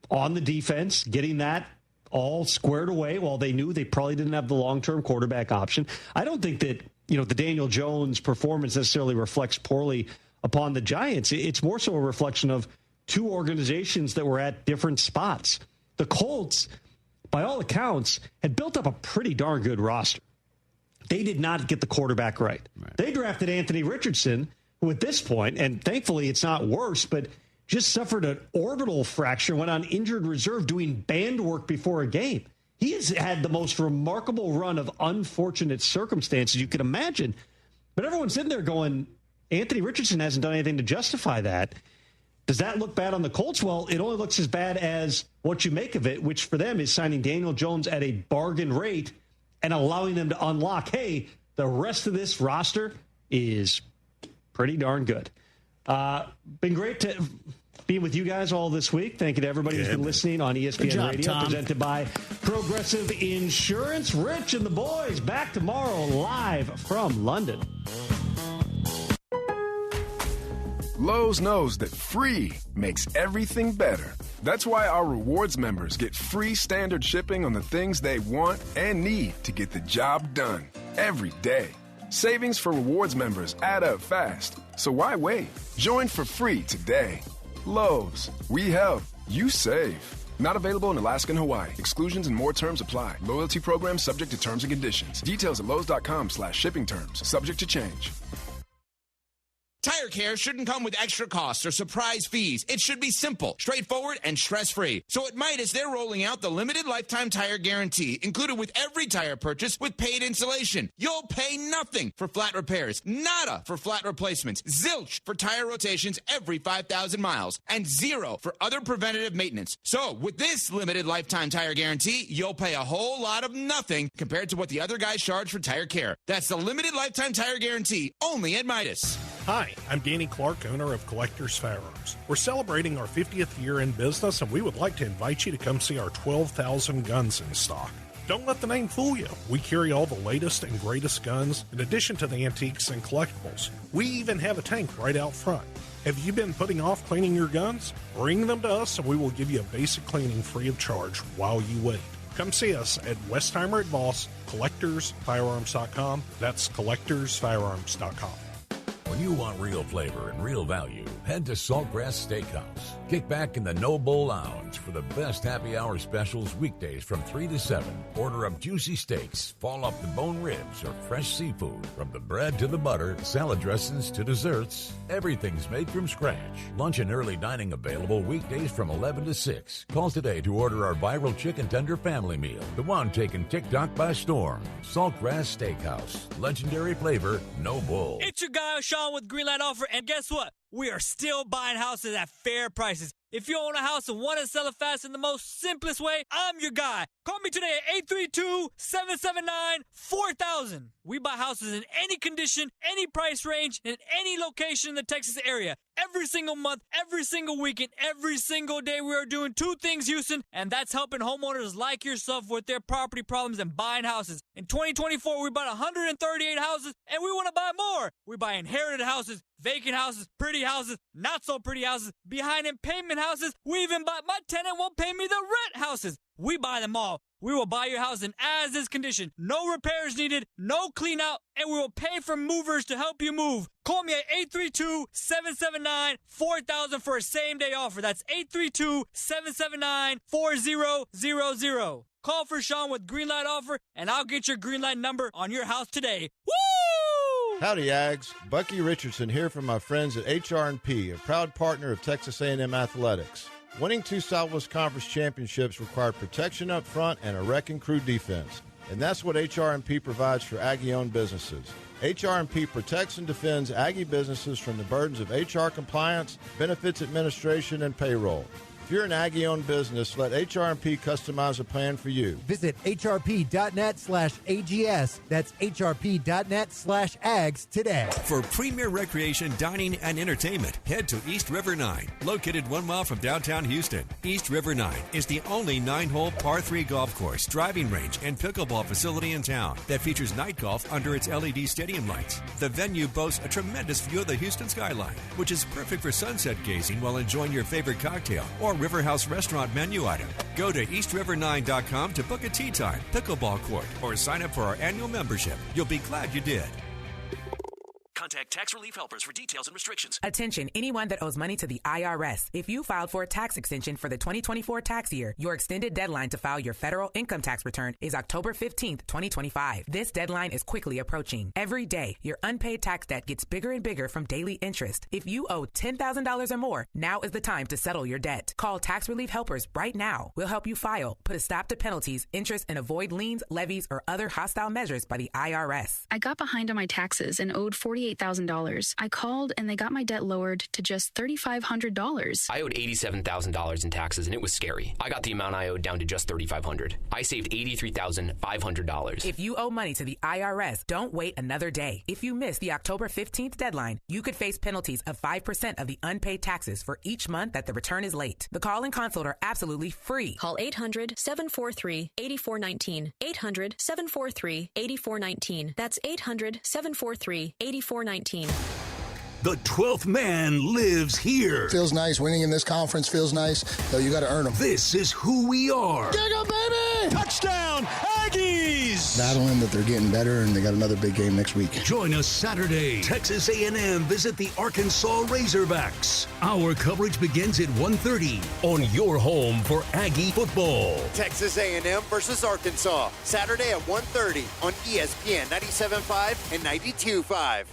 on the defense, getting that all squared away while they knew they probably didn't have the long-term quarterback option. I don't think that, the Daniel Jones performance necessarily reflects poorly upon the Giants. It's more so a reflection of two organizations that were at different spots. The Colts, by all accounts, had built up a pretty darn good roster. They did not get the quarterback right. They drafted Anthony Richardson, who at this point, and thankfully it's not worse, but just suffered an orbital fracture, went on injured reserve doing band work before a game. He has had the most remarkable run of unfortunate circumstances you could imagine. But everyone's sitting there going, Anthony Richardson hasn't done anything to justify that. Does that look bad on the Colts? Well, it only looks as bad as what you make of it, which for them is signing Daniel Jones at a bargain rate and allowing them to unlock, hey, the rest of this roster is pretty darn good. Been great to be with you guys all this week. Thank you to everybody who's been listening on ESPN Radio, Tom. Presented by Progressive Insurance. Rich and the boys back tomorrow live from London. Lowe's knows that free makes everything better. That's why our rewards members get free standard shipping on the things they want and need to get the job done every day. Savings for rewards members add up fast, so why wait? Join for free today. Lowe's, we help, you save. Not available in Alaska and Hawaii. Exclusions and more terms apply. Loyalty program subject to terms and conditions. Details at lowes.com/shipping terms. Subject to change. Tire care shouldn't come with extra costs or surprise fees. It should be simple, straightforward, and stress-free. So at Midas, they're rolling out the limited lifetime tire guarantee, included with every tire purchase with paid installation. You'll pay nothing for flat repairs, nada for flat replacements, zilch for tire rotations every 5,000 miles, and zero for other preventative maintenance. So with this limited lifetime tire guarantee, you'll pay a whole lot of nothing compared to what the other guys charge for tire care. That's the limited lifetime tire guarantee, only at Midas. Hi, I'm Danny Clark, owner of Collectors Firearms. We're celebrating our 50th year in business, and we would like to invite you to come see our 12,000 guns in stock. Don't let the name fool you. We carry all the latest and greatest guns, in addition to the antiques and collectibles. We even have a tank right out front. Have you been putting off cleaning your guns? Bring them to us, and we will give you a basic cleaning free of charge while you wait. Come see us at Westheimer at Voss, CollectorsFirearms.com. That's CollectorsFirearms.com. When you want real flavor and real value, head to Saltgrass Steakhouse. Kick back in the No Bull Lounge for the best happy hour specials weekdays from 3 to 7. Order up juicy steaks, fall off the bone ribs, or fresh seafood. From the bread to the butter, salad dressings to desserts, everything's made from scratch. Lunch and early dining available weekdays from 11 to 6. Call today to order our viral chicken tender family meal, the one taking TikTok by storm. Saltgrass Steakhouse. Legendary flavor, no bull. It's your guy, Sean, with Greenlight Offer, and guess what? We are still buying houses at fair prices. If you own a house and want to sell it fast in the most simplest way, I'm your guy. Call me today at 832-779-4000. We buy houses in any condition, any price range, in any location in the Texas area. Every single month, every single weekend, every single day, we are doing two things, Houston, and that's helping homeowners like yourself with their property problems and buying houses. In 2024, we bought 138 houses, and we want to buy more. We buy inherited houses, vacant houses, pretty houses, not so pretty houses, behind in payment houses. We even bought my tenant won't pay me the rent houses. We buy them all. We will buy your house in as-is condition. No repairs needed, no clean out, and we will pay for movers to help you move. Call me at 832-779-4000 for a same-day offer. That's 832-779-4000. Call for Sean with Greenlight offer, and I'll get your Greenlight number on your house today. Woo! Howdy, Ags. Bucky Richardson here from my friends at HR&P, a proud partner of Texas A&M Athletics. Winning 2 Southwest Conference championships required protection up front and a wrecking crew defense. And that's what HR&P provides for Aggie-owned businesses. HR&P protects and defends Aggie businesses from the burdens of HR compliance, benefits administration, and payroll. If you're an Aggie-owned business, let HR&P customize a plan for you. Visit hrp.net/AGS. That's hrp.net/AGS today. For premier recreation, dining, and entertainment, head to East River 9, located 1 mile from downtown Houston. East River 9 is the only 9-hole par 3 golf course, driving range, and pickleball facility in town that features night golf under its LED stadium lights. The venue boasts a tremendous view of the Houston skyline, which is perfect for sunset gazing while enjoying your favorite cocktail or River House restaurant menu item. Go to eastriver9.com to book a tee time, pickleball court, or sign up for our annual membership. You'll be glad you did. Contact Tax Relief Helpers for details and restrictions. Attention, anyone that owes money to the IRS. If you filed for a tax extension for the 2024 tax year, your extended deadline to file your federal income tax return is October 15th, 2025. This deadline is quickly approaching. Every day, your unpaid tax debt gets bigger and bigger from daily interest. If you owe $10,000 or more, now is the time to settle your debt. Call Tax Relief Helpers right now. We'll help you file, put a stop to penalties, interest, and avoid liens, levies, or other hostile measures by the IRS. I got behind on my taxes and owed $48,000. I called and they got my debt lowered to just $3,500. I owed $87,000 in taxes and it was scary. I got the amount I owed down to just $3,500. I saved $83,500. If you owe money to the IRS, don't wait another day. If you miss the October 15th deadline, you could face penalties of 5% of the unpaid taxes for each month that the return is late. The call and consult are absolutely free. Call 800-743-8419. 800-743-8419. That's 800-743-8419. The 12th man lives here. Feels nice. Winning in this conference feels nice, though you got to earn them. This is who we are. Digga, baby! Touchdown, Aggies! Battling that they're getting better, and they got another big game next week. Join us Saturday. Texas A&M visit the Arkansas Razorbacks. Our coverage begins at 1:30 on your home for Aggie football. Texas A&M versus Arkansas, Saturday at 1:30 on ESPN 97.5 and 92.5.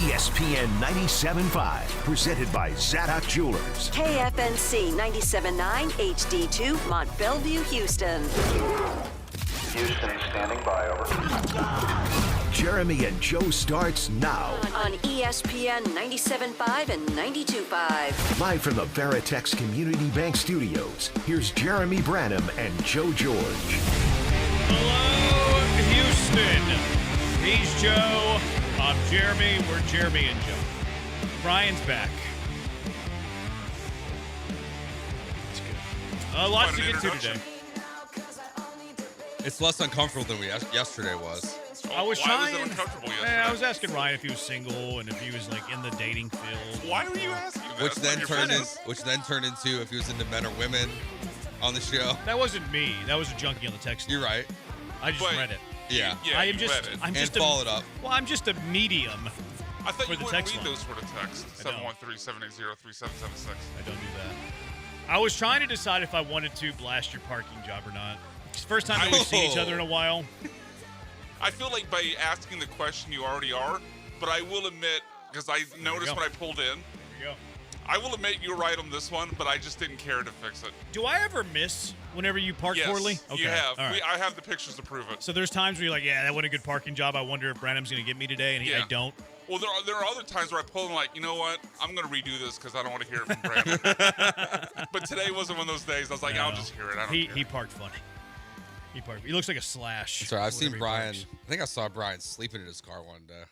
ESPN 97.5, presented by Zadok Jewelers. KFNC 97.9 HD2, Mont Bellevue, Houston. Houston standing by, over. Jeremy and Joe starts now. On ESPN 97.5 and 92.5. Live from the Veritex Community Bank Studios, here's Jeremy Branham and Joe George. Hello, Houston. He's Joe. I'm Jeremy. We're Jeremy and Joe. Brian's back. It's good. Lots to get to today. It's less uncomfortable than yesterday was. I was Why was it uncomfortable yesterday? I was asking Ryan if he was single and if he was like in the dating field. Why were you asking that? Which then turned into if he was into men or women on the show. That wasn't me. That was a junkie on the text line. You're right. I just read it. Yeah. I'm just followed up. Well, I'm just a medium. I thought for you the wouldn't text Oh, read line. those sort of texts. 713-780-3776. I don't do that. I was trying to decide if I wanted to blast your parking job or not. It's the first time that we've seen each other in a while. I feel like by asking the question you already are, but I will admit, because I noticed when I pulled in, There you go. I will admit you're right on this one, but I just didn't care to fix it. Do I ever miss whenever you park Yes, poorly? you have. All right. I have the pictures to prove it. So there's times where you're like, yeah, that wasn't a good parking job. I wonder if Branham's going to get me today, and I don't. Well, there are other times where I pull and like, you know what? I'm going to redo this because I don't want to hear it from Brandon. But today wasn't one of those days. I was like, I'll just hear it. I don't care. He parked funny. He looks like a Slash. Sorry, I've seen Brian. I think I saw Brian sleeping in his car one day.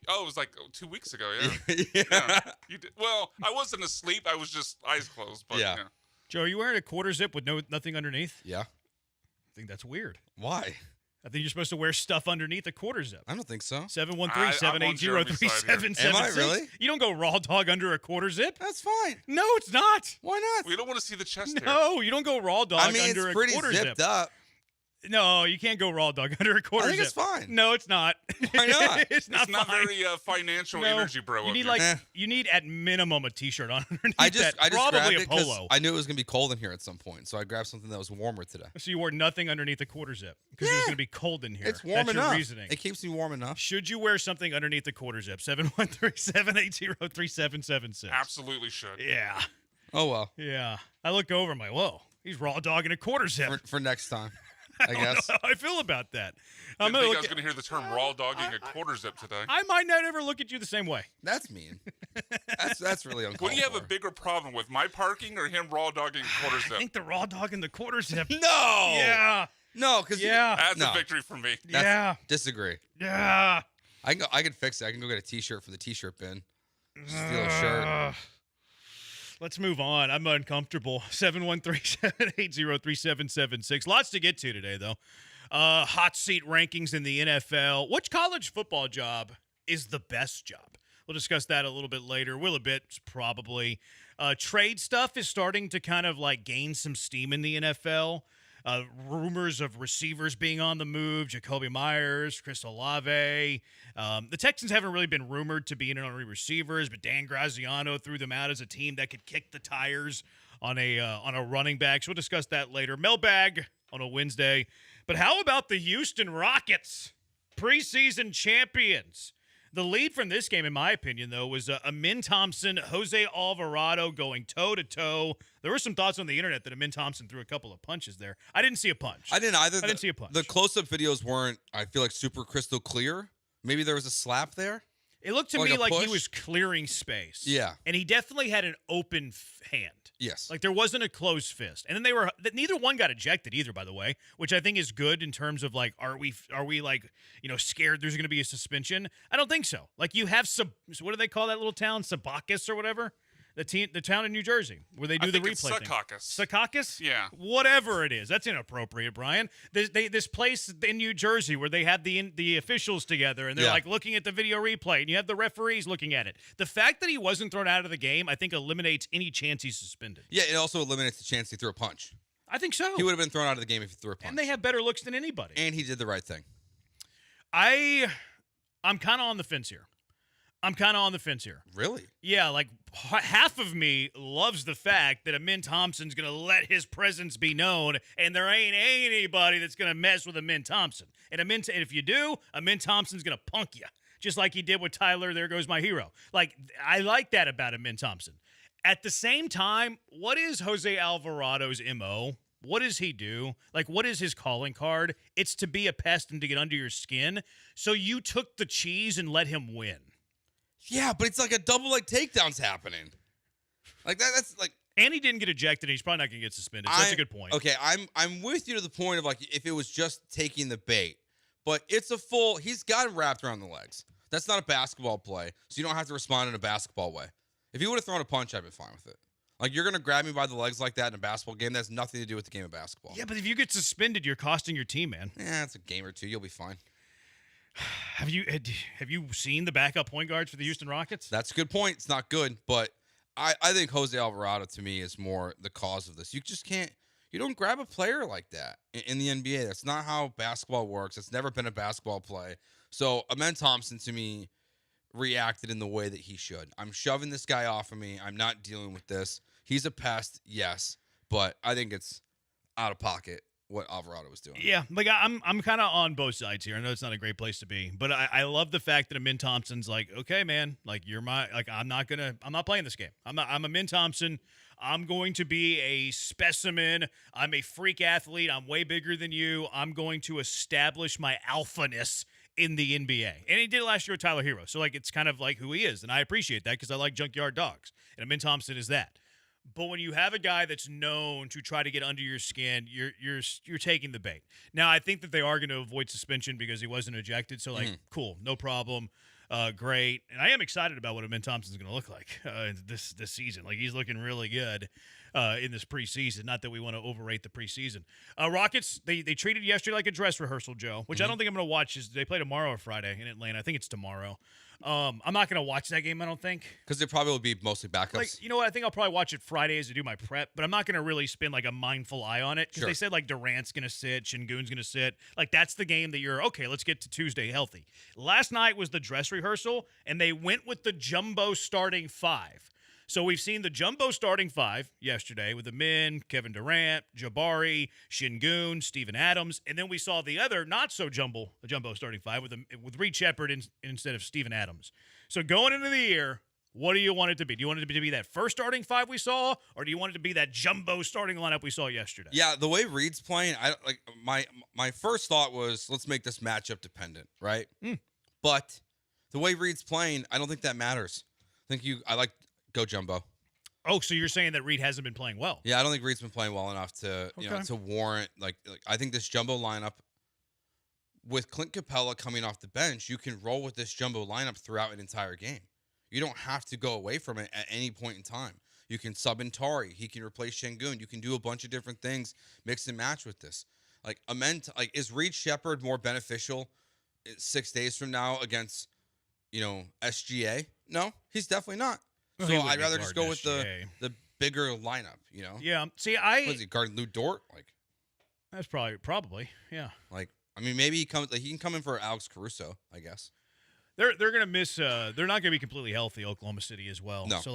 Oh, it was like 2 weeks ago, yeah. You did. Well, I wasn't asleep. I was just eyes closed. But, Yeah. Joe, are you wearing a quarter zip with nothing underneath? Yeah. I think that's weird. Why? I think you're supposed to wear stuff underneath a quarter zip. I don't think so. 713-780-3776. Am I really? You don't go raw dog under a quarter zip. That's fine. No, it's not. Why not? We don't want to see the chest hair. No, you don't go raw dog under it's a pretty quarter zipped zip. up. No, you can't go raw dog under a quarter I think zip. it's fine. No, it's not. Why not? It's not fine. very financial No. energy, bro. You need you need at minimum a t-shirt on underneath I just probably grabbed a it 'cause polo. I knew it was going to be cold in here at some point, so I grabbed something that was warmer today. So you wore nothing underneath a quarter zip because it was going to be cold in here. It's warm That's enough. Your reasoning. It keeps me warm enough. Should you wear something underneath the quarter zip? 713-780-3776. Absolutely should. Yeah. Oh, well. Yeah. I look over, I'm like, whoa, he's raw dogging a quarter zip. For next time, I don't guess. know how I feel about that. I think I was going to hear the term raw dogging a quarter zip today. I might not ever look at you the same way. That's mean. That's really uncalled What do you have for. a bigger problem with, my parking or him raw dogging quarter zip? I think the raw dogging the quarter zip. No. Yeah. No, because That's a victory for me. Disagree. Yeah. I can fix it. I can go get a T-shirt for the T-shirt bin. Steal a shirt. Let's move on. I'm uncomfortable. 713-780-3776. Lots to get to today, though. Hot seat rankings in the NFL. Which college football job is the best job? We'll discuss that a little bit later. Will a bit, probably. Trade stuff is starting to kind of like gain some steam in the NFL. Rumors of receivers being on the move, Jacoby Myers, Chris Olave. The Texans haven't really been rumored to be in on receivers, but Dan Graziano threw them out as a team that could kick the tires on a running back. So we'll discuss that later. Mailbag on a Wednesday. But how about the Houston Rockets, preseason champions? The lead from this game, in my opinion, though, was Amin Thompson, Jose Alvarado going toe-to-toe. There were some thoughts on the internet that Amin Thompson threw a couple of punches there. I didn't see a punch. I didn't either. I didn't see a punch. The close-up videos weren't, I feel like, super crystal clear. Maybe there was a slap there. It looked to me like he was clearing space. Yeah. And he definitely had an open hand. Yes. Like there wasn't a closed fist. And then neither one got ejected either, by the way, which I think is good in terms of like, are we like, scared there's going to be a suspension? I don't think so. Like you have what do they call that little town? Secaucus or whatever? The town in New Jersey where they do the replay thing. Secaucus? Yeah. Whatever it is. That's inappropriate, Brian. This place in New Jersey where they have the officials together and they're like looking at the video replay and you have the referees looking at it. The fact that he wasn't thrown out of the game, I think eliminates any chance he's suspended. Yeah, it also eliminates the chance he threw a punch. I think so. He would have been thrown out of the game if he threw a punch. And they have better looks than anybody. And he did the right thing. I'm kind of on the fence here. Really? Yeah, like half of me loves the fact that Amin Thompson's going to let his presence be known, and there ain't anybody that's going to mess with Amin Thompson. And if you do, Amin Thompson's going to punk you, just like he did with Tyler, There Goes My Hero. Like, I like that about Amin Thompson. At the same time, what is Jose Alvarado's MO? What does he do? Like, what is his calling card? It's to be a pest and to get under your skin. So you took the cheese and let him win. Yeah, but it's like a double leg takedown's happening. Like that's like. And he didn't get ejected. And he's probably not going to get suspended. So that's a good point. Okay, I'm with you to the point of like if it was just taking the bait, but it's a full. He's got him wrapped around the legs. That's not a basketball play, so you don't have to respond in a basketball way. If he would have thrown a punch, I'd been fine with it. Like you're going to grab me by the legs like that in a basketball game. That's nothing to do with the game of basketball. Yeah, but if you get suspended, you're costing your team, man. Yeah, it's a game or two. You'll be fine. Have you seen the backup point guards for the Houston Rockets? That's a good point. It's not good, but I think Jose Alvarado to me is more the cause of this. You just can't. You don't grab a player like that in the NBA. That's not how basketball works. It's never been a basketball play. So Amin Thompson to me reacted in the way that he should. I'm shoving this guy off of me. I'm not dealing with this. He's a pest, yes, but I think it's out of pocket what Alvarado was doing. Yeah, like I'm kind of on both sides here. I know it's not a great place to be, but I love the fact that Amin Thompson's like, okay, man, like I'm not playing this game. I'm Amin Thompson. I'm going to be a specimen. I'm a freak athlete. I'm way bigger than you. I'm going to establish my alphaness in the NBA. And he did it last year with Tyler Hero. So, like, it's kind of like who he is. And I appreciate that because I like junkyard dogs. And Amin Thompson is that. But when you have a guy that's known to try to get under your skin, you're taking the bait. Now, I think that they are going to avoid suspension because he wasn't ejected. So, like, cool, no problem. Great. And I am excited about what Amin Thompson's going to look like this season. Like, he's looking really good in this preseason. Not that we want to overrate the preseason. Rockets, they treated yesterday like a dress rehearsal, Joe, which I don't think I'm going to watch. They play tomorrow or Friday in Atlanta. I think it's tomorrow. I'm not going to watch that game, I don't think. Because they probably will be mostly backups. Like, you know what? I think I'll probably watch it Friday as I do my prep, but I'm not going to really spend like a mindful eye on it because they said like Durant's going to sit, Şengün's going to sit. Like, that's the game that you're, okay, let's get to Tuesday healthy. Last night was the dress rehearsal, and they went with the jumbo starting 5. So we've seen the jumbo starting 5 yesterday with the men, Kevin Durant, Jabari, Şengün, Steven Adams, and then we saw the other not so jumbo starting 5 with Reed Shepard instead of Steven Adams. So going into the year, what do you want it to be? Do you want it to be that first starting 5 we saw, or do you want it to be that jumbo starting lineup we saw yesterday? Yeah, the way Reed's playing, I like my first thought was let's make this matchup dependent, right? But the way Reed's playing, I don't think that matters. I like go jumbo. Oh, so you're saying that Reed hasn't been playing well? Yeah, I don't think Reed's been playing well enough to to warrant like I think this jumbo lineup with Clint Capella coming off the bench, you can roll with this jumbo lineup throughout an entire game. You don't have to go away from it at any point in time. You can sub in Tari. He can replace Şengün. You can do a bunch of different things, mix and match with this. Like is Reed Shepard more beneficial 6 days from now against SGA? No, he's definitely not. So I'd rather just go with the bigger lineup, Yeah. See, was he guarding Lou Dort? Like, that's probably, yeah. Like, I mean, maybe he can come in for Alex Caruso, I guess. They're gonna miss. They're not gonna be completely healthy. Oklahoma City as well. No. So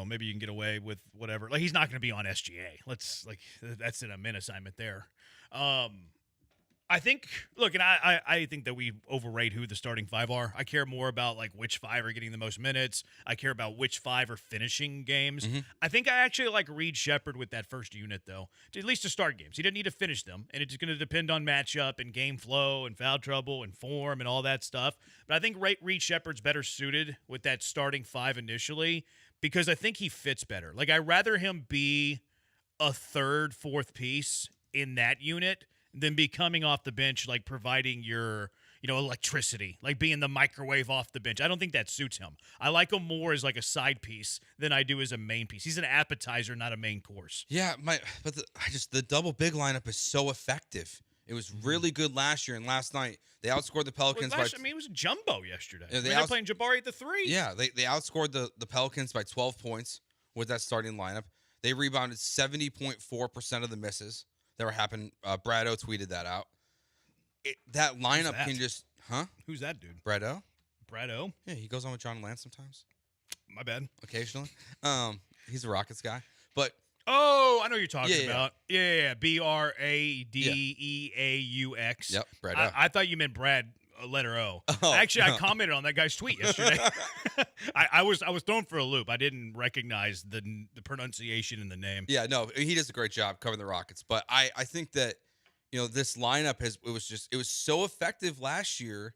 maybe you can get away with whatever. Like, he's not gonna be on SGA. That's an admin assignment there. I think, look, and I think that we overrate who the starting 5 are. I care more about, like, which 5 are getting the most minutes. I care about which 5 are finishing games. I think I actually like Reed Shepard with that first unit, though, at least to start games. He doesn't need to finish them, and it's going to depend on matchup and game flow and foul trouble and form and all that stuff. But I think Reed Shepard's better suited with that starting 5 initially because I think he fits better. Like, I'd rather him be a third, fourth piece in that unit than be coming off the bench, like providing your, electricity, like being the microwave off the bench. I don't think that suits him. I like him more as like a side piece than I do as a main piece. He's an appetizer, not a main course. Yeah, the double big lineup is so effective. It was really good last year, and last night they outscored the Pelicans. It was jumbo yesterday. Yeah, they're playing Jabari at the 3. Yeah, they outscored the Pelicans by 12 points with that starting lineup. They rebounded 70.4% of the misses that were happening. Brado tweeted that out. That lineup can just, Who's that dude? Brado. Yeah, he goes on with John Lance sometimes. My bad. Occasionally. He's a Rockets guy. But I know who you're talking about. Yeah. Bradeaux. Yep, Brado. I thought you meant Brad. Letter O. Actually, I commented on that guy's tweet yesterday. I was thrown for a loop. I didn't recognize the pronunciation in the name. Yeah, no, he does a great job covering the Rockets. But I think that this lineup it was so effective last year.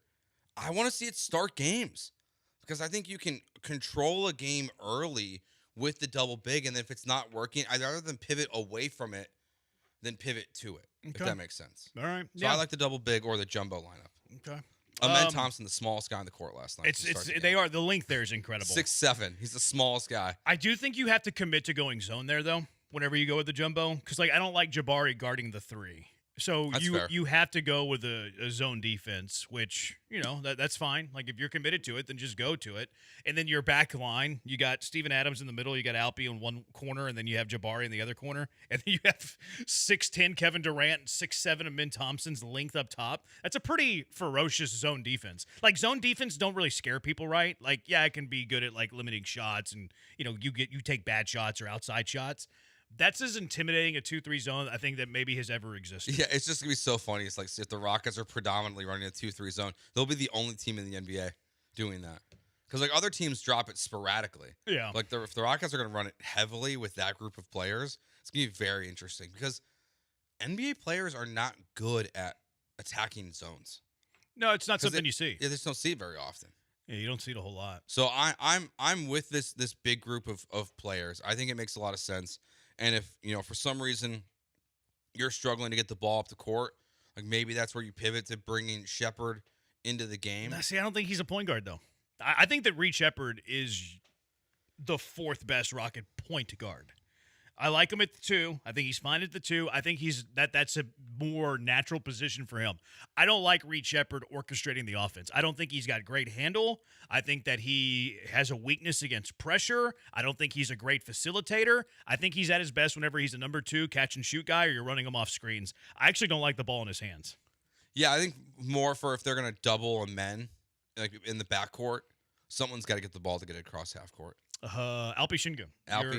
I want to see it start games because I think you can control a game early with the double big, and then if it's not working, I'd rather than pivot away from it than pivot to it. Okay. If that makes sense. All right. So I like the double big or the jumbo lineup. Okay. Amin Thompson, the smallest guy on the court last night. The length there is incredible. 6'7". He's the smallest guy. I do think you have to commit to going zone there though. Whenever you go with the jumbo, because I don't like Jabari guarding the 3. So you have to go with a zone defense, which, that's fine. Like, if you're committed to it, then just go to it. And then your back line, you got Steven Adams in the middle, you got Alpi in one corner, and then you have Jabari in the other corner. And then you have 6'10" Kevin Durant and 6'7" Amin Thompson's length up top. That's a pretty ferocious zone defense. Like, zone defense don't really scare people, right? Like, yeah, it can be good at, like, limiting shots and, you take bad shots or outside shots. That's as intimidating a 2-3 zone I think that maybe has ever existed. Yeah, it's just going to be so funny. It's like if the Rockets are predominantly running a 2-3 zone, they'll be the only team in the NBA doing that. Because, like, other teams drop it sporadically. Yeah. Like, if the Rockets are going to run it heavily with that group of players, it's going to be very interesting. Because NBA players are not good at attacking zones. No, it's not something you see. Yeah, they just don't see it very often. Yeah, you don't see it a whole lot. So I'm with this big group of players. I think it makes a lot of sense. And if, for some reason you're struggling to get the ball up the court, like maybe that's where you pivot to bringing Shepard into the game. Now, see, I don't think he's a point guard, though. I think that Reed Shepard is the fourth best Rocket point guard. I like him at the 2. I think he's fine at the 2. I think that's a more natural position for him. I don't like Reed Shepard orchestrating the offense. I don't think he's got great handle. I think that he has a weakness against pressure. I don't think he's a great facilitator. I think he's at his best whenever he's a number 2 catch and shoot guy or you're running him off screens. I actually don't like the ball in his hands. Yeah, I think more for if they're going to double a men, like in the backcourt, someone's got to get the ball to get it across half court. Alpi Shingun.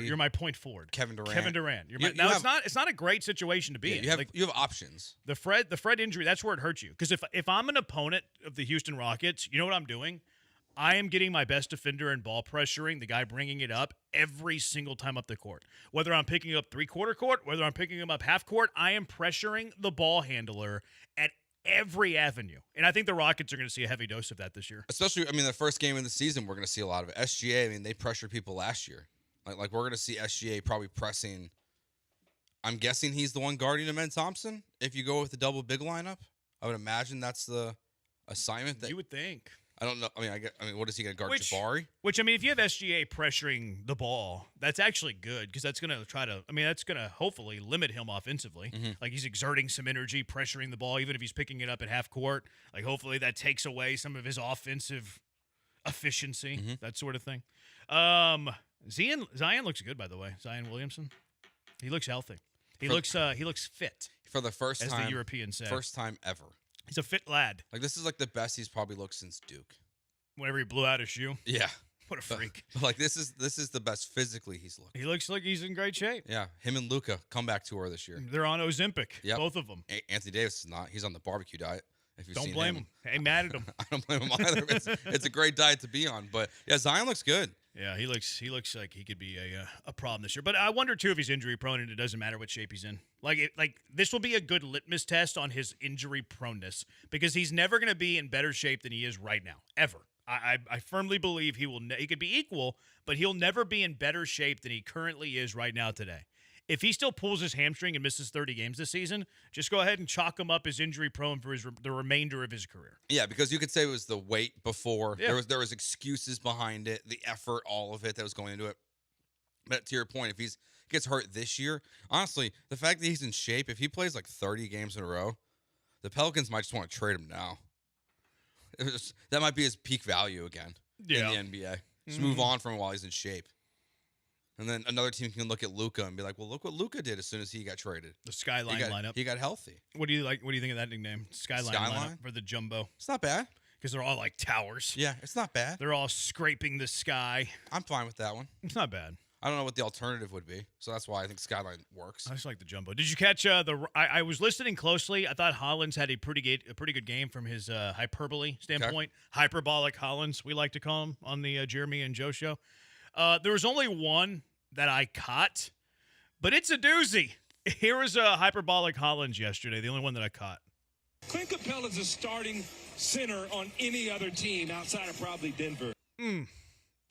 You're my point forward. Kevin Durant. It's not a great situation to be in. You have options. The Fred injury, that's where it hurts you. Because if I'm an opponent of the Houston Rockets, you know what I'm doing? I am getting my best defender and ball pressuring, the guy bringing it up every single time up the court. Whether I'm picking up three-quarter court, whether I'm picking him up half court, I am pressuring the ball handler at every avenue. And I think the Rockets are going to see a heavy dose of that this year. Especially, the first game of the season, we're going to see a lot of it. SGA, they pressured people last year. Like we're going to see SGA probably pressing. I'm guessing he's the one guarding Amen Thompson. If you go with the double big lineup, I would imagine that's the assignment that you would think. I don't know. What is he going to guard? Jabari? Which, if you have SGA pressuring the ball, that's actually good because that's going to that's going to hopefully limit him offensively. Mm-hmm. Like he's exerting some energy, pressuring the ball, even if he's picking it up at half court. Like hopefully that takes away some of his offensive efficiency, that sort of thing. Zion looks good, by the way. Zion Williamson, he looks healthy. He looks fit for the first as time. the European said. First time ever. He's a fit lad. Like this is like the best he's probably looked since Duke. Whenever he blew out his shoe. Yeah. What a freak. But like this is the best physically he's looked. He looks like he's in great shape. Yeah. Him and Luka comeback tour this year. They're on Ozempic. Yep. Both of them. Anthony Davis is not. He's on the barbecue diet. If you've don't seen blame him. Hey, mad at him. I don't blame him either. It's a great diet to be on. But yeah, Zion looks good. Yeah, he looks like he could be a problem this year. But I wonder too if he's injury prone and it doesn't matter what shape he's in. Like this will be a good litmus test on his injury proneness because he's never going to be in better shape than he is right now ever. I firmly believe he could be equal, but he'll never be in better shape than he currently is right now today. If he still pulls his hamstring and misses 30 games this season, just go ahead and chalk him up as injury prone for the remainder of his career. Yeah, because you could say it was the weight before. Yeah. There was excuses behind it, the effort, all of it that was going into it. But to your point, if he gets hurt this year, honestly, the fact that he's in shape, if he plays like 30 games in a row, the Pelicans might just want to trade him now. That might be his peak value again in the NBA. Just move on from him while he's in shape. And then another team can look at Luka and be like, well, look what Luka did as soon as he got traded. The Skyline lineup. He got healthy. What do you like? What do you think of that nickname? Skyline lineup for the jumbo. It's not bad. Because they're all like towers. Yeah, it's not bad. They're all scraping the sky. I'm fine with that one. It's not bad. I don't know what the alternative would be, so that's why I think Skyline works. I just like the jumbo. Did you catch I was listening closely. I thought Hollins had a pretty good game from his hyperbole standpoint. Okay. Hyperbolic Hollins, we like to call him on the Jeremy and Joe show. There was only one that I caught, but it's a doozy. Here was a hyperbolic Hollins yesterday, the only one that I caught. Clint Capella's a starting center on any other team outside of probably Denver.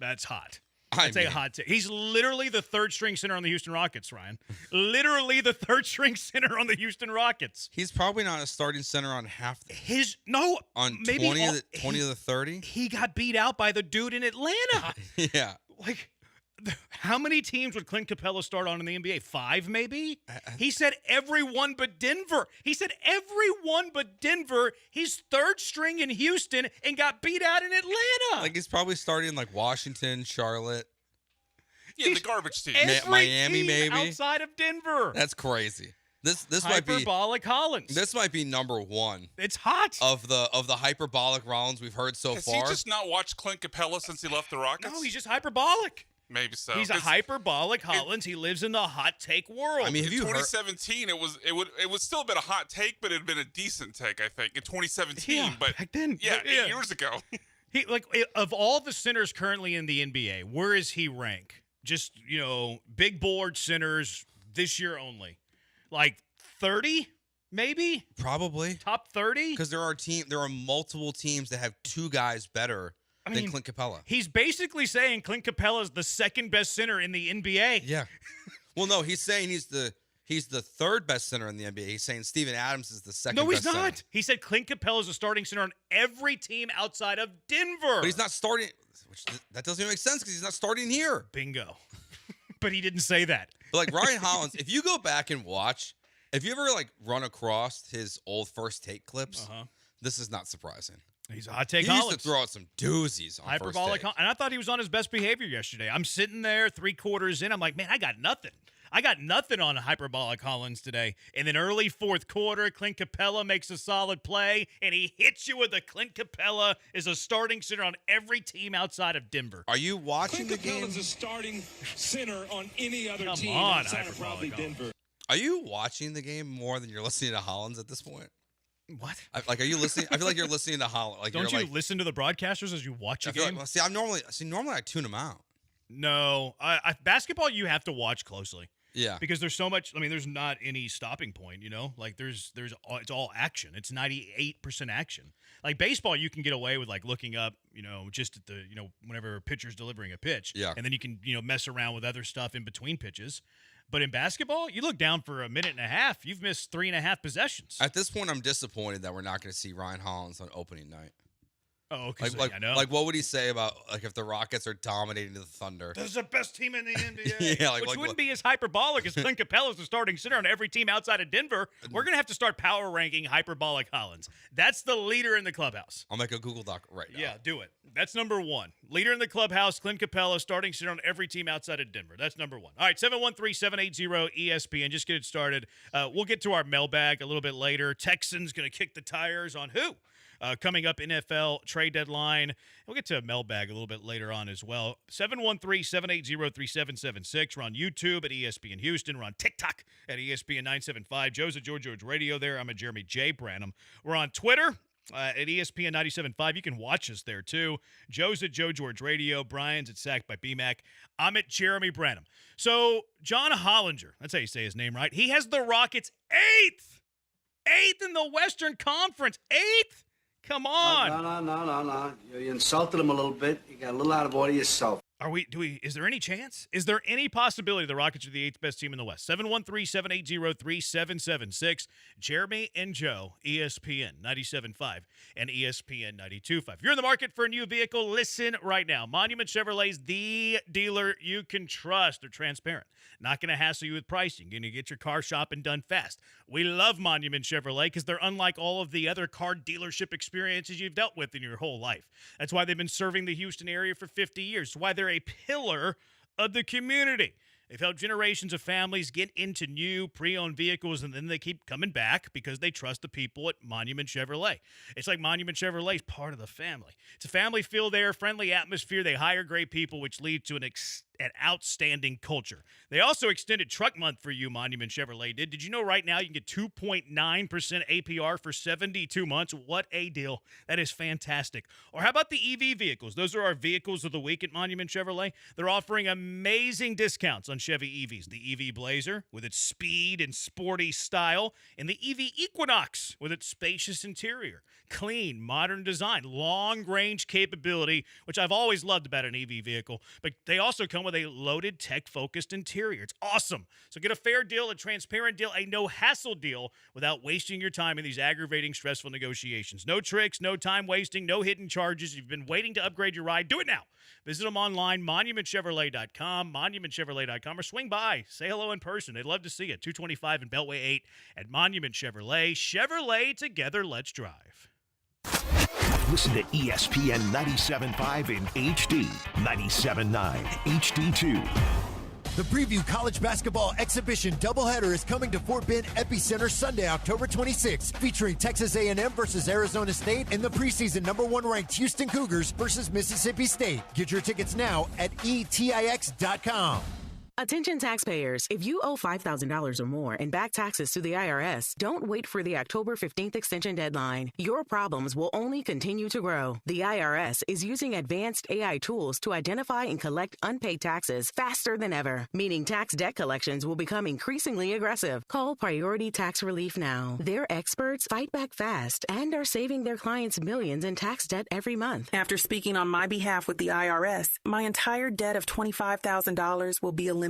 That's hot. That's a hot take. He's literally the third-string center on the Houston Rockets, Ryan. Literally the third-string center on the Houston Rockets. He's probably not a starting center on half. On maybe 20 of the 30. He got beat out by the dude in Atlanta. Yeah. Like, how many teams would Clint Capella start on in the NBA? 5, maybe? He said everyone but Denver. He's third string in Houston and got beat out in Atlanta. Like, he's probably starting like Washington, Charlotte. Yeah, the garbage team. Miami, team maybe. Outside of Denver. That's crazy. This might be hyperbolic Hollins. This might be number one. It's hot of the hyperbolic Rollins we've heard so far. Has he just not watched Clint Capella since he left the Rockets? No, he's just hyperbolic. Maybe so. He's a hyperbolic Hollins. He lives in the hot take world. I mean, in 2017, it would still have been a hot take, but it had been a decent take, I think, in 2017. Yeah, but back then, 8 years ago. He of all the centers currently in the NBA, where is he rank? Just big board centers this year only, like 30, Maybe. Probably. Top 30? Because there are multiple teams that have two guys better than Clint Capella. He's basically saying Clint Capella is the second best center in the NBA. Yeah. Well, no, he's saying he's the third best center in the NBA. He's saying Steven Adams is the second best center. No, he's not. He said Clint Capella is a starting center on every team outside of Denver. But he's not starting. That doesn't even make sense because he's not starting here. Bingo. But he didn't say that. But like Ryan Hollins, if you go back and watch, if you ever like run across his old first take clips, this is not surprising. He's a hot take. He used to throw out some doozies on hyperbolic, first take. and I thought he was on his best behavior yesterday. I'm sitting there 3/4 in. I'm like, man, I got nothing. I got nothing on hyperbolic Hollins today. And then early fourth quarter, Clint Capella makes a solid play, and he hits you with a Clint Capella is a starting center on every team outside of Denver. Are you watching Clint the game? Capella's a starting center on any other Come team on, outside of probably Denver. Are you watching the game more than you're listening to Hollins at this point? What? Are you listening? I feel like you're listening to Hollins. Like, don't you listen to the broadcasters as you watch a game? Like, normally I tune them out. No, basketball you have to watch closely. Yeah. Because there's so much, there's not any stopping point, Like it's all action. It's 98% action. Like baseball, you can get away with like looking up, just at the, whenever a pitcher's delivering a pitch. Yeah. And then you can, mess around with other stuff in between pitches. But in basketball, you look down for a minute and a half, you've missed 3.5 possessions. At this point, I'm disappointed that we're not going to see Ryan Hollins on opening night. Oh, okay. I know. Like, what would he say about if the Rockets are dominating the Thunder? This is the best team in the NBA. Yeah, which wouldn't be as hyperbolic as Clint Capella's the starting center on every team outside of Denver. We're going to have to start power ranking hyperbolic Hollins. That's the leader in the clubhouse. I'll make a Google Doc right now. Yeah, do it. That's number one. Leader in the clubhouse, Clint Capella, starting center on every team outside of Denver. That's number one. All right, 713-780-ESPN. Just get it started. We'll get to our mailbag a little bit later. Texans going to kick the tires on who? Coming up, NFL trade deadline. We'll get to a mailbag a little bit later on as well. 713-780-3776. We're on YouTube at ESPN Houston. We're on TikTok at ESPN 975. Joe's at George Radio there. I'm at Jeremy J. Branham. We're on Twitter at ESPN 975. You can watch us there too. Joe's at Joe George Radio. Brian's at Sacked by BMAC. I'm at Jeremy Branham. So John Hollinger, that's how you say his name, right? He has the Rockets 8th in the Western Conference. 8th? Come on. No. You insulted him a little bit. You got a little out of order yourself. Is there any chance? Is there any possibility the Rockets are the 8th best team in the West? 713-780-3776. Jeremy and Joe, ESPN 97.5 and ESPN 92.5. If you're in the market for a new vehicle, listen right now. Monument Chevrolet's the dealer you can trust. They're transparent. Not going to hassle you with pricing. Going to get your car shopping done fast. We love Monument Chevrolet because they're unlike all of the other car dealership experiences you've dealt with in your whole life. That's why they've been serving the Houston area for 50 years. It's why they're a pillar of the community. They've helped generations of families get into new pre-owned vehicles, and then they keep coming back because they trust the people at Monument Chevrolet. It's like Monument Chevrolet is part of the family. It's a family feel there, friendly atmosphere. They hire great people, which leads to an outstanding culture. They also extended Truck Month for you, Monument Chevrolet did. Did you know right now you can get 2.9% APR for 72 months? What a deal. That is fantastic. Or how about the EV vehicles? Those are our vehicles of the week at Monument Chevrolet. They're offering amazing discounts on Chevy EVs. The EV Blazer with its speed and sporty style, and the EV Equinox with its spacious interior, clean, modern design, long-range capability, which I've always loved about an EV vehicle, but they also come with a loaded, tech-focused interior. It's awesome. So get a fair deal, a transparent deal, a no-hassle deal without wasting your time in these aggravating, stressful negotiations. No tricks, no time wasting, no hidden charges. You've been waiting to upgrade your ride. Do it now. Visit them online, monumentchevrolet.com, monumentchevrolet.com, or swing by. Say hello in person. They'd love to see you. 225 and Beltway 8 at Monument Chevrolet. Chevrolet, together, let's drive. Listen to ESPN 97.5 in HD, 97.9 HD2. The Preview College Basketball Exhibition doubleheader is coming to Fort Bend Epicenter Sunday, October 26th, featuring Texas A&M versus Arizona State and the preseason #1 ranked Houston Cougars versus Mississippi State. Get your tickets now at etix.com. Attention taxpayers, if you owe $5,000 or more in back taxes to the IRS, don't wait for the October 15th extension deadline. Your problems will only continue to grow. The IRS is using advanced AI tools to identify and collect unpaid taxes faster than ever, meaning tax debt collections will become increasingly aggressive. Call Priority Tax Relief now. Their experts fight back fast and are saving their clients millions in tax debt every month. After speaking on my behalf with the IRS, my entire debt of $25,000 will be eliminated.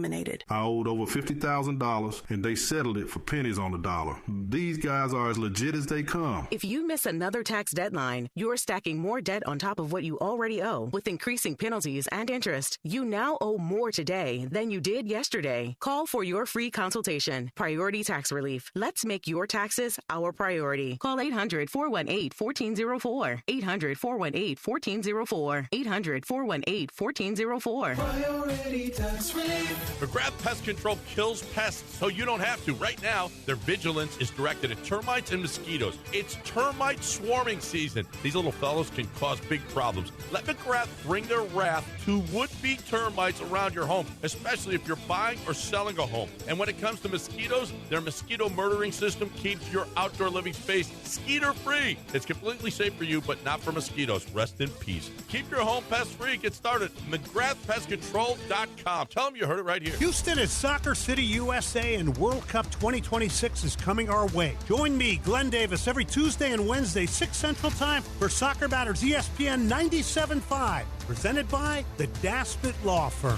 I owed over $50,000 and they settled it for pennies on the dollar. These guys are as legit as they come. If you miss another tax deadline, you're stacking more debt on top of what you already owe with increasing penalties and interest. You now owe more today than you did yesterday. Call for your free consultation. Priority Tax Relief. Let's make your taxes our priority. Call 800-418-1404. 800-418-1404. 800-418-1404. Priority Tax Relief. McGrath Pest Control kills pests so you don't have to. Right now, their vigilance is directed at termites and mosquitoes. It's termite swarming season. These little fellows can cause big problems. Let McGrath bring their wrath to would-be termites around your home, especially if you're buying or selling a home. And when it comes to mosquitoes, their mosquito murdering system keeps your outdoor living space skeeter-free. It's completely safe for you, but not for mosquitoes. Rest in peace. Keep your home pest-free. Get started. McGrathPestControl.com. Tell them you heard it right here. Houston is Soccer City, USA, and World Cup 2026 is coming our way. Join me, Glenn Davis, every Tuesday and Wednesday, 6 Central Time for Soccer Matters ESPN 97.5, presented by the Daspit Law Firm.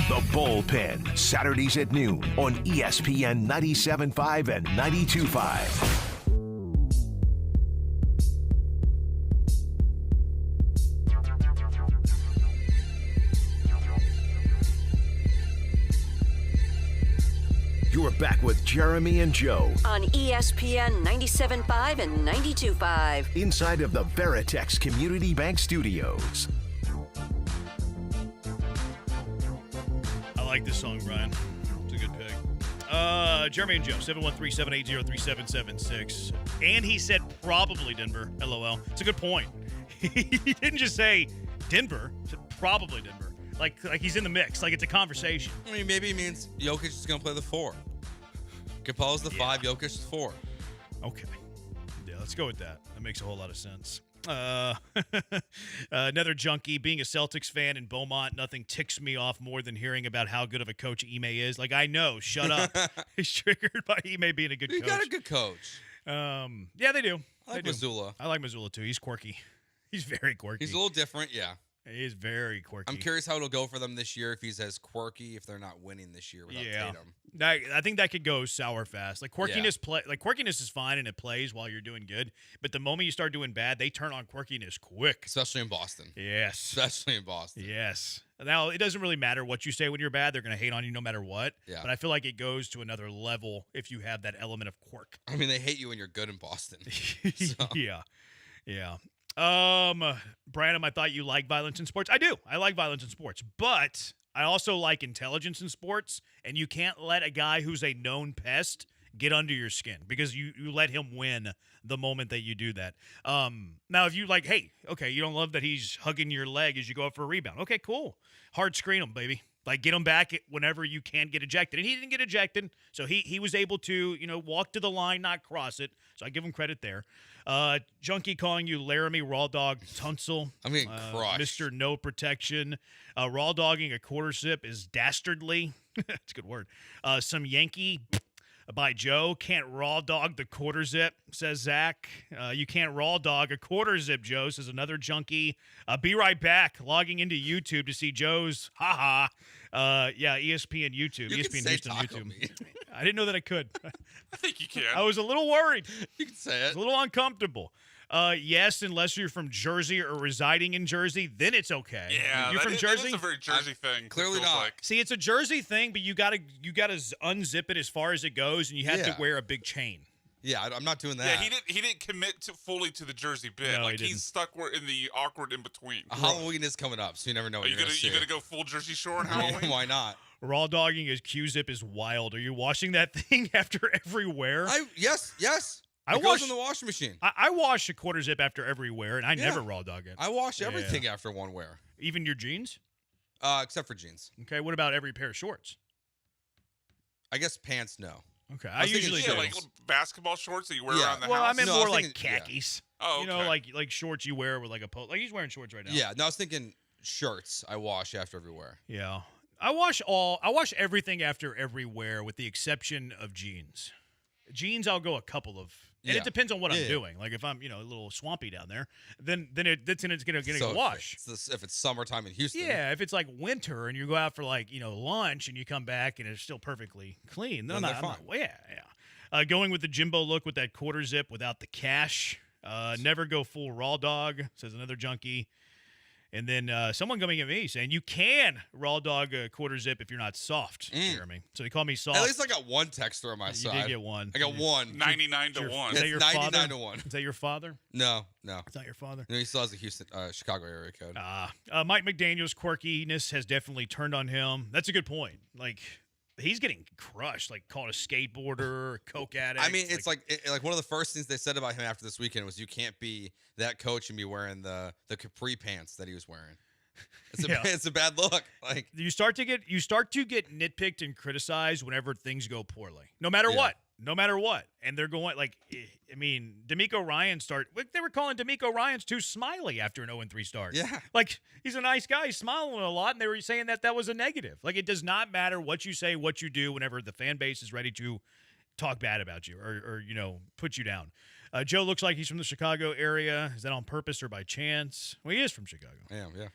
The Bullpen, Saturdays at noon on ESPN 97.5 and 92.5. You're back with Jeremy and Joe on ESPN 97.5 and 92.5 inside of the Veritex Community Bank Studios. I like this song, Brian. It's a good pick. Jeremy and Joe, 713-780-3776. And he said probably Denver. LOL. It's a good point. He didn't just say Denver. He said probably Denver. Like he's in the mix. Like it's a conversation. I mean, maybe it means Jokic is going to play the 4. Capella's the 5, Jokic is 4. Okay. Yeah, let's go with that. That makes a whole lot of sense. Another junkie, being a Celtics fan in Beaumont, nothing ticks me off more than hearing about how good of a coach Ime is. Like, I know, shut up. He's triggered by Ime being a good coach. You got a good coach. Yeah, they do. I like Mazzulla. I like Mazzulla, too. He's quirky. He's very quirky. He's a little different, yeah. He is very quirky. I'm curious how it'll go for them this year if he's as quirky if they're not winning this year without Tatum. I think that could go sour fast. Like quirkiness quirkiness is fine and it plays while you're doing good, but the moment you start doing bad, they turn on quirkiness quick. Especially in Boston. Yes. Especially in Boston. Yes. Now, it doesn't really matter what you say when you're bad. They're going to hate on you no matter what. Yeah. But I feel like it goes to another level if you have that element of quirk. I mean, they hate you when you're good in Boston. Yeah. Yeah. Brandon, I thought you liked violence in sports. I do. I like violence in sports, but I also like intelligence in sports, and you can't let a guy who's a known pest get under your skin because you let him win the moment that you do that. Now, if you like, hey, okay, you don't love that he's hugging your leg as you go up for a rebound. Okay, cool. Hard screen him, baby. Like, get him back whenever you can get ejected. And he didn't get ejected, so he was able to, walk to the line, not cross it. So I give him credit there. Junkie calling you Laramie, Raw Dog, Tunsil. I'm getting crushed. Mr. No Protection. Raw dogging a quarter sip is dastardly. That's a good word. Some Yankee by Joe. Can't raw dog the quarter zip, says Zach. You can't raw dog a quarter zip, Joe, says another junkie. Be right back. Logging into YouTube to see Joe's. ESPN YouTube. You ESPN Houston YouTube. Me. I didn't know that I could. I think you can. I was a little worried. You can say it. A little uncomfortable. Yes, unless you're from Jersey or residing in Jersey, then it's okay. Yeah, you're from Jersey. That's a very Jersey thing. Clearly not. Like. See, it's a Jersey thing, but you gotta unzip it as far as it goes, and you have to wear a big chain. Yeah, I'm not doing that. Yeah, he didn't commit fully to the Jersey bit. No, he's stuck in the awkward in between. Halloween is coming up, so you never know what you're going to see. You gonna go full Jersey Shore on Halloween? Why not? Raw dogging his Q-zip is wild. Are you washing that thing after every wear? Yes. It goes in the washing machine. I wash a quarter zip after every wear, and I never raw dog it. I wash everything after one wear. Even your jeans? Except for jeans. Okay, what about every pair of shorts? I guess pants, no. Okay, I usually do. Like basketball shorts that you wear around the house. Well, I meant more like khakis. Yeah. Oh, okay. Like shorts you wear with like a like he's wearing shorts right now. Yeah, no, I was thinking shirts I wash after every wear. Yeah. I wash everything after every wear with the exception of jeans. Jeans I'll go a couple of. And it depends on what I'm doing. Like if I'm, a little swampy down there, then it's going to wash. If it's summertime in Houston. Yeah, if it's like winter and you go out for like, lunch and you come back and it's still perfectly clean, then I'm not. Yeah. Going with the Jimbo look with that quarter zip without the cash. Never go full raw dog, says another junkie. And then someone coming at me saying you can raw dog quarter zip if you're not soft, Jeremy. So they call me soft. At least I got one texter on my side. You did get one. I got one. 99-1. Is that your 99 to 1. Is that your father? No. It's not your father? No, he still has the Chicago area code. Mike McDaniel's quirkiness has definitely turned on him. That's a good point. Like, he's getting crushed, like called a skateboarder, coke addict. I mean, it's like one of the first things they said about him after this weekend was you can't be that coach and be wearing the capri pants that he was wearing. It's a bad look. Like you start to get nitpicked and criticized whenever things go poorly, no matter what. And they're going D'Amico Ryan they were calling D'Amico Ryan's too smiley after an 0-3 start. Yeah. Like, he's a nice guy. He's smiling a lot, and they were saying that was a negative. Like, it does not matter what you say, what you do whenever the fan base is ready to talk bad about you or put you down. Joe looks like he's from the Chicago area. Is that on purpose or by chance? Well, he is from Chicago. Yeah.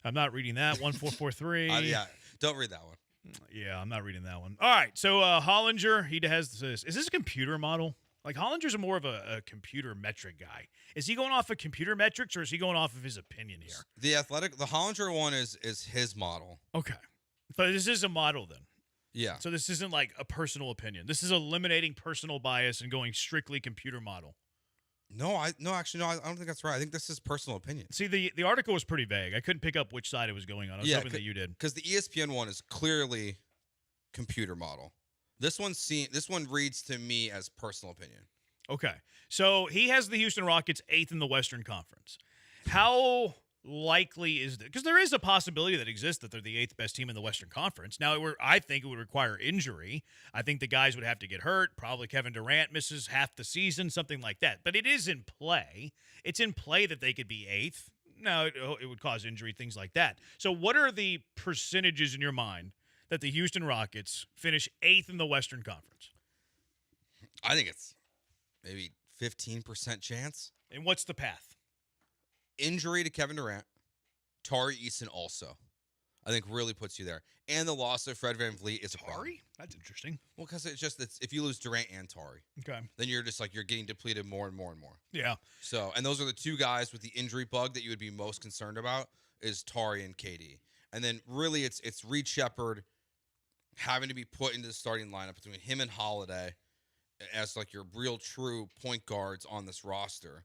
I'm not reading that. 1443. Yeah, don't read that one. Yeah, I'm not reading that one. All right, so Hollinger, he has this. Is this a computer model? Like, Hollinger's more of a computer metric guy. Is he going off of computer metrics, or is he going off of his opinion here? The Hollinger one is his model. Okay. So this is a model then. Yeah. So this isn't like a personal opinion. This is eliminating personal bias and going strictly computer model. No, I don't think that's right. I think this is personal opinion. See, the article was pretty vague. I couldn't pick up which side it was going on. I was hoping that you did. Because the ESPN one is clearly computer model. This one reads to me as personal opinion. Okay. So he has the Houston Rockets 8th in the Western Conference. How likely is that? Because there is a possibility that exists that they're the 8th best team in the Western Conference. Now, I think it would require injury. I think the guys would have to get hurt. Probably Kevin Durant misses half the season, something like that. But it is in play. It's in play that they could be 8th. No, it would cause injury, things like that. So what are the percentages in your mind that the Houston Rockets finish 8th in the Western Conference? I think it's maybe 15% chance. And what's the path? Injury to Kevin Durant, Tari Eason also, I think really puts you there. And the loss of Fred VanVleet is Tari? That's interesting. Well, because it's if you lose Durant and Tari, okay, then you're just like you're getting depleted more and more and more. Yeah. So, and those are the two guys with the injury bug that you would be most concerned about is Tari and KD. And then really it's Reed Shepard having to be put into the starting lineup between him and Holiday as like your real true point guards on this roster.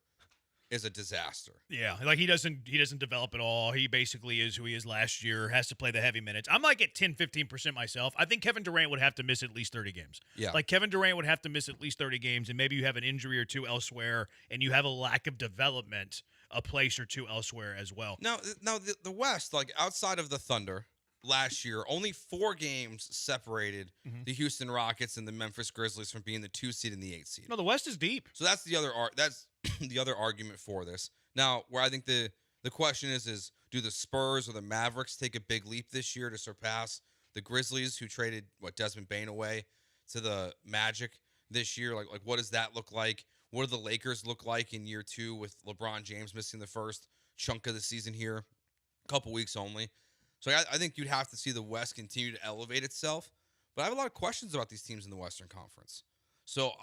Is a disaster. Yeah, like he doesn't develop at all. He basically is who he is last year, has to play the heavy minutes. I'm like at 10-15% myself. I think Kevin Durant would have to miss at least 30 games. Yeah. Like Kevin Durant would have to miss at least 30 games, and maybe you have an injury or two elsewhere, and you have a lack of development a place or two elsewhere as well. Now the West, like outside of the Thunder last year, only 4 games separated the Houston Rockets and the Memphis Grizzlies from being the 2 seed and the 8 seed. No, the West is deep. So that's the other argument for this. Now, where I think the question is do the Spurs or the Mavericks take a big leap this year to surpass the Grizzlies, who traded Desmond Bane away to the Magic this year? Like what does that look like? What do the Lakers look like in year 2 with LeBron James missing the first chunk of the season here, a couple weeks only? So I think you'd have to see the West continue to elevate itself. But I have a lot of questions about these teams in the Western Conference. So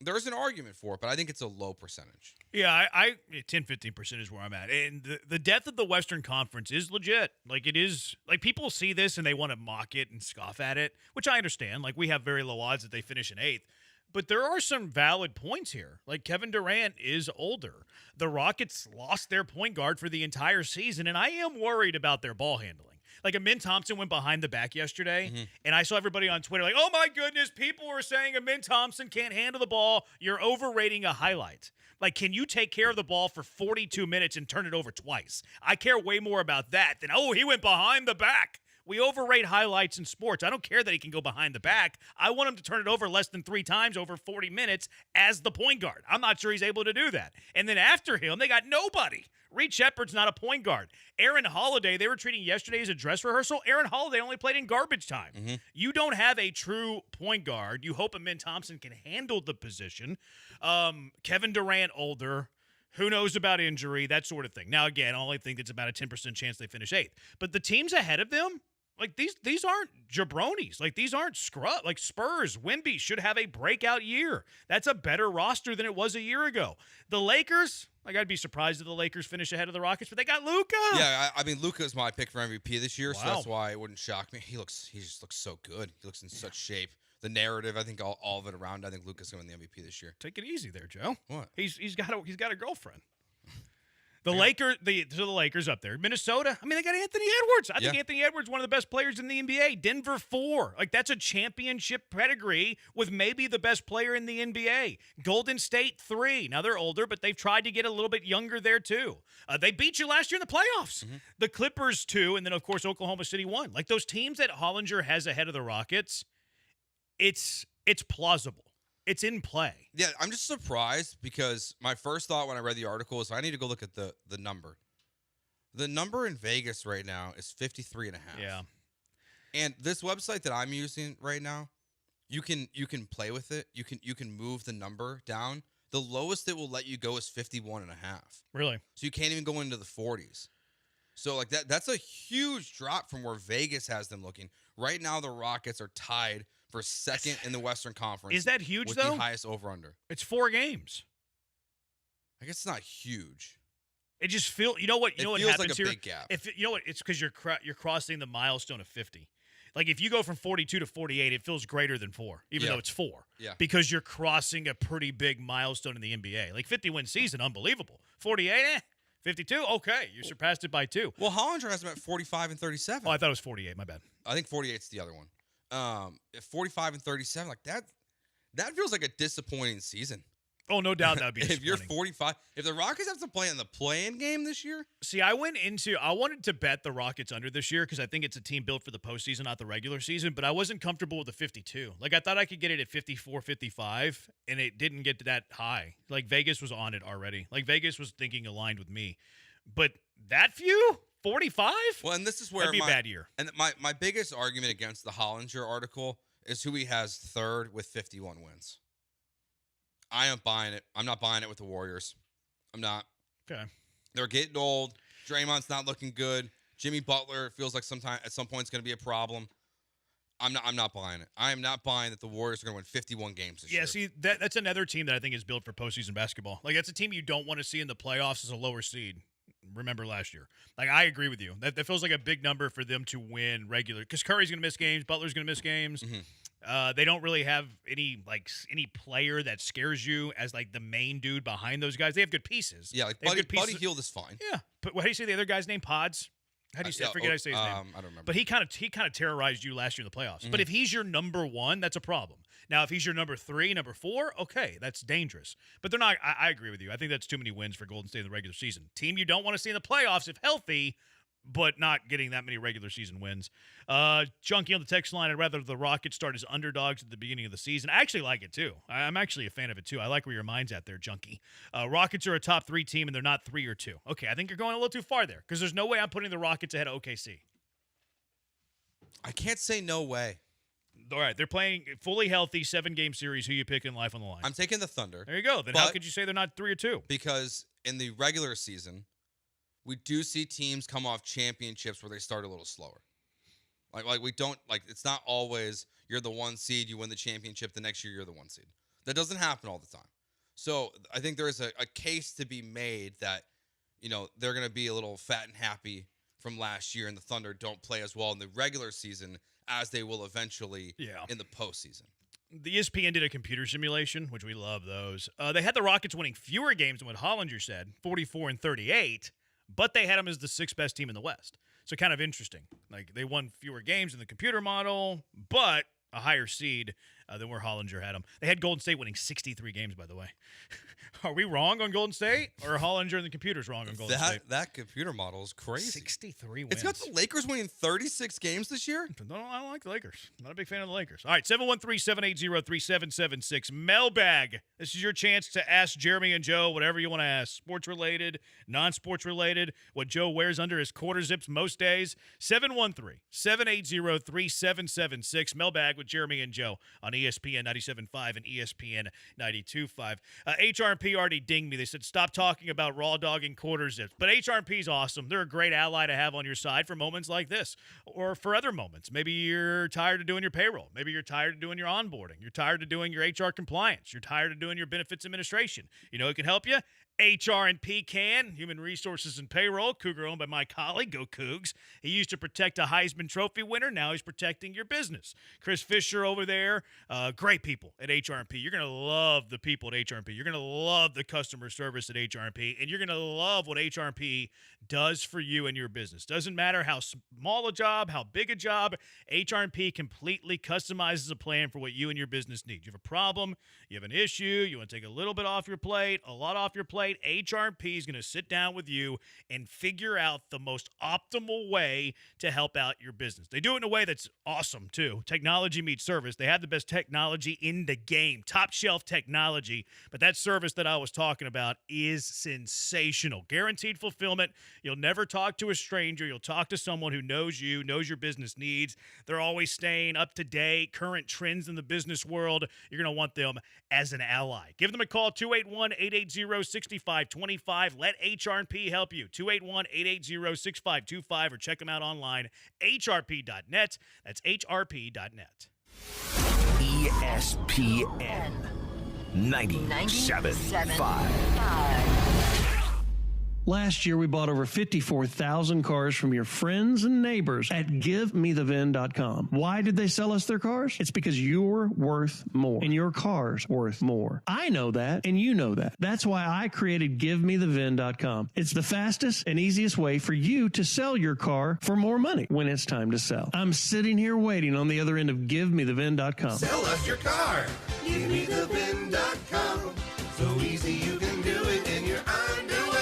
there is an argument for it, but I think it's a low percentage. Yeah, 10-15% is where I'm at. And the depth of the Western Conference is legit. Like, it is, like, people see this and they want to mock it and scoff at it, which I understand. Like, we have very low odds that they finish in 8th. But there are some valid points here. Like, Kevin Durant is older. The Rockets lost their point guard for the entire season, and I am worried about their ball handling. Like Amin Thompson went behind the back yesterday, and I saw everybody on Twitter like, oh, my goodness, people were saying Amin Thompson can't handle the ball. You're overrating a highlight. Like, can you take care of the ball for 42 minutes and turn it over twice? I care way more about that than, he went behind the back. We overrate highlights in sports. I don't care that he can go behind the back. I want him to turn it over less than 3 times over 40 minutes as the point guard. I'm not sure he's able to do that. And then after him, they got nobody. Reed Shepard's not a point guard. Aaron Holiday, they were treating yesterday as a dress rehearsal. Aaron Holiday only played in garbage time. You don't have a true point guard. You hope Amin Thompson can handle the position. Kevin Durant, older. Who knows about injury, that sort of thing. Now, again, I only think it's about a 10% chance they finish 8th. But the teams ahead of them, like these aren't jabronis. Like these aren't scrub. Like Spurs, Wemby should have a breakout year. That's a better roster than it was a year ago. The Lakers, like I'd be surprised if the Lakers finish ahead of the Rockets, but they got Luka. Yeah, I mean Luka is my pick for MVP this year, Wow. so that's why it wouldn't shock me. He just looks so good. He looks in such shape. The narrative, I think all of it around. I think Luka's going to win the MVP this year. Take it easy there, Joe. What? He's got a girlfriend. The Lakers up there. Minnesota, I mean, they got Anthony Edwards. I think Anthony Edwards is one of the best players in the NBA. Denver 4. Like, that's a championship pedigree with maybe the best player in the NBA. Golden State 3. Now, they're older, but they've tried to get a little bit younger there, too. They beat you last year in the playoffs. The Clippers 2, and then, of course, Oklahoma City 1. Like, those teams that Hollinger has ahead of the Rockets, it's plausible. It's in play. Yeah, I'm just surprised because my first thought when I read the article is I need to go look at the number. The number in Vegas right now is 53.5. Yeah. And this website that I'm using right now, you can play with it. You can move the number down. The lowest it will let you go is 51.5. Really? So you can't even go into the 40s. So like that's a huge drop from where Vegas has them looking. Right now the Rockets are tied for second in the Western Conference. Is that huge, with though? The highest over-under. It's 4 games. I guess it's not huge. It just feels. You know what? You know what happens like a here? big gap. You know what? It's because you're crossing the milestone of 50. Like if you go from 42 to 48, it feels greater than 4, even though it's 4. Yeah. Because you're crossing a pretty big milestone in the NBA. Like 50-win season, unbelievable. 48, 52, okay, you surpassed it by 2. Well, Hollinger has them at 45 and 37. Oh, I thought it was 48. My bad. I think 48's the other one. 45 and 37, like that feels like a disappointing season. Oh, no doubt that'd be if you're 45, if the Rockets have to play in the play-in game this year. See, I wanted to bet the Rockets under this year because I think it's a team built for the postseason, not the regular season, but I wasn't comfortable with the 52. Like, I thought I could get it at 54, 55, and it didn't get to that high. Like, Vegas was on it already. Like, Vegas was thinking aligned with me. But that few? 45? Well, and this is where that'd be a bad year. And my biggest argument against the Hollinger article is who he has third with 51 wins. I am buying it. I'm not buying it with the Warriors. I'm not. Okay. They're getting old. Draymond's not looking good. Jimmy Butler feels like at some point it's going to be a problem. I'm not buying it. I am not buying that the Warriors are going to win 51 games this year. Yeah, see, that's another team that I think is built for postseason basketball. Like, that's a team you don't want to see in the playoffs as a lower seed. Remember last year. Like, I agree with you. That feels like a big number for them to win regular. Because Curry's going to miss games. Butler's going to miss games. They don't really have any player that scares you as, like, the main dude behind those guys. They have good pieces. Yeah, like Buddy Hield is fine. Yeah. But what do you say the other guy's name? Pods? How do you say? I forget how to say his name. I don't remember. But he kind of terrorized you last year in the playoffs. But if he's your number 1, that's a problem. Now, if he's your number 3, number 4, okay, that's dangerous. But they're not. I agree with you. I think that's too many wins for Golden State in the regular season. Team you don't want to see in the playoffs if healthy, but not getting that many regular season wins. Junkie on the text line, I'd rather the Rockets start as underdogs at the beginning of the season. I actually like it, too. I'm actually a fan of it, too. I like where your mind's at there, Junkie. Rockets are a top 3 team, and they're not 3 or 2. Okay, I think you're going a little too far there because there's no way I'm putting the Rockets ahead of OKC. I can't say no way. All right, they're playing fully healthy 7-game series. Who you picking life on the line? I'm taking the Thunder. There you go. Then how could you say they're not 3 or 2? Because in the regular season, we do see teams come off championships where they start a little slower. Like we don't it's not always you're the 1 seed, you win the championship, the next year you're the 1 seed. That doesn't happen all the time. So I think there is a case to be made that, they're going to be a little fat and happy from last year, and the Thunder don't play as well in the regular season as they will eventually in the postseason. The ESPN did a computer simulation, which we love those. They had the Rockets winning fewer games than what Hollinger said, 44 and 38, but they had them as the 6th best team in the West. So kind of interesting. Like, they won fewer games in the computer model, but a higher seed than where Hollinger had them. They had Golden State winning 63 games, by the way. Are we wrong on Golden State? Or are Hollinger and the computers wrong on Golden State? That computer model is crazy. 63 wins. It's got the Lakers winning 36 games this year? No, I don't like the Lakers. Not a big fan of the Lakers. All right, 713-780-3776. Mailbag. This is your chance to ask Jeremy and Joe whatever you want to ask. Sports-related, non-sports-related, what Joe wears under his quarter zips most days. 713-780-3776. Mailbag with Jeremy and Joe on ESPN 97.5 and ESPN 92.5. HRP already dinged me. They said, stop talking about raw dogging quarter zips. But HRP is awesome. They're a great ally to have on your side for moments like this or for other moments. Maybe you're tired of doing your payroll. Maybe you're tired of doing your onboarding. You're tired of doing your HR compliance. You're tired of doing your benefits administration. You know who can help you? HR&P can, Human Resources and Payroll, Cougar owned by my colleague, Go Cougs. He used to protect a Heisman Trophy winner. Now he's protecting your business. Chris Fisher over there, great people at HR&P. You're going to love the people at HR&P. You're going to love the customer service at HR&P, and you're going to love what HR&P does for you and your business. Doesn't matter how small a job, how big a job, HR&P completely customizes a plan for what you and your business need. You have a problem, you have an issue, you want to take a little bit off your plate, a lot off your plate, HR&P is going to sit down with you and figure out the most optimal way to help out your business. They do it in a way that's awesome, too. Technology meets service. They have the best technology in the game, top shelf technology, but that service that I was talking about is sensational. Guaranteed fulfillment. You'll never talk to a stranger. You'll talk to someone who knows you, knows your business needs. They're always staying up to date, current trends in the business world. You're going to want them as an ally. Give them a call, 281-880-6525. Let HR&P help you. 281-880-6525 or check them out online, hrp.net. That's hrp.net. ESPN 97.5. Last year, we bought over 54,000 cars from your friends and neighbors at GiveMeTheVin.com. Why did they sell us their cars? It's because you're worth more, and your car's worth more. I know that, and you know that. That's why I created GiveMeTheVin.com. It's the fastest and easiest way for you to sell your car for more money when it's time to sell. I'm sitting here waiting on the other end of GiveMeTheVin.com. Sell us your car. GiveMeTheVin.com. So easy you can do it in your underwear.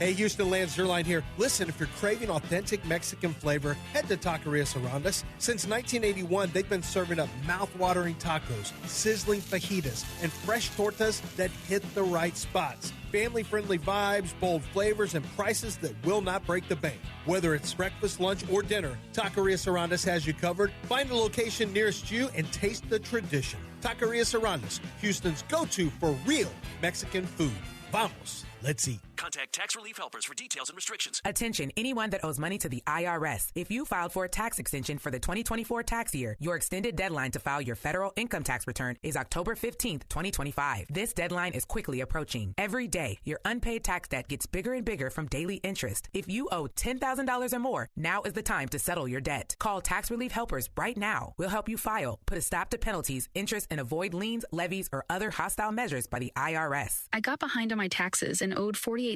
Hey, Houston, Lance Zerline here. Listen, if you're craving authentic Mexican flavor, head to Taquerias Arandas. Since 1981, they've been serving up mouth-watering tacos, sizzling fajitas, and fresh tortas that hit the right spots. Family-friendly vibes, bold flavors, and prices that will not break the bank. Whether it's breakfast, lunch, or dinner, Taquerias Arandas has you covered. Find a location nearest you and taste the tradition. Taquerias Arandas, Houston's go-to for real Mexican food. Vamos, let's eat. Contact Tax Relief Helpers for details and restrictions. Attention, anyone that owes money to the IRS. If you filed for a tax extension for the 2024 tax year, your extended deadline to file your federal income tax return is October 15th, 2025. This deadline is quickly approaching. Every day, your unpaid tax debt gets bigger and bigger from daily interest. If you owe $10,000 or more, now is the time to settle your debt. Call Tax Relief Helpers right now. We'll help you file, put a stop to penalties, interest, and avoid liens, levies, or other hostile measures by the IRS. I got behind on my taxes and owed $48,000.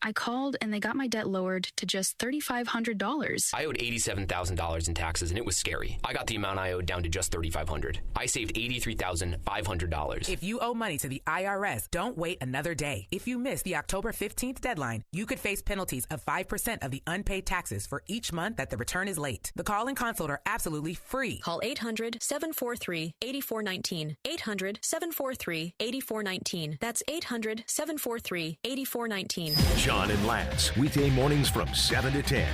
I called and they got my debt lowered to just $3,500. I owed $87,000 in taxes and it was scary. I got the amount I owed down to just $3,500. I saved $83,500. If you owe money to the IRS, don't wait another day. If you miss the October 15th deadline, you could face penalties of 5% of the unpaid taxes for each month that the return is late. The call and consult are absolutely free. Call 800-743-8419. 800-743-8419. That's 800-743-8419. John and Lance, weekday mornings from 7 to 10.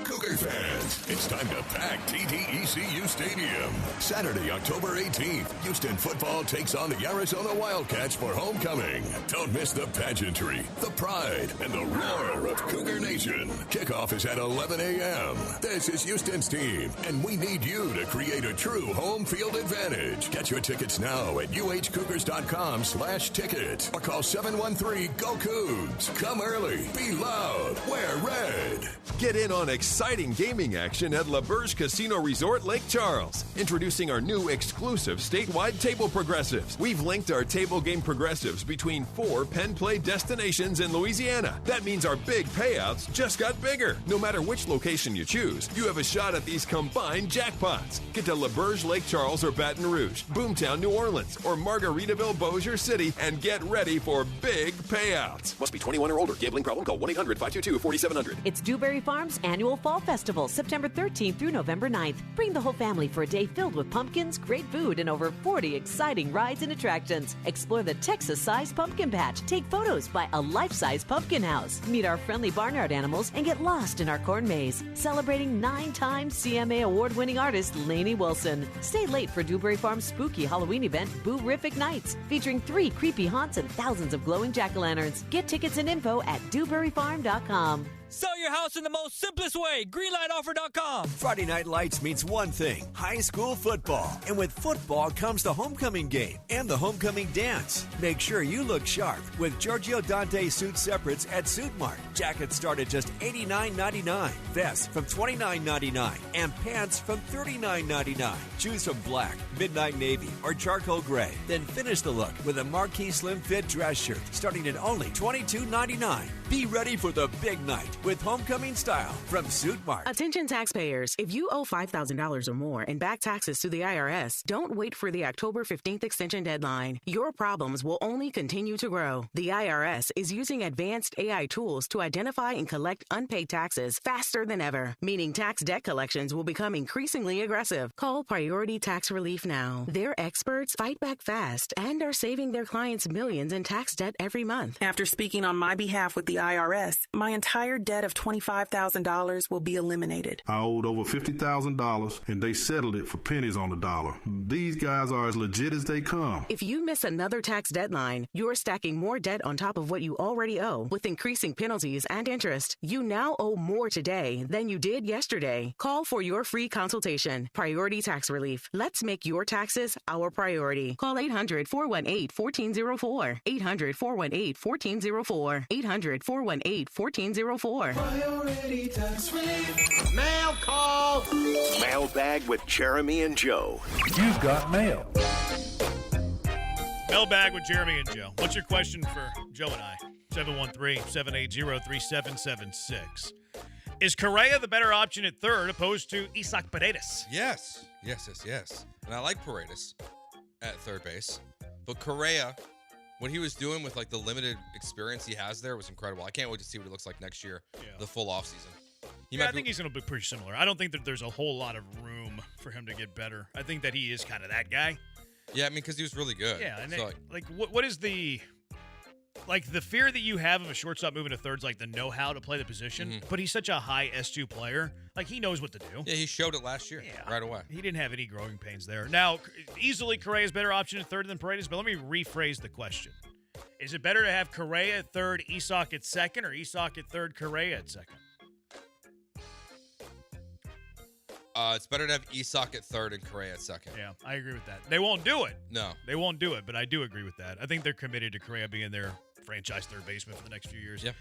Cougar fans, it's time to pack TDECU Stadium. Saturday, October 18th, Houston football takes on the Arizona Wildcats for homecoming. Don't miss the pageantry, the pride, and the roar of Cougar Nation. Kickoff is at 11 a.m. This is Houston's team, and we need you to create a true home field advantage. Get your tickets now at uhcougars.com/tickets or call 713-GO-COUGS. Come early, be loud, wear red. Get in on exciting gaming action at La Berge Casino Resort Lake Charles. Introducing our new exclusive statewide table progressives. We've linked our table game progressives between 4 Penn Play destinations in Louisiana. That means our big payouts just got bigger. No matter which location you choose, you have a shot at these combined jackpots. Get to La Berge, Lake Charles, or Baton Rouge, Boomtown, New Orleans, or Margaritaville, Bossier City, and get ready for big payouts. Must be 21 or older. Gambling problem? Call 1-800-522-4700. It's Dewberry Farm's annual Fall Festival, September 13th through November 9th. Bring the whole family for a day filled with pumpkins, great food, and over 40 exciting rides and attractions. Explore the Texas-sized pumpkin patch. Take photos by a life-size pumpkin house. Meet our friendly barnyard animals and get lost in our corn maze. Celebrating 9-time CMA award-winning artist Lainey Wilson. Stay late for Dewberry Farm's spooky Halloween event, Boo-rific Nights, featuring 3 creepy haunts and thousands of glowing jack-o'-lanterns. Get tickets and info at DewberryFarm.com. Sell your house in the most simplest way. Greenlightoffer.com. Friday Night Lights means one thing: high school football. And with football comes the homecoming game and the homecoming dance. Make sure you look sharp with Giorgio Dante suit separates at Suit Mart. Jackets start at just $89.99. Vests from $29.99. And pants from $39.99. Choose from black, midnight navy, or charcoal gray. Then finish the look with a marquee slim fit dress shirt starting at only $22.99. Be ready for the big night with homecoming style from Suit Mart. Attention taxpayers. If you owe $5,000 or more in back taxes to the IRS, don't wait for the October 15th extension deadline. Your problems will only continue to grow. The IRS is using advanced AI tools to identify and collect unpaid taxes faster than ever, meaning tax debt collections will become increasingly aggressive. Call Priority Tax Relief now. Their experts fight back fast and are saving their clients millions in tax debt every month. After speaking on my behalf with the IRS, my entire debt of $25,000 will be eliminated. I owed over $50,000, and they settled it for pennies on the dollar. These guys are as legit as they come. If you miss another tax deadline, you're stacking more debt on top of what you already owe with increasing penalties and interest. You now owe more today than you did yesterday. Call for your free consultation. Priority Tax Relief. Let's make your taxes our priority. Call 800-418-1404. 800-418-1404. 800-418-1404. Priority Tax Relief. Mail call. Mailbag with Jeremy and Joe. You've got mail. Mailbag with Jeremy and Joe. What's your question for Joe and I? 713-780-3776. Is Correa the better option at third opposed to Isaac Paredes? Yes. And I like Paredes at third base. But Correa, what he was doing with like the limited experience he has there was incredible. I can't wait to see what it looks like next year, the full offseason. I think he's going to be pretty similar. I don't think that there's a whole lot of room for him to get better. I think that he is kind of that guy. Yeah, I mean, because he was really good. Yeah, and so, what is the fear that you have of a shortstop moving to third's like the know-how to play the position, but he's such a high S2 player. Like, he knows what to do. Yeah, he showed it last year right away. He didn't have any growing pains there. Now, easily Correa's better option at third than Paredes, but let me rephrase the question. Is it better to have Correa at third, Isak at second, or Isak at third, Correa at second? It's better to have Isak at third and Correa at second. Yeah, I agree with that. They won't do it. No. They won't do it, but I do agree with that. I think they're committed to Correa being their franchise third baseman for the next few years. Yeah.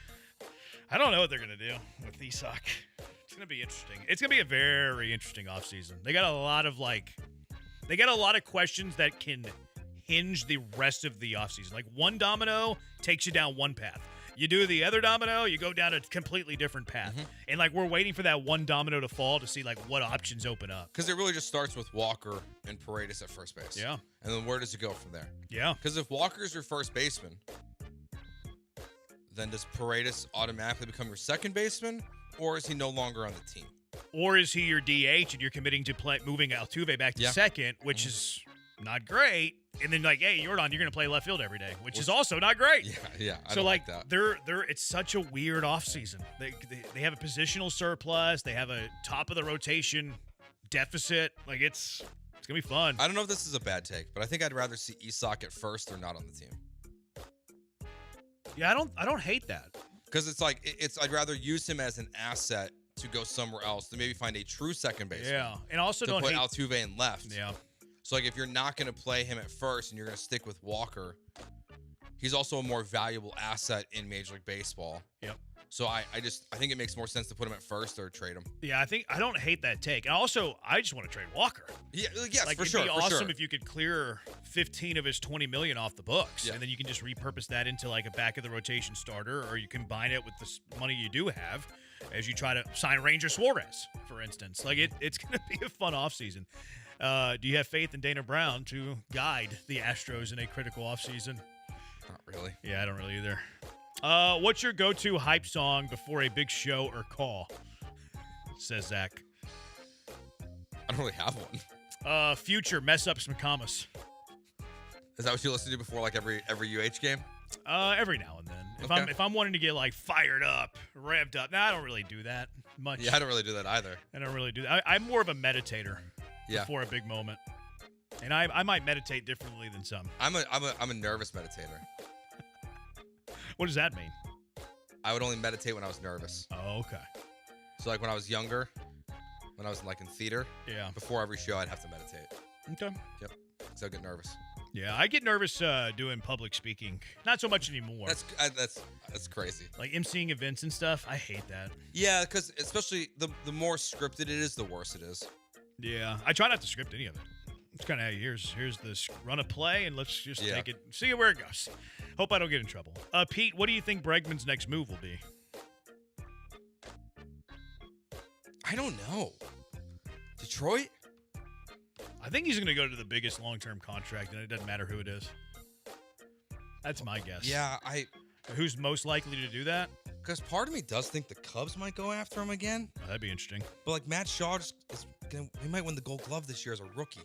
I don't know what they're going to do with Isak. It's going to be interesting. It's going to be a very interesting offseason. They got a lot of questions that can hinge the rest of the offseason. Like, one domino takes you down one path. You do the other domino, you go down a completely different path. And, we're waiting for that one domino to fall to see, what options open up. Because it really just starts with Walker and Paredes at first base. Yeah. And then where does it go from there? Yeah. Because if Walker's your first baseman, then does Paredes automatically become your second baseman, or is he no longer on the team? Or is he your DH and you're committing to moving Altuve back to second, which is not great. And then hey, Jordan, you're going to play left field every day, which is also not great. Yeah. I so don't like that. It's such a weird offseason. They have a positional surplus. They have a top of the rotation deficit. It's going to be fun. I don't know if this is a bad take, but I think I'd rather see Isak at first or not on the team. Yeah, I don't hate that. Because I'd rather use him as an asset to go somewhere else to maybe find a true second baseman. Yeah, and also to don't put hate Altuve in left. Yeah. So if you're not going to play him at first and you're going to stick with Walker, he's also a more valuable asset in Major League Baseball. Yep. So I think it makes more sense to put him at first or trade him. Yeah, I don't hate that take. And also, I just want to trade Walker. Yeah, yes, like, for it'd sure. be for awesome sure. if you could clear 15 of his $20 million off the books, and then you can just repurpose that into like a back of the rotation starter, or you combine it with the money you do have as you try to sign Ranger Suarez, for instance. Like it's going to be a fun offseason. Do you have faith in Dana Brown to guide the Astros in a critical offseason? Not really. Yeah, I don't really either. What's your go-to hype song before a big show or call? Says Zach. I don't really have one. Future, Mess Up McComas. Is that what you listen to before like every UH game? Every now and then. If I'm wanting to get like fired up, revved up. I don't really do that much. Yeah, I don't really do that either. I don't really do that. I'm more of a meditator before a big moment. And I might meditate differently than some. I'm a nervous meditator. What does that mean? I would only meditate when I was nervous. Oh, okay. So like when I was younger, when I was in theater, before every show I'd have to meditate. Okay. Yep. So I get nervous. Yeah, I get nervous doing public speaking. Not so much anymore. That's crazy. Like emceeing events and stuff, I hate that. Yeah, because especially the more scripted it is, the worse it is. Yeah, I try not to script any of it. It's kind of, hey, here's this run a play, and let's just take it, see where it goes. Hope I don't get in trouble. Pete, what do you think Bregman's next move will be? I don't know. Detroit? I think he's going to go to the biggest long-term contract, and it doesn't matter who it is. That's my guess. Yeah, Who's most likely to do that? Because part of me does think the Cubs might go after him again. Oh, that'd be interesting. But like Matt Shaw he might win the Gold Glove this year as a rookie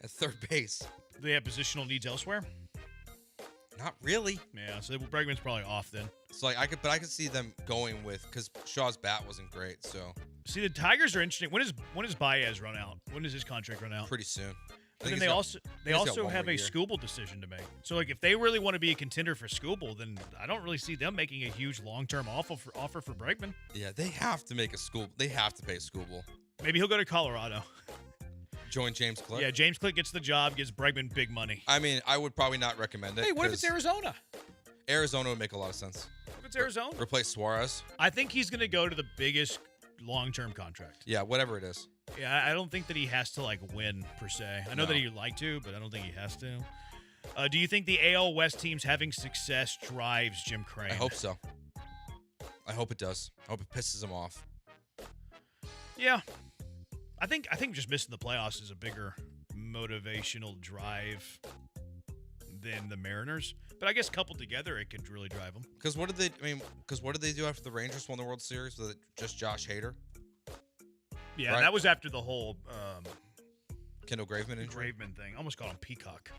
at third base. Do they have positional needs elsewhere? Not really. Yeah, so Bregman's probably off then. So like I could see them going with, because Shaw's bat wasn't great. So see, the Tigers are interesting. When does Baez run out? When does his contract run out? Pretty soon. But then they also have a Skubal decision to make. So like if they really want to be a contender for Skubal, then I don't really see them making a huge long-term offer for Bregman. Yeah, they have to make a Skubal. They have to pay Skubal. Maybe he'll go to Colorado. Join James Click. Yeah, James Click gets the job, gives Bregman big money. I mean, I would probably not recommend it. Hey, what if it's Arizona? Arizona would make a lot of sense. What if it's Arizona? Replace Suarez. I think he's going to go to the biggest long-term contract. Yeah, whatever it is. Yeah, I don't think that he has to win per se. I know that he'd like to, but I don't think he has to. Do you think the AL West teams having success drives Jim Crane? I hope so. I hope it does. I hope it pisses him off. Yeah. I think just missing the playoffs is a bigger motivational drive than the Mariners. But I guess coupled together, it could really drive them. Because what did they do after the Rangers won the World Series? Was it just Josh Hader? Yeah, that was after the whole Kendall Graveman injury. Graveman thing. I almost called him Peacock.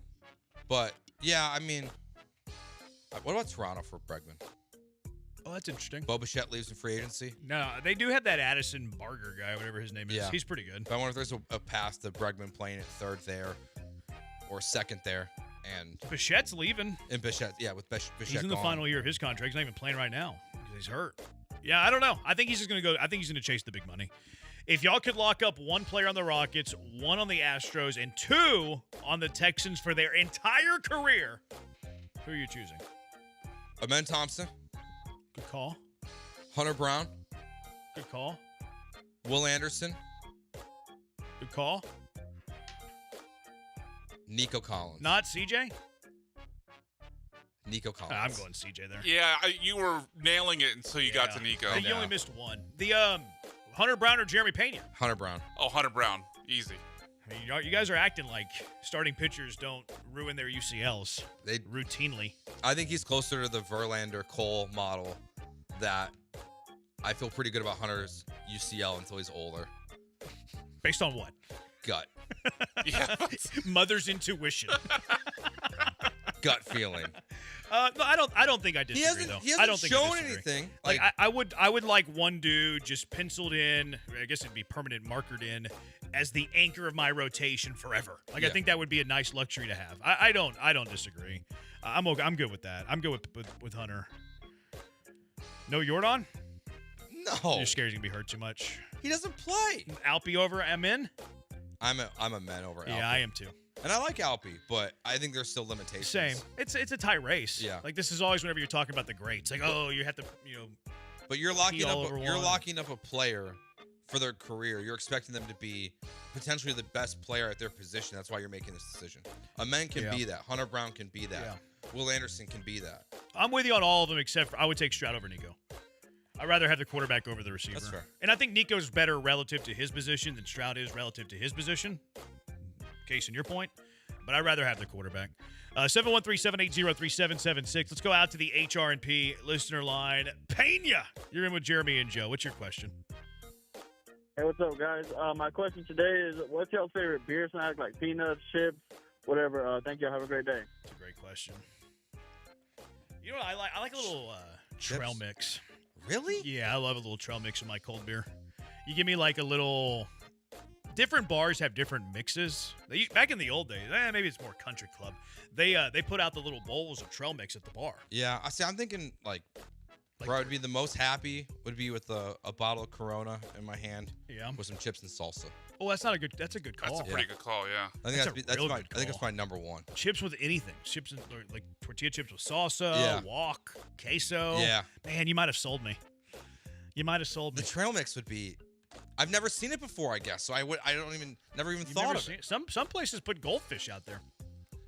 But yeah, I mean, what about Toronto for Bregman? Oh, that's interesting. Bo Bichette leaves in free agency. No, they do have that Addison Barger guy, whatever his name is. Yeah. He's pretty good. But I wonder if there's a path to Bregman playing at third there or second there. And Bichette's leaving. And Bichette, with Bichette he's in the final year of his contract. He's not even playing right now because he's hurt. Yeah, I don't know. I think he's just going to go. I think he's going to chase the big money. If y'all could lock up one player on the Rockets, one on the Astros, and two on the Texans for their entire career, who are you choosing? Amen Thompson. Good call. Hunter Brown. Good call. Will Anderson. Good call. Nico Collins. Not CJ? Nico Collins. I'm going CJ there. Yeah, you were nailing it until you got to Nico. I think you only missed one. The Hunter Brown or Jeremy Pena? Hunter Brown. Oh, Hunter Brown. Easy. I mean, you guys are acting like starting pitchers don't ruin their UCLs. They routinely. I think he's closer to the Verlander Cole model that I feel pretty good about Hunter's UCL until he's older. Based on what? Gut. Yeah. Mother's intuition. Gut feeling. No, I don't think I disagree, though. He hasn't I don't think shown anything. Like I would like one dude just penciled in. I guess it'd be permanent markered in as the anchor of my rotation forever. Like I think that would be a nice luxury to have. I don't disagree. I'm good with that. I'm good with Hunter. No Jordan? No. You're scared he's gonna be hurt too much. He doesn't play. Alpy over Amin? I'm a man over Alpy. Yeah, I am too. And I like Alpi, but I think there's still limitations. Same. It's a tight race. Yeah. Like this is always whenever you're talking about the greats. Like, oh, you have to, But you're locking up a player for their career. You're expecting them to be potentially the best player at their position. That's why you're making this decision. Amen can be that. Hunter Brown can be that. Yeah. Will Anderson can be that. I'm with you on all of them except for I would take Stroud over Nico. I'd rather have the quarterback over the receiver. That's fair. And I think Nico's better relative to his position than Stroud is relative to his position. Case in your point. But I'd rather have the quarterback. 713-780-3776. Let's go out to the HRP listener line. Pena, you're in with Jeremy and Joe. What's your question? Hey, what's up, guys? My question today is, what's your favorite beer snack, like peanuts, chips, whatever? Thank you. Have a great day. That's a great question. You know what I like? I like a little trail mix. Really? Yeah, I love a little trail mix in my cold beer. You give me like a little... Different bars have different mixes. Back in the old days, maybe it's more country club. They put out the little bowls of trail mix at the bar. Yeah, I'm thinking where I would be the most happy would be with a bottle of Corona in my hand. Yeah. With some chips and salsa. Oh, that's a good call. That's a pretty good call, yeah. I think that's my number one. Chips with anything. Chips like tortilla chips with salsa, wok, queso. Yeah. Man, you might have sold me. The trail mix would be. I've never seen it before, I guess. So never even thought of it. Some places put goldfish out there.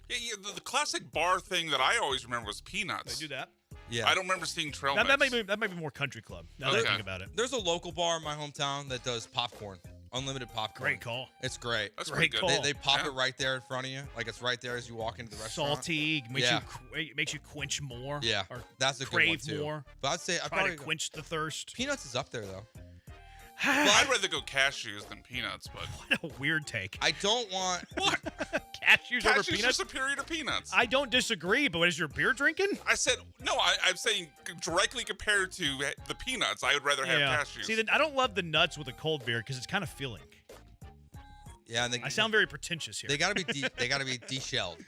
Yeah, the classic bar thing that I always remember was peanuts. They do that. Yeah. I don't remember seeing trail that mix. might be more country club. Now that I think about it. There's a local bar in my hometown that does popcorn. Unlimited popcorn. Great call. It's great. That's great pretty call. good. They pop it right there in front of you. Like it's right there as you walk into the restaurant. Salty. Makes you quench more. Yeah. Or that's a crave good one too. More. But I'd say Try to quench the thirst. Peanuts is up there though. Well, I'd rather go cashews than peanuts, but what a weird take. I don't want what cashews over are peanuts. Superior to peanuts. I don't disagree, but is your beer drinking? I said no. I'm saying directly compared to the peanuts, I would rather have cashews. See, I don't love the nuts with a cold beer because it's kind of filling. Yeah, and I sound very pretentious here. They gotta be deshelled.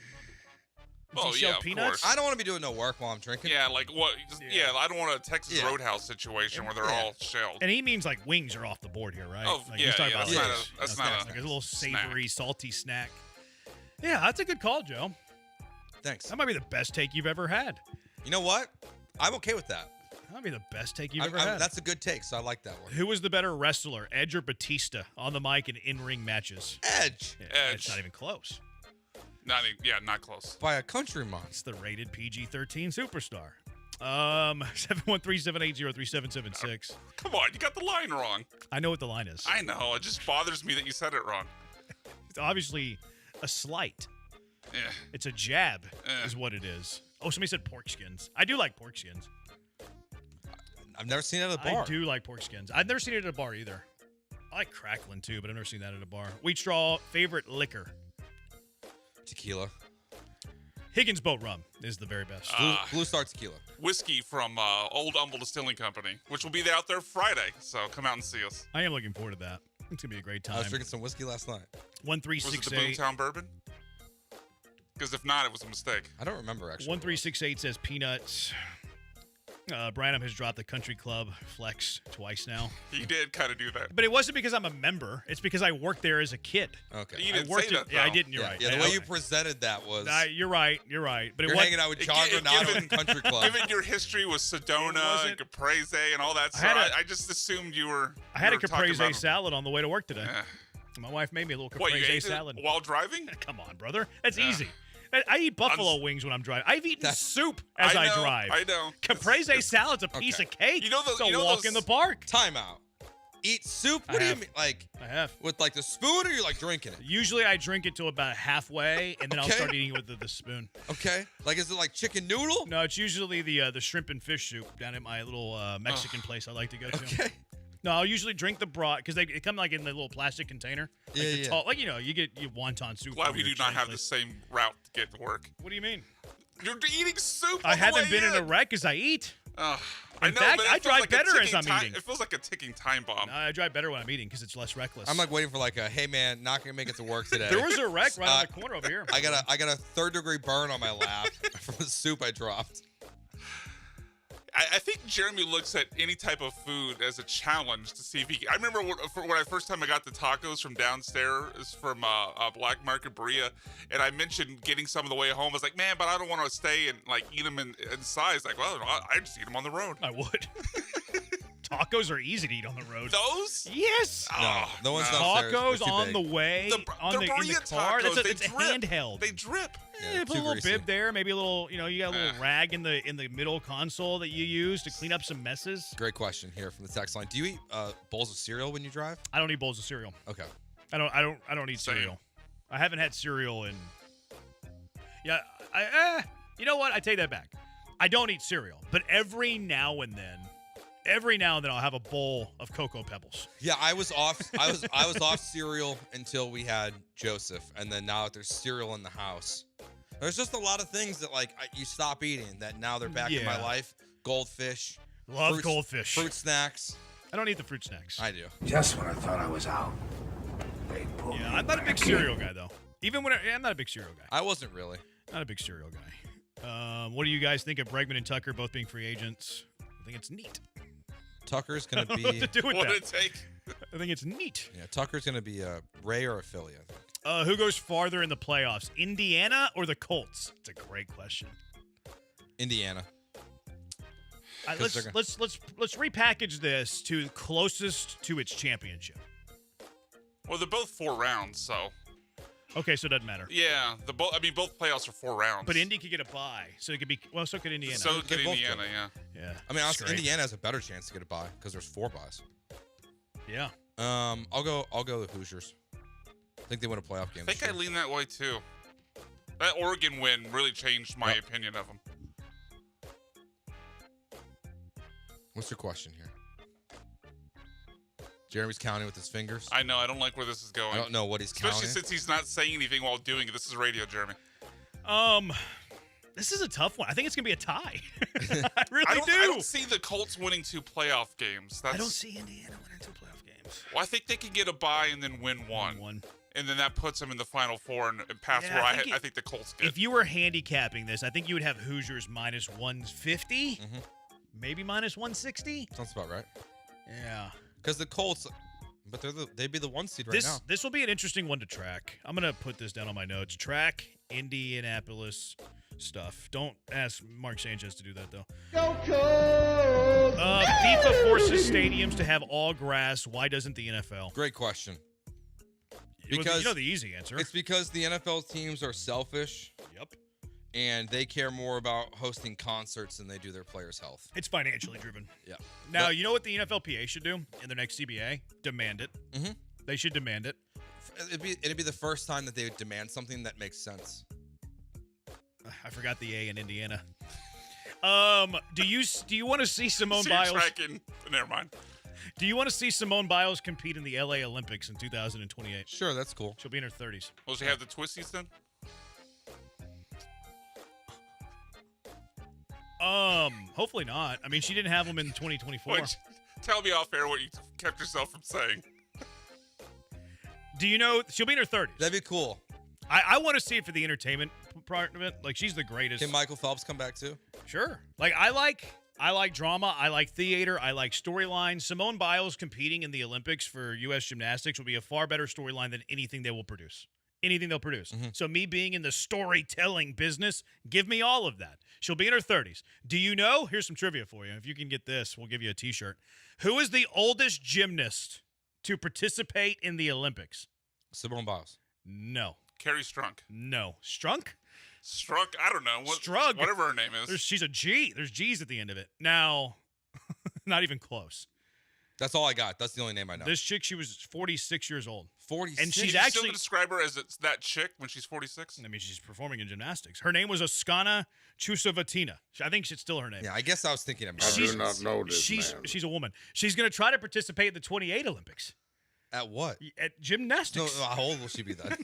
Oh yeah, of peanuts? course. I don't want to be doing no work while I'm drinking. Yeah, like what? I don't want a Texas Roadhouse situation where they're all shelled. And he means like wings are off the board here, right? Oh, like, yeah, that's not like a little savory, salty snack. Yeah, that's a good call, Joe. Thanks. That might be the best take you've ever had. You know what? I'm okay with that. That might be the best take you've ever had. That's a good take, so I like that one. Who was the better wrestler, Edge or Batista, on the mic in in-ring matches? Edge. Yeah, Edge. Not even close. Not close. By a countryman. It's the rated PG-13 superstar. 713-780-3776. Come on, you got the line wrong. I know what the line is. I know. It just bothers me that you said it wrong. It's obviously a slight. Yeah. It's a jab is what it is. Oh, somebody said pork skins. I do like pork skins. I've never seen it at a bar. I do like pork skins. I've never seen it at a bar either. I like crackling too, but I've never seen that at a bar. Wheat straw, favorite liquor? Tequila. Higgins Boat Rum is the very best. Blue Star Tequila. Whiskey from Old Humble Distilling Company, which will be out there Friday. So come out and see us. I am looking forward to that. It's going to be a great time. I was drinking some whiskey last night. 1368. Was it the Boomtown Bourbon? Because if not, it was a mistake. I don't remember, actually. 1368 says peanuts. Branham has dropped the country club flex twice now. He did kind of do that. But it wasn't because I'm a member. It's because I worked there as a kid. Okay. You didn't say that, Yeah, I didn't. You're right. Yeah, the way you presented that was... You're right. But you're hanging out with John Granado in country club. Given your history with Sedona and Caprese and all that stuff, I just assumed you were... I had a Caprese salad on the way to work today. Yeah. My wife made me a little What, you Caprese ate salad. it while driving? Come on, brother. That's easy. I eat buffalo wings when I'm driving. I've eaten soup as I drive. I know. Caprese salad's a piece of cake. You know it's a walk in the park. Time out. Eat soup? What do you mean? Like, I have. With like the spoon, or you're like drinking it? Usually I drink it to about halfway, and then I'll start eating it with the spoon. Okay. Like, is it like chicken noodle? No, it's usually the shrimp and fish soup down at my little Mexican place I like to go to. Okay. No, I'll usually drink the broth because they come like in the little plastic container. Like Yeah. Tall, like, you get your wonton soup. Glad we do not have the same route to get to work. What do you mean? You're eating soup. I haven't been in a wreck as I eat. I In know, fact, but I drive better as I'm eating. It feels like a ticking time bomb. No, I drive better when I'm eating because it's less reckless. I'm like waiting for like a, hey man, not gonna make it to work today. There was a wreck right on the corner over here. I got a 3rd-degree burn on my lap from the soup I dropped. I think Jeremy looks at any type of food as a challenge to see if he. I remember when I first time I got the tacos from downstairs from Black Market Berea, and I mentioned getting some on the way home. I was like, man, but I don't want to stay and like eat them inside. It's like, well, I just eat them on the road. I would. Tacos are easy to eat on the road. Those? Yes. No one's tacos downstairs. on the way, The in the car. tacos, It's handheld. They drip. Yeah, put a little bib there, maybe a little. You got a little rag in the middle console that you use to clean up some messes. Great question here from the text line. Do you eat bowls of cereal when you drive? I don't eat bowls of cereal. Okay. I don't eat cereal. I haven't had cereal in. Yeah, you know what? I take that back. I don't eat cereal, but every now and then I'll have a bowl of Cocoa Pebbles. Yeah, I was off. I was off cereal until we had Joseph, and then now that there's cereal in the house, there's just a lot of things that you stop eating that now they're back in my life. Goldfish, love goldfish, fruit snacks. I don't eat the fruit snacks. I do. Just when I thought I was out, they pulled me I'm not a big back cereal in. guy though. Even when I'm not a big cereal guy. I wasn't really. Not a big cereal guy. What do you guys think of Bregman and Tucker both being free agents? I think it's neat. Tucker's going to be... What to do with What that. did it take? I think it's neat. Yeah, Tucker's going to be a Ray or a Philly, I think. Who goes farther in the playoffs, Indiana or the Colts? It's a great question. Indiana. Let's repackage this to closest to its championship. Well, they're both 4 rounds, so. Okay, so it doesn't matter. Yeah, both playoffs are 4 rounds. But Indy could get a bye, so it could be. Well, so could Indiana. So could Indiana, yeah. I mean, honestly, Indiana has a better chance to get a bye because there's 4 byes. Yeah. I'll go the Hoosiers. I think they win a playoff game. I think I lean that way too. That Oregon win really changed my opinion of them. What's your question here? Jeremy's counting with his fingers. I know. I don't like where this is going. I don't know what he's counting. Especially since he's not saying anything while doing it. This is radio, Jeremy. This is a tough one. I think it's going to be a tie. I I don't see the Colts winning 2 playoff games. I don't see Indiana winning 2 playoff games. Well, I think they could get a bye and then win one. And then that puts them in the Final Four and past where I think the Colts get. If you were handicapping this, I think you would have Hoosiers minus 150, maybe minus 160. Sounds about right. Yeah. Because the Colts, but they'd be the 1 seed right now. This will be an interesting one to track. I'm going to put this down on my notes. Track Indianapolis stuff. Don't ask Mark Sanchez to do that, though. FIFA forces stadiums to have all grass. Why doesn't the NFL? Great question. Because you know the easy answer. It's because the NFL teams are selfish. Yep. And they care more about hosting concerts than they do their players' health. It's financially driven. Yeah. Now, you know what the NFLPA should do in their next CBA? Demand it. Mm-hmm. They should demand it. It'd be the first time that they would demand something that makes sense. I forgot the A in Indiana. Do you want to see Simone So Biles? you're tracking. Never mind. Do you want to see Simone Biles compete in the LA Olympics in 2028? Sure, that's cool. She'll be in her 30s. Will she have the twisties then? Hopefully not. I mean, she didn't have them in 2024. Tell me off air what you kept yourself from saying. Do you know she'll be in her 30s? That'd be cool. I want to see it for the entertainment part of it. Like, she's the greatest. Can Michael Phelps come back too? Sure. Like, I like drama. I like theater. I like storylines. Simone Biles competing in the Olympics for U.S. gymnastics will be a far better storyline than anything they will produce. Anything they'll produce. Mm-hmm. So me being in the storytelling business, give me all of that. She'll be in her 30s. Do you know? Here's some trivia for you. If you can get this, we'll give you a T-shirt. Who is the oldest gymnast to participate in the Olympics? Simone Biles. No. Carrie Strunk. No. Strunk? Strunk? I don't know. Strug. Whatever her name is. She's a G. There's G's at the end of it. Now, not even close. That's all I got. That's the only name I know. This chick, she was 46 years old. 46? And she's Did you actually still describe her as that chick when she's 46? I mean, she's performing in gymnastics. Her name was Oskana Chusovatina. I think it's still her name. Yeah, I guess I was thinking of I do not know this man. She's a woman. She's going to try to participate in the 28 Olympics. At what? At gymnastics. No, how old will she be then?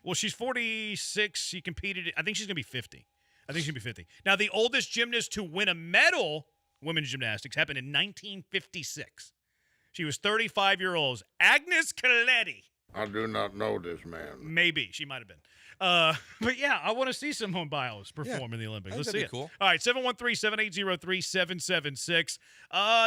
Well, she's 46. She competed. I think she's going to be 50. I think she's going to be 50. Now, the oldest gymnast to win a medal, women's gymnastics, happened in 1956. She was 35 years old. Agnes Coletti. I do not know this man. Maybe. She might have been. But yeah, I want to see Simone Biles perform in the Olympics. Let's see it. Cool. All right, 713-780-3776.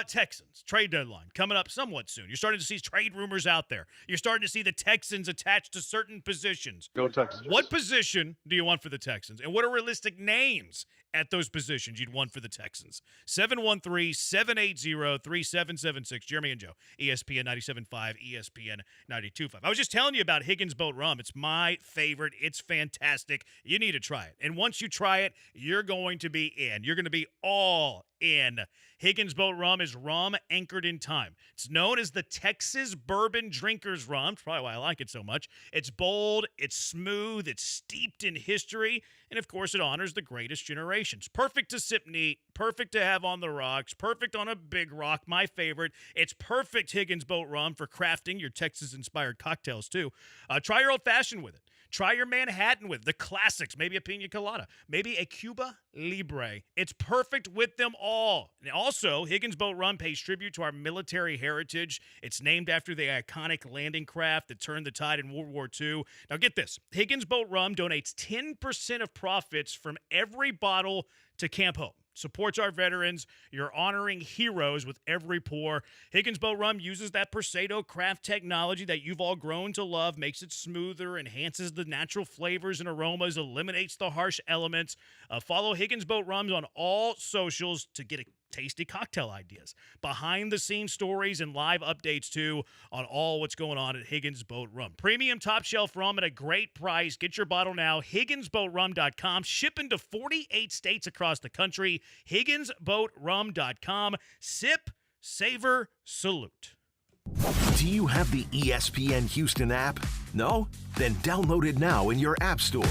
Texans trade deadline coming up somewhat soon. You're starting to see trade rumors out there. You're starting to see the Texans attached to certain positions. Go Texans. What position do you want for the Texans? And what are realistic names at those positions you'd want for the Texans? 713-780-3776. Jeremy and Joe, ESPN 97.5, ESPN 92.5. I was just telling you about Higgins Boat Rum. It's my favorite. It's fantastic. You need to try it. And once you try it, you're going to be in. You're going to be all in. Higgins Boat Rum is rum anchored in time. It's known as the Texas Bourbon Drinker's Rum. That's probably why I like it so much. It's bold, it's smooth, it's steeped in history, and of course it honors the greatest generations. Perfect to sip neat, perfect to have on the rocks, perfect on a big rock, my favorite. It's perfect Higgins Boat Rum for crafting your Texas-inspired cocktails too. Try your old-fashioned with it. Try your Manhattan with the classics, maybe a pina colada, maybe a Cuba Libre. It's perfect with them all. And also, Higgins Boat Rum pays tribute to our military heritage. It's named after the iconic landing craft that turned the tide in World War II. Now get this, Higgins Boat Rum donates 10% of profits from every bottle to Camp Hope. Supports our veterans. You're honoring heroes with every pour. Higgins Boat Rum uses that Persado craft technology that you've all grown to love, makes it smoother, enhances the natural flavors and aromas, eliminates the harsh elements. Follow Higgins Boat Rums on all socials to get tasty cocktail ideas, behind-the-scenes stories, and live updates, too, on all what's going on at Higgins Boat Rum. Premium top-shelf rum at a great price. Get your bottle now, HigginsBoatRum.com. Shipping to 48 states across the country. HigginsBoatRum.com. Sip, savor, salute. Do you have the ESPN Houston app? No? Then download it now in your app store.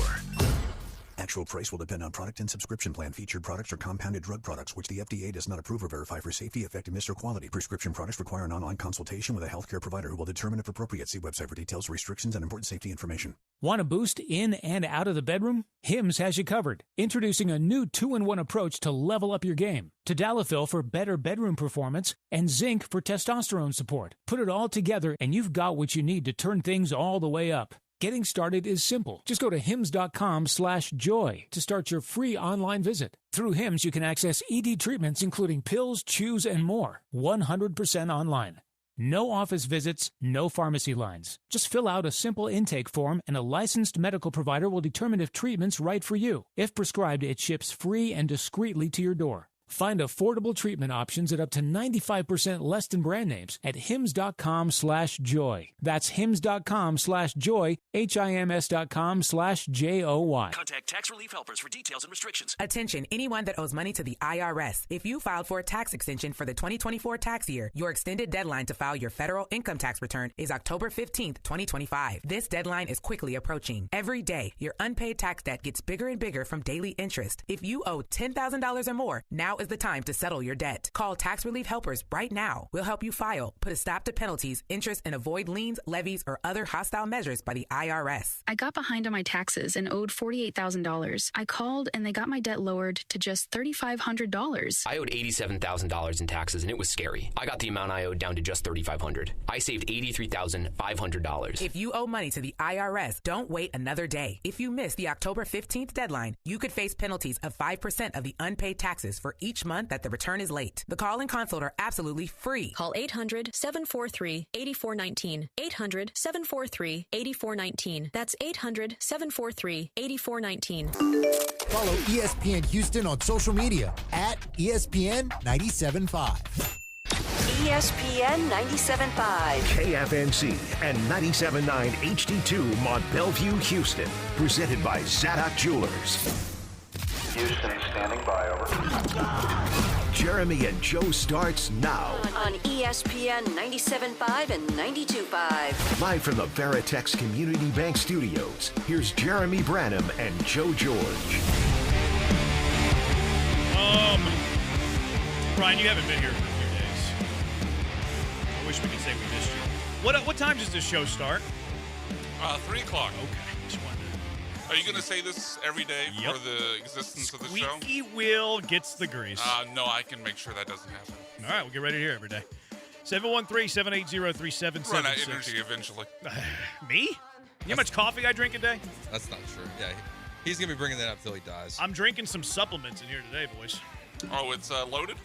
Actual price will depend on product and subscription plan. Featured products are compounded drug products, which the FDA does not approve or verify for safety, effectiveness, or quality. Prescription products require an online consultation with a healthcare provider who will determine if appropriate. See website for details, restrictions, and important safety information. Want a boost in and out of the bedroom? Hims has you covered. Introducing a new 2-in-1 approach to level up your game. Tadalafil for better bedroom performance and zinc for testosterone support. Put it all together and you've got what you need to turn things all the way up. Getting started is simple. Just go to hims.com/joy to start your free online visit. Through Hims, you can access ED treatments including pills, chews, and more. 100% online. No office visits, no pharmacy lines. Just fill out a simple intake form and a licensed medical provider will determine if treatment's right for you. If prescribed, it ships free and discreetly to your door. Find affordable treatment options at up to 95% less than brand names at hims.com/joy. That's hims.com/joy, HIMS.com/JOY. Contact Tax Relief Helpers for details and restrictions. Attention, anyone that owes money to the IRS. If you filed for a tax extension for the 2024 tax year, your extended deadline to file your federal income tax return is October 15th, 2025. This deadline is quickly approaching. Every day, your unpaid tax debt gets bigger and bigger from daily interest. If you owe $10,000 or more, now is the time to settle your debt. Call Tax Relief Helpers right now. We'll help you file, put a stop to penalties, interest, and avoid liens, levies, or other hostile measures by the IRS. I got behind on my taxes and owed $48,000. I called and they got my debt lowered to just $3,500. I owed $87,000 in taxes, and it was scary. I got the amount I owed down to just $3,500. I saved $83,500. If you owe money to the IRS, don't wait another day. If you miss the October 15th deadline, you could face penalties of 5% of the unpaid taxes for each month that the return is late. The call and consult are absolutely free. Call 800-743-8419. 800-743-8419. That's 800-743-8419. Follow ESPN Houston on social media at ESPN 97.5. ESPN 97.5. KFNC and 97.9 HD2 Mont Bellevue, Houston. Presented by Zadok Jewelers. Houston standing by, over. Jeremy and Joe starts now. On ESPN 97.5 and 92.5. Live from the Veritex Community Bank Studios, here's Jeremy Branham and Joe George. Brian, you haven't been here for a few days. I wish we could say we missed you. What time does this show start? 3 o'clock. Okay. Are you going to say this every day for the existence of the show? Squeaky wheel gets the grease. No, I can make sure that doesn't happen. All right, we'll get ready to hear every day. 713-780-3776. Run out of energy eventually. Me? You know how much coffee I drink a day? That's not true. Yeah, he's going to be bringing that up till he dies. I'm drinking some supplements in here today, boys. Oh, it's loaded?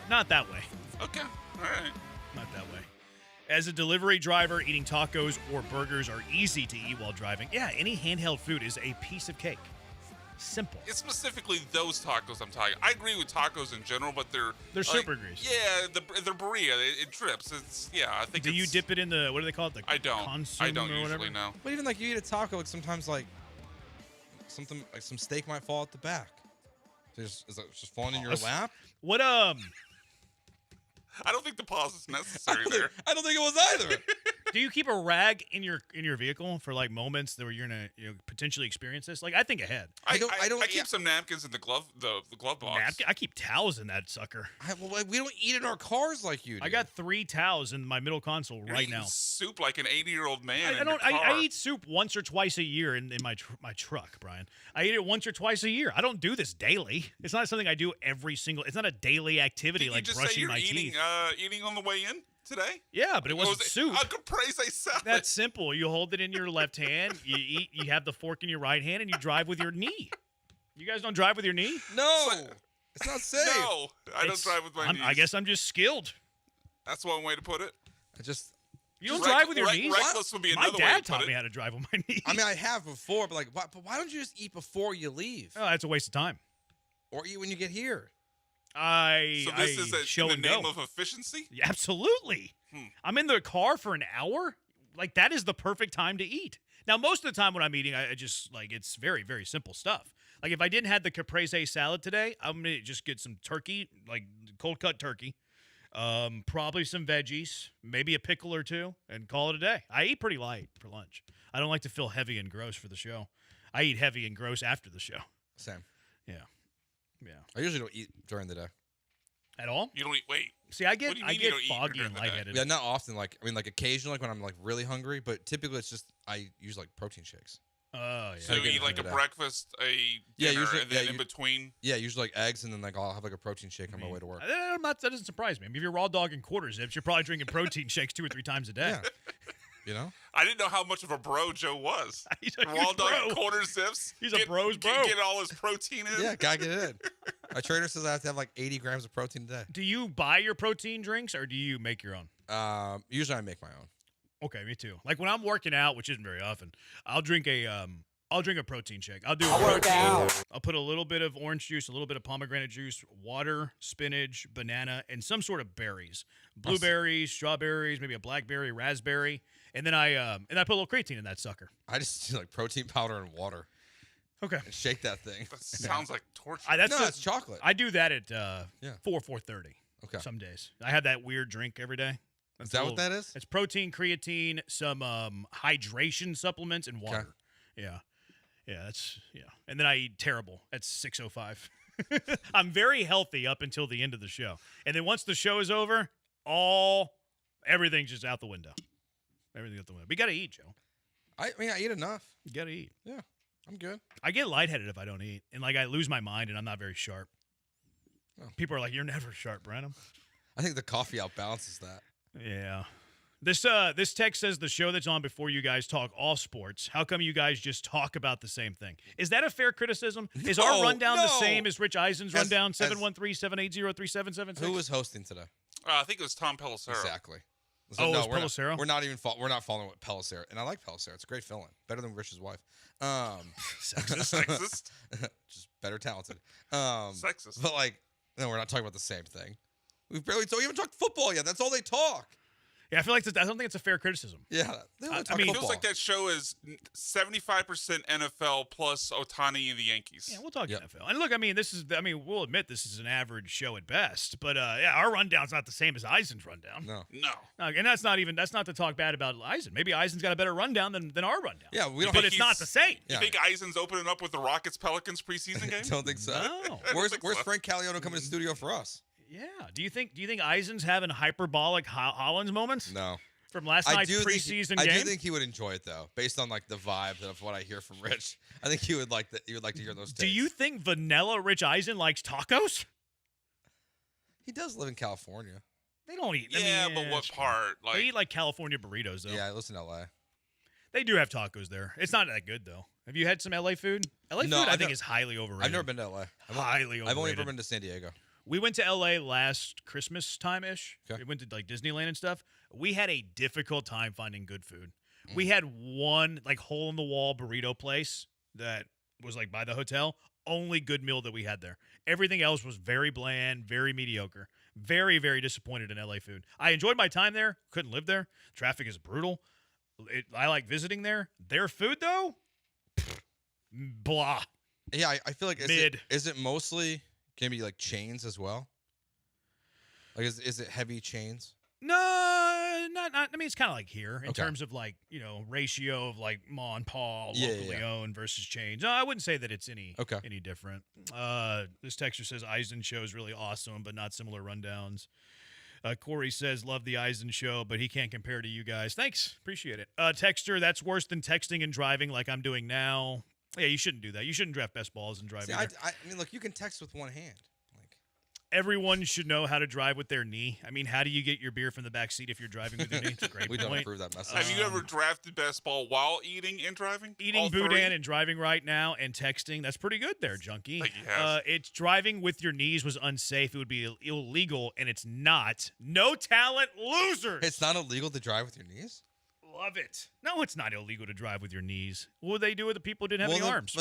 Not that way. Okay. All right. Not that way. As a delivery driver, eating tacos or burgers are easy to eat while driving. Yeah, any handheld food is a piece of cake. Simple. It's specifically those tacos I'm talking. I agree with tacos in general, but they're like, super greasy. Yeah, the burrilla, it drips. It's I think. Do you dip it in the what do they call it? I don't usually know. But even like you eat a taco, like sometimes like something like some steak might fall at the back. So is it just falling in your lap? What I don't think the pause is necessary there. I don't think it was either. Do you keep a rag in your vehicle for like moments where you're gonna potentially experience this? Like I think ahead. I keep some napkins in the glove box. I keep towels in that sucker. We don't eat in our cars like you do. I got 3 towels in my middle console right now. Soup like an 80-year-old man. I eat soup once or twice a year in my truck, Brian. I eat it once or twice a year. I don't do this daily. It's not something I do every single. It's not a daily activity like brushing my teeth. Eating on the way in today? Yeah, but it wasn't soup. A caprese salad. That's simple. You hold it in your left hand. You eat. You have the fork in your right hand, and you drive with your knee. You guys don't drive with your knee? No, it's not safe. No, I don't drive with my knees. I guess I'm just skilled. That's one way to put it. You don't drive with your knees? Reckless would be another way to put it. My dad taught me how to drive with my knees. I mean, I have before, but why don't you just eat before you leave? Oh, that's a waste of time. Or eat when you get here. So this is in the name of efficiency? Yeah, absolutely. I'm in the car for an hour. Like, that is the perfect time to eat. Now, most of the time when I'm eating, I just, like, it's very, very simple stuff. Like, if I didn't have the caprese salad today, I'm going to just get some turkey, like cold-cut turkey, probably some veggies, maybe a pickle or two, and call it a day. I eat pretty light for lunch. I don't like to feel heavy and gross for the show. I eat heavy and gross after the show. Same. Yeah. Yeah. I usually don't eat during the day. At all? You don't eat. Wait. See, I get foggy and lightheaded. Yeah, not often. Like occasionally, like when I'm like really hungry. But typically, it's just I use like protein shakes. Oh yeah. So you eat like a breakfast, a dinner, usually, and then in between. Yeah, usually like eggs, and then like I'll have like a protein shake on my way to work. That doesn't surprise me. I mean, if you're raw dog and quarter zips, you're probably drinking protein shakes 2 or 3 times a day. Yeah. You know? I didn't know how much of a bro Joe was. He's a raw dog bro. and quarter zips. He's a bro's bro. Get all his protein in. Yeah, gotta get it in. My trainer says I have to have like 80 grams of protein a day. Do you buy your protein drinks or do you make your own? Usually I make my own. Okay, me too. Like when I'm working out, which isn't very often, I'll drink a protein shake. I'll work out. I'll put a little bit of orange juice, a little bit of pomegranate juice, water, spinach, banana, and some sort of berries. Blueberries, strawberries, maybe a blackberry, raspberry. And then I put a little creatine in that sucker. I just do like protein powder and water. Okay. And shake that thing. That sounds like torture. It's chocolate. I do that at 4:30. Okay. Some days. I have that weird drink every day. Is that what that is? It's protein, creatine, some hydration supplements, and water. Okay. Yeah. And then I eat terrible at 6:05. I'm very healthy up until the end of the show. And then once the show is over, everything's just out the window. Everything's out the window. But you got to eat, Joe. I mean, I eat enough. You got to eat. Yeah, I'm good. I get lightheaded if I don't eat. And, like, I lose my mind, and I'm not very sharp. Oh. People are like, you're never sharp, Branham. I think the coffee outbalances that. Yeah. This text says the show that's on before you guys talk all sports. How come you guys just talk about the same thing? Is that a fair criticism? Is our rundown the same as Rich Eisen's rundown? 713-780-3776. Who was hosting today? I think it was Tom Pelissero. Exactly. So, it was Pelissero? We're not following with Pelissero, and I like Pelissero. It's a great fill-in, better than Rich's wife. Sexist. Just better talented. Sexist. But no, we're not talking about the same thing. We haven't talked football yet. That's all they talk. Yeah, I don't think it's a fair criticism. Yeah, I mean, it feels like that show is 75% NFL plus Ohtani and the Yankees. Yeah, we'll talk NFL. And look, we'll admit this is an average show at best, but our rundown's not the same as Eisen's rundown. No. And that's not to talk bad about Eisen. Maybe Eisen's got a better rundown than our rundown. Yeah, but it's not the same. You think Eisen's opening up with the Rockets Pelicans preseason game? Don't think so. No. Where's Frank Caliano coming to the studio for us? Yeah. Do you think Eisen's having hyperbolic Hollins moments? No. From last night's preseason game? I do think he would enjoy it though, based on the vibe of what I hear from Rich. I think he would like that. He would like to hear those takes. Do you think vanilla Rich Eisen likes tacos? He does live in California. They don't eat. But what part? They eat California burritos though. Yeah, I listen to LA. They do have tacos there. It's not that good, though. Have you had some LA food? LA food, I think, is highly overrated. I've never been to LA. Highly overrated. I've only ever been to San Diego. We went to LA last Christmas time-ish. Okay. We went to like Disneyland and stuff. We had a difficult time finding good food. We had one like hole-in-the-wall burrito place that was like by the hotel. Only good meal that we had there. Everything else was very bland, very mediocre. Very, very disappointed in LA food. I enjoyed my time there. Couldn't live there. Traffic is brutal. I like visiting there. Their food, though, blah. Yeah, I feel like is it mostly can be like chains as well? Like is it heavy chains? No, not. I mean, it's kind of like here in terms of like ratio of like Ma and Pa, locally owned versus chains. No, I wouldn't say that it's any different. This texter says Eisen show is really awesome, but not similar rundowns. Corey says love the Eisen show, but he can't compare to you guys. Thanks, appreciate it. Texter, that's worse than texting and driving like I'm doing now. Yeah, you shouldn't do that. You shouldn't draft best balls and drive. See, I mean, look, you can text with one hand. Everyone should know how to drive with their knee. I mean, how do you get your beer from the back seat if you're driving with your knee? It's a great point. We don't approve that message. Have you ever drafted best ball while eating and driving? Eating boudin and driving right now and texting. That's pretty good there, Junkie. It's driving with your knees was unsafe. It would be illegal, and it's not. No talent losers. It's not illegal to drive with your knees? Love it. No, it's not illegal to drive with your knees. What would they do with the people who didn't have any arms?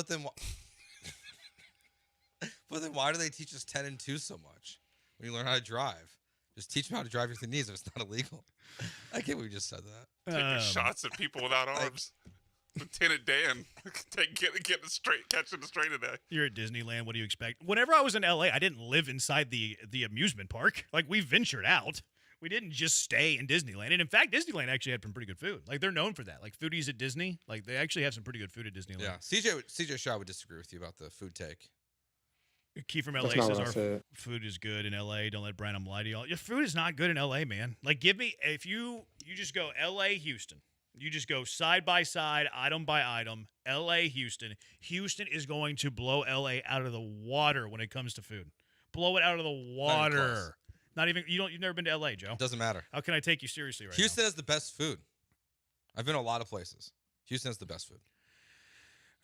But then why do they teach us 10 and 2 so much when you learn how to drive? Just teach them how to drive with your knees if it's not illegal. I can't believe we just said that. Taking shots at people without arms. Lieutenant Dan catching a straight today. You're at Disneyland. What do you expect? Whenever I was in LA, I didn't live inside the amusement park. Like, we ventured out. We didn't just stay in Disneyland. And in fact, Disneyland actually had some pretty good food. Like, they're known for that. Like, foodies at Disney, like, they actually have some pretty good food at Disneyland. Yeah. CJ Shaw would disagree with you about the food take. Keith from LA says our food is good in LA. Don't let Branham lie to y'all. Your food is not good in LA, man. Like, give me, if you just go LA, Houston. You just go side by side, item by item, LA, Houston. Houston is going to blow LA out of the water when it comes to food. Blow it out of the water. Not even you've never been to LA, Joe. Doesn't matter. How can I take you seriously right Houston has the best food. I've been to a lot of places. Houston has the best food.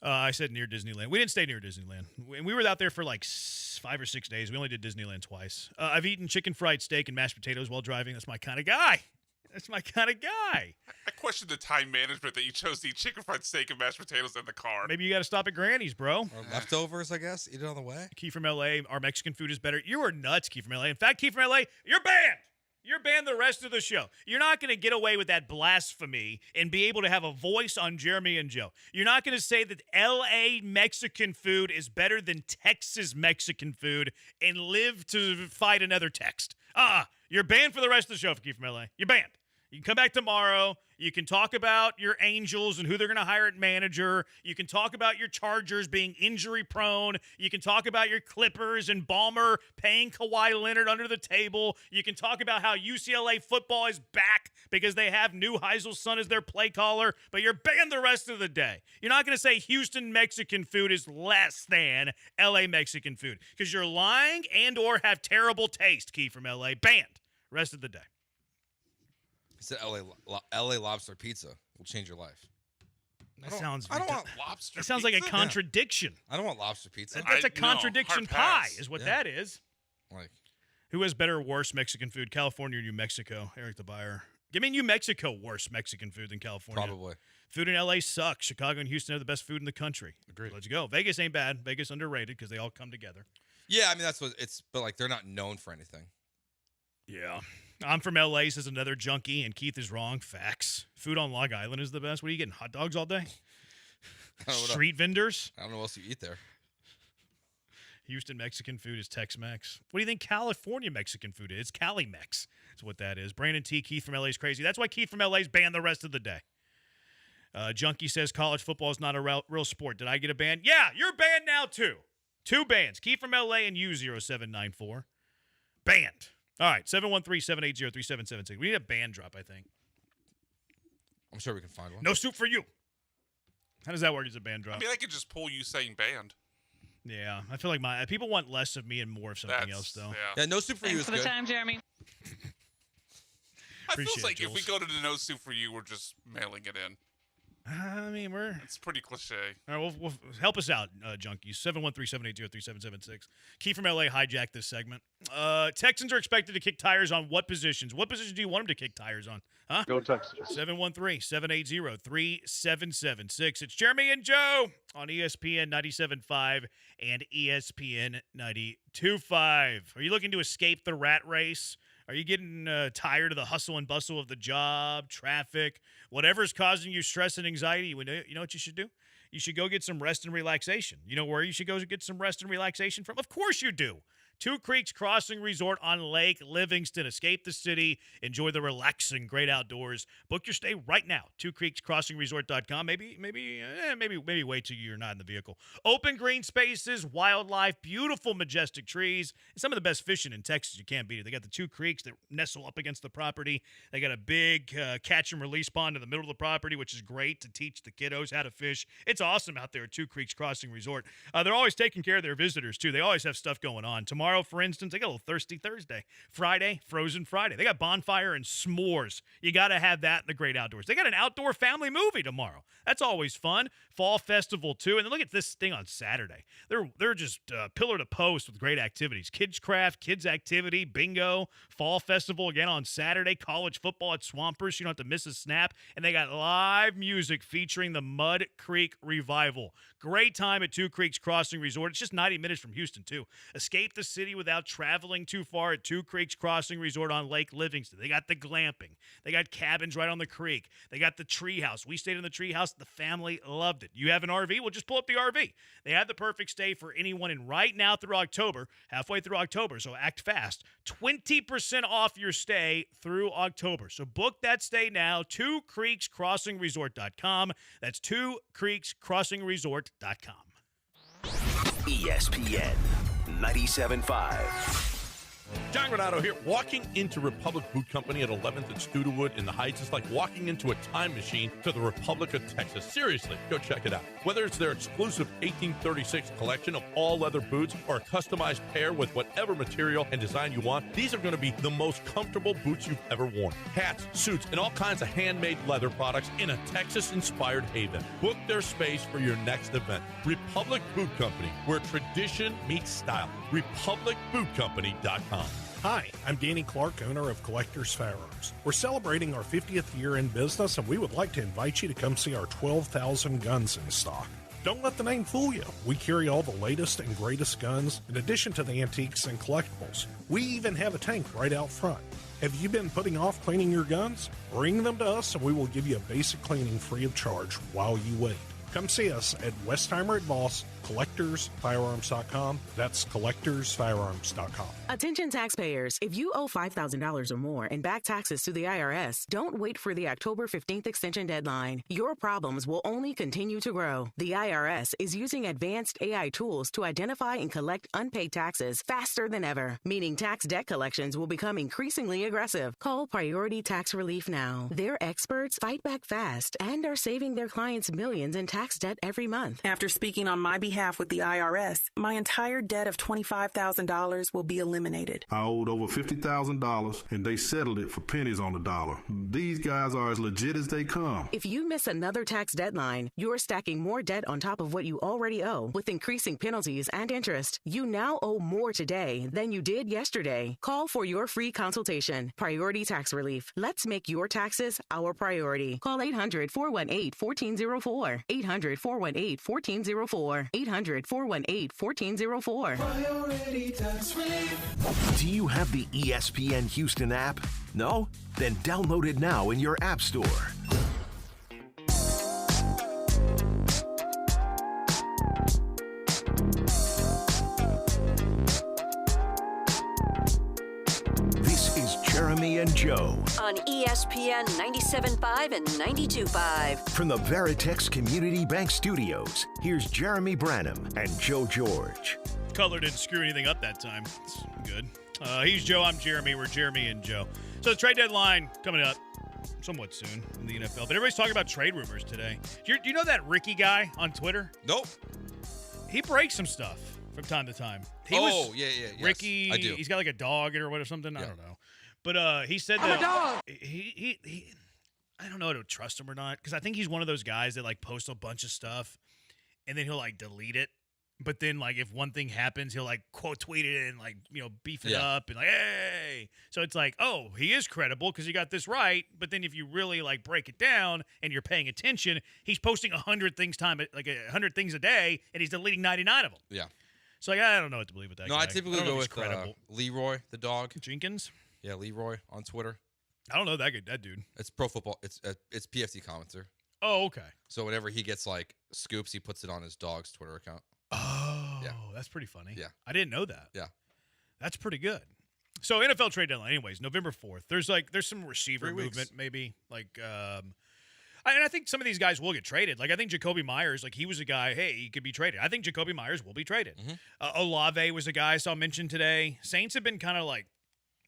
I said near Disneyland. We didn't stay near Disneyland. We were out there for like 5 or 6 days. We only did Disneyland twice. I've eaten chicken fried steak and mashed potatoes while driving. That's my kind of guy. I question the time management that you chose to eat chicken fried steak and mashed potatoes in the car. Maybe you got to stop at Granny's, bro. Or leftovers, I guess. Eat it on the way. Key from LA. Our Mexican food is better. You are nuts, Key from LA. In fact, Key from LA, you're banned. You're banned the rest of the show. You're not going to get away with that blasphemy and be able to have a voice on Jeremy and Joe. You're not going to say that LA Mexican food is better than Texas Mexican food and live to fight another text. You're banned for the rest of the show for Key from LA. You're banned. You can come back tomorrow. You can talk about your Angels and who they're going to hire at manager. You can talk about your Chargers being injury prone. You can talk about your Clippers and Ballmer paying Kawhi Leonard under the table. You can talk about how UCLA football is back because they have Neuheisel's son as their play caller, but you're banned the rest of the day. You're not going to say Houston Mexican food is less than LA Mexican food because you're lying and or have terrible taste, Key from LA. Banned rest of the day. He said LA lobster pizza will change your life. That sounds. I don't want lobster. It sounds like a contradiction. Yeah. I don't want lobster pizza. That's a contradiction pie, is what that is. Like, who has better or worse Mexican food, California or New Mexico? Eric the Buyer. Give me New Mexico worse Mexican food than California. Probably. Food in LA sucks. Chicago and Houston have the best food in the country. Agreed. Let's go. Vegas ain't bad. Vegas underrated because they all come together. Yeah, I mean that's what it's. But like they're not known for anything. Yeah. I'm from LA, says another junkie, and Keith is wrong. Facts. Food on Long Island is the best. What are you getting, hot dogs all day? Street vendors? I don't know what else you eat there. Houston Mexican food is Tex-Mex. What do you think California Mexican food is? Cali-Mex is what that is. Brandon T. Keith from LA is crazy. That's why Keith from LA is banned the rest of the day. Junkie says college football is not a real sport. Did I get a ban? Yeah, you're banned now, too. 2 bans. Keith from LA and you, 0794. Banned. All right, 713-780-3776. We need a band drop, I think. I'm sure we can find one. No soup for you. How does that work as a band drop? I mean, I could just pull you saying band. Yeah, I feel like people want less of me and more of something else, though. Yeah, no soup for you is good. Thanks for the time, Jeremy. I feel like if we go to the no soup for you, we're just mailing it in. I mean, It's pretty cliche. All right, we'll help us out, junkies. 713-780-3776. Key from LA hijacked this segment. Texans are expected to kick tires on what positions? What positions do you want them to kick tires on? Huh? Go Texans. 713-780-3776. It's Jeremy and Joe on ESPN 97.5 and ESPN 92.5. Are you looking to escape the rat race? Are you getting tired of the hustle and bustle of the job, traffic, whatever's causing you stress and anxiety? You know what you should do? You should go get some rest and relaxation. You know where you should go get some rest and relaxation from? Of course you do. Two Creeks Crossing Resort on Lake Livingston. Escape the city. Enjoy the relaxing, great outdoors. Book your stay right now. TwoCreeksCrossingResort.com. Maybe wait till you're not in the vehicle. Open green spaces, wildlife, beautiful, majestic trees, and some of the best fishing in Texas. You can't beat it. They got the two creeks that nestle up against the property. They got a big catch and release pond in the middle of the property, which is great to teach the kiddos how to fish. It's awesome out there at Two Creeks Crossing Resort. They're always taking care of their visitors, too. They always have stuff going on. Tomorrow, for instance, they got a little Thirsty Thursday. Friday, Frozen Friday. They got bonfire and s'mores. You got to have that in the great outdoors. They got an outdoor family movie tomorrow. That's always fun. Fall festival, too. And then look at this thing on Saturday. They're just pillar to post with great activities. Kids craft, kids activity, bingo, fall festival again on Saturday, college football at Swampers. You don't have to miss a snap. And they got live music featuring the Mud Creek Revival. Great time at Two Creeks Crossing Resort. It's just 90 minutes from Houston, too. Escape the city without traveling too far at Two Creeks Crossing Resort on Lake Livingston. They got the glamping. They got cabins right on the creek. They got the tree house. We stayed in the tree house. The family loved it. You have an RV? Well, just pull up the RV. They have the perfect stay for anyone. And right now through October, halfway through October, so act fast, 20% off your stay through October. So book that stay now, TwoCreeksCrossingResort.com. That's TwoCreeksCrossingResort.com. ESPN 97.5. John Granato here. Walking into Republic Boot Company at 11th and Studewood in the Heights is like walking into a time machine to the Republic of Texas. Seriously, go check it out. Whether it's their exclusive 1836 collection of all leather boots or a customized pair with whatever material and design you want, these are going to be the most comfortable boots you've ever worn. Hats, suits, and all kinds of handmade leather products in a Texas-inspired haven. Book their space for your next event. Republic Boot Company, where tradition meets style. RepublicBootCompany.com. Hi, I'm Danny Clark, owner of Collectors Firearms. We're celebrating our 50th year in business, and we would like to invite you to come see our 12,000 guns in stock. Don't let the name fool you. We carry all the latest and greatest guns, in addition to the antiques and collectibles. We even have a tank right out front. Have you been putting off cleaning your guns? Bring them to us, and we will give you a basic cleaning free of charge while you wait. Come see us at Westheimer at Voss, CollectorsFirearms.com. That's CollectorsFirearms.com. Attention taxpayers. If you owe $5,000 or more in back taxes to the IRS, don't wait for the October 15th extension deadline. Your problems will only continue to grow. The IRS is using advanced AI tools to identify and collect unpaid taxes faster than ever, meaning tax debt collections will become increasingly aggressive. Call Priority Tax Relief now. Their experts fight back fast and are saving their clients millions in tax debt every month. After speaking on my behalf with the IRS, my entire debt of $25,000 will be eliminated. I owed over $50,000, and they settled it for pennies on the dollar. These guys are as legit as they come. If you miss another tax deadline, you're stacking more debt on top of what you already owe, with increasing penalties and interest. You now owe more today than you did yesterday. Call for your free consultation. Priority Tax Relief. Let's make your taxes our priority. Call 800-418-1404. 800-418-1404. 800-418-1404. Priority Tax Relief. Do you have the ESPN Houston app? No? Then download it now in your app store. This is Jeremy and Joe on ESPN 97.5 and 92.5. From the Veritex Community Bank Studios, here's Jeremy Branham and Joe George. Color didn't screw anything up that time. It's good. He's Joe. I'm Jeremy. We're Jeremy and Joe. So the trade deadline coming up somewhat soon in the NFL. But everybody's talking about trade rumors today. Do you know that Ricky guy on Twitter? Nope. He breaks some stuff from time to time. Yeah. Ricky, yes, I do. He's got like a dog or something. Yeah. I don't know. But he said that I'm a dog. He I don't know to trust him or not, because I think he's one of those guys that like posts a bunch of stuff and then he'll like delete it. But then like if one thing happens, he'll like quote tweet it and like, beef it up and like, hey. So it's like, oh, he is credible because he got this right. But then if you really like break it down and you're paying attention, he's posting 100 things 100 things a day and he's deleting 99 of them. Yeah. So like, I don't know what to believe with that guy. I typically go with Leroy, the dog. Jenkins? Yeah, Leroy on Twitter. I don't know that dude. It's Pro Football. It's PFT commenter. Oh, okay. So whenever he gets like scoops, he puts it on his dog's Twitter account. Oh, yeah. That's pretty funny. Yeah. I didn't know that. Yeah. That's pretty good. So NFL trade deadline, anyways, November 4th. There's some receiver movement, maybe. Like, and I think some of these guys will get traded. Like, I think Jacoby Myers, like, he was a guy, hey, he could be traded. I think Jacoby Myers will be traded. Olave was a guy I saw mentioned today. Saints have been kind of, like,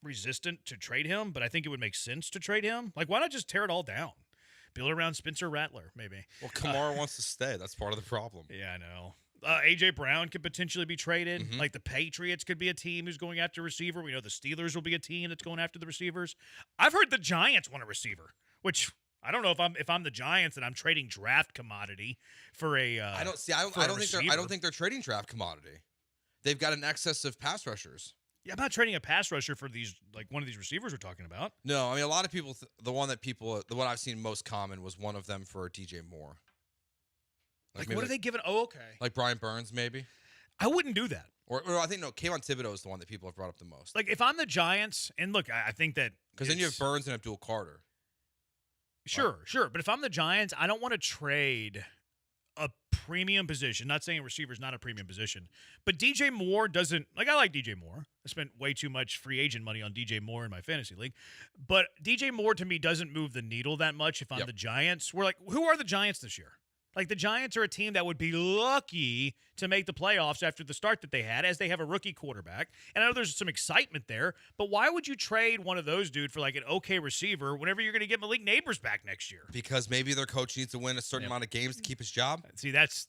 resistant to trade him, but I think it would make sense to trade him. Like, why not just tear it all down? Build around Spencer Rattler, maybe. Well, Kamara wants to stay. That's part of the problem. Yeah, I know. A.J. Brown could potentially be traded. Like the Patriots could be a team who's going after a receiver. We know the Steelers will be a team that's going after the receivers. I've heard the Giants want a receiver, which I don't know if I'm the Giants and I'm trading draft commodity for a. I don't think they're trading draft commodity. They've got an excess of pass rushers. Yeah, I'm not trading a pass rusher for these one of these receivers we're talking about. No, I mean a lot of people. The one I've seen most common was one of them for DJ Moore. Like what are they giving? Oh, okay. Like Brian Burns, maybe? I wouldn't do that. Or I think, Kayvon Thibodeau is the one that people have brought up the most. Like, if I'm the Giants, and look, I think that... Because then you have Burns and Abdul Carter. Sure. But if I'm the Giants, I don't want to trade a premium position. Not saying receiver's not a premium position. But DJ Moore doesn't... Like, I like DJ Moore. I spent way too much free agent money on DJ Moore in my fantasy league. But DJ Moore, to me, doesn't move the needle that much if I'm the Giants. We're like, who are the Giants this year? Like, the Giants are a team that would be lucky to make the playoffs after the start that they had, as they have a rookie quarterback. And I know there's some excitement there, but why would you trade one of those, dude, for, like, an okay receiver whenever you're going to get Malik Neighbors back next year? Because maybe their coach needs to win a certain amount of games to keep his job. See, that's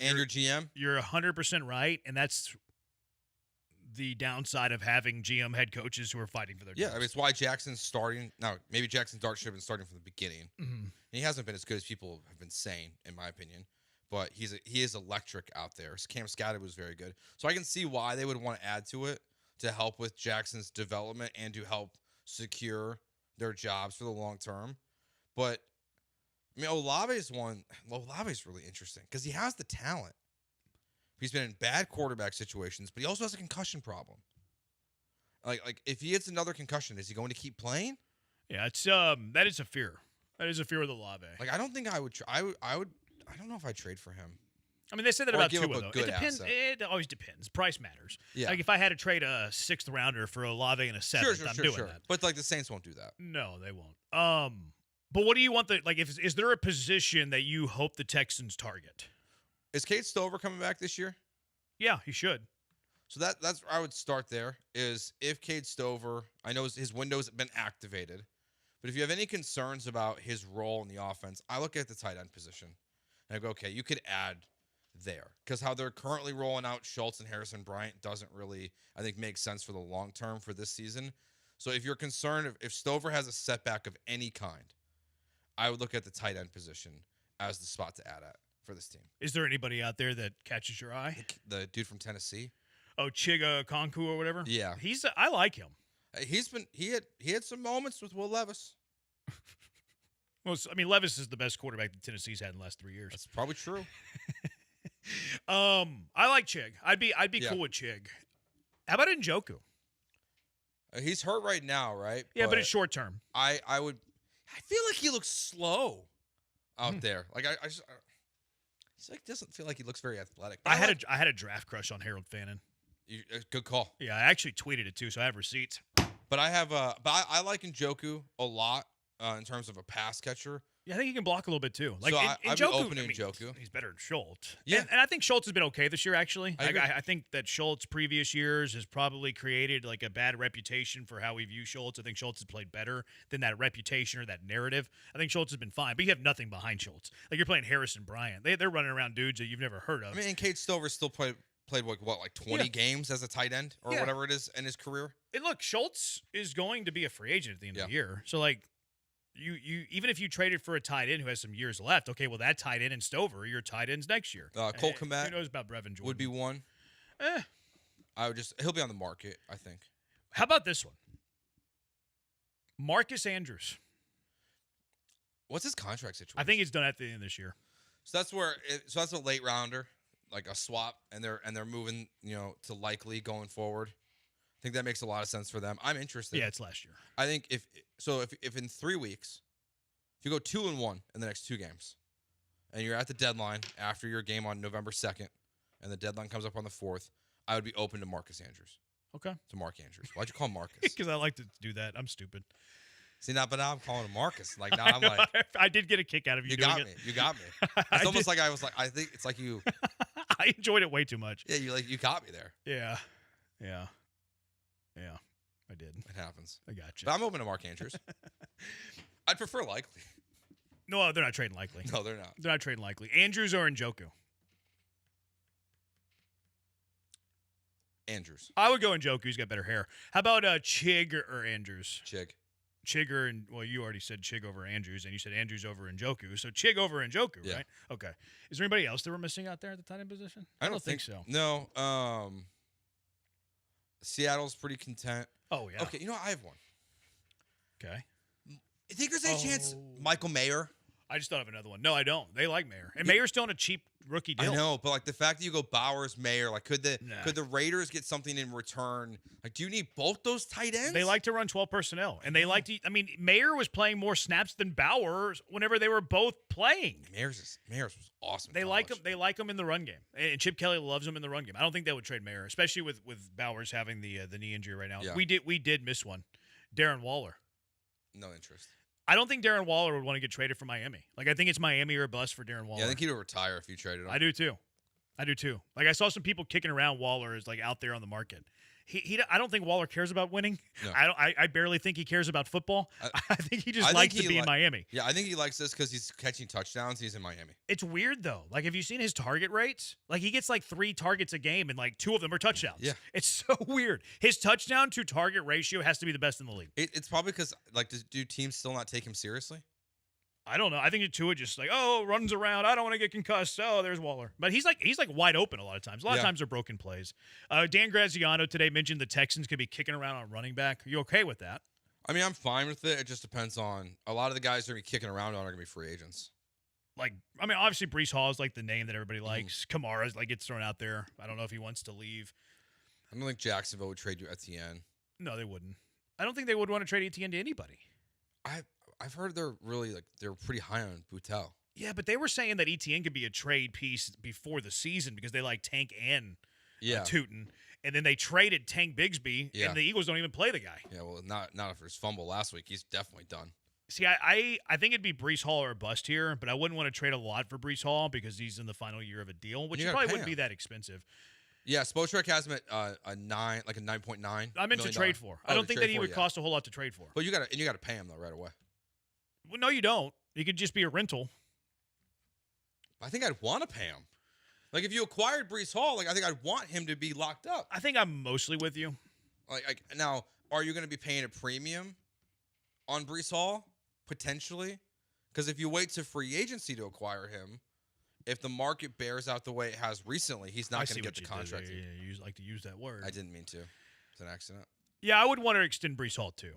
and your GM? You're 100% right, and that's the downside of having GM head coaches who are fighting for their jobs. Yeah, I mean, it's why Jackson's starting. Now, maybe Jackson Dart should have been starting from the beginning. He hasn't been as good as people have been saying, in my opinion. But he is electric out there. Cam Scattergood was very good. So I can see why they would want to add to it to help with Jackson's development and to help secure their jobs for the long term. But, I mean, Olave's really interesting because he has the talent. He's been in bad quarterback situations, but he also has a concussion problem. Like if he gets another concussion, is he going to keep playing? Yeah, it's that is a fear. That is a fear with Olave. Like I don't think I would. I don't know if I'd trade for him. I mean, they said that about Tua, though. It depends. It always depends. Price matters. Yeah. Like if I had to trade a 6th rounder for Olave and a 7th, I'm doing that. But like the Saints won't do that. No, they won't. But what do you want? Is there a position that you hope the Texans target? Is Cade Stover coming back this year? Yeah, he should. So that's where I would start there, is if Cade Stover, I know his window's been activated, but if you have any concerns about his role in the offense, I look at the tight end position, and I go, okay, you could add there. Because how they're currently rolling out Schultz and Harrison Bryant doesn't really, I think, make sense for the long term for this season. So if you're concerned, if Stover has a setback of any kind, I would look at the tight end position as the spot to add at for this team. Is there anybody out there that catches your eye? The dude from Tennessee. Oh, Chiga Konku or whatever? Yeah. I like him. He had some moments with Will Levis. Well, I mean, Levis is the best quarterback that Tennessee's had in the last 3 years. That's probably true. I like Chig. I'd be cool with Chig. How about Njoku? He's hurt right now, right? Yeah, but it's short term. I feel like he looks slow out there. Like he doesn't feel like he looks very athletic. I had a draft crush on Harold Fannin. Good call. Yeah, I actually tweeted it too, so I have receipts. But I like Njoku a lot in terms of a pass catcher. Yeah, I think he can block a little bit too. Like so Njoku, Njoku. He's better than Schultz. Yeah, and I think Schultz has been okay this year. Actually, I think that Schultz previous years has probably created like a bad reputation for how we view Schultz. I think Schultz has played better than that reputation or that narrative. I think Schultz has been fine, but you have nothing behind Schultz. Like you're playing Harrison Bryant. They're running around dudes that you've never heard of. I mean, and Cade Stover still played like 20 games as a tight end or whatever it is in his career. And look, Schultz is going to be a free agent at the end of the year. So like, You even if you traded for a tight end who has some years left, okay, well that tight end and Stover are your tight ends next year. Cole Kmet. Who knows about Brevin Jordan? Would be one. He'll be on the market, I think. How about this one? Marcus Andrews. What's his contract situation? I think it's done at the end of this year. So that's a late rounder, like a swap, and they're moving, to likely going forward. I think that makes a lot of sense for them. I'm interested. Yeah, it's last year. I think if in 3 weeks, if you go 2-1 in the next 2 games, and you're at the deadline after your game on November 2nd, and the deadline comes up on the 4th, I would be open to Marcus Andrews. Okay. To Mark Andrews. Why'd you call him Marcus? Because I like to do that. I'm stupid. See, now I'm calling him Marcus. Like, now I'm like. I did get a kick out of you doing it. You got me. It's almost like I was like, I think it's like you. I enjoyed it way too much. Yeah, you got me there. Yeah. I did. It happens. I got you. But I'm open to Mark Andrews. I'd prefer Likely. No, they're not trading Likely. No, they're not. They're not trading Likely. Andrews or Njoku? Andrews. I would go Njoku. He's got better hair. How about Chig or Andrews? Chig or you already said Chig over Andrews, and you said Andrews over Njoku. So Chig over Njoku, Yeah. right? Okay. Is there anybody else that we're missing out there at the tight end position? I don't think so. No. Seattle's pretty content. Oh, yeah. Okay, I have one. Okay. You think there's any chance Michael Mayer? I just thought of another one. No, I don't. They like Mayer. And Mayer's still on a cheap rookie deal. I know, but like the fact that you go Bowers, Mayer, like could the Raiders get something in return? Like, do you need both those tight ends? They like to run 12 personnel. And they like to Mayer was playing more snaps than Bowers whenever they were both playing. Mayer's was awesome. They like him in the run game. And Chip Kelly loves him in the run game. I don't think they would trade Mayer, especially with Bowers having the knee injury right now. Yeah. We did miss one. Darren Waller. No interest. I don't think Darren Waller would want to get traded from Miami. Like, I think it's Miami or bust for Darren Waller. Yeah, I think he would retire if you traded him. I do too. Like, I saw some people kicking around Waller as like out there on the market. I don't think Waller cares about winning. No. I barely think he cares about football. I think he just likes to be in Miami. Yeah, I think he likes this because he's catching touchdowns. He's in Miami. It's weird though. Like, have you seen his target rates? Like, he gets like 3 targets a game, and like 2 of them are touchdowns. Yeah, it's so weird. His touchdown to target ratio has to be the best in the league. It's probably because like, do teams still not take him seriously? I don't know. I think Tua just like, runs around. I don't want to get concussed. Oh, there's Waller. But he's like wide open a lot of times. A lot of times they're broken plays. Dan Graziano today mentioned the Texans could be kicking around on running back. Are you okay with that? I mean, I'm fine with it. It just depends on a lot of the guys that are going to be kicking around on are going to be free agents. Like, I mean, obviously Breece Hall is like the name that everybody likes. Kamara's like gets thrown out there. I don't know if he wants to leave. I don't think Jacksonville would trade you Etienne. No, they wouldn't. I don't think they would want to trade Etienne to anybody. I've heard they're pretty high on Boutel. Yeah, but they were saying that Etienne could be a trade piece before the season because they like Tank and Tootin, and then they traded Tank Bigsby, and the Eagles don't even play the guy. Yeah, well, not after his fumble last week. He's definitely done. See, I think it'd be Breece Hall or a bust here, but I wouldn't want to trade a lot for Breece Hall because he's in the final year of a deal, which probably wouldn't be that expensive. Yeah, Spotrac has him at a 9.9. I meant to trade for. I don't think that he would cost a whole lot to trade for. But you got to pay him though right away. Well, no, you don't. He could just be a rental. I think I'd want to pay him. Like, if you acquired Breece Hall, like I think I'd want him to be locked up. I think I'm mostly with you. Like now, are you going to be paying a premium on Breece Hall potentially? Because if you wait to free agency to acquire him, if the market bears out the way it has recently, he's not going to get the contract. Yeah, you like to use that word. I didn't mean to. It's an accident. Yeah, I would want to extend Breece Hall too.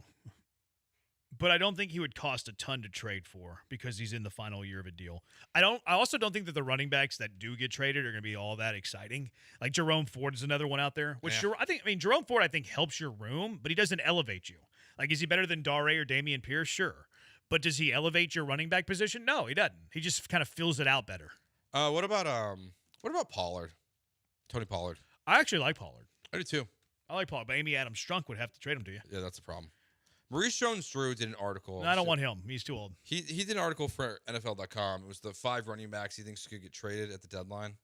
But I don't think he would cost a ton to trade for because he's in the final year of a deal. I also don't think that the running backs that do get traded are going to be all that exciting. Like Jerome Ford is another one out there. Which Jerome Ford I think helps your room, but he doesn't elevate you. Like, is he better than Dare or Dameon Pierce? Sure. But does he elevate your running back position? No, he doesn't. He just kind of fills it out better. What about Pollard? Tony Pollard. I actually like Pollard. I do too. I like Pollard, but Amy Adams Strunk would have to trade him to you. Yeah, that's a problem. Maurice Jones-Drew did an article. No, I don't want him. He's too old. He did an article for NFL.com. It was the 5 running backs he thinks could get traded at the deadline.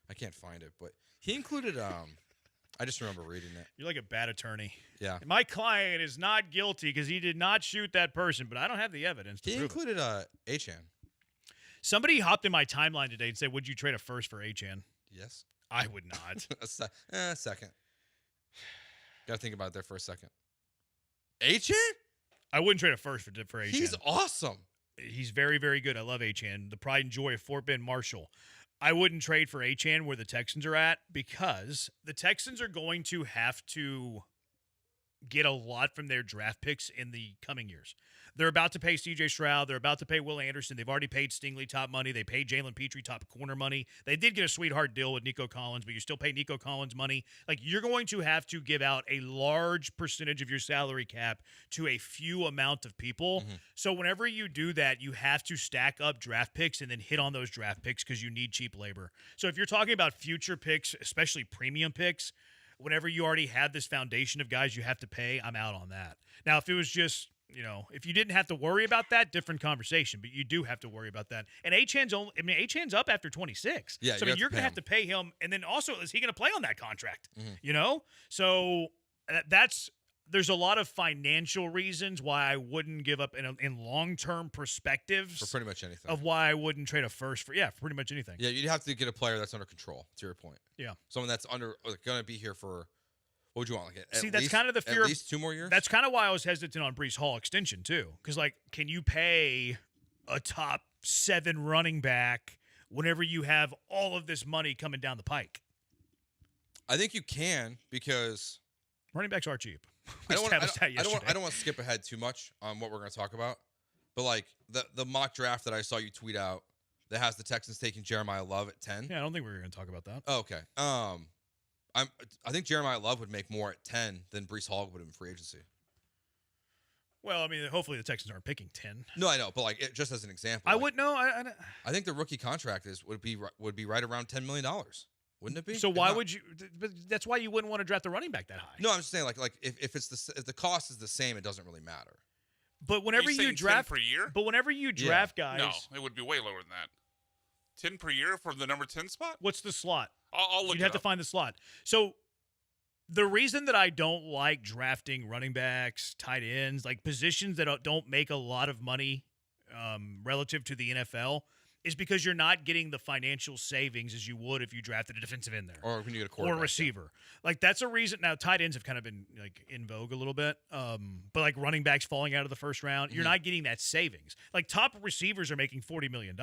I can't find it, but he included I just remember reading it. You're like a bad attorney. Yeah. My client is not guilty because he did not shoot that person, but I don't have the evidence to prove it. He included Achane. Somebody hopped in my timeline today and said, would you trade a first for Achane? Yes. I would not. A second. Got to think about it there for a second. Achane? I wouldn't trade a first for Achane. He's awesome. He's very, very good. I love Achane. The pride and joy of Fort Bend Marshall. I wouldn't trade for Achane where the Texans are at because the Texans are going to have to get a lot from their draft picks in the coming years. They're about to pay C.J. Stroud. They're about to pay Will Anderson. They've already paid Stingley top money. They paid Jalen Petrie top corner money. They did get a sweetheart deal with Nico Collins, but you still pay Nico Collins money. Like, you're going to have to give out a large percentage of your salary cap to a few amount of people. Mm-hmm. So whenever you do that, you have to stack up draft picks and then hit on those draft picks because you need cheap labor. So if you're talking about future picks, especially premium picks, whenever you already have this foundation of guys you have to pay, I'm out on that. Now, if it was just, if you didn't have to worry about that, different conversation, but you do have to worry about that. And Achane's up after 26. Yeah, so you're going to have to pay him. And then also, is he going to play on that contract? Mm-hmm. So there's a lot of financial reasons why I wouldn't give up in long-term perspectives. For pretty much anything. Of why I wouldn't trade a first for pretty much anything. Yeah, you'd have to get a player that's under control, to your point. Yeah. Someone that's going to be here for, what would you want? That's kind of the fear. At least 2 more years? That's kind of why I was hesitant on Breece Hall extension, too. Because, can you pay a top 7 running back whenever you have all of this money coming down the pike? I think you can because running backs are cheap. I don't want to skip ahead too much on what we're going to talk about, but the mock draft that I saw you tweet out that has the Texans taking Jeremiah Love at 10. Yeah, I don't think we're going to talk about that. Oh, okay. I think Jeremiah Love would make more at 10 than Breece Hall would in free agency. Well, I mean, hopefully the Texans aren't picking 10. No, I know, but just as an example, I would know. I think the rookie contract would be right around $10 million. Wouldn't it be? So why would you? But that's why you wouldn't want to draft the running back that high. No, I'm just saying, if the cost is the same, it doesn't really matter. But whenever you draft 10 per year, guys, no, it would be way lower than that. 10 per year for the number 10 spot. What's the slot? I'll look. You'd have to find the slot. So the reason that I don't like drafting running backs, tight ends, positions that don't make a lot of money relative to the NFL, is because you're not getting the financial savings as you would if you drafted a defensive end there. Or when you get a quarterback. Or a receiver. That's a reason. Now, tight ends have kind of been in vogue a little bit. But running backs falling out of the first round, you're not getting that savings. Top receivers are making $40 million.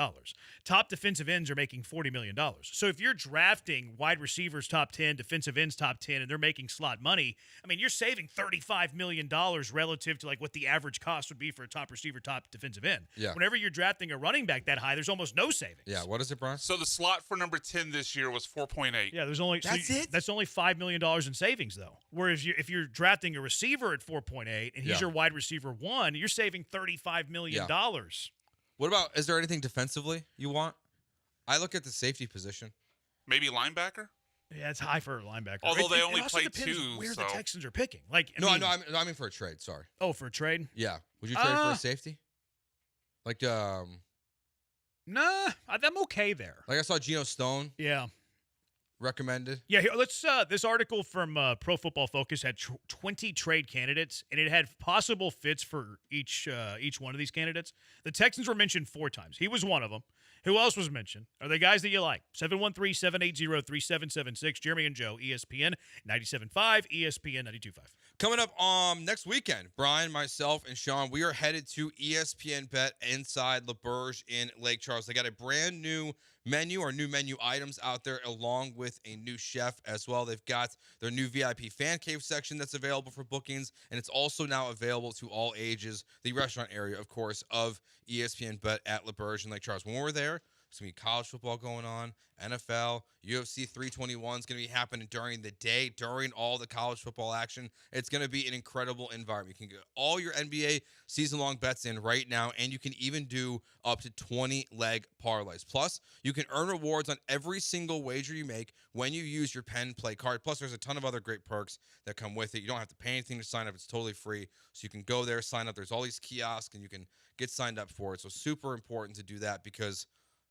Top defensive ends are making $40 million. So if you're drafting wide receivers top 10, defensive ends top 10, and they're making slot money, I mean, you're saving $35 million relative to what the average cost would be for a top receiver, top defensive end. Yeah. Whenever you're drafting a running back that high, there's almost no savings. Yeah, what is it, Brian? So the slot for number 10 this year was 4.8. Yeah, there's only that's only $5 million in savings though. Whereas if you're drafting a receiver at 4.8 and he's your wide receiver 1, you're saving $35 million. What about, is there anything defensively you want? I look at the safety position. Maybe linebacker? Yeah, it's high for a linebacker. Although they only play 2, where the Texans are picking. I mean for a trade, sorry. Oh, for a trade? Yeah. Would you trade for a safety? Nah, I'm okay there. I saw Geno Stone. Yeah. Recommended. Yeah, here, let's. This article from Pro Football Focus had 20 trade candidates, and it had possible fits for each one of these candidates. The Texans were mentioned 4 times. He was one of them. Who else was mentioned? Are they guys that you like? 713-780-3776. Jeremy and Joe, ESPN 97.5, ESPN 92.5. Coming up next weekend, Brian, myself, and Sean, we are headed to ESPN Bet inside LaBerge in Lake Charles. They got a brand new menu or new menu items out there along with a new chef as well. They've got their new VIP fan cave section that's available for bookings, and it's also now available to all ages. The restaurant area, of course, of ESPN Bet at LaBerge in Lake Charles. When we're there, there's going to be college football going on, NFL, UFC 321 is going to be happening during the day, during all the college football action. It's going to be an incredible environment. You can get all your NBA season-long bets in right now, and you can even do up to 20-leg parlays. Plus, you can earn rewards on every single wager you make when you use your Penn Play card. Plus, there's a ton of other great perks that come with it. You don't have to pay anything to sign up. It's totally free, so you can go there, sign up. There's all these kiosks, and you can get signed up for it. So super important to do that because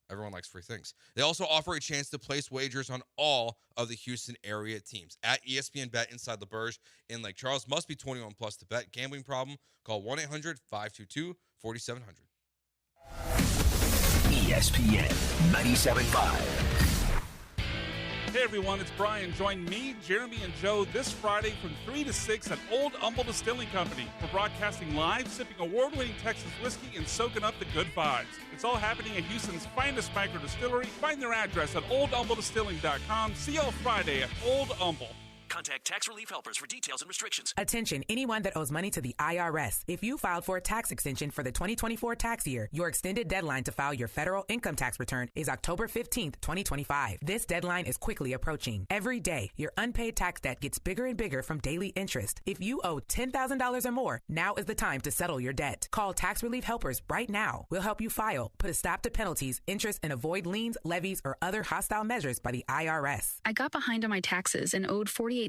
everyone likes free things. They also offer a chance to place wagers on all of the Houston area teams. At ESPN Bet inside LaBerge in Lake Charles. Must be 21 plus to bet. Gambling problem? Call 1-800-522-4700. ESPN 97.5. Hey everyone, it's Brian. Join me, Jeremy, and Joe this Friday from 3 to 6 at Old Humble Distilling Company. We're broadcasting live, sipping award-winning Texas whiskey and soaking up the good vibes. It's all happening at Houston's finest micro distillery. Find their address at oldhumbledistilling.com. See y'all Friday at Old Humble. Contact Tax Relief Helpers for details and restrictions. Attention, anyone that owes money to the IRS. If you filed for a tax extension for the 2024 tax year, your extended deadline to file your federal income tax return is October 15th, 2025. This deadline is quickly approaching. Every day, your unpaid tax debt gets bigger and bigger from daily interest. If you owe $10,000 or more, now is the time to settle your debt. Call Tax Relief Helpers right now. We'll help you file, put a stop to penalties, interest, and avoid liens, levies, or other hostile measures by the IRS. I got behind on my taxes and owed $48,000.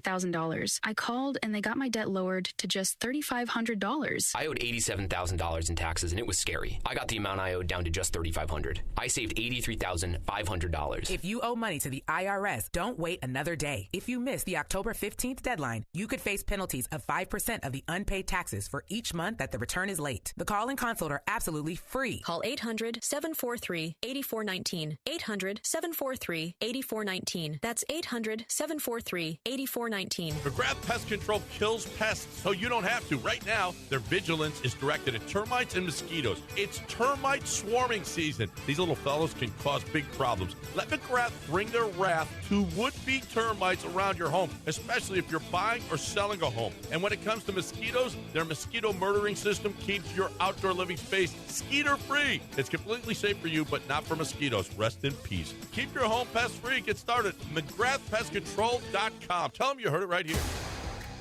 I called and they got my debt lowered to just $3,500. I owed $87,000 in taxes, and it was scary. I got the amount I owed down to just $3,500. I saved $83,500. If you owe money to the IRS, don't wait another day. If you miss the October 15th deadline, you could face penalties of 5% of the unpaid taxes for each month that the return is late. The call and consult are absolutely free. Call 800-743-8419. 800-743-8419. That's 800-743-8419. McGrath Pest Control kills pests so you don't have to. Right now, their vigilance is directed at termites and mosquitoes. It's termite swarming season. These little fellows can cause big problems. Let McGrath bring their wrath to would-be termites around your home, especially if you're buying or selling a home. And when it comes to mosquitoes, their mosquito murdering system keeps your outdoor living space skeeter-free. It's completely safe for you, but not for mosquitoes. Rest in peace. Keep your home pest-free. Get started. McGrathPestControl.com. Tell them you heard it right here.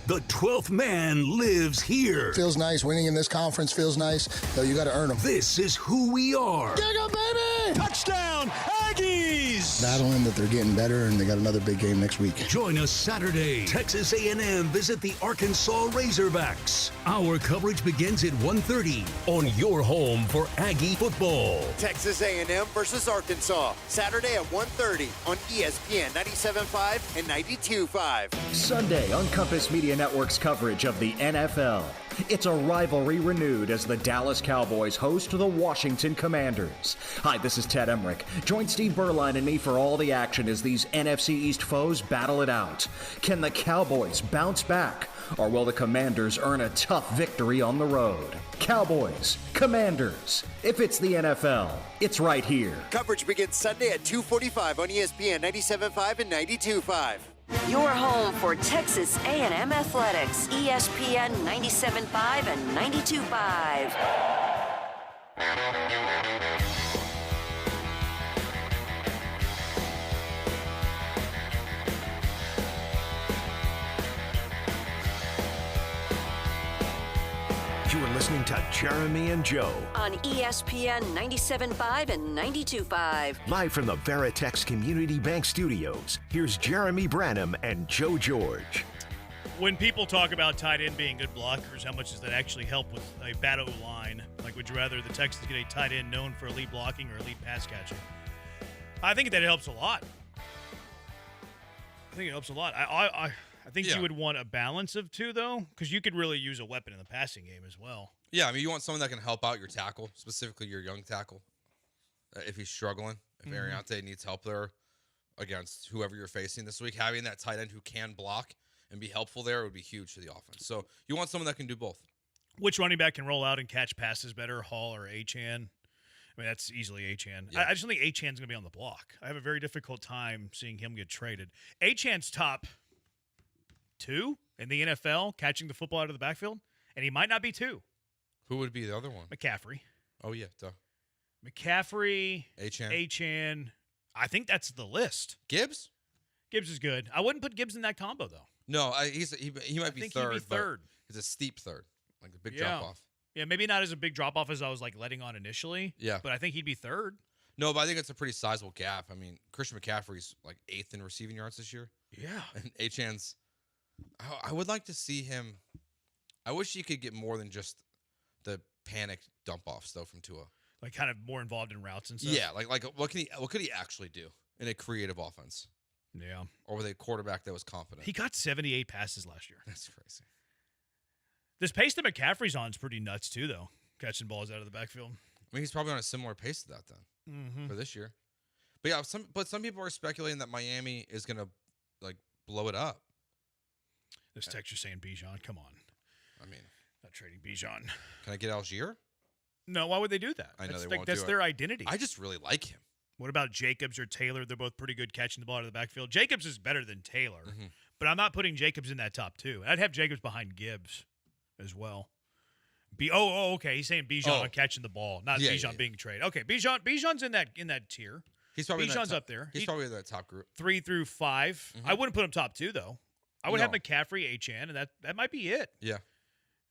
The 12th man lives here. Feels nice. Winning in this conference feels nice, though you got to earn them. This is who we are. Giggle, baby! Touchdown, Aggies! Battling that they're getting better, and they got another big game next week. Join us Saturday. Texas A&M visit the Arkansas Razorbacks. Our coverage begins at 1:30 on your home for Aggie football. Texas A&M versus Arkansas. Saturday at 1:30 on ESPN 97.5 and 92.5. Sunday on Compass Media Network's coverage of the NFL. It's a rivalry renewed as the Dallas Cowboys host the Washington Commanders. Hi, this is Ted Emmerich. Join Steve Berline and me for all the action as these NFC East foes battle it out. Can the Cowboys bounce back, or will the Commanders earn a tough victory on the road? Cowboys, Commanders. If it's the NFL, it's right here. Coverage begins Sunday at 2:45 on ESPN 97.5 and 92.5. Your home for Texas A&M Athletics, ESPN 97.5 and 92.5. You are listening to Jeremy and Joe on ESPN 97.5 and 92.5. Live from the Veritex Community Bank Studios, here's Jeremy Branham and Joe George. When people talk about tight end being good blockers, how much does that actually help with a bad O-line? Like, would you rather the Texans get a tight end known for elite blocking or elite pass catching? I think that helps a lot. I think it helps a lot. I think you would want a balance of two, though, because you could really use a weapon in the passing game as well. Yeah, I mean, you want someone that can help out your tackle, specifically your young tackle, if he's struggling. If Ariante needs help there against whoever you're facing this week, having that tight end who can block and be helpful there would be huge to the offense. So you want someone that can do both. Which running back can roll out and catch passes better, Hall or Achane? I mean, that's easily Achane. Yeah. I just don't think Achane's going to be on the block. I have a very difficult time seeing him get traded. Achane's top 2 in the NFL catching the football out of the backfield, and he might not be 2. Who would be the other one? McCaffrey. Oh, yeah, duh. McCaffrey, Achane. Achane. I think that's the list. Gibbs? Gibbs is good. I wouldn't put Gibbs in that combo, though. No, he might be third. He'd be third. It's a steep third, like a big drop off. Yeah, maybe not as a big drop off as I was like letting on initially. Yeah, but I think he'd be third. No, but I think it's a pretty sizable gap. I mean, Christian McCaffrey's like 8th in receiving yards this year. Yeah, and Achane's. I would like to see him. I wish he could get more than just the panic dump offs though from Tua. Like kind of more involved in routes and stuff. Yeah, like what could he actually do in a creative offense? Yeah. Or with a quarterback that was confident. He got 78 passes last year. That's crazy. This pace that McCaffrey's on is pretty nuts too, though. Catching balls out of the backfield. I mean, he's probably on a similar pace to that then for this year. But yeah, some people are speculating that Miami is gonna like blow it up. This texture saying Bijan. Come on. I mean, not trading Bijan. Can I get Algier? No, why would they do that? I know That's their identity. I just really like him. What about Jacobs or Taylor? They're both pretty good catching the ball out of the backfield. Jacobs is better than Taylor, but I'm not putting Jacobs in that top 2. I'd have Jacobs behind Gibbs as well. Okay. He's saying Bijan on catching the ball, not Bijan being traded. Okay, Bijan's in that tier. He's probably Bijan's up there. He's probably in that top group. 3 through 5. I wouldn't put him top 2 though. I would have McCaffrey, Achane, and that might be it. Yeah.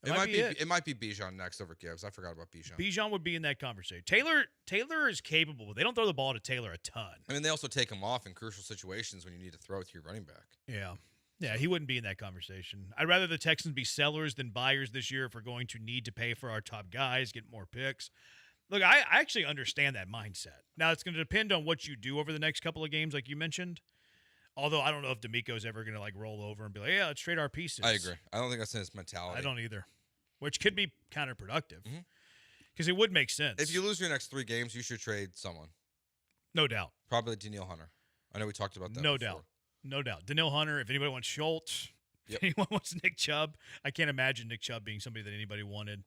It might be Bijan next over Gibbs. I forgot about Bijan. Bijan would be in that conversation. Taylor is capable, but they don't throw the ball to Taylor a ton. I mean, they also take him off in crucial situations when you need to throw it to your running back. Yeah. Yeah, he wouldn't be in that conversation. I'd rather the Texans be sellers than buyers this year if we're going to need to pay for our top guys, get more picks. Look, I actually understand that mindset. Now, it's going to depend on what you do over the next couple of games, like you mentioned. Although I don't know if D'Amico's ever going to like roll over and be like, yeah, let's trade our pieces. I agree. I don't think that's in his mentality. I don't either, which could be counterproductive because it would make sense. If you lose your next 3 games, you should trade someone. No doubt. Probably Danielle Hunter. I know we talked about that No before. doubt. No doubt. Danielle Hunter, if anybody wants Schultz, if anyone wants Nick Chubb, I can't imagine Nick Chubb being somebody that anybody wanted.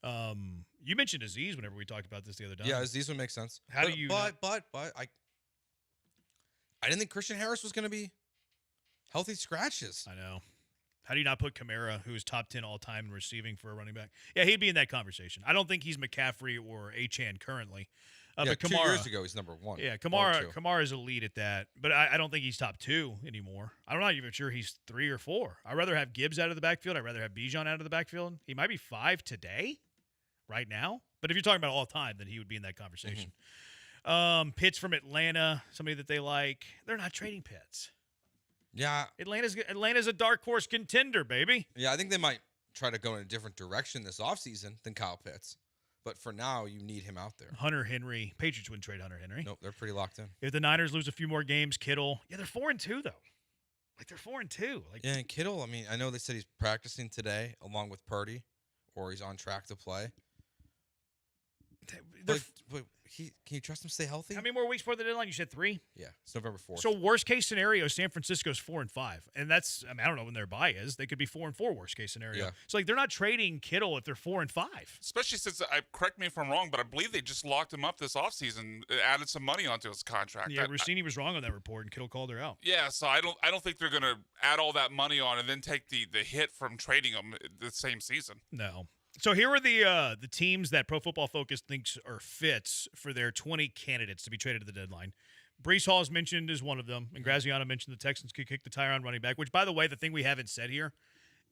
You mentioned Azeez whenever we talked about this the other day. Yeah, Azeez would make sense. How do you? But I didn't think Christian Harris was going to be healthy scratches. I know. How do you not put Kamara, who's top 10 all time in receiving for a running back? Yeah, he'd be in that conversation. I don't think he's McCaffrey or Achane currently. But Kamara, 2 years ago, he's number 1. Yeah, Kamara is elite at that, but I don't think he's top 2 anymore. I'm not even sure he's 3 or 4. I'd rather have Gibbs out of the backfield. I'd rather have Bijan out of the backfield. He might be 5 today, right now. But if you're talking about all time, then he would be in that conversation. Pitts from Atlanta, somebody that they like. They're not trading Pitts. Yeah. Atlanta's a dark horse contender, baby. Yeah, I think they might try to go in a different direction this offseason than Kyle Pitts. But for now, you need him out there. Hunter Henry. Patriots wouldn't trade Hunter Henry. Nope, they're pretty locked in. If the Niners lose a few more games, Kittle. Yeah, they're 4-2, though. Like, they're 4-2. Like, yeah, and Kittle, I mean, I know they said he's practicing today along with Purdy, or he's on track to play. But can you trust him to stay healthy? How many more weeks before the deadline? You said 3? Yeah, it's November 4th. So worst case scenario, San Francisco's 4-5, and that's I don't know when their bye is. They could be 4-4 worst case scenario. Yeah. So like they're not trading Kittle if they're 4-5. Especially since correct me if I'm wrong, but I believe they just locked him up this offseason, added some money onto his contract. Yeah, Rossini was wrong on that report, and Kittle called her out. Yeah, so I don't think they're going to add all that money on and then take the hit from trading him the same season. No. So here are the teams that Pro Football Focus thinks are fits for their 20 candidates to be traded at the deadline. Breece Hall is mentioned as one of them, and Graziano mentioned the Texans could kick the tire on running back, which, by the way, the thing we haven't said here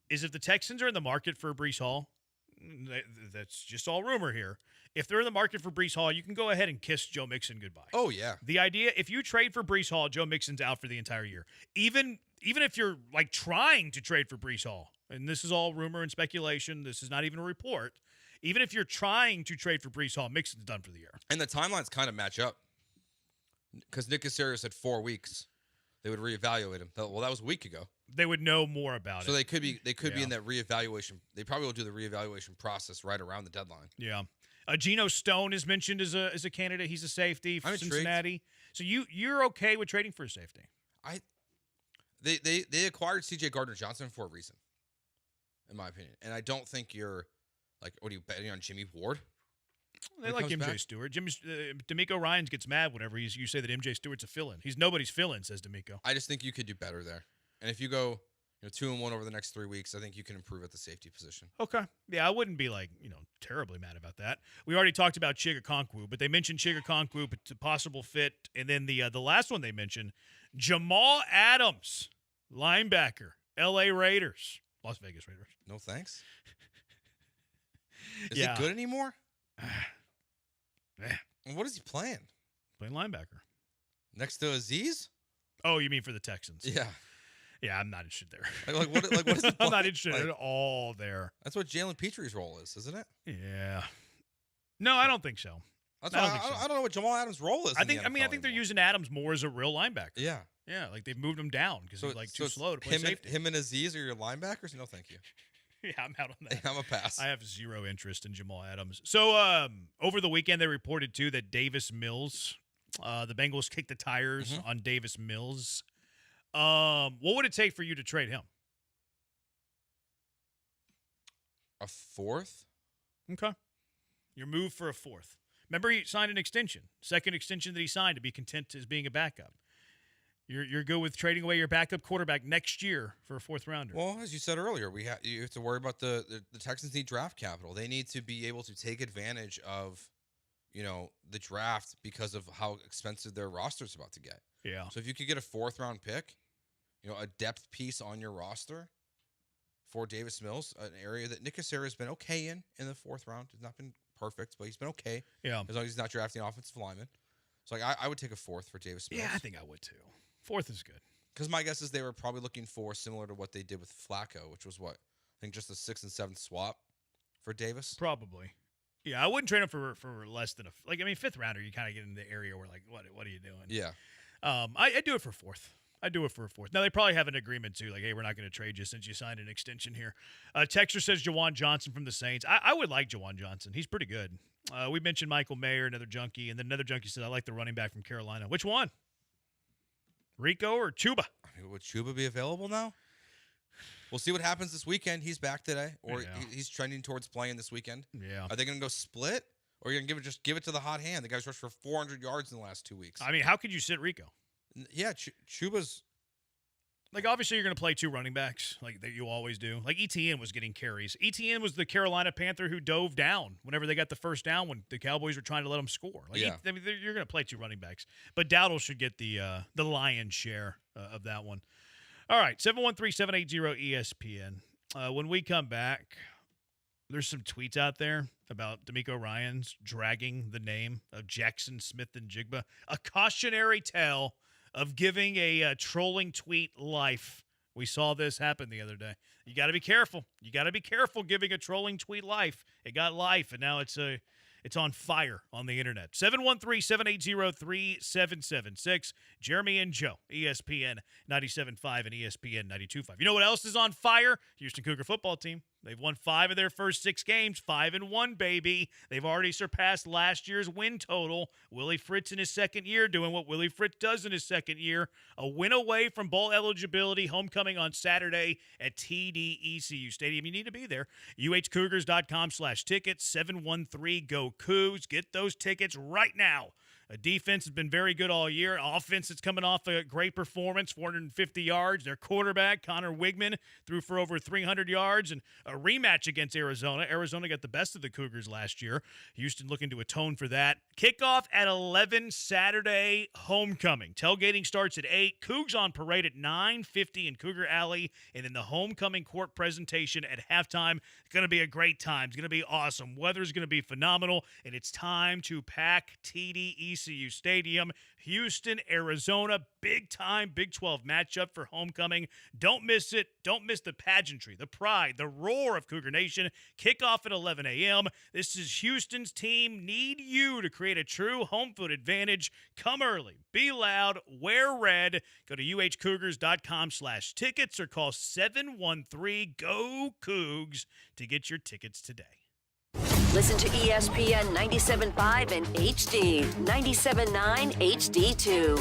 is if the Texans are in the market for Breece Hall, that's just all rumor here. If they're in the market for Breece Hall, you can go ahead and kiss Joe Mixon goodbye. Oh, yeah. The idea, if you trade for Breece Hall, Joe Mixon's out for the entire year. Even if you're, like, trying to trade for Breece Hall, and this is all rumor and speculation, this is not even a report, even if you're trying to trade for Breece Hall, Mixon's done for the year. And the timelines kind of match up because Nick Caserio said 4 weeks. They would reevaluate him. Well, that was a week ago. They would know more about it. So they could be in that reevaluation. They probably will do the reevaluation process right around the deadline. Yeah. Geno Stone is mentioned as a candidate. He's a safety for Cincinnati. So you're okay with trading for a safety? They acquired C.J. Gardner-Johnson for a reason, in my opinion. And I don't think you're like, what are you betting on, Jimmy Ward? They like MJ Stewart. D'Amico Ryans gets mad whenever you say that MJ Stewart's a fill-in. He's nobody's fill-in, says D'Amico. I just think you could do better there. And if you go 2-1 over the next 3 weeks, I think you can improve at the safety position. Okay. Yeah, I wouldn't be terribly mad about that. We already talked about Chigakonkwo, but they mentioned Chigakonkwo, but a possible fit. And then the last one they mentioned, Jamal Adams, linebacker, L.A. Raiders, Las Vegas Raiders. No thanks. Is he good anymore? What is he playing? Playing linebacker. Next to Azeez? Oh, you mean for the Texans? Yeah. Yeah, I'm not interested there. What is he I'm not interested at all there. That's what Jalen Petry's role is, isn't it? Yeah. No, I don't think so. I don't know what Jamal Adams' role is. I think they're using Adams more as a real linebacker. Yeah. Yeah, like they've moved him down because he's too slow to play safety. Him and Azeez are your linebackers? No, thank you. Yeah, I'm out on that. I'm a pass. I have zero interest in Jamal Adams. So over the weekend, they reported, too, that Davis Mills The Bengals kicked the tires on Davis Mills. What would it take for you to trade him? A fourth? Okay. Your move for a fourth. Remember, he signed an extension. Second extension that he signed to be content as being a backup. You're good with trading away your backup quarterback next year for a fourth rounder. Well, as you said earlier, you have to worry about the Texans need draft capital. They need to be able to take advantage of, the draft because of how expensive their roster is about to get. Yeah. So if you could get a fourth round pick, a depth piece on your roster for Davis Mills, an area that Nick Cassera has been okay in the fourth round. He's not been perfect, but he's been okay. Yeah. As long as he's not drafting offensive linemen. So I would take a fourth for Davis Mills. Yeah, I think I would too. Fourth is good. Because my guess is they were probably looking for similar to what they did with Flacco, which was what? I think just a 6th and 7th swap for Davis. Probably. Yeah, I wouldn't trade him for less than fifth rounder. You kind of get in the area where what are you doing? Yeah. I do it for fourth. Now, they probably have an agreement, too. Like, hey, we're not going to trade you since you signed an extension here. Texter says Jawan Johnson from the Saints. I would like Jawan Johnson. He's pretty good. We mentioned Michael Mayer, another junkie, and then another junkie said, I like the running back from Carolina. Which one? Rico or Chuba? Would Chuba be available now? We'll see what happens this weekend. He's back today, or he's trending towards playing this weekend. Yeah. Are they going to go split, or are you going to give it to the hot hand? The guy's rushed for 400 yards in the last 2 weeks. I mean, how could you sit Rico? Yeah, Chuba's... Like, obviously, you're going to play two running backs like that you always do. Like, ETN was getting carries. ETN was the Carolina Panther who dove down whenever they got the first down when the Cowboys were trying to let him score. Like, yeah. You're going to play two running backs. But Dowdle should get the lion's share of that one. All right, 713-780-ESPN. When we come back, there's some tweets out there about D'Amico Ryans dragging the name of Jackson Smith-Njigba. A cautionary tale of giving a trolling tweet life. We saw this happen the other day. You got to be careful. You got to be careful giving a trolling tweet life. It got life, and now it's on fire on the internet. 713-780-3776. Jeremy and Joe, ESPN 97.5 and ESPN 92.5. You know what else is on fire? Houston Cougar football team. They've won 5 of their first 6 games, 5-1, baby. They've already surpassed last year's win total. Willie Fritz in his second year doing what Willie Fritz does in his second year. A win away from bowl eligibility, homecoming on Saturday at TD-ECU Stadium. You need to be there. UHCougars.com/tickets, 713-GO-COUGS. Get those tickets right now. A defense has been very good all year. Offense is coming off a great performance, 450 yards. Their quarterback, Connor Wigman, threw for over 300 yards. And a rematch against Arizona. Arizona got the best of the Cougars last year. Houston looking to atone for that. Kickoff at 11 Saturday, homecoming. Tailgating starts at 8. Cougs on parade at 9:50 in Cougar Alley. And then the homecoming court presentation at halftime. It's going to be a great time. It's going to be awesome. Weather's going to be phenomenal. And it's time to pack TD-ECU Stadium. Houston, Arizona, big-time Big 12 matchup for homecoming. Don't miss it. Don't miss the pageantry, the pride, the roar of Cougar Nation. Kickoff at 11 a.m. This is Houston's team. Need you to create a true home field advantage. Come early. Be loud. Wear red. Go to uhcougars.com/tickets or call 713-GO-COUGS to get your tickets today. Listen to ESPN 97.5 and HD, 97.9 HD2.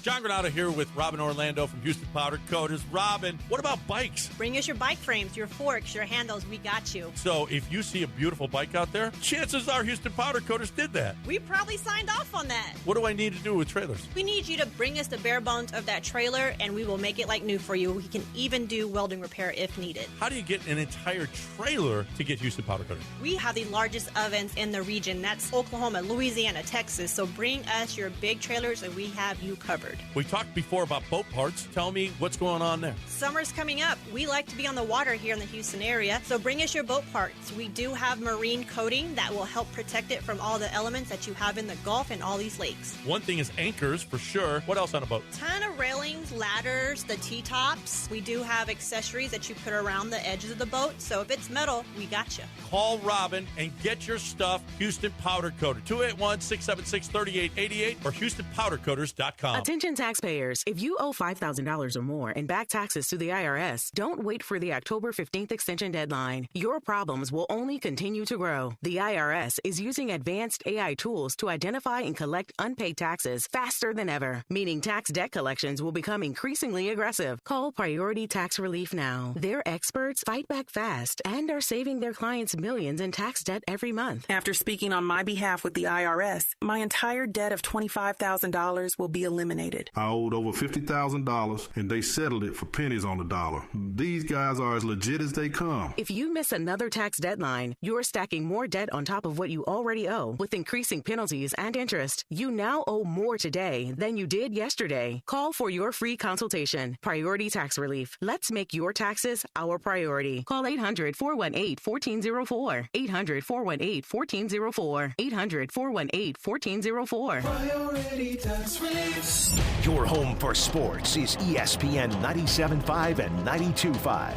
John Granado here with Robin Orlando from Houston Powder Coaters. Robin, what about bikes? Bring us your bike frames, your forks, your handles. We got you. So if you see a beautiful bike out there, chances are Houston Powder Coaters did that. We probably signed off on that. What do I need to do with trailers? We need you to bring us the bare bones of that trailer, and we will make it like new for you. We can even do welding repair if needed. How do you get an entire trailer to get Houston Powder Coaters? We have the largest ovens in the region. That's Oklahoma, Louisiana, Texas. So bring us your big trailers, and we have you covered. We talked before about boat parts. Tell me what's going on there. Summer's coming up. We like to be on the water here in the Houston area, so bring us your boat parts. We do have marine coating that will help protect it from all the elements that you have in the Gulf and all these lakes. One thing is anchors, for sure. What else on a boat? Ton of railings, ladders, the T-tops. We do have accessories that you put around the edges of the boat, so if it's metal, we got you. Call Robin and get your stuff Houston Powder Coater. 281-676-3888 or HoustonPowderCoaters.com. Attention taxpayers, if you owe $5,000 or more in back taxes to the IRS, don't wait for the October 15th extension deadline. Your problems will only continue to grow. The IRS is using advanced AI tools to identify and collect unpaid taxes faster than ever, meaning tax debt collections will become increasingly aggressive. Call Priority Tax Relief now. Their experts fight back fast and are saving their clients millions in tax debt every month. After speaking on my behalf with the IRS, my entire debt of $25,000 will be eliminated. I owed over $50,000, and they settled it for pennies on the dollar. These guys are as legit as they come. If you miss another tax deadline, you're stacking more debt on top of what you already owe with increasing penalties and interest. You now owe more today than you did yesterday. Call for your free consultation. Priority Tax Relief. Let's make your taxes our priority. Call 800-418-1404. 800-418-1404. 800-418-1404. Priority Tax Relief. Your home for sports is ESPN 97.5 and 92.5.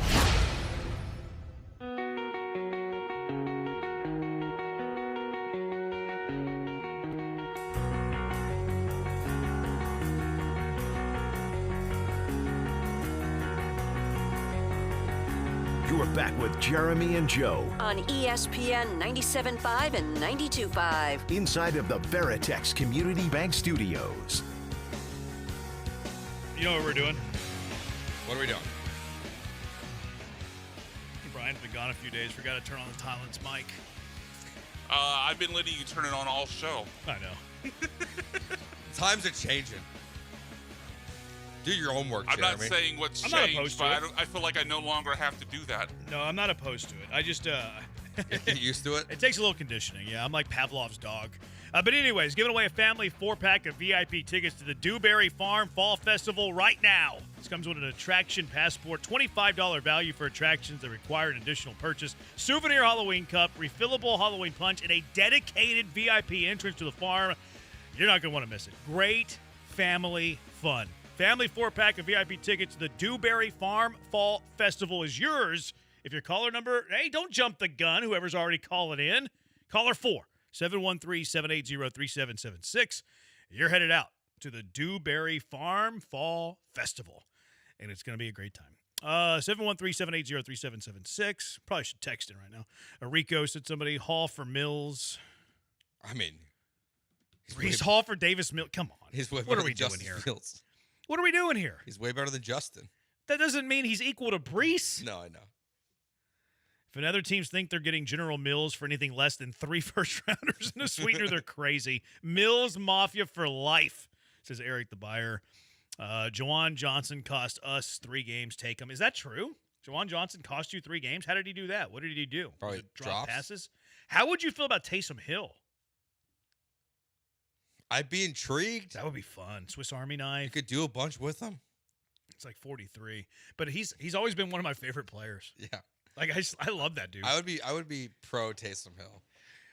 You're back with Jeremy and Joe on ESPN 97.5 and 92.5 inside of the Veritex Community Bank Studios. You know what we're doing? What are we doing? Brian's been gone a few days. Forgot to turn on the Tylen's mic. I've been letting you turn it on all show. I know. Times are changing. Do your homework, I'm Jeremy. not saying what's I'm not changed, opposed to but I feel like I no longer have to do that. No, I'm not opposed to it. I just Get used to it? It takes a little conditioning. Yeah, I'm like Pavlov's dog. But anyways, giving away a family 4-pack of VIP tickets to the Dewberry Farm Fall Festival right now. This comes with an attraction passport, $25 value for attractions that require an additional purchase, souvenir Halloween cup, refillable Halloween punch, and a dedicated VIP entrance to the farm. You're not going to want to miss it. Great family fun. Family 4-pack of VIP tickets to the Dewberry Farm Fall Festival is yours. If your caller number, hey, don't jump the gun, whoever's already calling in. Caller 4-713-780-3776. You're headed out to the Dewberry Farm Fall Festival, and it's going to be a great time. 713-780-3776. Probably should text in right now. Rico said somebody, Hall for Mills. I mean, he's Hall for Davis Mills. Come on. What are we doing here? Fields. What are we doing here? He's way better than Justin. That doesn't mean he's equal to Brees. No, I know. If another teams think they're getting General Mills for anything less than 3 first-rounders and a sweetener, they're crazy. Mills Mafia for life, says Eric the Buyer. Jawan Johnson cost us 3 games. Take him. Is that true? Jawan Johnson cost you 3 games? How did he do that? What did he do? Probably drop passes? How would you feel about Taysom Hill? I'd be intrigued. That would be fun. Swiss Army knife. You could do a bunch with him. It's like 43. But he's always been one of my favorite players. Yeah. Like, I love that dude. I would be pro Taysom Hill.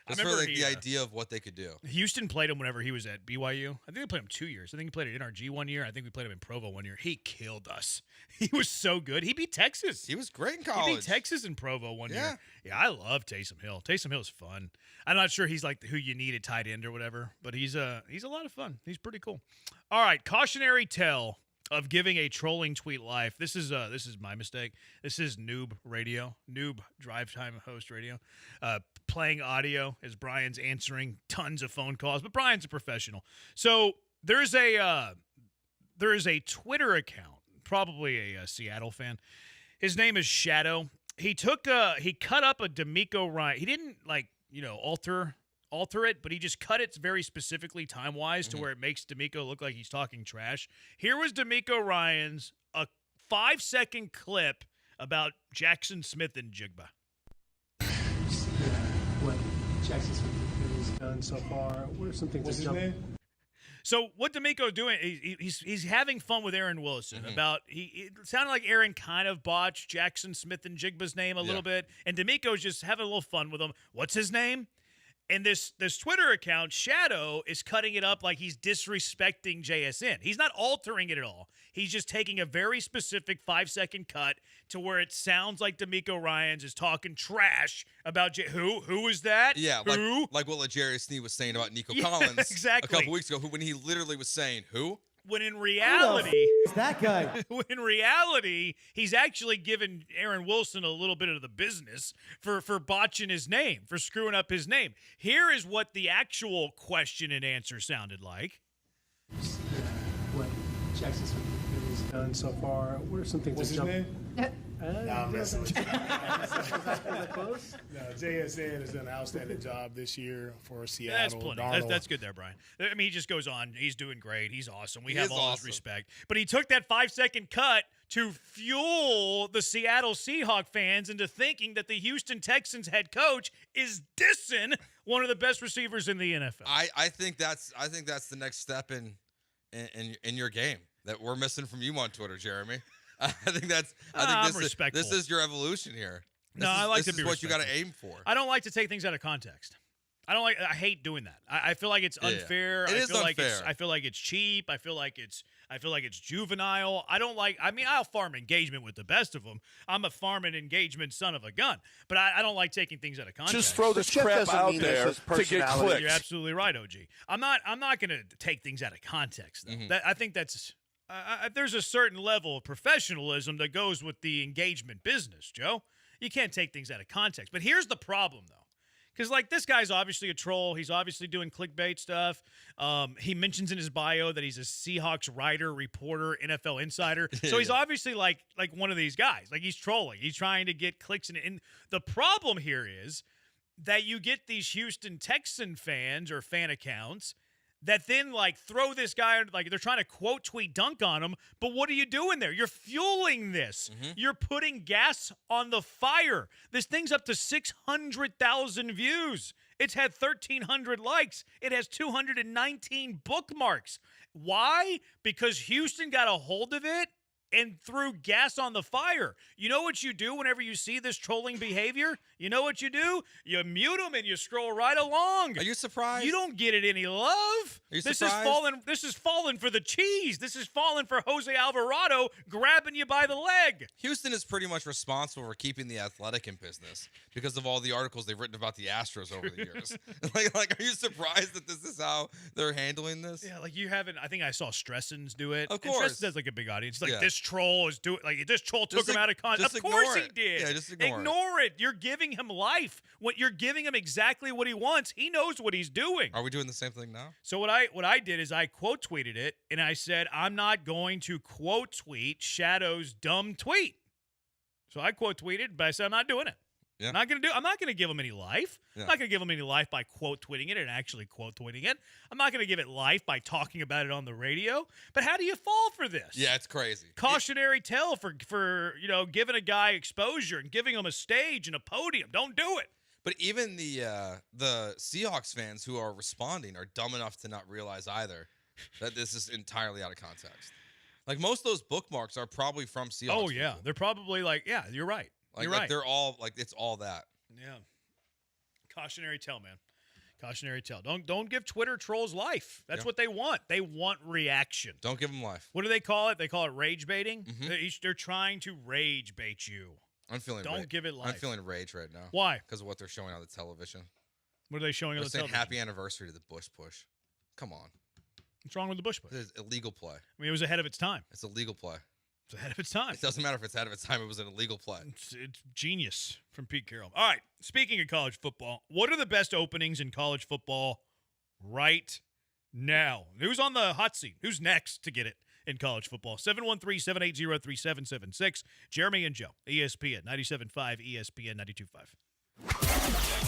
Just for the idea of what they could do. Houston played him whenever he was at BYU. I think they played him 2 years. I think he played at NRG 1 year. I think we played him in Provo 1 year. He killed us. He was so good. He beat Texas. He was great in college. He beat Texas in Provo 1 year. Yeah, I love Taysom Hill. Taysom Hill's fun. I'm not sure he's like who you need at tight end or whatever, but he's a lot of fun. He's pretty cool. All right, cautionary tale of giving a trolling tweet life. This is my mistake. This is noob radio, noob drive time host radio, playing audio as Brian's answering tons of phone calls. But Brian's a professional, so there is a Twitter account, probably a Seattle fan. His name is Shadow. He cut up a D'Amico Ryan. He didn't alter it, but he just cut it very specifically time-wise to where it makes D'Amico look like he's talking trash. Here was D'Amico Ryan's a 5-second clip about Jackson Smith and Jigba. What Jackson Smith has done so far. What are some things that jump? So what D'Amico's doing, he's having fun with Aaron Wilson. It sounded like Aaron kind of botched Jackson Smith and Jigba's name a little bit, and D'Amico's just having a little fun with him. What's his name? And this Twitter account, Shadow, is cutting it up like he's disrespecting JSN. He's not altering it at all. He's just taking a very specific 5-second cut to where it sounds like D'Amico Ryans is talking trash about who is that? Yeah, who? like what L'Jarius Sneed was saying about Nico Collins exactly. a couple weeks ago, when he literally was saying, who? When in reality, it's that guy. When in reality, he's actually given Aaron Wilson a little bit of the business for botching his name, for screwing up his name. Here is what the actual question and answer sounded like. What Texas has done so far? What are some things? What's his name? No, I'm messing with you. Is that close? No, JSN has done an outstanding job this year for Seattle. That's plenty. That's good there, Brian. I mean, he just goes on. He's doing great. He's awesome. We have all his respect. But he took that 5-second cut to fuel the Seattle Seahawks fans into thinking that the Houston Texans head coach is dissing one of the best receivers in the NFL. I think that's the next step in your game that we're missing from you on Twitter, Jeremy. I think this is your evolution here. I like to be what you got to aim for. I don't like to take things out of context. I hate doing that. I feel like it's unfair. It is unfair. I feel like it's cheap. I feel like it's juvenile. I'll farm engagement with the best of them. I'm a farm and engagement son of a gun. But I don't like taking things out of context. Just throw this crap out there to get clicks. You're absolutely right, OG. I'm not going to take things out of context, though. Mm-hmm. I think that's there's a certain level of professionalism that goes with the engagement business, Joe. You can't take things out of context. But here's the problem, though. Because, this guy's obviously a troll. He's obviously doing clickbait stuff. He mentions in his bio that he's a Seahawks writer, reporter, NFL insider. So he's obviously like one of these guys. He's trolling. He's trying to get clicks. And the problem here is that you get these Houston Texan fans or fan accounts that then throw this guy, they're trying to quote tweet dunk on him. But what are you doing there? You're fueling this. Mm-hmm. You're putting gas on the fire. This thing's up to 600,000 views. It's had 1,300 likes. It has 219 bookmarks. Why? Because Houston got a hold of it and threw gas on the fire. You know what you do whenever you see this trolling behavior? You know what you do? You mute them and you scroll right along. Are you surprised? You don't get it any love. Are you this surprised? This is falling for the cheese. This is falling for Jose Alvarado grabbing you by the leg. Houston is pretty much responsible for keeping the Athletic in business because of all the articles they've written about the Astros over the years. Are you surprised that this is how they're handling this? Yeah, you haven't. I think I saw Stressens do it. Of course, Stressens has a big audience. This troll is doing this troll took him out of context. Of course he did. Yeah, just ignore it. You're giving him life. You're giving him exactly what he wants. He knows what he's doing. Are we doing the same thing now? So what I did is I quote tweeted it and I said I'm not going to quote tweet Shadow's dumb tweet. So I quote tweeted, but I said I'm not doing it. Yeah. I'm not going to give him any life. Yeah. I'm not going to give him any life by quote tweeting it and actually quote tweeting it. I'm not going to give it life by talking about it on the radio. But how do you fall for this? Yeah, it's crazy. Cautionary tale for giving a guy exposure and giving him a stage and a podium. Don't do it. But even the Seahawks fans who are responding are dumb enough to not realize either that this is entirely out of context. Most of those bookmarks are probably from Seahawks. Oh yeah, people. They're probably you're right. You're right. They're all it's all that. Yeah. Cautionary tale, man. Cautionary tale. Don't give Twitter trolls life. That's what they want. They want reaction. Don't give them life. What do they call it? They call it rage baiting. Mm-hmm. They're trying to rage bait you. I'm feeling. Don't give it life. I'm feeling rage right now. Why? Because of what they're showing on the television. What are they showing on the television? Happy anniversary to the Bush push. Come on. What's wrong with the Bush push? It's illegal play. I mean, it was ahead of its time. It's a legal play. It's ahead of its time. It doesn't matter if it's ahead of its time. It was an illegal play. It's genius from Pete Carroll. All right. Speaking of college football, what are the best openings in college football right now? Who's on the hot seat? Who's next to get it in college football? 713-780-3776. Jeremy and Joe, ESPN 97.5, ESPN 92.5.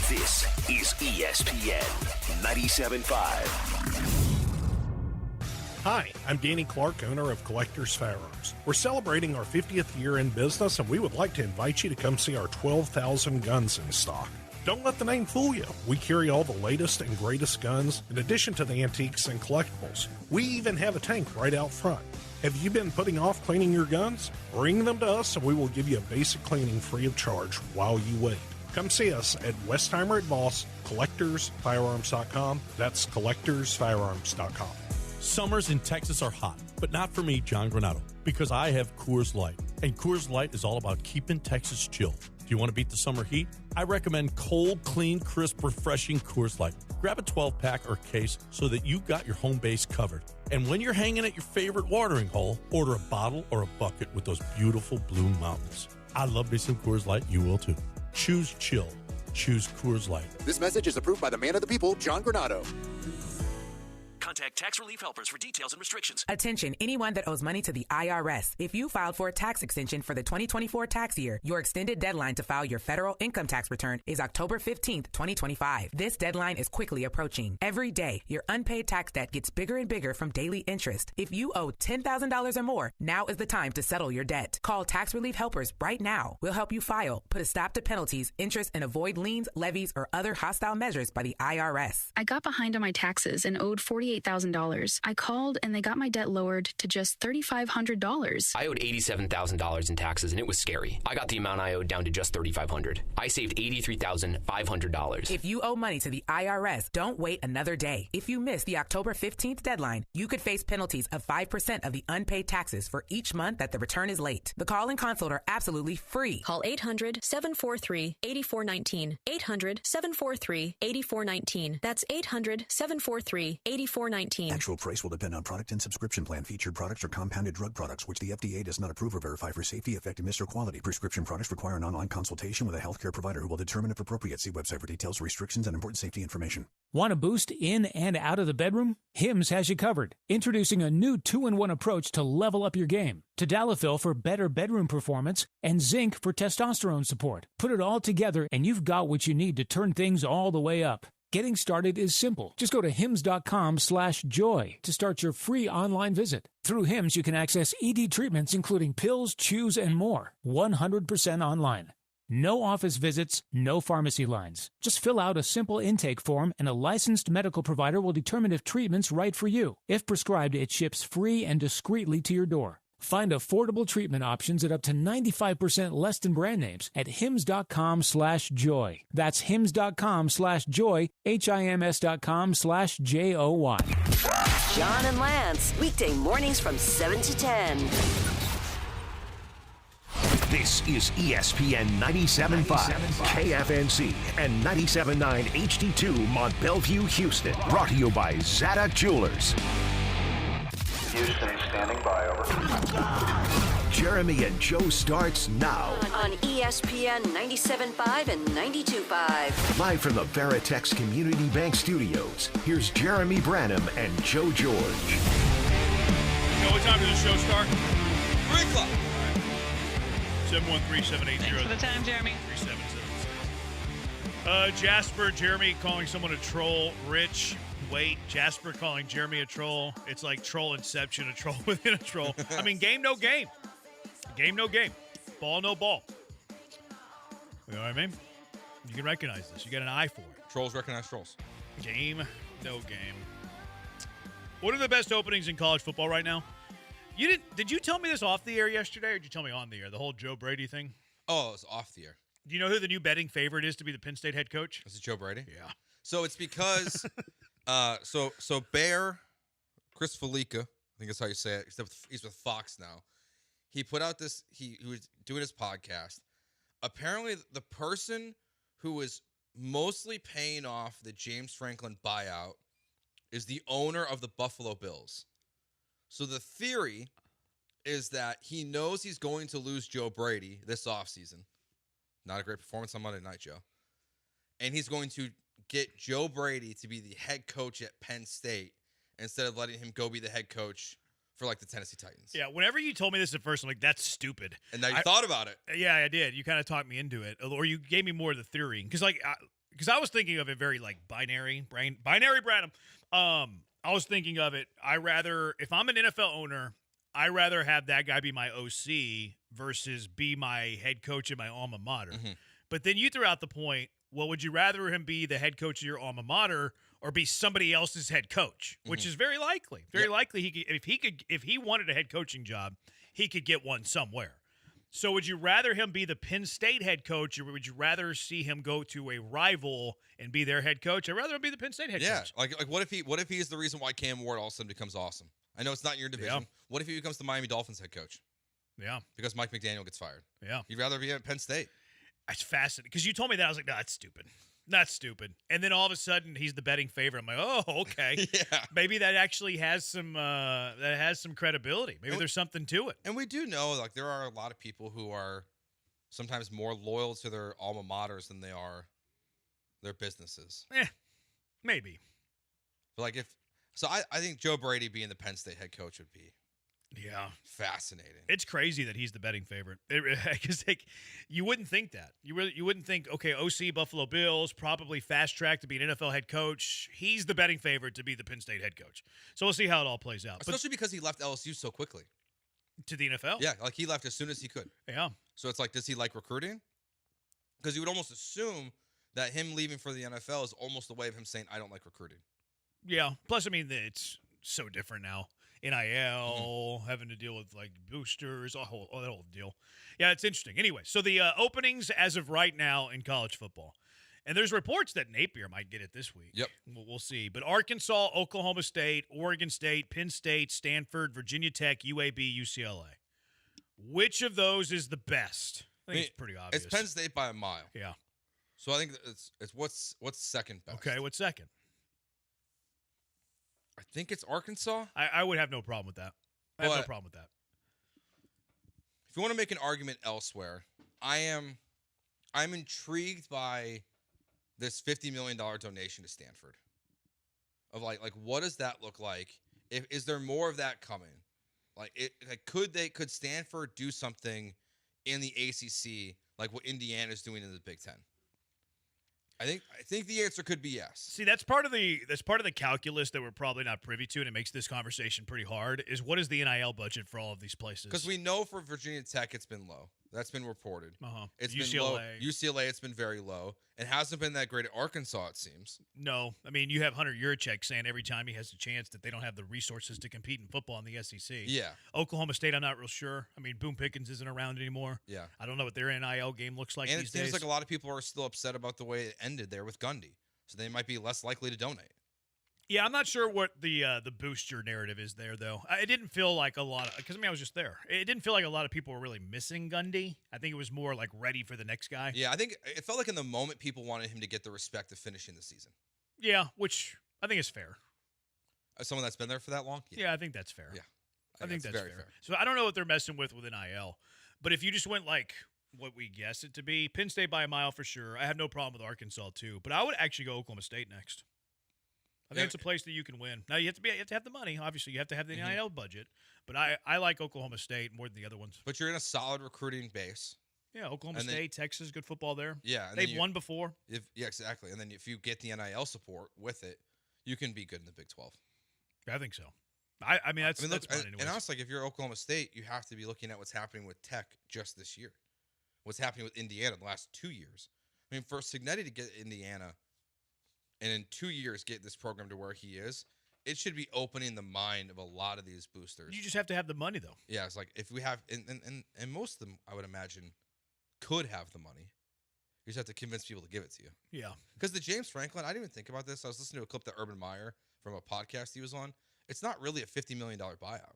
This is ESPN 97.5. Hi, I'm Danny Clark, owner of Collectors Firearms. We're celebrating our 50th year in business, and we would like to invite you to come see our 12,000 guns in stock. Don't let the name fool you. We carry all the latest and greatest guns, in addition to the antiques and collectibles. We even have a tank right out front. Have you been putting off cleaning your guns? Bring them to us, and we will give you a basic cleaning free of charge while you wait. Come see us at Westheimer at Voss, CollectorsFirearms.com. That's CollectorsFirearms.com. Summers in Texas are hot, but not for me, John Granato, because I have Coors Light. And Coors Light is all about keeping Texas chill. Do you want to beat the summer heat? I recommend cold, clean, crisp, refreshing Coors Light. Grab a 12-pack or case so that you got your home base covered. And when you're hanging at your favorite watering hole, order a bottle or a bucket with those beautiful blue mountains. I love me some Coors Light. You will too. Choose chill. Choose Coors Light. This message is approved by the man of the people, John Granado. Contact Tax Relief Helpers for details and restrictions. Attention, anyone that owes money to the IRS. If you filed for a tax extension for the 2024 tax year, your extended deadline to file your federal income tax return is October 15th, 2025. This deadline is quickly approaching. Every day, your unpaid tax debt gets bigger and bigger from daily interest. If you owe $10,000 or more, now is the time to settle your debt. Call Tax Relief Helpers right now. We'll help you file, put a stop to penalties, interest, and avoid liens, levies, or other hostile measures by the IRS. I got behind on my taxes and owed $48,000. I called and they got my debt lowered to just $3,500. I owed $87,000 in taxes, and it was scary. I got the amount I owed down to just $3,500. I saved $83,500. If you owe money to the IRS, don't wait another day. If you miss the October 15th deadline, you could face penalties of 5% of the unpaid taxes for each month that the return is late. The call and consult are absolutely free. Call 800-743-8419. 800-743-8419. That's 800-743-8419. Actual price will depend on product and subscription plan. Featured products are compounded drug products, which the FDA does not approve or verify for safety, effectiveness, or quality. Prescription products require an online consultation with a healthcare provider who will determine if appropriate. See website for details, restrictions, and important safety information. Want a boost in and out of the bedroom? Hims has you covered. Introducing a new 2-in-1 approach to level up your game. Tadalafil for better bedroom performance and zinc for testosterone support. Put it all together and you've got what you need to turn things all the way up. Getting started is simple. Just go to hims.com/joy to start your free online visit. Through Hims, you can access ED treatments including pills, chews, and more. 100% online. No office visits, no pharmacy lines. Just fill out a simple intake form and a licensed medical provider will determine if treatment's right for you. If prescribed, it ships free and discreetly to your door. Find affordable treatment options at up to 95% less than brand names at hims.com/joy. That's hims.com/joy, HIMS.com/JOY. John and Lance, weekday mornings from 7 to 10. This is ESPN 97.5, KFNC, and 97.9 HD2 Mont Bellevue, Houston. Brought to you by Zadok Jewelers. Houston, standing by, over. Jeremy and Joe starts now. On ESPN 97.5 and 92.5. Live from the Veritex Community Bank Studios, here's Jeremy Branham and Joe George. You know what time does the show start? 3 o'clock. 713-780. Thanks for the time, Jeremy. 3776. Jasper, Jeremy calling someone a troll. Rich, wait. Jasper calling Jeremy a troll. It's like troll inception, a troll within a troll. I mean, game, no game. Game, no game. Ball, no ball. You know what I mean? You can recognize this. You got an eye for it. Trolls recognize trolls. Game, no game. What are the best openings in college football right now? Did you tell me this off the air yesterday, or did you tell me on the air? The whole Joe Brady thing? Oh, it was off the air. Do you know who the new betting favorite is to be the Penn State head coach? Is it Joe Brady? Yeah. So it's because, so Bear, Chris Felica, I think that's how you say it, except he's with Fox now. He put out this, he was doing his podcast. Apparently, the person who was mostly paying off the James Franklin buyout is the owner of the Buffalo Bills. So the theory is that he knows he's going to lose Joe Brady this offseason. Not a great performance on Monday night, Joe. And he's going to get Joe Brady to be the head coach at Penn State instead of letting him go be the head coach for like the Tennessee Titans. Yeah, whenever you told me this at first, I'm like, that's stupid. And now you thought about it. Yeah, I did. You kind of talked me into it. Or you gave me more of the theory. Because I was thinking of it very like binary Branham. I was thinking of it, if I'm an NFL owner, I rather have that guy be my OC versus be my head coach at my alma mater. Mm-hmm. But then you threw out the point, well, would you rather him be the head coach of your alma mater or be somebody else's head coach, which is very likely. Very likely if he wanted a head coaching job, he could get one somewhere. So would you rather him be the Penn State head coach, or would you rather see him go to a rival and be their head coach? I'd rather him be the Penn State head coach. Yeah, like what if he is the reason why Cam Ward all of a sudden becomes awesome? I know it's not in your division. Yeah. What if he becomes the Miami Dolphins head coach? Yeah. Because Mike McDaniel gets fired. Yeah. You'd rather be at Penn State. It's fascinating because you told me that. I was like, no, that's stupid. That's stupid. And then all of a sudden, he's the betting favorite. I'm like, oh, okay. Yeah. Maybe that actually has some credibility. Maybe there's something to it. And we do know, like, there are a lot of people who are sometimes more loyal to their alma maters than they are their businesses. Maybe. But like I think Joe Brady being the Penn State head coach would be fascinating. It's crazy that he's the betting favorite. Because you wouldn't think that. You wouldn't think, okay, OC Buffalo Bills, probably fast track to be an NFL head coach. He's the betting favorite to be the Penn State head coach. So we'll see how it all plays out. Especially because he left LSU so quickly. To the NFL? Yeah, like he left as soon as he could. Yeah. So it's like, does he like recruiting? Because you would almost assume that him leaving for the NFL is almost a way of him saying, I don't like recruiting. Yeah. Plus, I mean, it's so different now. NIL, having to deal with like boosters, that whole deal. Yeah, it's interesting. Anyway, so the openings as of right now in college football. And there's reports that Napier might get it this week. Yep. We'll see. But Arkansas, Oklahoma State, Oregon State, Penn State, Stanford, Virginia Tech, UAB, UCLA. Which of those is the best? I think it's pretty obvious. It's Penn State by a mile. Yeah. So I think it's what's second best. Okay, what's second? I think it's Arkansas. I would have no problem with that. I have no problem with that. If you want to make an argument elsewhere, I'm intrigued by this $50 million donation to Stanford. Of like what does that look like? Is there more of that coming? Could Stanford do something in the ACC like what Indiana's doing in the Big Ten? I think the answer could be yes. See, that's part of the calculus that we're probably not privy to, and it makes this conversation pretty hard, is what is the NIL budget for all of these places? Because we know for Virginia Tech it's been low. That's been reported. It's UCLA. been low. UCLA, it's been very low. It hasn't been that great at Arkansas, it seems. No. I mean, you have Hunter Yurachek saying every time he has a chance that they don't have the resources to compete in football in the SEC. Yeah. Oklahoma State, I'm not real sure. I mean, Boone Pickens isn't around anymore. Yeah. I don't know what their NIL game looks like and these it seems days. like a lot of people are still upset about the way it ended there with Gundy. So they might be less likely to donate. Yeah, I'm not sure what the booster narrative is there, though. It didn't feel like a lot of – because, I was just there. It didn't feel like a lot of people were really missing Gundy. I think it was more like ready for the next guy. Yeah, I think it felt like in the moment people wanted him to get the respect of finishing the season. Yeah, which I think is fair. As someone that's been there for that long? Yeah, I think that's fair. Yeah, I think that's very fair. So I don't know what they're messing with NIL. But if you just went like what we guess it to be, Penn State by a mile for sure. I have no problem with Arkansas, too. But I would actually go Oklahoma State next. I think it's a place that you can win. Now you have to have the money. Obviously, you have to have the NIL budget. But I like Oklahoma State more than the other ones. But you're in a solid recruiting base. Yeah, Oklahoma State, Texas, good football there. Yeah, they've won before. Yeah, exactly. And then if you get the NIL support with it, you can be good in the Big 12. I think so. I mean that's fun anyways. And honestly, if you're Oklahoma State, you have to be looking at what's happening with Tech just this year. What's happening with Indiana the last 2 years. I mean, for Cignetti to get Indiana and in 2 years get this program to where he is, it should be opening the mind of a lot of these boosters. You just have to have the money, though. Yeah, it's like if we have, and most of them, I would imagine, could have the money. You just have to convince people to give it to you. Yeah. Because the James Franklin, I didn't even think about this. I was listening to a clip that Urban Meyer from a podcast he was on. It's not really a $50 million buyout.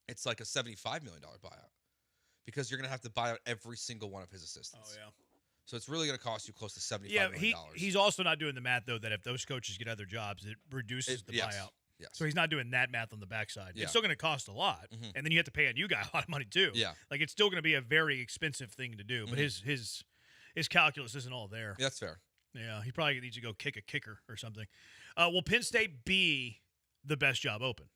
It's like a $75 million buyout. Because you're going to have to buy out every single one of his assistants. Oh, yeah. So it's really going to cost you close to $75 million. Yeah, he's also not doing the math, though, that if those coaches get other jobs, it reduces the buyout. Yes. So he's not doing that math on the backside. Yeah. It's still going to cost a lot. Mm-hmm. And then you have to pay a new guy a lot of money, too. Yeah. Like, it's still going to be a very expensive thing to do. But his calculus isn't all there. Yeah, that's fair. Yeah, he probably needs to go kick a kicker or something. Will Penn State be the best job open?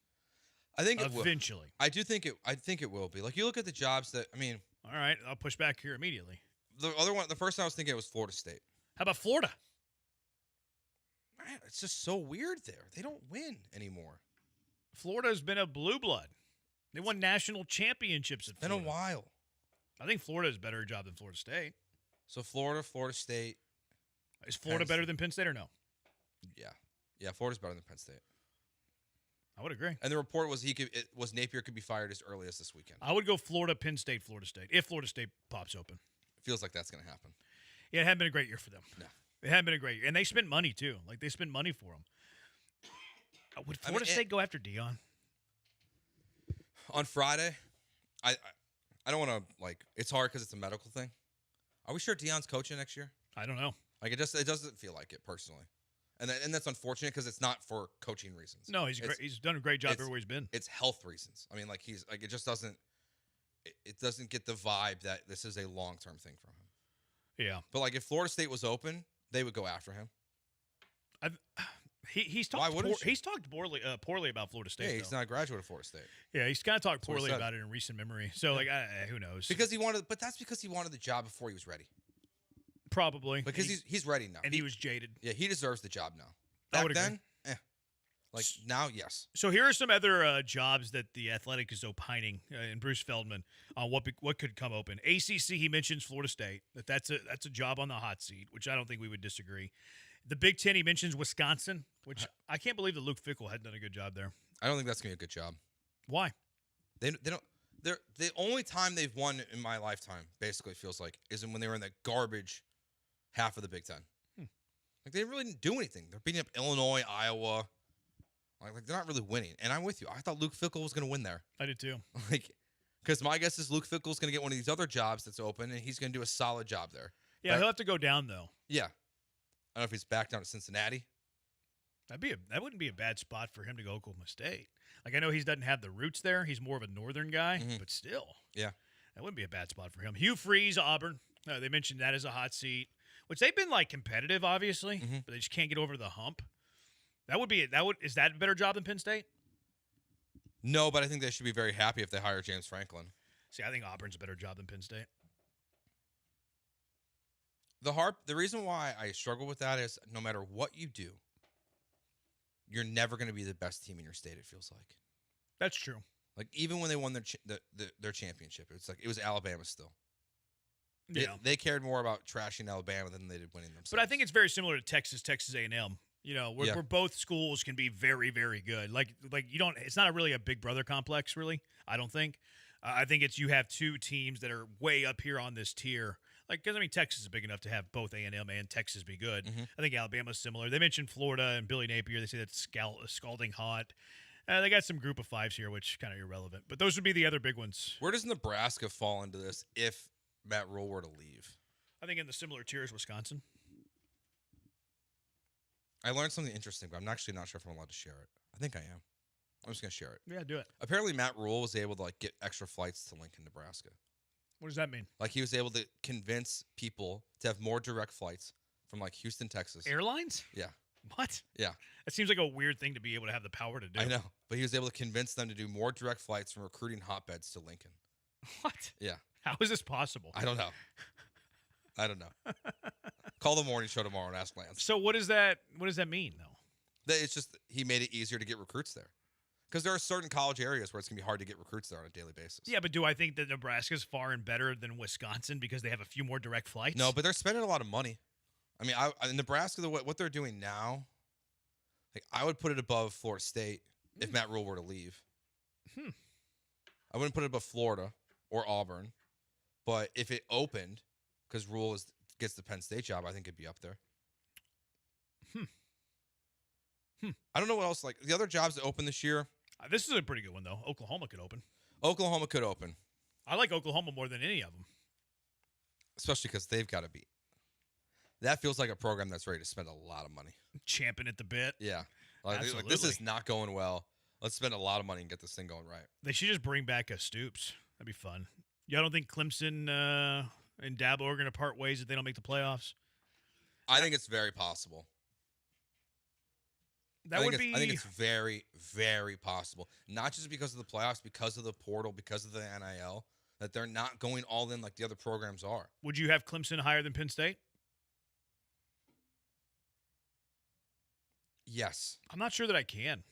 I think it will. Eventually. I think it will be. Like, you look at the jobs that, all right, I'll push back here immediately. The first one I was thinking was Florida State. How about Florida? Man, it's just so weird there. They don't win anymore. Florida's been a blue blood. They won national championships at Florida. Been a while. I think Florida is a better job than Florida State. So Florida State. Is Florida better than Penn State or no? Yeah. Yeah, Florida's better than Penn State. I would agree. And the report was Napier could be fired as early as this weekend. I would go Florida, Penn State, Florida State, if Florida State pops open. It feels like that's going to happen. Yeah, it hadn't been a great year for them. No. It hadn't been a great year. And they spent money, too. Like, they spent money for him. Would Florida State go after Dion? On Friday, I don't want to it's hard because it's a medical thing. Are we sure Deion's coaching next year? I don't know. It doesn't feel like it personally, and that's unfortunate because it's not for coaching reasons. No, he's done a great job everywhere he's been. It's health reasons. I mean, he's it just doesn't. It doesn't get the vibe that this is a long-term thing for him. Yeah, but if Florida State was open, they would go after him. He's talked poorly about Florida State. Yeah, he's not a graduate of Florida State. Yeah, he's kind of talked poorly about it in recent memory. So who knows? But that's because he wanted the job before he was ready. Probably because he's ready now, and he was jaded. Yeah, he deserves the job now. I would agree. Now, yes. So here are some other jobs that the Athletic is opining, and Bruce Feldman on what could come open. ACC, he mentions Florida State. That's a job on the hot seat, which I don't think we would disagree. The Big Ten, he mentions Wisconsin, which I can't believe that Luke Fickell hadn't done a good job there. I don't think that's gonna be a good job. Why? They don't. They're the only time they've won in my lifetime. Basically, feels like is when they were in that garbage half of the Big Ten. They really didn't do anything. They're beating up Illinois, Iowa. They're not really winning. And I'm with you. I thought Luke Fickell was going to win there. I did too. Because my guess is Luke Fickell's going to get one of these other jobs that's open, and he's going to do a solid job there. Yeah, he'll have to go down though. Yeah, I don't know if he's back down to Cincinnati. That wouldn't be a bad spot for him to go Oklahoma State. I know he doesn't have the roots there. He's more of a northern guy, but still, yeah, that wouldn't be a bad spot for him. Hugh Freeze, Auburn. They mentioned that as a hot seat, which they've been competitive, obviously, but they just can't get over the hump. Is that a better job than Penn State? No, but I think they should be very happy if they hire James Franklin. See, I think Auburn's a better job than Penn State. The reason why I struggle with that is no matter what you do, you're never going to be the best team in your state. It feels like. That's true. Even when they won their championship, it was Alabama still. Yeah, they cared more about trashing Alabama than they did winning themselves. But I think it's very similar to Texas A&M. Where both schools can be very, very good. You don't. It's not really a big brother complex, really. I don't think. I think it's you have two teams that are way up here on this tier. Because Texas is big enough to have both A&M and Texas be good. I think Alabama's similar. They mentioned Florida and Billy Napier. They say that's scalding hot. They got some group of fives here, which kind of irrelevant. But those would be the other big ones. Where does Nebraska fall into this if Matt Rule were to leave? I think in the similar tier as Wisconsin. I learned something interesting, but I'm actually not sure if I'm allowed to share it. I think I am. I'm just going to share it. Yeah, do it. Apparently, Matt Rule was able to get extra flights to Lincoln, Nebraska. What does that mean? He was able to convince people to have more direct flights from Houston, Texas. Airlines? Yeah. What? Yeah. That seems like a weird thing to be able to have the power to do. I know, but he was able to convince them to do more direct flights from recruiting hotbeds to Lincoln. What? Yeah. How is this possible? I don't know. Call the morning show tomorrow and ask Lance. So what does that mean, though? It's just he made it easier to get recruits there. Because there are certain college areas where it's going to be hard to get recruits there on a daily basis. Yeah, but do I think that Nebraska's far and better than Wisconsin because they have a few more direct flights? No, but they're spending a lot of money. Nebraska, what they're doing now, I would put it above Florida State if Matt Rule were to leave. I wouldn't put it above Florida or Auburn. But if it opened, because Rule gets the Penn State job, I think it'd be up there. I don't know what else. The other jobs that open this year. This is a pretty good one, though. Oklahoma could open. Oklahoma could open. I like Oklahoma more than any of them. Especially because they've got to beat. That feels like a program that's ready to spend a lot of money. Champing at the bit. Yeah. This is not going well. Let's spend a lot of money and get this thing going right. They should just bring back a Stoops. That'd be fun. Y'all don't think Clemson and Dabo are going to part ways if they don't make the playoffs? I think it's very possible. I think it's very, very possible. Not just because of the playoffs, because of the portal, because of the NIL, that they're not going all in like the other programs are. Would you have Clemson higher than Penn State? Yes. I'm not sure that I can.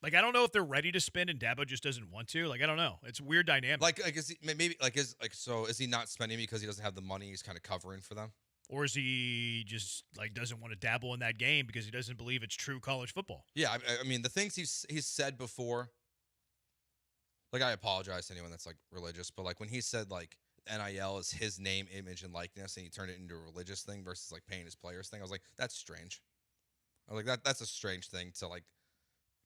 I don't know if they're ready to spend and Dabo just doesn't want to. I don't know. It's a weird dynamic. Is he not spending because he doesn't have the money? He's kind of covering for them. Or is he just doesn't want to dabble in that game because he doesn't believe it's true college football? Yeah, I mean the things he's said before. I apologize to anyone that's religious, but when he said NIL is his name, image, and likeness, and he turned it into a religious thing versus paying his players thing, I was like, that's strange. I was like, that's a strange thing to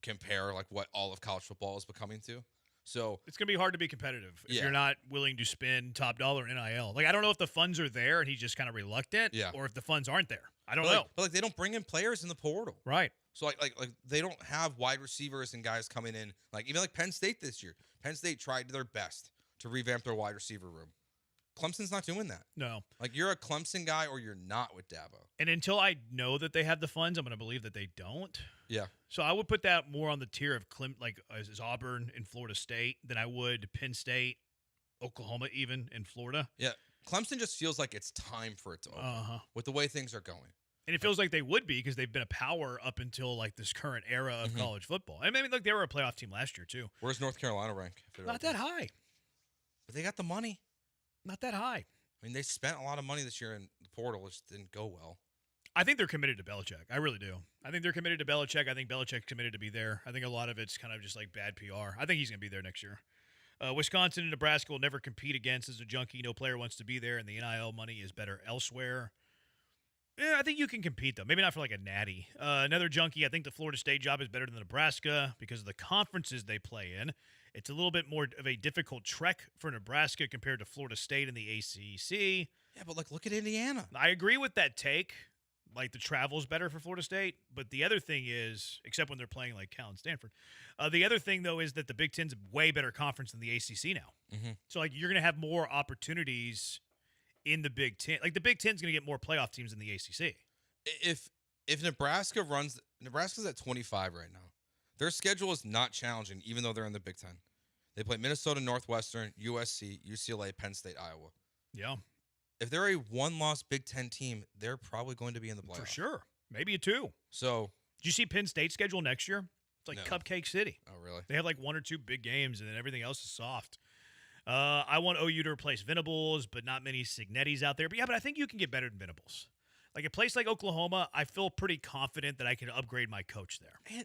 compare what all of college football is becoming to. So it's going to be hard to be competitive if Yeah. you're not willing to spend top dollar in NIL. Like, I don't know if the funds are there and he's just kind of reluctant, or if the funds aren't there. I don't know. But they don't bring in players in the portal. Right. So like they don't have wide receivers and guys coming in. Like even like Penn State this year. Penn State tried their best to revamp their wide receiver room. Clemson's not doing that. No. Like you're a Clemson guy or you're not with Dabo. And until I know that they have the funds, I'm going to believe that they don't. Yeah. So I would put that more on the tier of as Auburn and Florida State than I would Penn State, Oklahoma even, and Florida. Yeah. Clemson just feels like it's time for it to open with the way things are going. And it feels like they would be because they've been a power up until like this current era of college football. And maybe they were a playoff team last year too. Where's North Carolina rank? Not that high. But they got the money. Not that high. I mean, they spent a lot of money this year in the portal. It just didn't go well. I think they're committed to Belichick. I really do. I think they're committed to Belichick. I think Belichick's committed to be there. I think a lot of it's kind of just like bad PR. I think he's going to be there next year. Wisconsin and Nebraska will never compete against as a junkie. No player wants to be there, and the NIL money is better elsewhere. Yeah, I think you can compete, though. Maybe not for like a natty. Another junkie, I think the Florida State job is better than Nebraska because of the conferences they play in. It's a little bit more of a difficult trek for Nebraska compared to Florida State and the ACC. Yeah, but like look at Indiana. I agree with that take. Like the travel's better for Florida State. But the other thing is, except when they're playing like Cal and Stanford, the other thing, though, is that the Big Ten's a way better conference than the ACC now. So like you're going to have more opportunities in the Big Ten. Like the Big Ten's going to get more playoff teams than the ACC. If Nebraska runs, Nebraska's at 25 right now. Their schedule is not challenging, even though they're in the Big Ten. They play Minnesota, Northwestern, USC, UCLA, Penn State, Iowa. Yeah. If they're a one-loss Big Ten team, they're probably going to be in the playoffs. For sure. Maybe a 2. So, did you see Penn State's schedule next year? It's like Cupcake City. Oh, really? They have like 1 or 2 big games, and then everything else is soft. I want OU to replace Venables, but not many Signettis out there. But yeah, but I think you can get better than Venables. Like a place like Oklahoma, I feel pretty confident that I can upgrade my coach there.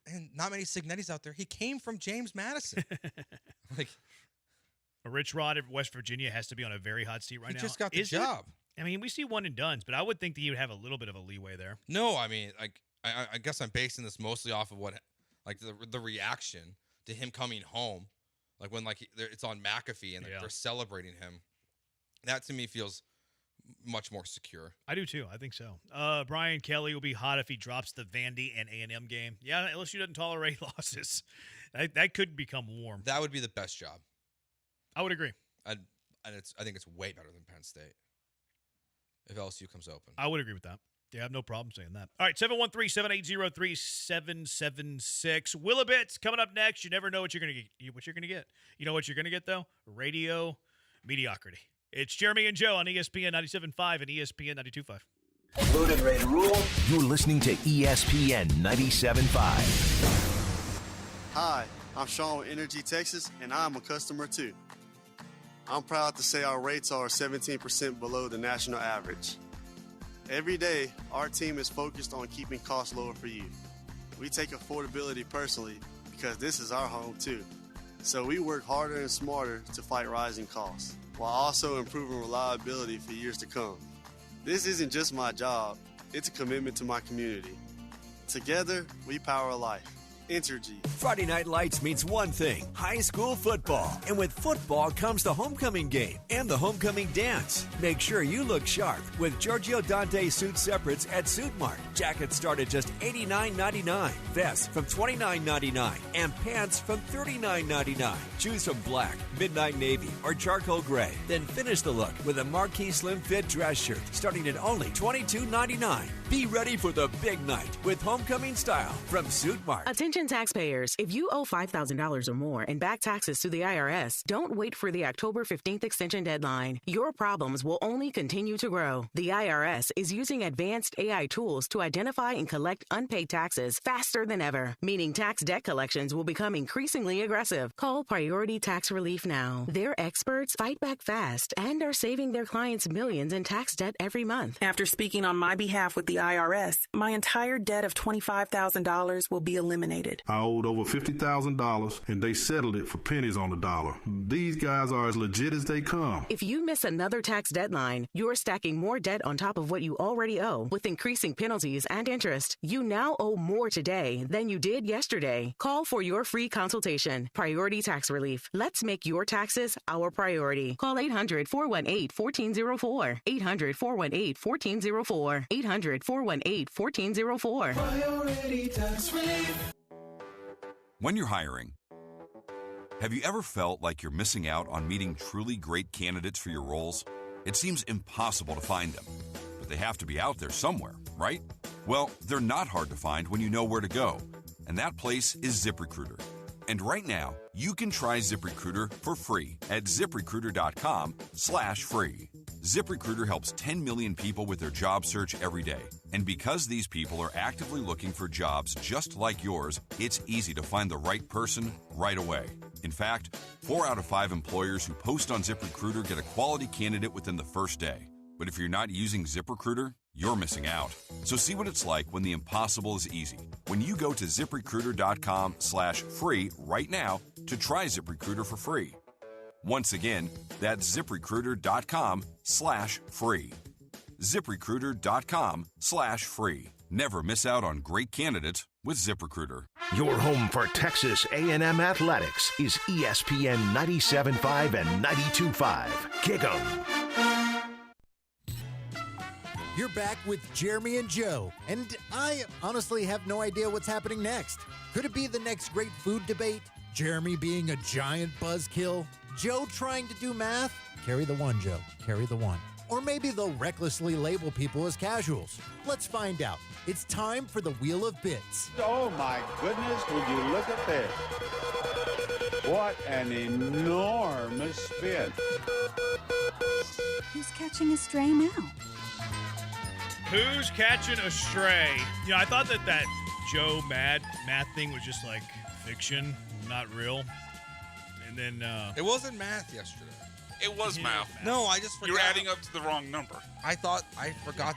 And not many Signettis out there. He came from James Madison. Like a Rich Rod at West Virginia has to be on a very hot seat right now. He just got the job. I mean, we see one and dones, but I would think that he would have a little bit of a leeway there. No, I mean, like I guess I'm basing this mostly off of what, like the reaction to him coming home, like when it's on McAfee and they're celebrating him. That to me feels much more secure. I do too. I think so. Brian Kelly will be hot if he drops the Vandy and A&M game. Yeah, LSU doesn't tolerate losses. That could become warm. That would be the best job. I would agree. I think it's way better than Penn State if LSU comes open. I would agree with that. Yeah, I have no problem saying that. All right, 713-780-3776. Willabits coming up next. You never know what you're going to get. You know what you're going to get, though? Radio mediocrity. It's Jeremy and Joe on ESPN 97.5 and ESPN 92.5. Loaded, ready to roll. You're listening to ESPN 97.5. Hi, I'm Sean with Energy Texas, and I'm a customer too. I'm proud to say our rates are 17% below the national average. Every day, our team is focused on keeping costs lower for you. We take affordability personally because this is our home too. So we work harder and smarter to fight rising costs, while also improving reliability for years to come. This isn't just my job, it's a commitment to my community. Together, we power life. Entergy. Friday Night Lights means one thing, high school football. And with football comes the homecoming game and the homecoming dance. Make sure you look sharp with Giorgio Dante suit separates at Suit Mart. Jackets start at just $89.99, vests from $29.99, and pants from $39.99. Choose from black, midnight navy, or charcoal gray. Then finish the look with a marquee slim fit dress shirt starting at only $22.99. Be ready for the big night with homecoming style from Suit Mart. Attention taxpayers, if you owe $5,000 or more in back taxes to the IRS, don't wait for the October 15th extension deadline. Your problems will only continue to grow. The IRS is using advanced AI tools to identify and collect unpaid taxes faster than ever, meaning tax debt collections will become increasingly aggressive. Call Priority Tax Relief now. Their experts fight back fast and are saving their clients millions in tax debt every month. After speaking on my behalf with the IRS, my entire debt of $25,000 will be eliminated. estimated. I owed over $50,000, and they settled it for pennies on the dollar. These guys are as legit as they come. If you miss another tax deadline, you're stacking more debt on top of what you already owe. With increasing penalties and interest, you now owe more today than you did yesterday. Call for your free consultation. Priority Tax Relief. Let's make your taxes our priority. Call 800-418-1404. 800-418-1404. 800-418-1404. Priority Tax Relief. When you're hiring, have you ever felt like you're missing out on meeting truly great candidates for your roles? It seems impossible to find them, but they have to be out there somewhere, right? Well, they're not hard to find when you know where to go, and that place is ZipRecruiter. And right now, you can try ZipRecruiter for free at ZipRecruiter.com/free. ZipRecruiter helps 10 million people with their job search every day. And because these people are actively looking for jobs just like yours, it's easy to find the right person right away. In fact, 4 out of 5 employers who post on ZipRecruiter get a quality candidate within the first day. But if you're not using ZipRecruiter, you're missing out. So see what it's like when the impossible is easy. When you go to ZipRecruiter.com/free right now to try ZipRecruiter for free. Once again, that's ZipRecruiter.com/free. ZipRecruiter.com/free. Never miss out on great candidates with ZipRecruiter. Your home for Texas A&M athletics is ESPN 97.5 and 92.5. Kick 'em. You're back with Jeremy and Joe, and I honestly have no idea what's happening next. Could it be the next great food debate? Jeremy being a giant buzzkill? Joe trying to do math? Carry the one, Joe. Carry the one. Or maybe they'll recklessly label people as casuals. Let's find out. It's time for the Wheel of Bits. Oh my goodness, would you look at this? What an enormous spin. Who's catching a stray now? Who's catching a stray? You know, I thought that Joe math thing was just like fiction, not real. And then it wasn't math yesterday. It was math. No, I just forgot. You're adding up to the wrong number. I forgot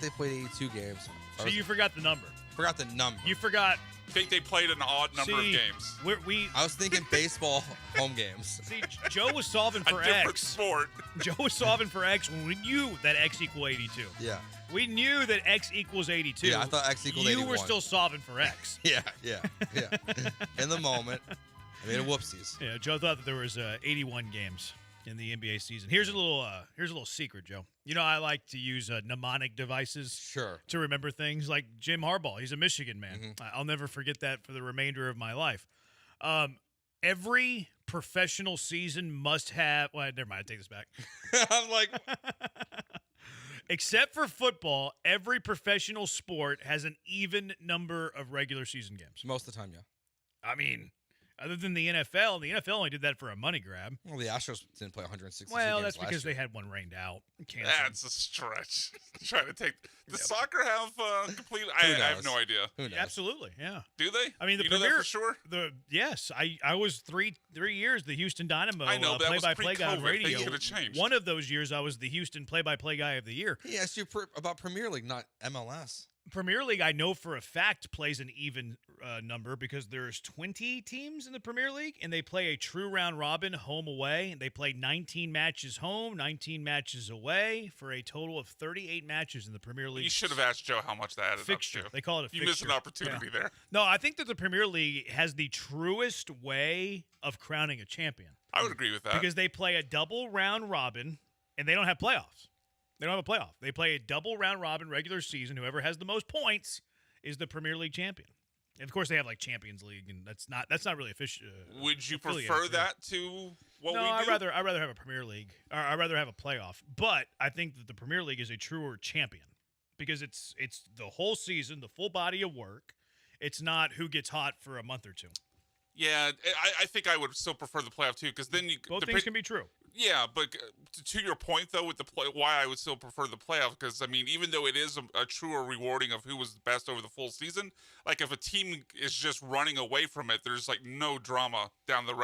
they played 82 games. So you forgot the number. Forgot the number. You forgot. I think they played an odd number of games. I was thinking baseball home games. See, Joe was solving for a different X. Sport. Joe was solving for X when we knew that X equaled 82. Yeah. We knew that X equals 82. Yeah, I thought X equaled 81. You were still solving for X. Yeah. In the moment, I made a whoopsies. Yeah, Joe thought that there was 81 games in the NBA season. Here's a little secret, Joe. You know, I like to use mnemonic devices to remember things. Like Jim Harbaugh, he's a Michigan man. Mm-hmm. I'll never forget that for the remainder of my life. Every professional season must have. Well, never mind. I take this back. I'm like. Except for football, every professional sport has an even number of regular season games. Most of the time, yeah. I mean, other than the NFL only did that for a money grab. Well, the Astros didn't play 162 Well, games that's because last year. they had one rained out. Canceled. That's a stretch. Trying to take. Does soccer have complete? I have no idea. Who knows? Absolutely, yeah. Do they? I mean, the you premier, know that for sure. Yes, I was three years the Houston Dynamo play-by-play guy on radio. Things could have changed. One of those years, I was the Houston play-by-play guy of the year. He asked you about Premier League, not MLS. Premier League, I know for a fact, plays an even number because there's 20 teams in the Premier League, and they play a true round robin home away. They play 19 matches home, 19 matches away for a total of 38 matches in the Premier League. You should have asked Joe how much that added fixture. Up to. They call it a fixture. You missed an opportunity there. No, I think that the Premier League has the truest way of crowning a champion. I would agree with that. Because they play a double round robin, and they don't have playoffs. They don't have a playoff. They play a double round robin regular season. Whoever has the most points is the Premier League champion. And of course, they have like Champions League, and that's not really official. Would you prefer that to what we do? No, I'd rather have a Premier League. Or I'd rather have a playoff. But I think that the Premier League is a truer champion because it's the whole season, the full body of work. It's not who gets hot for a month or two. Yeah, I think I would still prefer the playoff too, because then both things can be true. Yeah, but to your point though, with the why I would still prefer the playoff, because I mean, even though it is a truer rewarding of who was the best over the full season, like if a team is just running away from it, there's like no drama down the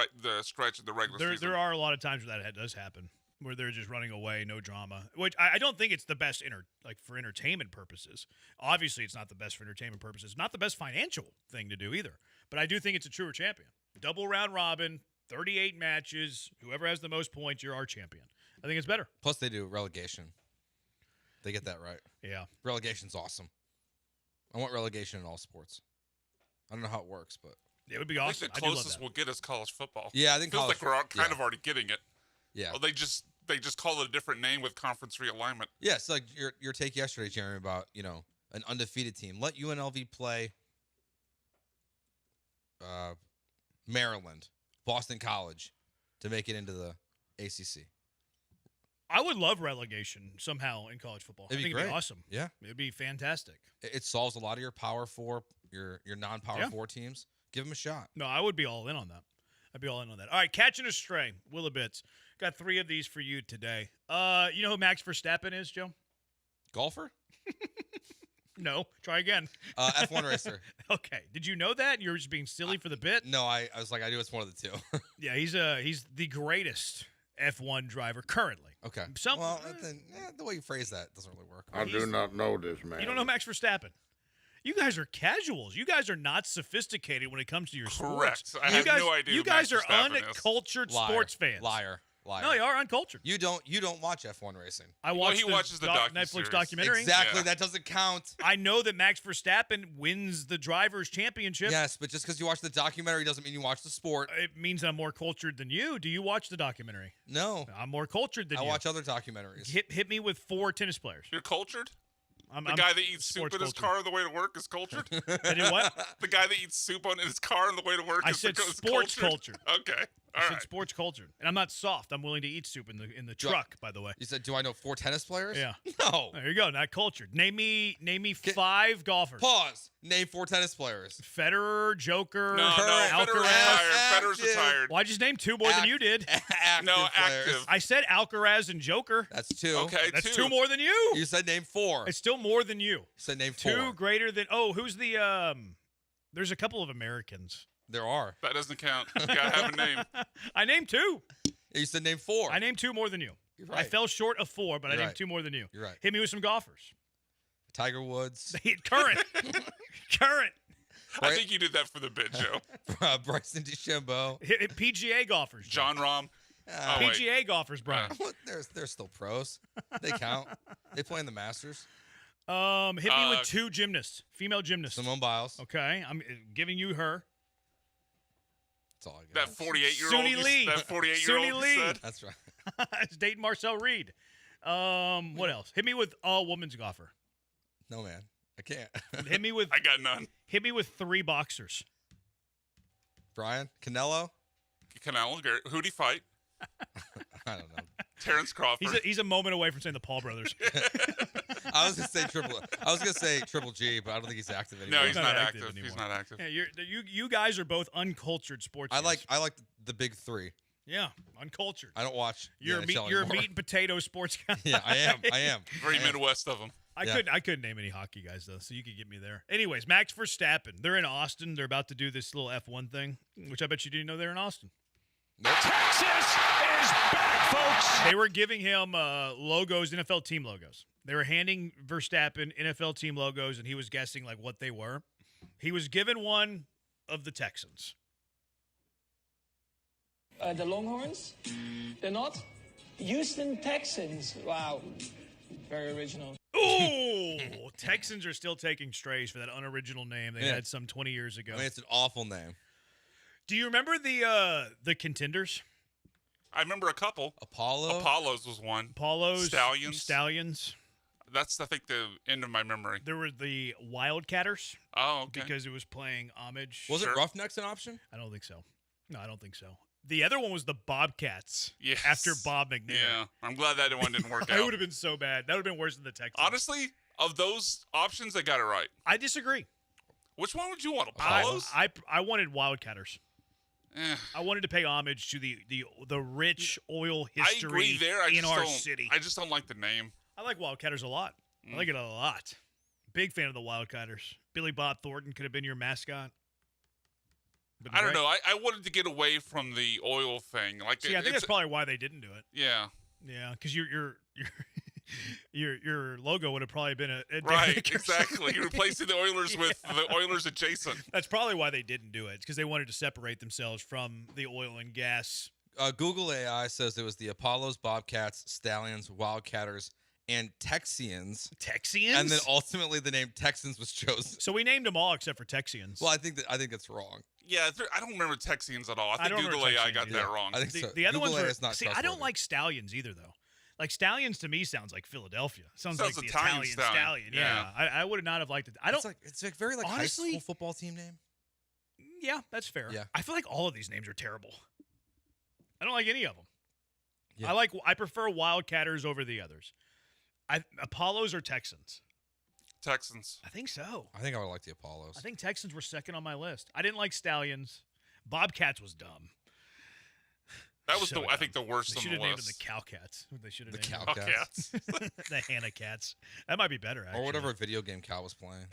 stretch of the regular season. There are a lot of times where that does happen. where they're just running away, no drama. Which I don't think it's the best for entertainment purposes. Obviously, it's not the best for entertainment purposes. Not the best financial thing to do either. But I do think it's a truer champion. Double round robin, 38 matches. Whoever has the most points, you're our champion. I think it's better. Plus, they do relegation. They get that right. Yeah. Relegation's awesome. I want relegation in all sports. I don't know how it works, but it would be awesome. I think the closest we'll get is college football. Yeah, I think feels like we're kind of already getting it. Yeah. Well, they just call it a different name with conference realignment. Yeah, it's like your take yesterday, Jeremy, about an undefeated team. Let UNLV play Maryland, Boston College, to make it into the ACC. I would love relegation somehow in college football. I think it'd be awesome. Yeah. It'd be fantastic. It solves a lot of your Power 4, your non-Power 4 teams. Give them a shot. No, I would be all in on that. I'd be all in on that. All right, catching a stray, Willabits. Got 3 of these for you today. You know who Max Verstappen is, Joe? Golfer? No. Try again. F1 racer. Okay. Did you know that? You were just being silly for the bit? No, I was like, I knew it's one of the two. Yeah, he's the greatest F1 driver currently. Okay. The way you phrase that doesn't really work. I do not know this man. You don't know Max Verstappen? You guys are casuals. You guys are not sophisticated when it comes to your sports. Correct. I have no idea. You guys are Verstappen uncultured Liar. sports fans. Liar. No, you are uncultured. You don't watch F1 racing. I watch he watches the Netflix documentary. Exactly. Yeah. That doesn't count. I know that Max Verstappen wins the drivers' championship. Yes, but just because you watch the documentary doesn't mean you watch the sport. It means I'm more cultured than you. Do you watch the documentary? No. I'm more cultured than you. I watch other documentaries. Hit me with 4 tennis players. You're cultured? I'm guy that eats soup in his car on the way to work is cultured? I did what? The guy that eats soup in his car on the way to work is sports cultured. Okay. I said sports cultured. And I'm not soft. I'm willing to eat soup in the truck, by the way. You said, do I know 4 tennis players? Yeah. No. There you go. Not cultured. Name me 5 golfers. Pause. Name 4 tennis players. Federer, Joker, Alcaraz. Federer's retired. Well, I just named 2 more than you did. Active. I said Alcaraz and Joker. That's 2. Okay, that's 2 more than you. You said name 4. It's still more than you. You said name 4. 2 greater than. Oh, who's the? There's a couple of Americans. There are. That doesn't count. You gotta have a name. I named 2. Yeah, you said name 4. I named 2 more than you. You're right. I fell short of 4, but I named 2 more than you. You're right. Hit me with some golfers. Tiger Woods. Current. I think you did that for the bit, Joe. Bryson DeChambeau. PGA golfers. John Rahm. PGA golfers, Brian. They're still pros. They count. They play in the Masters. Hit me with 2 gymnasts, female gymnasts. Simone Biles. Okay, I'm giving you her. That's all I got. That 48-year-old. Suni Lee. That 48-year-old. Suni Lee. Said. That's right. It's dating Marcel Reed. What else? Hit me with a woman's golfer. No, man. I can't. Hit me with. I got none. Hit me with 3 boxers. Brian? Canelo? Who'd he fight? I don't know. Terrence Crawford. He's a moment away from saying the Paul brothers. I was gonna say Triple G, but I don't think he's active anymore. No, he's not active. He's not active. Yeah, you guys are both uncultured sports. I like the big 3. Yeah, uncultured. I don't watch. You're a meat and potato sports guy. Yeah, I am. Very Midwest of them. I couldn't name any hockey guys though, so you could get me there. Anyways, Max Verstappen. They're in Austin. They're about to do this little F1 thing, which I bet you didn't know they're in Austin. Nope. Texas is back, folks. They were giving him logos, NFL team logos. They were handing Verstappen NFL team logos, and he was guessing like what they were. He was given one of the Texans. The Longhorns? They're not? Houston Texans. Wow. Very original. Ooh! Texans are still taking strays for that unoriginal name they had some 20 years ago. I mean, it's an awful name. Do you remember the contenders? I remember a couple. Apollos was one. Stallions. That's, I think, the end of my memory. There were the Wildcatters. Oh, okay. Because it was playing homage. Was it Roughnecks an option? I don't think so. No, I don't think so. The other one was the Bobcats. Yes. After Bob McNair. Yeah. I'm glad that one didn't work out. That would have been so bad. That would have been worse than the Texans. Honestly, of those options, they got it right. I disagree. Which one would you want? Apollos? I wanted Wildcatters. I wanted to pay homage to the rich oil history I agree there. in our city. I just don't like the name. I like Wildcatters a lot. I like it a lot. Big fan of the Wildcatters. Billy Bob Thornton could have been your mascot. I don't know. I wanted to get away from the oil thing. I think that's probably why they didn't do it. Yeah. Yeah, because your logo would have probably been a right, Derek exactly. You're replacing the Oilers with the Oilers adjacent. That's probably why they didn't do it. It's because they wanted to separate themselves from the oil and gas. Google AI says it was the Apollos, Bobcats, Stallions, Wildcatters, and Texians. Texians? And then ultimately the name Texans was chosen. So we named them all except for Texians. Well, I think that's wrong. Yeah, I don't remember Texians at all. I think Google AI got that wrong. I think so. The other Google ones AI were, is not see, I don't like Stallions either, though. Like Stallions to me sounds like Philadelphia. Sounds like the Italian stallion. Yeah. I would not have liked it. It's like very like honestly, high school football team name. Yeah, that's fair. Yeah. I feel like all of these names are terrible. I don't like any of them. Yeah. I prefer Wildcatters over the others. Apollos or Texans? Texans. I think so. I think I would like the Apollos. I think Texans were second on my list. I didn't like Stallions. Bobcats was dumb. That was I think the worst they on the named list. them the Cowcats. They should have The named Cowcats. the Hannah Cats. That might be better, actually. Or whatever video game Cal was playing.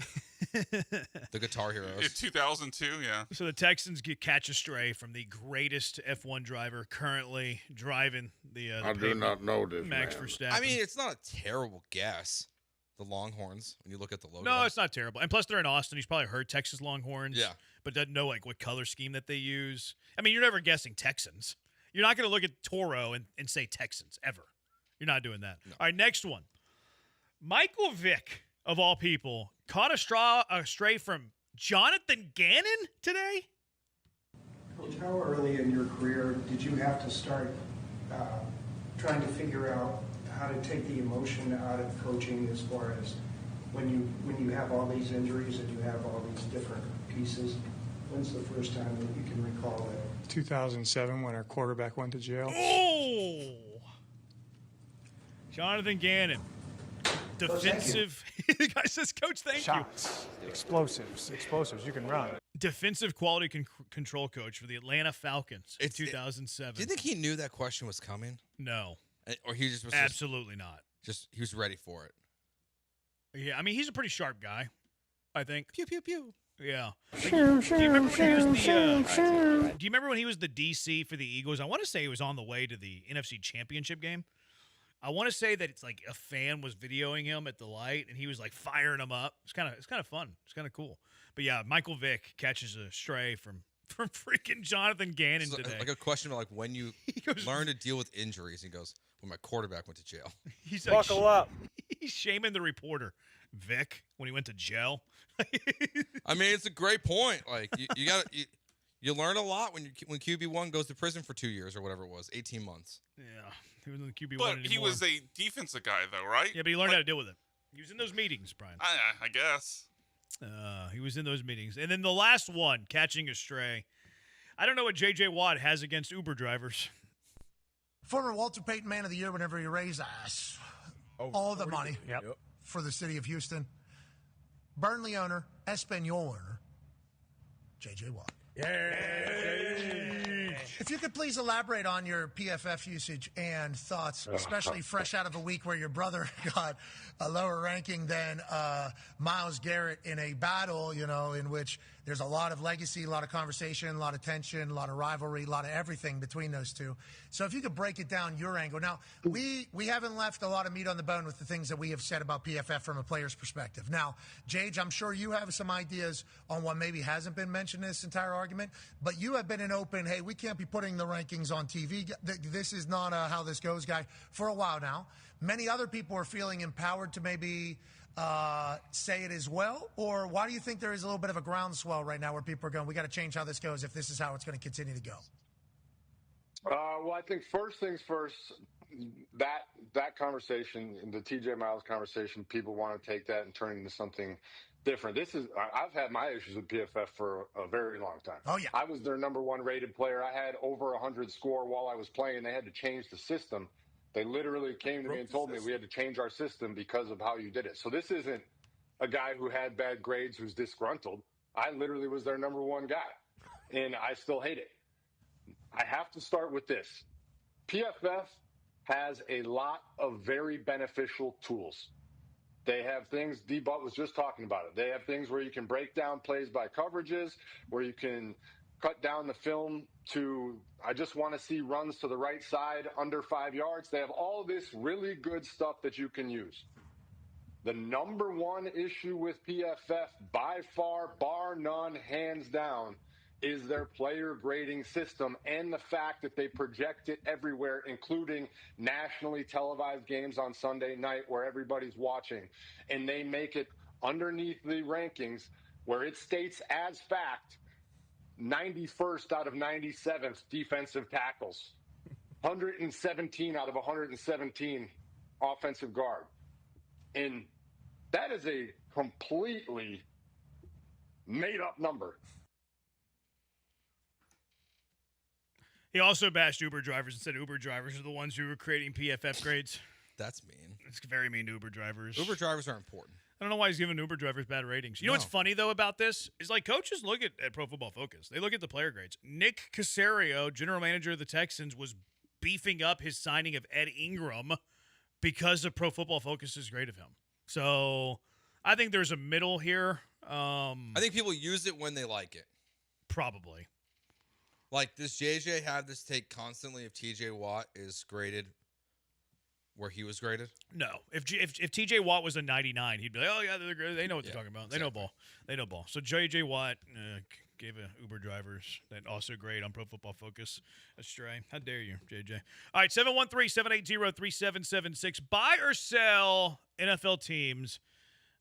The Guitar Heroes. In 2002, yeah. So the Texans catch a stray from the greatest F1 driver currently driving the I do not know this, Max man. Verstappen. I mean, it's not a terrible guess. The Longhorns, when you look at the logo. No, it's not terrible. And plus, they're in Austin. He's probably heard Texas Longhorns. Yeah. But doesn't know like what color scheme that they use. I mean, you're never guessing Texans. You're not going to look at Toro and say Texans, ever. You're not doing that. No. All right, next one. Michael Vick, of all people, caught a stray from Jonathan Gannon today? Coach, how early in your career did you have to start trying to figure out how to take the emotion out of coaching as far as when you have all these injuries and you have all these different pieces? When's the first time that you can recall that? 2007 when our quarterback went to jail. Oh! Jonathan Gannon. Defensive. The guy says, Coach, thank Shots. you. Explosives. You can run. Defensive quality control coach for the Atlanta Falcons in 2007. Do you think he knew that question was coming? No. Or he just was absolutely not. He was ready for it. Yeah, I mean, he's a pretty sharp guy, I think. Pew, pew, pew. Yeah. Do you remember when he was the DC for the Eagles? I want to say he was on the way to the NFC Championship game. I want to say that it's like a fan was videoing him at the light, and he was like firing him up. It's kind of fun. It's kind of cool. But yeah, Michael Vick catches a stray from freaking Jonathan Gannon today. Like a question about like when you learn to deal with injuries. He goes, when my quarterback went to jail. He's like, buckle up. He's shaming the reporter, Vic, when he went to jail. I mean, it's a great point. Like you got you learn a lot when QB1 goes to prison for 2 years or whatever it was, 18 months. Yeah, he wasn't the QB1 But anymore. he was a defensive guy, though, right? Yeah, but he learned how to deal with it. He was in those meetings, Brian. I guess. He was in those meetings. And then the last one, catching a stray. I don't know what J.J. Watt has against Uber drivers. Former Walter Payton Man of the Year whenever he raised all the money for the city of Houston. Burnley owner, Espn owner, J.J. Watt. Yay! If you could please elaborate on your PFF usage and thoughts, especially fresh out of a week where your brother got a lower ranking than Myles Garrett in a battle, in which there's a lot of legacy, a lot of conversation, a lot of tension, a lot of rivalry, a lot of everything between those two. So if you could break it down your angle. Now, we haven't left a lot of meat on the bone with the things that we have said about PFF from a player's perspective. Now, Jage, I'm sure you have some ideas on what maybe hasn't been mentioned in this entire argument, but you have been an open, hey, we can't be putting the rankings on TV. This is not a how this goes guy for a while now. Many other people are feeling empowered to maybe say it as well, or why do you think there is a little bit of a groundswell right now where people are going, we got to change how this goes if this is how it's going to continue to go? Well, I think first things first, that conversation, the TJ Miles conversation, people want to take that and turn it into something different. I've had my issues with PFF for a very long time. Oh, yeah. I was their number one rated player. I had over 100 score while I was playing. They had to change the system. They literally came to me and told me we had to change our system because of how you did it. So this isn't a guy who had bad grades who's disgruntled. I literally was their number one guy, and I still hate it. I have to start with this. PFF has a lot of very beneficial tools. They have things, D-Butt was just talking about it. They have things where you can break down plays by coverages, where you can cut down the film to, I just want to see runs to the right side under 5 yards. They have all this really good stuff that you can use. The number one issue with PFF, by far, bar none, hands down, is their player grading system and the fact that they project it everywhere, including nationally televised games on Sunday night where everybody's watching. And they make it underneath the rankings where it states as fact 91st out of 97th defensive tackles, 117 out of 117 offensive guard. And that is a completely made-up number. He also bashed Uber drivers and said Uber drivers are the ones who were creating PFF grades. That's mean. It's very mean to Uber drivers. Uber drivers are important. I don't know why he's giving Uber drivers bad ratings. You know what's funny, though, about this? Is like coaches look at Pro Football Focus. They look at the player grades. Nick Caserio, general manager of the Texans, was beefing up his signing of Ed Ingram because of Pro Football Focus's grade of him. So I think there's a middle here. I think people use it when they like it. Probably. Like, does JJ have this take constantly if TJ Watt is graded where he was graded? No. If TJ Watt was a 99, he'd be like, oh, yeah, they know what they're talking about. They know ball. They know ball. So JJ Watt gave Uber drivers that also grade on Pro Football Focus a stray. How dare you, JJ? All right, 713-780-3776. Buy or sell NFL teams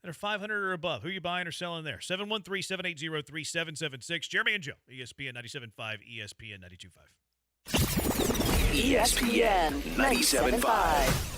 that are 500 or above. Who are you buying or selling there? 713-780-3776. Jeremy and Joe, ESPN 97.5, ESPN 92.5. ESPN 97.5.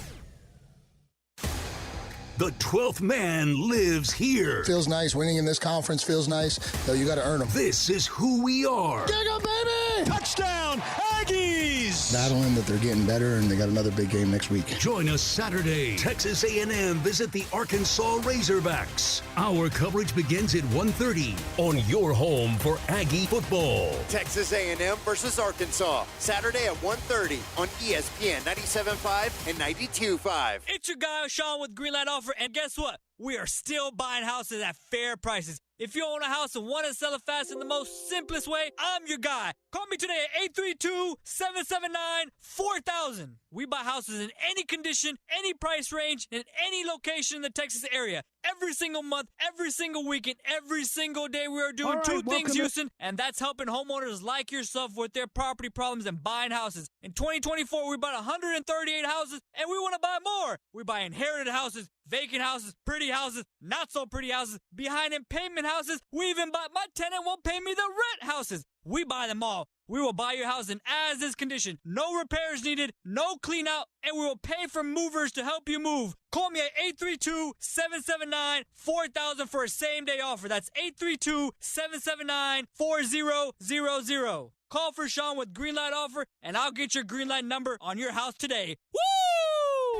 The 12th man lives here. Feels nice. Winning in this conference feels nice, though you got to earn them. This is who we are. Dig 'em, baby! Touchdown, Aggies! Battling that they're getting better, and they got another big game next week. Join us Saturday. Texas A&M visit the Arkansas Razorbacks. Our coverage begins at 1:30 on your home for Aggie football. Texas A&M versus Arkansas. Saturday at 1:30 on ESPN 97.5 and 92.5. It's your guy, Sean, with Greenlight Offer, and guess what? We are still buying houses at fair prices. If you own a house and want to sell it fast in the most simplest way, I'm your guy. Call me today at 832-779-4000. We buy houses in any condition, any price range, in any location in the Texas area. Every single month, every single weekend, every single day, we are doing two things, Houston, and that's helping homeowners like yourself with their property problems and buying houses. In 2024, we bought 138 houses, and we want to buy more. We buy inherited houses, vacant houses, pretty houses, not so pretty houses, behind in payment houses. We even bought my tenant won't pay me the rent houses. We buy them all. We will buy your house in as-is condition. No repairs needed, no clean out, and we will pay for movers to help you move. Call me at 832-779-4000 for a same-day offer. That's 832-779-4000. Call for Sean with Greenlight Offer, and I'll get your Greenlight number on your house today. Woo!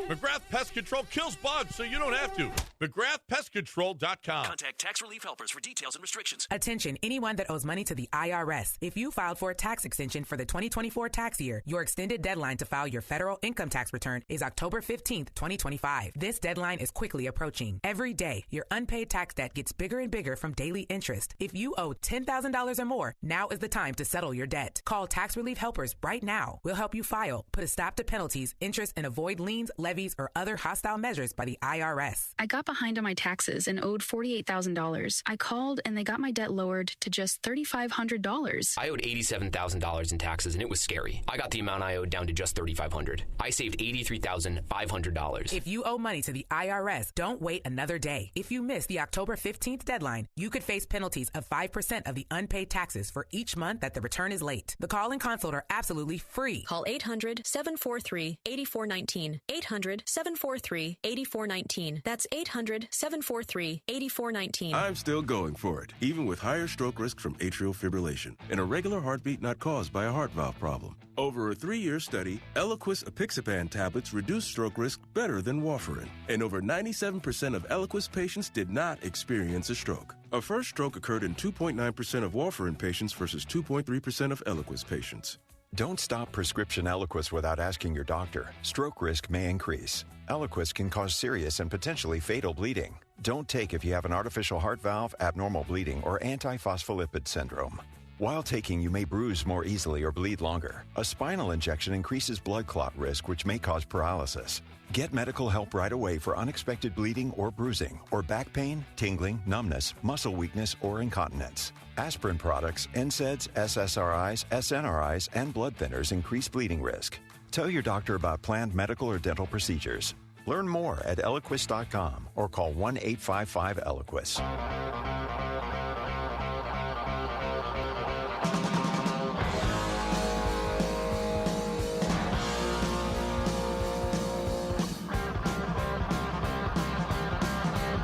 McGrath Pest Control kills bugs so you don't have to. McGrathPestControl.com. Contact Tax Relief Helpers for details and restrictions. Attention, anyone that owes money to the IRS. If you filed for a tax extension for the 2024 tax year, your extended deadline to file your federal income tax return is October 15th, 2025. This deadline is quickly approaching. Every day, your unpaid tax debt gets bigger and bigger from daily interest. If you owe $10,000 or more, now is the time to settle your debt. Call Tax Relief Helpers right now. We'll help you file, put a stop to penalties, interest, and avoid liens, levies, or other hostile measures by the IRS. I got behind on my taxes and owed $48,000. I called and they got my debt lowered to just $3,500. I owed $87,000 in taxes and it was scary. I got the amount I owed down to just $3,500. I saved $83,500. If you owe money to the IRS, don't wait another day. If you miss the October 15th deadline, you could face penalties of 5% of the unpaid taxes for each month that the return is late. The call and consult are absolutely free. Call 800-743-8419. 800-743-8419. That's 800-743-8419. I'm still going for it, even with higher stroke risk from atrial fibrillation, and a regular heartbeat not caused by a heart valve problem. Over a 3-year study, Eliquis apixaban tablets reduced stroke risk better than warfarin, and over 97% of Eliquis patients did not experience a stroke. A first stroke occurred in 2.9% of warfarin patients versus 2.3% of Eliquis patients. Don't stop prescription Eliquis without asking your doctor. Stroke risk may increase. Eliquis can cause serious and potentially fatal bleeding. Don't take if you have an artificial heart valve, abnormal bleeding, or antiphospholipid syndrome. While taking, you may bruise more easily or bleed longer. A spinal injection increases blood clot risk, which may cause paralysis. Get medical help right away for unexpected bleeding or bruising, or back pain, tingling, numbness, muscle weakness, or incontinence. Aspirin products, NSAIDs, SSRIs, SNRIs, and blood thinners increase bleeding risk. Tell your doctor about planned medical or dental procedures. Learn more at Eliquis.com or call 1-855-ELIQUIS.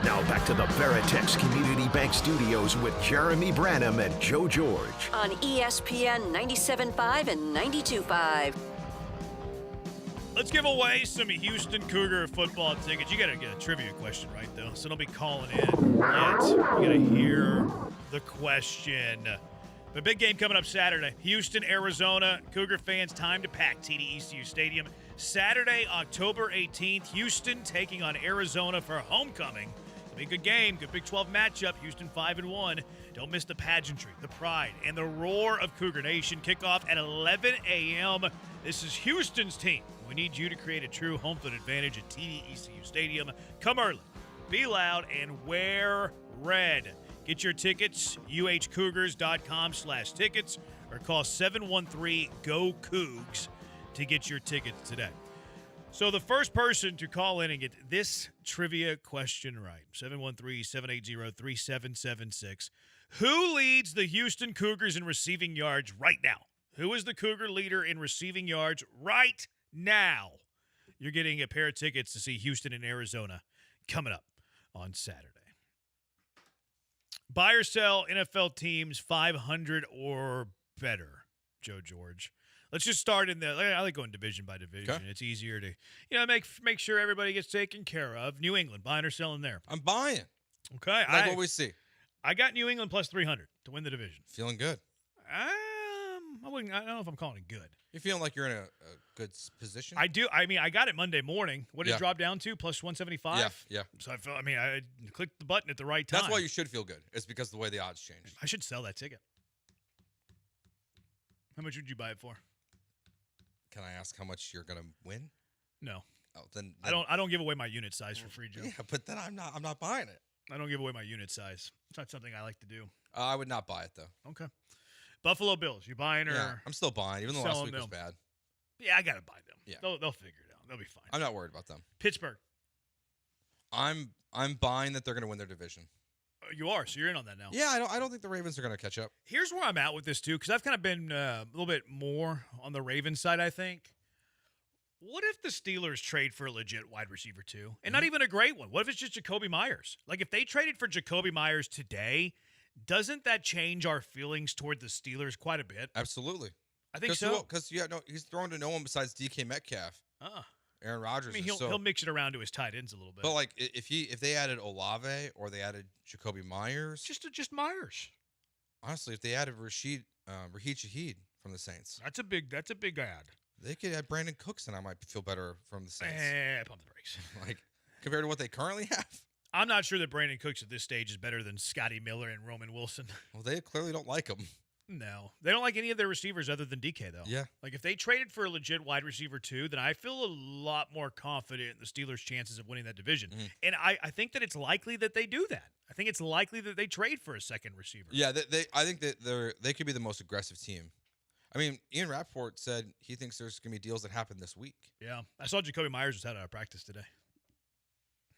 Now back to the Veritex Community Bank Studios with Jeremy Branham and Joe George. On ESPN 97.5 and 92.5. Let's give away some Houston Cougar football tickets. You got to get a trivia question right, though, so don't be calling in yet. You got to hear the question. The big game coming up Saturday. Houston, Arizona. Cougar fans, time to pack TD-ECU Stadium. Saturday, October 18th, Houston taking on Arizona for homecoming. It'll be a good game, good Big 12 matchup. Houston 5-1. Don't miss the pageantry, the pride, and the roar of Cougar Nation. Kickoff at 11 a.m. This is Houston's team. We need you to create a true home field advantage at TD-ECU Stadium. Come early, be loud, and wear red. Get your tickets, uhcougars.com/tickets, or call 713-GO-COUGS to get your tickets today. So the first person to call in and get this trivia question right, 713-780-3776. Who leads the Houston Cougars in receiving yards right now? Who is the Cougar leader in receiving yards right now? You're getting a pair of tickets to see Houston and Arizona coming up on Saturday. Buy or sell NFL teams 500 or better, Joe George. Let's just start in I like going division by division. Okay. It's easier to, make sure everybody gets taken care of. New England, buying or selling there? I'm buying. Okay. Like what we see. I got New England plus 300 to win the division. Feeling good. I don't know if I'm calling it good. You feeling like you're in a good position? I do. I mean, I got it Monday morning. What did it drop down to? Plus 175? Yeah. So I clicked the button at the right time. That's why you should feel good. It's because of the way the odds changed. I should sell that ticket. How much would you buy it for? Can I ask how much you're going to win? No. Oh, then I don't give away my unit size for free, Joe. Yeah, but then I'm not buying it. I don't give away my unit size. It's not something I like to do. I would not buy it though. Okay. Buffalo Bills, you buying or? Yeah, I'm still buying, even though last week was bad. Yeah, I gotta buy them. Yeah, they'll figure it out. They'll be fine. I'm not worried about them. Pittsburgh. I'm buying that they're going to win their division. You are, so you're in on that now. Yeah, I don't think the Ravens are going to catch up. Here's where I'm at with this too, because I've kind of been a little bit more on the Ravens side. I think. What if the Steelers trade for a legit wide receiver too, and not even a great one? What if it's just Jacoby Myers? Like if they traded for Jacoby Myers today, doesn't that change our feelings toward the Steelers quite a bit? Absolutely. I think so. Because he's thrown to no one besides DK Metcalf. Aaron Rodgers. I mean, he'll mix it around to his tight ends a little bit. But like if they added Olave or they added Jacoby Myers, just Myers. Honestly, if they added Raheem Shaheed from the Saints, that's a big add. They could add Brandon Cooks, and I might feel better from the Saints. Pump the brakes. Like compared to what they currently have. I'm not sure that Brandon Cooks at this stage is better than Scotty Miller and Roman Wilson. Well, they clearly don't like him. No. They don't like any of their receivers other than DK, though. Yeah. Like, if they traded for a legit wide receiver, too, then I feel a lot more confident in the Steelers' chances of winning that division. Mm-hmm. And I think that it's likely that they do that. I think it's likely that they trade for a second receiver. Yeah, I think that they could be the most aggressive team. I mean, Ian Rappaport said he thinks there's going to be deals that happen this week. Yeah. I saw Jacoby Myers was out of practice today.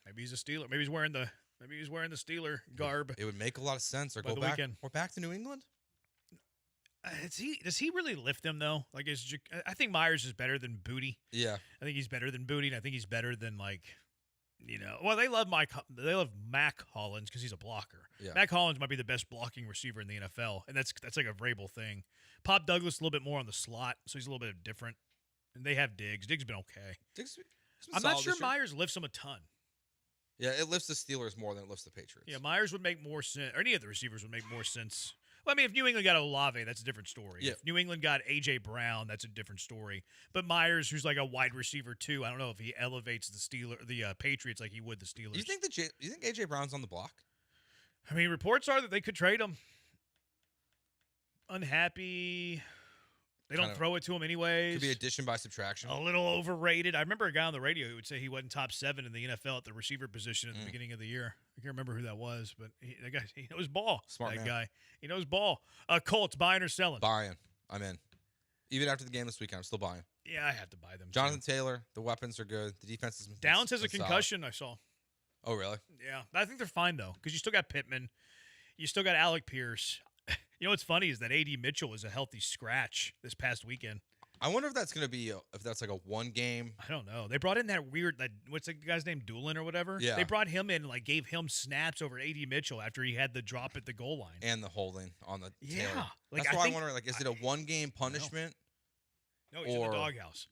Maybe he's a Steeler. Maybe he's wearing the Steeler garb. It would make a lot of sense. Or by go the back. Weekend. Or back to New England. Does he really lift them though? Like, I think Myers is better than Booty. Yeah, I think he's better than Booty, and I think he's better than Well, they love Mac Hollins because he's a blocker. Yeah. Mac Hollins might be the best blocking receiver in the NFL, and that's like a Vrabel thing. Pop Douglas a little bit more on the slot, so he's a little bit different. And they have Diggs. Diggs has been okay. I'm not sure Myers lifts them a ton. Yeah, it lifts the Steelers more than it lifts the Patriots. Yeah, Myers would make more sense, or any of the receivers would make more sense. Well, I mean, if New England got Olave, that's a different story. Yeah. If New England got A.J. Brown, that's a different story. But Myers, who's like a wide receiver too, I don't know if he elevates the Patriots like he would the Steelers. You think A.J. Brown's on the block? I mean, reports are that they could trade him. Unhappy. They don't throw it to him anyways. Could be addition by subtraction. A little overrated. I remember a guy on the radio who would say he wasn't top 7 in the NFL at the receiver position at the beginning of the year. I can't remember who that was, but that guy, he knows ball. Smart that man. guy. He knows ball. Colts, buying or selling? Buying. I'm in. Even after the game this weekend, I'm still buying. Yeah, I have to buy them. Jonathan Taylor, the weapons are good. The defense is Downs has a solid. concussion, I saw. Oh, really? Yeah. I think they're fine, though, because you still got Pittman. You still got Alec Pierce. You know what's funny is that A.D. Mitchell was a healthy scratch this past weekend. I wonder if that's going to be if that's like a one game. I don't know. They brought in that what's the guy's name, Doolin or whatever? Yeah. They brought him in and gave him snaps over A.D. Mitchell after he had the drop at the goal line. And the holding on the Yeah. Taylor. Like, That's why I'm wondering, is it a one game punishment? No, he's in the doghouse.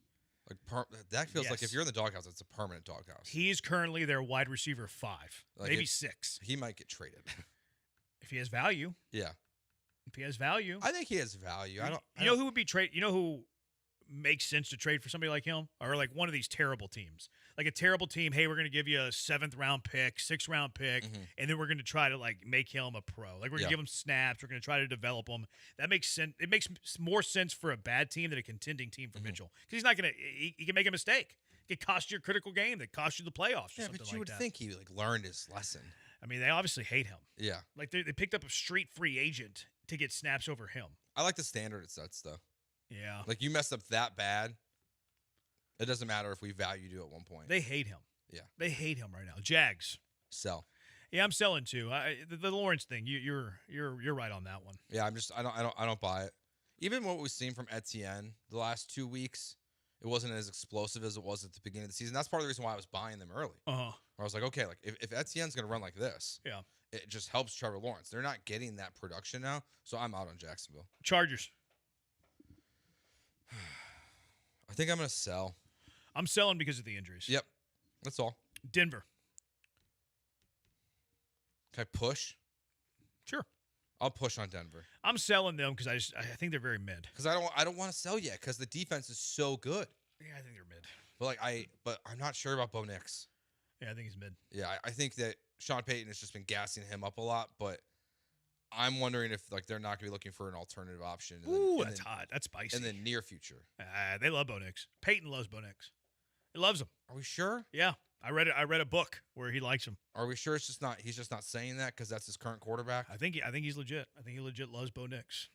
That feels like Yes. if you're in the doghouse, it's a permanent doghouse. He's currently their wide receiver 5, maybe 6. He might get traded. If he has value. Yeah. If he has value. I think he has value. You know who would be trade? You know who makes sense to trade for somebody like him? Or like one of these terrible teams. Like a terrible team, hey, we're going to give you a 7th round pick, 6th round pick, and then we're going to try to make him a pro. Like we're going to give him snaps, we're going to try to develop him. That makes sense. It makes more sense for a bad team than a contending team for Mitchell. Because he's not going to he can make a mistake. It could cost you a critical game that cost you the playoffs or something but you would that. think he learned his lesson. I mean, they obviously hate him. Yeah. Like they picked up a street free agent to get snaps over him. I like the standard it sets, though. Yeah. Like you messed up that bad, it doesn't matter if we valued you at one point. They hate him. Yeah. They hate him right now. Jags. Sell. Yeah, I'm selling too. The Lawrence thing, you're right on that one. Yeah, I don't buy it. Even what we've seen from Etienne the last 2 weeks, it wasn't as explosive as it was at the beginning of the season. That's part of the reason why I was buying them early. Uh-huh. Where I was like, okay, like if Etienne's going to run like this, yeah, it just helps Trevor Lawrence. They're not getting that production now, so I'm out on Jacksonville. Chargers. I think I'm going to sell. I'm selling because of the injuries. Yep, that's all. Denver. Can I push? Sure. I'll push on Denver. I'm selling them because I think they're very mid. Because I don't want to sell yet because the defense is so good. Yeah, I think they're mid. But I'm not sure about Bo Nix. Yeah, I think he's mid. Yeah, I think that Sean Payton has just been gassing him up a lot, but I'm wondering if they're not going to be looking for an alternative option. That's hot. That's spicy. In the near future. They love Bo Nix. Peyton loves Bo Nix. He loves him. Are we sure? Yeah. I read a book where he likes him. Are we sure he's just not saying that because that's his current quarterback? I think he's legit. I think he legit loves Bo Nix.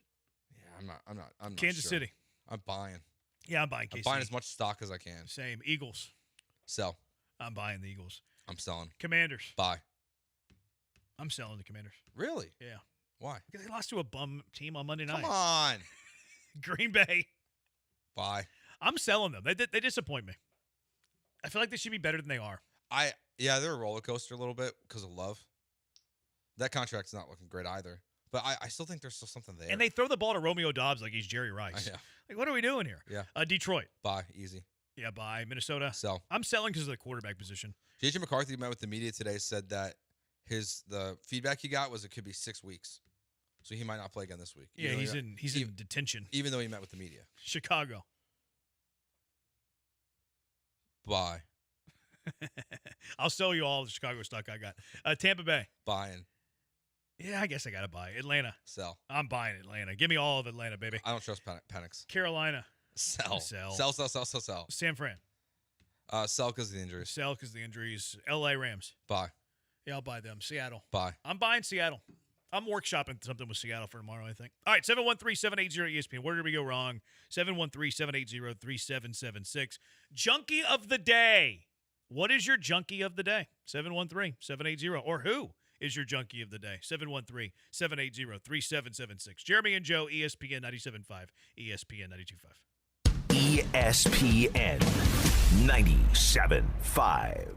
Yeah, I'm not Kansas sure. City. I'm buying. Yeah, I'm buying KC. I'm buying as much stock as I can. Same. Eagles. Sell. I'm buying the Eagles. I'm selling. Commanders. Buy. I'm selling the Commanders. Really? Yeah. Why? Because they lost to a bum team on Monday night. Come on. Green Bay. Buy. I'm selling them. They disappoint me. I feel like they should be better than they are. They're a roller coaster a little bit because of Love. That contract's not looking great either. But I still think there's still something there. And they throw the ball to Romeo Doubs like he's Jerry Rice. Yeah. Like, what are we doing here? Yeah. Detroit. Buy. Easy. Yeah, buy. Minnesota. Sell. I'm selling because of the quarterback position. J.J. McCarthy met with the media today, said that the feedback he got was it could be 6 weeks. So he might not play again this week. Yeah, he's in detention. Even though he met with the media. Chicago. Buy. I'll sell you all the Chicago stock I got. Tampa Bay. Buying. Yeah, I guess I got to buy. Atlanta. Sell. I'm buying Atlanta. Give me all of Atlanta, baby. I don't trust Penix. Carolina. Sell. Sell. Sell. San Fran. Sell because of the injuries. Sell because of the injuries. L.A. Rams. Buy. Yeah, I'll buy them. Seattle. Buy. I'm buying Seattle. I'm workshopping something with Seattle for tomorrow, I think. All right, 713-780-ESPN. Where did we go wrong? 713-780-3776. Junkie of the day. What is your junkie of the day? 713-780. Or who is your junkie of the day? 713-780-3776. Jeremy and Joe, ESPN 97.5, ESPN 92.5. ESPN 97.5.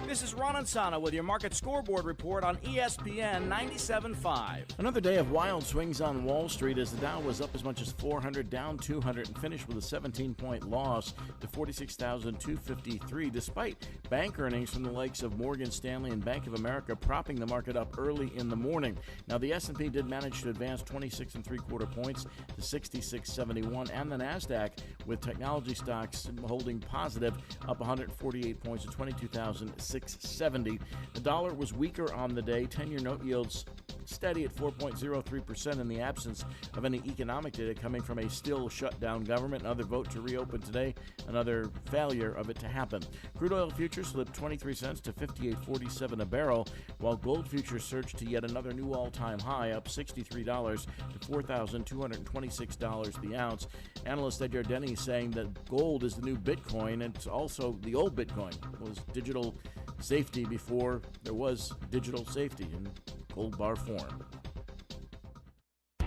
This is Ron Ansana with your market scoreboard report on ESPN 97.5. Another day of wild swings on Wall Street as the Dow was up as much as 400, down 200, and finished with a 17-point loss to 46,253, despite bank earnings from the likes of Morgan Stanley and Bank of America propping the market up early in the morning. Now, the S&P did manage to advance 26 3/4 points to 66.71, and the NASDAQ, with technology stocks holding positive, up 148 points to 22,600. 670. The dollar was weaker on the day. 10-year note yields steady at 4.03% in the absence of any economic data coming from a still shut down government. Another vote to reopen today, another failure of it to happen. Crude oil futures slipped 23 cents to $58.47 a barrel, while gold futures surged to yet another new all-time high, up $63 to $4,226 the ounce. Analyst Ed Yardeni saying that gold is the new Bitcoin, and it's also the old Bitcoin. It was digital safety before there was digital safety in gold bar form.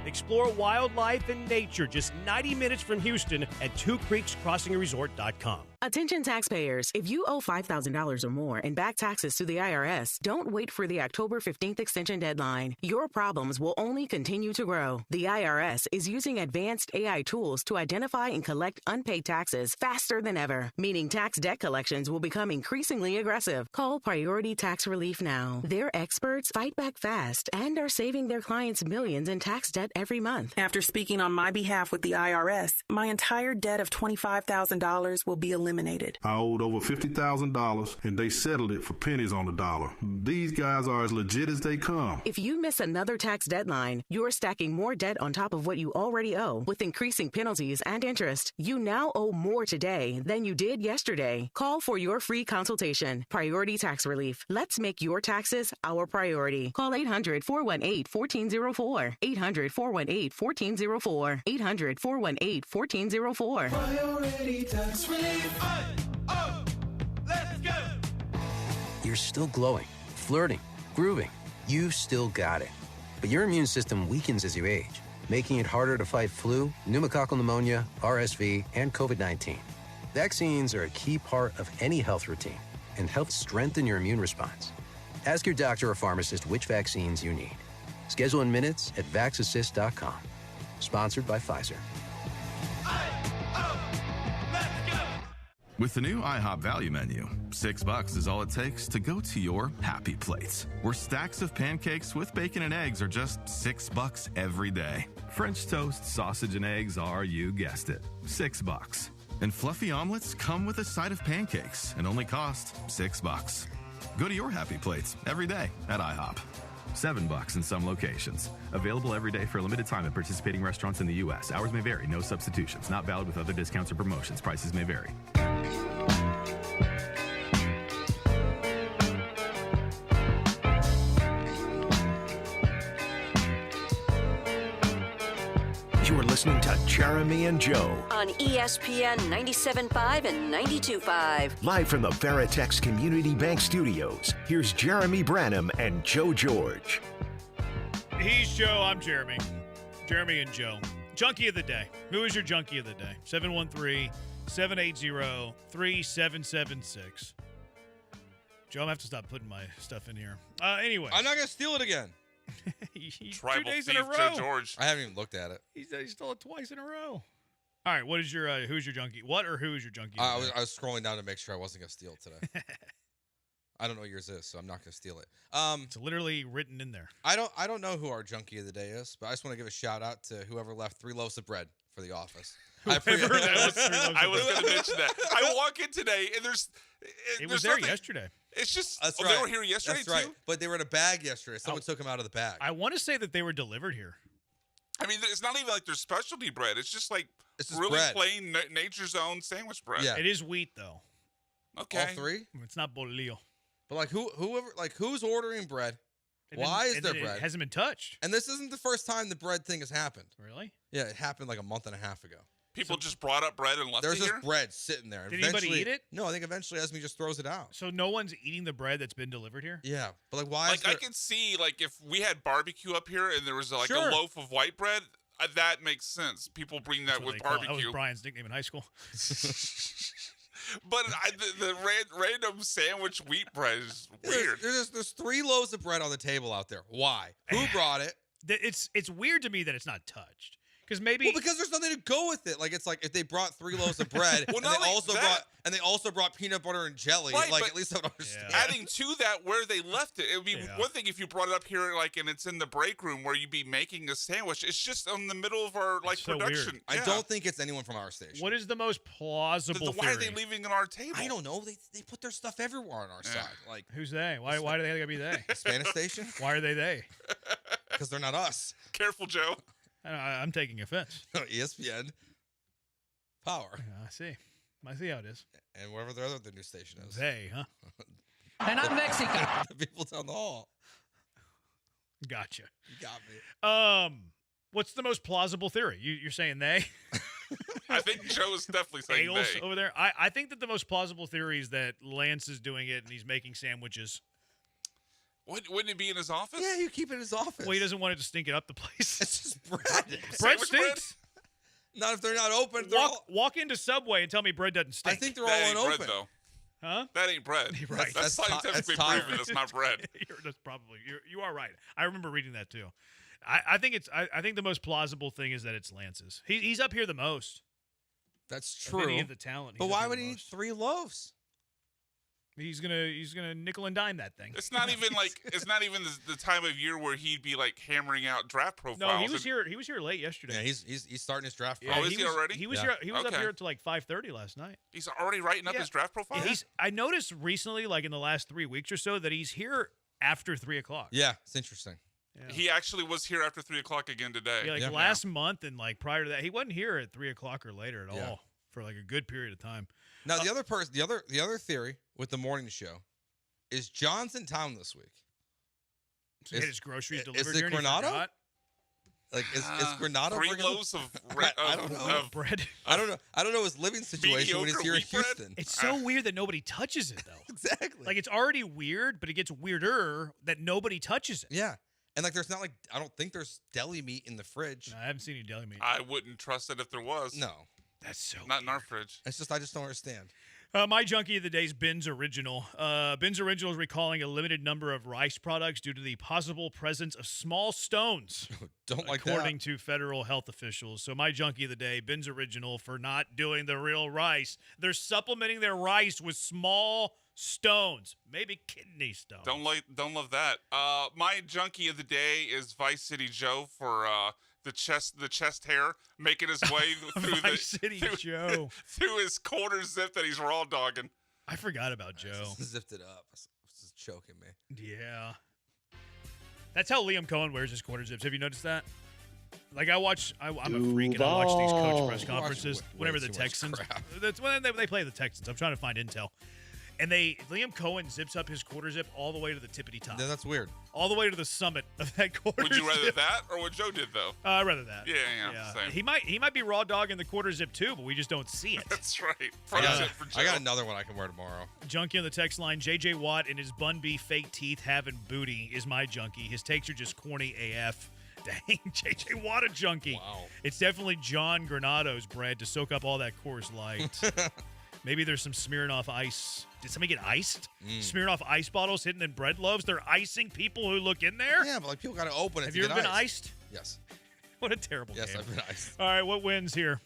Explore wildlife and nature just 90 minutes from Houston at twocreekscrossingresort.com. Attention taxpayers, if you owe $5,000 or more and back taxes to the IRS, don't wait for the October 15th extension deadline. Your problems will only continue to grow. The IRS is using advanced AI tools to identify and collect unpaid taxes faster than ever, meaning tax debt collections will become increasingly aggressive. Call Priority Tax Relief now. Their experts fight back fast and are saving their clients millions in tax debt every month. After speaking on my behalf with the IRS, my entire debt of $25,000 will be eliminated. I owed over $50,000 and they settled it for pennies on the dollar. These guys are as legit as they come. If you miss another tax deadline, you're stacking more debt on top of what you already owe with increasing penalties and interest. You now owe more today than you did yesterday. Call for your free consultation. Priority Tax Relief. Let's make your taxes our priority. Call 800-418-1404. 800-418-1404. 800-418-1404. Priority Tax Relief. Let's go! You're still glowing, flirting, grooving. You still got it. But your immune system weakens as you age, making it harder to fight flu, pneumococcal pneumonia, RSV, and COVID-19. Vaccines are a key part of any health routine and help strengthen your immune response. Ask your doctor or pharmacist which vaccines you need. Schedule in minutes at vaxassist.com. Sponsored by Pfizer. With the new IHOP value menu, $6 is all it takes to go to your happy plates, where stacks of pancakes with bacon and eggs are just $6 every day. French toast, sausage, and eggs are, you guessed it, $6. And fluffy omelets come with a side of pancakes and only cost $6. Go to your happy plates every day at IHOP. $7 in some locations. Available every day for a limited time at participating restaurants in the U.S. Hours may vary. No substitutions. Not valid with other discounts or promotions. Prices may vary. You are listening to Jeremy and Joe on ESPN 97.5 and 92.5. live from the Veritex Community Bank Studios. Here's Jeremy Branham and Joe George. He's Joe. I'm Jeremy. Jeremy and Joe. Junkie of the day. Who is your junkie of the day? 713-780-3776. Joe, I'm going to have to stop putting my stuff in here. Anyway. I'm not going to steal it again. Tribal 2 days thief in a row. Joe George. I haven't even looked at it. He stole it twice in a row. All right, what is your who's your junkie? What or who is your junkie? I was scrolling down to make sure I wasn't going to steal it today. I don't know what yours is, so I'm not going to steal it. It's literally written in there. I don't know who our junkie of the day is, but I just want to give a shout out to whoever left 3 loaves of bread for the office. I was going to mention that. I walk in today and it was there yesterday. It's just That's they were here yesterday That's right. too. But they were in a bag yesterday. Someone took them out of the bag. I want to say that they were delivered here. I mean, it's not even like their specialty bread. It's just like just really bread. plain Nature's Own sandwich bread. Yeah. It is wheat though. Okay. All 3? It's not bolillo. But who's ordering bread? Why is there bread? It hasn't been touched. And this isn't the first time the bread thing has happened. Really? Yeah, it happened like a month and a half ago. People just brought up bread and left There's it just here? bread sitting there. Did anybody eat it? No, I think eventually Esme just throws it out. So no one's eating the bread that's been delivered here? Yeah, but why? Like I can see, like if we had barbecue up here and there was a loaf of white bread, that makes sense. People bring that with barbecue. That was Brian's nickname in high school. But the random sandwich wheat bread is weird. There's 3 loaves of bread on the table out there. Why? Who brought it? It's weird to me that it's not touched. Because maybe because there's nothing to go with it. Like it's like if they brought 3 loaves of bread and they also brought peanut butter and jelly. Right, like at least I would understand. Adding to that where they left it, it would be one thing if you brought it up here, like, and it's in the break room where you'd be making a sandwich. It's just in the middle of our production. I don't think it's anyone from our station. What is the most plausible Why are theory? they leaving on our table? I don't know. They put their stuff everywhere on our side. Like who's they? Why do they gotta be they? Spanish station? Why are they? Because they're not us. Careful, Joe. I'm taking offense. ESPN. Power. I see how it is. And wherever their other news station is. They, huh? And I'm Mexican. The people down the hall. Gotcha. You got me. What's the most plausible theory? You're saying they? I think Joe's definitely saying Bagels they. over there. I think that the most plausible theory is that Lance is doing it and he's making sandwiches. Wouldn't it be in his office? Yeah, you keep it in his office. Well, he doesn't want it to stink it up the place. It's just bread. Bread stinks. Not if they're not open. Walk into Subway and tell me bread doesn't stink. I think they're That all ain't unopened. bread, though. Huh? That ain't bread. Right. That's scientifically proven. That's not bread. You are right. I remember reading that too. I think the most plausible thing is that it's Lance's. He's up here the most. That's Of true. any of the talent. But why would he need 3 loaves? He's gonna nickel and dime that thing. It's not even the time of year where he'd be like hammering out draft profiles. No, he was here. He was here late yesterday. Yeah, he's starting his draft. Yeah, is he already? He was here. He was up here until like 5:30 last night. He's already writing up his draft profile. Yeah, I noticed recently, like in the last 3 weeks or so, that he's here after 3 o'clock. Yeah, it's interesting. Yeah. He actually was here after 3 o'clock again today. Yeah, last month and like prior to that, he wasn't here at 3 o'clock or later at all for like a good period of time. Now the other theory with the morning show is John's in town this week. So get his groceries delivered. Is it Granado? Like is Granado 3 bringing loaves of I don't know. Of bread? I don't know his living situation when he's here in Houston. It's so weird that nobody touches it though. Exactly. Like it's already weird, but it gets weirder that nobody touches it. Yeah. And like there's not like I don't think there's deli meat in the fridge. No, I haven't seen any deli meat. I wouldn't trust it if there was. No. That's so not in our fridge. It's just I just don't understand. My junkie of the day is Ben's Original. Ben's Original is recalling a limited number of rice products due to the possible presence of small stones. Don't like that. According to federal health officials. So my junkie of the day, Ben's Original, for not doing the real rice. They're supplementing their rice with small stones, maybe kidney stones. Don't love that. My junkie of the day is Vice City Joe for the chest hair making his way through through his quarter zip that he's raw dogging. I forgot about Joe. Zipped it up. This is choking me. Yeah. That's how Liam Cohen wears his quarter zips. Have you noticed that? Like I'm a freak and I watch these coach press conferences whenever the Texans. That's when they play the Texans. I'm trying to find intel. And Liam Cohen zips up his quarter zip all the way to the tippity top. Yeah, that's weird. All the way to the summit of that quarter zip. Would you rather that or what Joe did though? I'd rather that. Yeah. Same. He might be raw dog in the quarter zip too, but we just don't see it. That's right. I got another one I can wear tomorrow. Junkie on the text line, JJ Watt and his Bun B fake teeth having booty is my junkie. His takes are just corny AF. Dang, JJ Watt a junkie. Wow. It's definitely John Granado's bread to soak up all that Coors Light. Maybe there's some Smirnoff ice. Did somebody get iced? Smirnoff ice bottles hidden in bread loaves? They're icing people who look in there? Yeah, but like people got to open it. Have you ever been iced? Yes. What a terrible game. Yes, I've been iced. All right, what wins here?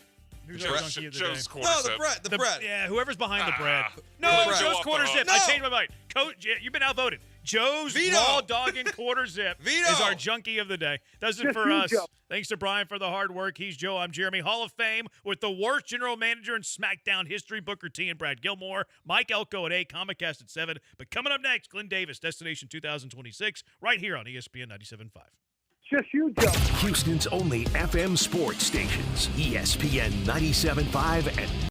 Who's our junkie of the day? Joe's quarter No, zip. the bread. Yeah, whoever's behind the bread. No, bread. Joe's quarter zip. No. I changed my mind. Coach, you've been outvoted. Joe's Veto. raw dogging quarter zip Veto. is our junkie of the day. Does it for us. Thanks to Brian for the hard work. He's Joe. I'm Jeremy. Hall of Fame with the worst general manager in SmackDown history, Booker T and Brad Gilmore. Mike Elko at 8, ComicCast at 7. But coming up next, Glenn Davis, Destination 2026, right here on ESPN 97.5. Just you, Joe. Houston's only FM sports stations, ESPN 97.5 and